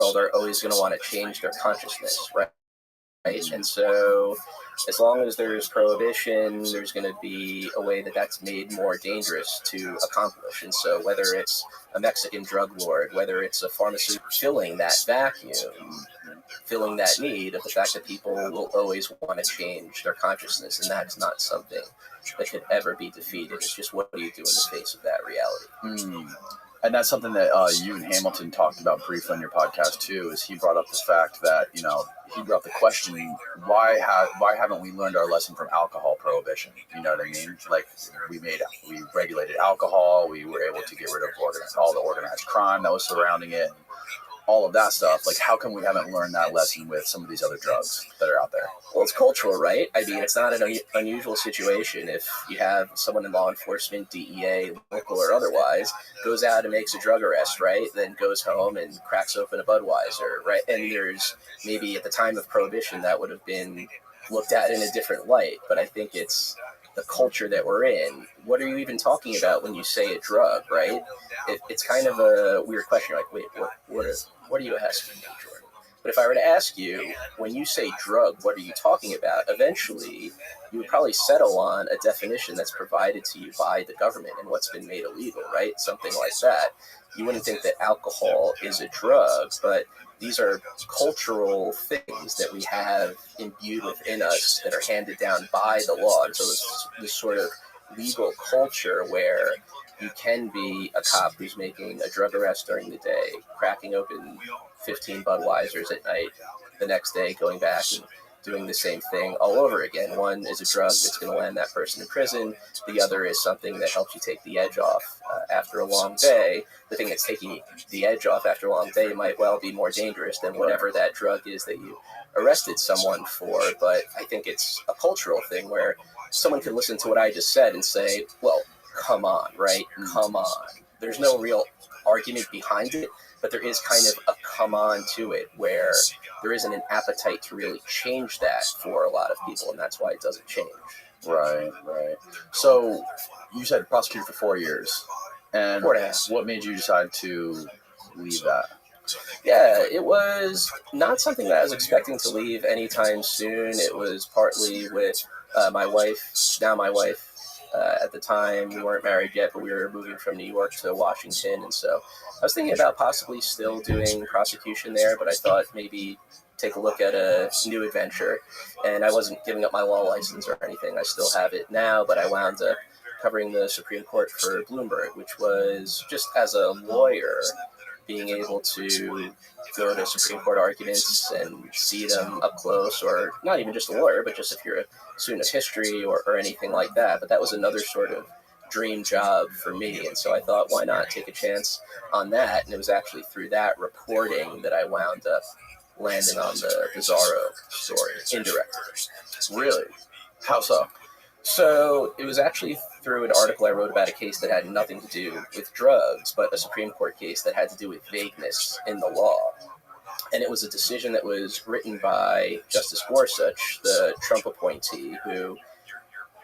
are always going to want to change their consciousness, right? And so as long as there's prohibition, there's going to be a way that's made more dangerous to accomplish. And so whether it's a Mexican drug lord, whether it's a pharmaceutical filling that vacuum, filling that need of the fact that people will always want to change their consciousness, and that's not something that could ever be defeated. It's just, what do you do in the face of that reality? And that's something that you and Hamilton talked about briefly on your podcast too, is he brought up the fact that, you know, he brought up the question, why haven't we learned our lesson from alcohol prohibition? You know what I mean? Like, we regulated alcohol, we were able to get rid of all the organized crime that was surrounding it, all of that stuff. Like, how come we haven't learned that lesson with some of these other drugs that are out there? Well, it's cultural, right? I mean, it's not an unusual situation if you have someone in law enforcement, DEA, local or otherwise, goes out and makes a drug arrest, right? Then goes home and cracks open a Budweiser, right? And there's maybe at the time of Prohibition that would have been looked at in a different light, but I think it's the culture that we're in. What are you even talking about when you say a drug, right? It's kind of a weird question. Like, wait, what are you asking me, Jordan? But if I were to ask you, when you say drug, what are you talking about? Eventually, you would probably settle on a definition that's provided to you by the government and what's been made illegal, right? Something like that. You wouldn't think that alcohol is a drug, but these are cultural things that we have imbued within us that are handed down by the law. And so this sort of legal culture where you can be a cop who's making a drug arrest during the day, cracking open 15 Budweisers at night, the next day going back and doing the same thing all over again. One is a drug that's going to land that person in prison. The other is something that helps you take the edge off after a long day. The thing that's taking the edge off after a long day might well be more dangerous than whatever that drug is that you arrested someone for. But I think it's a cultural thing where someone could listen to what I just said and say, well, come on, right? Come on. There's no real argument behind it, but there is kind of a come on to it where there isn't an appetite to really change that for a lot of people, and that's why it doesn't change. Right. So you said prosecuted for 4 years. And 4.5. What made you decide to leave that? Yeah, it was not something that I was expecting to leave anytime soon. It was partly with my wife, now my wife. At the time, we weren't married yet, but we were moving from New York to Washington, and so I was thinking about possibly still doing prosecution there, but I thought maybe take a look at a new adventure, and I wasn't giving up my law license or anything. I still have it now, but I wound up covering the Supreme Court for Bloomberg, which was just as a lawyer, being able to go to Supreme Court arguments and see them up close, or not even just a lawyer, but just if you're a student of history or anything like that. But that was another sort of dream job for me, and so I thought, why not take a chance on that? And it was actually through that reporting that I wound up landing on the Bizarro story, indirectly. Really? How so? So it was actually through an article I wrote about a case that had nothing to do with drugs, but a Supreme Court case that had to do with vagueness in the law. And it was a decision that was written by Justice Gorsuch, the Trump appointee, who,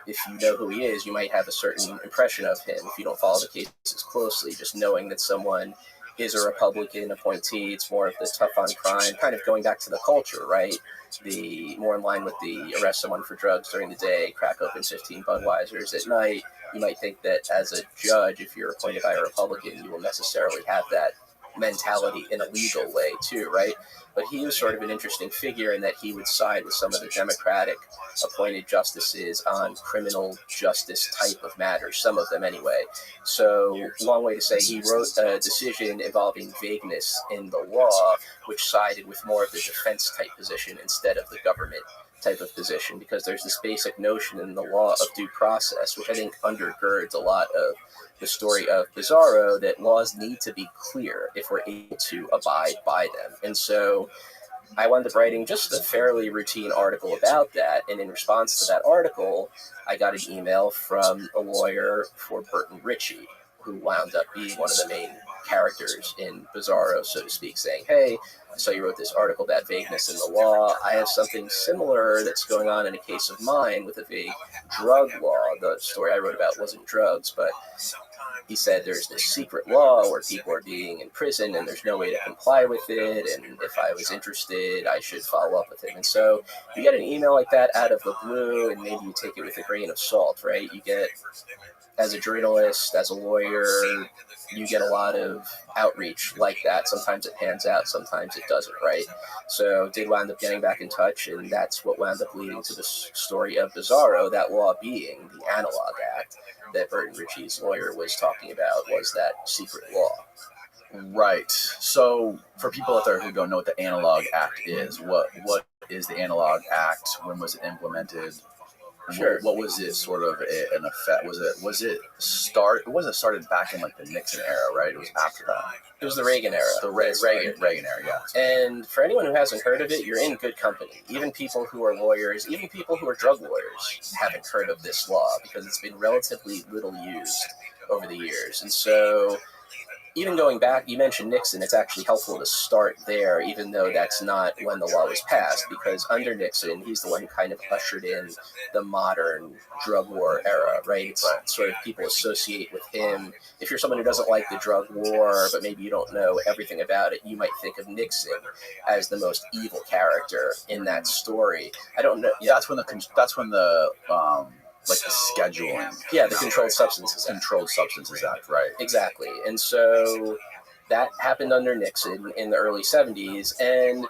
if you know who he is, you might have a certain impression of him if you don't follow the cases closely. Just knowing that someone is a Republican appointee, it's more of the tough on crime, kind of going back to the culture, right? The more in line with the arrest someone for drugs during the day, crack open 15 Budweisers at night. You might think that as a judge, if you're appointed by a Republican, you will necessarily have that mentality in a legal way too, right? But he was sort of an interesting figure in that he would side with some of the Democratic appointed justices on criminal justice type of matters, some of them anyway. So, long way to say, he wrote a decision involving vagueness in the law, which sided with more of the defense type position instead of the government type of position, because there's this basic notion in the law of due process, which I think undergirds a lot of the story of Bizarro, that laws need to be clear if we're able to abide by them. And so I wound up writing just a fairly routine article about that, and in response to that article, I got an email from a lawyer for Burton Ritchie, who wound up being one of the main characters in Bizarro, so to speak, saying, hey, I saw you wrote this article about vagueness in the law. I have something similar that's going on in a case of mine with a vague drug law. The story I wrote about wasn't drugs, but he said there's this secret law where people are being imprisoned and there's no way to comply with it, and if I was interested, I should follow up with him. And so you get an email like that out of the blue, and maybe you take it with a grain of salt, right? You get, as a journalist, as a lawyer, you get a lot of outreach like that. Sometimes it pans out, sometimes it doesn't, right? So did wind up getting back in touch, and that's what wound up leading to the story of Bizarro, that law being the Analog Act that Burton Ritchie's lawyer was talking about, was that secret law. Right. So for people out there who don't know what the Analog Act is, what is the Analog Act? When was it implemented? Sure. What was it sort of an effect? It started back in like the Nixon era, right? It was after that. It was the Reagan era. The Reagan era, yeah. And for anyone who hasn't heard of it, you're in good company. Even people who are lawyers, even people who are drug lawyers haven't heard of this law because it's been relatively little used over the years. And so even going back, you mentioned Nixon, it's actually helpful to start there, even though that's not when the law was passed, because under Nixon, he's the one who kind of ushered in the modern drug war era, right? It's sort of people associate with him. If you're someone who doesn't like the drug war, but maybe you don't know everything about it, you might think of Nixon as the most evil character in that story. I don't know. Yeah, that's when the like the scheduling. Yeah, the Controlled Substances Act. Controlled Substances Act, right. Exactly. And so that happened under Nixon in the early 70s, and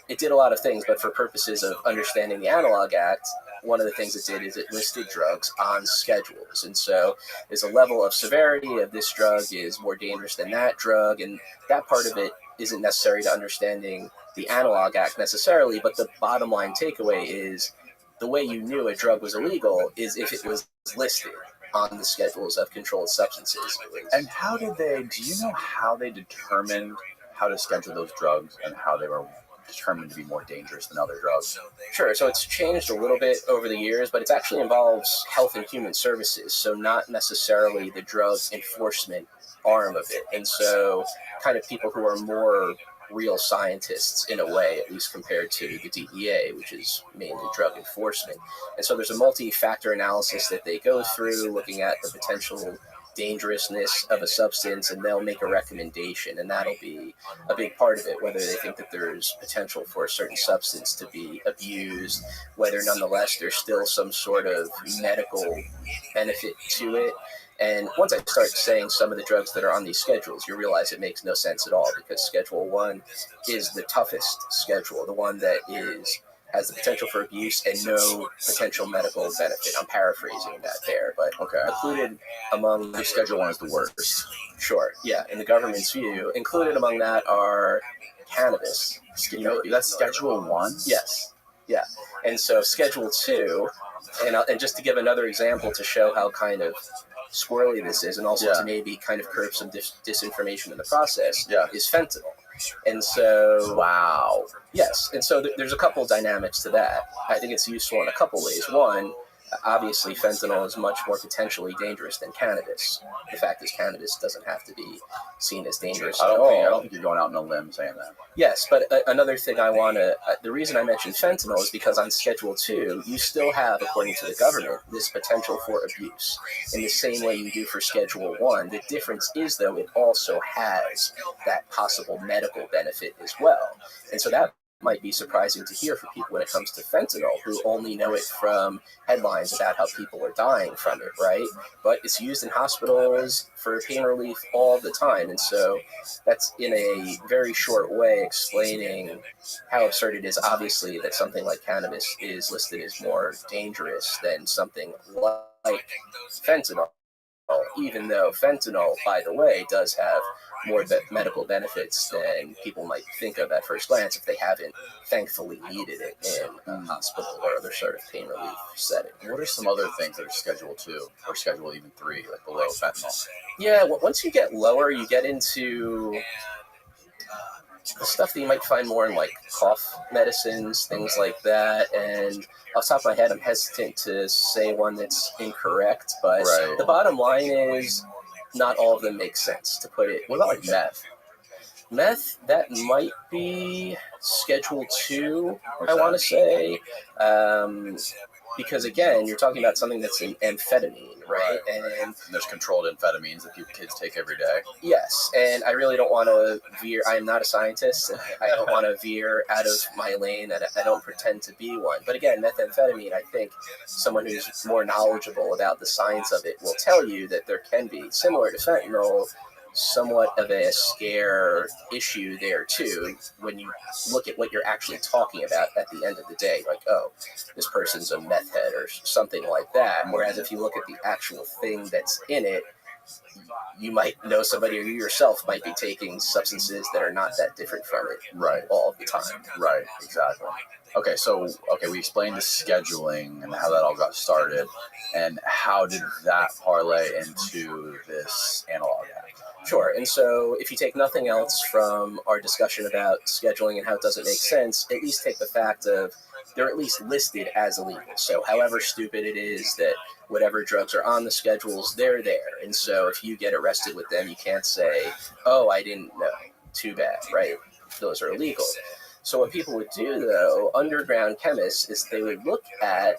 it did a lot of things, but for purposes of understanding the Analog Act, one of the things it did is it listed drugs on schedules. And so there's a level of severity of this drug is more dangerous than that drug, and that part of it isn't necessary to understanding the Analog Act necessarily, but the bottom line takeaway is the way you knew a drug was illegal is if it was listed on the schedules of controlled substances. And how did do you know how they determined how to schedule those drugs and how they were determined to be more dangerous than other drugs? Sure, so it's changed a little bit over the years, but it actually involves Health and Human Services, so not necessarily the drug enforcement arm of it. And so kind of people who are more real scientists in a way, at least compared to the DEA, which is mainly drug enforcement. And so there's a multi-factor analysis that they go through looking at the potential dangerousness of a substance, and they'll make a recommendation, and that'll be a big part of it, whether they think that there's potential for a certain substance to be abused, whether nonetheless there's still some sort of medical benefit to it. And once I start saying some of the drugs that are on these schedules, you realize it makes no sense at all, because Schedule 1 is the toughest schedule, the one that has the potential for abuse and no potential medical benefit. I'm paraphrasing that there, but included among the Schedule 1 is the worst. Sure, yeah, in the government's view, included among that are cannabis. That's Schedule 1? Yes, yeah. And so Schedule 2, and just to give another example to show how kind of squirrely this is, and also to maybe kind of curb some disinformation in the process, is fentanyl. And so, wow. Yes, and so there's a couple dynamics to that. I think it's useful in a couple ways. One, obviously fentanyl is much more potentially dangerous than cannabis. The fact is, cannabis doesn't have to be seen as dangerous at all. I don't think you're going out on a limb saying that. Yes, but another thing the reason I mentioned fentanyl is because on Schedule 2, you still have, according to the government, this potential for abuse in the same way you do for Schedule 1. The difference is, though, it also has that possible medical benefit as well. And so that might be surprising to hear for people when it comes to fentanyl, who only know it from headlines about how people are dying from it, right? But it's used in hospitals for pain relief all the time. And so that's in a very short way explaining how absurd it is, obviously, that something like cannabis is listed as more dangerous than something like fentanyl, even though fentanyl, by the way, does have more medical benefits than people might think of at first glance if they haven't, thankfully, needed it in a hospital or other sort of pain relief setting. What are some other things that are Schedule 2 or Schedule even 3, like below fentanyl? Yeah, well, once you get lower, you get into the stuff that you might find more in like cough medicines, things like that. And off the top of my head, I'm hesitant to say one that's incorrect, but the bottom line is not all of them make sense, to put it. What about like meth? Meth, that might be Schedule 2, I want to say. Because, again, you're talking about something that's an amphetamine, right? And there's controlled amphetamines that kids take every day. Yes, and I really don't want to veer. I am not a scientist. I don't want to veer out of my lane, and I don't pretend to be one. But, again, methamphetamine, I think someone who's more knowledgeable about the science of it will tell you that there can be, similar to fentanyl, somewhat of a scare issue there too when you look at what you're actually talking about at the end of the day, like, oh, this person's a meth head or something like that. Whereas if you look at the actual thing that's in it, you might know somebody, or you yourself might be taking substances that are not that different from it all the time. Right, exactly. Okay, we explained the scheduling and how that all got started, and how did that parlay into this Analog Act? Sure. And so if you take nothing else from our discussion about scheduling and how it doesn't make sense, at least take the fact of they're at least listed as illegal. So however stupid it is that whatever drugs are on the schedules, they're there. And so if you get arrested with them, you can't say, oh, I didn't know. Too bad, right? Those are illegal. So what people would do, though, underground chemists, is they would look at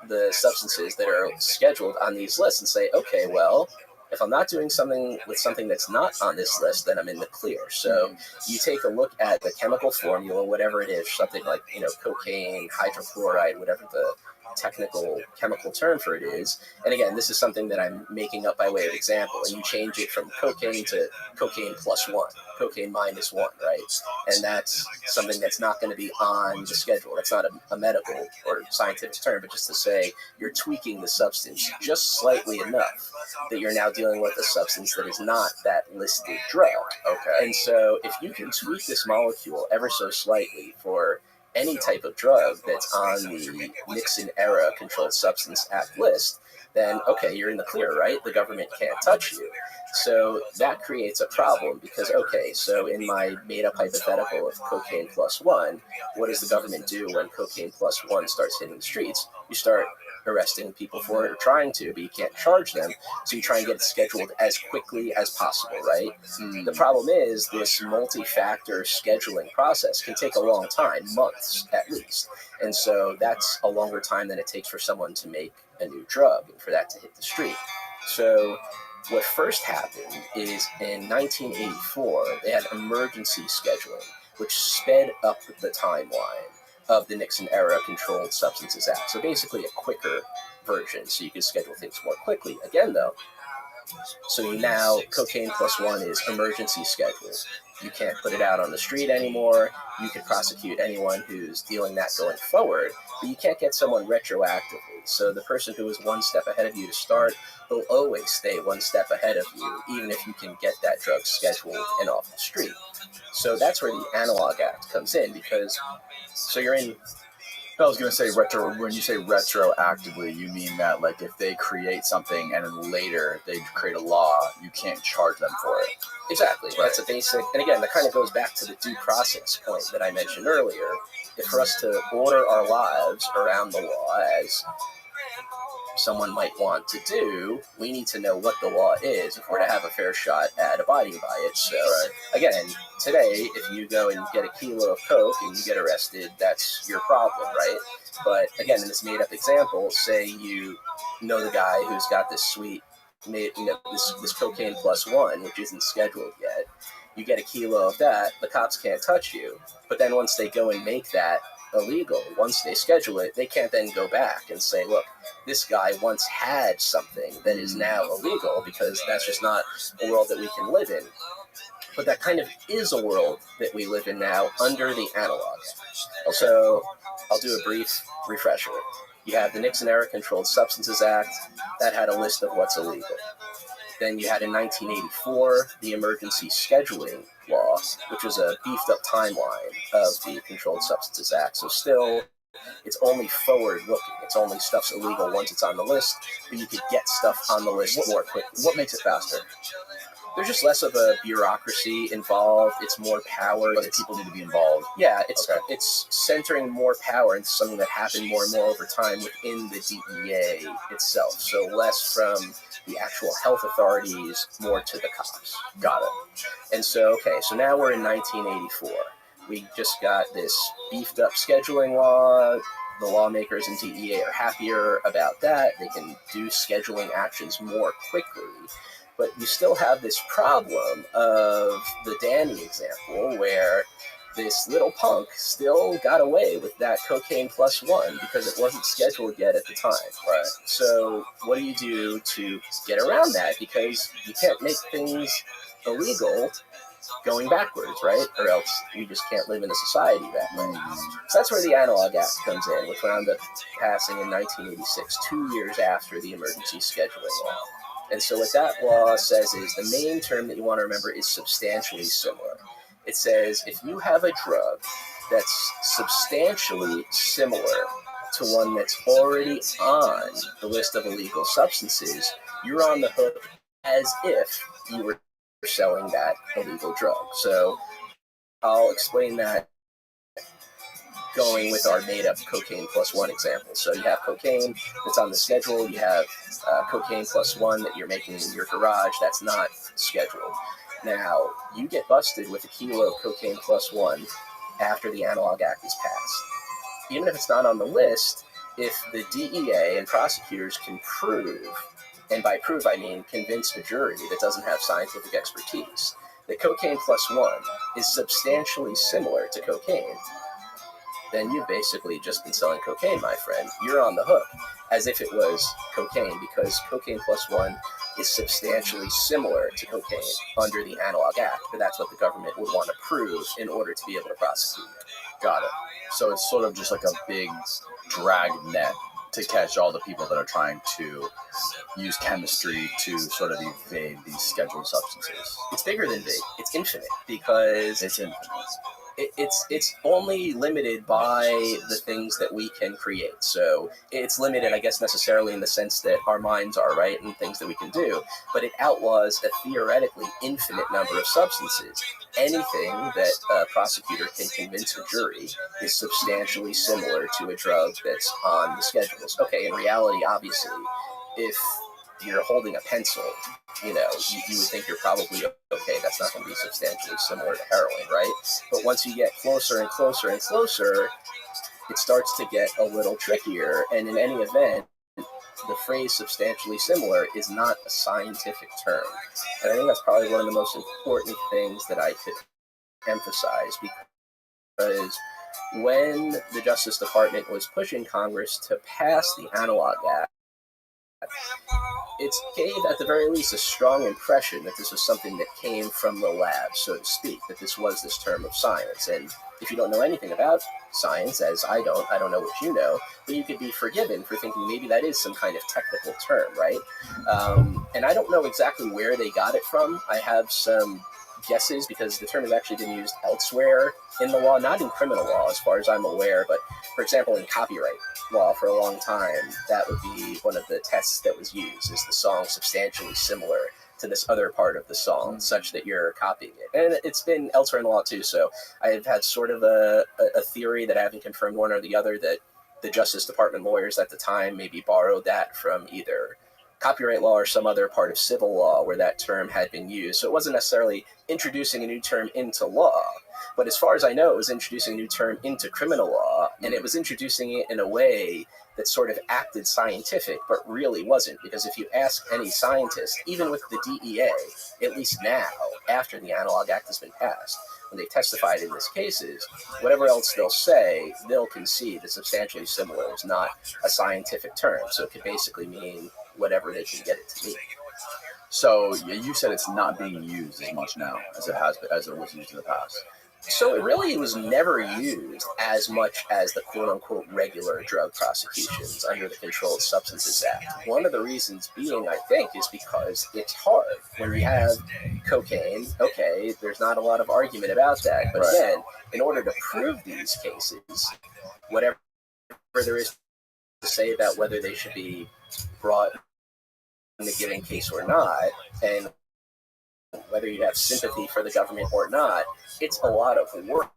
the substances that are scheduled on these lists and say, okay, well, if I'm not doing something with something that's not on this list, then I'm in the clear. So you take a look at the chemical formula, whatever it is, something like, cocaine, hydrochloride, whatever the technical chemical term for it is. And again, this is something that I'm making up by way of example. And you change it from cocaine to cocaine plus 1, cocaine minus 1, right? And that's something that's not going to be on the schedule. That's not a medical or scientific term, but just to say you're tweaking the substance just slightly enough that you're now dealing with a substance that is not that listed drug. Okay. And so if you can tweak this molecule ever so slightly for any type of drug that's on the Nixon-era Controlled Substance Act list, then, okay, you're in the clear, right? The government can't touch you. So that creates a problem because, okay, so in my made-up hypothetical of cocaine plus 1, what does the government do when cocaine plus 1 starts hitting the streets? You start arresting people for it or trying to, but you can't charge them, so you try and get it scheduled as quickly as possible, right? The problem is this multi-factor scheduling process can take a long time, months at least, and so that's a longer time than it takes for someone to make a new drug and for that to hit the street. So what first happened is in 1984, they had emergency scheduling, which sped up the timeline of the Nixon-era Controlled Substances Act. So basically a quicker version, so you can schedule things more quickly. Again, though, so now cocaine plus 1 is emergency schedule. You can't put it out on the street anymore. You can prosecute anyone who's dealing that going forward, but you can't get someone retroactively. So the person who was one step ahead of you to start will always stay one step ahead of you, even if you can get that drug scheduled and off the street. So that's where the Analog Act comes in, because so you're in. I was going to say when you say retroactively, you mean that like if they create something and then later they create a law, you can't charge them for it. Exactly. Right. That's a basic, and again, that kind of goes back to the due process point that I mentioned earlier. If for us to order our lives around the law as someone might want to do, we need to know what the law is if we're to have a fair shot at abiding by it. So, again, today, if you go and get a kilo of coke and you get arrested, that's your problem, right? But again, in this made-up example, say you know the guy who's got this sweet, this cocaine plus 1, which isn't scheduled yet. You get a kilo of that, the cops can't touch you. But then once they go and make that illegal, once they schedule it, they can't then go back and say, look, this guy once had something that is now illegal, because that's just not a world that we can live in. But that kind of is a world that we live in now under the Analog Act. So I'll do a brief refresher. You have the Nixon-era Controlled Substances Act. That had a list of what's illegal. Then you had in 1984 the Emergency Scheduling Law, which was a beefed-up timeline of the Controlled Substances Act. So still, it's only forward-looking. It's only stuff's illegal once it's on the list, but you could get stuff on the list more quickly. What makes it faster? There's just less of a bureaucracy involved. It's more power. But people need to be involved. Yeah, it's centering more power into something that happened more and more over time within the DEA itself. So less from the actual health authorities, more to the cops. Got it. And so, so now we're in 1984. We just got this beefed up scheduling law. The lawmakers in DEA are happier about that. They can do scheduling actions more quickly. But you still have this problem of the Danny example where this little punk still got away with that cocaine plus 1 because it wasn't scheduled yet at the time. Right. So what do you do to get around that? Because you can't make things illegal going backwards, right? Or else you just can't live in a society that way. So that's where the Analog Act comes in, which wound up passing in 1986, 2 years after the Emergency Scheduling Law. And so what that law says is the main term that you want to remember is substantially similar. It says if you have a drug that's substantially similar to one that's already on the list of illegal substances, you're on the hook as if you were selling that illegal drug. So I'll explain that going with our made-up cocaine plus one example. So you have cocaine that's on the schedule. You have cocaine plus one that you're making in your garage. That's not scheduled. Now, you get busted with a kilo of cocaine plus one after the Analog Act is passed. Even if it's not on the list, if the DEA and prosecutors can prove, and by prove I mean convince a jury that doesn't have scientific expertise, that cocaine plus one is substantially similar to cocaine, then you've basically just been selling cocaine, my friend. You're on the hook, as if it was cocaine, because cocaine plus one is substantially similar to cocaine under the Analog Act, but that's what the government would want to prove in order to be able to prosecute it. Got it. So it's sort of just like a big drag net to catch all the people that are trying to use chemistry to sort of evade these scheduled substances. It's bigger than big. It's infinite, because It's infinite. it's only limited by the things that we can create. So it's limited, I guess, necessarily in the sense that our minds are, right, and things that we can do, but it outlaws a theoretically infinite number of substances. Anything that a prosecutor can convince a jury is substantially similar to a drug that's on the schedules. Okay, in reality, obviously, if you're holding a pencil, you would think you're probably okay. That's not going to be substantially similar to heroin, right? But once you get closer and closer and closer, it starts to get a little trickier. And in any event, the phrase substantially similar is not a scientific term. And I think that's probably one of the most important things that I could emphasize, because when the Justice Department was pushing Congress to pass the Analog Act, it gave, at the very least, a strong impression that this was something that came from the lab, so to speak, that this was this term of science. And if you don't know anything about science, as I don't know what you know, but you could be forgiven for thinking maybe that is some kind of technical term, right? And I don't know exactly where they got it from. I have some guesses, because the term has actually been used elsewhere in the law, not in criminal law as far as I'm aware, but for example in copyright law for a long time, that would be one of the tests that was used, is the song substantially similar to this other part of the song, such that you're copying it. And it's been elsewhere in the law too, so I've had sort of a theory that I haven't confirmed one or the other, that the Justice Department lawyers at the time maybe borrowed that from either copyright law or some other part of civil law where that term had been used. So it wasn't necessarily introducing a new term into law, but as far as I know, it was introducing a new term into criminal law, and it was introducing it in a way that sort of acted scientific, but really wasn't. Because if you ask any scientist, even with the DEA, at least now, after the Analog Act has been passed, when they testified in these cases, whatever else they'll say, they'll concede that substantially similar is not a scientific term. So it could basically mean whatever they can get it to mean. So you said it's not being used as much now as it was used in the past. So it really was never used as much as the quote-unquote regular drug prosecutions under the Controlled Substances Act. One of the reasons being, I think, is because it's hard. When you have cocaine, okay, there's not a lot of argument about that. But again, in order to prove these cases, whatever there is to say about whether they should be brought in a given case or not, and whether you have sympathy for the government or not, it's a lot of work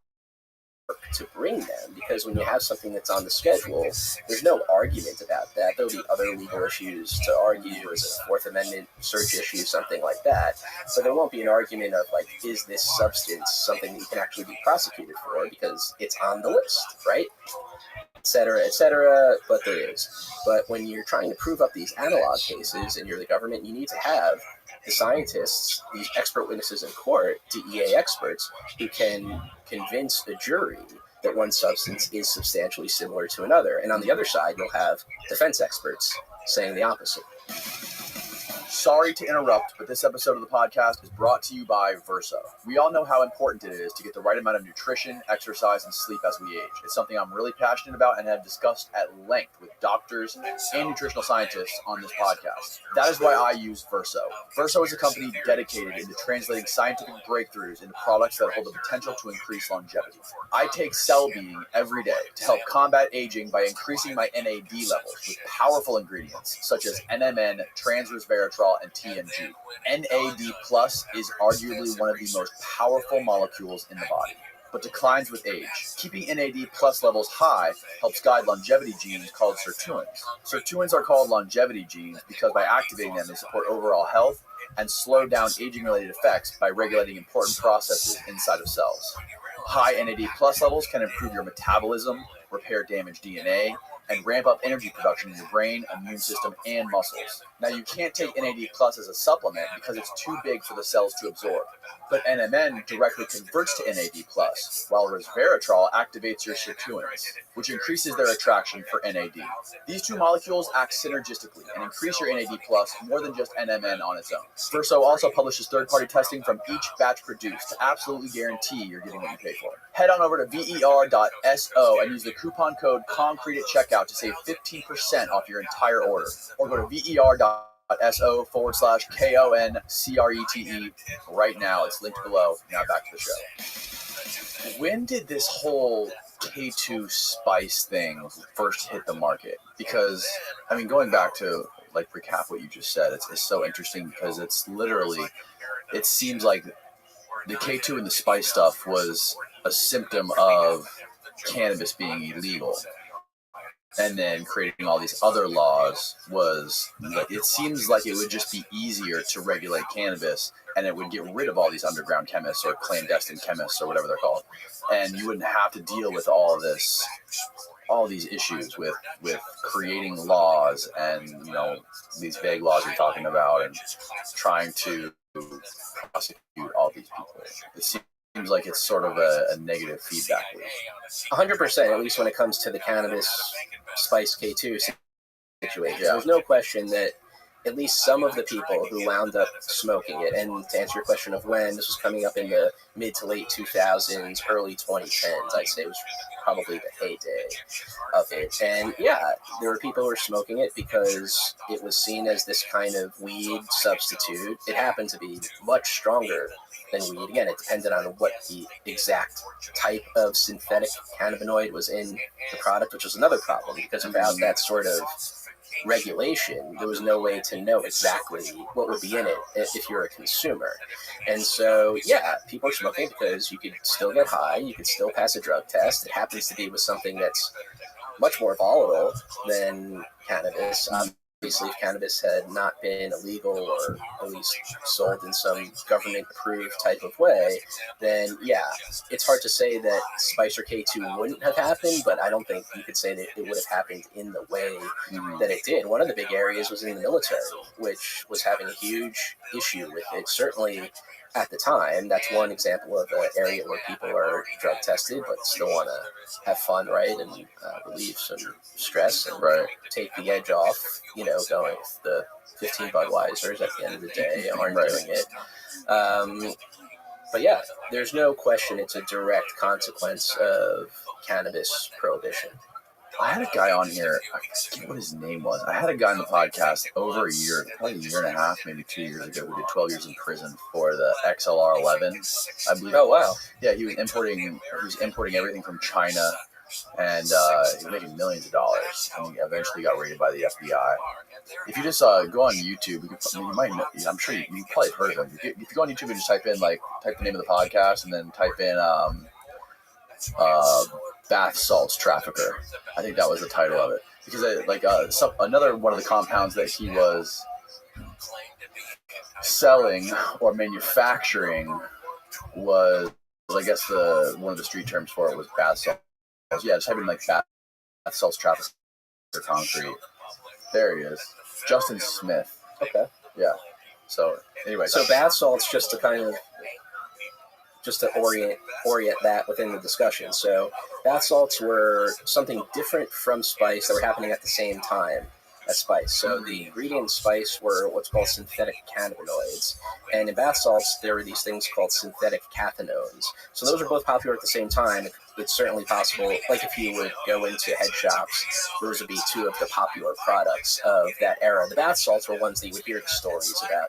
to bring them, because when you have something that's on the schedule, there's no argument about that. There'll be other legal issues to argue, as a Fourth Amendment search issue, something like that. So there won't be an argument of, like, is this substance something that you can actually be prosecuted for, because it's on the list, right? Et cetera, but there is. But when you're trying to prove up these analog cases and you're the government, you need to have the scientists, these expert witnesses in court, DEA experts, who can convince a jury that one substance is substantially similar to another. And on the other side, you'll have defense experts saying the opposite. Sorry to interrupt, but this episode of the podcast is brought to you by Verso. We all know how important it is to get the right amount of nutrition, exercise, and sleep as we age. It's something I'm really passionate about and have discussed at length with doctors and nutritional scientists on this podcast. That is why I use Verso. Verso is a company dedicated into translating scientific breakthroughs into products that hold the potential to increase longevity. I take Cell Being every day to help combat aging by increasing my NAD levels with powerful ingredients such as NMN, trans resveratrol, resveratrol, and TNG. NAD plus is arguably one of the most powerful molecules in the body, but declines with age. Keeping NAD plus levels high helps guide longevity genes called sirtuins. Sirtuins are called longevity genes because by activating them, they support overall health and slow down aging-related effects by regulating important processes inside of cells. High NAD plus levels can improve your metabolism, repair damaged DNA, and ramp up energy production in your brain, immune system, and muscles. Now, you can't take NAD plus as a supplement because it's too big for the cells to absorb. But NMN directly converts to NAD plus, while resveratrol activates your sirtuins, which increases their attraction for NAD. These two molecules act synergistically and increase your NAD plus more than just NMN on its own. Verso also publishes third-party testing from each batch produced to absolutely guarantee you're getting what you pay for. Head on over to ver.so and use the coupon code CONCRETE at checkout to save 15% off your entire order. Or go to ver.so/KONCRETE right now. It's linked below. Now back to the show. When did this whole K2 spice thing first hit the market? Because, I mean, going back to, like, recap what you just said, it's so interesting because it's literally, it seems like the K2 and the spice stuff was a symptom of cannabis being illegal. And then creating all these other laws was, like, it seems like it would just be easier to regulate cannabis and it would get rid of all these underground chemists or clandestine chemists or whatever they're called. And you wouldn't have to deal with all these issues with creating laws and, you know, these vague laws you're talking about and trying to prosecute all these people. It seems like it's sort of a negative feedback loop. 100%, at least when it comes to the cannabis spice K2 situation. Yeah. There's no question that at least some of the people who wound up smoking it, and to answer your question of when, this was coming up in the mid to late 2000s, early 2010s, I'd say was probably the heyday of it. And yeah, there were people who were smoking it because it was seen as this kind of weed substitute. It happened to be much stronger than weed. Again, it depended on what the exact type of synthetic cannabinoid was in the product, which was another problem because without that sort of regulation, there was no way to know exactly what would be in it if you're a consumer. And so, yeah, people are smoking because you could still get high, you could still pass a drug test. It happens to be with something that's much more volatile than cannabis. Obviously, if cannabis had not been illegal or at least sold in some government-approved type of way, then, yeah, it's hard to say that Spice or K2 wouldn't have happened, but I don't think you could say that it would have happened in the way that it did. One of the big areas was in the military, which was having a huge issue with it. Certainly, at the time, that's one example of an area where people are drug tested but still want to have fun, right, and relieve some stress and take the edge off, you know, going with the 15 Budweisers at the end of the day aren't doing it. But yeah, there's no question it's a direct consequence of cannabis prohibition. I had a guy on here, I forget what his name was. I had a guy on the podcast over a year, probably a year and a half, maybe 2 years ago, who did 12 years in prison for the XLR11, I believe. Oh, wow. Yeah, he was importing everything from China, and he was making millions of dollars. And he eventually got raided by the FBI. If you just go on YouTube, you might know, I'm sure you probably heard of him. If you go on YouTube and just type the name of the podcast, and then type in bath salts trafficker. I think that was the title of it. Because another one of the compounds that he was selling or manufacturing was, I guess one of the street terms for it was bath salts. Yeah, just having bath salts trafficker concrete. There he is. Justin Smith. Okay. Yeah. So anyway. So bath salts just to orient that within the discussion. So bath salts were something different from spice that were happening at the same time as spice. So the ingredient in spice were what's called synthetic cannabinoids. And in bath salts, there were these things called synthetic cathinones. So those are both popular at the same time. It's certainly possible, like if you would go into head shops, those would be two of the popular products of that era. The bath salts were ones that you would hear stories about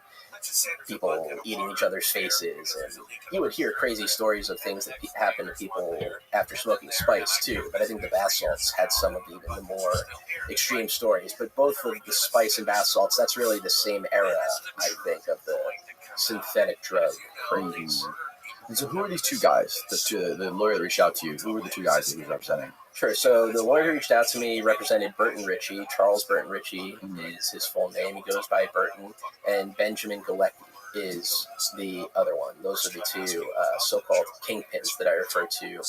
people eating each other's faces, and you would hear crazy stories of things that happen to people after smoking spice too. But I think the bath salts had some of even the more extreme stories. But both of the spice and bath salts, that's really the same era, I think, of the synthetic drug craze. And so, who are these two guys? The lawyer that reached out to you. Who were the two guys that he was representing? Sure. So the lawyer who reached out to me represented Burton Ritchie. Charles Burton Ritchie is his full name. He goes by Burton. And Benjamin Galecki is the other one. Those are the two so-called kingpins that I refer to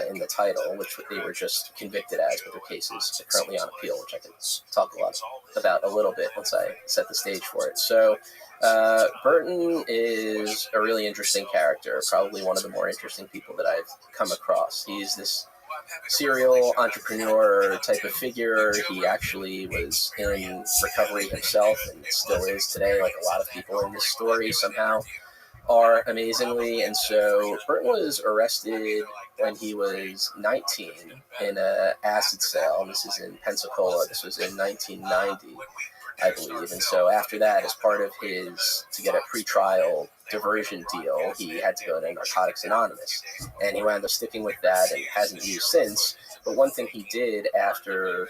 in the title, which they were just convicted as, but their cases are currently on appeal, which I can talk a lot about a little bit once I set the stage for it. So Burton is a really interesting character, probably one of the more interesting people that I've come across. He's this serial entrepreneur type of figure. He actually was in recovery himself and still is today, like a lot of people in this story somehow are, amazingly. And so Burton was arrested when he was 19 in an acid sale. This is in Pensacola. This was in 1990, I believe. And so after that, as part of to get a pretrial diversion deal, he had to go to Narcotics Anonymous. And he wound up sticking with that and hasn't used since. But one thing he did after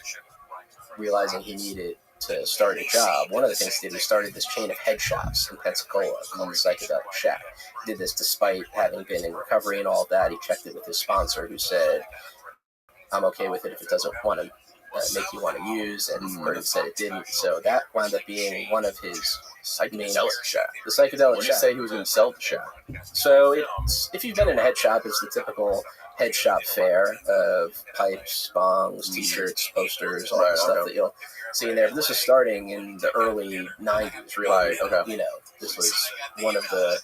realizing he needed to start a job, one of the things he did, he started this chain of head shops in Pensacola called the Psychedelic Shack. He did this despite having been in recovery and all of that. He checked it with his sponsor, who said, I'm okay with it if it doesn't want to make you want to use, and Burton said it didn't. So that wound up being one of his Psychedelic Shack. The Psychedelic When Shack. you say he was going to sell the shack? So if you've been in a head shop, it's the typical head shop fare of pipes, bongs, t-shirts, posters, all that stuff that you'll see in there. But this was starting in the early 90s, really. Right, okay. You know, this was one of the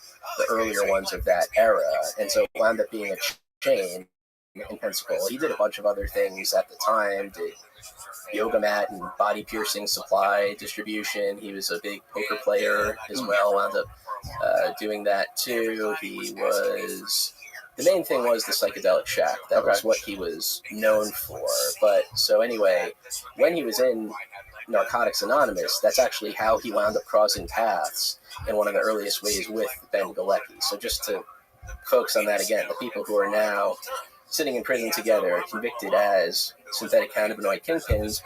earlier ones of that era. And so it wound up being a chain in Pensacola. He did a bunch of other things at the time, did yoga mat and body piercing supply distribution. He was a big poker player as well, wound up doing that too. The main thing was the Psychedelic Shack. That was what he was known for. But so anyway, when he was in Narcotics Anonymous, that's actually how he wound up crossing paths in one of the earliest ways with Ben Galecki. So just to focus on that again, the people who are now sitting in prison together, convicted as synthetic cannabinoid kingpins,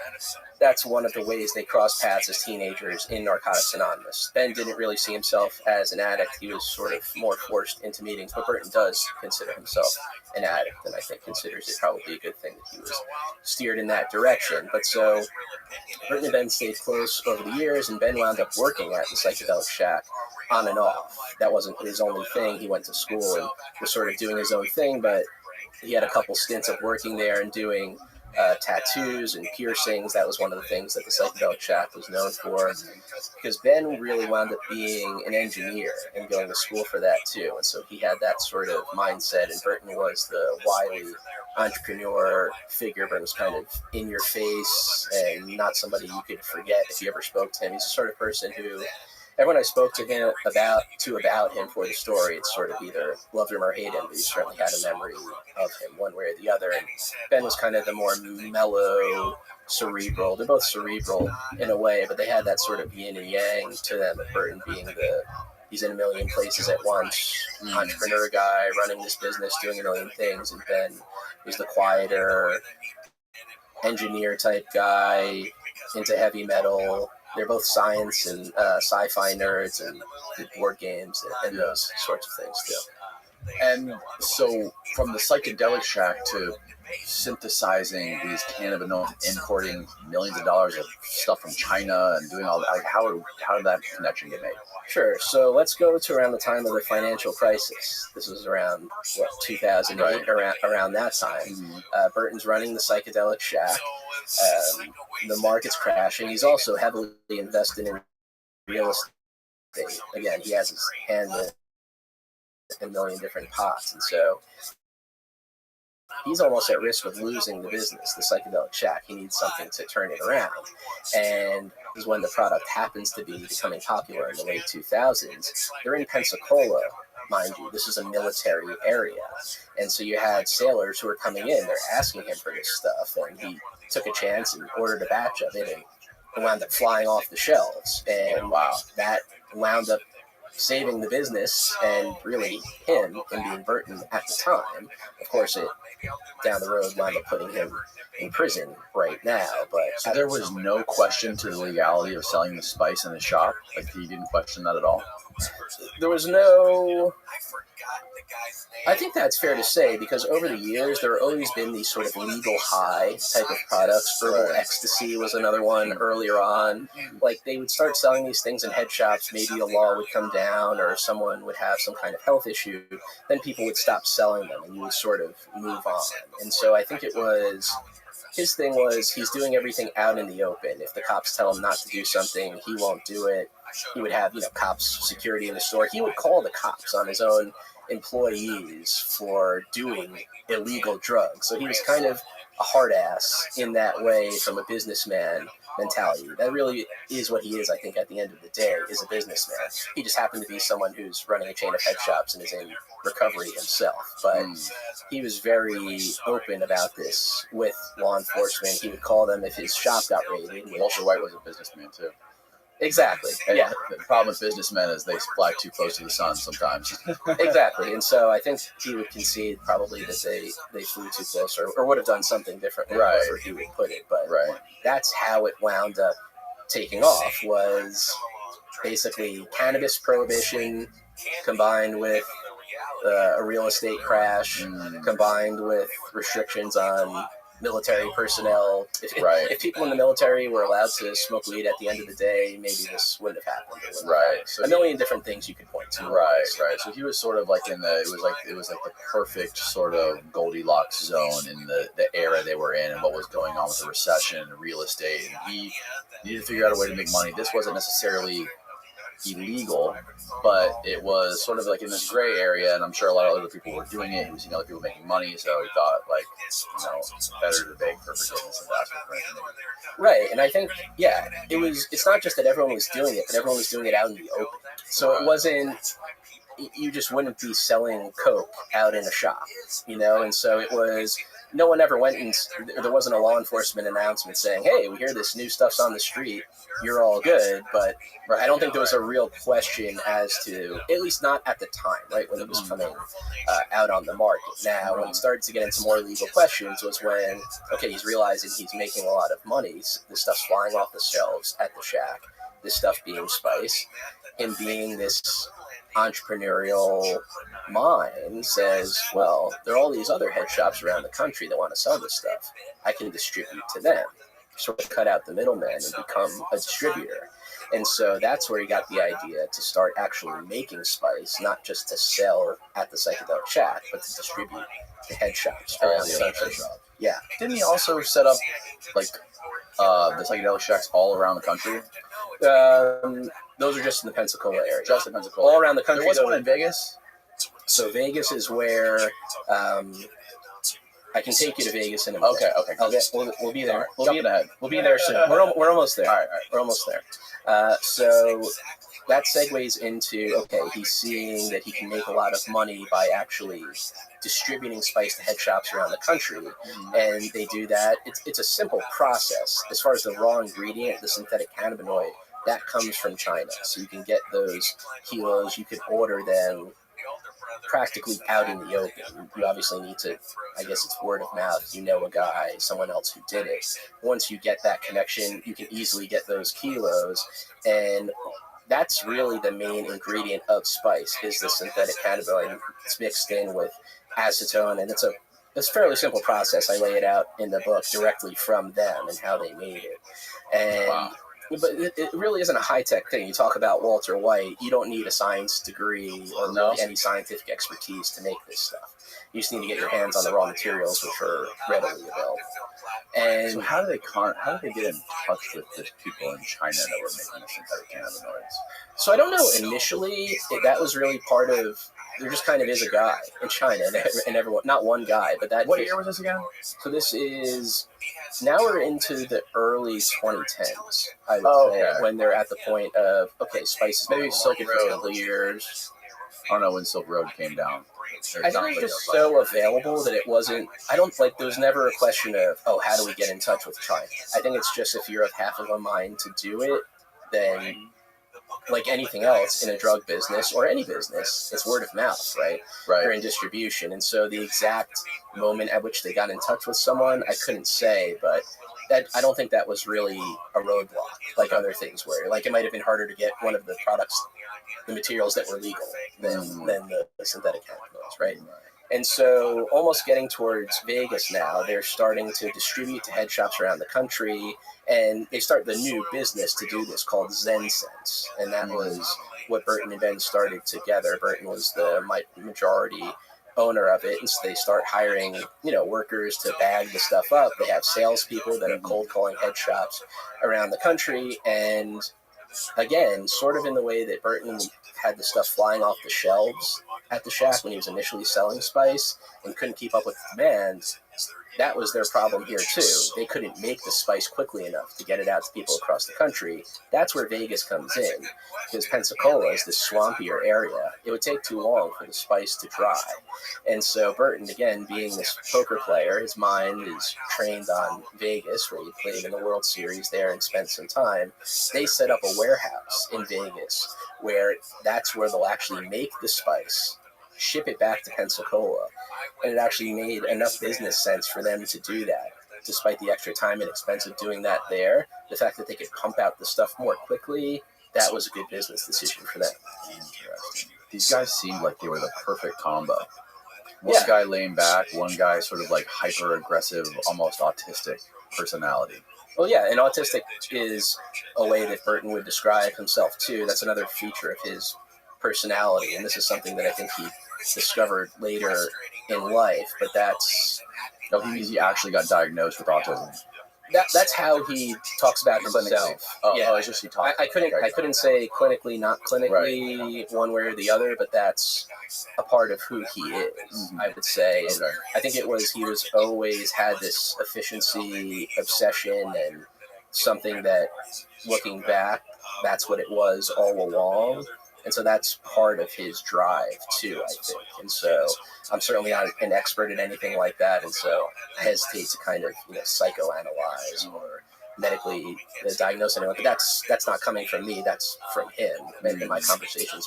that's one of the ways they crossed paths as teenagers in Narcotics Anonymous. Ben didn't really see himself as an addict. He was sort of more forced into meetings, but Burton does consider himself an addict, and I think considers it probably a good thing that he was steered in that direction. But so Burton and Ben stayed close over the years, and Ben wound up working at the Psychedelic Shack on and off. That wasn't his only thing. He went to school and was sort of doing his own thing, but he had a couple stints of working there and doing tattoos and piercings. That was one of the things that the Psychedelic Shack was known for, because Ben really wound up being an engineer and going to school for that too. And so he had that sort of mindset, and Burton was the wily entrepreneur figure. Burton was kind of in your face and not somebody you could forget if you ever spoke to him. He's the sort of person who everyone I spoke to him about him for the story, it's sort of either loved him or hated him, but you certainly had a memory of him one way or the other. And Ben was kind of the more mellow, cerebral. They're both cerebral in a way, but they had that sort of yin and yang to them. But Burton being he's in a million places at once, entrepreneur guy, running this business, doing a million things, and Ben was the quieter, engineer type guy, into heavy metal. They're both science and sci-fi nerds and did board games and those sorts of things too. And so from the Psychedelic Shack to synthesizing these cannabinoids, importing millions of dollars of stuff from China and doing all that, like how did that connection get made? Sure. So let's go to around the time of the financial crisis. This was around 2008, around that time. Burton's running the Psychedelic Shack. The market's crashing. He's also heavily invested in real estate. Again, he has his hand in a million different pots, and so he's almost at risk of losing the business, the Psychedelic Shack. He needs something to turn it around. And this is when the product happens to be becoming popular in the late 2000s. They're in Pensacola, mind you. This is a military area. And so you had sailors who were coming in. They're asking him for this stuff. And he took a chance and ordered a batch of it. And it wound up flying off the shelves. And wow, that wound up saving the business and really him being Burton at the time. Of course, it down the road wound up putting him in prison right now. But So there was no question to the legality of selling the spice in the shop? Like, he didn't question that at all? there was no... I think that's fair to say, because over the years, there have always been these sort of legal high type of products. Herbal ecstasy was another one earlier on. Like, they would start selling these things in head shops, maybe a law would come down or someone would have some kind of health issue, then people would stop selling them and you would sort of move on. And so I think it was... His thing was he's doing everything out in the open. If the cops tell him not to do something, he won't do it. He would have, cops, security in the store. He would call the cops on his own employees for doing illegal drugs. So he was kind of a hard ass in that way from a businessman mentality. That really is what he is, I think, at the end of the day, is a businessman. He just happened to be someone who's running a chain of head shops and is in recovery himself. But he was very open about this with law enforcement. He would call them if his shop got raided. Walter White was a businessman, too. Exactly. Yeah. The problem with businessmen is they fly too close to the sun sometimes. Exactly. And so I think he would concede probably that they flew too close or would have done something different, right, however he would put it. But that's how it wound up taking off, was basically cannabis prohibition combined with a real estate crash, combined with restrictions on military personnel. If people in the military were allowed to smoke weed at the end of the day, maybe this wouldn't have happened. So a million different things you could point to. Right. So he was sort of like it was like the perfect sort of Goldilocks zone in the era they were in and what was going on with the recession and real estate. And he needed to figure out a way to make money. This wasn't necessarily illegal, but it was sort of like in this gray area, and I'm sure a lot of other people were doing it. He was seeing other people making money, so he thought, like, better to beg for forgiveness and ask for forgiveness. Right, and I think, it's not just that everyone was doing it, but everyone was doing it out in the open. So it wasn't, you just wouldn't be selling coke out in a shop, and so it was... No one ever went and there wasn't a law enforcement announcement saying, hey, we hear this new stuff's on the street, you're all good. But I don't think there was a real question as to, at least not at the time, right, when it was coming out on the market. Now, when it started to get into more legal questions was when, okay, he's realizing he's making a lot of money. This stuff's flying off the shelves at the shack, this stuff being spice, and being this entrepreneurial mind says, well, there are all these other head shops around the country that want to sell this stuff. I can distribute to them, sort of cut out the middleman and become a distributor. And so that's where he got the idea to start actually making spice, not just to sell at the psychedelic shack, but to distribute to head shops around the country. Yeah. Didn't he also set up like the psychedelic shacks all around the country? Those are just in the Pensacola area. Just in Pensacola. All around the country. There wasn't one in Vegas? So Vegas is where I can take you to Vegas in a minute. Okay. We'll be there. We'll be there soon. We're almost there. All right. We're almost there. So that segues into, okay, he's seeing that he can make a lot of money by actually distributing spice to head shops around the country. And they do that. It's a simple process. As far as the raw ingredient, the synthetic cannabinoid, that comes from China. So you can get those kilos, you can order them practically out in the open. You obviously need to, I guess it's word of mouth, a guy, someone else who did it. Once you get that connection, you can easily get those kilos, and that's really the main ingredient of spice, is the synthetic cannabinoid. It's mixed in with acetone, and it's a fairly simple process. I lay it out in the book directly from them and how they made it. And but it really isn't a high-tech thing. You talk about Walter White, you don't need a science degree or really any scientific expertise to make this stuff. You just need to get your hands on the raw materials, which are readily available. And so how do they get in touch with the people in China that were making synthetic cannabinoids? So I don't know. Initially, that was really part of... There just kind of is a guy in China, and everyone, not one guy, but that... What year was this again? So this is... Now we're into the early 2010s, I would say, when they're at the point of, okay, spice is maybe Silk Road for a couple of years. I don't know when Silk Road came down. I think it was just so available that it wasn't... there was never a question of, how do we get in touch with China? I think it's just if you're of half of a mind to do it, then like anything else in a drug business or any business, it's word of mouth, right? You're in distribution. And so the exact moment at which they got in touch with someone, I couldn't say, but that I don't think that was really a roadblock like other things were. Like it might have been harder to get one of the products, the materials that were legal than the synthetic cannabinoids, right? And so almost getting towards Vegas now, they're starting to distribute to head shops around the country, and they start the new business to do this called Zen Sense. And that was what Burton and Ben started together. Burton was the majority owner of it, and so they start hiring, workers to bag the stuff up. They have salespeople that are cold calling head shops around the country, and again, sort of in the way that Burton had the stuff flying off the shelves at the shack when he was initially selling spice and couldn't keep up with the demand. That was their problem here too. They couldn't make the spice quickly enough to get it out to people across the country. That's where Vegas comes in, because Pensacola is this swampier area. It would take too long for the spice to dry. And so Burton, again, being this poker player, his mind is trained on Vegas, where he played in the World Series there and spent some time. They set up a warehouse in Vegas where that's where they'll actually make the spice, ship it back to Pensacola. And it actually made enough business sense for them to do that. Despite the extra time and expense of doing that there, the fact that they could pump out the stuff more quickly, that was a good business decision for them. Interesting. These guys seemed like they were the perfect combo. One guy laying back, one guy sort of like hyper-aggressive, almost autistic personality. Well, yeah, and autistic is a way that Burton would describe himself too. That's another feature of his personality, and this is something that I think he discovered later in life, but that's... Oh, he actually got diagnosed with autism. That's how he talks about himself. It's just he talks. I couldn't say clinically, not clinically, one way or the other, but that's a part of who he is, I would say. And I think he was always had this efficiency obsession, and something that, looking back, that's what it was all along. And so that's part of his drive, too, I think. And so I'm certainly not an expert at anything like that, and so I hesitate to kind of psychoanalyze or medically diagnose anyone. But that's not coming from me. That's from him and in my conversations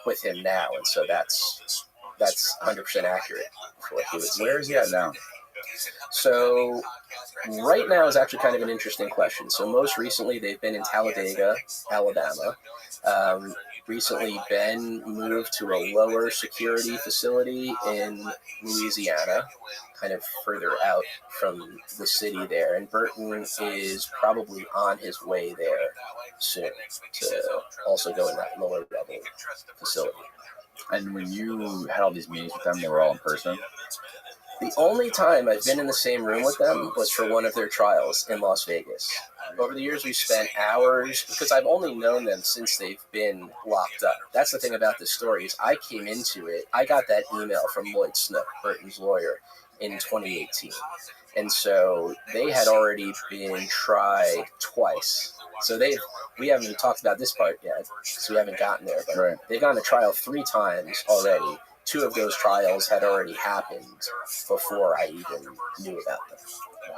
with him now. And so that's 100% accurate for what he would say. Where is he at now? So right now is actually kind of an interesting question. So most recently they've been in Talladega, Alabama. Recently, Ben moved to a lower security facility in Louisiana, kind of further out from the city there. And Burton is probably on his way there soon to also go in that lower level facility. And when you had all these meetings with them, they were all in person? The only time I've been in the same room with them was for one of their trials in Las Vegas. Over the years, we've spent hours, because I've only known them since they've been locked up. That's the thing about this story, is I came into it, I got that email from Lloyd Snook, Burton's lawyer, in 2018. And so they had already been tried twice. So we haven't even talked about this part yet, because we haven't gotten there, but they've gone to trial 3 times already. 2 of those trials had already happened before I even knew about them,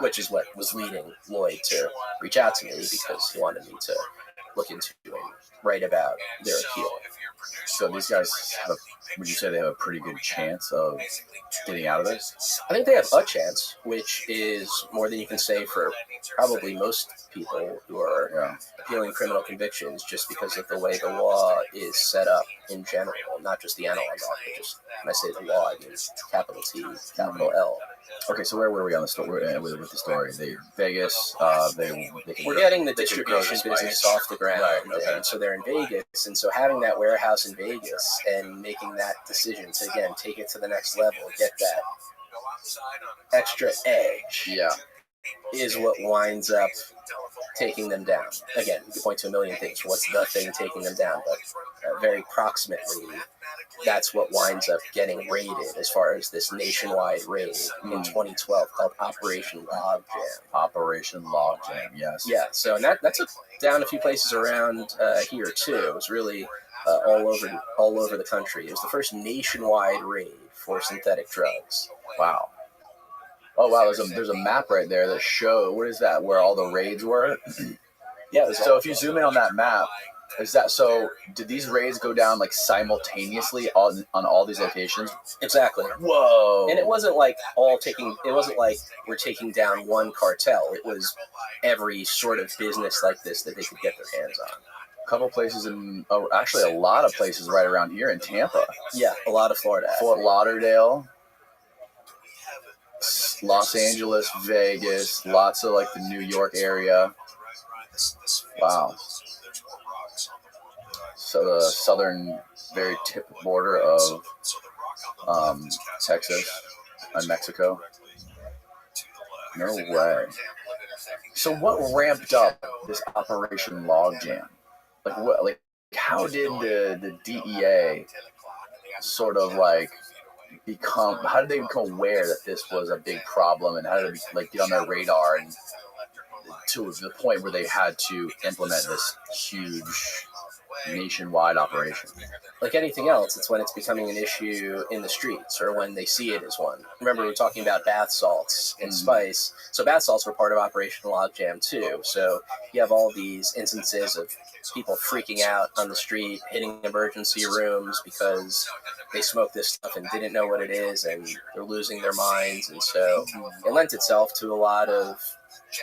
which is what was leading Lloyd to reach out to me, because he wanted me to look into and write about their appeal. So these guys, would you say they have a pretty good chance of getting out of this? I think they have a chance, which is more than you can say for probably most people who are appealing criminal convictions, just because of the way the law is set up in general, not just the analog law, but just, when I say the law, I mean capital T, capital L. Okay, so where were we on the story with the story? Vegas. We're getting the distribution business off the ground, and so they're in Vegas, and so having that warehouse in Vegas and making that decision to again take it to the next level, get that extra edge, is what winds up taking them down. Again, you can point to a million things. What's the thing taking them down? But very proximately, that's what winds up getting raided as far as this nationwide raid in 2012 called Operation Logjam. Operation Logjam, yes. Yeah, so and that took down a few places around here too. It was really all over the country. It was the first nationwide raid for synthetic drugs. Wow. Oh wow, there's a map right there that shows, what is that, where all the raids were? Yeah. So if you zoom in on that map, Is that so? Did these raids go down like simultaneously on all these locations? Exactly. Whoa! And it wasn't like it wasn't like we're taking down one cartel. It was every sort of business like this that they could get their hands on. A couple places actually a lot of places right around here in Tampa. Yeah, a lot of Florida. Fort Lauderdale, Los Angeles, Vegas, lots of like the New York area. Wow. So the southern, very tip border of Texas and Mexico. No way. So what ramped up this Operation Logjam? Like what? Like how did the DEA sort of like become? How did they become aware that this was a big problem, and how did it like get on their radar and to the point where they had to implement this huge nationwide operation? Like anything else, it's when it's becoming an issue in the streets or when they see it as one. Remember, we were talking about bath salts and spice. So bath salts were part of Operation Logjam too. So you have all these instances of people freaking out on the street, hitting emergency rooms because they smoked this stuff and didn't know what it is, and they're losing their minds. And so it lent itself to a lot of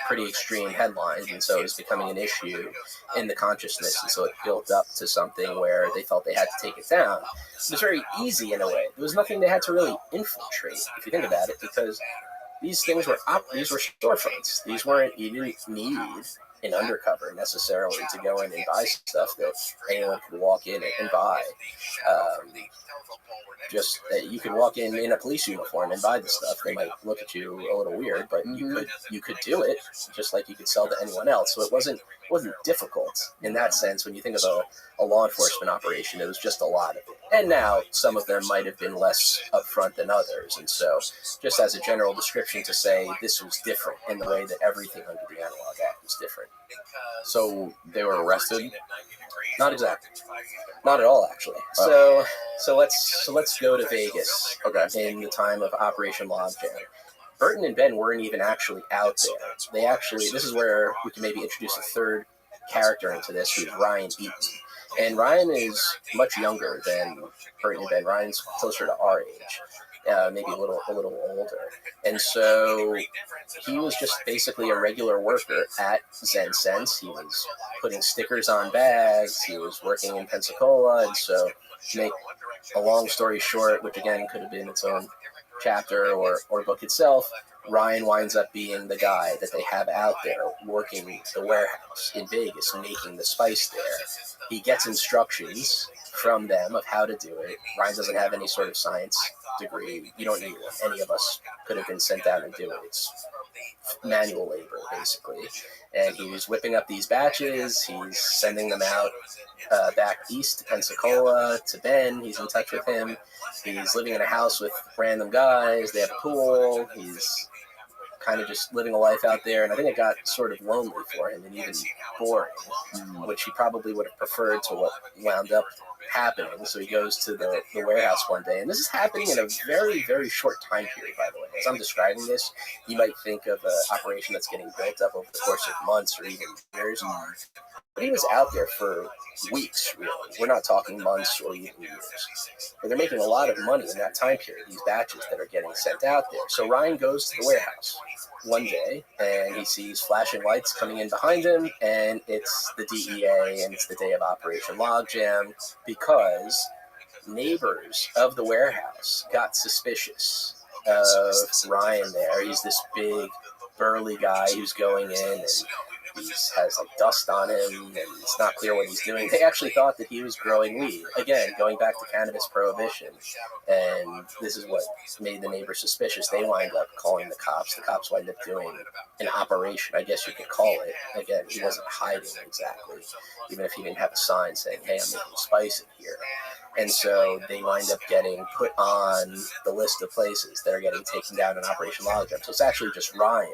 pretty extreme headlines, and so it was becoming an issue in the consciousness, and so it built up to something where they felt they had to take it down. It was very easy in a way. There was nothing they had to really infiltrate, if you think about it, because these things were storefronts. These weren't, you didn't need an undercover necessarily to go in and buy stuff that anyone could walk in and buy. Just that you could walk in a police uniform and buy the stuff. They might look at you a little weird, but you could do it just like you could sell to anyone else. So it wasn't difficult in that sense. When you think of a law enforcement operation, it was just a lot of it. And now some of them might have been less upfront than others. And so just as a general description to say this was different in the way that everything under the Analog Act was different. So they were arrested? Not exactly. Not at all, actually. So let's go to Vegas. Okay. In the time of Operation Logjam. Burton and Ben weren't even actually out there. This is where we can maybe introduce a third character into this, who's Ryan Eaton. And Ryan is much younger than Burton and Ben. Ryan's closer to our age. Maybe a little older. And so he was just basically a regular worker at Zen Sense. He was putting stickers on bags. He was working in Pensacola. And so to make a long story short, which again could have been its own chapter or book itself, Ryan winds up being the guy that they have out there working the warehouse in Vegas, making the spice there. He gets instructions from them of how to do it. Ryan doesn't have any sort of science degree. You don't need it. Any of us could have been sent out and do it. It's manual labor, basically. And he's whipping up these batches. He's sending them out back east to Pensacola, to Ben. He's in touch with him. He's living in a house with random guys. They have a pool. He's kind of just living a life out there. And I think it got sort of lonely for him and even boring, which he probably would have preferred to what wound up happening. So he goes to the warehouse one day, and this is happening in a very, very short time period, by the way. As I'm describing this, you might think of an operation that's getting built up over the course of months or even years. But he was out there for weeks, really. We're not talking months or even years. But they're making a lot of money in that time period, these batches that are getting sent out there. So Ryan goes to the warehouse one day, and he sees flashing lights coming in behind him, and it's the DEA, and it's the day of Operation Logjam, because neighbors of the warehouse got suspicious of Ryan there. He's this big, burly guy who's going in, and he has like dust on him, and it's not clear what he's doing. They actually thought that he was growing weed. Again, going back to cannabis prohibition, and this is what made the neighbors suspicious. They wind up calling the cops. The cops wind up doing an operation, I guess you could call it. Again, he wasn't hiding exactly, even if he didn't have a sign saying, "Hey, I'm making spice in here." And so they wind up getting put on the list of places that are getting taken down in Operation Logjam. So it's actually just Ryan.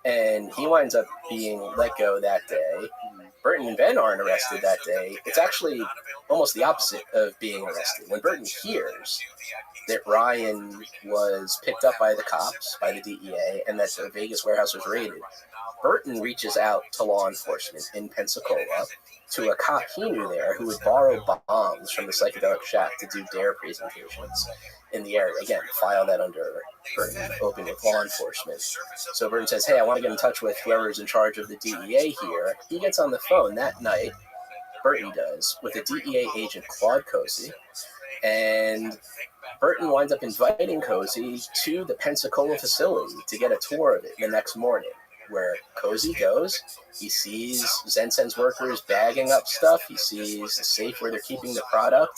And he winds up being let go that day. Burton and Ben aren't arrested that day. It's actually almost the opposite of being arrested. When Burton hears that Ryan was picked up by the cops, by the DEA, and that the Vegas warehouse was raided, Burton reaches out to law enforcement in Pensacola, to a cop he knew there who would borrow bombs from the psychedelic shack to do DARE presentations in the area. Again, file that under Burton, open with law enforcement. So Burton says, hey, I want to get in touch with whoever's in charge of the DEA here. He gets on the phone that night, Burton does, with a DEA agent, Claude Cozy, and Burton winds up inviting Cozy to the Pensacola facility to get a tour of it the next morning, where Cozy goes. He sees Zen-Sense workers bagging up stuff. He sees the safe where they're keeping the product.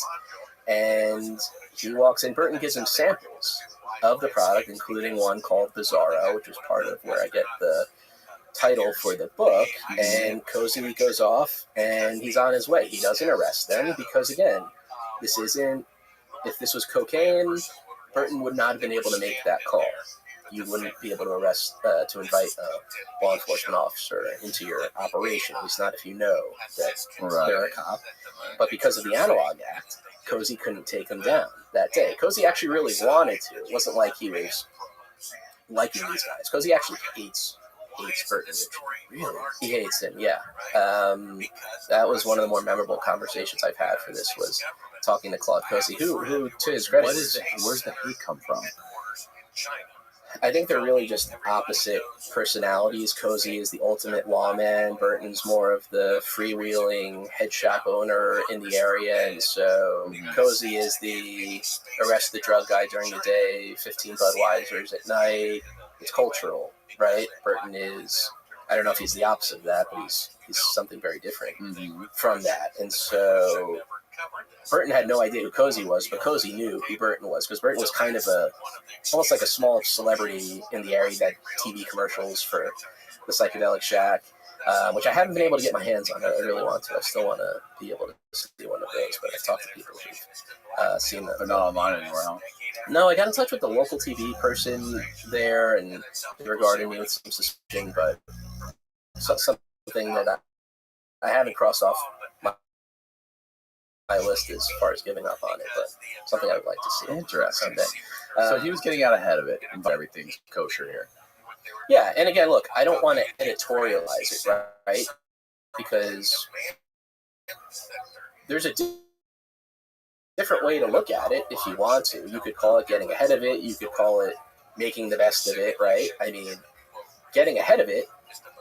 And he walks in. Burton gives him samples of the product, including one called Bizarro, which is part of where I get the title for the book. And Cozy goes off, and he's on his way. He doesn't arrest them because, again, this isn't... If this was cocaine, Burton would not have been able to make that call. You wouldn't be able to arrest, to invite a law enforcement officer into your operation, at least not if you know that they're a cop. But because of the Analog Act, Cozy couldn't take him down that day. Cozy actually really wanted to. It wasn't like he was liking these guys. Cozy actually hates Burton. Really? He hates him, yeah. That was one of the more memorable conversations I've had for this, was talking to Claude Cozy, who to his credit, Where's the hate come from? I think they're really just opposite personalities. Cozy is the ultimate lawman. Burton's more of the freewheeling head shop owner in the area. And so Cozy is the arrest the drug guy during the day, 15 Budweisers at night. It's cultural, right? Burton is, I don't know if he's the opposite of that, but he's something very different from that. And so Burton had no idea who Cozy was, but Cozy knew who Burton was, because Burton was kind of almost like a small celebrity in the area. That TV commercials for the Psychedelic Shack, which I haven't been able to get my hands on. I really want to. I still want to be able to see one of those, but I've talked to people who've seen them. They're not online anywhere, huh? No, I got in touch with the local TV person there, and they regarded me with some suspicion, but something that I haven't crossed off my list as far as giving up on it, but something I would like to see. Interesting. Someday. So he was getting out ahead of it, and everything's kosher here. Yeah, and again, look, I don't want to editorialize it, right? Because there's a different way to look at it if you want to. You could call it getting ahead of it. You could call it making the best of it, right? I mean, getting ahead of it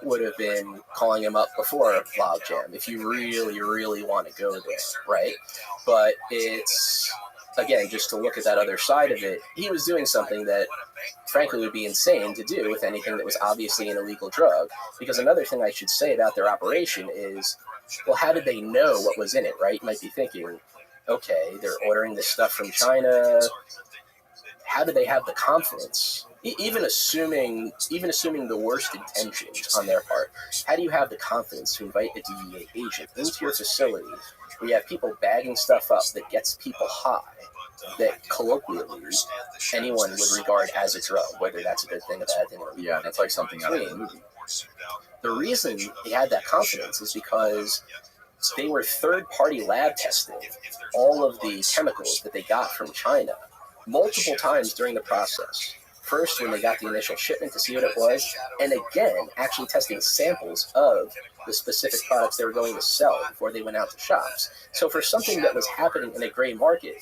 would have been calling him up before Logjam, if you really, really want to go there, right? But it's, again, just to look at that other side of it, he was doing something that, frankly, would be insane to do with anything that was obviously an illegal drug. Because another thing I should say about their operation is, well, how did they know what was in it, right? You might be thinking, okay, they're ordering this stuff from China. How do they have the confidence? Even assuming the worst intentions on their part, how do you have the confidence to invite a DEA agent into your facility where you have people bagging stuff up that gets people high, that colloquially anyone would regard as a drug, whether that's a good thing or a bad thing? Yeah, that's like something out of a movie. The reason they had that confidence is because they were third-party lab testing all of the chemicals that they got from China multiple times during the process. First, when they got the initial shipment to see what it was, and again, actually testing samples of the specific products they were going to sell before they went out to shops. So for something that was happening in a gray market,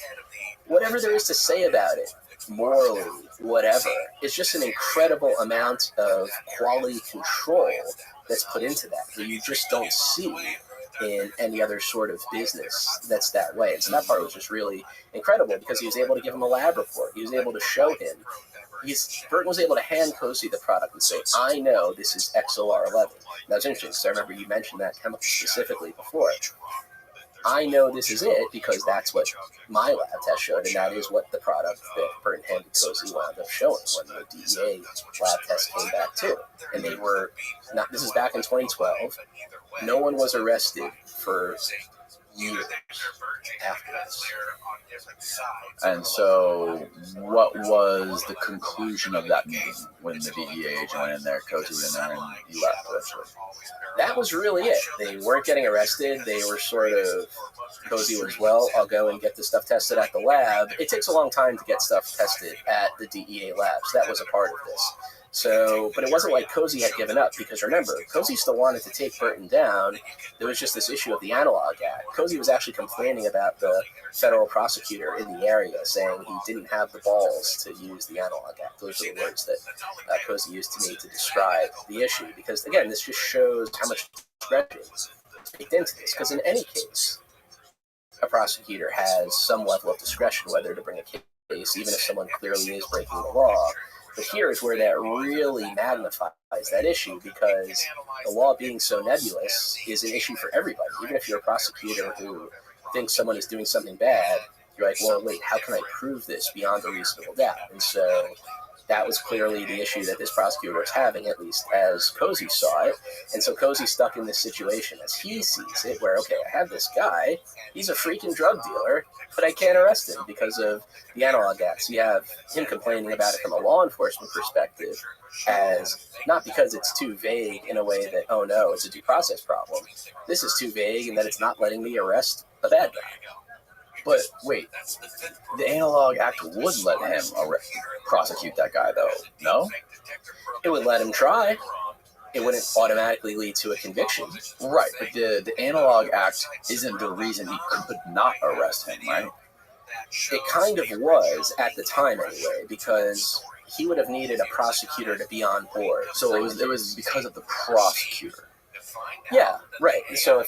whatever there is to say about it, morally, whatever, it's just an incredible amount of quality control that's put into that you just don't see in any other sort of business that's that way. And so that part was just really incredible, because he was able to give him a lab report. He was able to show him. Burton was able to hand Cozy the product and say, I know this is XOR11. Now, it's interesting, because I remember you mentioned that chemical specifically before. I know this is it because that's what my lab test showed, and that is what the product that Burton handed Cozy wound up showing when the DEA lab test came back too. And they were not. This is back in 2012. No one was arrested for years after this. And so, what was the conclusion of that meeting when the DEA agent went in there, Cozy went in there, and he left eventually? That was really it. They weren't getting arrested. They were sort of, Cozy was, well, I'll go and get the stuff tested at the lab. It takes a long time to get stuff tested at the DEA labs. That was a part of this. So, but it wasn't like Cozy had given up, because remember, Cozy still wanted to take Burton down. There was just this issue of the Analog Act. Cozy was actually complaining about the federal prosecutor in the area, saying he didn't have the balls to use the Analog Act. Those are the words that Cozy used to me to describe the issue, because, again, this just shows how much discretion is baked into this. Because in any case, a prosecutor has some level of discretion whether to bring a case, even if someone clearly is breaking the law. But here is where that really magnifies that issue, because the law being so nebulous is an issue for everybody. Even if you're a prosecutor who thinks someone is doing something bad, you're like, well, wait, how can I prove this beyond a reasonable doubt? And so that was clearly the issue that this prosecutor was having, at least as Cozy saw it. And so Cozy's stuck in this situation as he sees it, where, okay, I have this guy, he's a freaking drug dealer, but I can't arrest him because of the Analog Act. So you have him complaining about it from a law enforcement perspective, as not because it's too vague in a way that, oh no, it's a due process problem. This is too vague in that it's not letting me arrest a bad guy. But wait, the Analog Act would let him prosecute that guy, though, no? It would let him try. It wouldn't automatically lead to a conviction. Right, but the Analog Act isn't the reason he could not arrest him, right? It kind of was at the time anyway, because he would have needed a prosecutor to be on board. So it was because of the prosecutor. Yeah, right. So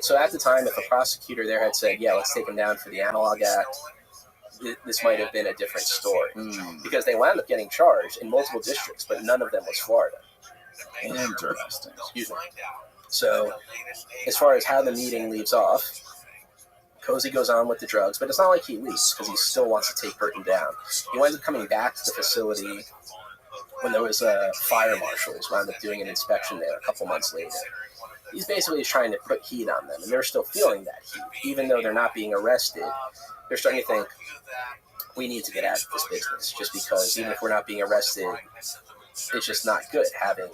So at the time, if a prosecutor there had said, "Yeah, let's take him down for the Analog Act," this might have been a different story, because they wound up getting charged in multiple districts, but none of them was Florida. Interesting. Excuse me. So, as far as how the meeting leaves off, Cozy goes on with the drugs, but it's not like he leaves, because he still wants to take Burton down. He winds up coming back to the facility when there was fire marshals wound up doing an inspection there a couple months later. He's basically trying to put heat on them, and they're still feeling that heat. Even though they're not being arrested, they're starting to think, we need to get out of this business, just because even if we're not being arrested, it's just not good having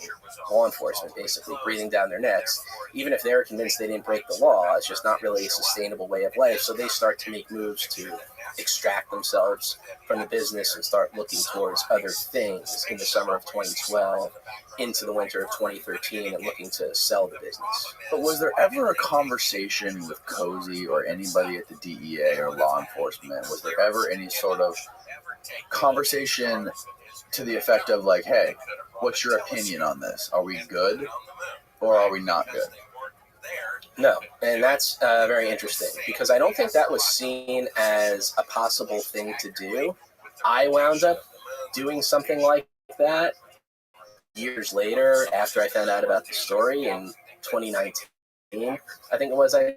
law enforcement basically breathing down their necks. Even if they're convinced they didn't break the law, it's just not really a sustainable way of life. So they start to make moves to extract themselves from the business and start looking towards other things in the summer of 2012 into the winter of 2013 and looking to sell the business. But was there ever a conversation with Cozy or anybody at the DEA or law enforcement? Was there ever any sort of conversation to the effect of like, hey, what's your opinion on this? Are we good or are we not good? No, and that's very interesting, because I don't think that was seen as a possible thing to do. I wound up doing something like that years later after I found out about the story in 2019. I think it was I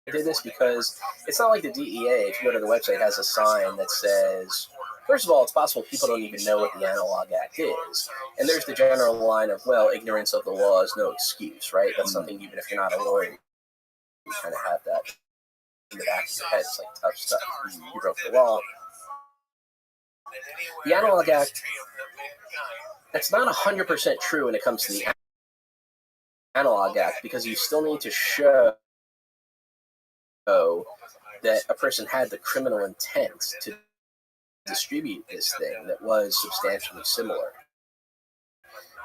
did this because it's not like the DEA, if you go to the website, has a sign that says, first of all, it's possible people don't even know what the Analog Act is. And there's the general line of, well, ignorance of the law is no excuse, right? That's something, even if you're not a lawyer, you kind of have that in the back of your head. It's like tough stuff. You broke the law. The Analog Act, that's not 100% true when it comes to the Analog Act, because you still need to show that a person had the criminal intent to distribute this thing that was substantially similar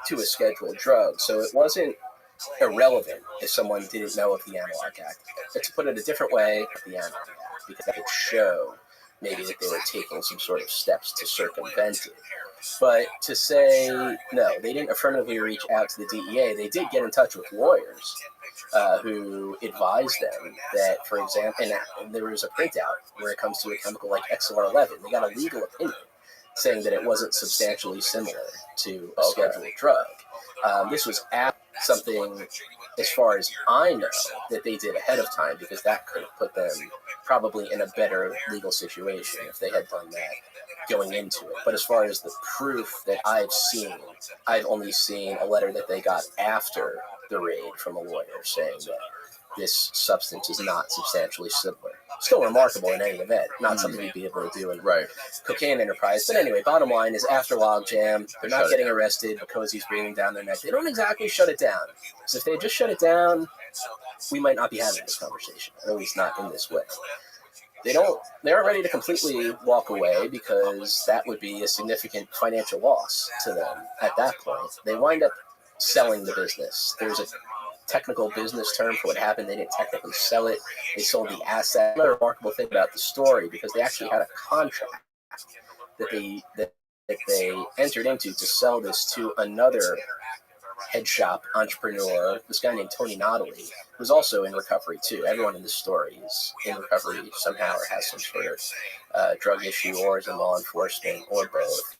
to a scheduled drug. So it wasn't irrelevant if someone didn't know of the Analog Act. But to put it a different way, the Analog Act, because that could show maybe that they were taking some sort of steps to circumvent it. But to say, no, they didn't affirmatively reach out to the DEA. They did get in touch with lawyers who advised them that, for example, and there was a printout where it comes to a chemical like XLR11. They got a legal opinion saying that it wasn't substantially similar to a scheduled drug. This was something, as far as I know, that they did ahead of time, because that could have put them probably in a better legal situation if they had done that going into it. But as far as the proof that I've seen, I've only seen a letter that they got after the raid from a lawyer saying that this substance is not substantially similar. Still remarkable in any event, not something we'd be able to do in cocaine enterprise. But anyway, bottom line is, after logjam, they're not getting arrested because he's breathing down their neck. They don't exactly shut it down. So if they just shut it down, we might not be having this conversation, at least not in this way. they aren't ready to completely walk away because that would be a significant financial loss to them at that point. They wind up selling the business. There's a technical business term for what happened. They didn't technically sell it. They sold the asset. Another remarkable thing about the story, because they actually had a contract that they entered into to sell this to another head shop entrepreneur, this guy named Tony Notley, who's also in recovery too. Everyone in this story is in recovery somehow or has some sort of drug issue or is in law enforcement or both.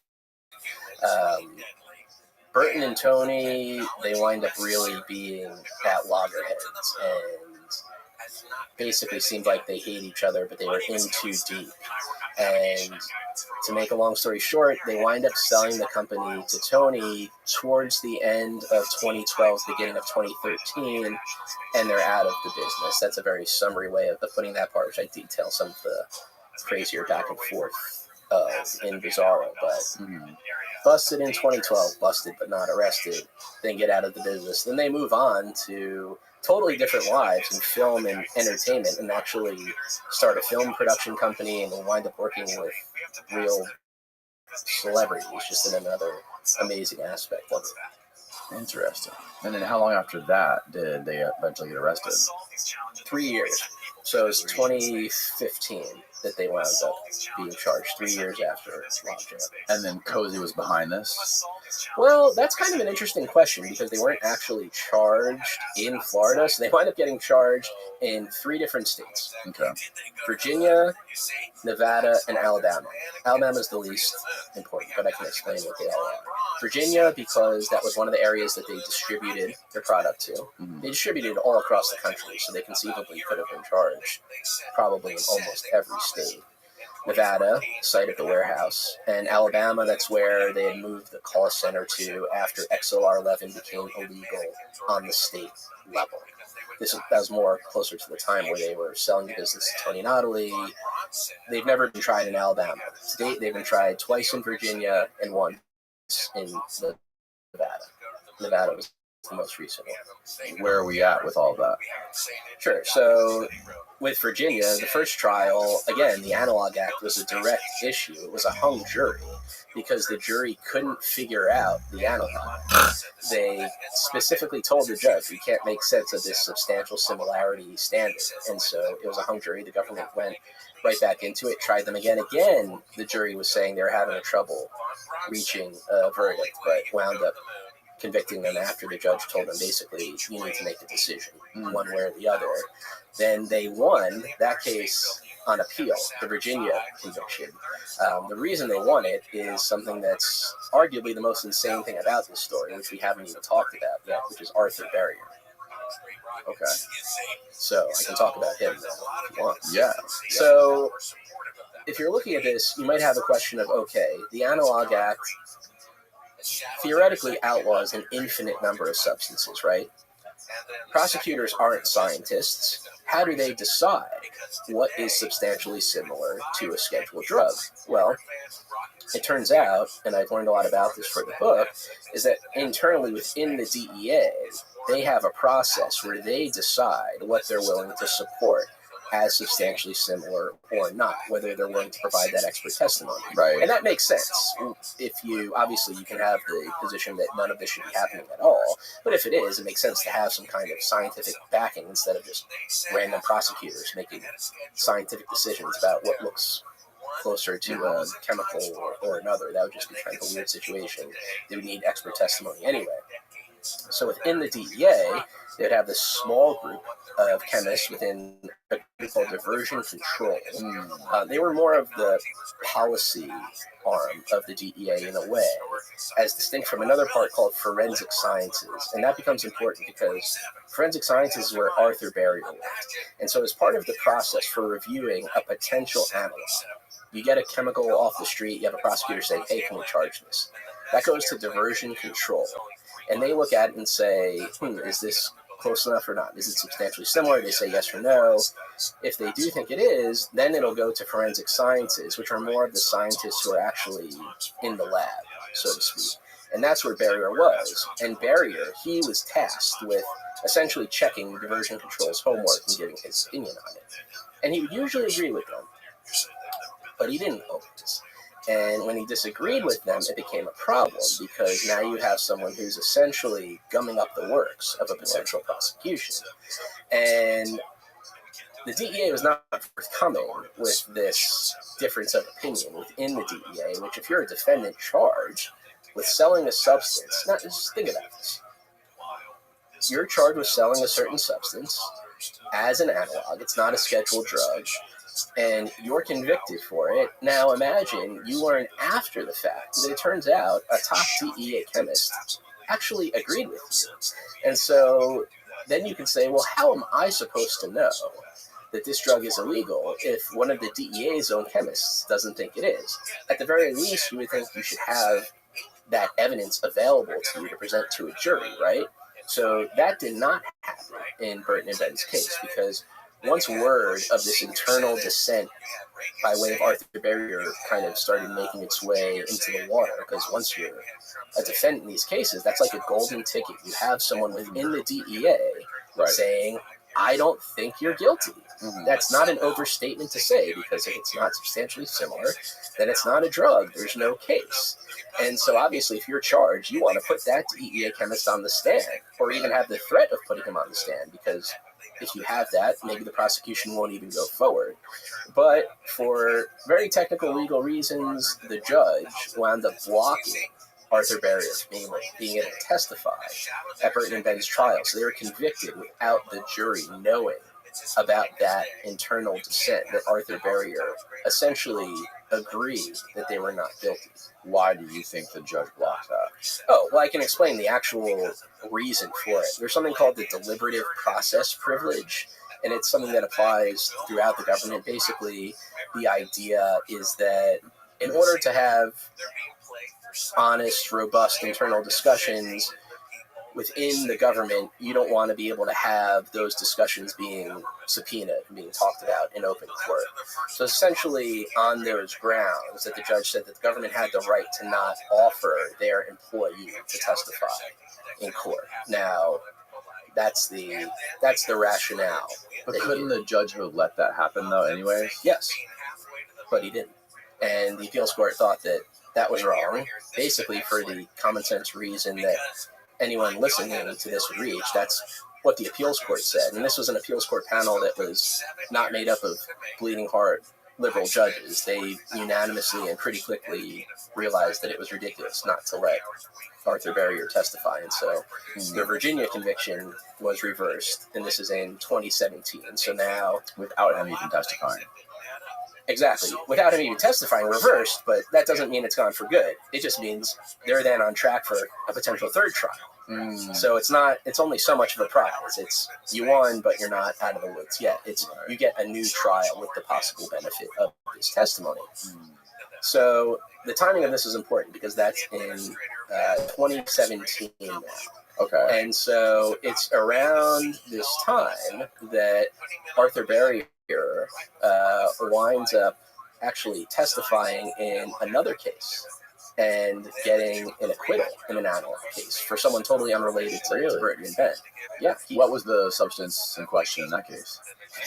Burton and Tony, they wind up really being at loggerheads and basically seemed like they hate each other, but they were in too deep. And to make a long story short, they wind up selling the company to Tony towards the end of 2012, beginning of 2013, and they're out of the business. That's a very summary way of putting that part, which I detail some of the crazier back and forth in Bizarro. But busted in 2012, busted but not arrested, then get out of the business. Then they move on to totally different lives in film and entertainment and actually start a film production company and will wind up working with real celebrities, just in another amazing aspect of it. Interesting. And then how long after that did they eventually get arrested? 3 years. So it's 2015 that they wound up being charged, 3 years after lockjaw. And then Cozy was behind this? Well, that's kind of an interesting question because they weren't actually charged in Florida, so they wind up getting charged in 3 different states. Okay. Virginia, Nevada, and Alabama. Alabama's the least important, but I can explain what they all are. Virginia, because that was one of the areas that they distributed their product to. Mm-hmm. They distributed all across the country, so they conceivably could have been charged probably in almost every state. Nevada, site of the warehouse, and Alabama, that's where they had moved the call center to after XLR11 became illegal on the state level. That was more closer to the time where they were selling the business to Tony Notley. They've never been tried in Alabama. To date, they've been tried twice in Virginia and once in Nevada. Nevada was the most recent one. Where are we at with all of that? Sure. So with Virginia, the first trial, again, the Analog Act was a direct issue. It was a hung jury because the jury couldn't figure out the analog. They specifically told the judge, we can't make sense of this substantial similarity standard. And so it was a hung jury. The government went right back into it, tried them again. Again, the jury was saying they were having trouble reaching a verdict, but wound up convicting them after the judge told them basically you need to make a decision one way or the other. Then they won that case on appeal, the Virginia conviction. The reason they won it is something that's arguably the most insane thing about this story, which we haven't even talked about yet, which is Arthur Barrier. Okay. So I can talk about him now if you want. Yeah. So if you're looking at this, you might have a question of, okay, the Analog Act theoretically outlaws an infinite number of substances, right? Prosecutors aren't scientists. How do they decide what is substantially similar to a scheduled drug? Well, it turns out, and I've learned a lot about this for the book, is that internally within the DEA, they have a process where they decide what they're willing to support as substantially similar or not, whether they're willing to provide that expert testimony. Right. And that makes sense. If you can have the position that none of this should be happening at all, but if it is, it makes sense to have some kind of scientific backing instead of just random prosecutors making scientific decisions about what looks closer to a chemical or another. That would just be kind of a weird situation. They would need expert testimony anyway. So within the DEA, they would have this small group of chemists within a group called diversion control. They were more of the policy arm of the DEA in a way, as distinct from another part called forensic sciences. And that becomes important because forensic sciences is where Arthur Barrier worked. And so as part of the process for reviewing a potential analog, you get a chemical off the street, you have a prosecutor say, hey, can we charge this? That goes to diversion control. And they look at it and say, is this close enough or not? Is it substantially similar? They say yes or no. If they do think it is, then it'll go to forensic sciences, which are more of the scientists who are actually in the lab, so to speak. And that's where Barrier was. And Barrier, he was tasked with essentially checking diversion control's homework and giving his opinion on it. And he would usually agree with them. But he didn't always. And when he disagreed with them, it became a problem because now you have someone who's essentially gumming up the works of a potential prosecution. And the DEA was not forthcoming with this difference of opinion within the DEA, which if you're a defendant charged with selling a substance, now just think about this. You're charged with selling a certain substance as an analog. It's not a scheduled drug, and you're convicted for it. Now imagine you learn after the fact that it turns out a top DEA chemist actually agreed with you. And so then you can say, well, how am I supposed to know that this drug is illegal if one of the DEA's own chemists doesn't think it is? At the very least, you would think you should have that evidence available to you to present to a jury, right? So that did not happen in Burton and Benn's case, because once word of this internal dissent by way of Arthur Barrier kind of started making its way into the water, because once you're a defendant in these cases, that's like a golden ticket. You have someone within the DEA saying, I don't think you're guilty. That's not an overstatement to say, because if it's not substantially similar, then it's not a drug. There's no case. And so obviously if you're charged, you want to put that DEA chemist on the stand, or even have the threat of putting him on the stand, because if you have that, maybe the prosecution won't even go forward. But for very technical legal reasons, the judge wound up blocking Arthur Barrier being able to testify at Burton and Benn's trial. So they were convicted without the jury knowing about that internal dissent, that Arthur Barrier essentially agreed that they were not guilty. Why do you think the judge blocked that? Oh, well, I can explain the actual reason for it. There's something called the deliberative process privilege, and it's something that applies throughout the government. Basically, the idea is that in order to have honest, robust internal discussions within the government, you don't want to be able to have those discussions being subpoenaed and being talked about in open court. So essentially, on those grounds, that the judge said that the government had the right to not offer their employee to testify in court. Now, that's the rationale. But couldn't the judge have let that happen, though, anyways? Yes, but he didn't. And the appeals court thought that that was wrong, basically for the common sense reason that anyone listening to this would reach. That's what the appeals court said. And this was an appeals court panel that was not made up of bleeding heart liberal judges. They unanimously and pretty quickly realized that it was ridiculous not to let Arthur Barrier testify. And so the Virginia conviction was reversed, and this is in 2017. So now, without him even testifying. Exactly. Without him even testifying, reversed, but that doesn't mean it's gone for good. It just means they're then on track for a potential third trial. So it's only so much of a prize. It's you won, but you're not out of the woods yet. It's you get a new trial with the possible benefit of his testimony. So the timing of this is important because that's in 2017 now. Okay. And so it's around this time that Arthur Barrier winds up actually testifying in another case and getting an acquittal in an analog case for someone totally unrelated to Burton and Benn. Yeah. What was the substance in question in that case?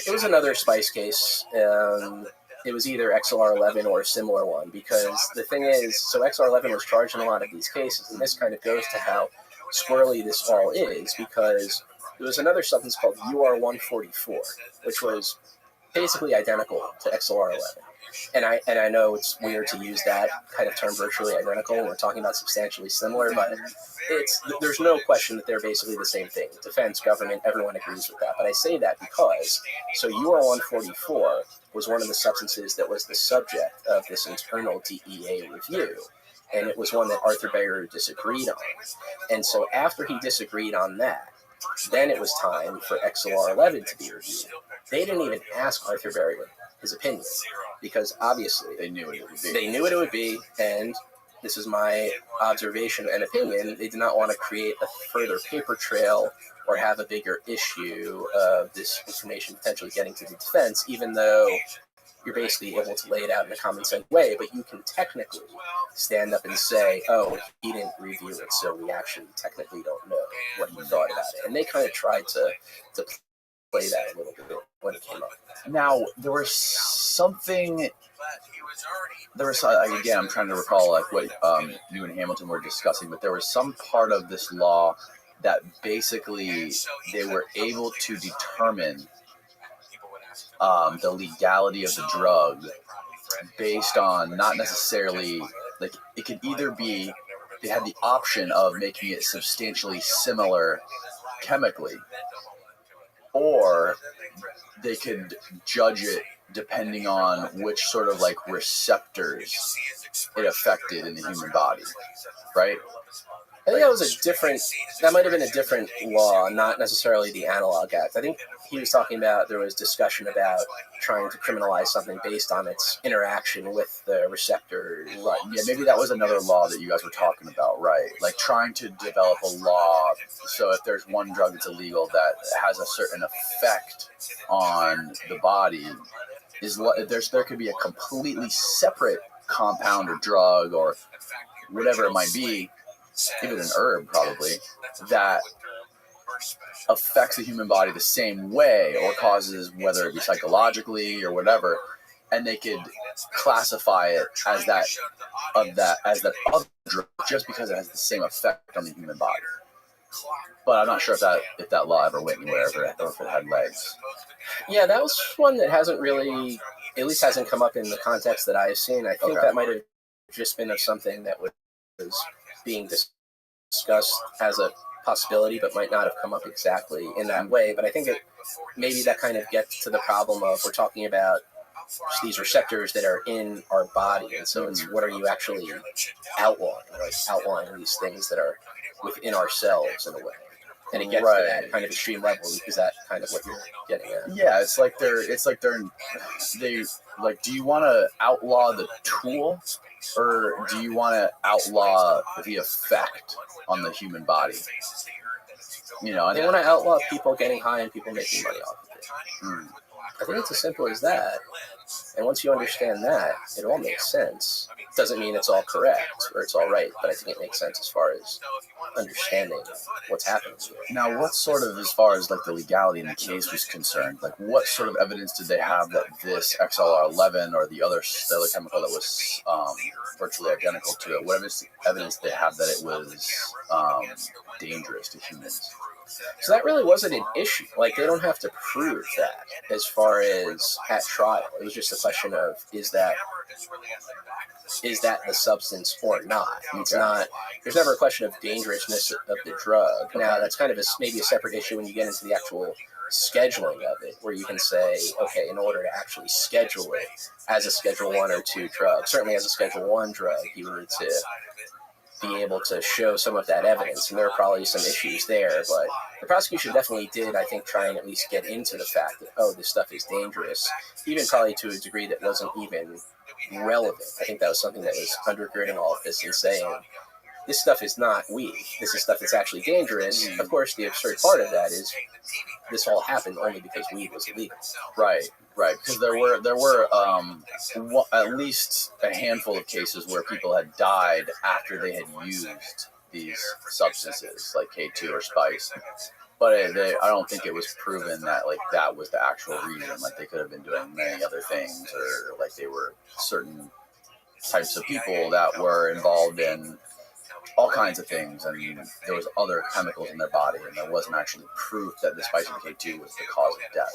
It was another spice case. It was either XLR11 or a similar one, because the thing is, so XLR11 was charged in a lot of these cases, and this kind of goes to how squirrely this all is, because there was another substance called UR144, which was basically identical to XLR11. And I know it's weird to use that kind of term, virtually identical, when we're talking about substantially similar, but there's no question that they're basically the same thing. Defense, government, everyone agrees with that. But I say that because, so UR144 was one of the substances that was the subject of this internal DEA review, and it was one that Arthur Barrier disagreed on. And so after he disagreed on that, then it was time for XLR11 to be reviewed. They didn't even ask Arthur Barrier his opinion, because obviously they knew what it would be. They knew what it would be, and this is my observation and opinion. They did not want to create a further paper trail or have a bigger issue of this information potentially getting to the defense, even though you're basically able to lay it out in a common sense way, but you can technically stand up and say, oh, he didn't review it, so we actually technically don't know what he thought about it. And they kind of tried to play that a little bit when it came up. Now, there were something. There was again. I'm trying to recall like what you and Hamilton were discussing, but there was some part of this law that basically they were able to determine the legality of the drug based on not necessarily like it could either be they had the option of making it substantially similar chemically, or they could judge it depending on which sort of like receptors it affected in the human body, right? I think that might have been a different law, not necessarily the Analog Act. I think he was talking about, there was discussion about trying to criminalize something based on its interaction with the receptors. Right, yeah, maybe that was another law that you guys were talking about, right? Like trying to develop a law, so if there's one drug that's illegal that has a certain effect on the body, there could be a completely separate compound or drug or whatever it might be, even an herb probably, that affects the human body the same way or causes, whether it be psychologically or whatever, and they could classify it as that other drug just because it has the same effect on the human body. But I'm not sure if that law ever went anywhere or if it had legs. Yeah, that was one that hasn't really, at least hasn't come up in the context that I've seen. I think that might have just been of something that was being discussed as a possibility, but might not have come up exactly in that way. But I think maybe that kind of gets to the problem of we're talking about these receptors that are in our body, and so it's what are you actually outlawing? Like outlawing these things that are within ourselves in a way. And it gets to that kind of extreme level. Is that kind of what you're getting at? Yeah, it's like they like. Do you want to outlaw the tool, or do you want to outlaw the effect on the human body? You know, they want to outlaw people getting high and people making money off of it. I think it's as simple as that. And once you understand that, it all makes sense. Doesn't mean it's all correct or it's all right, but I think it makes sense as far as understanding what's happening here. Now, what sort of, as far as like the legality in the case was concerned, like what sort of evidence did they have that this XLR11 or the other chemical that was virtually identical to it, what evidence did they have that it was dangerous to humans? So that really wasn't an issue. Like, they don't have to prove that as far as at trial. It was just a question of, is that the substance or not? It's not. There's never a question of dangerousness of the drug. Now, that's kind of maybe a separate issue when you get into the actual scheduling of it, where you can say, okay, in order to actually schedule it as a Schedule 1 or 2 drug, certainly as a Schedule 1 drug, you need to be able to show some of that evidence, and there are probably some issues there, but the prosecution definitely did, I think, try and at least get into the fact that, oh, this stuff is dangerous, even probably to a degree that wasn't even relevant. I think that was something that was undergirding all of this and saying, this stuff is not weed. This is stuff that's actually dangerous. Of course, the absurd part of that is this all happened only because weed was illegal. Right. Because there were at least a handful of cases where people had died after they had used these substances, like K2 or Spice. But I don't think it was proven that like that was the actual reason. Like they could have been doing many other things, or like they were certain types of people that were involved in all kinds of things, and there was other chemicals in their body, and there wasn't actually proof that the Spice and K2 was the cause of death.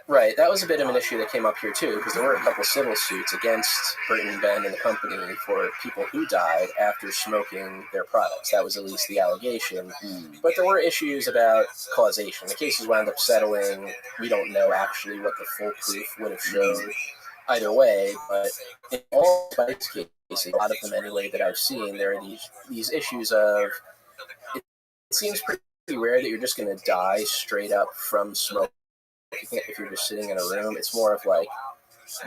Right, that was a bit of an issue that came up here too, because there were a couple civil suits against Burton & Ben and the company for people who died after smoking their products. That was at least the allegation. But there were issues about causation. The cases wound up settling. We don't know actually what the full proof would have shown either way, but in all Spice cases, a lot of them anyway that I've seen, there are these issues of, it seems pretty rare that you're just going to die straight up from smoke. If you're just sitting in a room, it's more of like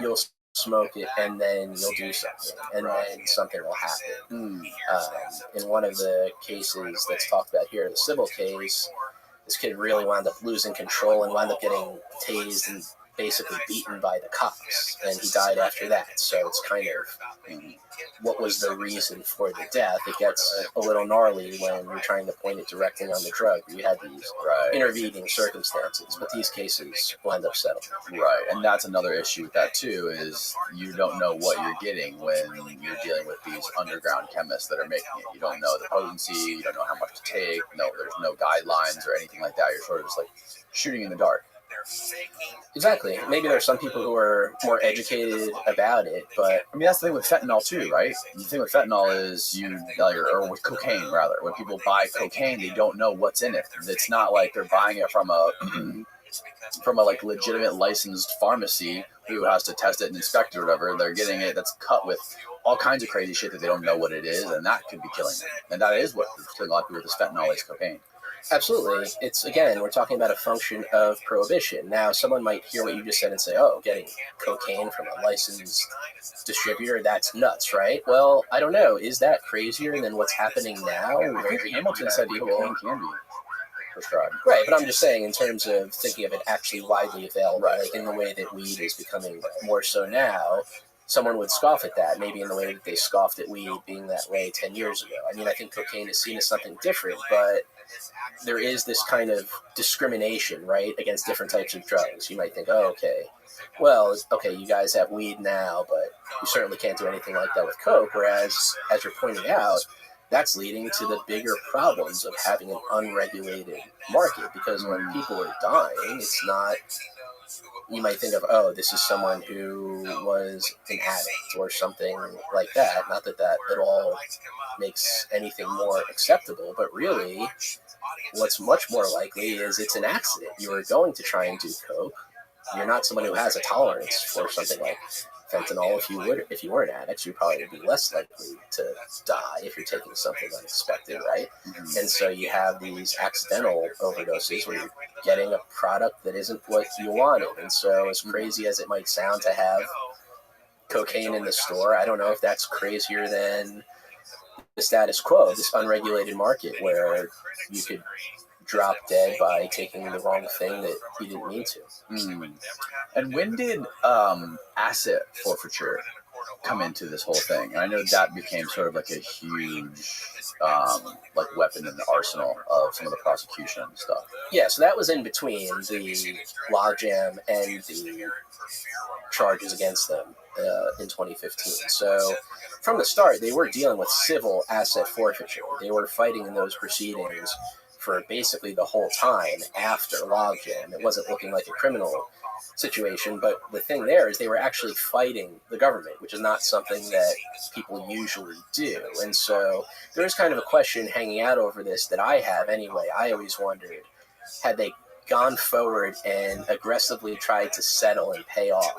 you'll smoke it and then you'll do something and then something will happen. In one of the cases that's talked about here, the civil case, this kid really wound up losing control and wound up getting tased and basically beaten by the cops, and he died after that. So it's kind of what was the reason for the death. It gets a little gnarly when you're trying to point it directly on the drug. You had these intervening circumstances, but these cases will end up settling. Right, and that's another issue with that too, is you don't know what you're getting when you're dealing with these underground chemists that are making it. You don't know the potency, you don't know how much to take, there's no guidelines or anything like that. You're sort of just like shooting in the dark. Exactly. Maybe there are some people who are more educated about it, but I mean, that's the thing with fentanyl too, right? The thing with fentanyl is or with cocaine rather, when people buy cocaine, they don't know what's in it. It's not like they're buying it from a like legitimate licensed pharmacy who has to test it and inspect it or whatever. They're getting it that's cut with all kinds of crazy shit that they don't know what it is, and that could be killing them. And that is what killing a lot of people with this fentanyl-laced cocaine. Absolutely. It's, again, we're talking about a function of prohibition. Now, someone might hear what you just said and say, oh, getting cocaine from a licensed distributor, that's nuts, right? Well, I don't know. Is that crazier than what's happening now? I think Hamilton said cocaine can be prescribed. Right, but I'm just saying in terms of thinking of it actually widely available, like in the way that weed is becoming more so now, someone would scoff at that, maybe in the way that they scoffed at weed being that way 10 years ago. I mean, I think cocaine is seen as something different, but there is this kind of discrimination, right, against different types of drugs. You might think, oh, okay, well, okay, you guys have weed now, but you certainly can't do anything like that with coke, whereas, as you're pointing out, that's leading to the bigger problems of having an unregulated market, because when people are dying, it's not, you might think of, oh, this is someone who was an addict or something like that. Not that that at all makes anything more acceptable, but really, what's much more likely is it's an accident. You were going to try and do coke. You're not someone who has a tolerance for something like fentanyl. If you were an addict, you probably would be less likely to die if you're taking something unexpected, right? Mm-hmm. And so you have these accidental overdoses where you're getting a product that isn't what you wanted. And so, as crazy as it might sound to have cocaine in the store, I don't know if that's crazier than the status quo, this unregulated market where you could drop dead by taking the wrong thing that you didn't mean to. And when did asset forfeiture come into this whole thing? And I know that became sort of like a huge like weapon in the arsenal of some of the prosecution and stuff. Yeah, so that was in between the logjam and the charges against them in 2015. So from the start, they were dealing with civil asset forfeiture. They were fighting in those proceedings for basically the whole time after logjam. It wasn't looking like a criminal situation, but the thing there is they were actually fighting the government, which is not something that people usually do. And so there's kind of a question hanging out over this that I have anyway. I always wondered, had they gone forward and aggressively tried to settle and pay off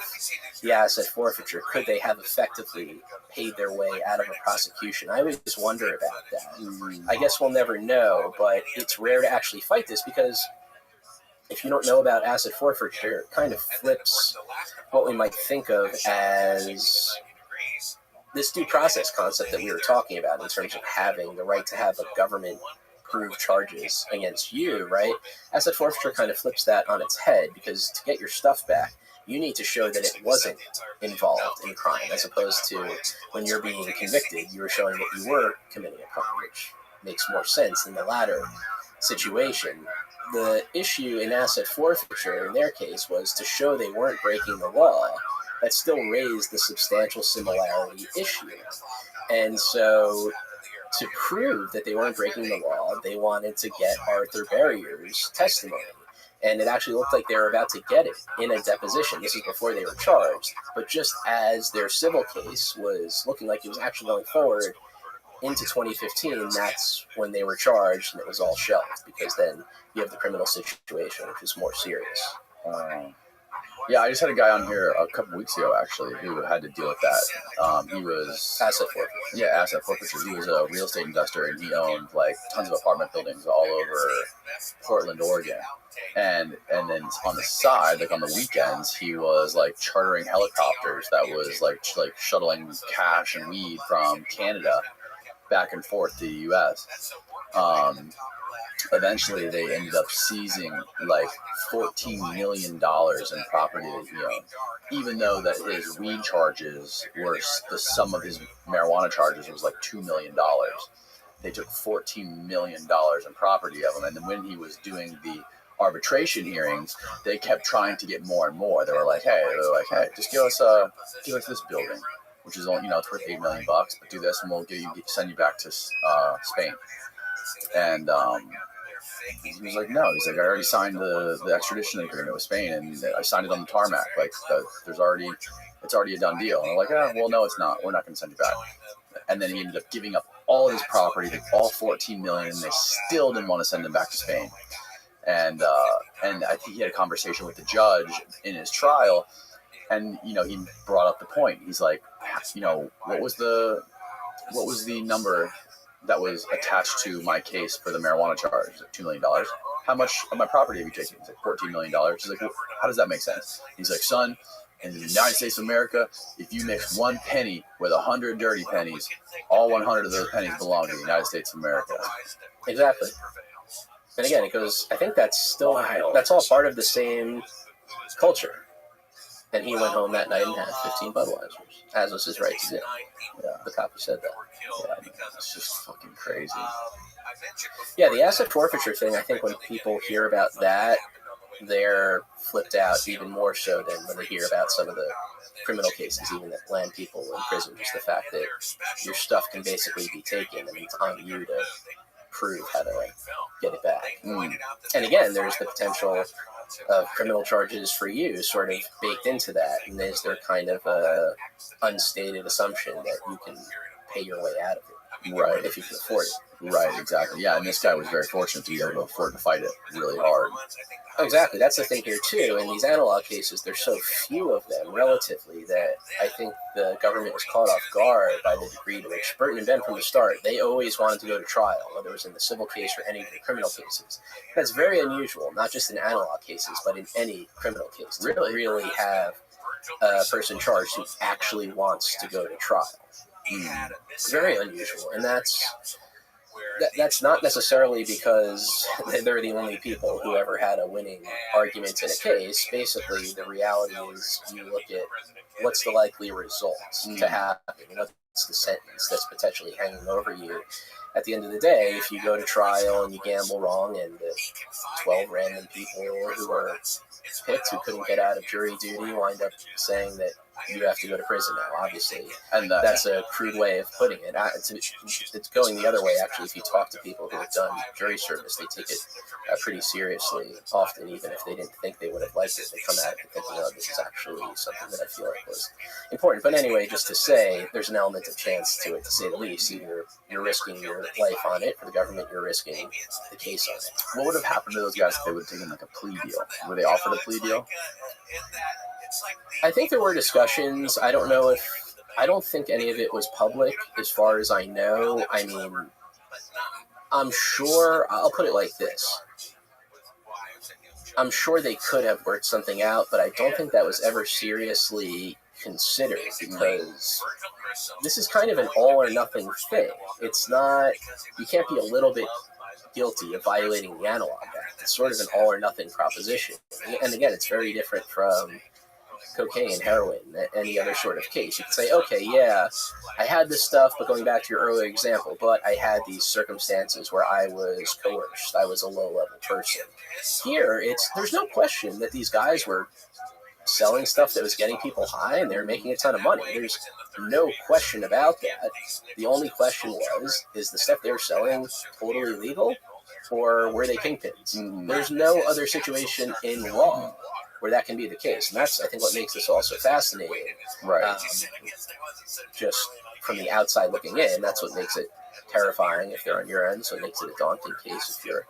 the asset forfeiture, could they have effectively paid their way out of a prosecution? I always just wonder about that. I guess we'll never know, but it's rare to actually fight this because if you don't know about asset forfeiture, it kind of flips what we might think of as this due process concept that we were talking about in terms of having the right to have a government prove charges against you, right? Asset forfeiture kind of flips that on its head because to get your stuff back, you need to show that it wasn't involved in crime, as opposed to when you're being convicted, you were showing that you were committing a crime, which makes more sense in the latter situation. The issue in asset forfeiture in their case was to show they weren't breaking the law. That still raised the substantial similarity issue. And so to prove that they weren't breaking the law, they wanted to get Arthur Barrier's testimony. And it actually looked like they were about to get it in a deposition. This is before they were charged. But just as their civil case was looking like it was actually going forward into 2015, that's when they were charged, and it was all shelved, because then you have the criminal situation, which is more serious. Yeah, I just had a guy on here a couple weeks ago, actually, who had to deal with that. He was... Asset forfeiture. Yeah, asset forfeiture. He was a real estate investor, and he owned, like, tons of apartment buildings all over Portland, Oregon. And then on the side, like, on the weekends, he was, like, chartering helicopters that was, like shuttling cash and weed from Canada back and forth to the U.S. eventually they ended up seizing like $14 million in property that he owned, even though that his weed charges were the sum of his marijuana charges was like $2 million. They took $14 million in property of him, and then when he was doing the arbitration hearings, they kept trying to get more and more. They were like, hey, just give us this building, which is only, it's worth $8 million, but do this and we'll send you back to Spain. And he was like, no. He's like, I already signed the extradition agreement with Spain, and I signed it on the tarmac. Like, it's already a done deal. And I'm like, well, no, it's not. We're not going to send you back. And then he ended up giving up all of his property, all $14 million, and they still didn't want to send him back to Spain. And I think he had a conversation with the judge in his trial, and he brought up the point. He's like, what was the number that was attached to my case for the marijuana charge? $2 million. How much of my property have you taken? He's like, $14 million. He's like, well, how does that make sense? He's like, son, in the United States of America, if you mix one penny with 100 dirty pennies, all 100 of those pennies belong to the United States of America. Exactly. And again, it goes, I think that's all part of the same culture. And he went home that night and had 15 Budweisers, as was his right to do. Yeah. The cop who said that. Yeah, it's just fucking crazy. Yeah, the asset forfeiture thing, I think when people hear about that, they're flipped out even more so than when they hear about some of the criminal cases, even that land people in prison. Just the fact that your stuff can basically be taken and it's on you to prove how to get it back. And again, there's the potential of criminal charges for you sort of baked into that. And is there kind of a unstated assumption that you can pay your way out of it? Right. If you can afford it. Right, exactly. Yeah, and this guy was very fortunate to be able to afford to fight it really hard. Exactly. That's the thing here, too. In these analog cases, there's so few of them, relatively, that I think the government was caught off guard by the degree to which Burton and Ben, from the start, they always wanted to go to trial, whether it was in the civil case or any of the criminal cases. That's very unusual, not just in analog cases, but in any criminal case, to really have a person charged who actually wants to go to trial. Very unusual, and that's not necessarily because they're the only people who ever had a winning argument in a case. Basically, the reality is you look at what's the likely results to happen, what's the sentence that's potentially hanging over you. At the end of the day, if you go to trial and you gamble wrong and 12 random people who are picked who couldn't get out of jury duty wind up saying that you have to go to prison now, obviously. And that's a crude way of putting it. It's going the other way, actually. If you talk to people who have done jury service, they take it pretty seriously, often, even if they didn't think they would have liked it. They come at it thinking, this is actually something that I feel like was important. But anyway, just to say, there's an element of chance to it, to say the least. Either you're risking your life on it. For the government, you're risking the case on it. What would have happened to those guys if they would have taken like a plea deal? Were they offered a plea deal? I think there were discussions. I don't think any of it was public as far as I know. I mean, I'm sure, I'll put it like this. I'm sure they could have worked something out, but I don't think that was ever seriously considered, because this is kind of an all or nothing thing. It's not, you can't be a little bit guilty of violating the Analog Act. It's sort of an all or nothing proposition. And again, it's very different from cocaine, heroin, any other sort of case. You can say, okay, yeah, I had this stuff, but going back to your earlier example, but I had these circumstances where I was coerced. I was a low-level person. Here, there's no question that these guys were selling stuff that was getting people high, and they were making a ton of money. There's no question about that. The only question was, is the stuff they were selling totally legal, or were they kingpins? There's no other situation in law where that can be the case. And that's, I think, what makes this all so fascinating. Right. Just from the outside looking in, that's what makes it terrifying if they're on your end, so it makes it a daunting case if you're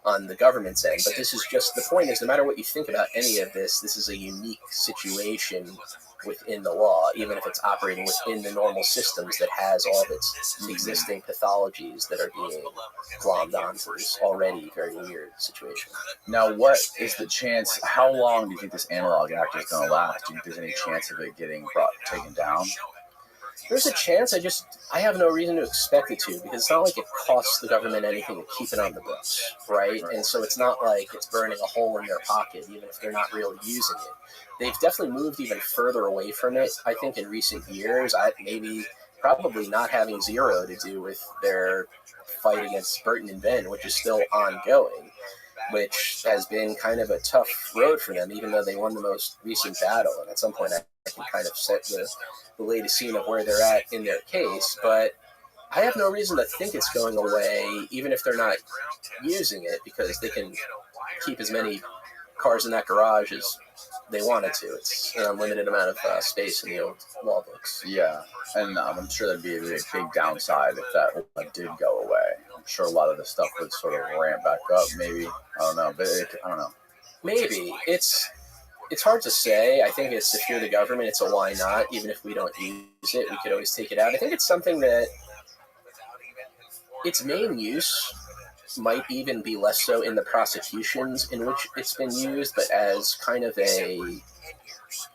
on the government's end. But this is just, the point is, no matter what you think about any of this, this is a unique situation within the law, even if it's operating within the normal systems that has all of its existing pathologies that are being glommed onto this already very weird situation. Now, what is the chance, how long do you think this Analog Act is going to last? Do you think there's any chance of it getting taken down? There's a chance. I have no reason to expect it to, because it's not like it costs the government anything to keep it on the books, right? And so it's not like it's burning a hole in their pocket, even if they're not really using it. They've definitely moved even further away from it, I think, in recent years. Probably not having zero to do with their fight against Burton and Ben, which is still ongoing, which has been kind of a tough road for them, even though they won the most recent battle. And at some point, I can kind of set the latest scene of where they're at in their case. But I have no reason to think it's going away, even if they're not using it, because they can keep as many cars in that garage as they wanted to. It's an unlimited amount of space in the old law books. Yeah, and I'm sure there'd be a big downside if that did go away. I'm sure a lot of the stuff would sort of ramp back up. Maybe, I don't know, but I don't know. Maybe it's hard to say. I think if you're the government, it's a why not. Even if we don't use it, we could always take it out. I think it's something that its main use might even be less so in the prosecutions in which it's been used, but as kind of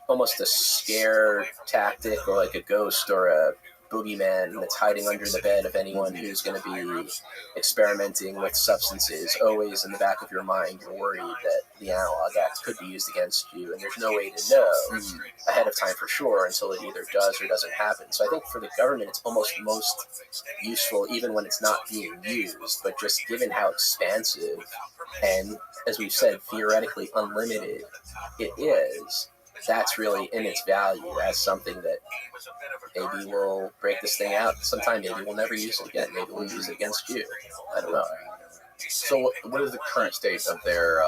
almost a scare tactic, or like a ghost or a boogeyman that's hiding under the bed of anyone who's going to be experimenting with substances. Always in the back of your mind, you're worried that the Analog Act could be used against you, and there's no way to know ahead of time for sure until it either does or doesn't happen. So I think for the government, it's almost most useful even when it's not being used, but just given how expansive and, as we've said, theoretically unlimited it is, that's really in its value as something that maybe we'll break this thing out sometime. Maybe we'll never use it again. Maybe we'll use it against you. I don't know. So what is the current state of their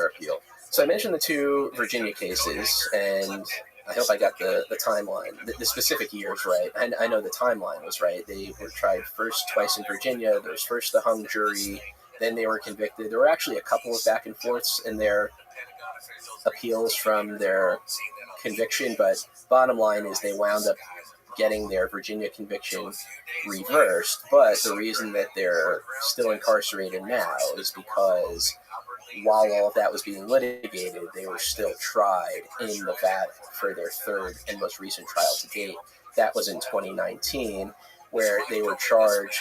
appeal? So I mentioned the two Virginia cases, and I hope I got the timeline, the specific years right. And I know the timeline was right. They were tried twice in Virginia. There was first the hung jury, then they were convicted. There were actually a couple of back and forths in their appeals from their conviction, but bottom line is they wound up getting their Virginia conviction reversed. But the reason that they're still incarcerated now is because while all of that was being litigated, they were still tried in Nevada for their third and most recent trial to date. That was in 2019, where they were charged,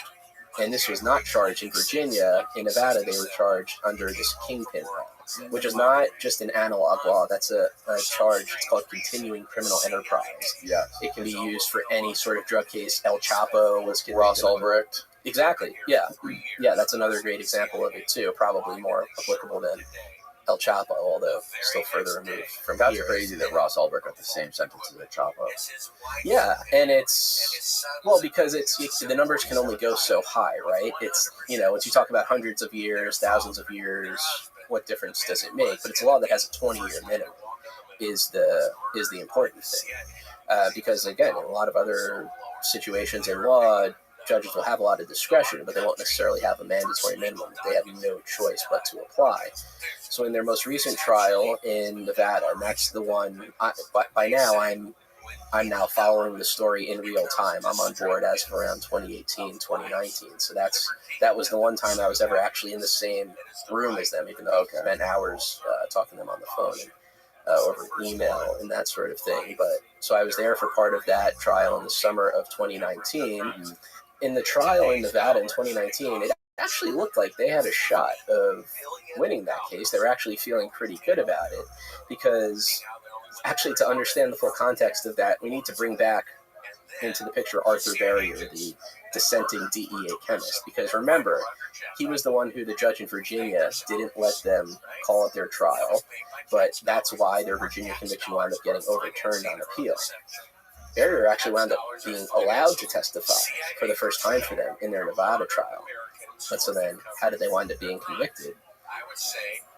and this was not charged in Virginia. In Nevada, they were charged under this kingpin law, which is not just an analog law. That's a charge. It's called continuing criminal enterprise. Yeah. It can be used for any sort of drug case. El Chapo was convicted. Ross Ulbricht. Exactly. Yeah. Yeah, that's another great example of it, too. Probably more applicable than El Chapo, although still further removed from That's here. crazy that Ross Ulbricht got the same sentence as El Chapo. Yeah, and it's, well, because it's the numbers can only go so high, right? It's, once you talk about hundreds of years, thousands of years, what difference does it make? But it's a law that has a 20-year minimum is the important thing. Because, again, in a lot of other situations in law, judges will have a lot of discretion, but they won't necessarily have a mandatory minimum. They have no choice but to apply. So in their most recent trial in Nevada, and that's the one, by now I'm now following the story in real time. I'm on board as of around 2018, 2019. So that was the one time I was ever actually in the same room as them, even though I spent hours talking to them on the phone and over email and that sort of thing. But so I was there for part of that trial in the summer of 2019. In the trial in Nevada in 2019, it actually looked like they had a shot of winning that case. They were actually feeling pretty good about it, because actually, to understand the full context of that, we need to bring back into the picture Arthur Barrier, the dissenting DEA chemist, because remember, he was the one who the judge in Virginia didn't let them call it their trial, but that's why their Virginia conviction wound up getting overturned on appeal. Barrier actually wound up being allowed to testify for the first time for them in their Nevada trial. But so then, how did they wind up being convicted?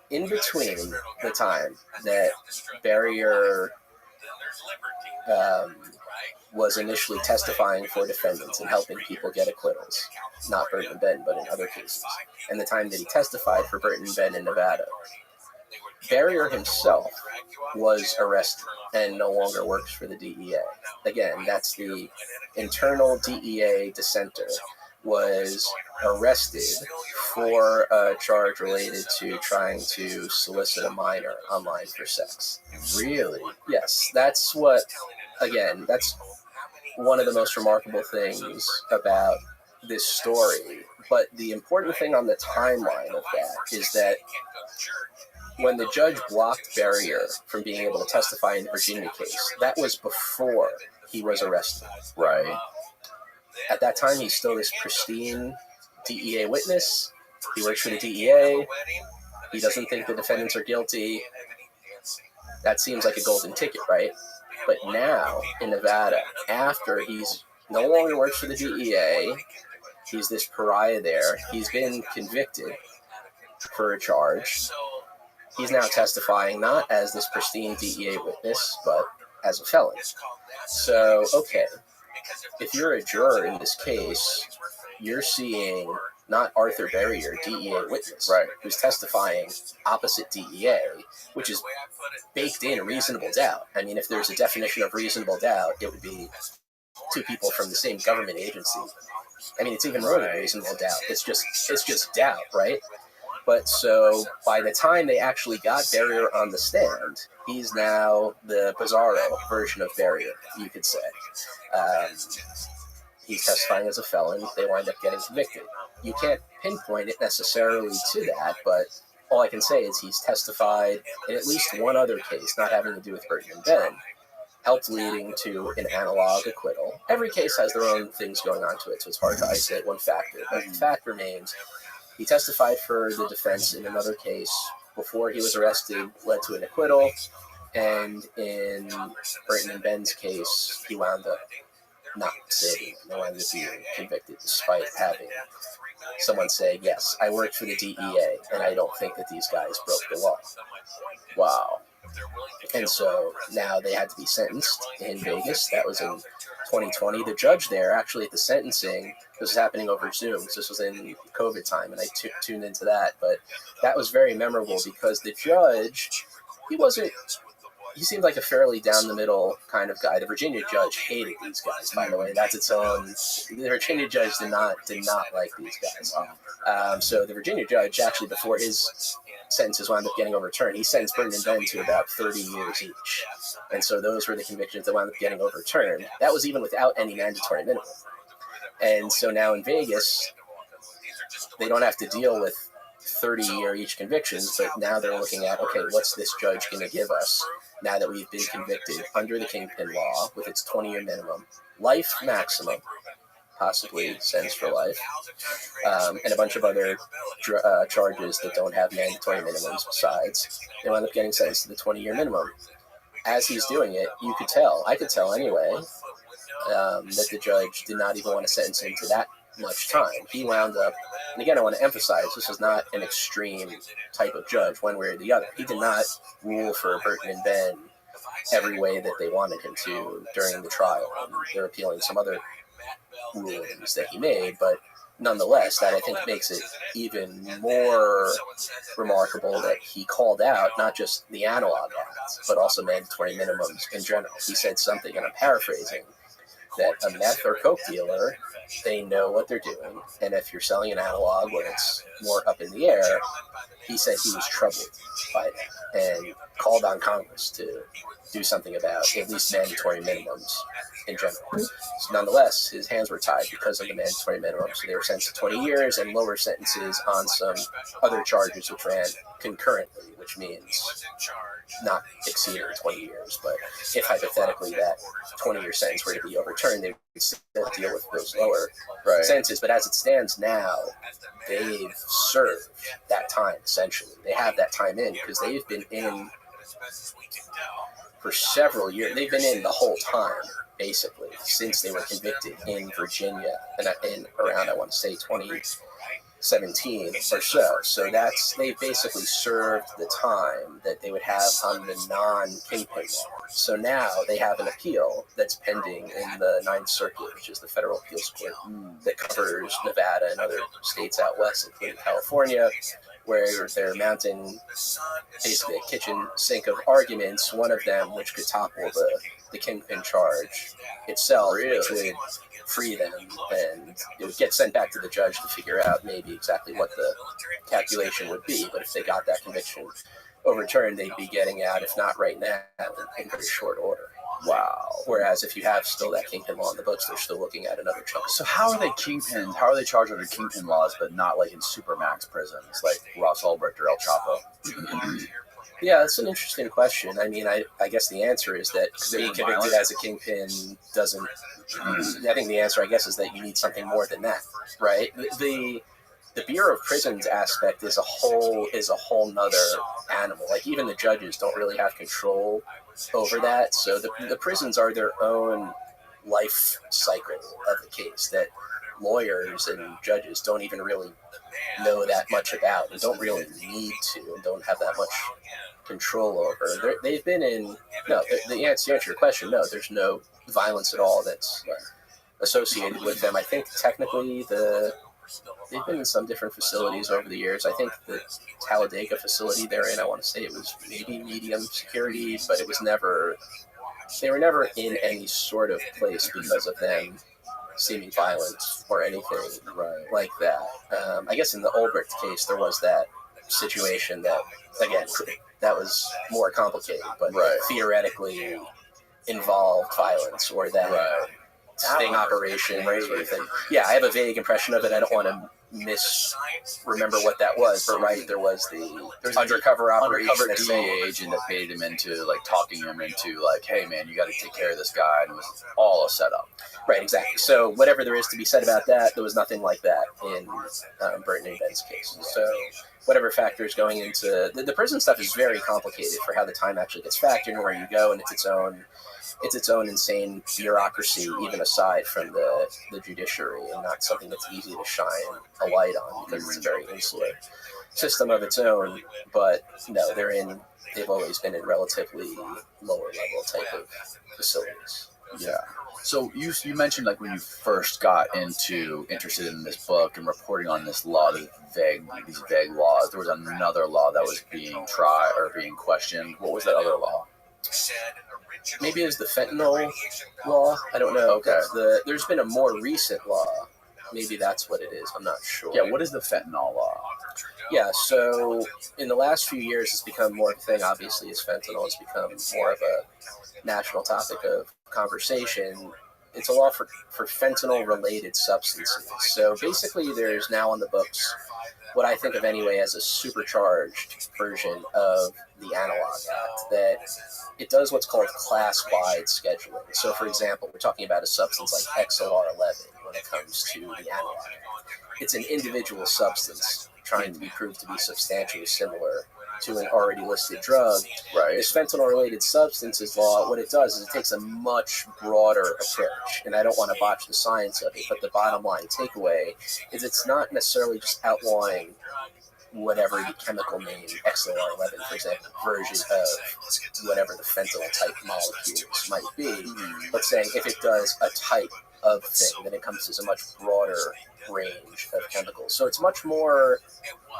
In between the time that Barrier was initially testifying for defendants and helping people get acquittals, not Burton and Ben, but in other cases, and the time that he testified for Burton and Ben in Nevada, Barrier himself was arrested and no longer works for the DEA. Again, that's the internal DEA dissenter was arrested for a charge related to trying to solicit a minor online for sex. Really? Yes, that's what, again, that's one of the most remarkable things about this story. But the important thing on the timeline of that is that when the judge blocked Barrier from being able to testify in the Virginia case, that was before he was arrested. Right. At that time, he's still this pristine DEA witness. He works for the DEA. He doesn't think the defendants are guilty. That seems like a golden ticket, right? But now, in Nevada, after he's no longer works for the DEA, he's this pariah there. He's been convicted for a charge. He's now testifying not as this pristine DEA witness, but as a felon. So, okay, if you're a juror in this case, you're seeing not Arthur Barrier, DEA witness, Right. who's testifying opposite DEA, which is baked in reasonable doubt. I mean, if there's a definition of reasonable doubt, it would be two people from the same government agency. I mean, it's even more than reasonable doubt. It's just doubt, right? But so by the time they actually got Barrier on the stand, he's now the bizarro version of Barrier, you could say. He's testifying as a felon. They wind up getting convicted. You can't pinpoint it necessarily to that, but all I can say is he's testified in at least one other case, not having to do with Burton and Ben, helped leading to an analog acquittal. Every case has their own things going on to it, so it's hard to isolate one factor. But the fact remains, he testified for the defense in another case before he was arrested, led to an acquittal, and in Burton and Ben's case, he wound up not saving him. They wound up being convicted despite having someone say, yes, I worked for the DEA, and I don't think that these guys broke the law. Wow. And so now they had to be sentenced in Vegas. That was in 2020. The judge there, actually at the sentencing, this was happening over Zoom. This was in COVID time, and I tuned into that. But that was very memorable because the judge, he seemed like a fairly down-the-middle kind of guy. The Virginia judge hated these guys, by the way. That's its own. The Virginia judge did not like these guys. So the Virginia judge, actually, before his sentences wound up getting overturned, he sentenced Burton and Ben to about 30 years each. And so those were the convictions that wound up getting overturned. That was even without any mandatory minimum. And so now in Vegas, they don't have to deal with 30-year each convictions, but now they're looking at, okay, what's this judge going to give us now that we've been convicted under the Kingpin law with its 20-year minimum, life maximum, possibly sentence for life, and a bunch of other charges that don't have mandatory minimums besides. They wind up getting sentenced to the 20-year minimum. As he's doing it, I could tell anyway, that the judge did not even want to sentence him to that much time. He wound up, and again I want to emphasize, this is not an extreme type of judge one way or the other. He did not rule for Burton and Ben every way that they wanted him to during the trial. And they're appealing some other rulings that he made, but nonetheless, that I think makes it even more remarkable that he called out not just the analog act, but also mandatory minimums in general. He said something, and I'm paraphrasing, that a meth or coke dealer, they know what they're doing, and if you're selling an analog when it's more up in the air, he said he was troubled by that and called on Congress to do something about at least mandatory minimums in general. So nonetheless, his hands were tied because of the mandatory minimums. So they were sentenced to 20 years and lower sentences on some other charges which ran concurrently, which means not exceeding 20 years. But if hypothetically that 20-year sentence were to be overturned, they would still deal with those lower sentences. But as it stands now, they've served that time, essentially. They have that time in because they've been in for several years. They've been in the whole time, basically, since they were convicted in Virginia and in around, I want to say, 2017 or so. So they basically served the time that they would have on the non-Kingpin law. So now they have an appeal that's pending in the Ninth Circuit, which is the federal appeals court that covers Nevada and other states out west, including California, where they're mounting basically a kitchen sink of arguments, one of them which could topple the Kingpin charge itself, which would free them, and it would get sent back to the judge to figure out maybe exactly what the calculation would be. But if they got that conviction overturned, they'd be getting out, if not right now, in very short order. Wow. Whereas if you have still that kingpin law in the books, they're still looking at another chunk. So how are they kingpins? How are they charged under kingpin laws, but not like in supermax prisons, like Ross Ulbricht or El Chapo? Yeah, that's an interesting question. I mean, I guess the answer is that being convicted as a kingpin doesn't. I think the answer, I guess, is that you need something more than that, right? The Bureau of Prisons aspect is a whole nother animal. Like even the judges don't really have control over that. So the prisons are their own life cycle of the case that lawyers and judges don't even really know that much about and don't really need to and don't have that much control over. They've been in the answer to your question, no, there's no violence at all that's associated with them. I think technically they've been in some different facilities over the years. I think the Talladega facility they're in, I want to say it was maybe medium security, but it was never. They were never in any sort of place because of them seeming violent or anything like that. I guess in the Ulbricht case, there was that situation that, again, that was more complicated, but theoretically involved violence or that sting operation. And yeah, I have a vague impression of it. I don't want to misremember what that was, but there was the undercover DEA agent that paid him into like talking him into like, hey man, you got to take care of this guy, and it was all a setup. Right, exactly. So whatever there is to be said about that, there was nothing like that in Burton and Ben's case. So whatever factors going into the prison stuff is very complicated for how the time actually gets factored and where you go, and it's its own insane bureaucracy, even aside from the judiciary, and not something that's easy to shine a light on because it's a very insular system of its own. But no, they've always been in relatively lower level type of facilities. Yeah. So you mentioned like when you first got interested in this book and reporting on this law, these vague laws. There was another law that was being tried or being questioned. What was that other law? Maybe it was the fentanyl law. I don't know. Okay. There's been a more recent law. Maybe that's what it is. I'm not sure. Yeah. What is the fentanyl law? Yeah. So in the last few years, it's become more of a thing. Obviously, as fentanyl has become more of a national topic of conversation. It's a law for fentanyl-related substances. So basically, there's now on the books what I think of anyway as a supercharged version of the Analog Act that it does what's called class-wide scheduling. So, for example, we're talking about a substance like XLR11 when it comes to the Analog Act. It's an individual substance trying to be proved to be substantially similar to an already listed drug. Right. This fentanyl-related substances law, what it does is it takes a much broader approach, and I don't want to botch the science of it, but the bottom line takeaway is it's not necessarily just outlawing whatever the chemical name, XLR11, for example, version of whatever the fentanyl type molecules might be, but saying if it does a type of thing, then it encompasses a much broader range of chemicals. So it's much more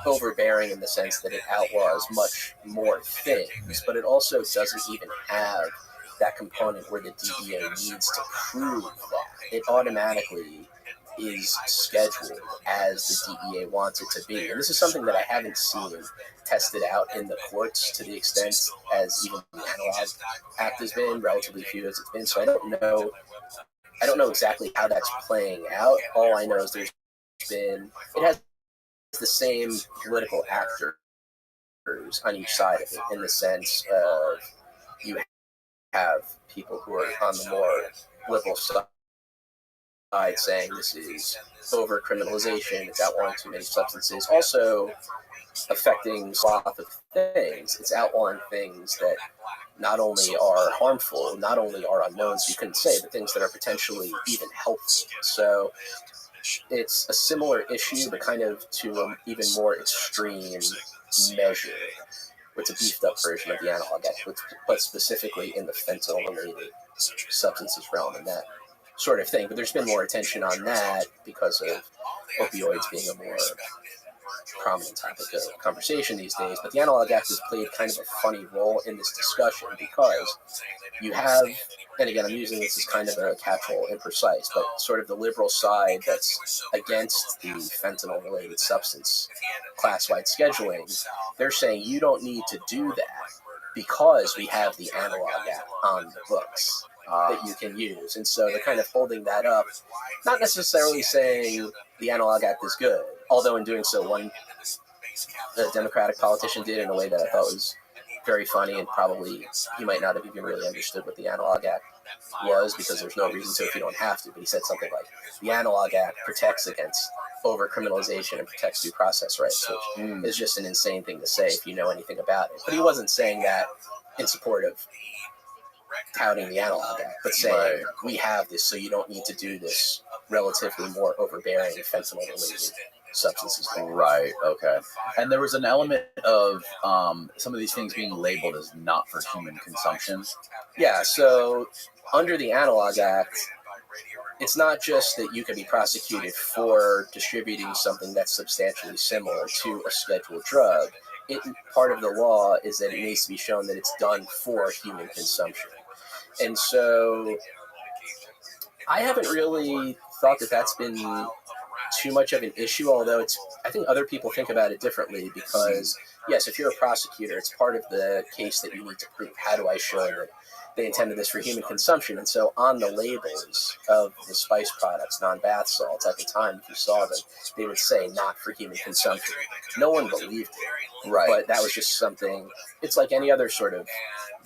overbearing in the sense that it outlaws much more things, but it also doesn't even have that component where the DEA needs to prove that. It automatically is scheduled as the DEA wants it to be. And this is something that I haven't seen tested out in the courts to the extent as even the Analog Act has been, relatively few as it's been. So I don't know exactly how that's playing out. All I know is it has the same political actors on each side of it, in the sense of you have people who are on the more liberal side saying this is over criminalization, it's outlawing too many substances, also affecting swath of things. It's outlawing things that not only are harmful, not only are unknowns, you couldn't say, but things that are potentially even helpful. So it's a similar issue, but kind of to an even more extreme measure. It's a beefed up version of the Analog Act, but specifically in the fentanyl-related substances realm and that sort of thing. But there's been more attention on that because of opioids being a more prominent topic of conversation these days. But the Analog Act has played kind of a funny role in this discussion because you have, and again, I'm using this as kind of a catch-all imprecise, but sort of the liberal side that's against the fentanyl-related substance class-wide scheduling, they're saying you don't need to do that because we have the Analog Act on the books that you can use. And so they're kind of holding that up, not necessarily saying the Analog Act is good, although in doing so, the Democratic politician did in a way that I thought was very funny, and probably he might not have even really understood what the Analog Act was, because there's no reason to if you don't have to. But he said something like, the Analog Act protects against over-criminalization and protects due process rights, which is just an insane thing to say if you know anything about it. But he wasn't saying that in support of touting the Analog Act, but saying, we have this, so you don't need to do this relatively more overbearing fentanyl-related substances. Right, okay. And there was an element of some of these things being labeled as not for human consumption. Yeah, so under the Analog Act, it's not just that you can be prosecuted for distributing something that's substantially similar to a scheduled drug. Part of the law is that it needs to be shown that it's done for human consumption. And so I haven't really thought that that's been too much of an issue, although I think other people think about it differently, because yes, if you're a prosecutor, it's part of the case that you need to prove, how do I show that they intended this for human consumption? And so on the labels of the spice products, non-bath salts, at the time, if you saw them, they would say not for human consumption. No one believed it, right? But that was just something, it's like any other sort of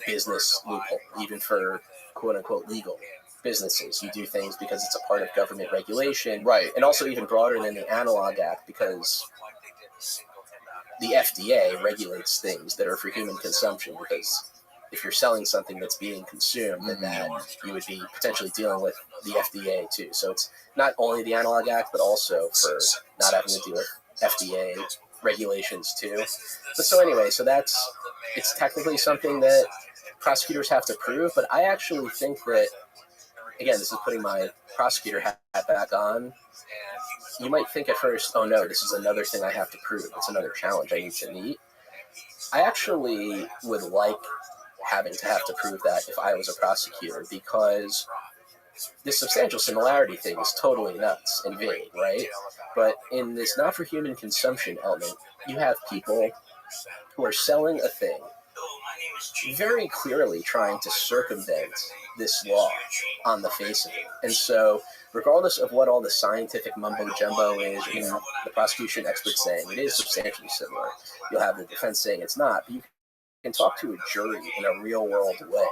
business loophole, even for quote-unquote legal businesses. You do things because it's a part of government regulation, right? And also even broader than the Analog Act, because the FDA regulates things that are for human consumption, because if you're selling something that's being consumed, then that you would be potentially dealing with the FDA too. So it's not only the Analog Act, but also for not having to deal with FDA regulations too. But so anyway, so it's technically something that prosecutors have to prove, but I actually think that, again, this is putting my prosecutor hat back on. You might think at first, oh no, this is another thing I have to prove. It's another challenge I need to meet. I actually would like having to have to prove that if I was a prosecutor, because this substantial similarity thing is totally nuts and vague, right? But in this not for human consumption element, you have people who are selling a thing very clearly trying to circumvent this law on the face of it. And so regardless of what all the scientific mumbo-jumbo is, the prosecution experts saying it is substantially similar, you'll have the defense saying it's not, but you can talk to a jury in a real-world way.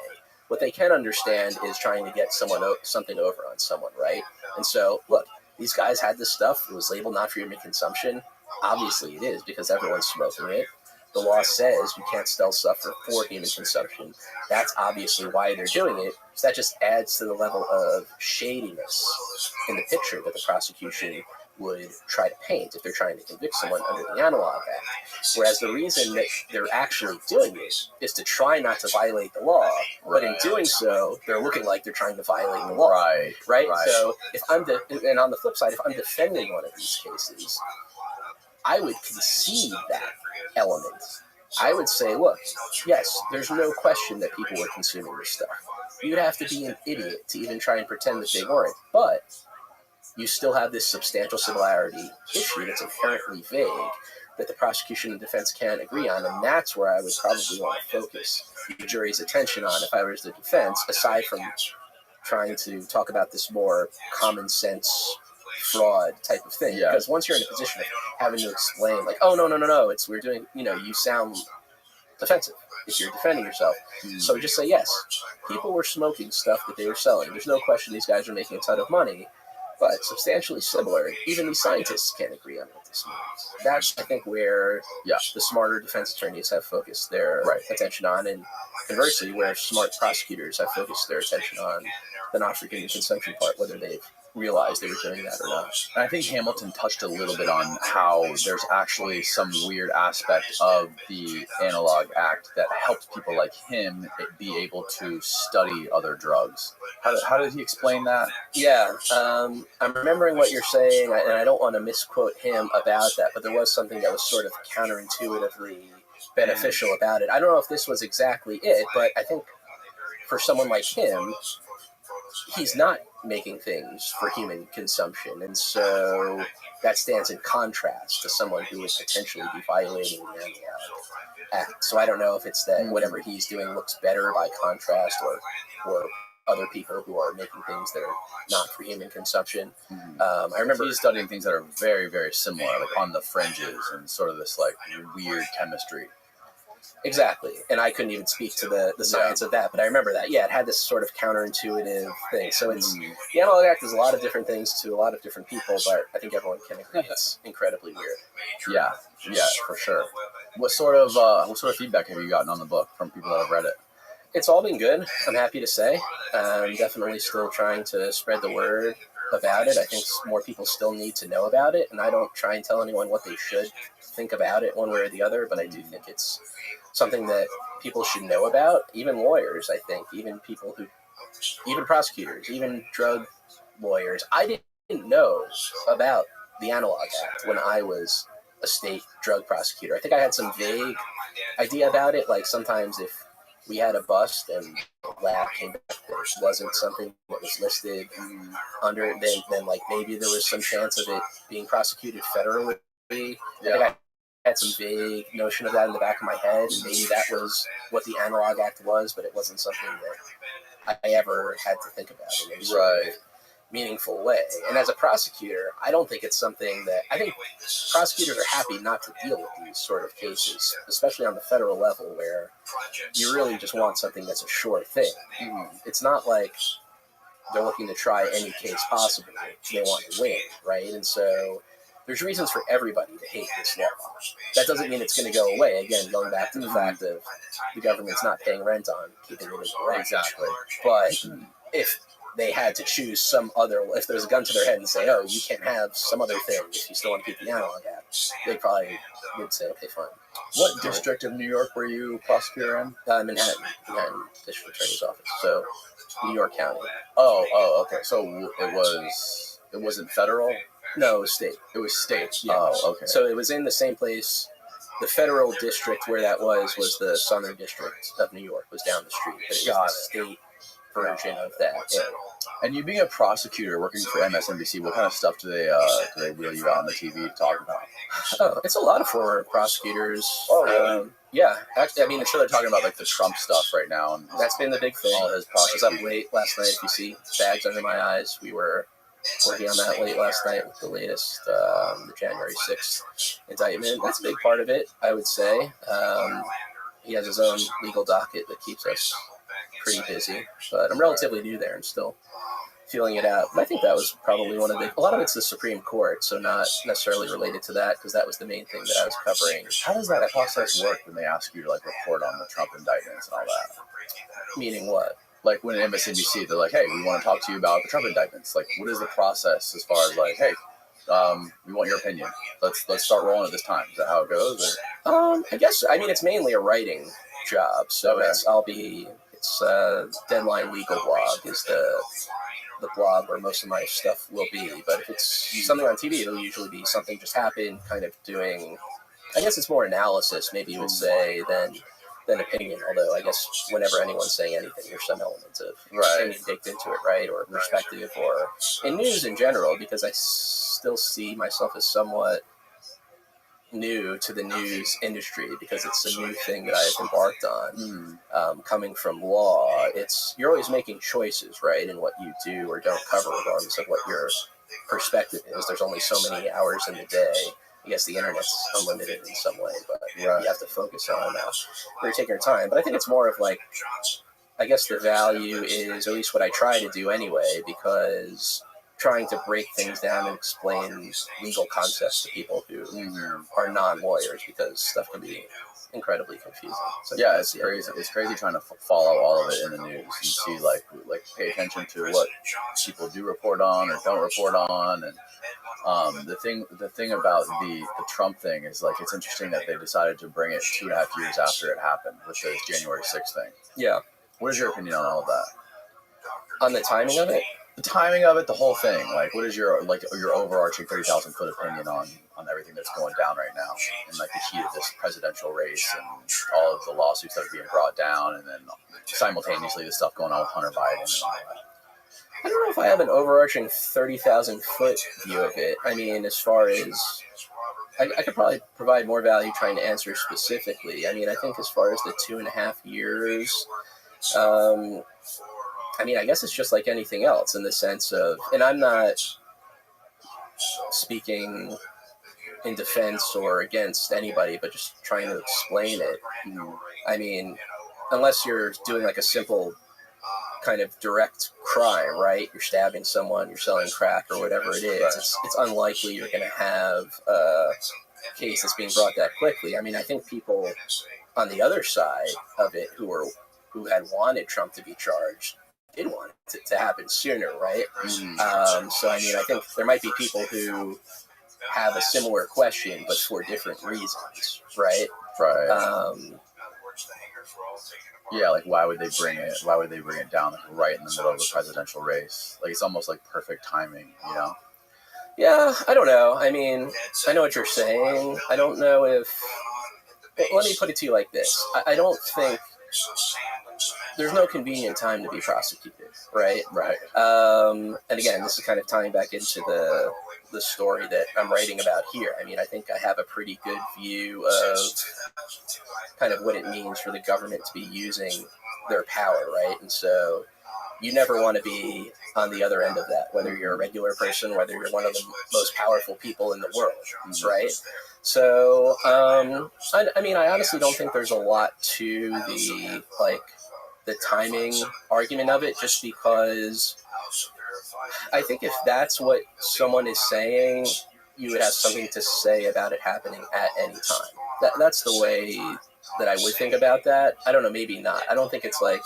What they can understand is trying to get something over on someone, right? And so, look, these guys had this stuff. It was labeled not for human consumption. Obviously it is, because everyone's smoking it. The law says you can't sell stuff for human consumption. That's obviously why they're doing it. So that just adds to the level of shadiness in the picture that the prosecution would try to paint if they're trying to convict someone under the Analog Act. Whereas the reason that they're actually doing it is to try not to violate the law, but in doing so, they're looking like they're trying to violate the law. Right? So and on the flip side, if I'm defending one of these cases, I would concede that element. I would say, look, yes, there's no question that people were consuming this stuff. You'd have to be an idiot to even try and pretend that they weren't. But you still have this substantial similarity issue that's inherently vague that the prosecution and defense can't agree on, and that's where I would probably want to focus the jury's attention on if I was the defense, aside from trying to talk about this more common sense fraud type of thing. Yeah. Because once you're in a position of having to explain, like, oh, no, we're doing, you sound defensive if you're defending yourself. So just say, yes, people were smoking stuff that they were selling. There's no question these guys are making a ton of money, but substantially similar. Even these scientists can't agree on what this means. That's, I think, where the smarter defense attorneys have focused their attention on, and conversely, where smart prosecutors have focused their attention on the not for human consumption part, whether they've realized they were doing that or not. And I think Hamilton touched a little bit on how there's actually some weird aspect of the Analog Act that helped people like him be able to study other drugs. How did he explain that? Yeah, I'm remembering what you're saying, and I don't want to misquote him about that, but there was something that was sort of counterintuitively beneficial about it. I don't know if this was exactly it, but I think for someone like him, he's not making things for human consumption, and so that stands in contrast to someone who would potentially be violating the Analog act. So I don't know if it's that whatever he's doing looks better by contrast, or other people who are making things that are not for human consumption. I remember he's studying things that are very, very similar, like on the fringes and sort of this like weird chemistry. Exactly. And I couldn't even speak to the science of that, but I remember that. Yeah, it had this sort of counterintuitive thing. So it's the analog act is a lot of different things to a lot of different people, but I think everyone can agree it's incredibly weird. Yeah, for sure. What sort of feedback have you gotten on the book from people that have read it? It's all been good, I'm happy to say. I'm definitely still trying to spread the word about it. I think more people still need to know about it, and I don't try and tell anyone what they should think about it one way or the other, but I do think it's something that people should know about, even lawyers, I think, even prosecutors, even drug lawyers. I didn't know about the Analog Act when I was a state drug prosecutor. I think I had some vague idea about it, like sometimes if we had a bust and the lab came back that wasn't something that was listed under it, then like maybe there was some chance of it being prosecuted federally. I think I had some vague notion of that in the back of my head, and maybe that was what the Analog Act was, but it wasn't something that I ever had to think about in any sort of meaningful way. And as a prosecutor, I don't think it's something that, I think prosecutors are happy not to deal with these sort of cases, especially on the federal level where you really just want something that's a sure thing. It's not like they're looking to try any case possible. They want to win, right? And so there's reasons for everybody to hate this law. That doesn't mean it's going to go away. Again, going back to the fact of the government's not paying rent on keeping it in the rent. Exactly. But if they had to choose some other, if there's a gun to their head and say, oh, you can't have some other thing if you still want to keep the Analog Act, they probably would say, okay, fine. What district of New York were you prosecutor in? Manhattan District Attorney's Office, so New York County. Oh, okay. So it wasn't federal? No, it was state. It was state. Yeah. Oh, okay. So it was in the same place. The federal district where that was the Southern District of New York, was down the street. But it was the state version of that. Yeah. And you being a prosecutor working for MSNBC, what kind of stuff do they wheel you out on the TV to talk about? Oh, it's a lot of former prosecutors. Oh, really? Yeah. Actually, I mean, I'm sure they're talking about like the Trump stuff right now. And that's been the big thing. All his I was up late last night. If you see bags under my eyes, we were working on that late last night with the latest, the January 6th indictment. That's a big part of it, I would say. He has his own legal docket that keeps us pretty busy, but I'm relatively new there and still feeling it out. But I think that was probably one of a lot of it's the Supreme Court, so not necessarily related to that, because that was the main thing that I was covering. How does that process work when they ask you to like report on the Trump indictments and all that? Meaning what? Like when MSNBC, they're like, hey, we want to talk to you about the Trump indictments. Like, what is the process as far as like, hey, we want your opinion. Let's start rolling at this time. Is that how it goes? Or? I guess, I mean, it's mainly a writing job, so it's Deadline Legal Blog is the blog where most of my stuff will be. But if it's something on TV, it'll usually be something just happened, kind of doing, I guess it's more analysis, maybe you would say, than opinion. Although I guess whenever anyone's saying anything, there's some element of opinion baked into it, right? Or perspective, or in news in general, because I still see myself as somewhat new to the news industry because it's a new thing that I've embarked on. Coming from law, you're always making choices, right, in what you do or don't cover, regardless of what your perspective is. There's only so many hours in the day. I guess the internet's unlimited in some way, but you have to focus on where you're taking your time. But I think it's more of like, I guess the value is, or at least what I try to do anyway, because trying to break things down and explain legal concepts to people who are non-lawyers, because stuff can be incredibly confusing. So yeah, it's crazy. It's crazy trying to follow all of it in the news and see like pay attention to what people do report on or don't report on. And the thing about the Trump thing is like, it's interesting that they decided to bring it 2.5 years after it happened with the January 6th thing. Yeah. What is your opinion on all of that? On the timing of it? The timing of it, the whole thing. Like, what is your overarching 30,000 foot opinion on everything that's going down right now in like the heat of this presidential race and all of the lawsuits that are being brought down, and then simultaneously the stuff going on with Hunter Biden and all that? I don't know if I have an overarching 30,000 foot view of it. I mean, as far as I could probably provide more value trying to answer specifically. I mean, I think as far as the 2.5 years, I mean, I guess it's just like anything else in the sense of, and I'm not speaking in defense or against anybody, but just trying to explain it. I mean, unless you're doing like a simple kind of direct crime, right? You're stabbing someone, you're selling crack or whatever it is. It's unlikely you're going to have a case that's being brought that quickly. I mean, I think people on the other side of it who had wanted Trump to be charged did want it to happen sooner, right? So, I mean, I think there might be people who have a similar question, but for different reasons, right? Yeah, like why would they bring it? Why would they bring it down right in the middle of the presidential race? Like it's almost like perfect timing, you know? Yeah, I don't know. I mean, I know what you're saying. I don't know if. Let me put it to you like this. I don't think there's no convenient time to be prosecuted, right? And again, this is kind of tying back into the story that I'm writing about here. I mean, I think I have a pretty good view of kind of what it means for the government to be using their power, right? And so you never want to be on the other end of that, whether you're a regular person, whether you're one of the most powerful people in the world, right? So, I mean, I honestly don't think there's a lot to the timing argument of it, just because I think if that's what someone is saying, you would have something to say about it happening at any time. That's the way that I would think about that. I don't know, maybe not. I don't think it's like,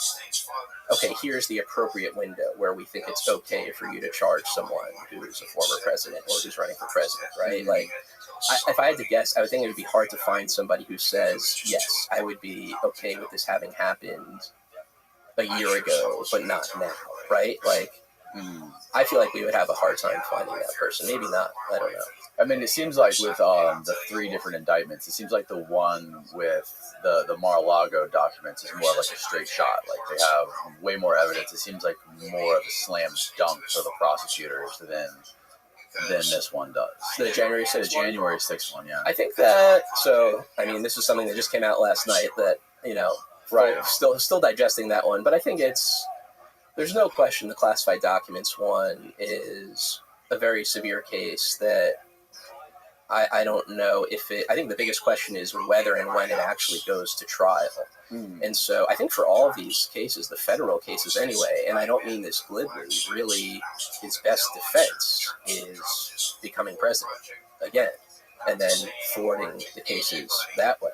okay, here's the appropriate window where we think it's okay for you to charge someone who's a former president or who's running for president, right? Like, if I had to guess, I would think it would be hard to find somebody who says, yes, I would be okay with this having happened a year ago, but not now, right? Like, I feel like we would have a hard time finding that person. Maybe not. I don't know. I mean, it seems like with the 3 different indictments, it seems like the one with the Mar-a-Lago documents is more like a straight shot. Like they have way more evidence. It seems like more of a slam dunk for the prosecutors than this one does. The January 6th one? January 6th one, yeah. I think that, so, I mean, this is something that just came out last night that, you know, still digesting that one. But I think there's no question the classified documents one is a very severe case that I don't know if I think the biggest question is whether and when it actually goes to trial. And so I think for all of these cases, the federal cases anyway, and I don't mean this glibly, really his best defense is becoming president again, and then thwarting the cases that way.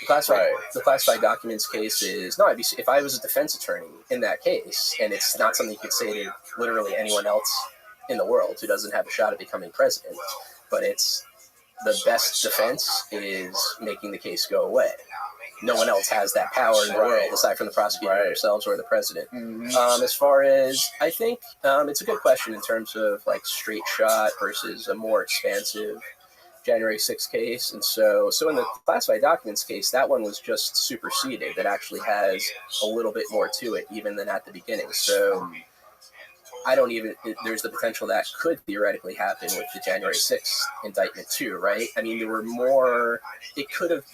The classified documents case is, no, if I was a defense attorney in that case, and it's not something you could say to literally anyone else in the world who doesn't have a shot at becoming president, but it's the best defense is making the case go away. No one else has that power in the world aside from the prosecutor themselves or the president. As far as, I think it's a good question in terms of like straight shot versus a more expansive January 6th case. And so in the classified documents case, that one was just superseded. It actually has a little bit more to it even than at the beginning. So there's the potential that could theoretically happen with the January 6th indictment too, right? I mean, the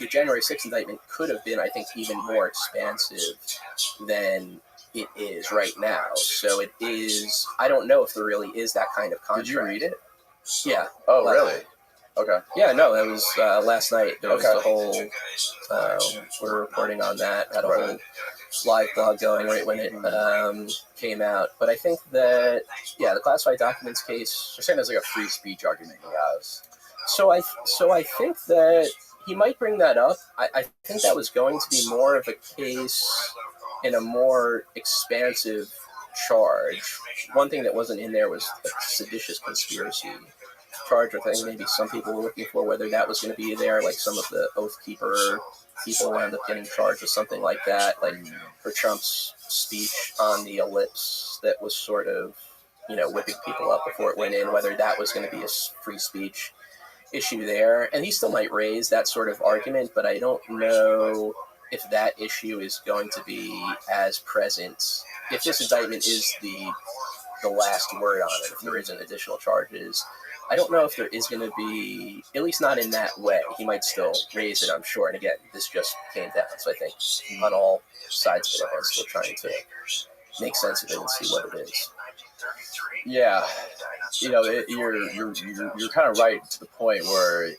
January 6th indictment could have been, I think, even more expansive than it is right now. So it is, I don't know if there really is that kind of contract. Did you read it? Yeah. Oh, really? Okay. Yeah, no, that was last night. There was the whole, we're reporting on that, had a whole live blog going right when it came out. But I think that, the classified documents case. You're saying there's like a free speech argument he has. So I think that he might bring that up. I think that was going to be more of a case in a more expansive charge. One thing that wasn't in there was a seditious conspiracy charge, or thing maybe some people were looking for, whether that was going to be there, like some of the Oath Keeper people wound up getting charged with something like that, like for Trump's speech on the ellipse that was sort of, whipping people up before it went in, whether that was going to be a free speech issue there. And he still might raise that sort of argument, but I don't know if that issue is going to be as present. If this indictment is the the last word on it if there isn't additional charges. I don't know if there is going to be, at least not in that way. He might still raise it, I'm sure. And again, this just came down, so I think on all sides of it, everyone's still trying to make sense of it and see what it is. Yeah, you're kind of right to the point where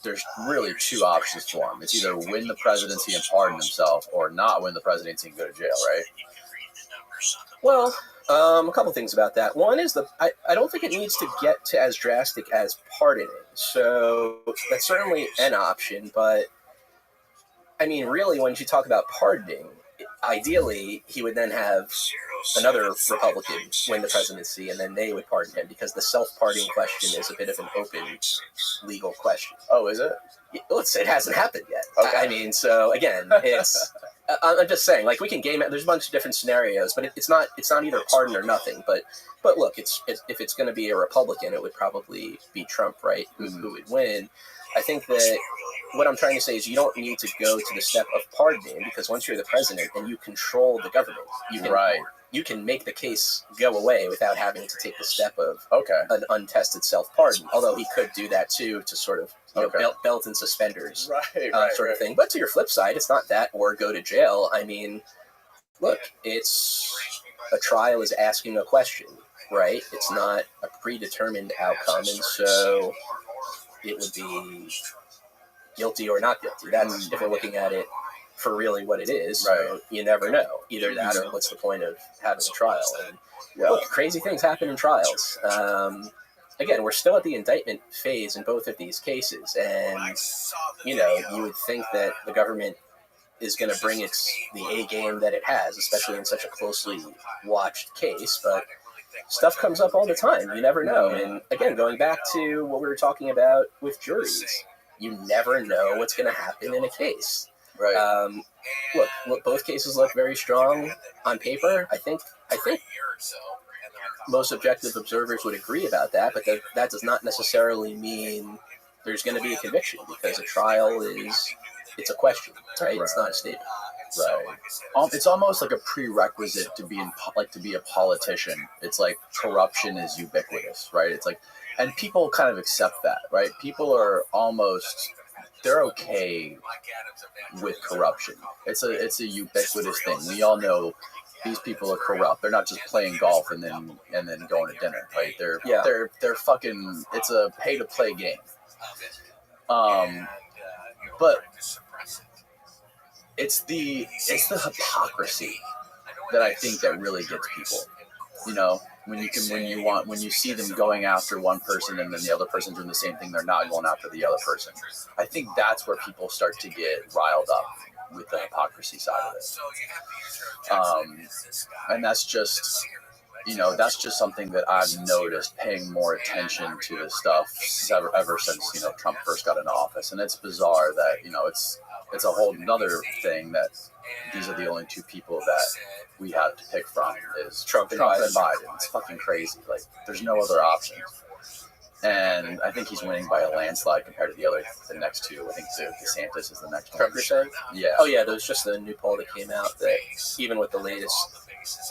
there's really two options for him. It's either win the presidency and pardon himself, or not win the presidency and go to jail, right? Well, a couple things about that. One is I don't think it needs to get to as drastic as pardoning. So that's certainly an option, but I mean, really, when you talk about pardoning, ideally, he would then have another Republican win the presidency, and then they would pardon him, because the self-pardoning question is a bit of an open legal question. Oh, is it? It hasn't happened yet. Okay. I mean, so again, it's. I'm just saying, like, we can game it. There's a bunch of different scenarios, but it's not either pardon or nothing. But look, if it's going to be a Republican, it would probably be Trump, right? Who would win? I think that what I'm trying to say is you don't need to go to the step of pardoning, because once you're the president and you control the government, you can make the case go away without having to take the step of an untested self-pardon. Although he could do that too, to sort of belt and suspenders sort of thing. But to your flip side, it's not that or go to jail. I mean, look, it's a trial is asking a question, right? It's not a predetermined outcome, and so it would be guilty or not guilty. That's if we're looking at it for really what it is. Right. You never know. Either that or what's the point of having a trial? And look, crazy things happen in trials. Again, we're still at the indictment phase in both of these cases, and you would think that the government is going to bring the A game that it has, especially in such a closely watched case, but stuff comes up all the time. You never know. And again, going back to what we were talking about with juries, you never know what's going to happen in a case. Right. Look, both cases look very strong on paper. I think most objective observers would agree about that, but that does not necessarily mean there's going to be a conviction, because a trial it's a question, right? It's not a statement. Right. It's almost like a prerequisite to be a politician. It's like corruption is ubiquitous, right? It's like, and people kind of accept that, right? People are they're okay with corruption. It's a ubiquitous thing. We all know these people are corrupt. They're not just playing golf and then going to dinner, right? They're fucking. It's a pay to play game. But it's the hypocrisy that I think that really gets people. When you see them going after one person and then the other person doing the same thing, they're not going after the other person. I think that's where people start to get riled up with the hypocrisy side of it. And that's just something that I've noticed, paying more attention to this stuff ever since Trump first got into office. And it's bizarre that it's a whole another thing that these are the only two people that we have to pick from is Trump and Biden. It's fucking crazy. Like, there's no other option. And I think he's winning by a landslide compared to the next two. I think DeSantis is the next one. Trump, you're saying? Yeah. Oh, yeah, there's just a new poll that came out that even with the latest,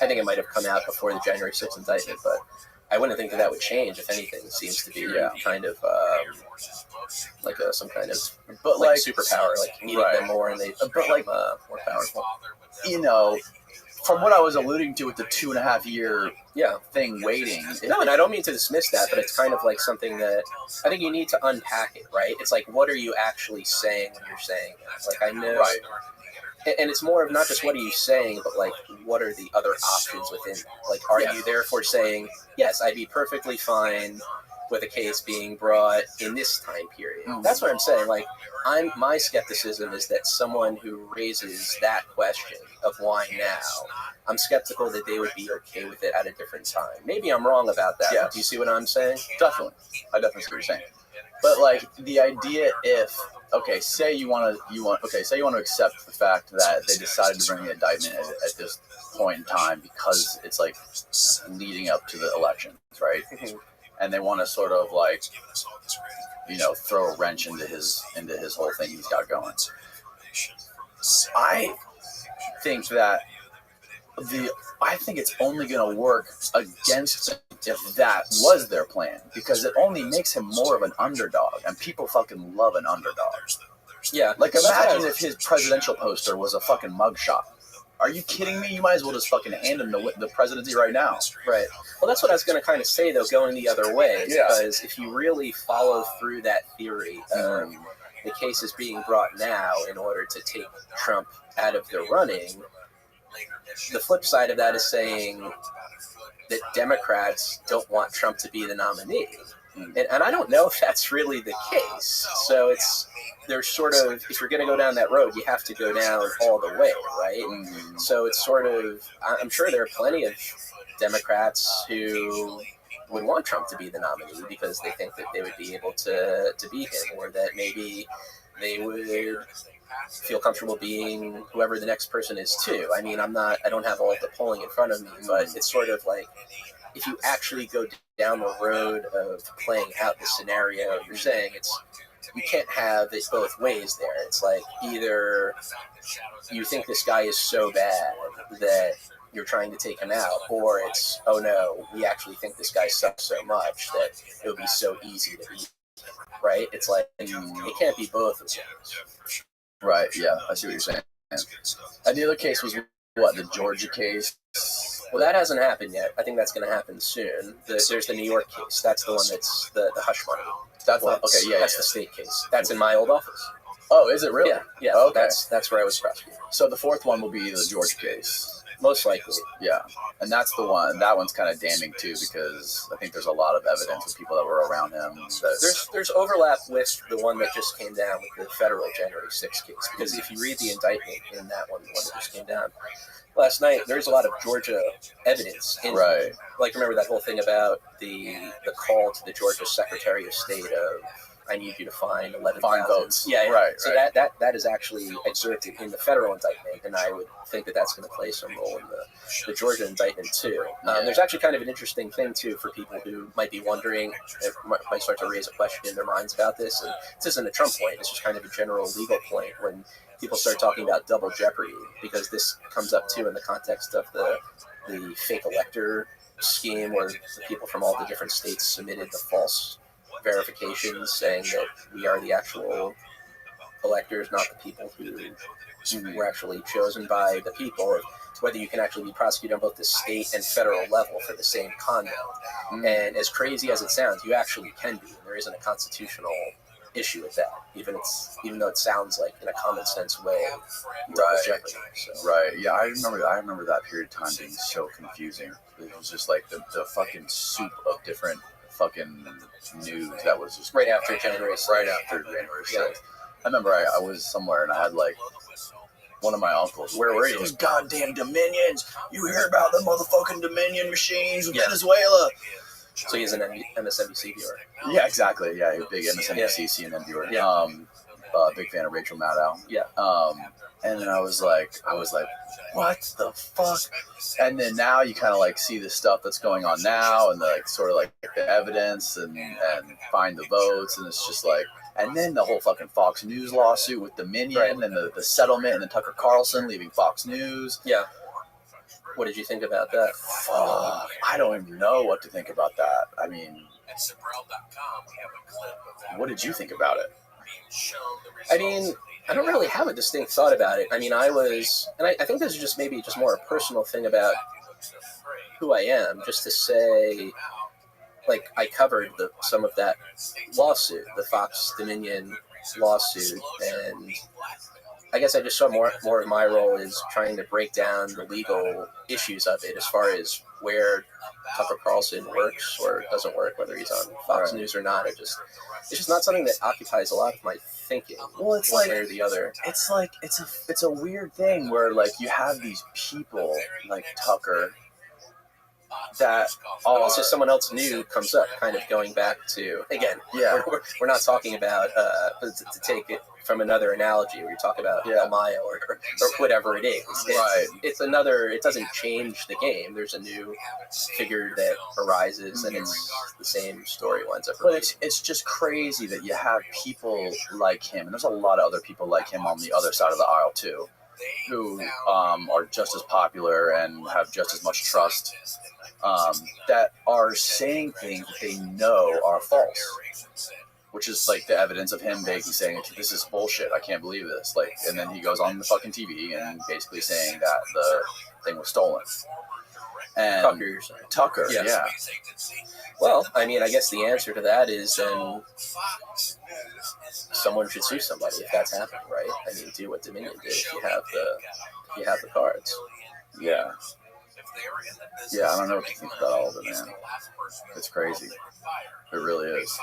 I think it might have come out before the January 6th indictment, but I wouldn't think that would change. If anything, it seems to be kind of like some kind of superpower, like needing them more, and they more powerful. From what I was alluding to with the 2.5 year thing waiting. No, and I don't mean to dismiss that, but it's kind of like something that I think you need to unpack it, right? It's like, what are you actually saying when you're saying it? Like, I know. Right. And it's more of not just what are you saying, but like, what are the other options within that? Like, are you therefore saying, yes, I'd be perfectly fine with a case being brought in this time period? That's what I'm saying. Like, my skepticism is that someone who raises that question of why now, I'm skeptical that they would be okay with it at a different time. Maybe I'm wrong about that. Yes. Do you see what I'm saying? Definitely. I definitely see what you're saying. But like, the idea say you want to accept the fact that they decided to bring the indictment at this point in time because it's like leading up to the elections, right? Mm-hmm. And they want to sort of like, throw a wrench into his whole thing he's got going. I think that I think it's only going to work against them if that was their plan, because it only makes him more of an underdog, and people fucking love an underdog. Yeah. Like, imagine if his presidential poster was a fucking mugshot. Are you kidding me? You might as well just fucking hand him the presidency right now. Right. Well, that's what I was going to kind of say, though, going the other way. Yeah. Because if you really follow through that theory, the case is being brought now in order to take Trump out of the running. The flip side of that is saying that Democrats don't want Trump to be the nominee. And I don't know if that's really the case. So there's sort of, if you're going to go down that road, you have to go down all the way, right? So it's sort of, I'm sure there are plenty of Democrats who would want Trump to be the nominee because they think that they would be able to beat him, or that maybe they would feel comfortable being whoever the next person is too. I mean, I don't have all the polling in front of me, but it's sort of like, if you actually go down the road of playing out the scenario you're saying, you can't have it both ways there. It's like, either you think this guy is so bad that you're trying to take him out, or it's, oh no, we actually think this guy sucks so much that it would be so easy to beat him, right? It's like, it can't be both of those. Right, yeah, I see what you're saying. And the other case was, what, the Georgia case? Well, that hasn't happened yet. I think that's going to happen soon. There's the New York case. That's the one that's the hush money. That's That's the state case. That's in my old office. Oh, is it really? Yeah. Oh, okay. That's where I was prosecuting. So the fourth one will be the Georgia case. Most likely. Yeah, and that's the one. That one's kind of damning too, because I think there's a lot of evidence of people that were around him. There's overlap with the one that just came down with the federal January 6th case, because if you read the indictment in that one, the one that just came down last night, there's a lot of Georgia evidence in right. Like, remember that whole thing about the call to the Georgia Secretary of State of, I need you to find 11,000 votes. Yeah, right. So that is actually exerted in the federal indictment, and I would think that that's going to play some role in the Georgia indictment too. There's actually kind of an interesting thing too for people who might be wondering, might start to raise a question in their minds about this. And this isn't a Trump point; it's just kind of a general legal point when people start talking about double jeopardy, because this comes up too in the context of the fake elector scheme, where the people from all the different states submitted the false verifications saying that we are the actual electors, not the people who were actually chosen by the people. Whether you can actually be prosecuted on both the state and federal level for the same conduct. And as crazy as it sounds, you actually can be. There isn't a constitutional issue with that, even though it sounds like in a common sense way. Right. Jeopardy, so. Right. Yeah, I remember that period of time being so confusing. It was just like the fucking soup of different fucking news that was just right after January 6th. Right after January 6th. Yeah. I remember I was somewhere and I had like one of my uncles. Where were you? Those goddamn Dominions! You hear about the motherfucking Dominion machines in Venezuela? So he's an MSNBC viewer. Yeah, exactly. Yeah, he's a big MSNBC CNN viewer. Yeah. Big fan of Rachel Maddow. Yeah. And then I was like, what the fuck? And then now you kind of like see the stuff that's going on now, and like sort of like the evidence and find the votes, and it's just like, and then the whole fucking Fox News lawsuit with Dominion, right, and the settlement, and then Tucker Carlson leaving Fox News. Yeah. What did you think about that? Fuck, I don't even know what to think about that. I mean, what did you think about it? I mean, I don't really have a distinct thought about it. I mean, I think this is just maybe more a personal thing about who I am, just to say, like, I covered some of that lawsuit, the Fox Dominion lawsuit, and I guess I just saw more of my role is trying to break down the legal issues of it, as far as where Tucker Carlson works or doesn't work, whether he's on Fox News or not. It's just not something that occupies a lot of my thinking. Well, it's one way or the other. It's like it's a weird thing where like you have these people like Tucker that also someone else new comes up, kind of going back to, again, we're not talking about to take it from another analogy where you talk about El Mayo or whatever it is. It's another, it doesn't change the game. There's a new figure that arises, and it's the same story winds up. But it's just crazy that you have people like him, and there's a lot of other people like him on the other side of the aisle too, who are just as popular and have just as much trust, that are saying things that they know are false, which is like the evidence of him basically saying, this is bullshit, I can't believe this. Like, and then he goes on the fucking TV and basically saying that the thing was stolen. And Tucker, you're saying. Tucker, Yes. yeah. Well, I mean, I guess the answer to that is someone should sue somebody if that's happening, right? I mean, do what Dominion did if you have the cards. Yeah. Yeah, I don't know what to think about all of it, man. It's crazy. It really is.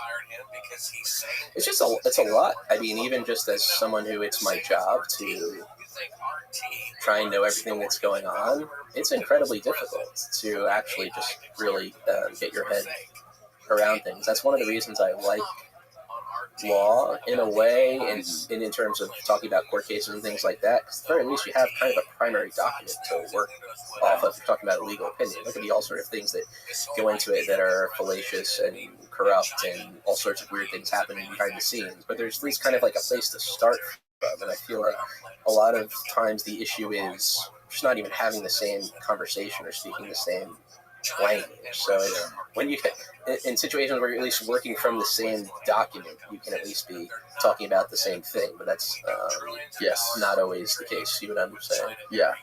It's just it's a lot. I mean, even just as someone who it's my job to try and know everything that's going on, it's incredibly difficult to actually just really get your head around things. That's one of the reasons I like law in a way, and in terms of talking about court cases and things like that, because at the very least you have kind of a primary document to work off of. You're talking about a legal opinion. There could be all sorts of things that go into it that are fallacious and corrupt, and all sorts of weird things happening behind the scenes, but there's at least kind of like a place to start from, and I feel like a lot of times the issue is just not even having the same conversation or speaking the same language. So when you in situations where you're at least working from the same document, you can at least be talking about the same thing. But that's not always the case. See what I'm saying? Yeah,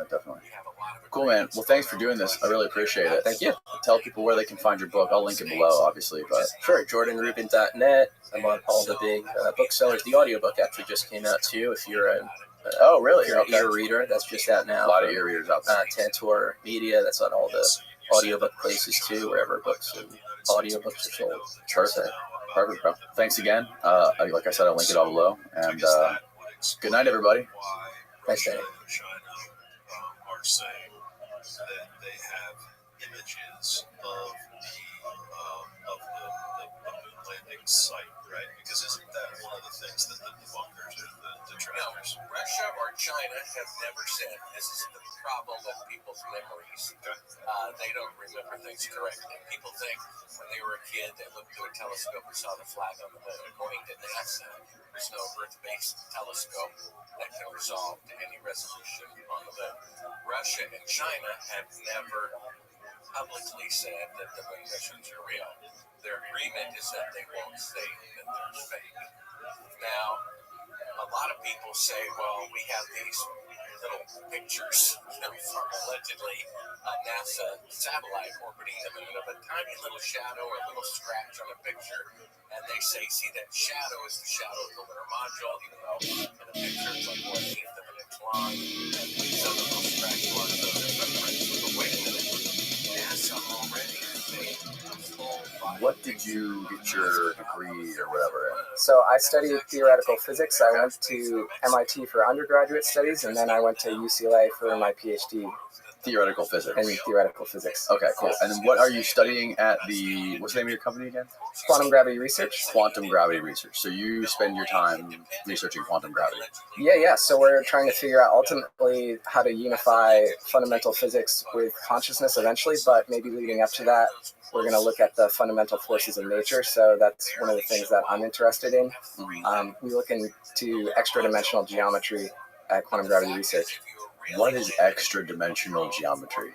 definitely. Cool, man. Well, thanks for doing this. I really appreciate it. Thank you. Tell people where they can find your book. I'll link it below, obviously. But sure, JordanRubin.net. I'm on all the big booksellers. The audiobook actually just came out too. If you're an ear reader, that's just out now. A lot of ear readers out there. Tantor Media, that's on all the audiobook places too, wherever books and audiobooks are sold. Perfect, bro. Thanks again. Like I said, I'll link it all below. And good night, everybody. Nice day. Are saying that they have images of the moon landing site, right? Because isn't that one of the things that the debunkers or the trackers? No, Russia or China have never said this is the problem with people's memories. They don't remember things correctly. People think when they were a kid, they looked through a telescope and saw the flag on the moon. According to NASA, there's no Earth-based telescope that can resolve to any resolution on the moon. Russia and China have never publicly said that the moon missions are real. Their agreement is that they won't say that they're fake. Now, a lot of people say, well, we have these little pictures from allegedly a NASA satellite orbiting the moon of a tiny little shadow or a little scratch on a picture. And they say, see, that shadow is the shadow of the lunar module, even though in a picture it's like 1/8 of an inch long. And these other little scratch marks are their footprints. But wait a minute, NASA already made a full body. What did you get your degree or whatever in? So I studied theoretical physics. I went to MIT for undergraduate studies, and then I went to UCLA for my PhD Theoretical physics. in theoretical physics. Okay, cool. And then what are you studying at what's the name of your company again? Quantum gravity research. Quantum gravity research. So you spend your time researching quantum gravity. Yeah. So we're trying to figure out ultimately how to unify fundamental physics with consciousness eventually, but maybe leading up to that, we're going to look at the fundamental forces of nature. So that's one of the things that I'm interested in. We look into extra-dimensional geometry at quantum gravity research. What is extra-dimensional geometry?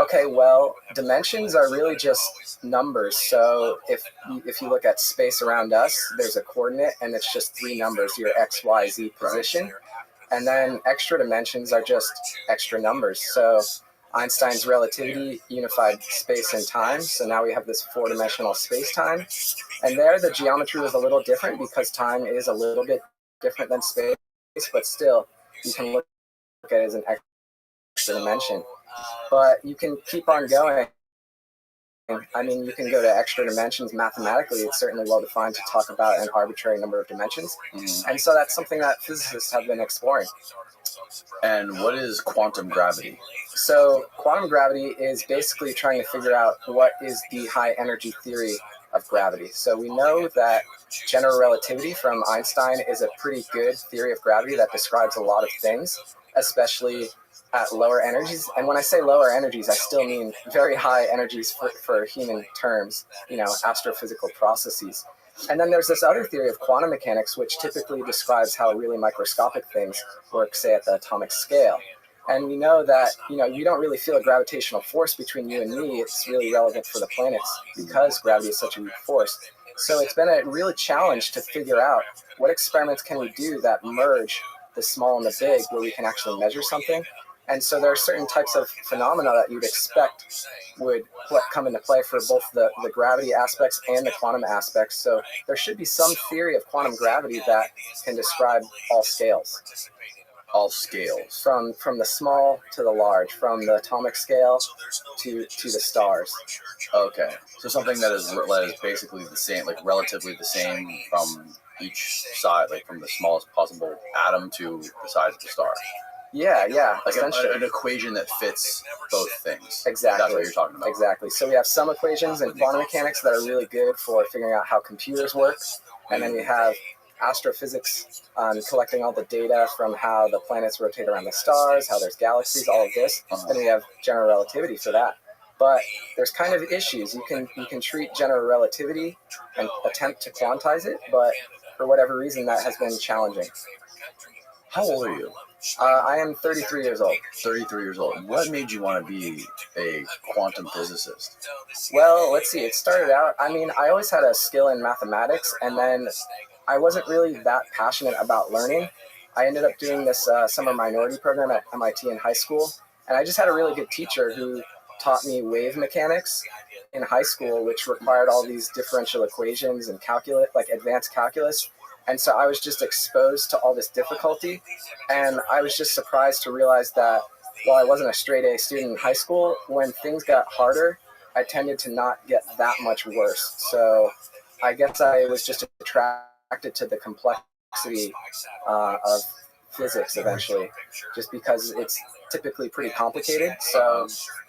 Okay, well, dimensions are really just numbers. So if you look at space around us, there's a coordinate, and it's just 3 numbers, your x, y, z position. And then extra dimensions are just extra numbers. So Einstein's relativity unified space and time. So now we have this 4-dimensional space-time. And there the geometry was a little different because time is a little bit different than space, but still you can look at it as an extra dimension. But you can keep on going. I mean, you can go to extra dimensions mathematically. It's certainly well defined to talk about an arbitrary number of dimensions. And so that's something that physicists have been exploring. And what is quantum gravity? So quantum gravity is basically trying to figure out what is the high energy theory of gravity. So we know that general relativity from Einstein is a pretty good theory of gravity that describes a lot of things, especially at lower energies. And when I say lower energies, I still mean very high energies for human terms, astrophysical processes. And then there's this other theory of quantum mechanics, which typically describes how really microscopic things work, say at the atomic scale. And we know that, you don't really feel a gravitational force between you and me. It's really relevant for the planets because gravity is such a weak force. So it's been a real challenge to figure out what experiments can we do that merge the small and the big, where we can actually measure something. And so there are certain types of phenomena that you'd expect would come into play for both the gravity aspects and the quantum aspects. So there should be some theory of quantum gravity that can describe all scales. All scales. From the small to the large, from the atomic scale to the stars. Okay. So something that is basically the same, like relatively the same from each side, like from the smallest possible atom to the size of the star. Yeah, Like essentially. an equation that fits both things. Exactly. That's what you're talking about. Exactly. So we have some equations in quantum mechanics that are really good for figuring out how computers work. And then we have astrophysics collecting all the data from how the planets rotate around the stars, how there's galaxies, all of this. Then we have general relativity for that. But there's kind of issues. You can treat general relativity and attempt to quantize it, but for whatever reason that has been challenging. How old are you? I am 33 years old. 33 years old. What made you want to be a quantum physicist? Well, let's see. It started out, I always had a skill in mathematics, and then I wasn't really that passionate about learning. I ended up doing this summer minority program at MIT in high school, and I just had a really good teacher who taught me wave mechanics in high school, which required all these differential equations and calculus, like advanced calculus. And so I was just exposed to all this difficulty, and I was just surprised to realize that while I wasn't a straight A student in high school, when things got harder, I tended to not get that much worse. So I guess I was just attracted to the complexity of physics eventually, just because it's typically pretty complicated. So,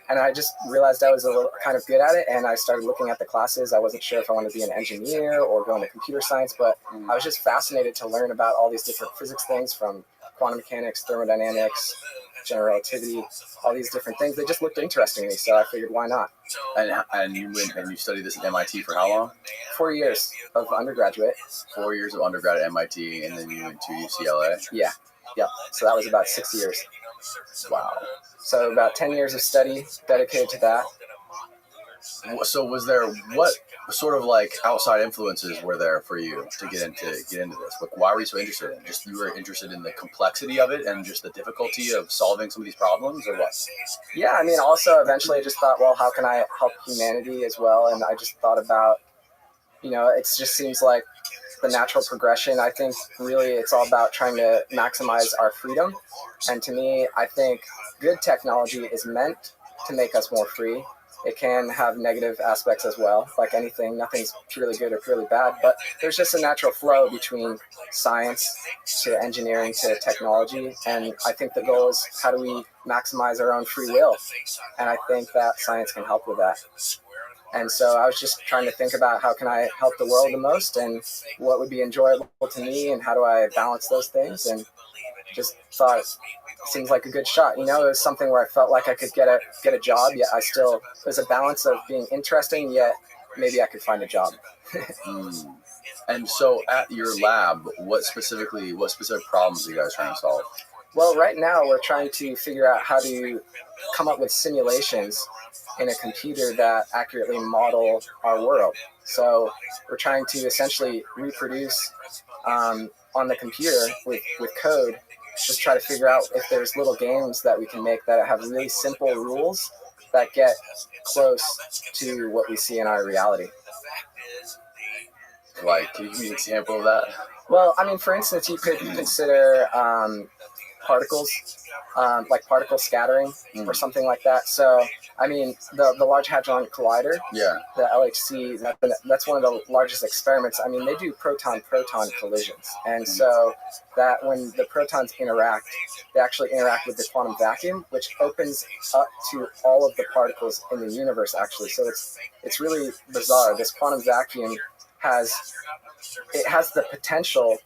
and I just realized I was a little kind of good at it, and I started looking at the classes. I wasn't sure if I wanted to be an engineer or go into computer science, but I was just fascinated to learn about all these different physics things, from quantum mechanics, thermodynamics, general relativity, all these different things. They just looked interesting to me, so I figured, why not? And you went and you studied this at MIT for how long? 4 years of undergraduate. 4 years of undergrad at MIT, and then you went to UCLA? Yeah. So that was about 6 years. Wow. So about 10 years of study dedicated to that. So what sort of like outside influences were there for you to get into this? Like, why were you so interested in it? Just you were interested in the complexity of it and just the difficulty of solving some of these problems, or what? Yeah, also eventually I just thought, well, how can I help humanity as well? And I just thought about, it just seems like the natural progression. I think really it's all about trying to maximize our freedom. And to me, I think good technology is meant to make us more free. It can have negative aspects as well, like anything. Nothing's purely good or purely bad, but there's just a natural flow between science to engineering to technology. And I think the goal is, how do we maximize our own free will? And I think that science can help with that. And so I was just trying to think about how can I help the world the most, and what would be enjoyable to me, and how do I balance those things, and just thought it seems like a good shot. It was something where I felt like I could get a job, yet it was a balance of being interesting, yet maybe I could find a job. And so at your lab, what specific problems are you guys trying to solve? Well, right now we're trying to figure out how to come up with simulations in a computer that accurately model our world. So we're trying to essentially reproduce on the computer with code, just try to figure out if there's little games that we can make that have really simple rules that get close to what we see in our reality. Like, can you give me an example of that? Well, for instance, you could consider particles, like particle scattering or something like that. So, the Large Hadron Collider, the LHC, that's one of the largest experiments. They do proton-proton collisions. And so that when the protons interact, they actually interact with the quantum vacuum, which opens up to all of the particles in the universe, actually. So it's really bizarre. This quantum vacuum has the potential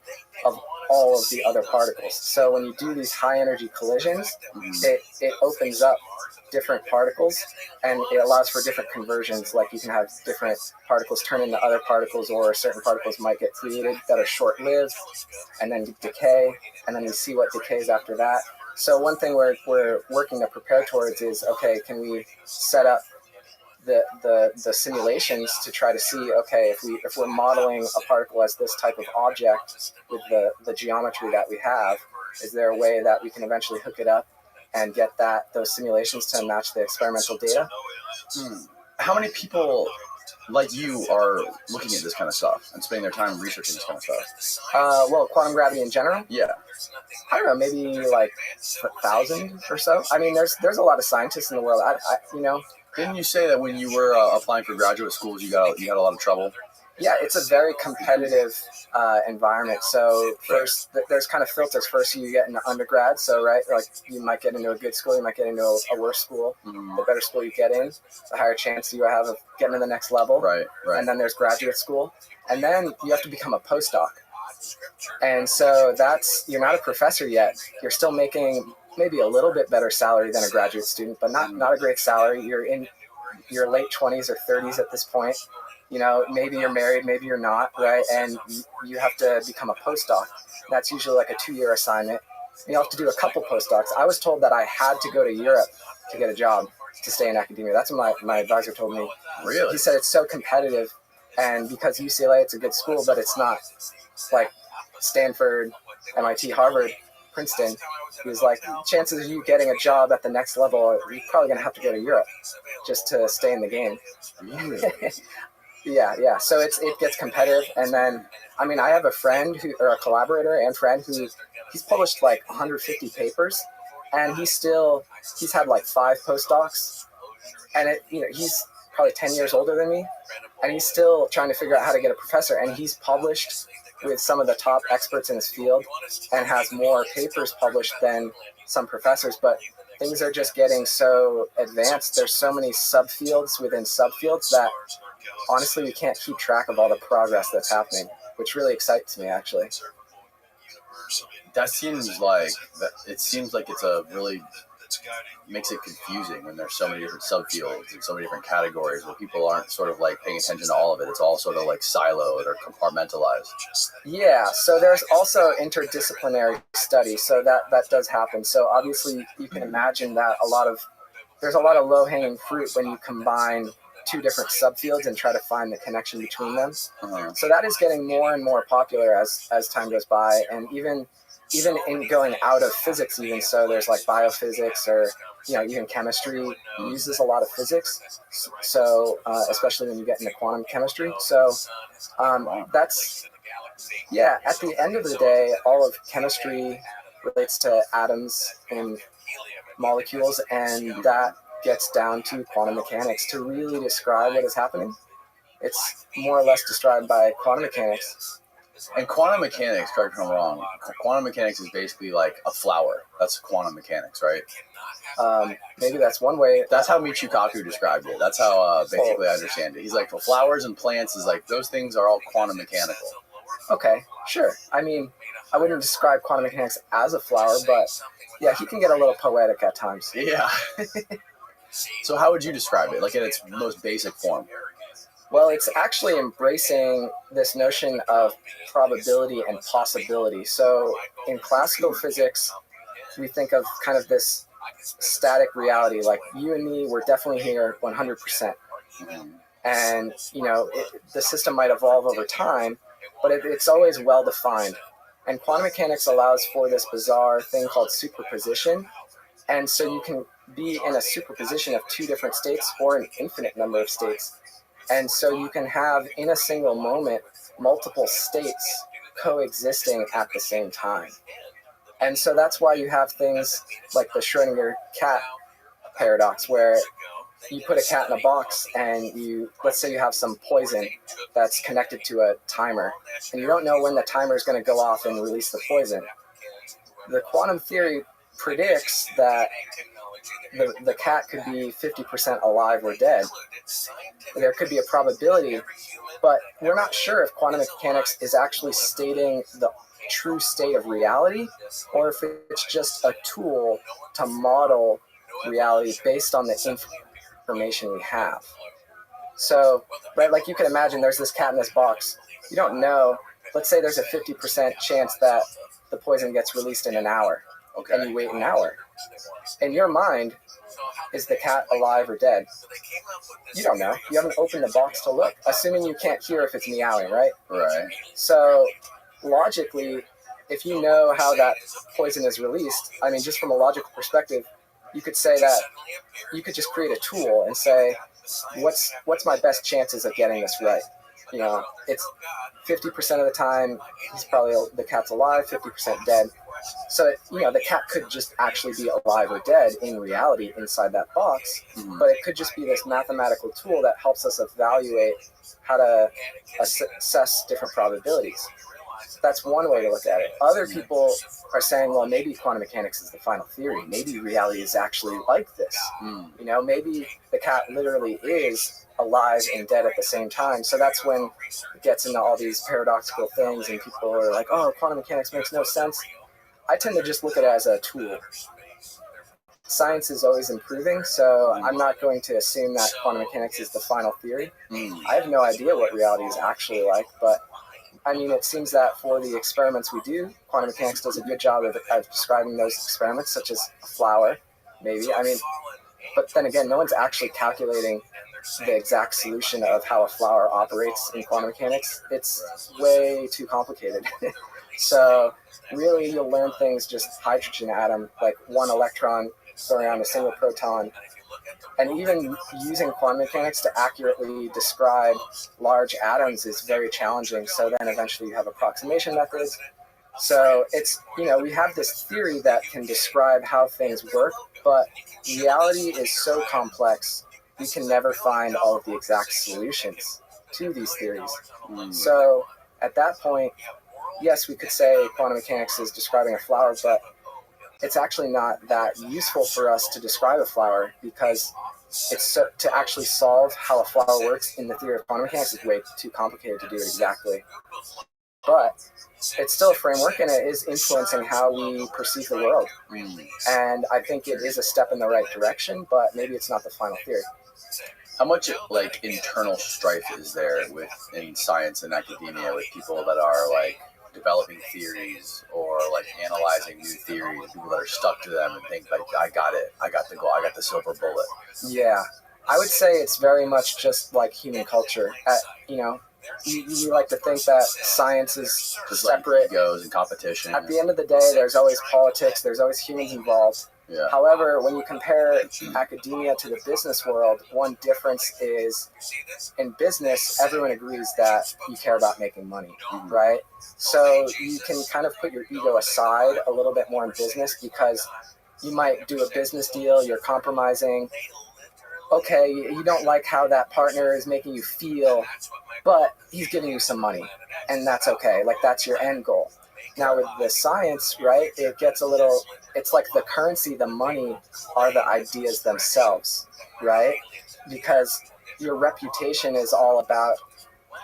of all of the other particles. So when you do these high energy collisions, it opens up different particles, and it allows for different conversions. Like you can have different particles turn into other particles, or certain particles might get created that are short-lived and then decay, and then we see what decays after that. So one thing we're working to prepare towards is, okay, can we set up the simulations to try to see, okay, if we're modeling a particle as this type of object with the geometry that we have, is there a way that we can eventually hook it up and get those simulations to match the experimental data? How many people like you are looking at this kind of stuff and spending their time researching this kind of stuff? Well, quantum gravity in general? Yeah. I don't know, maybe like 1,000 or so. I mean, there's a lot of scientists in the world. Didn't you say that when you were applying for graduate schools, you got a lot of trouble? Yeah, it's a very competitive environment. So first, there's kind of filters. First, you get into undergrad. So right, like you might get into a good school, you might get into a worse school. The better school you get in, the higher chance you have of getting to the next level. Right. And then there's graduate school, and then you have to become a postdoc. And so you're not a professor yet. You're still making maybe a little bit better salary than a graduate student, but not a great salary. You're in your late 20s or 30s at this point. You know, maybe you're married, maybe you're not, right? And you have to become a postdoc. That's usually like a 2-year assignment. You have to do a couple postdocs. I was told that I had to go to Europe to get a job to stay in academia. That's what my advisor told me. Really? He said it's so competitive, and because UCLA, it's a good school, but it's not like Stanford, MIT, Harvard, Princeton. He was like, chances of you getting a job at the next level, you're probably going to have to go to Europe just to stay in the game. Really? Yeah. So it gets competitive. And then, I mean, I have a friend or a collaborator and friend he's published like 150 papers, and he's had like 5 postdocs, and he's probably 10 years older than me, and he's still trying to figure out how to get a professor, and he's published with some of the top experts in his field and has more papers published than some professors. But things are just getting so advanced. There's so many subfields within subfields that honestly we can't keep track of all the progress that's happening, which really excites me, actually. That seems like it's a really makes it confusing when there's so many different subfields and so many different categories where people aren't sort of like paying attention to all of it. It's all sort of like siloed or compartmentalized. Yeah, so there's also interdisciplinary study, so that does happen. So obviously you can imagine that there's a lot of low-hanging fruit when you combine 2 different subfields and try to find the connection between them. So that is getting more and more popular as time goes by, and even in going out of physics even. So there's like biophysics, or even chemistry uses a lot of physics, so especially when you get into quantum chemistry. So that's at the end of the day, all of chemistry relates to atoms and molecules, and that gets down to quantum mechanics. To really describe what is happening, it's more or less described by quantum mechanics. And quantum mechanics, correct me if I'm wrong, quantum mechanics is basically like a flower. That's quantum mechanics, right? Maybe that's one way. That's how Michio Kaku described it. That's how basically I understand it. He's like, for flowers and plants, is like those things are all quantum mechanical. Okay, sure. I mean, I wouldn't describe quantum mechanics as a flower, but yeah, he can get a little poetic at times. Yeah. So how would you describe it, like in its most basic form? Well, it's actually embracing this notion of probability and possibility. So in classical physics, we think of kind of this static reality, like you and me, we're definitely here 100%. And, the system might evolve over time, but it's always well-defined. And quantum mechanics allows for this bizarre thing called superposition. And so you can be in a superposition of 2 different states or an infinite number of states. And so you can have, in a single moment, multiple states coexisting at the same time. And so that's why you have things like the Schrödinger cat paradox, where you put a cat in a box and let's say you have some poison that's connected to a timer, and you don't know when the timer is going to go off and release the poison. The quantum theory predicts that the cat could be 50% alive or dead. There could be a probability, but we're not sure if quantum mechanics is actually stating the true state of reality, or if it's just a tool to model reality based on the information we have. So, right, like you can imagine there's this cat in this box. You don't know. Let's say there's a 50% chance that the poison gets released in an hour. Okay. And you wait an hour. In your mind, is the cat alive or dead? You don't know. You haven't opened the box to look, assuming you can't hear if it's meowing, right? Right. So, logically, if you know how that poison is released, I mean, just from a logical perspective, you could say that you could just create a tool and say, what's my best chances of getting this right? You know, it's 50% of the time the cat's alive, 50% dead. So, you know, the cat could just actually be alive or dead in reality inside that box, but it could just be this mathematical tool that helps us evaluate how to assess different probabilities. That's one way to look at it. Other people are saying, well, maybe quantum mechanics is the final theory. Maybe reality is actually like this. You know, maybe the cat literally is alive and dead at the same time. So that's when it gets into all these paradoxical things and people are like, oh, quantum mechanics makes no sense. I tend to just look at it as a tool. Science is always improving, so I'm not going to assume that quantum mechanics is the final theory. I have no idea what reality is actually like, but I mean, it seems that for the experiments we do, quantum mechanics does a good job of describing those experiments, such as a flower, maybe. I mean, but then again, no one's actually calculating the exact solution of how a flower operates in quantum mechanics. It's way too complicated. So really, you'll learn things just hydrogen atom, like one electron throwing around a single proton. And even using quantum mechanics to accurately describe large atoms is very challenging. So then eventually you have approximation methods. So it's, you know, we have this theory that can describe how things work, but reality is so complex, we can never find all of the exact solutions to these theories. So at that point, yes, we could say quantum mechanics is describing a flower, but it's actually not that useful for us to describe a flower because to actually solve how a flower works in the theory of quantum mechanics is way too complicated to do it exactly. But it's still a framework and it is influencing how we perceive the world. And I think it is a step in the right direction, but maybe it's not the final theory. How much like internal strife is there in science and academia with people that are like developing theories or like analyzing new theories, people that are stuck to them and think like, I got it, I got the silver bullet? Yeah, I would say it's very much just like human culture. You know, you like to think that science is just separate. Like egos and competition. At the end of the day, there's always politics, there's always humans involved. Yeah. However, when you compare academia to the business world, one difference is in business, everyone agrees that you care about making money, right? So you can kind of put your ego aside a little bit more in business because you might do a business deal, you're compromising. Okay, you don't like how that partner is making you feel, but he's giving you some money, and that's okay. Like, that's your end goal. Now with the science, right, it gets a little, it's like the currency, the money are the ideas themselves, right? Because your reputation is all about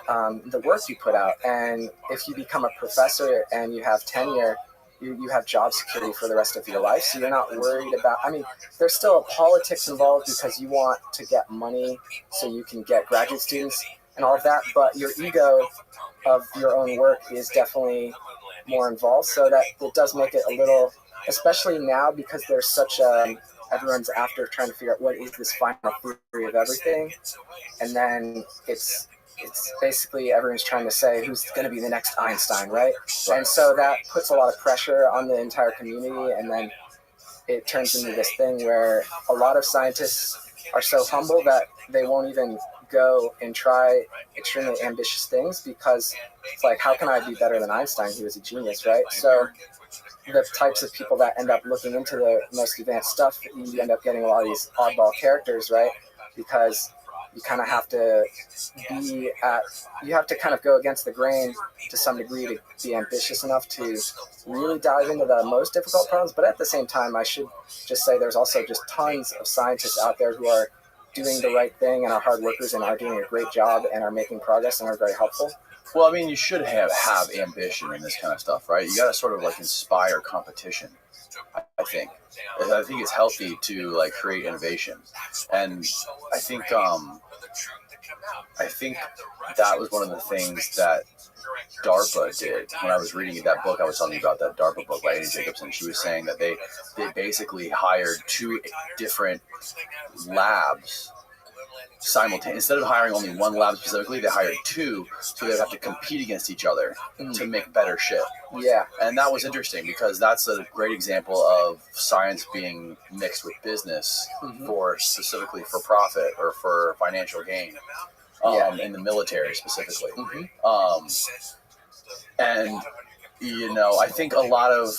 the work you put out. And if you become a professor and you have tenure, you have job security for the rest of your life. So you're not worried about, I mean, there's still politics involved because you want to get money so you can get graduate students and all of that. But your ego of your own work is definitely more involved, so that it does make it a little, especially now because there's such everyone's after trying to figure out what is this final theory of everything, and then it's basically everyone's trying to say who's going to be the next Einstein, right? And so that puts a lot of pressure on the entire community, and then it turns into this thing where a lot of scientists are so humble that they won't even go and try extremely ambitious things because it's like, how can I be better than Einstein? He was a genius, right? So the types of people that end up looking into the most advanced stuff, you end up getting a lot of these oddball characters, right? Because you kind of have to you have to kind of go against the grain to some degree to be ambitious enough to really dive into the most difficult problems. But at the same time, I should just say there's also just tons of scientists out there who are doing the right thing and are hard workers and are doing a great job and are making progress and are very helpful. Well, I mean, you should have ambition in this kind of stuff, right? You got to sort of like inspire competition. I think it's healthy to like create innovation, and I think that was one of the things that DARPA did. When I was reading that book, I was telling you about that DARPA book by Amy Jacobson. She was saying that they basically hired 2 different labs simultaneously. Instead of hiring only one lab specifically, they hired 2, so they'd have to compete against each other to make better shit. Yeah. And that was interesting because that's a great example of science being mixed with business for specifically for profit or for financial gain. In the military specifically. And, you know, I think a lot of,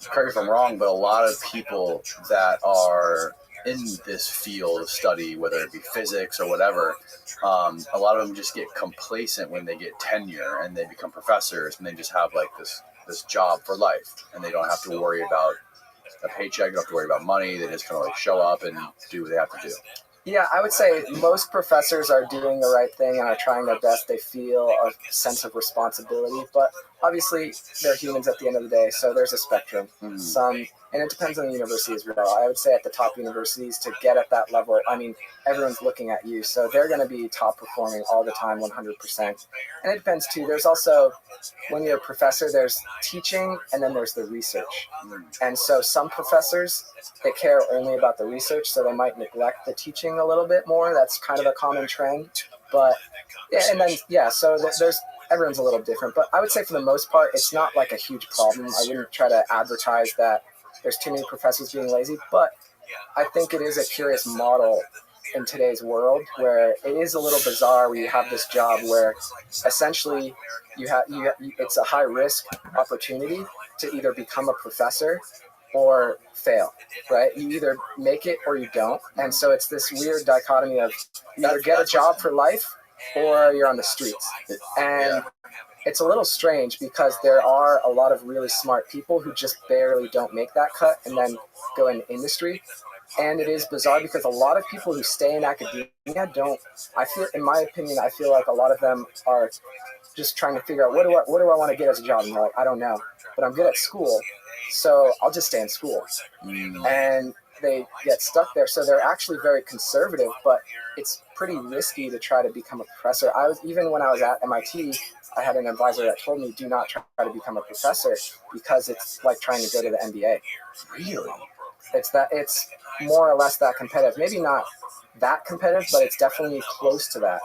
correct me if I'm wrong, but a lot of people that are in this field of study, whether it be physics or whatever, a lot of them just get complacent when they get tenure and they become professors and they just have like this job for life and they don't have to worry about a paycheck, don't have to worry about money. They just kind of like show up and do what they have to do. Yeah, I would say most professors are doing the right thing and are trying their best. They feel a sense of responsibility, but obviously they're humans at the end of the day, so there's a spectrum. Some, and it depends on the university as well. I would say at the top universities, to get at that level, I mean, everyone's looking at you, so they're going to be top performing all the time, 100%. And it depends too. There's also, when you're a professor, there's teaching and then there's the research. And so some professors, they care only about the research, so they might neglect the teaching a little bit more. That's kind of a common trend. But yeah, and then so there's everyone's a little different. But I would say for the most part, it's not like a huge problem. I wouldn't try to advertise that there's too many professors being lazy, but I think it is a curious model in today's world where it is a little bizarre where you have this job where essentially it's a high risk opportunity to either become a professor or fail, right? You either make it or you don't. And so it's this weird dichotomy of you either get a job for life or you're on the streets. And it's a little strange because there are a lot of really smart people who just barely don't make that cut and then go into industry. And it is bizarre because a lot of people who stay in academia in my opinion, I feel like a lot of them are just trying to figure out what do I want to get as a job? And they're like, I don't know, but I'm good at school, so I'll just stay in school. And they get stuck there. So they're actually very conservative, but it's pretty risky to try to become a professor. Even when I was at MIT, I had an advisor that told me, do not try to become a professor because it's like trying to go to the NBA. Really? It's more or less that competitive. Maybe not that competitive, but it's definitely close to that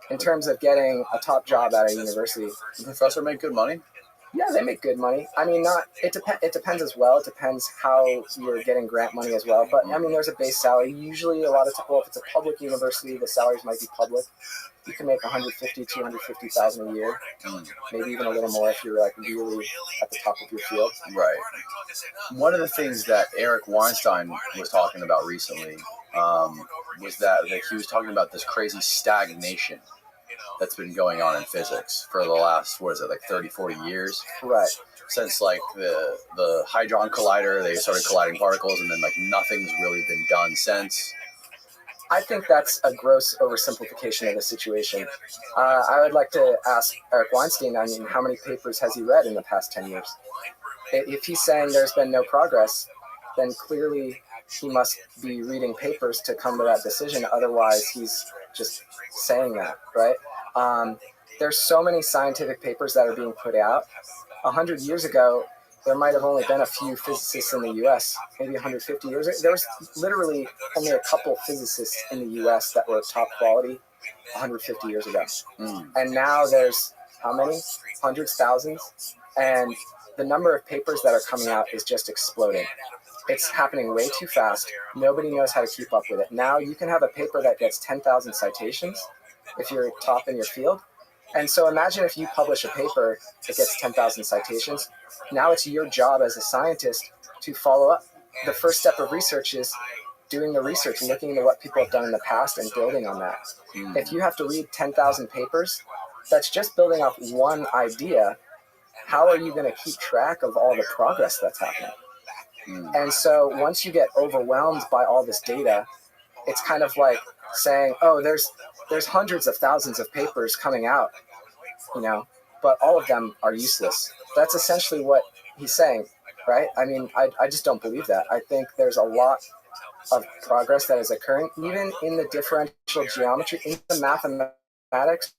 in terms of getting a top job at a university. Does the professor make good money? Yeah, they make good money. I mean, it depends as well. It depends how you're getting grant money as well. But I mean, there's a base salary. Usually a lot of time, if it's a public university, the salaries might be public. You can make $150,000, $250,000 a year, maybe even a little more if you're like really at the top of your field. Right. One of the things that Eric Weinstein was talking about recently was that he was talking about this crazy stagnation that's been going on in physics for the last, 30, 40 years? Right. Since like the Hadron Collider, they started colliding particles, and then like nothing's really been done since. I think that's a gross oversimplification of the situation. I would like to ask Eric Weinstein, I mean, how many papers has he read in the past 10 years? If he's saying there's been no progress, then clearly he must be reading papers to come to that decision. Otherwise, he's just saying that, right? There's so many scientific papers that are being put out. 100 years ago, there might have only been a few physicists in the U.S., maybe 150 years ago. There was literally only a couple physicists in the U.S. that were top quality 150 years ago. And now there's how many? Hundreds, thousands. And the number of papers that are coming out is just exploding. It's happening way too fast. Nobody knows how to keep up with it. Now you can have a paper that gets 10,000 citations if you're top in your field. And so imagine if you publish a paper that gets 10,000 citations. Now it's your job as a scientist to follow up. The first step of research is doing the research, looking at what people have done in the past and building on that. If you have to read 10,000 papers, that's just building off one idea. How are you going to keep track of all the progress that's happening? And so once you get overwhelmed by all this data, it's kind of like saying, oh, there's hundreds of thousands of papers coming out, but all of them are useless. That's essentially what he's saying. right? I mean, I just don't believe that. I think there's a lot of progress that is occurring, even in the differential geometry, in the mathematics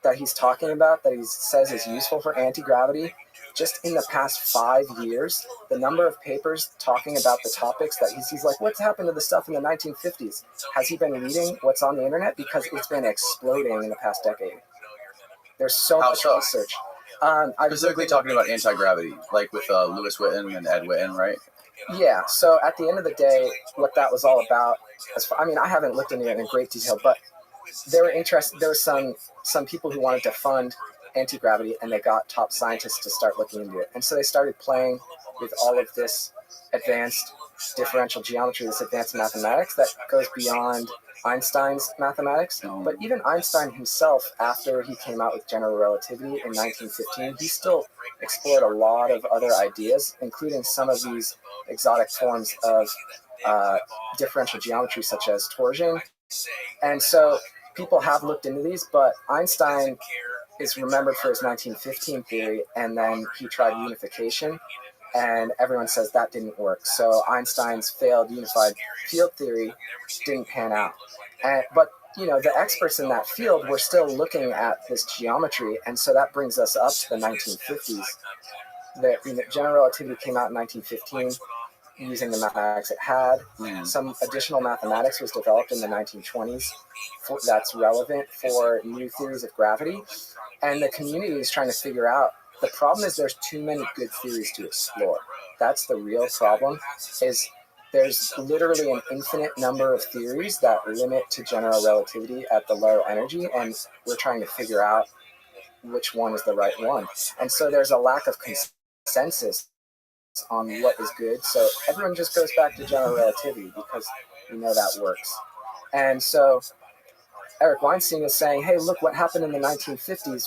that he's talking about, that he says is useful for anti-gravity. Just in the past 5 years, the number of papers talking about the topics that he's like, what's happened to the stuff in the 1950s? Has he been reading what's on the internet? Because it's been exploding in the past decade. There's so much research. Specifically talking about anti-gravity, like with Lewis Whitten and Ed Whitten, right? Yeah, so at the end of the day, what that was all about, I mean, I haven't looked into it in great detail, but they were interested. There were some people who wanted to fund anti-gravity, and they got top scientists to start looking into it. And so they started playing with all of this advanced differential geometry, this advanced mathematics that goes beyond Einstein's mathematics. But even Einstein himself, after he came out with general relativity in 1915, he still explored a lot of other ideas, including some of these exotic forms of differential geometry, such as torsion. And so people have looked into these, but Einstein is remembered for his 1915 theory, and then he tried unification, and everyone says that didn't work. So Einstein's failed unified field theory didn't pan out. But the experts in that field were still looking at this geometry, and so that brings us up to the 1950s. General relativity came out in 1915 using the mathematics it had. Some additional mathematics was developed in the 1920s that's relevant for new theories of gravity. And the community is trying to figure out, the problem is there's too many good theories to explore. That's the real problem, is there's literally an infinite number of theories that limit to general relativity at the low energy, and we're trying to figure out which one is the right one. And so there's a lack of consensus on what is good. So everyone just goes back to general relativity because we know that works. And so Eric Weinstein is saying, hey, look what happened in the 1950s,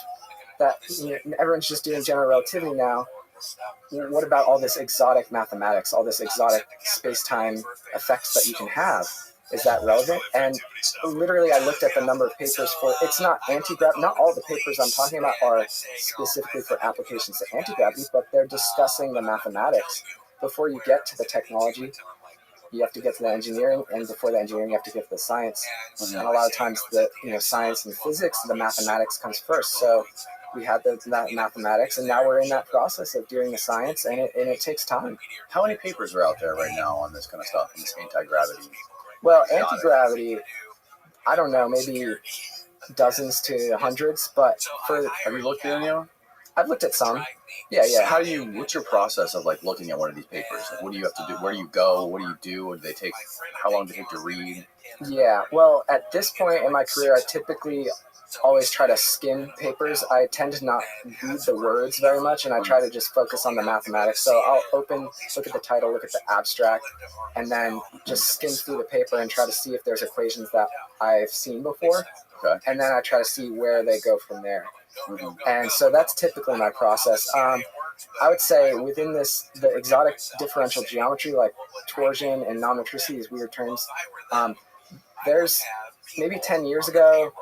that everyone's just doing general relativity now. What about all this exotic mathematics, all this exotic space-time effects that you can have? Is that relevant? And literally, I looked at the number of papers for, it's not anti-gravity, not all the papers I'm talking about are specifically for applications to anti-gravity, but they're discussing the mathematics. Before you get to the technology, you have to get to the engineering, and before the engineering, you have to get to the science. And a lot of times, the science and physics, the mathematics comes first. So we had that mathematics, and now we're in that process of doing the science, and it takes time. How many papers are out there right now on this kind of stuff, on this anti-gravity? Well, anti-gravity, I don't know, maybe dozens to hundreds, but have you looked at any of them? I've looked at some. Yeah. What's your process of looking at one of these papers? What do you have to do? Where do you go? What do you do? What do they take? How long do they take to read? Yeah, well, at this point in my career, I typically always try to skim papers. I tend to not read the words very much, and I try to just focus on the mathematics. So I'll look at the title, look at the abstract, and then just skim through the paper and try to see if there's equations that I've seen before. Okay. And then I try to see where they go from there. And so that's typically my process. I would say within the exotic differential geometry, like torsion and non-metricity, these weird terms, there's maybe 10 years ago,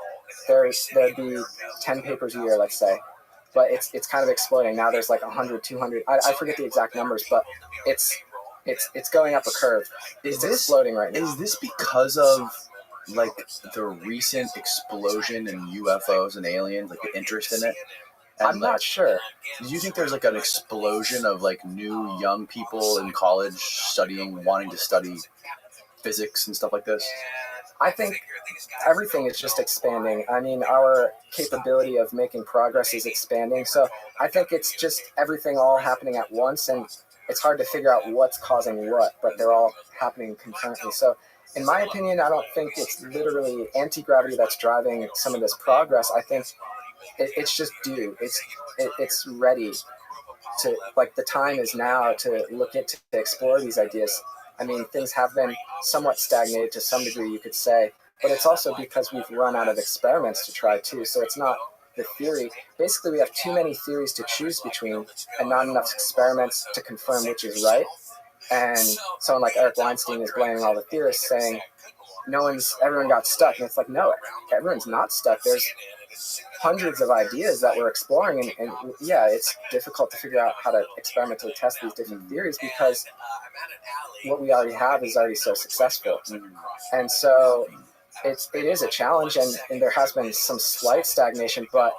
there'd be 10 papers a year, let's say. But it's kind of exploding. Now there's like 100, 200. I forget the exact numbers, but it's going up a curve. It's exploding right now. Is this because of the recent explosion in UFOs and aliens, the interest in it? And I'm not sure. Do you think there's an explosion of new young people in college wanting to study physics and stuff like this? I think everything is just expanding. I mean, our capability of making progress is expanding. So I think it's just everything all happening at once, and it's hard to figure out what's causing what, but they're all happening concurrently. So in my opinion, I don't think it's literally anti-gravity that's driving some of this progress. I think it's just due. It's ready to, the time is now to look into, to explore these ideas. I mean, things have been somewhat stagnated to some degree, you could say, but it's also because we've run out of experiments to try too. So it's not the theory. Basically, we have too many theories to choose between and not enough experiments to confirm which is right. And someone like Eric Weinstein is blaming all the theorists, saying everyone got stuck. And it's like, no, everyone's not stuck. There's hundreds of ideas that we're exploring, and yeah, it's difficult to figure out how to experimentally test these different theories because what we already have is already so successful. And so it is a challenge, and there has been some slight stagnation, but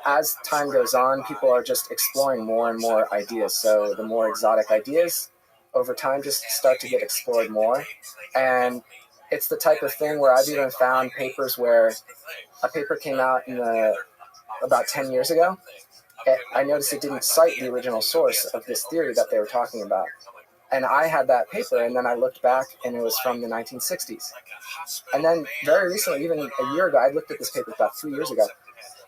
as time goes on, people are just exploring more and more ideas. So the more exotic ideas over time just start to get explored more. And it's the type of thing where I've even found papers where a paper came out about 10 years ago. I noticed it didn't cite the original source of this theory that they were talking about. And I had that paper, and then I looked back, and it was from the 1960s. And then very recently, even a year ago, I looked at this paper about 3 years ago.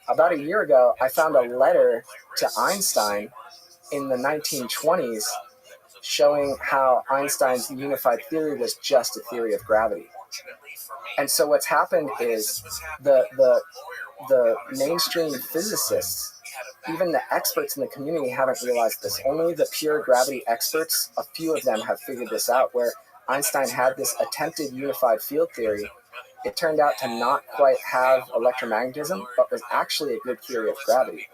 About a year ago, I found a letter to Einstein in the 1920s showing how Einstein's unified theory was just a theory of gravity. And so what's happened is the mainstream physicists, even the experts in the community, haven't realized this. Only the pure gravity experts, a few of them, have figured this out, where Einstein had this attempted unified field theory. It turned out to not quite have electromagnetism, but was actually a good theory of gravity.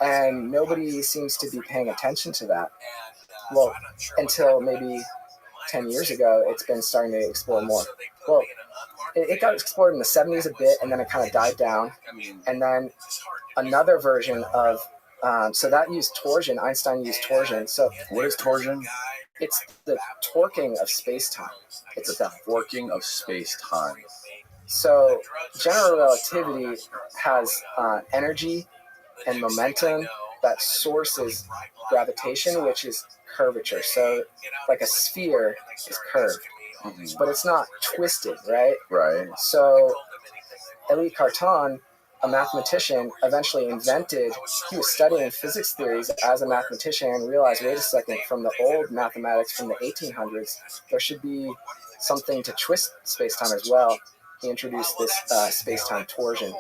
And nobody seems to be paying attention to that. Well, until maybe 10 years ago, it's been starting to explore more. Well, it got explored in the 70s a bit, and then it kind of died down. And then another version of, so that used torsion. Einstein used torsion. So What is torsion? it's the torquing of space-time. It's The forking of space-time. So general relativity has energy and momentum that sources gravitation, which is curvature. So like a sphere is curved, but it's not twisted, right? Right. So Élie Cartan, a mathematician, eventually invented, he was studying physics theories as a mathematician and realized, wait a second, from the old mathematics from the 1800s, there should be something to twist space-time as well. He introduced this space-time torsion.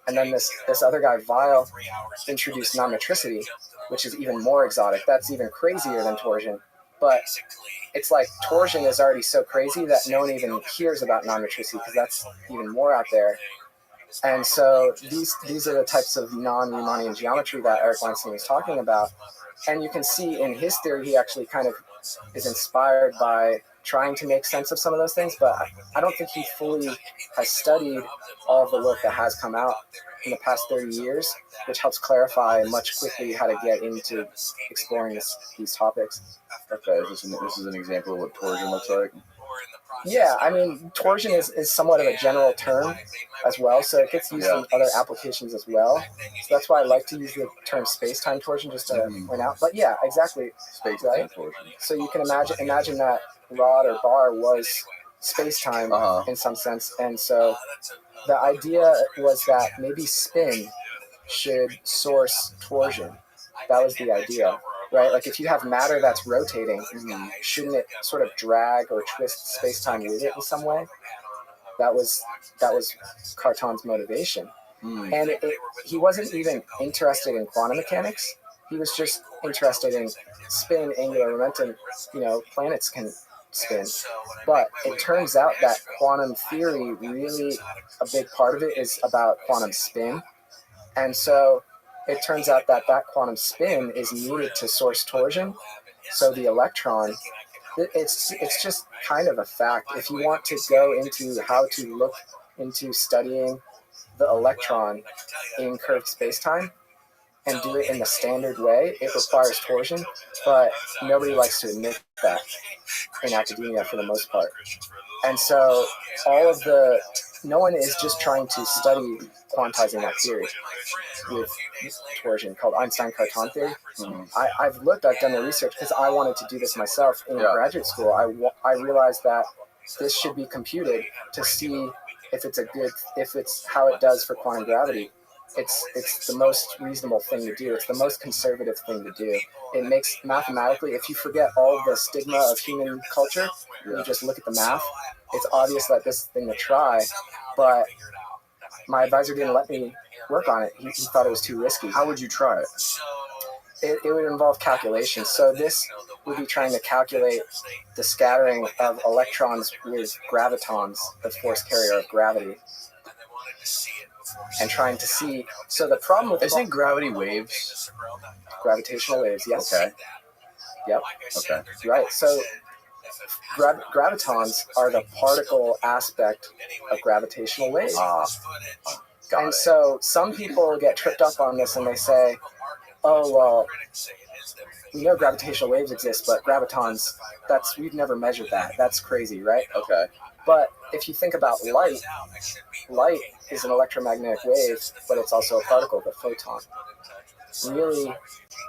And then this other guy, Weil, introduced non-metricity, which is even more exotic. That's even crazier than torsion. But it's like torsion is already so crazy that no one even hears about non-metricity because that's even more out there. And so these are the types of non-Riemannian geometry that Eric Weinstein was talking about. And you can see in his theory, he actually kind of is inspired by trying to make sense of some of those things, but I don't think he fully has studied all of the work that has come out in the past 30 years, which helps clarify much quickly how to get into exploring these topics. Okay, this is an example of what torsion looks like. Yeah, I mean, torsion is somewhat of a general term as well, so it gets used in other applications as well. So that's why I like to use the term space-time torsion just to point out. But yeah, exactly. Space-time torsion. So you can imagine that rod or bar was space-time in some sense. And so the idea was that maybe spin should source torsion. That was the idea, right? Like if you have matter that's rotating, shouldn't it sort of drag or twist space-time with it in some way? That was Cartan's motivation. And he wasn't even interested in quantum mechanics. He was just interested in spin, angular momentum. Planets can spin. But it turns out that quantum theory, really a big part of it is about quantum spin. And so it turns out that quantum spin is needed to source torsion. So the electron, it's just kind of a fact. If you want to go into how to look into studying the electron in curved spacetime and do it in the standard way, it requires torsion, but nobody likes to admit that in academia for the most part. And so no one is just trying to study quantizing that theory with torsion called Einstein-Cartan theory. I've done the research because I wanted to do this myself in graduate school. I realized that this should be computed to see if it's how it does for quantum gravity. It's the most reasonable thing to do. It's the most conservative thing to do. It makes mathematically, if you forget all the stigma of human culture, you just look at the math, it's obvious that this thing to try, but my advisor didn't let me work on it. He thought it was too risky. How would you try it? It would involve calculation. So this would be trying to calculate the scattering of electrons with gravitons, the force carrier of gravity. and trying to see. So the problem with Isn't gravity waves? Gravitational waves, yes. Okay. Yep. Okay. Right. So gravitons are the particle aspect of gravitational waves. Got And it. so some people get tripped up on this and they say, oh, well, we know gravitational waves exist, but gravitons, we've never measured that. That's crazy, right? Okay. But if you think about light is an electromagnetic wave, but it's also a particle, the photon. Really,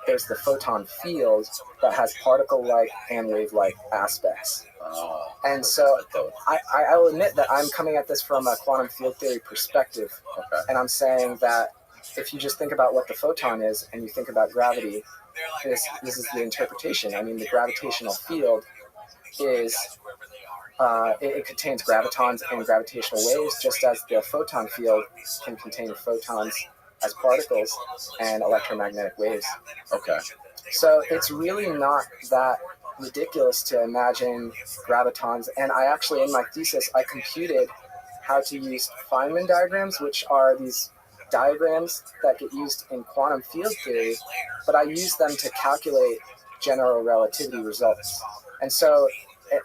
there's the photon field that has particle-like and wave-like aspects. And so I will admit that I'm coming at this from a quantum field theory perspective. Okay. And I'm saying that if you just think about what the photon is and you think about gravity, this is the interpretation. I mean, the gravitational field is, it contains gravitons and gravitational waves, just as the photon field can contain photons as particles and electromagnetic waves. Okay. So it's really not that ridiculous to imagine gravitons. And I actually, in my thesis, I computed how to use Feynman diagrams, which are these diagrams that get used in quantum field theory, but I use them to calculate general relativity results. And so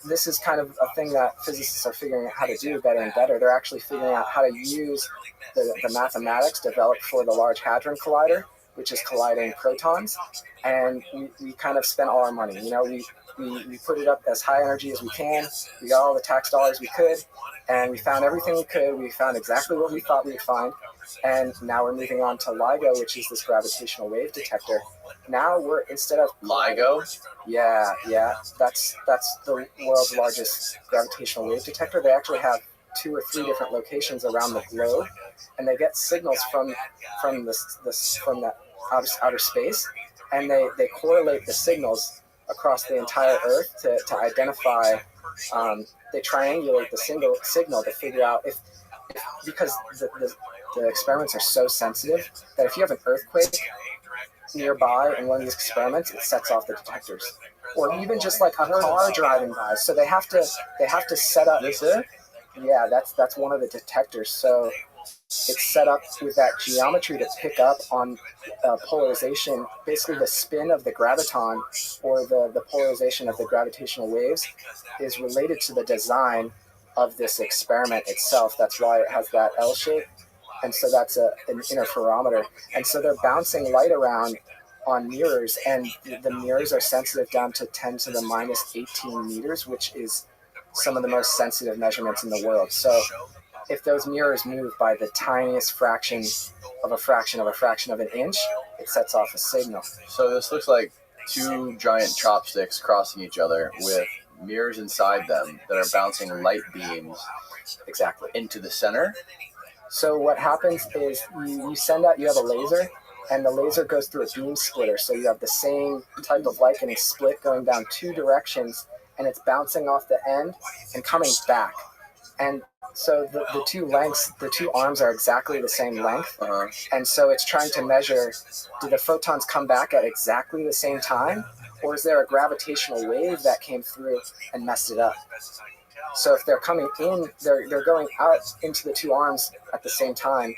this is kind of a thing that physicists are figuring out how to do better and better. They're actually figuring out how to use the mathematics developed for the Large Hadron Collider, which is colliding protons, and we kind of spent all our money. You know, we put it up as high energy as we can. We got all the tax dollars we could, and we found everything we could. We found exactly what we thought we'd find, and now we're moving on to LIGO, which is this gravitational wave detector. Now we're, instead of LIGO? Yeah, that's the world's largest gravitational wave detector. They actually have 2 or 3 different locations around the globe, and they get signals from that outer space, and they correlate the signals across the entire Earth to identify. They triangulate the signal to figure out if because the experiments are so sensitive that if you have an earthquake nearby in one of these experiments, it sets off the detectors, or even just like a car driving by. So they have to set up. This it? Yeah, that's one of the detectors. So it's set up with that geometry to pick up on polarization, basically the spin of the graviton or the polarization of the gravitational waves is related to the design of this experiment itself. That's why it has that L shape. And so that's an interferometer. And so they're bouncing light around on mirrors, and the mirrors are sensitive down to 10 to the minus 18 meters, which is some of the most sensitive measurements in the world. So if those mirrors move by the tiniest fraction of an inch, it sets off a signal. So this looks like 2 giant chopsticks crossing each other with mirrors inside them that are bouncing light beams Exactly into the center. So what happens is you send out, you have a laser, and the laser goes through a beam splitter. So you have the same type of light getting split going down 2 directions, and it's bouncing off the end and coming back. And so the 2 lengths, the 2 arms are exactly the same length. And so it's trying to measure, do the photons come back at exactly the same time? Or is there a gravitational wave that came through and messed it up? So if they're coming in, they're going out into the 2 arms at the same time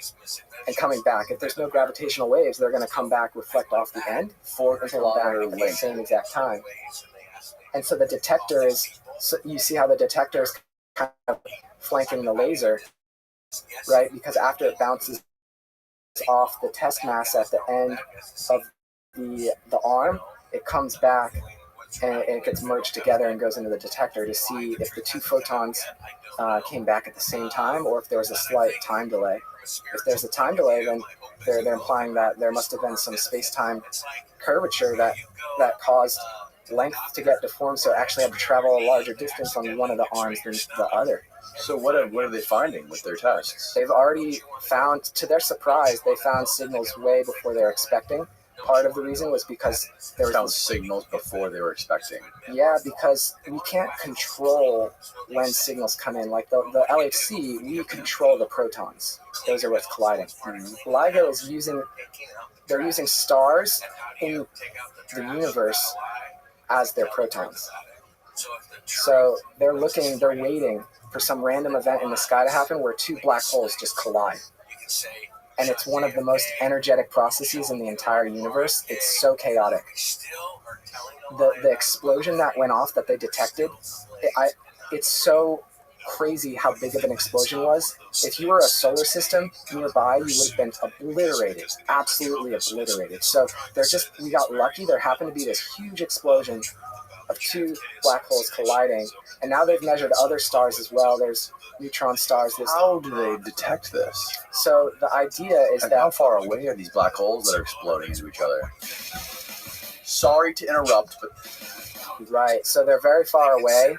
and coming back. If there's no gravitational waves, they're going to come back, reflect off the end, 4 kilometer at the same exact time. And so the detector is, so you see how the detector is kind of flanking the laser, right? Because after it bounces off the test mass at the end of the arm, it comes back and it gets merged together and goes into the detector to see if the 2 photons came back at the same time, or if there was a slight time delay. If there's a time delay, then they're implying that there must have been some space-time curvature that caused length to get deformed, so it actually had to travel a larger distance on one of the arms than the other. So what are they finding with their tests? They've already found, to their surprise, they found signals way before they were expecting. Part of the reason was because there found signals before they were expecting. Yeah, because we can't control when signals come in. Like the LHC, we control the protons. Those are what's colliding. LIGO is using stars in the universe as their protons. So they're waiting for some random event in the sky to happen where two black holes just collide. And it's one of the most energetic processes in the entire universe. It's so chaotic. The explosion that went off that they detected, it's so crazy how big of an explosion was. If you were a solar system nearby, you would have been obliterated, absolutely obliterated. So we got lucky. There happened to be this huge explosion of two black holes colliding, and now they've measured other stars as well. There's neutron stars. How do they detect this? So the idea is And that how far away are these black holes that are exploding into each other? Sorry to interrupt, but right. So they're very far away.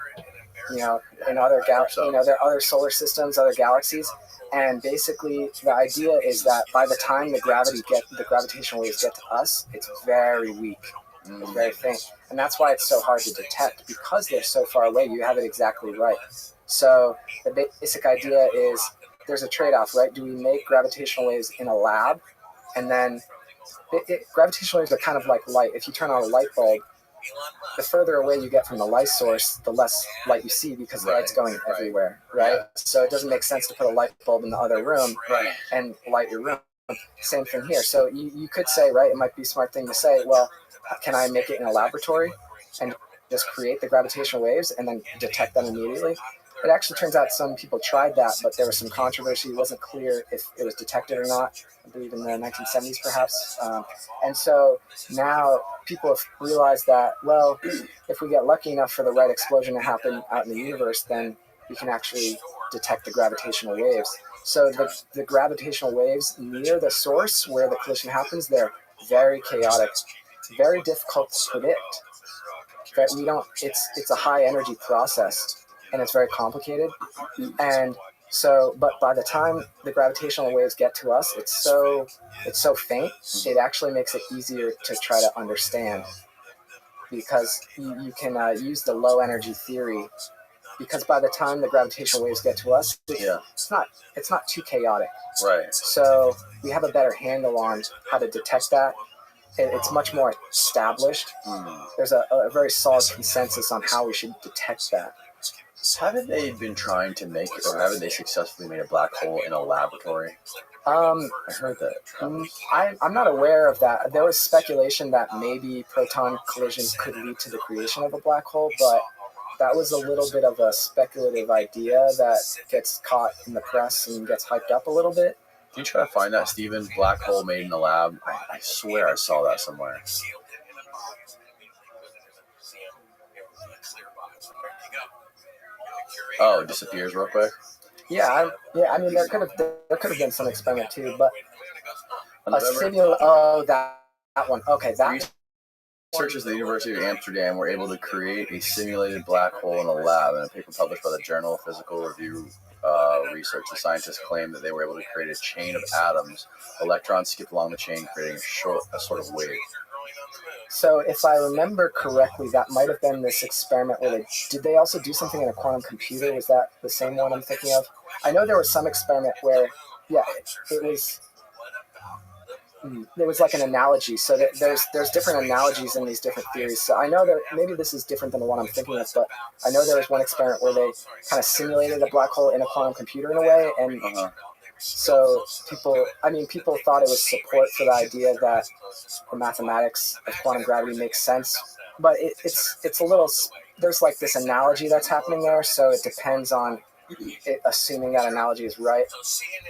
In other there are other solar systems, other galaxies, and basically the idea is that by the time the gravitational waves get to us, it's very weak, it's very faint, and that's why it's so hard to detect because they're so far away. You have it exactly right. So the basic idea is there's a trade-off, right? Do we make gravitational waves in a lab, and then gravitational waves are kind of like light. If you turn on a light bulb, the further away you get from the light source, the less light you see because the light's going everywhere, right? Yeah. So it doesn't make sense to put a light bulb in the other room and light your room. Same thing here. So you could say, right, it might be a smart thing to say, well, can I make it in a laboratory and just create the gravitational waves and then detect them immediately? It actually turns out some people tried that, but there was some controversy. It wasn't clear if it was detected or not, I believe in the 1970s perhaps. And so now people have realized that, well, if we get lucky enough for the right explosion to happen out in the universe, then we can actually detect the gravitational waves. So the gravitational waves near the source where the collision happens, they're very chaotic, very difficult to predict. But it's a high energy process. And it's very complicated. And so, but by the time the gravitational waves get to us, it's so faint, it actually makes it easier to try to understand because you can use the low energy theory because by the time the gravitational waves get to us, it's not too chaotic. Right. So we have a better handle on how to detect that. It's much more established. There's a very solid consensus on how we should detect that. Haven't they been trying to make, or haven't they successfully made a black hole in a laboratory? I heard that. I'm not aware of that. There was speculation that maybe proton collisions could lead to the creation of a black hole, but that was a little bit of a speculative idea that gets caught in the press and gets hyped up a little bit. Can you try to find that, Stephen? Black hole made in the lab? I swear I saw that somewhere. Oh, it disappears real quick? Yeah. I mean, there could have been some experiment too, but that one. Okay, that. Researchers at the University of Amsterdam were able to create a simulated black hole in a lab. In a paper published by the Journal of Physical Review Research, the scientists claimed that they were able to create a chain of atoms. Electrons skip along the chain, creating a sort of wave. So if I remember correctly, that might have been this experiment where did they also do something in a quantum computer? Was that the same one I'm thinking of? I know there was some experiment where, there was like an analogy. So that there's different analogies in these different theories. So I know that maybe this is different than the one I'm thinking of, but I know there was one experiment where they kind of simulated a black hole in a quantum computer in a way, and so people thought it was support for the idea that the mathematics of quantum gravity makes sense, but it's a little, there's like this analogy that's happening there, so it depends on it, assuming that analogy is right.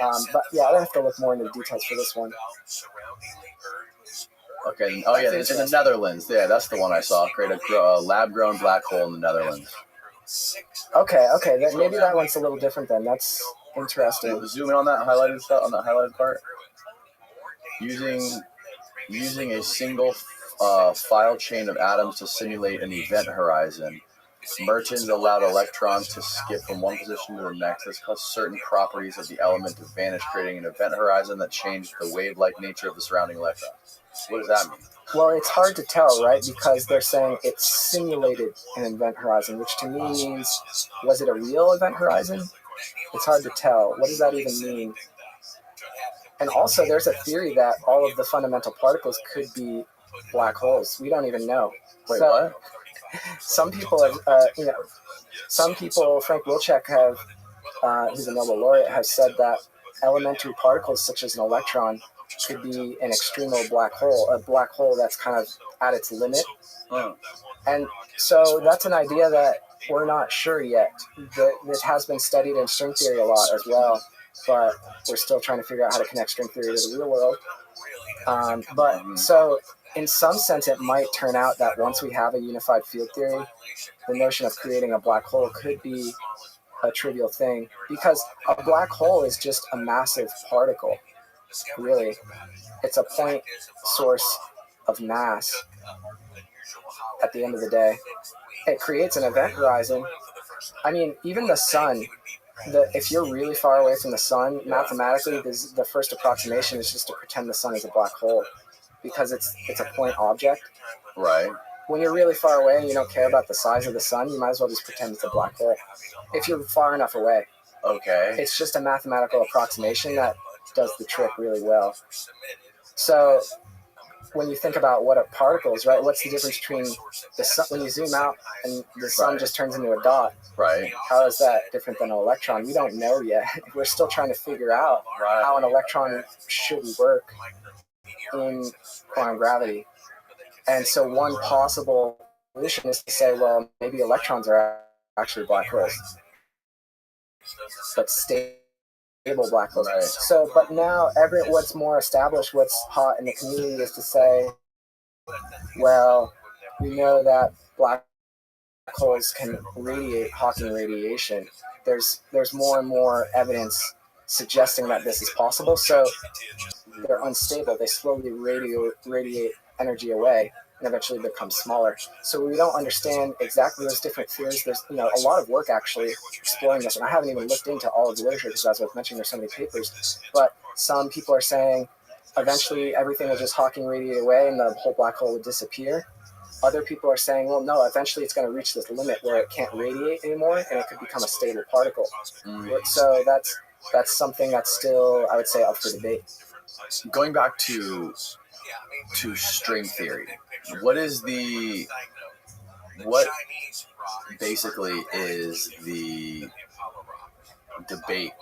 But yeah, I'll have to look more into the details for this one. Okay. Oh yeah, it's in the Netherlands. Yeah, that's the one I saw. Create a lab-grown black hole in the Netherlands. Okay. Maybe that one's a little different then. That's interesting. Zoom in on that highlighted stuff, on that highlighted part. Using a single file chain of atoms to simulate an event horizon. Mertens allowed electrons to skip from one position to the next. This caused certain properties of the element to vanish, creating an event horizon that changed the wave-like nature of the surrounding electrons. What does that mean? Well, it's hard to tell, right? Because they're saying it simulated an event horizon, which to me means, was it a real event horizon? It's hard to tell. What does that even mean? And also, there's a theory that all of the fundamental particles could be black holes. We don't even know. Wait, what? Some people, Frank Wilczek who's a Nobel laureate, has said that elementary particles such as an electron could be an extremal black hole, a black hole that's kind of at its limit. And so that's an idea that we're not sure yet. This has been studied in string theory a lot as well, but we're still trying to figure out how to connect string theory to the real world. But so in some sense, it might turn out that once we have a unified field theory, the notion of creating a black hole could be a trivial thing, because a black hole is just a massive particle, really. It's a point source of mass at the end of the day. It creates an event horizon. I mean, even the sun, if you're really far away from the sun, mathematically, the first approximation is just to pretend the sun is a black hole, because it's a point object. Right. When you're really far away and you don't care about the size of the sun, you might as well just pretend it's a black hole. If you're far enough away. Okay. It's just a mathematical approximation that does the trick really well. So when you think about what are particles, right? What's the difference between the sun, when you zoom out and the sun just turns into a dot? Right. How is that different than an electron? We don't know yet. We're still trying to figure out how an electron should work in quantum gravity. And so one possible solution is to say, well, maybe electrons are actually black holes, but stable black holes. Right. So, but now what's more established, what's hot in the community is to say, well, we know that black holes can radiate Hawking radiation. There's more and more evidence suggesting that this is possible. So they're unstable. They slowly radiate energy away and eventually become smaller. So we don't understand exactly those different theories. There's a lot of work actually exploring this, and I haven't even looked into all of the literature because, as I was mentioning, there's so many papers. But some people are saying eventually everything will just Hawking radiate away and the whole black hole will disappear. Other people are saying, well, no, eventually it's going to reach this limit where it can't radiate anymore and it could become a stable particle. So that's something that's still, I would say, up for debate. Going back to string theory, what basically is the debate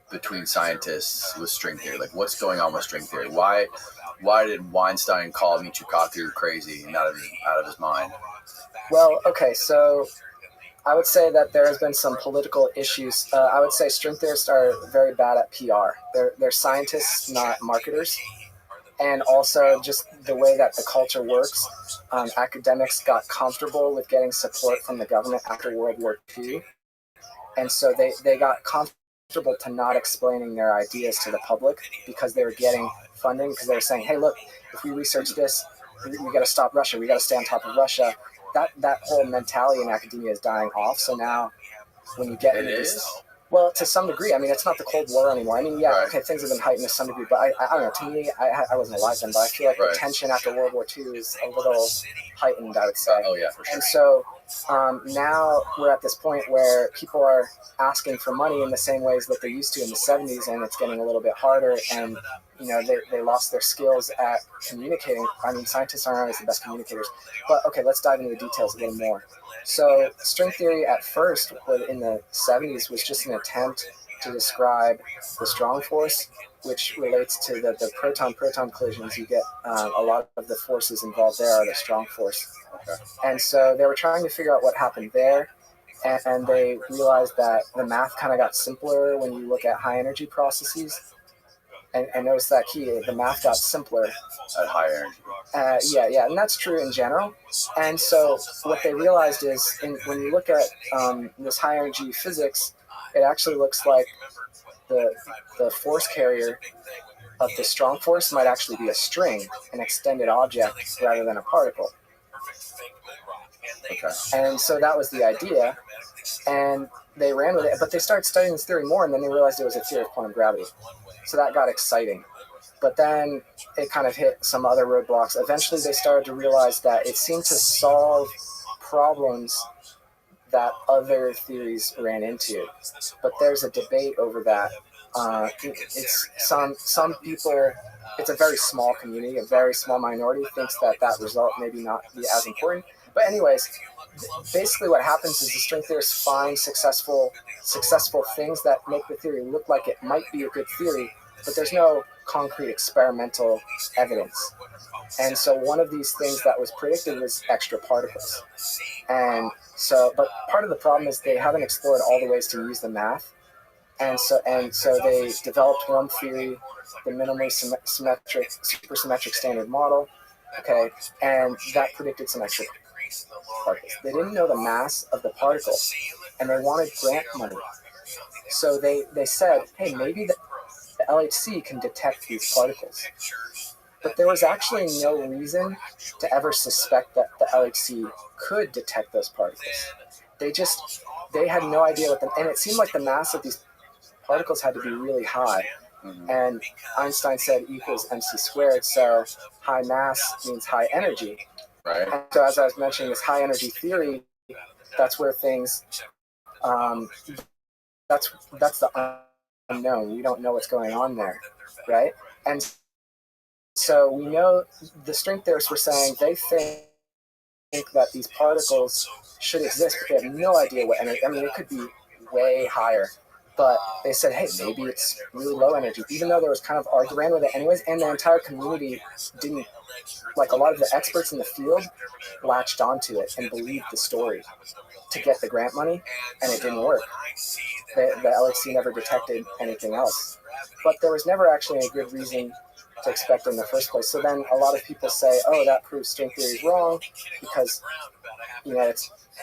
between scientists with string theory? Like, what's going on with string theory? Why did Weinstein call Michikaku crazy and out of his mind? Well, okay, so I would say that there has been some political issues. I would say string theorists are very bad at PR. They're scientists, not marketers. And also just the way that the culture works, academics got comfortable with getting support from the government after World War II. And so they got comfortable to not explaining their ideas to the public because they were getting funding, because they were saying, hey, look, if we research this, we got to stop Russia. We got to stay on top of Russia. That whole mentality in academia is dying off. So now when you get into this... Well, to some degree. I mean, it's not the Cold War anymore. I mean, yeah, okay, things have been heightened to some degree, but I don't know. To me, I wasn't alive then, but I feel like the tension after World War II is a little heightened, I would say. Oh, yeah, for sure. And so now we're at this point where people are asking for money in the same ways that they used to in the 70s, and it's getting a little bit harder, and they lost their skills at communicating. I mean, scientists aren't always the best communicators. But okay, let's dive into the details a little more. So string theory at first, in the 70s, was just an attempt to describe the strong force, which relates to the proton-proton collisions. You get a lot of the forces involved there are the strong force. Okay. And so they were trying to figure out what happened there, and they realized that the math kind of got simpler when you look at high-energy processes. And notice that key, the math got simpler. At higher energy. Yeah, and that's true in general. And so what they realized is when you look at this high energy physics, it actually looks like the force carrier of the strong force might actually be a string, an extended object, rather than a particle. Okay. And so that was the idea, and they ran with it, but they started studying this theory more, and then they realized it was a theory of quantum gravity. So that got exciting. But then it kind of hit some other roadblocks. Eventually they started to realize that it seemed to solve problems that other theories ran into. But there's a debate over that. It's some people, it's a very small community, a very small minority thinks that result maybe not be as important. But anyways, basically what happens is the string theorists find successful things that make the theory look like it might be a good theory, but there's no concrete experimental evidence. And so one of these things that was predicted was extra particles. And so, but part of the problem is they haven't explored all the ways to use the math. And so they developed one theory, the minimally supersymmetric standard model, okay, and that predicted some extra particles. They didn't know the mass of the particle, and they wanted grant money. So they said, hey, maybe the LHC can detect these particles. But there was actually no reason to ever suspect that the LHC could detect those particles. They had no idea and it seemed like the mass of these particles had to be really high. And Einstein said E equals mc squared, so high mass means high energy. Right. And so as I was mentioning, this high energy theory, that's where things, that's the unknown. We don't know what's going on there, right? And so we know the string theorists were saying they think that these particles should exist, but they have no idea what energy. I mean, it could be way higher. But they said, hey, maybe it's really low energy, even though there was kind of argument with it anyways, and the entire community didn't, like a lot of the experts in the field latched onto it and believed the story to get the grant money, and it didn't work. The LHC never detected anything else. But there was never actually a good reason to expect it in the first place. So then a lot of people say, oh, that proves string theory is wrong because, you know,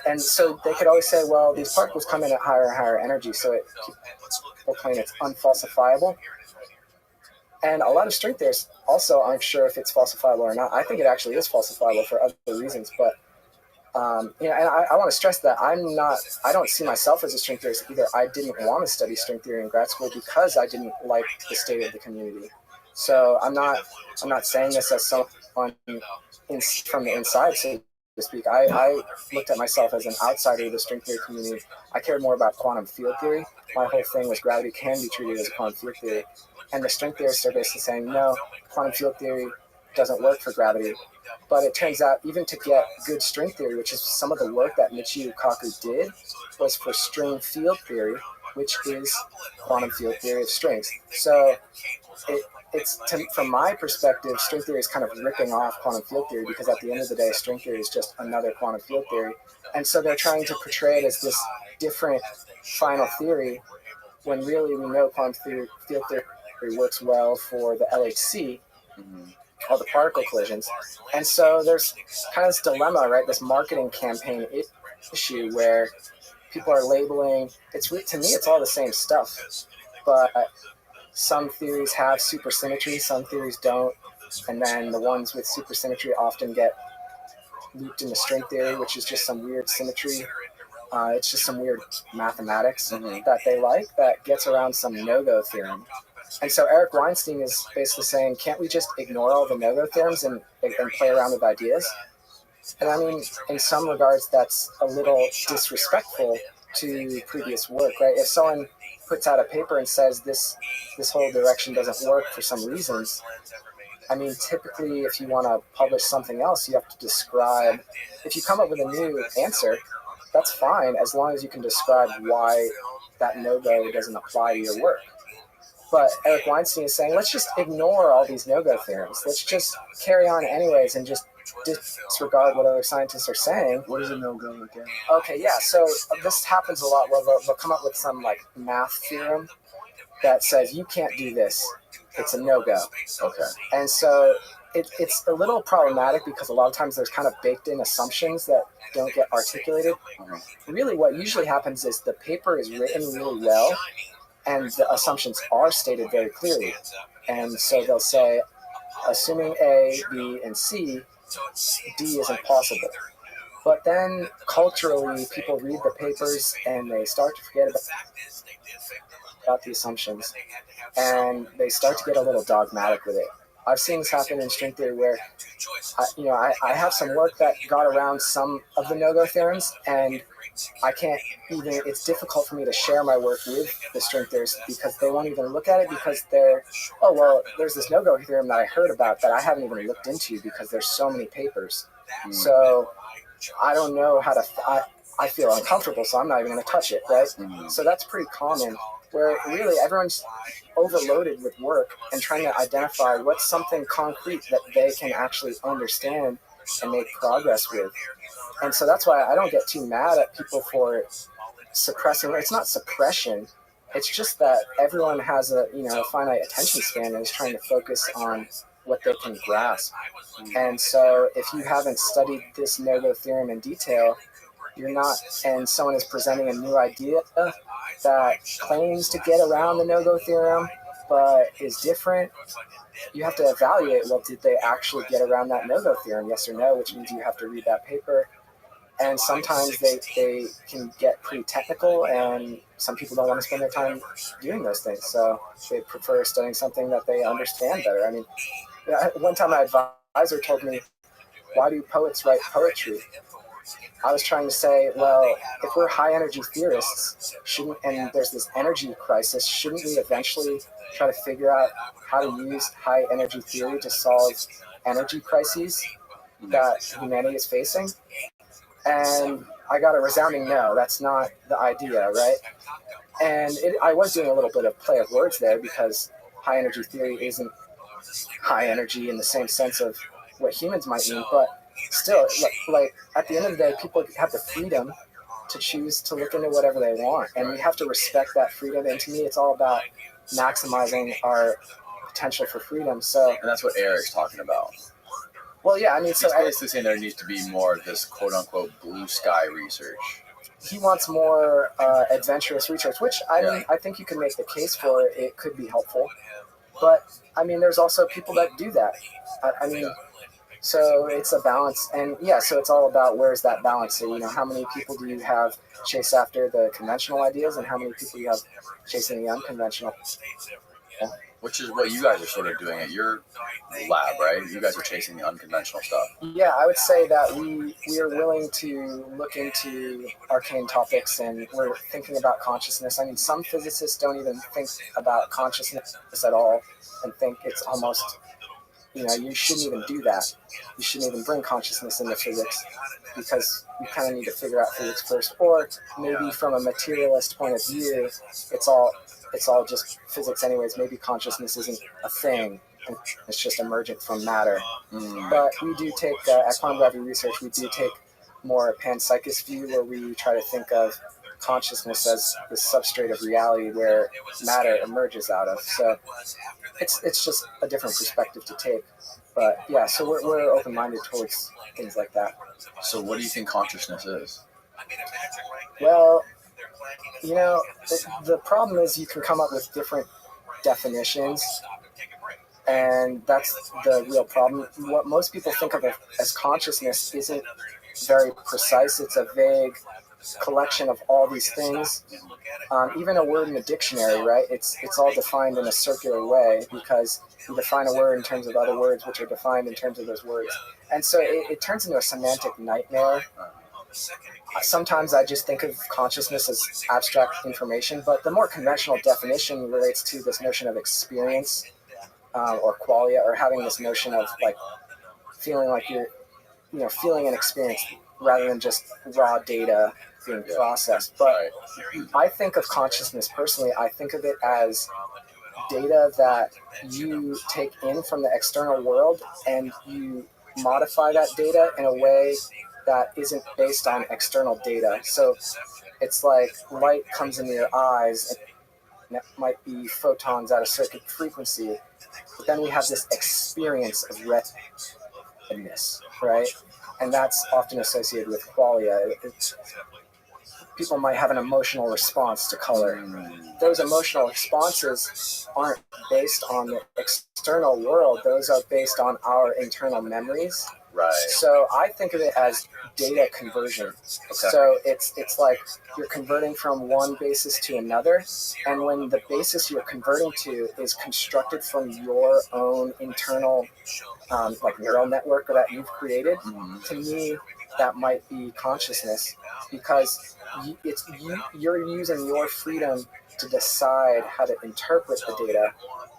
and so they could always say, well, these particles come in at higher and higher energy, so people claim it's unfalsifiable. And a lot of string theorists also aren't sure if it's falsifiable or not. I think it actually is falsifiable for other reasons, but you know, and I want to stress that I don't see myself as a string theorist either. I didn't want to study string theory in grad school because I didn't like the state of the community. So I'm not saying this as someone from the inside, so to speak. I looked at myself as an outsider of the string theory community. I cared more about quantum field theory. My whole thing was gravity can be treated as a quantum field theory. And the string theorists are basically saying, no, quantum field theory doesn't work for gravity. But it turns out even to get good string theory, which is some of the work that Michio Kaku did, was for string field theory, which is quantum field theory of strings. So from my perspective, string theory is kind of ripping off quantum field theory because at the end of the day, string theory is just another quantum field theory. And so they're trying to portray it as this different final theory when really we know quantum field theory works well for the LHC, all the particle collisions. And so there's kind of this dilemma, right? This marketing campaign issue where people are labeling, to me, it's all the same stuff. But some theories have supersymmetry, some theories don't. And then the ones with supersymmetry often get looped into string theory, which is just some weird symmetry. It's just some weird mathematics that they like that gets around some no-go theorem. And so Eric Weinstein is basically saying, can't we just ignore all the no-go theorems and play around with ideas? And I mean, in some regards, that's a little disrespectful to previous work, right? If someone puts out a paper and says this whole direction doesn't work for some reasons, I mean, typically, if you want to publish something else, you have to describe, if you come up with a new answer, that's fine, as long as you can describe why that no-go doesn't apply to your work. But Eric Weinstein is saying, let's just ignore all these no-go theorems. Let's just carry on anyways and just disregard what other scientists are saying. What is a no-go again? Okay, yeah, so this happens a lot where they'll come up with some like math theorem that says you can't do this. It's a no-go. Okay. And so it's a little problematic because a lot of times there's kind of baked-in assumptions that don't get articulated. Really what usually happens is the paper is written really well and the assumptions are stated very clearly. And so they'll say, assuming A, B, and C, D is impossible. But then culturally, people read the papers and they start to forget about the assumptions, and they start to get a little dogmatic with it. I've seen this happen in string theory where, I have some work that got around some of the no-go theorems, and I can't even, it's difficult for me to share my work with the string theorists because they won't even look at it because there's this no-go theorem that I heard about that I haven't even looked into because there's so many papers. So I don't know how to, I feel uncomfortable, so I'm not even going to touch it, right? So that's pretty common, where really everyone's overloaded with work and trying to identify what's something concrete that they can actually understand and make progress with. And so that's why I don't get too mad at people for suppressing. It's not suppression. It's just that everyone has a finite attention span and is trying to focus on what they can grasp. And so if you haven't studied this no-go theorem in detail, you're not, and someone is presenting a new idea that claims to get around the no-go theorem but is different, you have to evaluate, well, did they actually get around that no-go theorem, yes or no, which means you have to read that paper. And sometimes they can get pretty technical, and some people don't want to spend their time doing those things, so they prefer studying something that they understand better. I mean, one time my advisor told me, why do poets write poetry? I was trying to say, well, if we're high energy theorists, and there's this energy crisis, shouldn't we eventually try to figure out how to use high energy theory to solve energy crises that humanity is facing? And I got a resounding no. That's not the idea, right? And I was doing a little bit of play of words there, because high energy theory isn't high energy in the same sense of what humans might mean, but still, like at the end of the day, people have the freedom to choose to look into whatever they want, and we have to respect that freedom. And to me, it's all about maximizing our potential for freedom. So, and that's what Eric's talking about. Well, yeah, I mean, so he's basically saying there needs to be more of this quote-unquote blue sky research. He wants more adventurous research, which I think you can make the case for. It could be helpful, but I mean, there's also people that do that. I mean, so it's a balance, and so it's all about where's that balance. So, how many people do you have chase after the conventional ideas, and how many people you have chasing the unconventional? Yeah. Which is what you guys are sort of doing at your lab, right? You guys are chasing the unconventional stuff. Yeah, I would say that we are willing to look into arcane topics, and we're thinking about consciousness. I mean, some physicists don't even think about consciousness at all and think it's almost, you shouldn't even do that. You shouldn't even bring consciousness into physics, because you kind of need to figure out physics first. Or maybe from a materialist point of view, it's all just physics anyways. Maybe consciousness isn't a thing, and it's just emergent from matter. But we do take, at quantum gravity research, we do take more panpsychist view, where we try to think of consciousness as the substrate of reality where matter emerges out of. So it's just a different perspective to take. But yeah, so we're open-minded towards things like that. So what do you think consciousness is? Well, the problem is you can come up with different definitions, and that's the real problem. What most people think of as consciousness isn't very precise. It's a vague collection of all these things. Even a word in a dictionary, right? It's all defined in a circular way, because you define a word in terms of other words, which are defined in terms of those words. And so it turns into a semantic nightmare. Sometimes I just think of consciousness as abstract information, but the more conventional definition relates to this notion of experience, or qualia, or having this notion of like feeling like you're, feeling an experience rather than just raw data being processed. But I think of consciousness personally, I think of it as data that you take in from the external world, and you modify that data in a way that isn't based on external data. So it's like light comes into your eyes, and it might be photons at a certain frequency, but then we have this experience of redness, right? And that's often associated with qualia. People might have an emotional response to color. Those emotional responses aren't based on the external world. Those are based on our internal memories. Right. So I think of it as data conversion. Okay. So it's like you're converting from one basis to another, and when the basis you're converting to is constructed from your own internal like neural network that you've created, to me that might be consciousness, because you're using your freedom to decide how to interpret the data,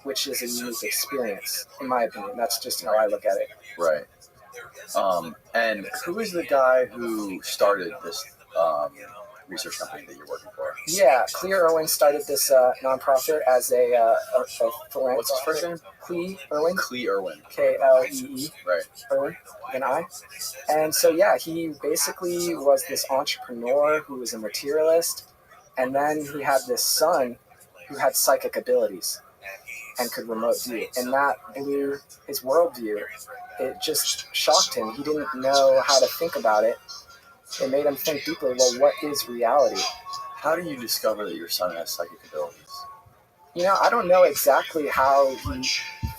which is a unique experience, in my opinion. That's just how I look at it. Right. And who is the guy who started this research company that you're working for? Yeah, Clea Irwin started this nonprofit as a philanthropist. What's his first name? Clea Irwin. Clea Irwin. Klee. Right. Irwin, with an I. And so, yeah, he basically was this entrepreneur who was a materialist. And then he had this son who had psychic abilities and could remote view. And that blew his worldview. It just shocked him. He didn't know how to think about it. It made him think deeply, well, what is reality? How do you discover that your son has psychic abilities? You know, I don't know exactly how he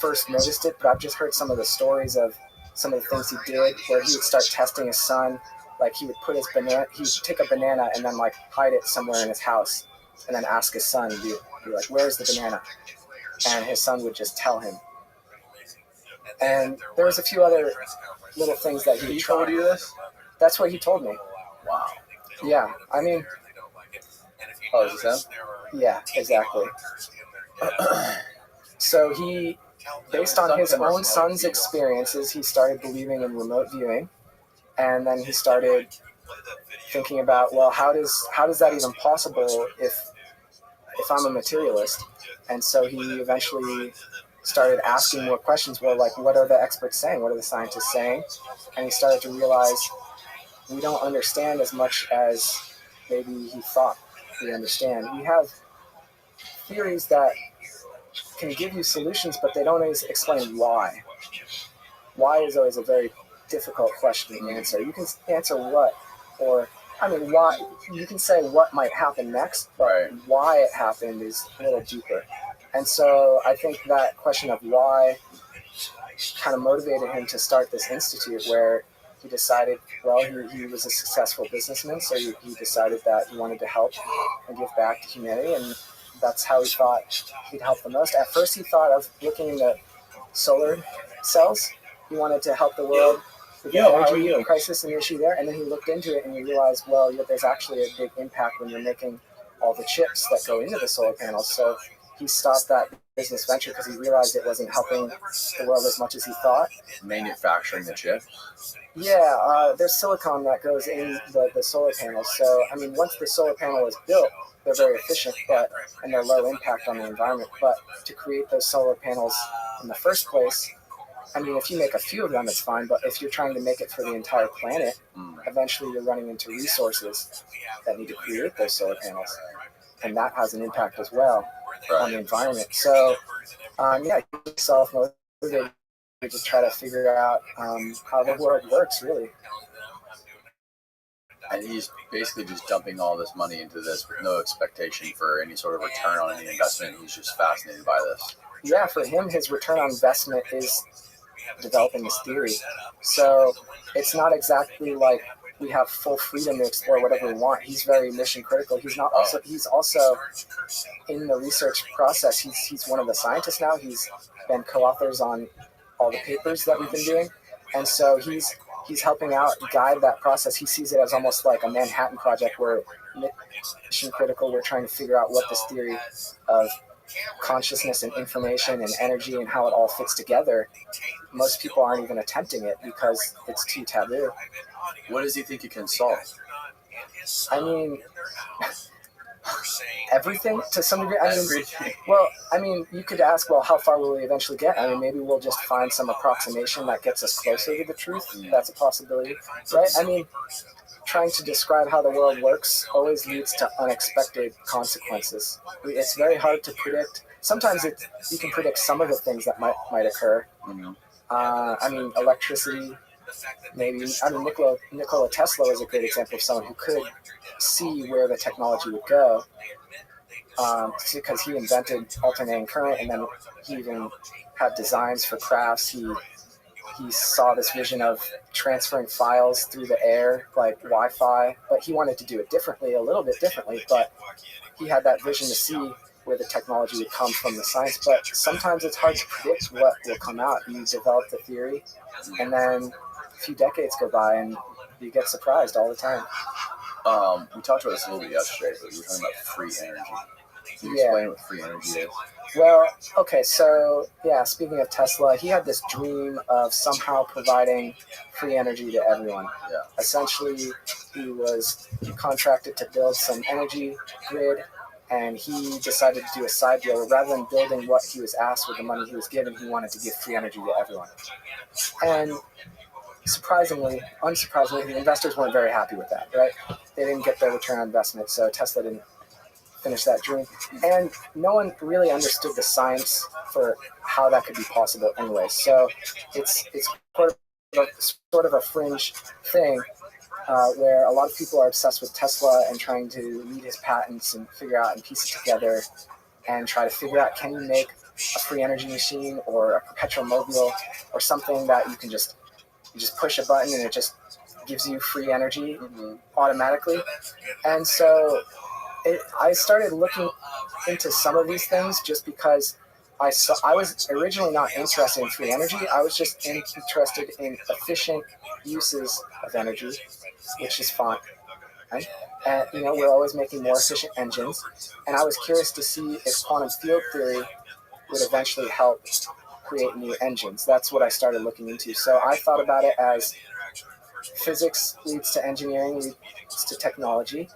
first noticed it, but I've just heard some of the stories of some of the things he did, where he would start testing his son. Like, he would put his banana, he would take a banana and then, like, hide it somewhere in his house, and then ask his son, be like, where's the banana? And his son would just tell him. And there was a few other little things that he told you this? That's what he told me. Wow. Yeah, I mean... Oh, is this him? Yeah, exactly. So he, based on his own son's experiences, he started believing in remote viewing. And then he started thinking about, well, how does that even possible if I'm a materialist? And so he eventually started asking more questions. Well, like, what are the experts saying? What are the scientists saying? And he started to realize we don't understand as much as maybe he thought we understand. We have theories that can give you solutions, but they don't always explain why. Why is always a very difficult question to answer. You can answer what, or, I mean, why. You can say what might happen next, but why it happened is a little deeper. And so I think that question of why kind of motivated him to start this institute, where he decided, well, he was a successful businessman, so he decided that he wanted to help and give back to humanity, and that's how he thought he'd help the most. At first, he thought of looking into solar cells. He wanted to help the world with the energy crisis and the issue there, and then he looked into it and he realized, well, there's actually a big impact when you're making all the chips that go into the solar panels. So he stopped that business venture because he realized it wasn't helping the world as much as he thought. Manufacturing the chip? Yeah, there's silicon that goes in the solar panels. So, I mean, once the solar panel is built, they're very efficient, and they're low impact on the environment. But to create those solar panels in the first place, I mean, if you make a few of them, it's fine. But if you're trying to make it for the entire planet, eventually you're running into resources that need to create those solar panels. And that has an impact as well on the environment. So, yeah, self-motivated to try to figure out how the world works, really. And he's basically just dumping all this money into this with no expectation for any sort of return on any investment. He's just fascinated by this. Yeah, for him, his return on investment is developing his theory. So it's not exactly like we have full freedom to explore whatever we want. He's very mission critical. He's also in the research process. He's one of the scientists now. He's been co-authors on all the papers that we've been doing, and so he's helping out guide that process. He sees it as almost like a Manhattan Project, where mission critical. We're trying to figure out what this theory of consciousness and information and energy and how it all fits together. Most people aren't even attempting it because it's too taboo. What does he think it can solve? I mean, everything to some degree. I mean, you could ask, well, how far will we eventually get? I mean, maybe we'll just find some approximation that gets us closer to the truth. That's a possibility, right? I mean, trying to describe how the world works always leads to unexpected consequences. It's very hard to predict. Sometimes you can predict some of the things that might occur. I mean, electricity, maybe. I mean, Nikola Tesla is a great example of someone who could see where the technology would go, because he invented alternating current, and then he even had designs for crafts. He saw this vision of transferring files through the air, like Wi-Fi, but he wanted to do it differently, a little bit differently, but he had that vision to see where the technology would come from the science. But sometimes it's hard to predict what will come out. You develop the theory, and then a few decades go by, and you get surprised all the time. We talked about this a little bit yesterday, but we were talking about free energy. Can you explain what free energy is? Well, okay, so yeah, speaking of Tesla, he had this dream of somehow providing free energy to everyone. Yeah. Essentially, he was contracted to build some energy grid, and he decided to do a side deal. Rather than building what he was asked with the money he was given, he wanted to give free energy to everyone. And unsurprisingly, the investors weren't very happy with that, right? They didn't get their return on investment, so Tesla didn't finish that dream. And no one really understood the science for how that could be possible anyway. So it's sort of a fringe thing where a lot of people are obsessed with Tesla and trying to read his patents and figure out and piece it together and try to figure out, can you make a free energy machine or a perpetual mobile or something that you just push a button and it just gives you free energy automatically. And so I started looking into some of these things just because I was originally not interested in free energy. I was just interested in efficient uses of energy, which is fine. Right? And we're always making more efficient engines. And I was curious to see if quantum field theory would eventually help create new engines. That's what I started looking into. So I thought about it as physics leads to engineering, leads to technology,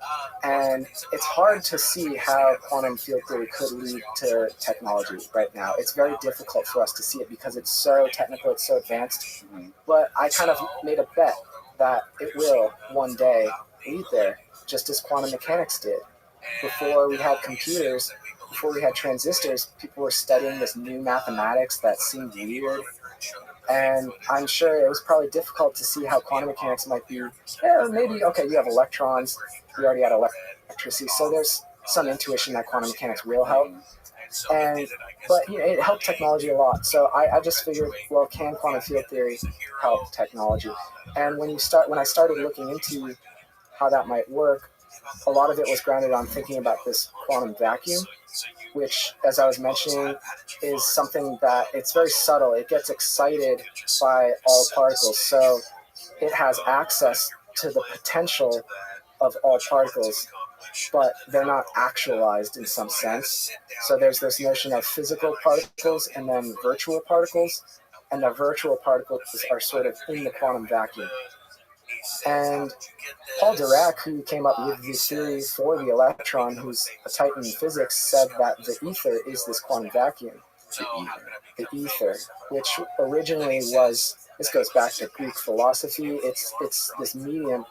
and it's hard to see how quantum field theory could lead to technology right now. It's very difficult for us to see it because it's so technical, it's so advanced, but I kind of made a bet that it will one day lead there, just as quantum mechanics did. Before we had computers, before we had transistors, people were studying this new mathematics that seemed weird. And I'm sure it was probably difficult to see how quantum mechanics might be. Yeah, maybe, okay, you have electrons, we already had electricity, so there's some intuition that quantum mechanics will help. But it helped technology a lot. So I just figured, well, can quantum field theory help technology? And when I started looking into how that might work, a lot of it was grounded on thinking about this quantum vacuum, which, as I was mentioning, is something that it's very subtle. It gets excited by all particles. So it has access to the potential of all particles, but they're not actualized in some sense. So there's this notion of physical particles and then virtual particles, and the virtual particles are sort of in the quantum vacuum. And Paul Dirac, who came up with the theory for the electron, who's a titan in physics, said that the ether is this quantum vacuum. The ether, which originally was, this goes back to Greek philosophy, it's this medium,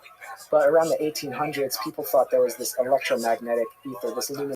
but around the 1800s, people thought there was this electromagnetic ether, this luminous